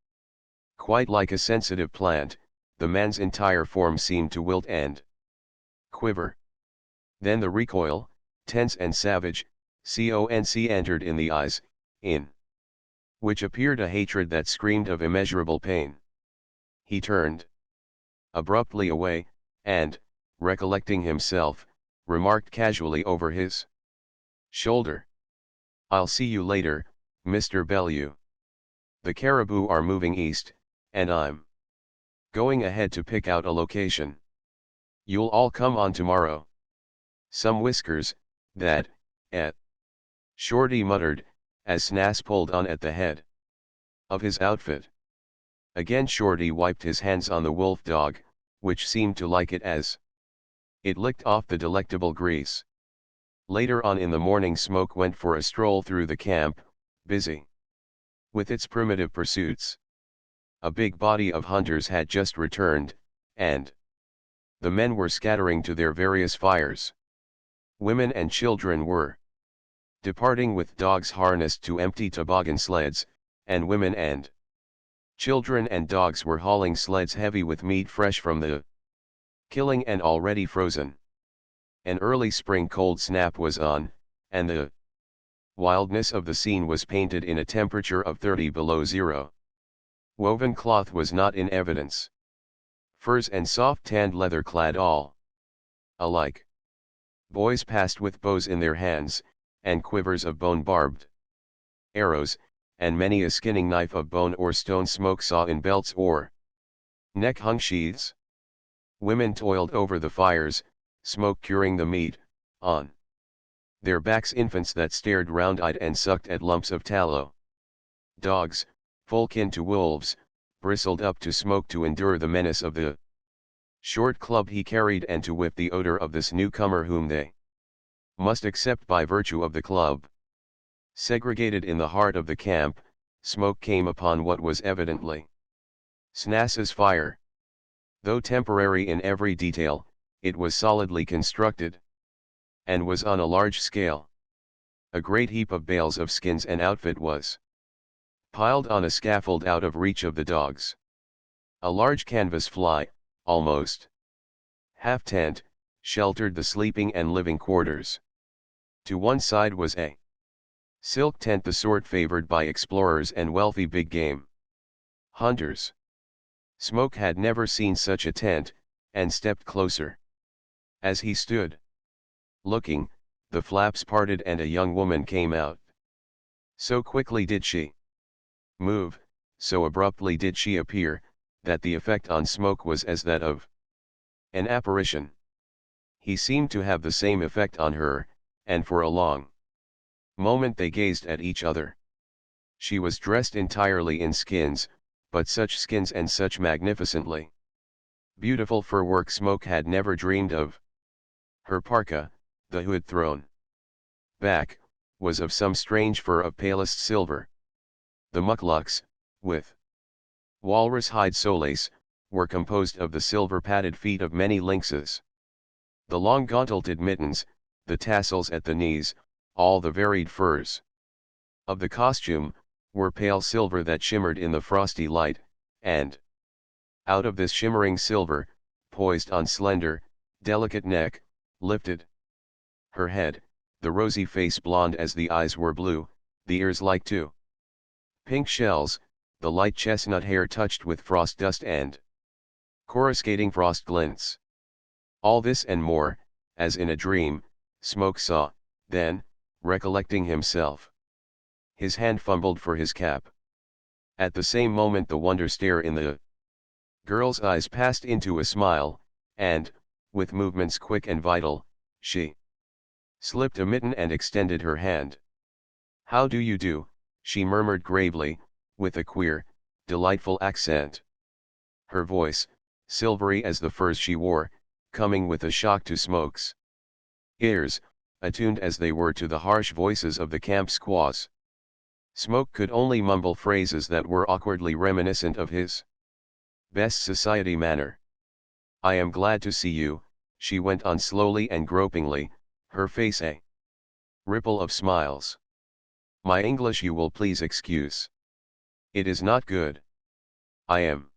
Speaker 1: Quite like a sensitive plant, the man's entire form seemed to wilt and quiver. Then the recoil, tense and savage, entered in the eyes, in which appeared a hatred that screamed of immeasurable pain. He turned abruptly away, and, recollecting himself, remarked casually over his shoulder, "I'll see you later, Mr. Bellew. The caribou are moving east, and I'm going ahead to pick out a location. You'll all come on tomorrow." "Some whiskers, that, eh?" Shorty muttered, as Snas pulled on at the head of his outfit. Again Shorty wiped his hands on the wolf dog, which seemed to like it as it licked off the delectable grease. Later on in the morning Smoke went for a stroll through the camp, busy with its primitive pursuits. A big body of hunters had just returned, and the men were scattering to their various fires. Women and children were departing with dogs harnessed to empty toboggan sleds, and women and children and dogs were hauling sleds heavy with meat fresh from the killing and already frozen. An early spring cold snap was on, and the wildness of the scene was painted in a temperature of 30 below zero. Woven cloth was not in evidence. Furs and soft tanned leather clad all alike. Boys passed with bows in their hands, and quivers of bone-barbed arrows, and many a skinning knife of bone or stone Smoke saw in belts or neck-hung sheaths. Women toiled over the fires, Smoke curing the meat, on their backs infants that stared round-eyed and sucked at lumps of tallow. Dogs, full kin to wolves, bristled up to Smoke to endure the menace of the short club he carried and to whiff the odor of this newcomer whom they must accept by virtue of the club. Segregated in the heart of the camp, Smoke came upon what was evidently Snas's fire. Though temporary in every detail, it was solidly constructed, and was on a large scale. A great heap of bales of skins and outfit was piled on a scaffold out of reach of the dogs. A large canvas fly, almost half tent, sheltered the sleeping and living quarters. To one side was a silk tent, the sort favored by explorers and wealthy big game hunters. Smoke had never seen such a tent, and stepped closer. As he stood looking, the flaps parted and a young woman came out. So quickly did she move, so abruptly did she appear, that the effect on Smoke was as that of an apparition. He seemed to have the same effect on her, and for a long moment they gazed at each other. She was dressed entirely in skins, but such skins and such magnificently beautiful fur work Smoke had never dreamed of. Her parka, the hood thrown back, was of some strange fur of palest silver. The mukluks, with walrus hide solace, were composed of the silver-padded feet of many lynxes. The long gauntleted mittens, the tassels at the knees, all the varied furs of the costume, were pale silver that shimmered in the frosty light, and out of this shimmering silver, poised on slender, delicate neck, lifted her head, the rosy face blonde as the eyes were blue, the ears like two pink shells, the light chestnut hair touched with frost dust and coruscating frost glints. All this and more, as in a dream, Smoke saw, then, recollecting himself, His hand fumbled for his cap. At the same moment the wonder stare in the girl's eyes passed into a smile, and, with movements quick and vital, she slipped a mitten and extended her hand. "How do you do?" she murmured gravely, with a queer, delightful accent. Her voice, silvery as the furs she wore, coming with a shock to Smoke's ears, attuned as they were to the harsh voices of the camp squaws. Smoke could only mumble phrases that were awkwardly reminiscent of his best society manner. "I am glad to see you," she went on slowly and gropingly, her face a ripple of smiles. "My English you will please excuse. It is not good." "I am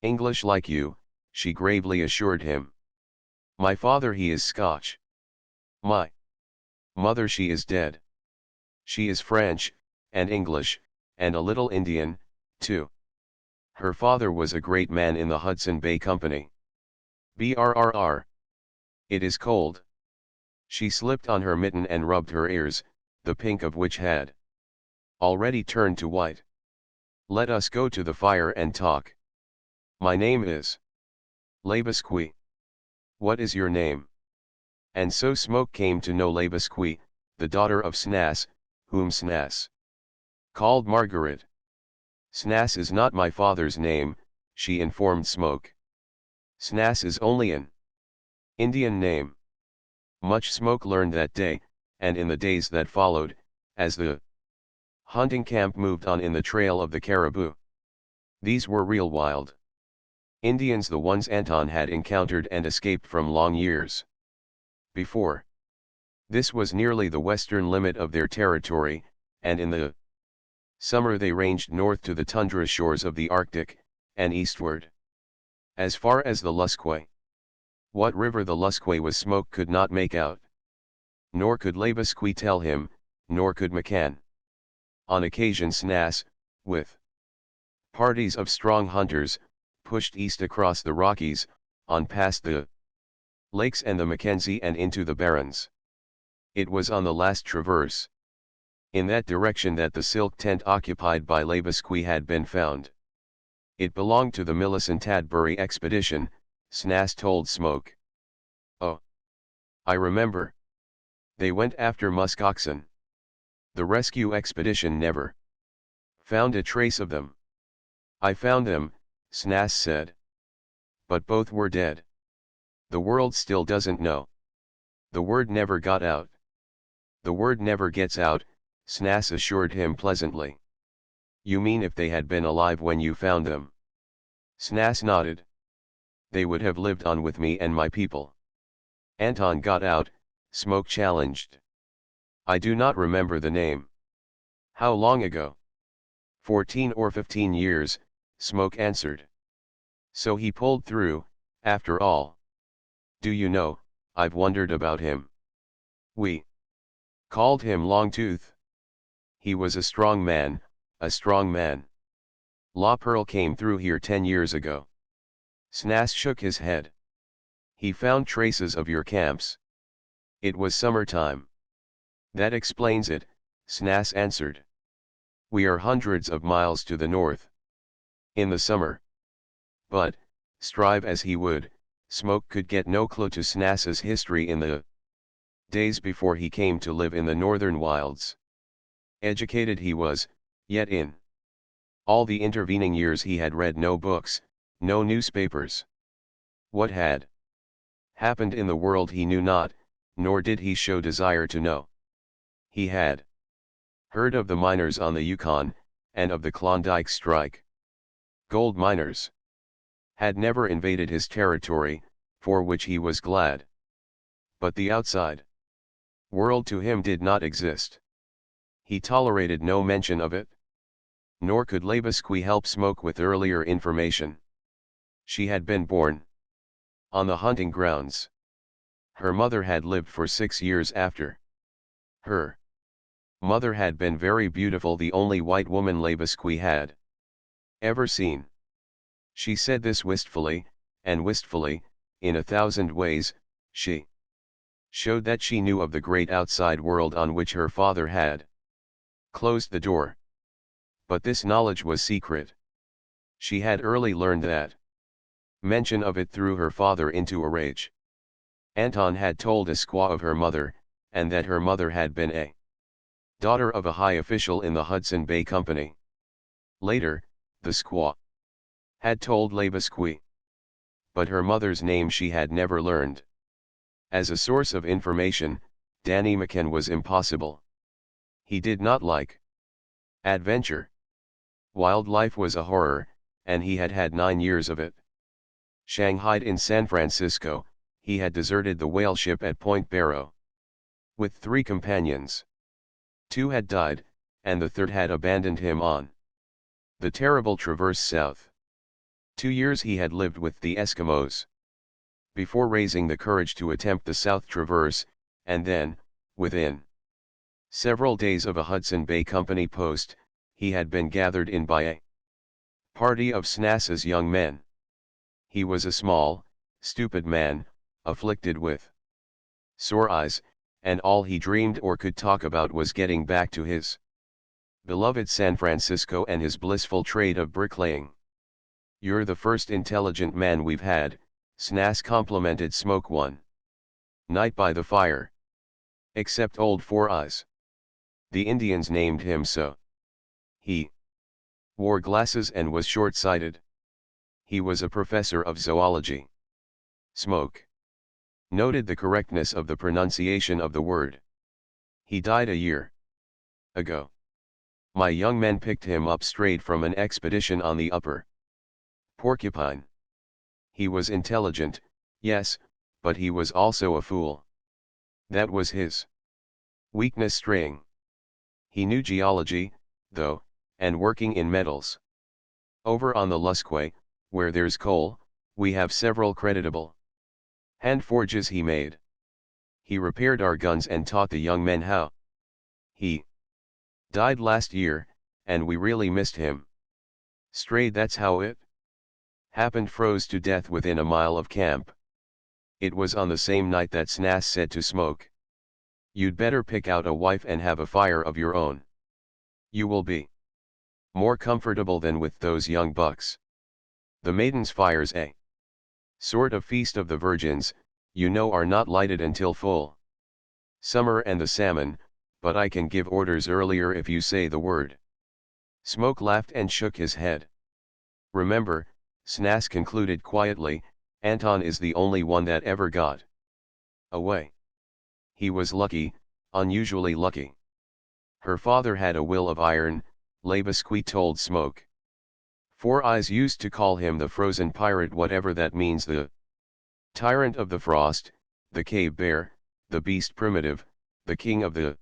Speaker 1: English like you," she gravely assured him. "My father he is Scotch. My mother she is dead. She is French, and English, and a little Indian, too. Her father was a great man in the Hudson Bay Company. Brrr. It is cold." She slipped on her mitten and rubbed her ears, the pink of which had already turned to white. "Let us go to the fire and talk. My name is Labasqui. What is your name?" And so Smoke came to know Labasqui, the daughter of Snas, whom Snas called Margaret. "Snas is not my father's name," she informed Smoke. "Snas is only an Indian name." Much Smoke learned that day, and in the days that followed, as the hunting camp moved on in the trail of the caribou. These were real wild Indians, the ones Anton had encountered and escaped from long years before. This was nearly the western limit of their territory, and in the summer they ranged north to the tundra shores of the Arctic, and eastward as far as the Lusque. What river the Lusque was Smoke could not make out. Nor could Labasqui tell him, nor could McCann. On occasion Snas, with parties of strong hunters, pushed east across the Rockies, on past the lakes and the Mackenzie and into the Barrens. It was on the last traverse in that direction that the silk tent occupied by Labasqui had been found. It belonged to the Millicent Tadbury expedition, Snas told Smoke. "Oh, I remember. They went after musk oxen. The rescue expedition never found a trace of them." "I found them," Snas said. "But both were dead. The world still doesn't know. The word never got out." "The word never gets out," Snas assured him pleasantly. "You mean if they had been alive when you found them?" Snas nodded. "They would have lived on with me and my people." "Anton got out," Smoke challenged. "I do not remember the name." "How long ago?" 14 or 15 years, Smoke answered. "So he pulled through, after all. Do you know, I've wondered about him. We called him Longtooth. He was a strong man, a strong man. La Pearl came through here 10 years ago." Snas shook his head. "He found traces of your camps. It was summertime." "That explains it," Snas answered. "We are hundreds of miles to the north. In the summer." But, strive as he would, Smoke could get no clue to Snas's history in the days before he came to live in the northern wilds. Educated he was, yet in all the intervening years he had read no books, no newspapers. What had happened in the world he knew not, nor did he show desire to know. He had heard of the miners on the Yukon, and of the Klondike strike. Gold miners had never invaded his territory, for which he was glad. But the outside world to him did not exist. He tolerated no mention of it. Nor could Labasqui help Smoke with earlier information. She had been born on the hunting grounds. Her mother had lived for 6 years after. Her mother had been very beautiful, the only white woman Labasqui had ever seen. She said this wistfully, and wistfully, in 1,000 ways, she showed that she knew of the great outside world on which her father had closed the door. But this knowledge was secret. She had early learned that. Mention of it threw her father into a rage. Anton had told a squaw of her mother, and that her mother had been a daughter of a high official in the Hudson Bay Company. Later, the squaw had told Labasque. But her mother's name she had never learned. As a source of information, Danny McKen was impossible. He did not like adventure. Wildlife was a horror, and he had had 9 years of it. Shanghaied in San Francisco, he had deserted the whale ship at Point Barrow. With 3 companions. 2 had died, and the third had abandoned him on the terrible traverse south. 2 years he had lived with the Eskimos. Before raising the courage to attempt the South Traverse, and then, within several days of a Hudson Bay Company post, he had been gathered in by a party of SNAS's young men. He was a small, stupid man, afflicted with sore eyes, and all he dreamed or could talk about was getting back to his beloved San Francisco and his blissful trade of bricklaying. "You're the first intelligent man we've had," SNAS complimented Smoke one night by the fire. "Except old Four Eyes. The Indians named him so. He wore glasses and was short-sighted. He was a professor of zoology." Smoke noted the correctness of the pronunciation of the word. "He died a year ago. My young men picked him up straight from an expedition on the upper Porcupine. He was intelligent, yes, but he was also a fool. That was his weakness straying. He knew geology, though, and working in metals. Over on the Lusque, where there's coal, we have several creditable hand forges he made. He repaired our guns and taught the young men how. He died last year, and we really missed him. Strayed, that's how it happened. Froze to death within a mile of camp. It was on the same night that SNAS said to Smoke, 'You'd better pick out a wife and have a fire of your own. You will be more comfortable than with those young bucks. The maiden's fires, a sort of feast of the virgins, you know, are not lighted until full summer and the salmon, but I can give orders earlier if you say the word.' Smoke laughed and shook his head. Remember, SNAS concluded quietly, Anton is the only one that ever got away. He was lucky, unusually lucky. Her father had a will of iron, Labasque told Smoke. Four Eyes used to call him the frozen pirate, whatever that means, the tyrant of the frost, the cave bear, the beast primitive, the king of the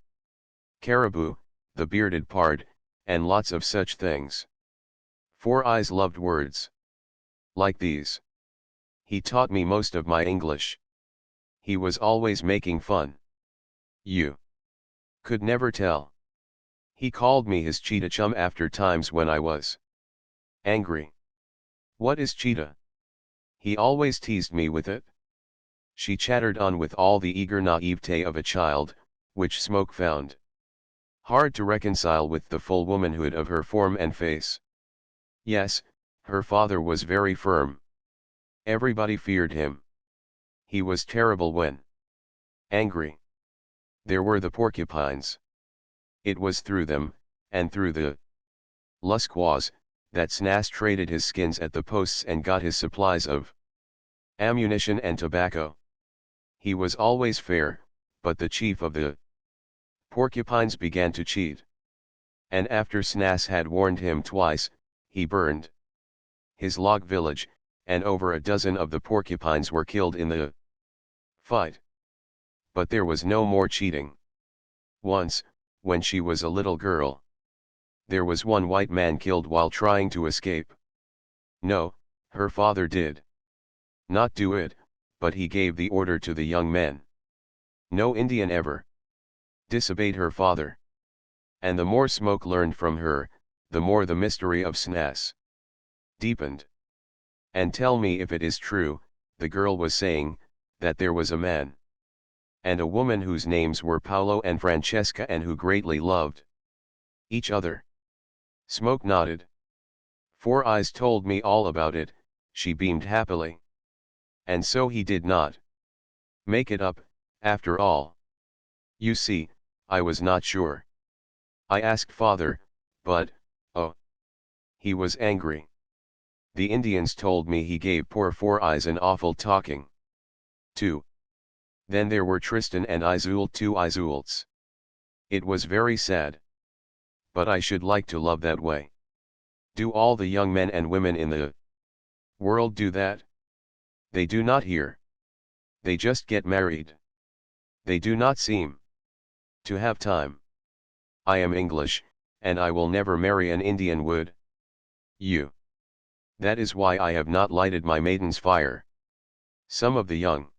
Speaker 1: caribou, the bearded pard, and lots of such things. Four Eyes loved words like these. He taught me most of my English. He was always making fun. You could never tell. He called me his cheetah chum after times when I was angry. What is cheetah? He always teased me with it." She chattered on with all the eager naivete of a child, which Smoke found hard to reconcile with the full womanhood of her form and face. Yes, her father was very firm. Everybody feared him. He was terrible when angry. There were the porcupines. It was through them, and through the Lusquas, that SNAS traded his skins at the posts and got his supplies of ammunition and tobacco. He was always fair, but the chief of the porcupines began to cheat. And after SNAS had warned him twice, he burned his log village, and over a dozen of the porcupines were killed in the fight. But there was no more cheating. Once, when she was a little girl, there was one white man killed while trying to escape. No, her father did not do it, but he gave the order to the young men. No Indian ever disobeyed her father. And the more Smoke learned from her, the more the mystery of SNAS deepened. "And tell me if it is true," the girl was saying, "that there was a man and a woman whose names were Paolo and Francesca, and who greatly loved Each other. Smoke nodded. Four Eyes told me all about it, she beamed happily. And so he did not make it up, after all. You see, I was not sure. I asked father, but, oh. He was angry. The Indians told me he gave poor Four Eyes an awful talking. 2. Then there were Tristan and Iseult, two Iseults. It was very sad. But I should like to love that way. Do all the young men and women in the world do that? They do not here. They just get married. They do not seem to have time. I am English, and I will never marry an Indian, would you? That is why I have not lighted my maiden's fire. Some of the young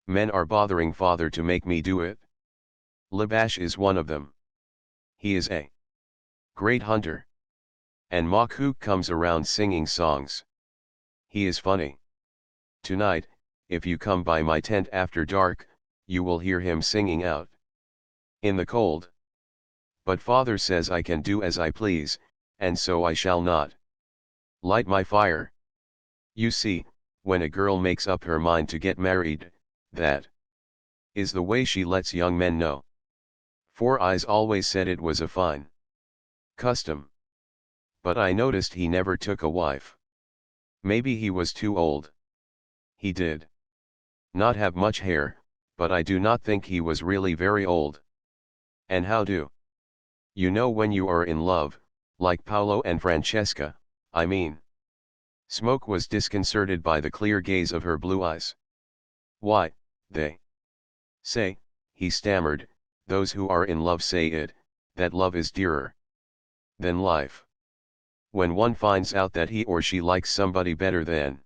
Speaker 1: men are bothering father to make me do it. Labash is one of them. He is a great hunter. And Makhook comes around singing songs. He is funny. Tonight, if you come by my tent after dark, you will hear him singing out in the cold. But father says I can do as I please, and so I shall not light my fire. You see, when a girl makes up her mind to get married, that is the way she lets young men know. Four Eyes always said it was a fine custom. But I noticed he never took a wife. Maybe he was too old. He did not have much hair, but I do not think he was really very old. And how do you know when you are in love, like Paolo and Francesca, I mean? Smoke was disconcerted by the clear gaze of her blue eyes. Why, they say, he stammered, those who are in love say it, that love is dearer than life. When one finds out that he or she likes somebody better than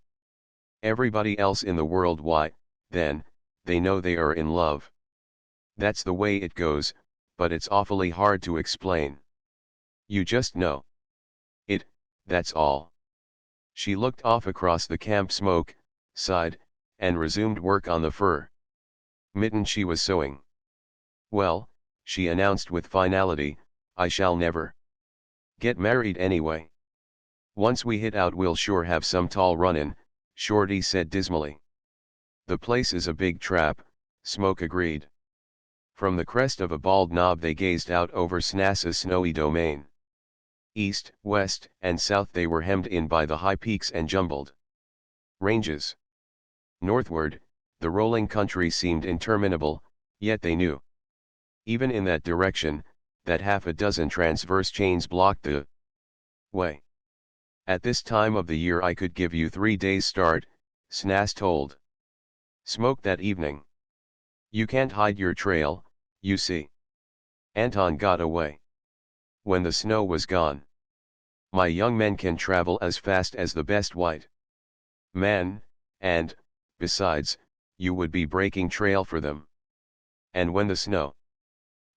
Speaker 1: everybody else in the world, why, then, they know they are in love. That's the way it goes, but it's awfully hard to explain. You just know it, that's all. She looked off across the camp smoke, sighed, and resumed work on the fur mitten she was sewing. Well, she announced with finality, I shall never get married anyway. Once we hit out we'll sure have some tall runnin', Shorty said dismally. The place is a big trap, Smoke agreed. From the crest of a bald knob they gazed out over Snassa's snowy domain. East, west, and south they were hemmed in by the high peaks and jumbled ranges. Northward, the rolling country seemed interminable, yet they knew, even in that direction, that half a dozen transverse chains blocked the way. At this time of the year I could give you 3 days' start, Snass told Smoke that evening. You can't hide your trail, you see. Anton got away when the snow was gone. My young men can travel as fast as the best white man, and, besides, you would be breaking trail for them. And when the snow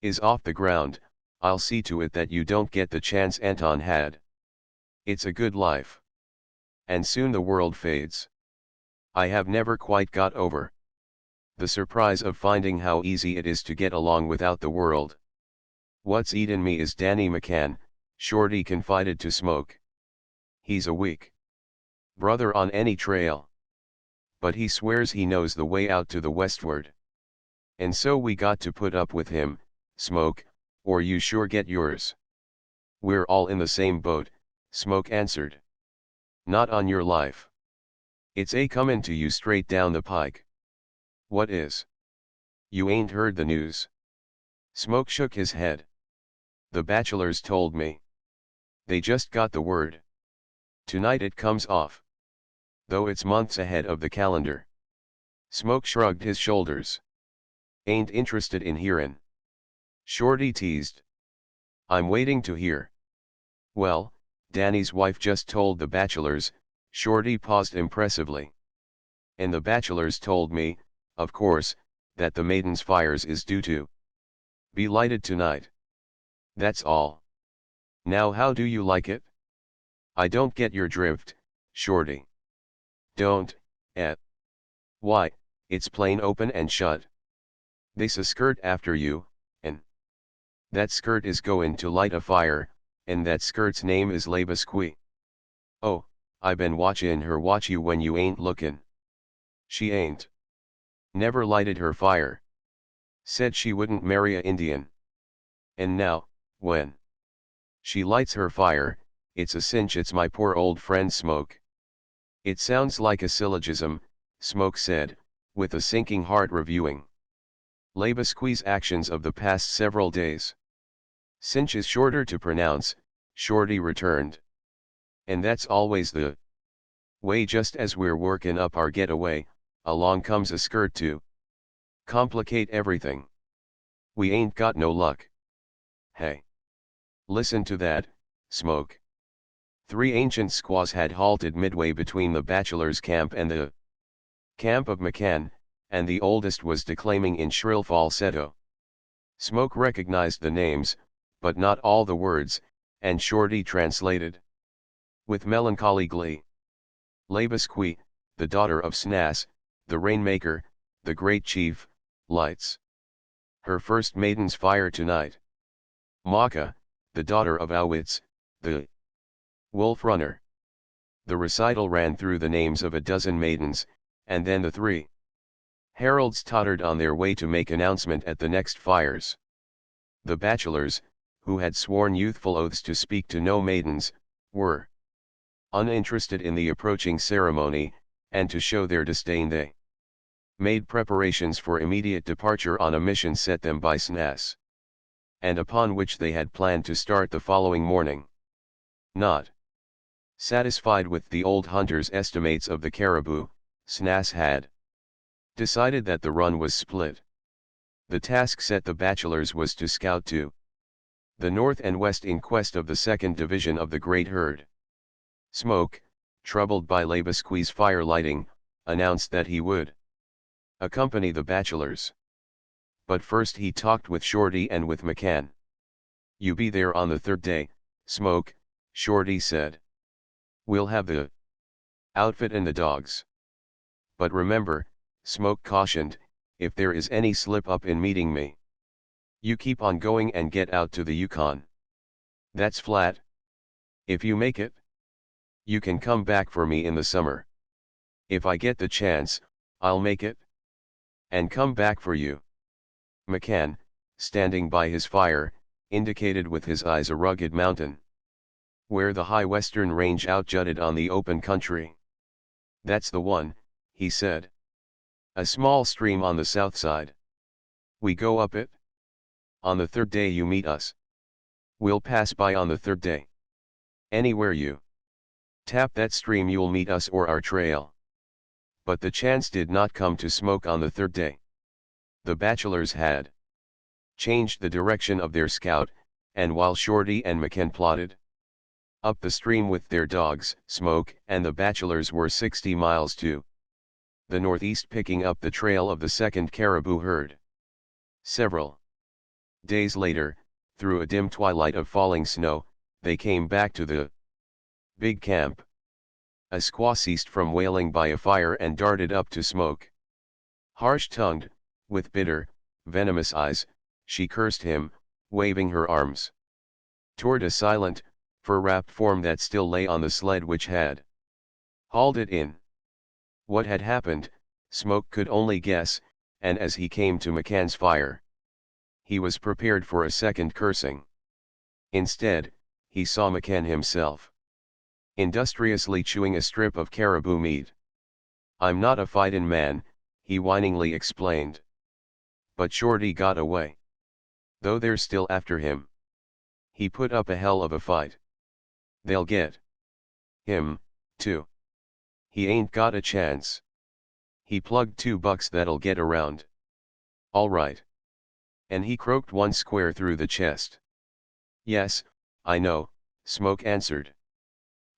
Speaker 1: is off the ground, I'll see to it that you don't get the chance Anton had. It's a good life. And soon the world fades. I have never quite got over the surprise of finding how easy it is to get along without the world. What's eaten me is Danny McCann, Shorty confided to Smoke. He's a weak brother on any trail. But he swears he knows the way out to the westward. And so we got to put up with him, Smoke, or you sure get yours. We're all in the same boat, Smoke answered. Not on your life. It's a comin' to you straight down the pike. What is? You ain't heard the news? Smoke shook his head. The bachelors told me. They just got the word. Tonight it comes off. Though it's months ahead of the calendar. Smoke shrugged his shoulders. Ain't interested in hearin'. Shorty teased. I'm waiting to hear. Well, Danny's wife just told the bachelors, Shorty paused impressively. And the bachelors told me, of course, that the maiden's fires is due to be lighted tonight. That's all. Now how do you like it? I don't get your drift, Shorty. Don't, eh? Why, it's plain open and shut. They's a skirt after you, and That skirt is goin' to light a fire, and that skirt's name is Labasqui. Oh, I been watchin' her watch you when you ain't lookin'. She ain't. Never lighted her fire. Said she wouldn't marry a Indian. And now, when she lights her fire, it's a cinch it's my poor old friend Smoke. It sounds like a syllogism, Smoke said, with a sinking heart reviewing Labasqui's actions of the past several days. Cinch is shorter to pronounce, Shorty returned. And that's always the way. Just as we're workin' up our getaway, along comes a skirt to complicate everything. We ain't got no luck. Hey. Listen to that, Smoke. 3 ancient squaws had halted midway between the bachelor's camp and the camp of McCann, and the oldest was declaiming in shrill falsetto. Smoke recognized the names, but not all the words, and Shorty translated with melancholy glee. Labasqui, the daughter of Snas, the Rainmaker, the great chief, lights her first maiden's fire tonight. Maka, the daughter of Owitz, the Wolf Runner. The recital ran through the names of a dozen maidens, and then the 3 heralds tottered on their way to make announcement at the next fires. The bachelors, who had sworn youthful oaths to speak to no maidens, were uninterested in the approaching ceremony, and to show their disdain they made preparations for immediate departure on a mission set them by Snas, and upon which they had planned to start the following morning. Not satisfied with the old hunter's estimates of the caribou, Snas had decided that the run was split. The task set the bachelors was to scout to the north and west in quest of the second division of the great herd. Smoke, troubled by Labasqui's fire lighting, announced that he would accompany the bachelors. But first he talked with Shorty and with McCann. You be there on the 3rd day, Smoke, Shorty said. We'll have the outfit and the dogs. But remember, Smoke cautioned, if there is any slip up in meeting me, you keep on going and get out to the Yukon. That's flat. If you make it, you can come back for me in the summer. If I get the chance, I'll make it and come back for you. McCann, standing by his fire, indicated with his eyes a rugged mountain, where the high western range outjutted on the open country. That's the one, he said. A small stream on the south side. We go up it. On the 3rd day you meet us. We'll pass by on the 3rd day. Anywhere you tap that stream you'll meet us or our trail. But the chance did not come to Smoke on the 3rd day. The bachelors had changed the direction of their scout, and while Shorty and McCann plodded up the stream with their dogs, Smoke and the bachelors were 60 miles to the northeast, picking up the trail of the second caribou herd. Several days later, through a dim twilight of falling snow, they came back to the big camp. A squaw ceased from wailing by a fire and darted up to Smoke. Harsh-tongued, with bitter, venomous eyes, she cursed him, waving her arms toward a silent, fur-wrapped form that still lay on the sled which had hauled it in. What had happened, Smoke could only guess, and as he came to McCann's fire, he was prepared for a second cursing. Instead, he saw McCann himself industriously chewing a strip of caribou meat. I'm not a fightin' man, he whiningly explained. But Shorty got away. Though they're still after him. He put up a hell of a fight. They'll get him, too. He ain't got a chance. He plugged $2 that'll get around. All right. And he croaked one square through the chest. Yes, I know, Smoke answered.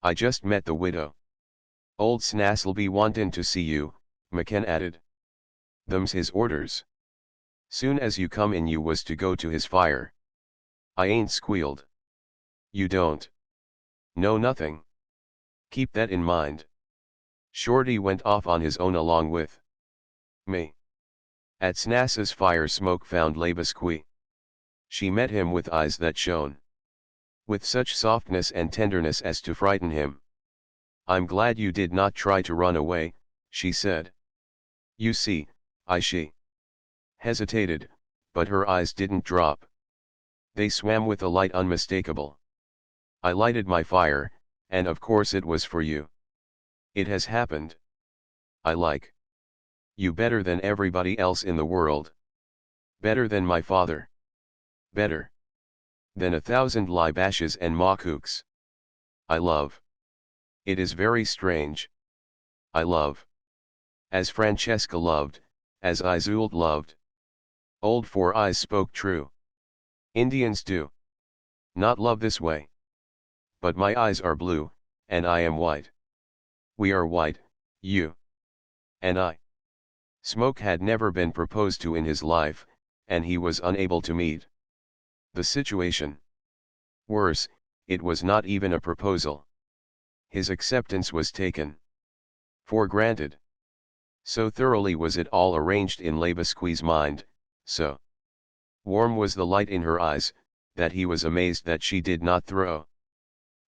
Speaker 1: I just met the widow. Old Snas'll be wantin' to see you, McCann added. Them's his orders. Soon as you come in you was to go to his fire. I ain't squealed. You don't know nothing. Keep that in mind. Shorty went off on his own along with me. At Snas's fire Smoke found Labasqui She met him with eyes that shone with such softness and tenderness as to frighten him. "I'm glad you did not try to run away," she said. "You see, she hesitated, but her eyes didn't drop. They swam with a light unmistakable. "I lighted my fire, and of course it was for you. It has happened. I like you better than everybody else in the world. Better than my father. Better than 1,000 Libashes and Makuks. I love. It is very strange. I love. As Francesca loved, as Isolde loved. Old Four Eyes spoke true. Indians do not love this way. But my eyes are blue, and I am white. We are white, you and I." Smoke had never been proposed to in his life, and he was unable to meet the situation. Worse, it was not even a proposal. His acceptance was taken for granted. So thoroughly was it all arranged in Labasque's mind, so warm was the light in her eyes, that he was amazed that she did not throw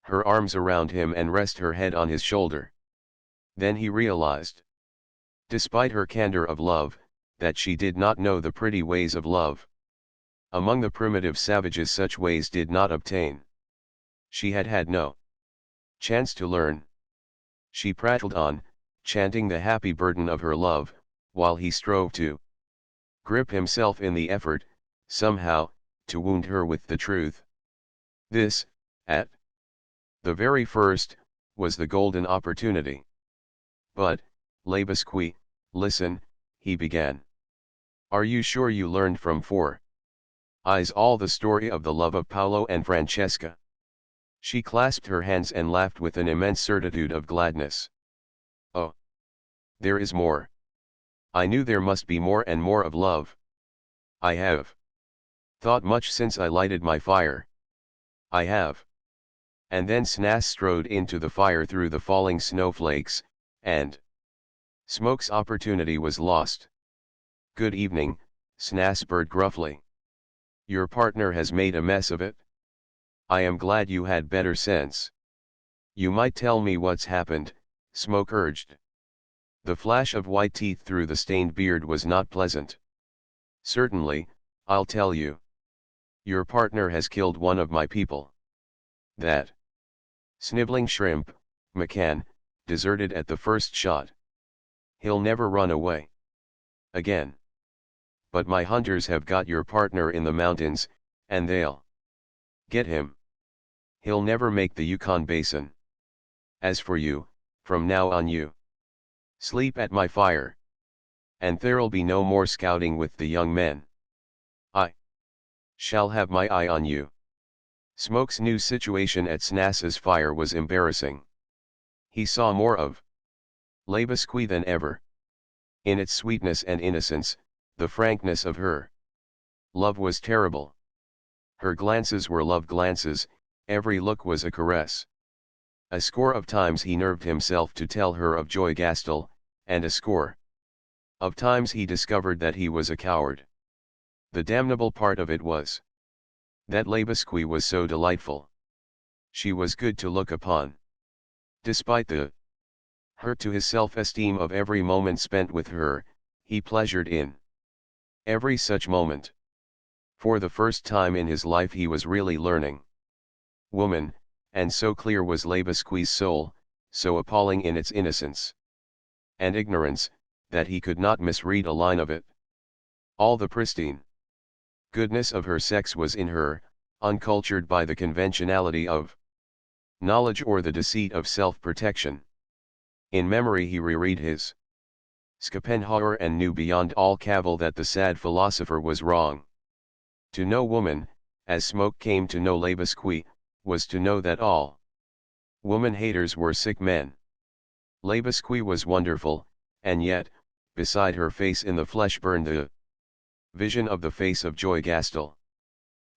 Speaker 1: her arms around him and rest her head on his shoulder. Then he realized, despite her candor of love, that she did not know the pretty ways of love. Among the primitive savages such ways did not obtain. She had had no chance to learn. She prattled on, chanting the happy burden of her love, while he strove to grip himself in the effort, somehow, to wound her with the truth. This, at the very first, was the golden opportunity. "But, Labasque, listen," he began. "Are you sure you learned from Four Eyes all the story of the love of Paolo and Francesca?" She clasped her hands and laughed with an immense certitude of gladness. "Oh, there is more. I knew there must be more and more of love. I have thought much since I lighted my fire. I have." And then Snas strode into the fire through the falling snowflakes, and Smoke's opportunity was lost. "Good evening," Snas purred gruffly. "Your partner has made a mess of it? I am glad you had better sense." "You might tell me what's happened," Smoke urged. The flash of white teeth through the stained beard was not pleasant. "Certainly, I'll tell you. Your partner has killed one of my people. That sniveling shrimp, McCann, deserted at the first shot. He'll never run away again. But my hunters have got your partner in the mountains, and they'll get him. He'll never make the Yukon Basin. As for you, from now on you sleep at my fire. And there'll be no more scouting with the young men. I shall have my eye on you." Smoke's new situation at Snas's fire was embarrassing. He saw more of Labasque than ever. In its sweetness and innocence, the frankness of her love was terrible. Her glances were love glances, every look was a caress. A score of times he nerved himself to tell her of Joy Gastel, and a score of times he discovered that he was a coward. The damnable part of it was that Labasque was so delightful. She was good to look upon. Despite the hurt to his self-esteem of every moment spent with her, he pleasured in every such moment. For the first time in his life he was really learning woman, and so clear was Labasque's soul, so appalling in its innocence and ignorance, that he could not misread a line of it. All the pristine goodness of her sex was in her, uncultured by the conventionality of knowledge or the deceit of self-protection. In memory he reread his Schopenhauer and knew beyond all cavil that the sad philosopher was wrong. To know woman, as Smoke came to know Labasque, was to know that all woman-haters were sick men. Labasque was wonderful, and yet, beside her face in the flesh burned the vision of the face of Joy Gastel.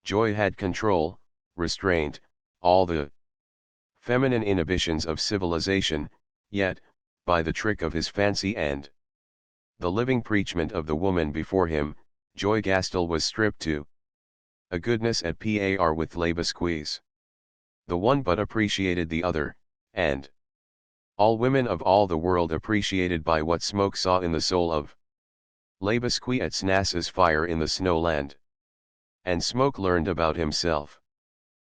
Speaker 1: Joy had control, restraint, all the feminine inhibitions of civilization, yet, by the trick of his fancy and the living preachment of the woman before him, Joy Gastel was stripped to a goodness at par with Labasque's. The one but appreciated the other, and all women of all the world appreciated by what Smoke saw in the soul of Labasque at Snas's fire in the snowland. And Smoke learned about himself.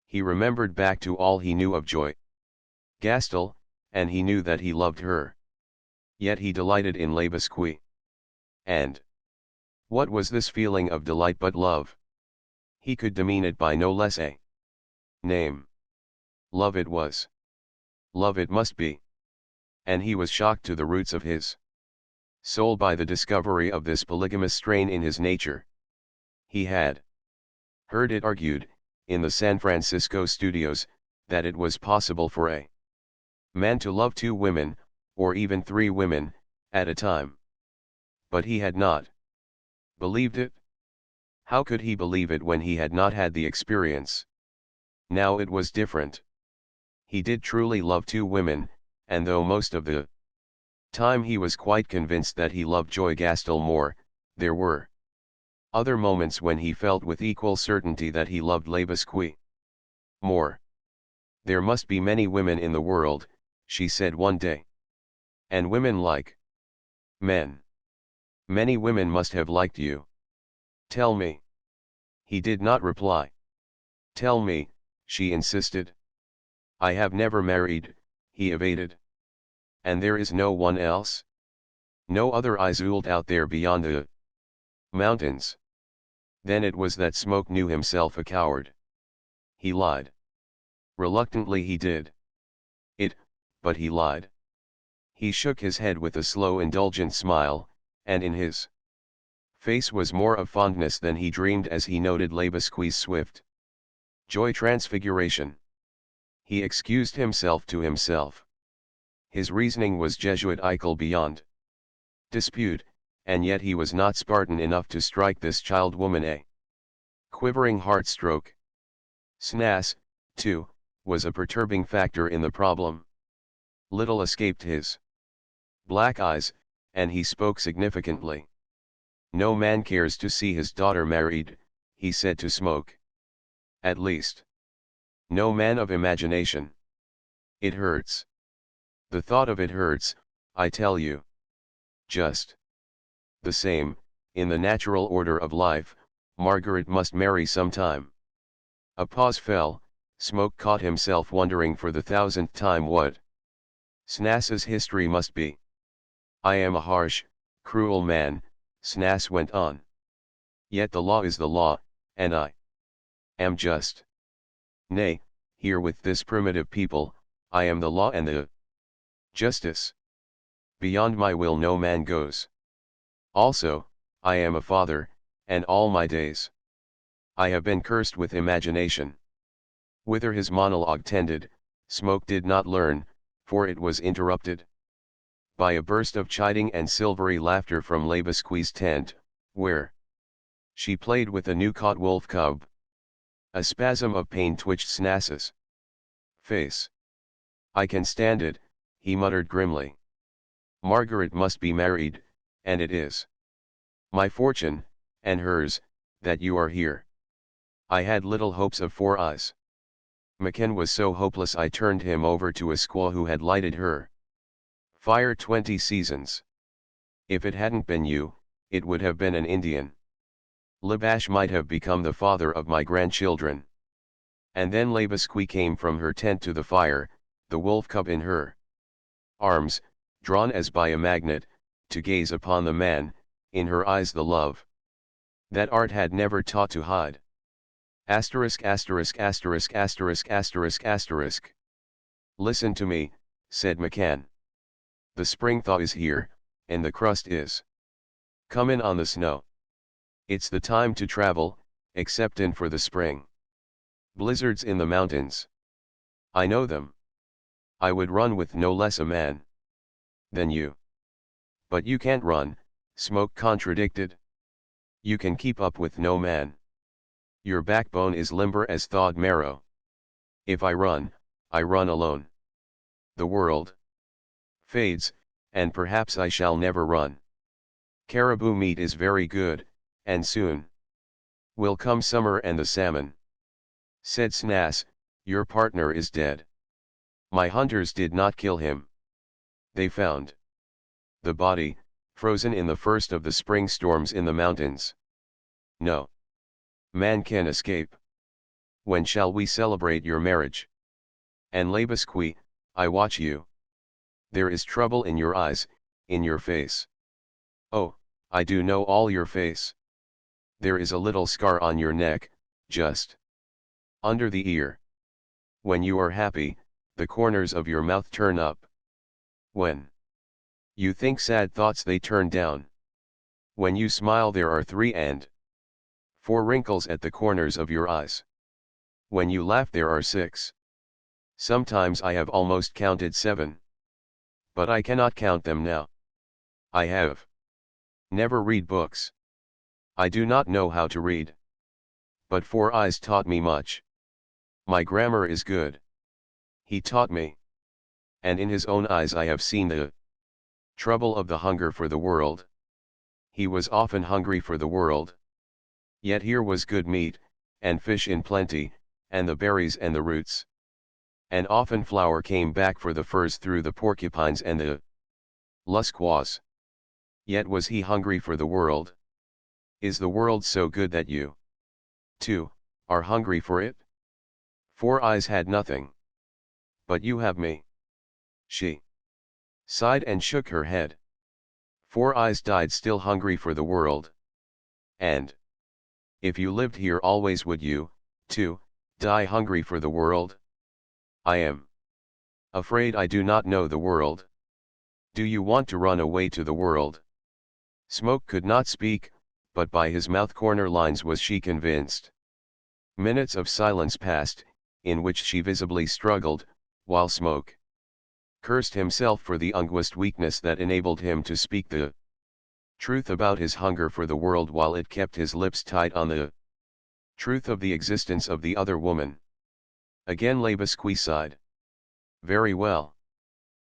Speaker 1: He remembered back to all he knew of Joy Gastel, and he knew that he loved her. Yet he delighted in Labasque. And what was this feeling of delight but love? He could demean it by no less a name. Love it was. Love it must be. And he was shocked to the roots of his soul by the discovery of this polygamous strain in his nature. He had heard it argued, in the San Francisco studios, that it was possible for a man to love 2 women, or even 3 women, at a time. But he had not believed it. How could he believe it when he had not had the experience? Now it was different. He did truly love 2 women, and though most of the time he was quite convinced that he loved Joy Gastel more, there were other moments when he felt with equal certainty that he loved Labasque more. There must be many women in the world, she said one day. And women like men. Many women must have liked you. Tell me. He did not reply. Tell me, she insisted. I have never married, he evaded. And there is no one else? No other Isolde out there beyond the mountains? Then it was that Smoke knew himself a coward. He lied. Reluctantly he did it, but he lied. He shook his head with a slow indulgent smile, and in his face was more of fondness than he dreamed as he noted Labasque's swift joy transfiguration. He excused himself to himself. His reasoning was Jesuitical beyond dispute, and yet he was not Spartan enough to strike this child woman a quivering heart-stroke. Snas, too, was a perturbing factor in the problem. Little escaped his black eyes, and he spoke significantly. No man cares to see his daughter married, he said to Smoke. At least, no man of imagination. It hurts. The thought of it hurts, I tell you. Just the same, in the natural order of life, Margaret must marry sometime. A pause fell. Smoke caught himself wondering for the 1000th time what Snas's history must be. I am a harsh, cruel man, Snas went on. Yet the law is the law, and I am just. Nay, here with this primitive people, I am the law and the justice. Beyond my will no man goes. Also, I am a father, and all my days I have been cursed with imagination. Whither his monologue tended, Smoke did not learn, for it was interrupted by a burst of chiding and silvery laughter from Labasque's tent, where she played with a new-caught wolf cub. A spasm of pain twitched Snas's face. I can stand it, he muttered grimly. Margaret must be married, and it is my fortune, and hers, that you are here. I had little hopes of 4 eyes. McKen was so hopeless I turned him over to a squaw who had lighted her fire 20 seasons. If it hadn't been you, it would have been an Indian. Labash might have become the father of my grandchildren. And then Labasque came from her tent to the fire, the wolf cub in her arms, drawn as by a magnet, to gaze upon the man, in her eyes the love that art had never taught to hide. Asterisk asterisk asterisk asterisk asterisk asterisk. Listen to me, said McCann. The spring thaw is here, and the crust is comin' on the snow. It's the time to travel, exceptin' for the spring blizzards in the mountains. I know them. I would run with no less a man than you. But you can't run, Smoke contradicted. You can keep up with no man. Your backbone is limber as thawed marrow. If I run alone. The world fades, and perhaps I shall never run. Caribou meat is very good, and soon Will come summer and the salmon. Said Snas, your partner is dead. My hunters did not kill him. They found the body, frozen in the first of the spring storms in the mountains. No man can escape. When shall we celebrate your marriage? And Labusque, I watch you. There is trouble in your eyes, in your face. Oh, I do know all your face. There is a little scar on your neck, just under the ear. When you are happy, the corners of your mouth turn up. When you think sad thoughts, they turn down. When you smile, there are 3 and 4 wrinkles at the corners of your eyes. When you laugh, there are 6. Sometimes I have almost counted 7. But I cannot count them now. I have never read books. I do not know how to read. But 4 eyes taught me much. My grammar is good. He taught me. And in his own eyes I have seen the trouble of the hunger for the world. He was often hungry for the world. Yet here was good meat, and fish in plenty, and the berries and the roots. And often flour came back for the furs through the porcupines and the lusquaws. Yet was he hungry for the world. Is the world so good that you, too, are hungry for it? 4 eyes had nothing. But you have me. She sighed and shook her head. 4 eyes died still hungry for the world. And if you lived here always, would you, too, die hungry for the world? I am afraid I do not know the world. Do you want to run away to the world? Smoke could not speak, but by his mouth corner lines was she convinced. Minutes of silence passed, in which she visibly struggled, while Smoke cursed himself for the unguist weakness that enabled him to speak the truth about his hunger for the world while it kept his lips tight on the truth of the existence of the other woman. Again Labusque sighed. Very well.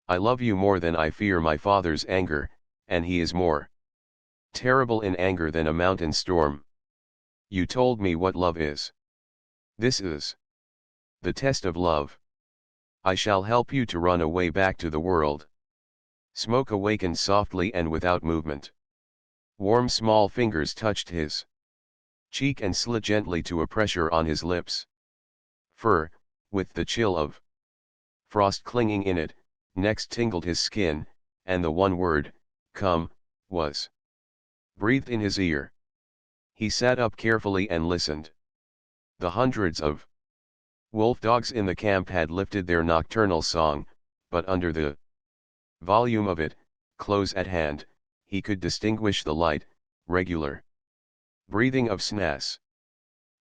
Speaker 1: I love you more than I fear my father's anger, and he is more terrible in anger than a mountain storm. You told me what love is. This is the test of love. I shall help you to run away back to the world. Smoke awakened softly and without movement. Warm small fingers touched his cheek and slid gently to a pressure on his lips. Fur, with the chill of frost clinging in it, next tingled his skin, and the one word, come, was breathed in his ear. He sat up carefully and listened. The hundreds of wolf dogs in the camp had lifted their nocturnal song, but under the volume of it, close at hand, he could distinguish the light, regular breathing of Snas.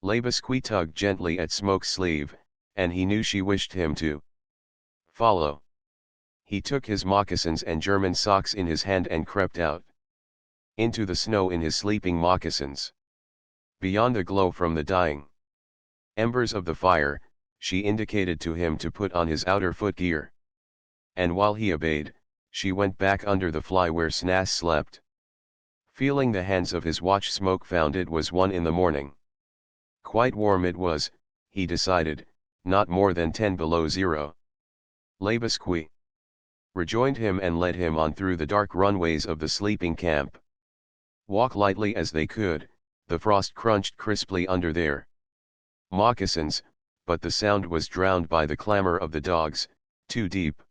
Speaker 1: Labusque tugged gently at Smoke's sleeve, and he knew she wished him to follow. He took his moccasins and German socks in his hand and crept out into the snow in his sleeping moccasins. Beyond the glow from the dying embers of the fire, she indicated to him to put on his outer footgear. And while he obeyed, she went back under the fly where Snas slept. Feeling the hands of his watch, Smoke found it was 1 in the morning. Quite warm it was, he decided, not more than 10 below zero. Labusque rejoined him and led him on through the dark runways of the sleeping camp. Walk lightly as they could, the frost crunched crisply under their moccasins, but the sound was drowned by the clamor of the dogs, too deep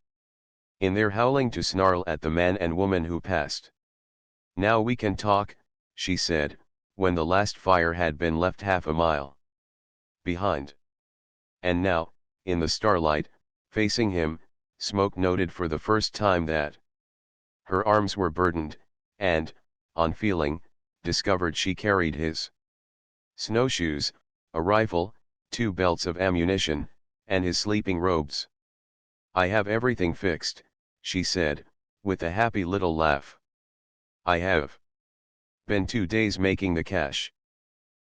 Speaker 1: in their howling to snarl at the man and woman who passed. Now we can talk, she said, when the last fire had been left half a mile behind. And now, in the starlight, facing him, Smoke noted for the first time that her arms were burdened, and, on feeling, discovered she carried his snowshoes, a rifle, 2 belts of ammunition, and his sleeping robes. I have everything fixed, she said, with a happy little laugh. I have been 2 days making the cache.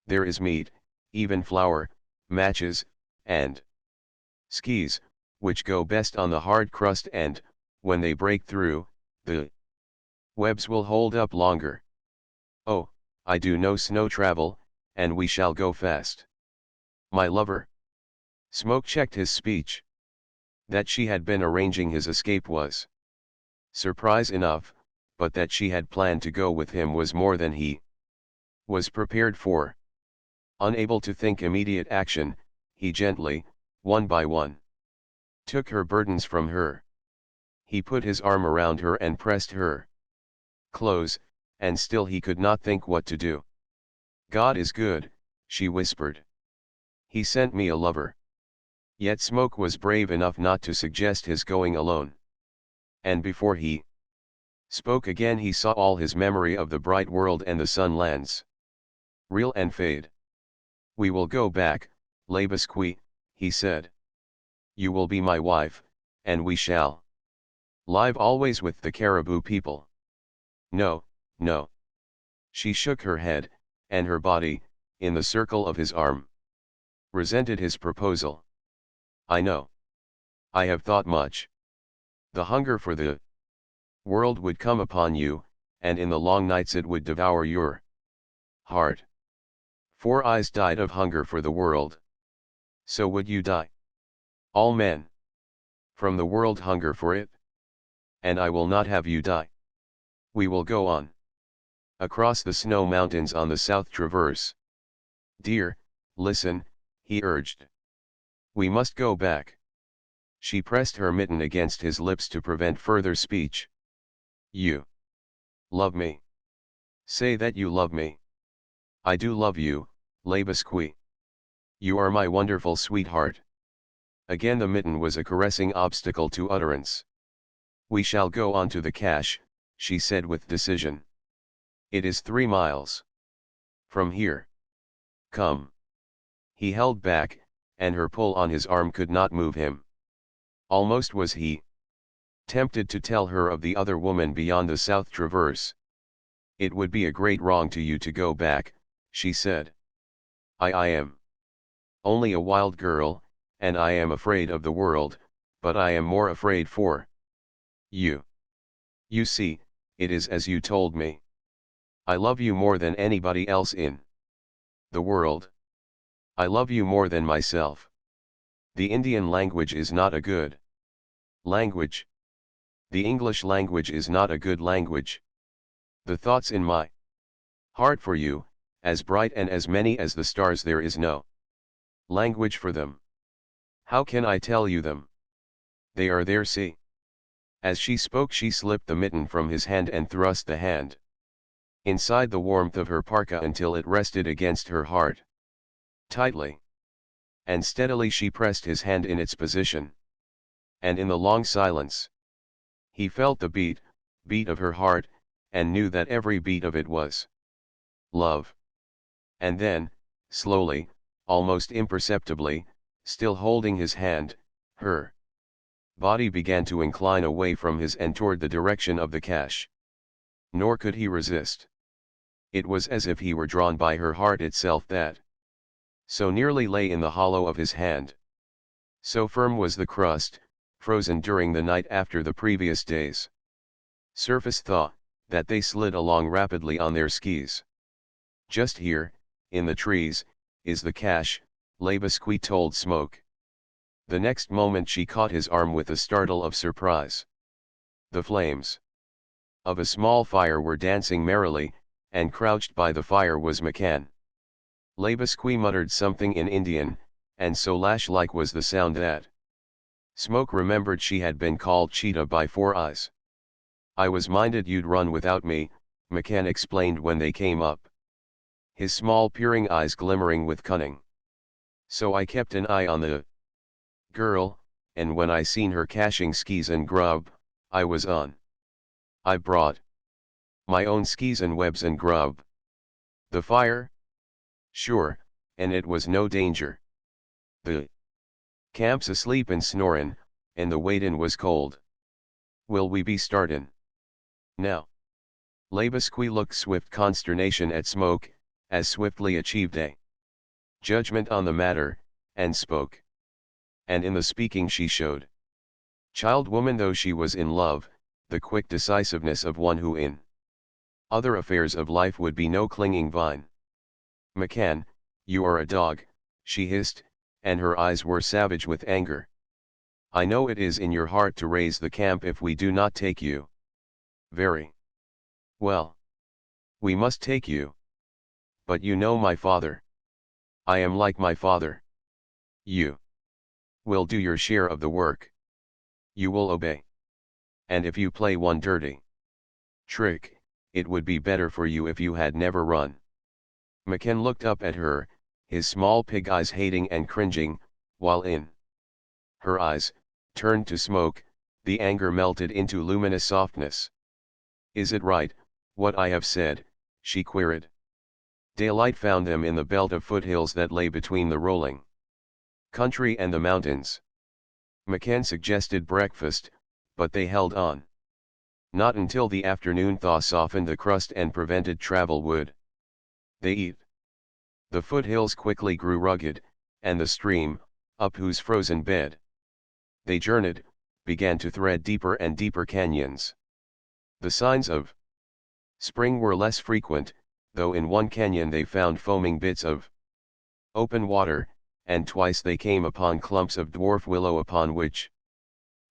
Speaker 1: There is meat, even flour, matches, and skis, which go best on the hard crust, and, when they break through, the webs will hold up longer. Oh, I do no snow travel, and we shall go fast. My lover? Smoke checked his speech. That she had been arranging his escape was surprise enough, but that she had planned to go with him was more than he was prepared for. Unable to think immediate action, he gently, one by one, took her burdens from her. He put his arm around her and pressed her close, and still he could not think what to do. God is good, she whispered. He sent me a lover. Yet Smoke was brave enough not to suggest his going alone. And before he spoke again he saw all his memory of the bright world and the sun lands reel and fade. We will go back, Labasqui, he said. You will be my wife, and we shall live always with the Caribou people. No, no. She shook her head, and her body, in the circle of his arm, resented his proposal. I know. I have thought much. The hunger for the world would come upon you, and in the long nights it would devour your heart. Four Eyes died of hunger for the world. So would you die. All men from the world hunger for it. And I will not have you die. We will go on. Across the snow mountains on the south traverse. Dear, listen, he urged. We must go back. She pressed her mitten against his lips to prevent further speech. You love me. Say that you love me. I do love you, Labasqui. You are my wonderful sweetheart. Again the mitten was a caressing obstacle to utterance. We shall go on to the cache, she said with decision. It is 3 miles from here. Come. He held back, and her pull on his arm could not move him. Almost was he tempted to tell her of the other woman beyond the south traverse. It would be a great wrong to you to go back, she said. I am only a wild girl, and I am afraid of the world, but I am more afraid for you. You see, it is as you told me. I love you more than anybody else in the world. I love you more than myself. The Indian language is not a good language. The English language is not a good language. The thoughts in my heart for you, as bright and as many as the stars, there is no language for them. How can I tell you them? They are there, see. As she spoke she slipped the mitten from his hand and thrust the hand inside the warmth of her parka until it rested against her heart. Tightly and steadily she pressed his hand in its position. And in the long silence, he felt the beat of her heart, and knew that every beat of it was love. And then, slowly, almost imperceptibly, still holding his hand, her body began to incline away from his and toward the direction of the cache. Nor could he resist. It was as if he were drawn by her heart itself that so nearly lay in the hollow of his hand. So firm was the crust, frozen during the night after the previous day's surface thaw, that they slid along rapidly on their skis. Just here, in the trees, is the cache, Labasqui told Smoke. The next moment she caught his arm with a startle of surprise. The flames of a small fire were dancing merrily, and crouched by the fire was McCann. Labasqui muttered something in Indian, and so lash-like was the sound that Smoke remembered she had been called Cheetah by Four Eyes. I was minded you'd run without me, McCann explained when they came up, his small peering eyes glimmering with cunning. So I kept an eye on the girl, and when I seen her caching skis and grub, I was on. I brought my own skis and webs and grub. The fire? Sure, and it was no danger. The camp's asleep and snorin', and the waitin' was cold. Will we be startin' now? Labasqui looked swift consternation at Smoke, as swiftly achieved a judgment on the matter, and spoke. And in the speaking she showed, child woman though she was in love, the quick decisiveness of one who in other affairs of life would be no clinging vine. McCann, you are a dog, she hissed, and her eyes were savage with anger. I know it is in your heart to raise the camp if we do not take you. Very well. We must take you. But you know my father. I am like my father. You will do your share of the work. You will obey. And if you play one dirty trick, it would be better for you if you had never run. McCann looked up at her, his small pig eyes hating and cringing, while in her eyes, turned to Smoke, the anger melted into luminous softness. Is it right, what I have said? She queried. Daylight found them in the belt of foothills that lay between the rolling country and the mountains. McCann suggested breakfast, but they held on. Not until the afternoon thaw softened the crust and prevented travel would they eat. The foothills quickly grew rugged, and the stream, up whose frozen bed they journeyed, began to thread deeper and deeper canyons. The signs of spring were less frequent, though in one canyon they found foaming bits of open water, and twice they came upon clumps of dwarf willow upon which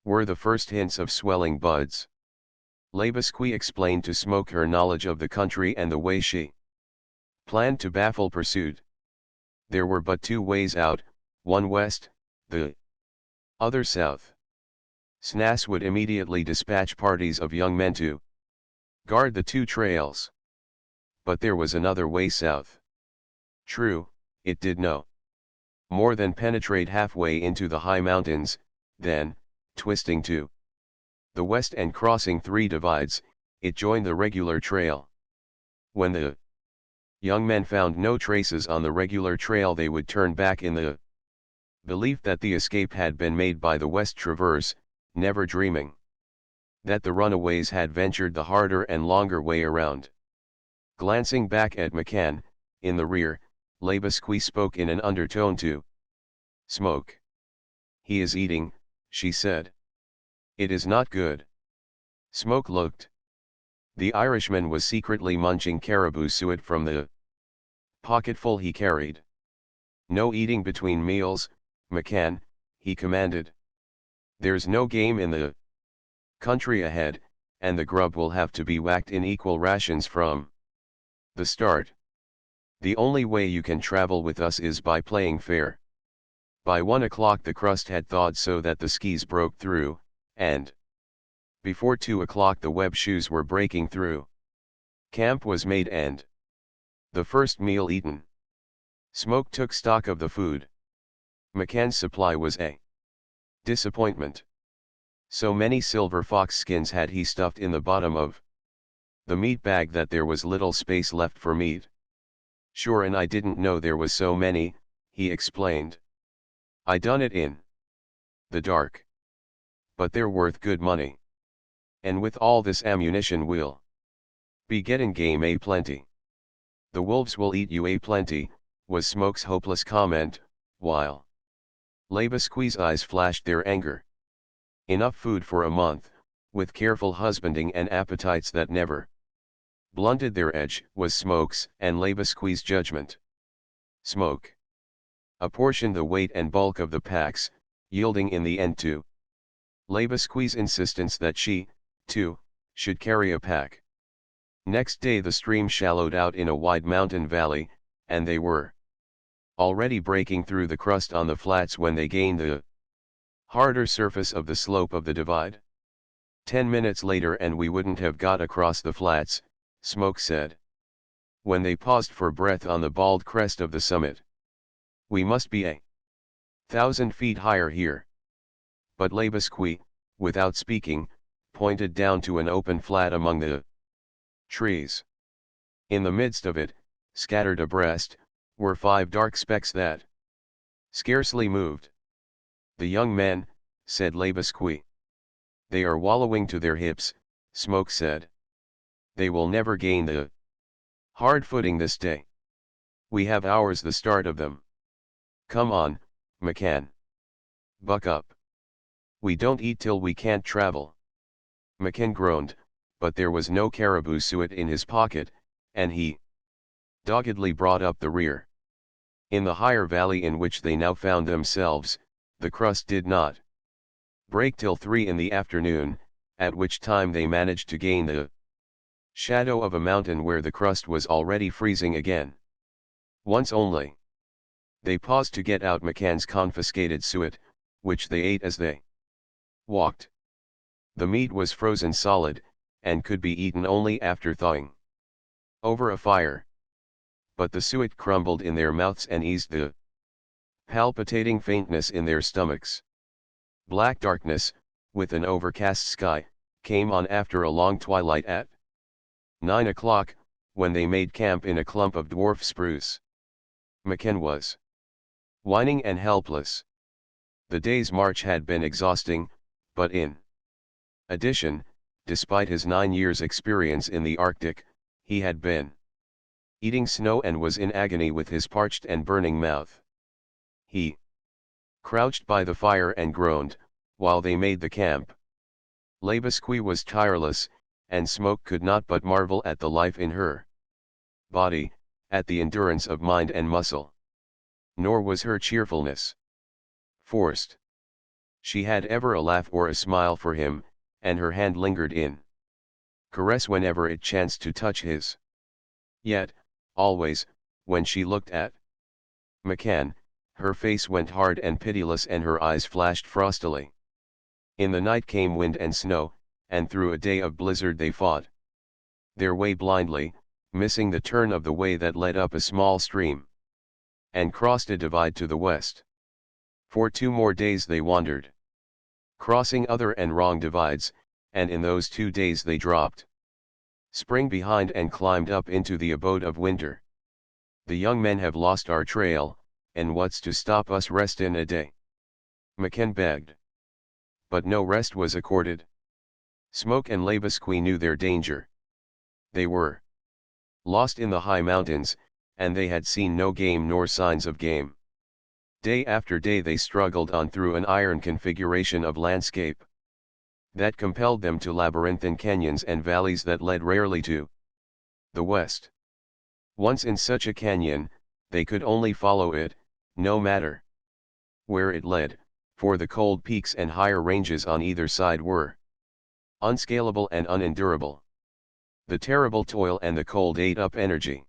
Speaker 1: were the first hints of swelling buds. Labusque explained to Smoke her knowledge of the country and the way she planned to baffle pursuit. There were but two ways out, one west, the other south. Snas would immediately dispatch parties of young men to guard the two trails. But there was another way south. True, it did no more than penetrate halfway into the high mountains, then, twisting to the west and crossing three divides, it joined the regular trail. When the young men found no traces on the regular trail, they would turn back in the belief that the escape had been made by the west traverse, never dreaming that the runaways had ventured the harder and longer way around. Glancing back at McCann, in the rear, Labusque spoke in an undertone to Smoke. He is eating, she said. It is not good. Smoke looked. The Irishman was secretly munching caribou suet from the pocketful he carried. No eating between meals, McCann, he commanded. There's no game in the country ahead, and the grub will have to be whacked in equal rations from the start. The only way you can travel with us is by playing fair. By 1 o'clock the crust had thawed so that the skis broke through, and before 2 o'clock the web shoes were breaking through. Camp was made and the first meal eaten. Smoke took stock of the food. McCann's supply was a disappointment. So many silver fox skins had he stuffed in the bottom of the meat bag that there was little space left for meat. Sure, and I didn't know there was so many, he explained. I done it in the dark. But they're worth good money. And with all this ammunition we'll be getting game a plenty. The wolves will eat you a plenty, was Smoke's hopeless comment, while Labusque's eyes flashed their anger. Enough food for a month, with careful husbanding and appetites that never blunted their edge, was Smoke's and Labusque's judgment. Smoke apportioned the weight and bulk of the packs, yielding in the end to Labusque's insistence that she, too, should carry a pack. Next day the stream shallowed out in a wide mountain valley, and they were already breaking through the crust on the flats when they gained the harder surface of the slope of the divide. 10 minutes later and we wouldn't have got across the flats, Smoke said, when they paused for breath on the bald crest of the summit. We must be 1,000 feet higher here. But Labusque, without speaking, pointed down to an open flat among the trees. In the midst of it, scattered abreast, were 5 dark specks that scarcely moved. The young men, said Labusque. They are wallowing to their hips, Smoke said. They will never gain the hard footing this day. We have hours the start of them. Come on, McCann. Buck up. We don't eat till we can't travel. McCann groaned, but there was no caribou suet in his pocket, and he doggedly brought up the rear. In the higher valley in which they now found themselves, the crust did not break till 3 in the afternoon, at which time they managed to gain the shadow of a mountain where the crust was already freezing again. Once only. They paused to get out McCann's confiscated suet, which they ate as they walked. The meat was frozen solid, and could be eaten only after thawing over a fire. But the suet crumbled in their mouths and eased the palpitating faintness in their stomachs. Black darkness, with an overcast sky, came on after a long twilight at 9 o'clock, when they made camp in a clump of dwarf spruce. McCann was whining and helpless. The day's march had been exhausting, but in addition, despite his 9 years' experience in the Arctic, he had been eating snow and was in agony with his parched and burning mouth. He crouched by the fire and groaned, while they made the camp. Labuschagne was tireless, and Smoke could not but marvel at the life in her body, at the endurance of mind and muscle. Nor was her cheerfulness forced. She had ever a laugh or a smile for him, and her hand lingered in caress whenever it chanced to touch his. Yet, always, when she looked at McCann, her face went hard and pitiless and her eyes flashed frostily. In the night came wind and snow, and through a day of blizzard they fought their way blindly, missing the turn of the way that led up a small stream and crossed a divide to the west. For 2 more days they wandered, crossing other and wrong divides, and in those 2 days they dropped spring behind and climbed up into the abode of winter. The young men have lost our trail, and what's to stop us restin' a day? McCann begged. But no rest was accorded. Smoke and Labuschagne knew their danger. They were lost in the high mountains, and they had seen no game nor signs of game. Day after day they struggled on through an iron configuration of landscape that compelled them to labyrinthine canyons and valleys that led rarely to the west. Once in such a canyon, they could only follow it, no matter where it led, for the cold peaks and higher ranges on either side were unscalable and unendurable. The terrible toil and the cold ate up energy.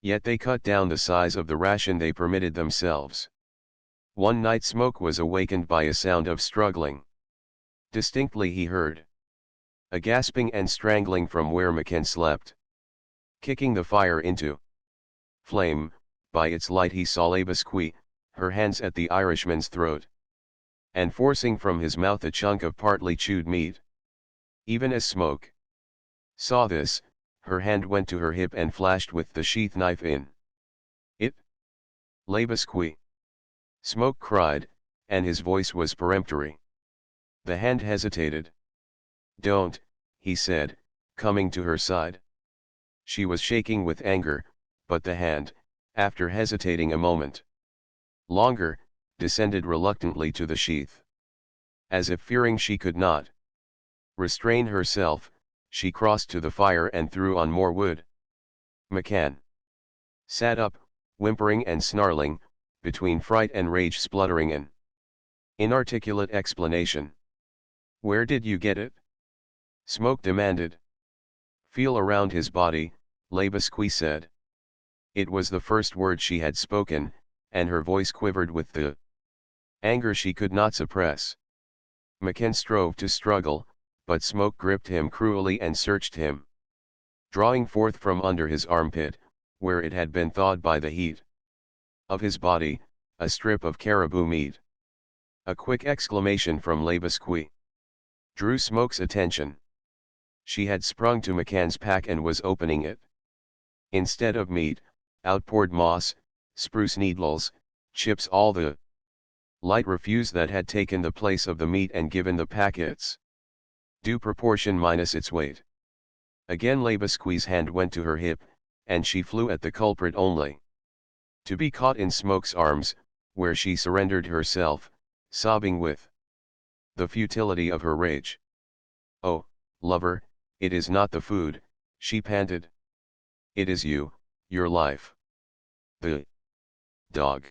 Speaker 1: Yet they cut down the size of the ration they permitted themselves. One night Smoke was awakened by a sound of struggling. Distinctly he heard a gasping and strangling from where McCann slept. Kicking the fire into flame, by its light he saw Labuschagne, her hands at the Irishman's throat, and forcing from his mouth a chunk of partly chewed meat. Even as Smoke saw this, her hand went to her hip and flashed with the sheath knife in it. Labuschagne! Smoke cried, and his voice was peremptory. The hand hesitated. Don't, he said, coming to her side. She was shaking with anger, but the hand, after hesitating a moment longer, descended reluctantly to the sheath. As if fearing she could not restrain herself, she crossed to the fire and threw on more wood. McCann sat up, whimpering and snarling, between fright and rage spluttering an inarticulate explanation. Where did you get it? Smoke demanded. Feel around his body, Labuschagne said. It was the first word she had spoken, and her voice quivered with the anger she could not suppress. McCann strove to struggle, but Smoke gripped him cruelly and searched him, drawing forth from under his armpit, where it had been thawed by the heat of his body, a strip of caribou meat. A quick exclamation from Labuschagne drew Smoke's attention. She had sprung to McCann's pack and was opening it. Instead of meat, out poured moss, spruce needles, chips, all the light refuse that had taken the place of the meat and given the pack its due proportion minus its weight. Again Labuscagne's hand went to her hip, and she flew at the culprit only to be caught in Smoke's arms, where she surrendered herself, sobbing with the futility of her rage. Oh, lover, it is not the food, she panted. It is you, your life. The dog.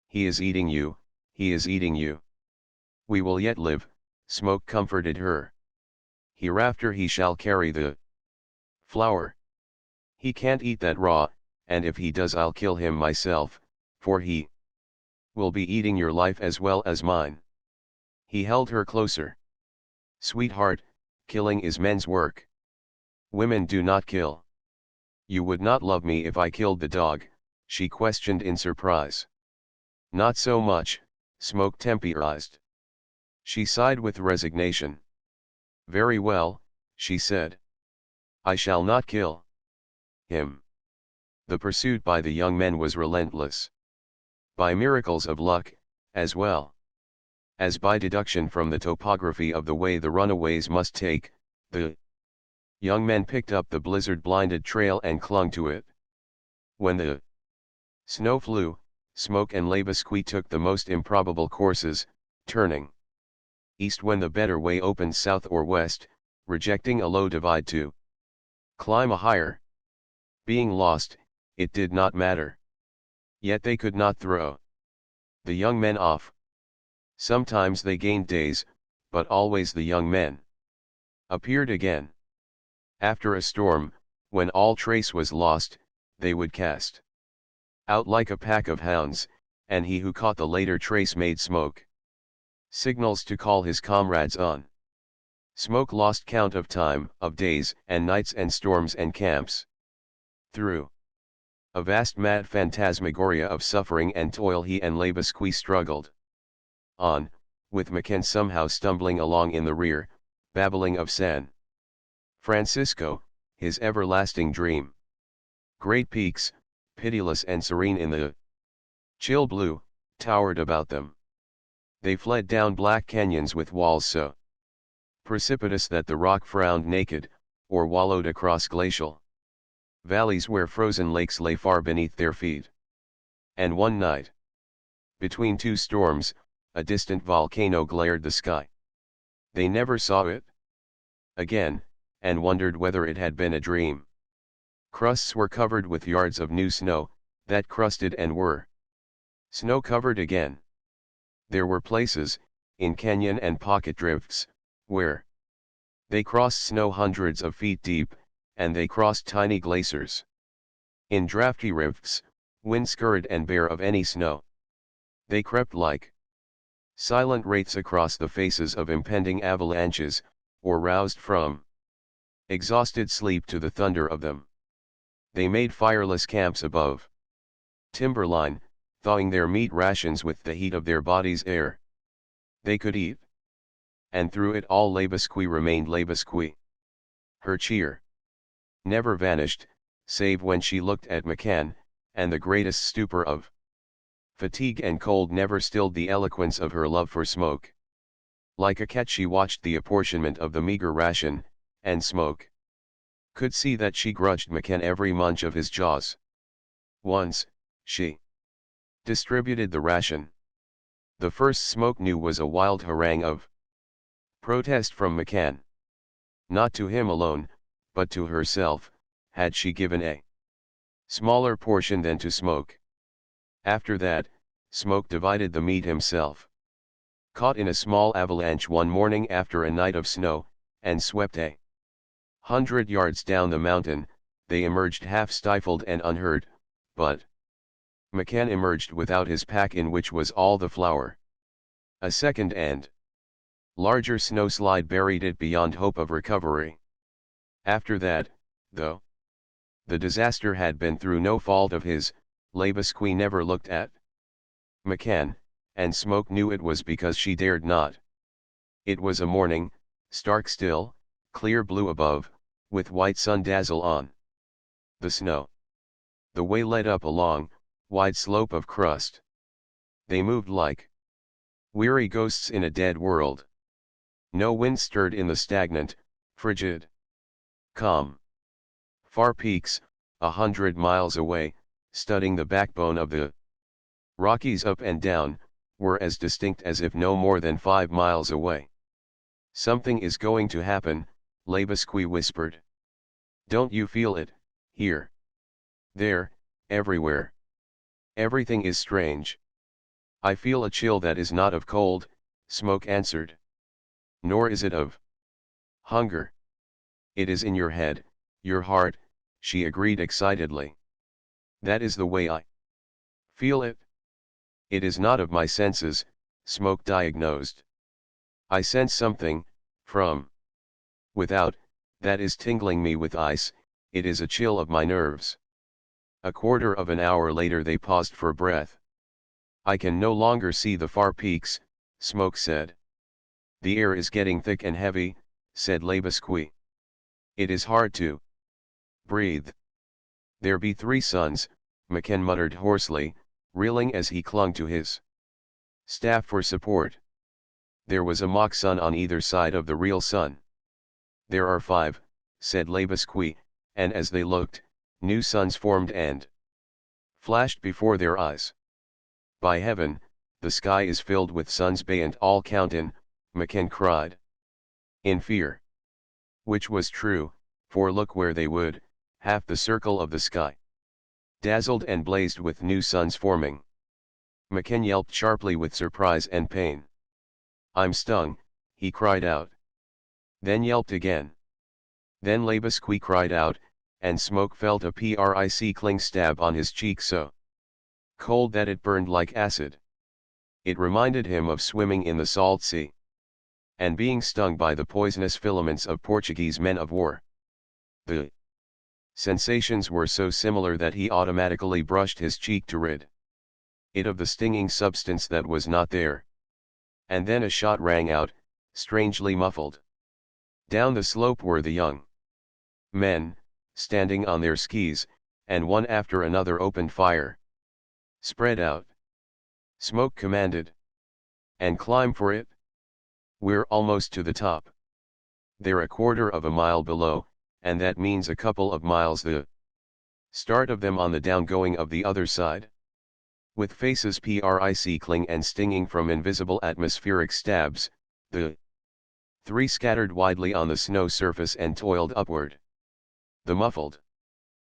Speaker 1: He is eating you, he is eating you. We will yet live, Smoke comforted her. Hereafter he shall carry the flower. He can't eat that raw, and if he does I'll kill him myself, for he will be eating your life as well as mine. He held her closer. Sweetheart, killing is men's work. Women do not kill. You would not love me if I killed the dog, she questioned in surprise. Not so much, Smoke temporized. She sighed with resignation. Very well, she said. I shall not kill him. The pursuit by the young men was relentless. By miracles of luck, as well as by deduction from the topography of the way the runaways must take, the young men picked up the blizzard-blinded trail and clung to it. When the snow flew, Smoke and Labasque took the most improbable courses, turning east when the better way opened south or west, rejecting a low divide to climb a higher. Being lost, it did not matter. Yet they could not throw the young men off. Sometimes they gained days, but always the young men appeared again. After a storm, when all trace was lost, they would cast out like a pack of hounds, and he who caught the later trace made Smoke signals to call his comrades on. Smoke lost count of time, of days and nights and storms and camps. Through a vast mad phantasmagoria of suffering and toil he and Labasque struggled on, with McCann somehow stumbling along in the rear, babbling of San Francisco, his everlasting dream. Great peaks, pitiless and serene in the chill blue, towered about them. They fled down black canyons with walls so precipitous that the rock frowned naked, or wallowed across glacial valleys where frozen lakes lay far beneath their feet. And one night, between two storms, a distant volcano glared the sky. They never saw it again, and wondered whether it had been a dream. Crusts were covered with yards of new snow, that crusted and were snow covered again. There were places, in canyon and pocket drifts, where they crossed snow hundreds of feet deep, and they crossed tiny glaciers. In drafty rifts, wind-scurried and bare of any snow, they crept like silent wraiths across the faces of impending avalanches, or roused from exhausted sleep to the thunder of them. They made fireless camps above timberline, thawing their meat rations with the heat of their bodies' air they could eat. And through it all Labasque remained Labasque. Her cheer never vanished, save when she looked at McCann, and the greatest stupor of fatigue and cold never stilled the eloquence of her love for Smoke. Like a cat she watched the apportionment of the meager ration, and Smoke could see that she grudged McCann every munch of his jaws. Once, she distributed the ration. The first Smoke knew was a wild harangue of protest from McCann. Not to him alone, but to herself, had she given a smaller portion than to Smoke. After that, Smoke divided the meat himself. Caught in a small avalanche one morning after a night of snow, and swept 100 yards down the mountain, they emerged half-stifled and unhurt, but McCann emerged without his pack in which was all the flour. A second and larger snowslide buried it beyond hope of recovery. After that, though the disaster had been through no fault of his, Labasque never looked at McCann, and Smoke knew it was because she dared not. It was a morning, stark still, clear blue above, with white sun dazzle on the snow. The way led up a long, wide slope of crust. They moved like weary ghosts in a dead world. No wind stirred in the stagnant, frigid calm. Far peaks, 100 miles away, studding the backbone of the Rockies up and down, were as distinct as if no more than 5 miles away. Something is going to happen, Labasque whispered. Don't you feel it, here? There, everywhere. Everything is strange. I feel a chill that is not of cold, Smoke answered. Nor is it of hunger. It is in your head, your heart, she agreed excitedly. That is the way I feel it. It is not of my senses, Smoke diagnosed. I sense something, from without, that is tingling me with ice, it is a chill of my nerves. A quarter of an hour later they paused for breath. I can no longer see the far peaks, Smoke said. The air is getting thick and heavy, said Labusque. It is hard to breathe. There be 3 suns, McKen muttered hoarsely, reeling as he clung to his staff for support. There was a mock sun on either side of the real sun. There are 5, said Labusque, and as they looked, new suns formed and flashed before their eyes. By heaven, the sky is filled with suns beyond all countin', McKen cried. In fear. Which was true, for look where they would, half the circle of the sky dazzled and blazed with new suns forming. McKen yelped sharply with surprise and pain. I'm stung, he cried out. Then yelped again. Then Labusque cried out, and Smoke felt a prickling stab on his cheek so cold that it burned like acid. It reminded him of swimming in the salt sea, and being stung by the poisonous filaments of Portuguese men of war. The sensations were so similar that he automatically brushed his cheek to rid it of the stinging substance that was not there. And then a shot rang out, strangely muffled. Down the slope were the young men, standing on their skis, and one after another opened fire. Spread out, Smoke commanded. And climb for it. We're almost to the top. They're a quarter of a mile below, and that means a couple of miles the start of them on the downgoing of the other side. With faces prickling and stinging from invisible atmospheric stabs, the 3 scattered widely on the snow surface and toiled upward. The muffled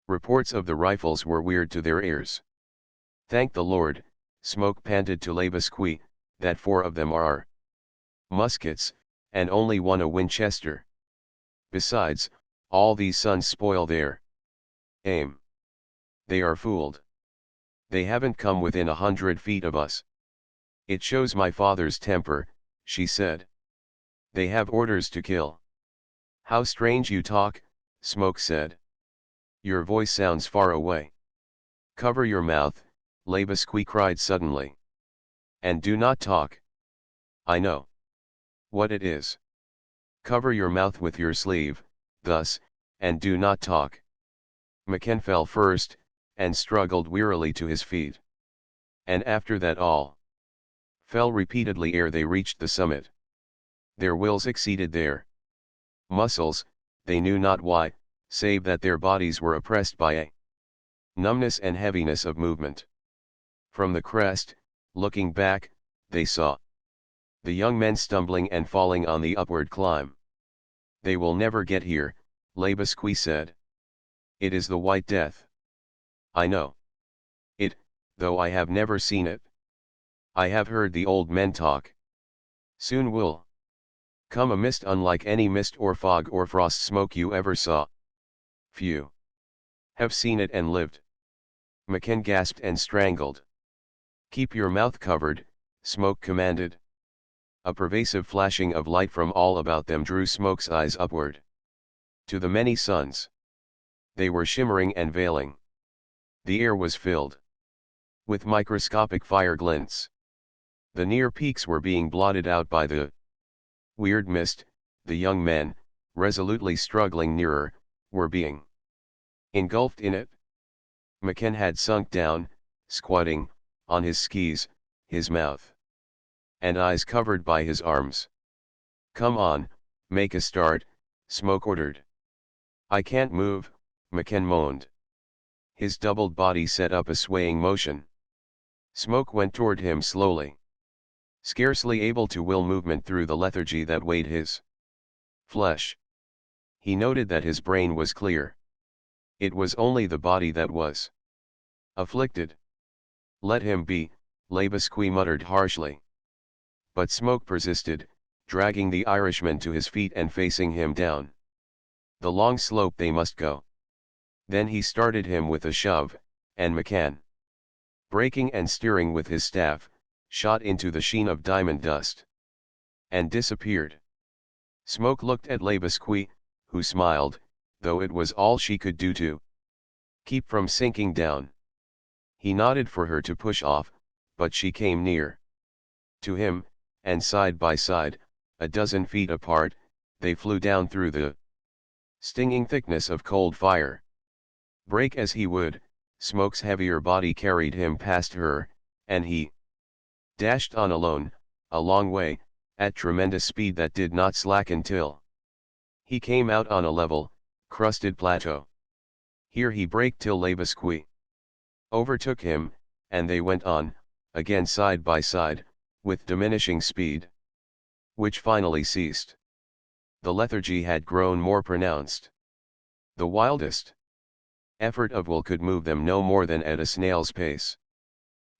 Speaker 1: reports of the rifles were weird to their ears. Thank the Lord, Smoke panted to Labusque, that 4 of them are muskets, and only 1 a Winchester. Besides, all these suns spoil their aim. They are fooled. They haven't come within 100 feet of us. It shows my father's temper, she said. They have orders to kill. How strange you talk, Smoke said. Your voice sounds far away. Cover your mouth, Labusque cried suddenly. And do not talk. I know what it is. Cover your mouth with your sleeve, thus, and do not talk. McKen fell first, and struggled wearily to his feet. And after that all fell repeatedly ere they reached the summit. Their wills exceeded their muscles, they knew not why, save that their bodies were oppressed by a numbness and heaviness of movement. From the crest, looking back, they saw the young men stumbling and falling on the upward climb. They will never get here, Labusque said. It is the White Death. I know it, though I have never seen it. I have heard the old men talk. Soon will come a mist unlike any mist or fog or frost smoke you ever saw. Few have seen it and lived. McKen gasped and strangled. Keep your mouth covered, Smoke commanded. A pervasive flashing of light from all about them drew Smoke's eyes upward to the many suns. They were shimmering and veiling. The air was filled with microscopic fire glints. The near peaks were being blotted out by the weird mist. The young men, resolutely struggling nearer, were being engulfed in it. McKen had sunk down, squatting, on his skis, his mouth and eyes covered by his arms. Come on, make a start, Smoke ordered. I can't move, McKen moaned. His doubled body set up a swaying motion. Smoke went toward him slowly, scarcely able to will movement through the lethargy that weighed his flesh. He noted that his brain was clear. It was only the body that was afflicted. Let him be, Labusque muttered harshly. But Smoke persisted, dragging the Irishman to his feet and facing him down. The long slope they must go. Then he started him with a shove, and McCann, braking and steering with his staff, shot into the sheen of diamond dust. And disappeared. Smoke looked at Labusque, who smiled, though it was all she could do to keep from sinking down. He nodded for her to push off, but she came near to him, and side by side, a dozen feet apart, they flew down through the stinging thickness of cold fire. Brake as he would, Smoke's heavier body carried him past her, and he dashed on alone, a long way, at tremendous speed that did not slacken till he came out on a level, crusted plateau. Here he braked till Labusque overtook him, and they went on, again side by side, with diminishing speed, which finally ceased. The lethargy had grown more pronounced. The wildest effort of will could move them no more than at a snail's pace.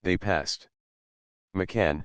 Speaker 1: They passed McCann,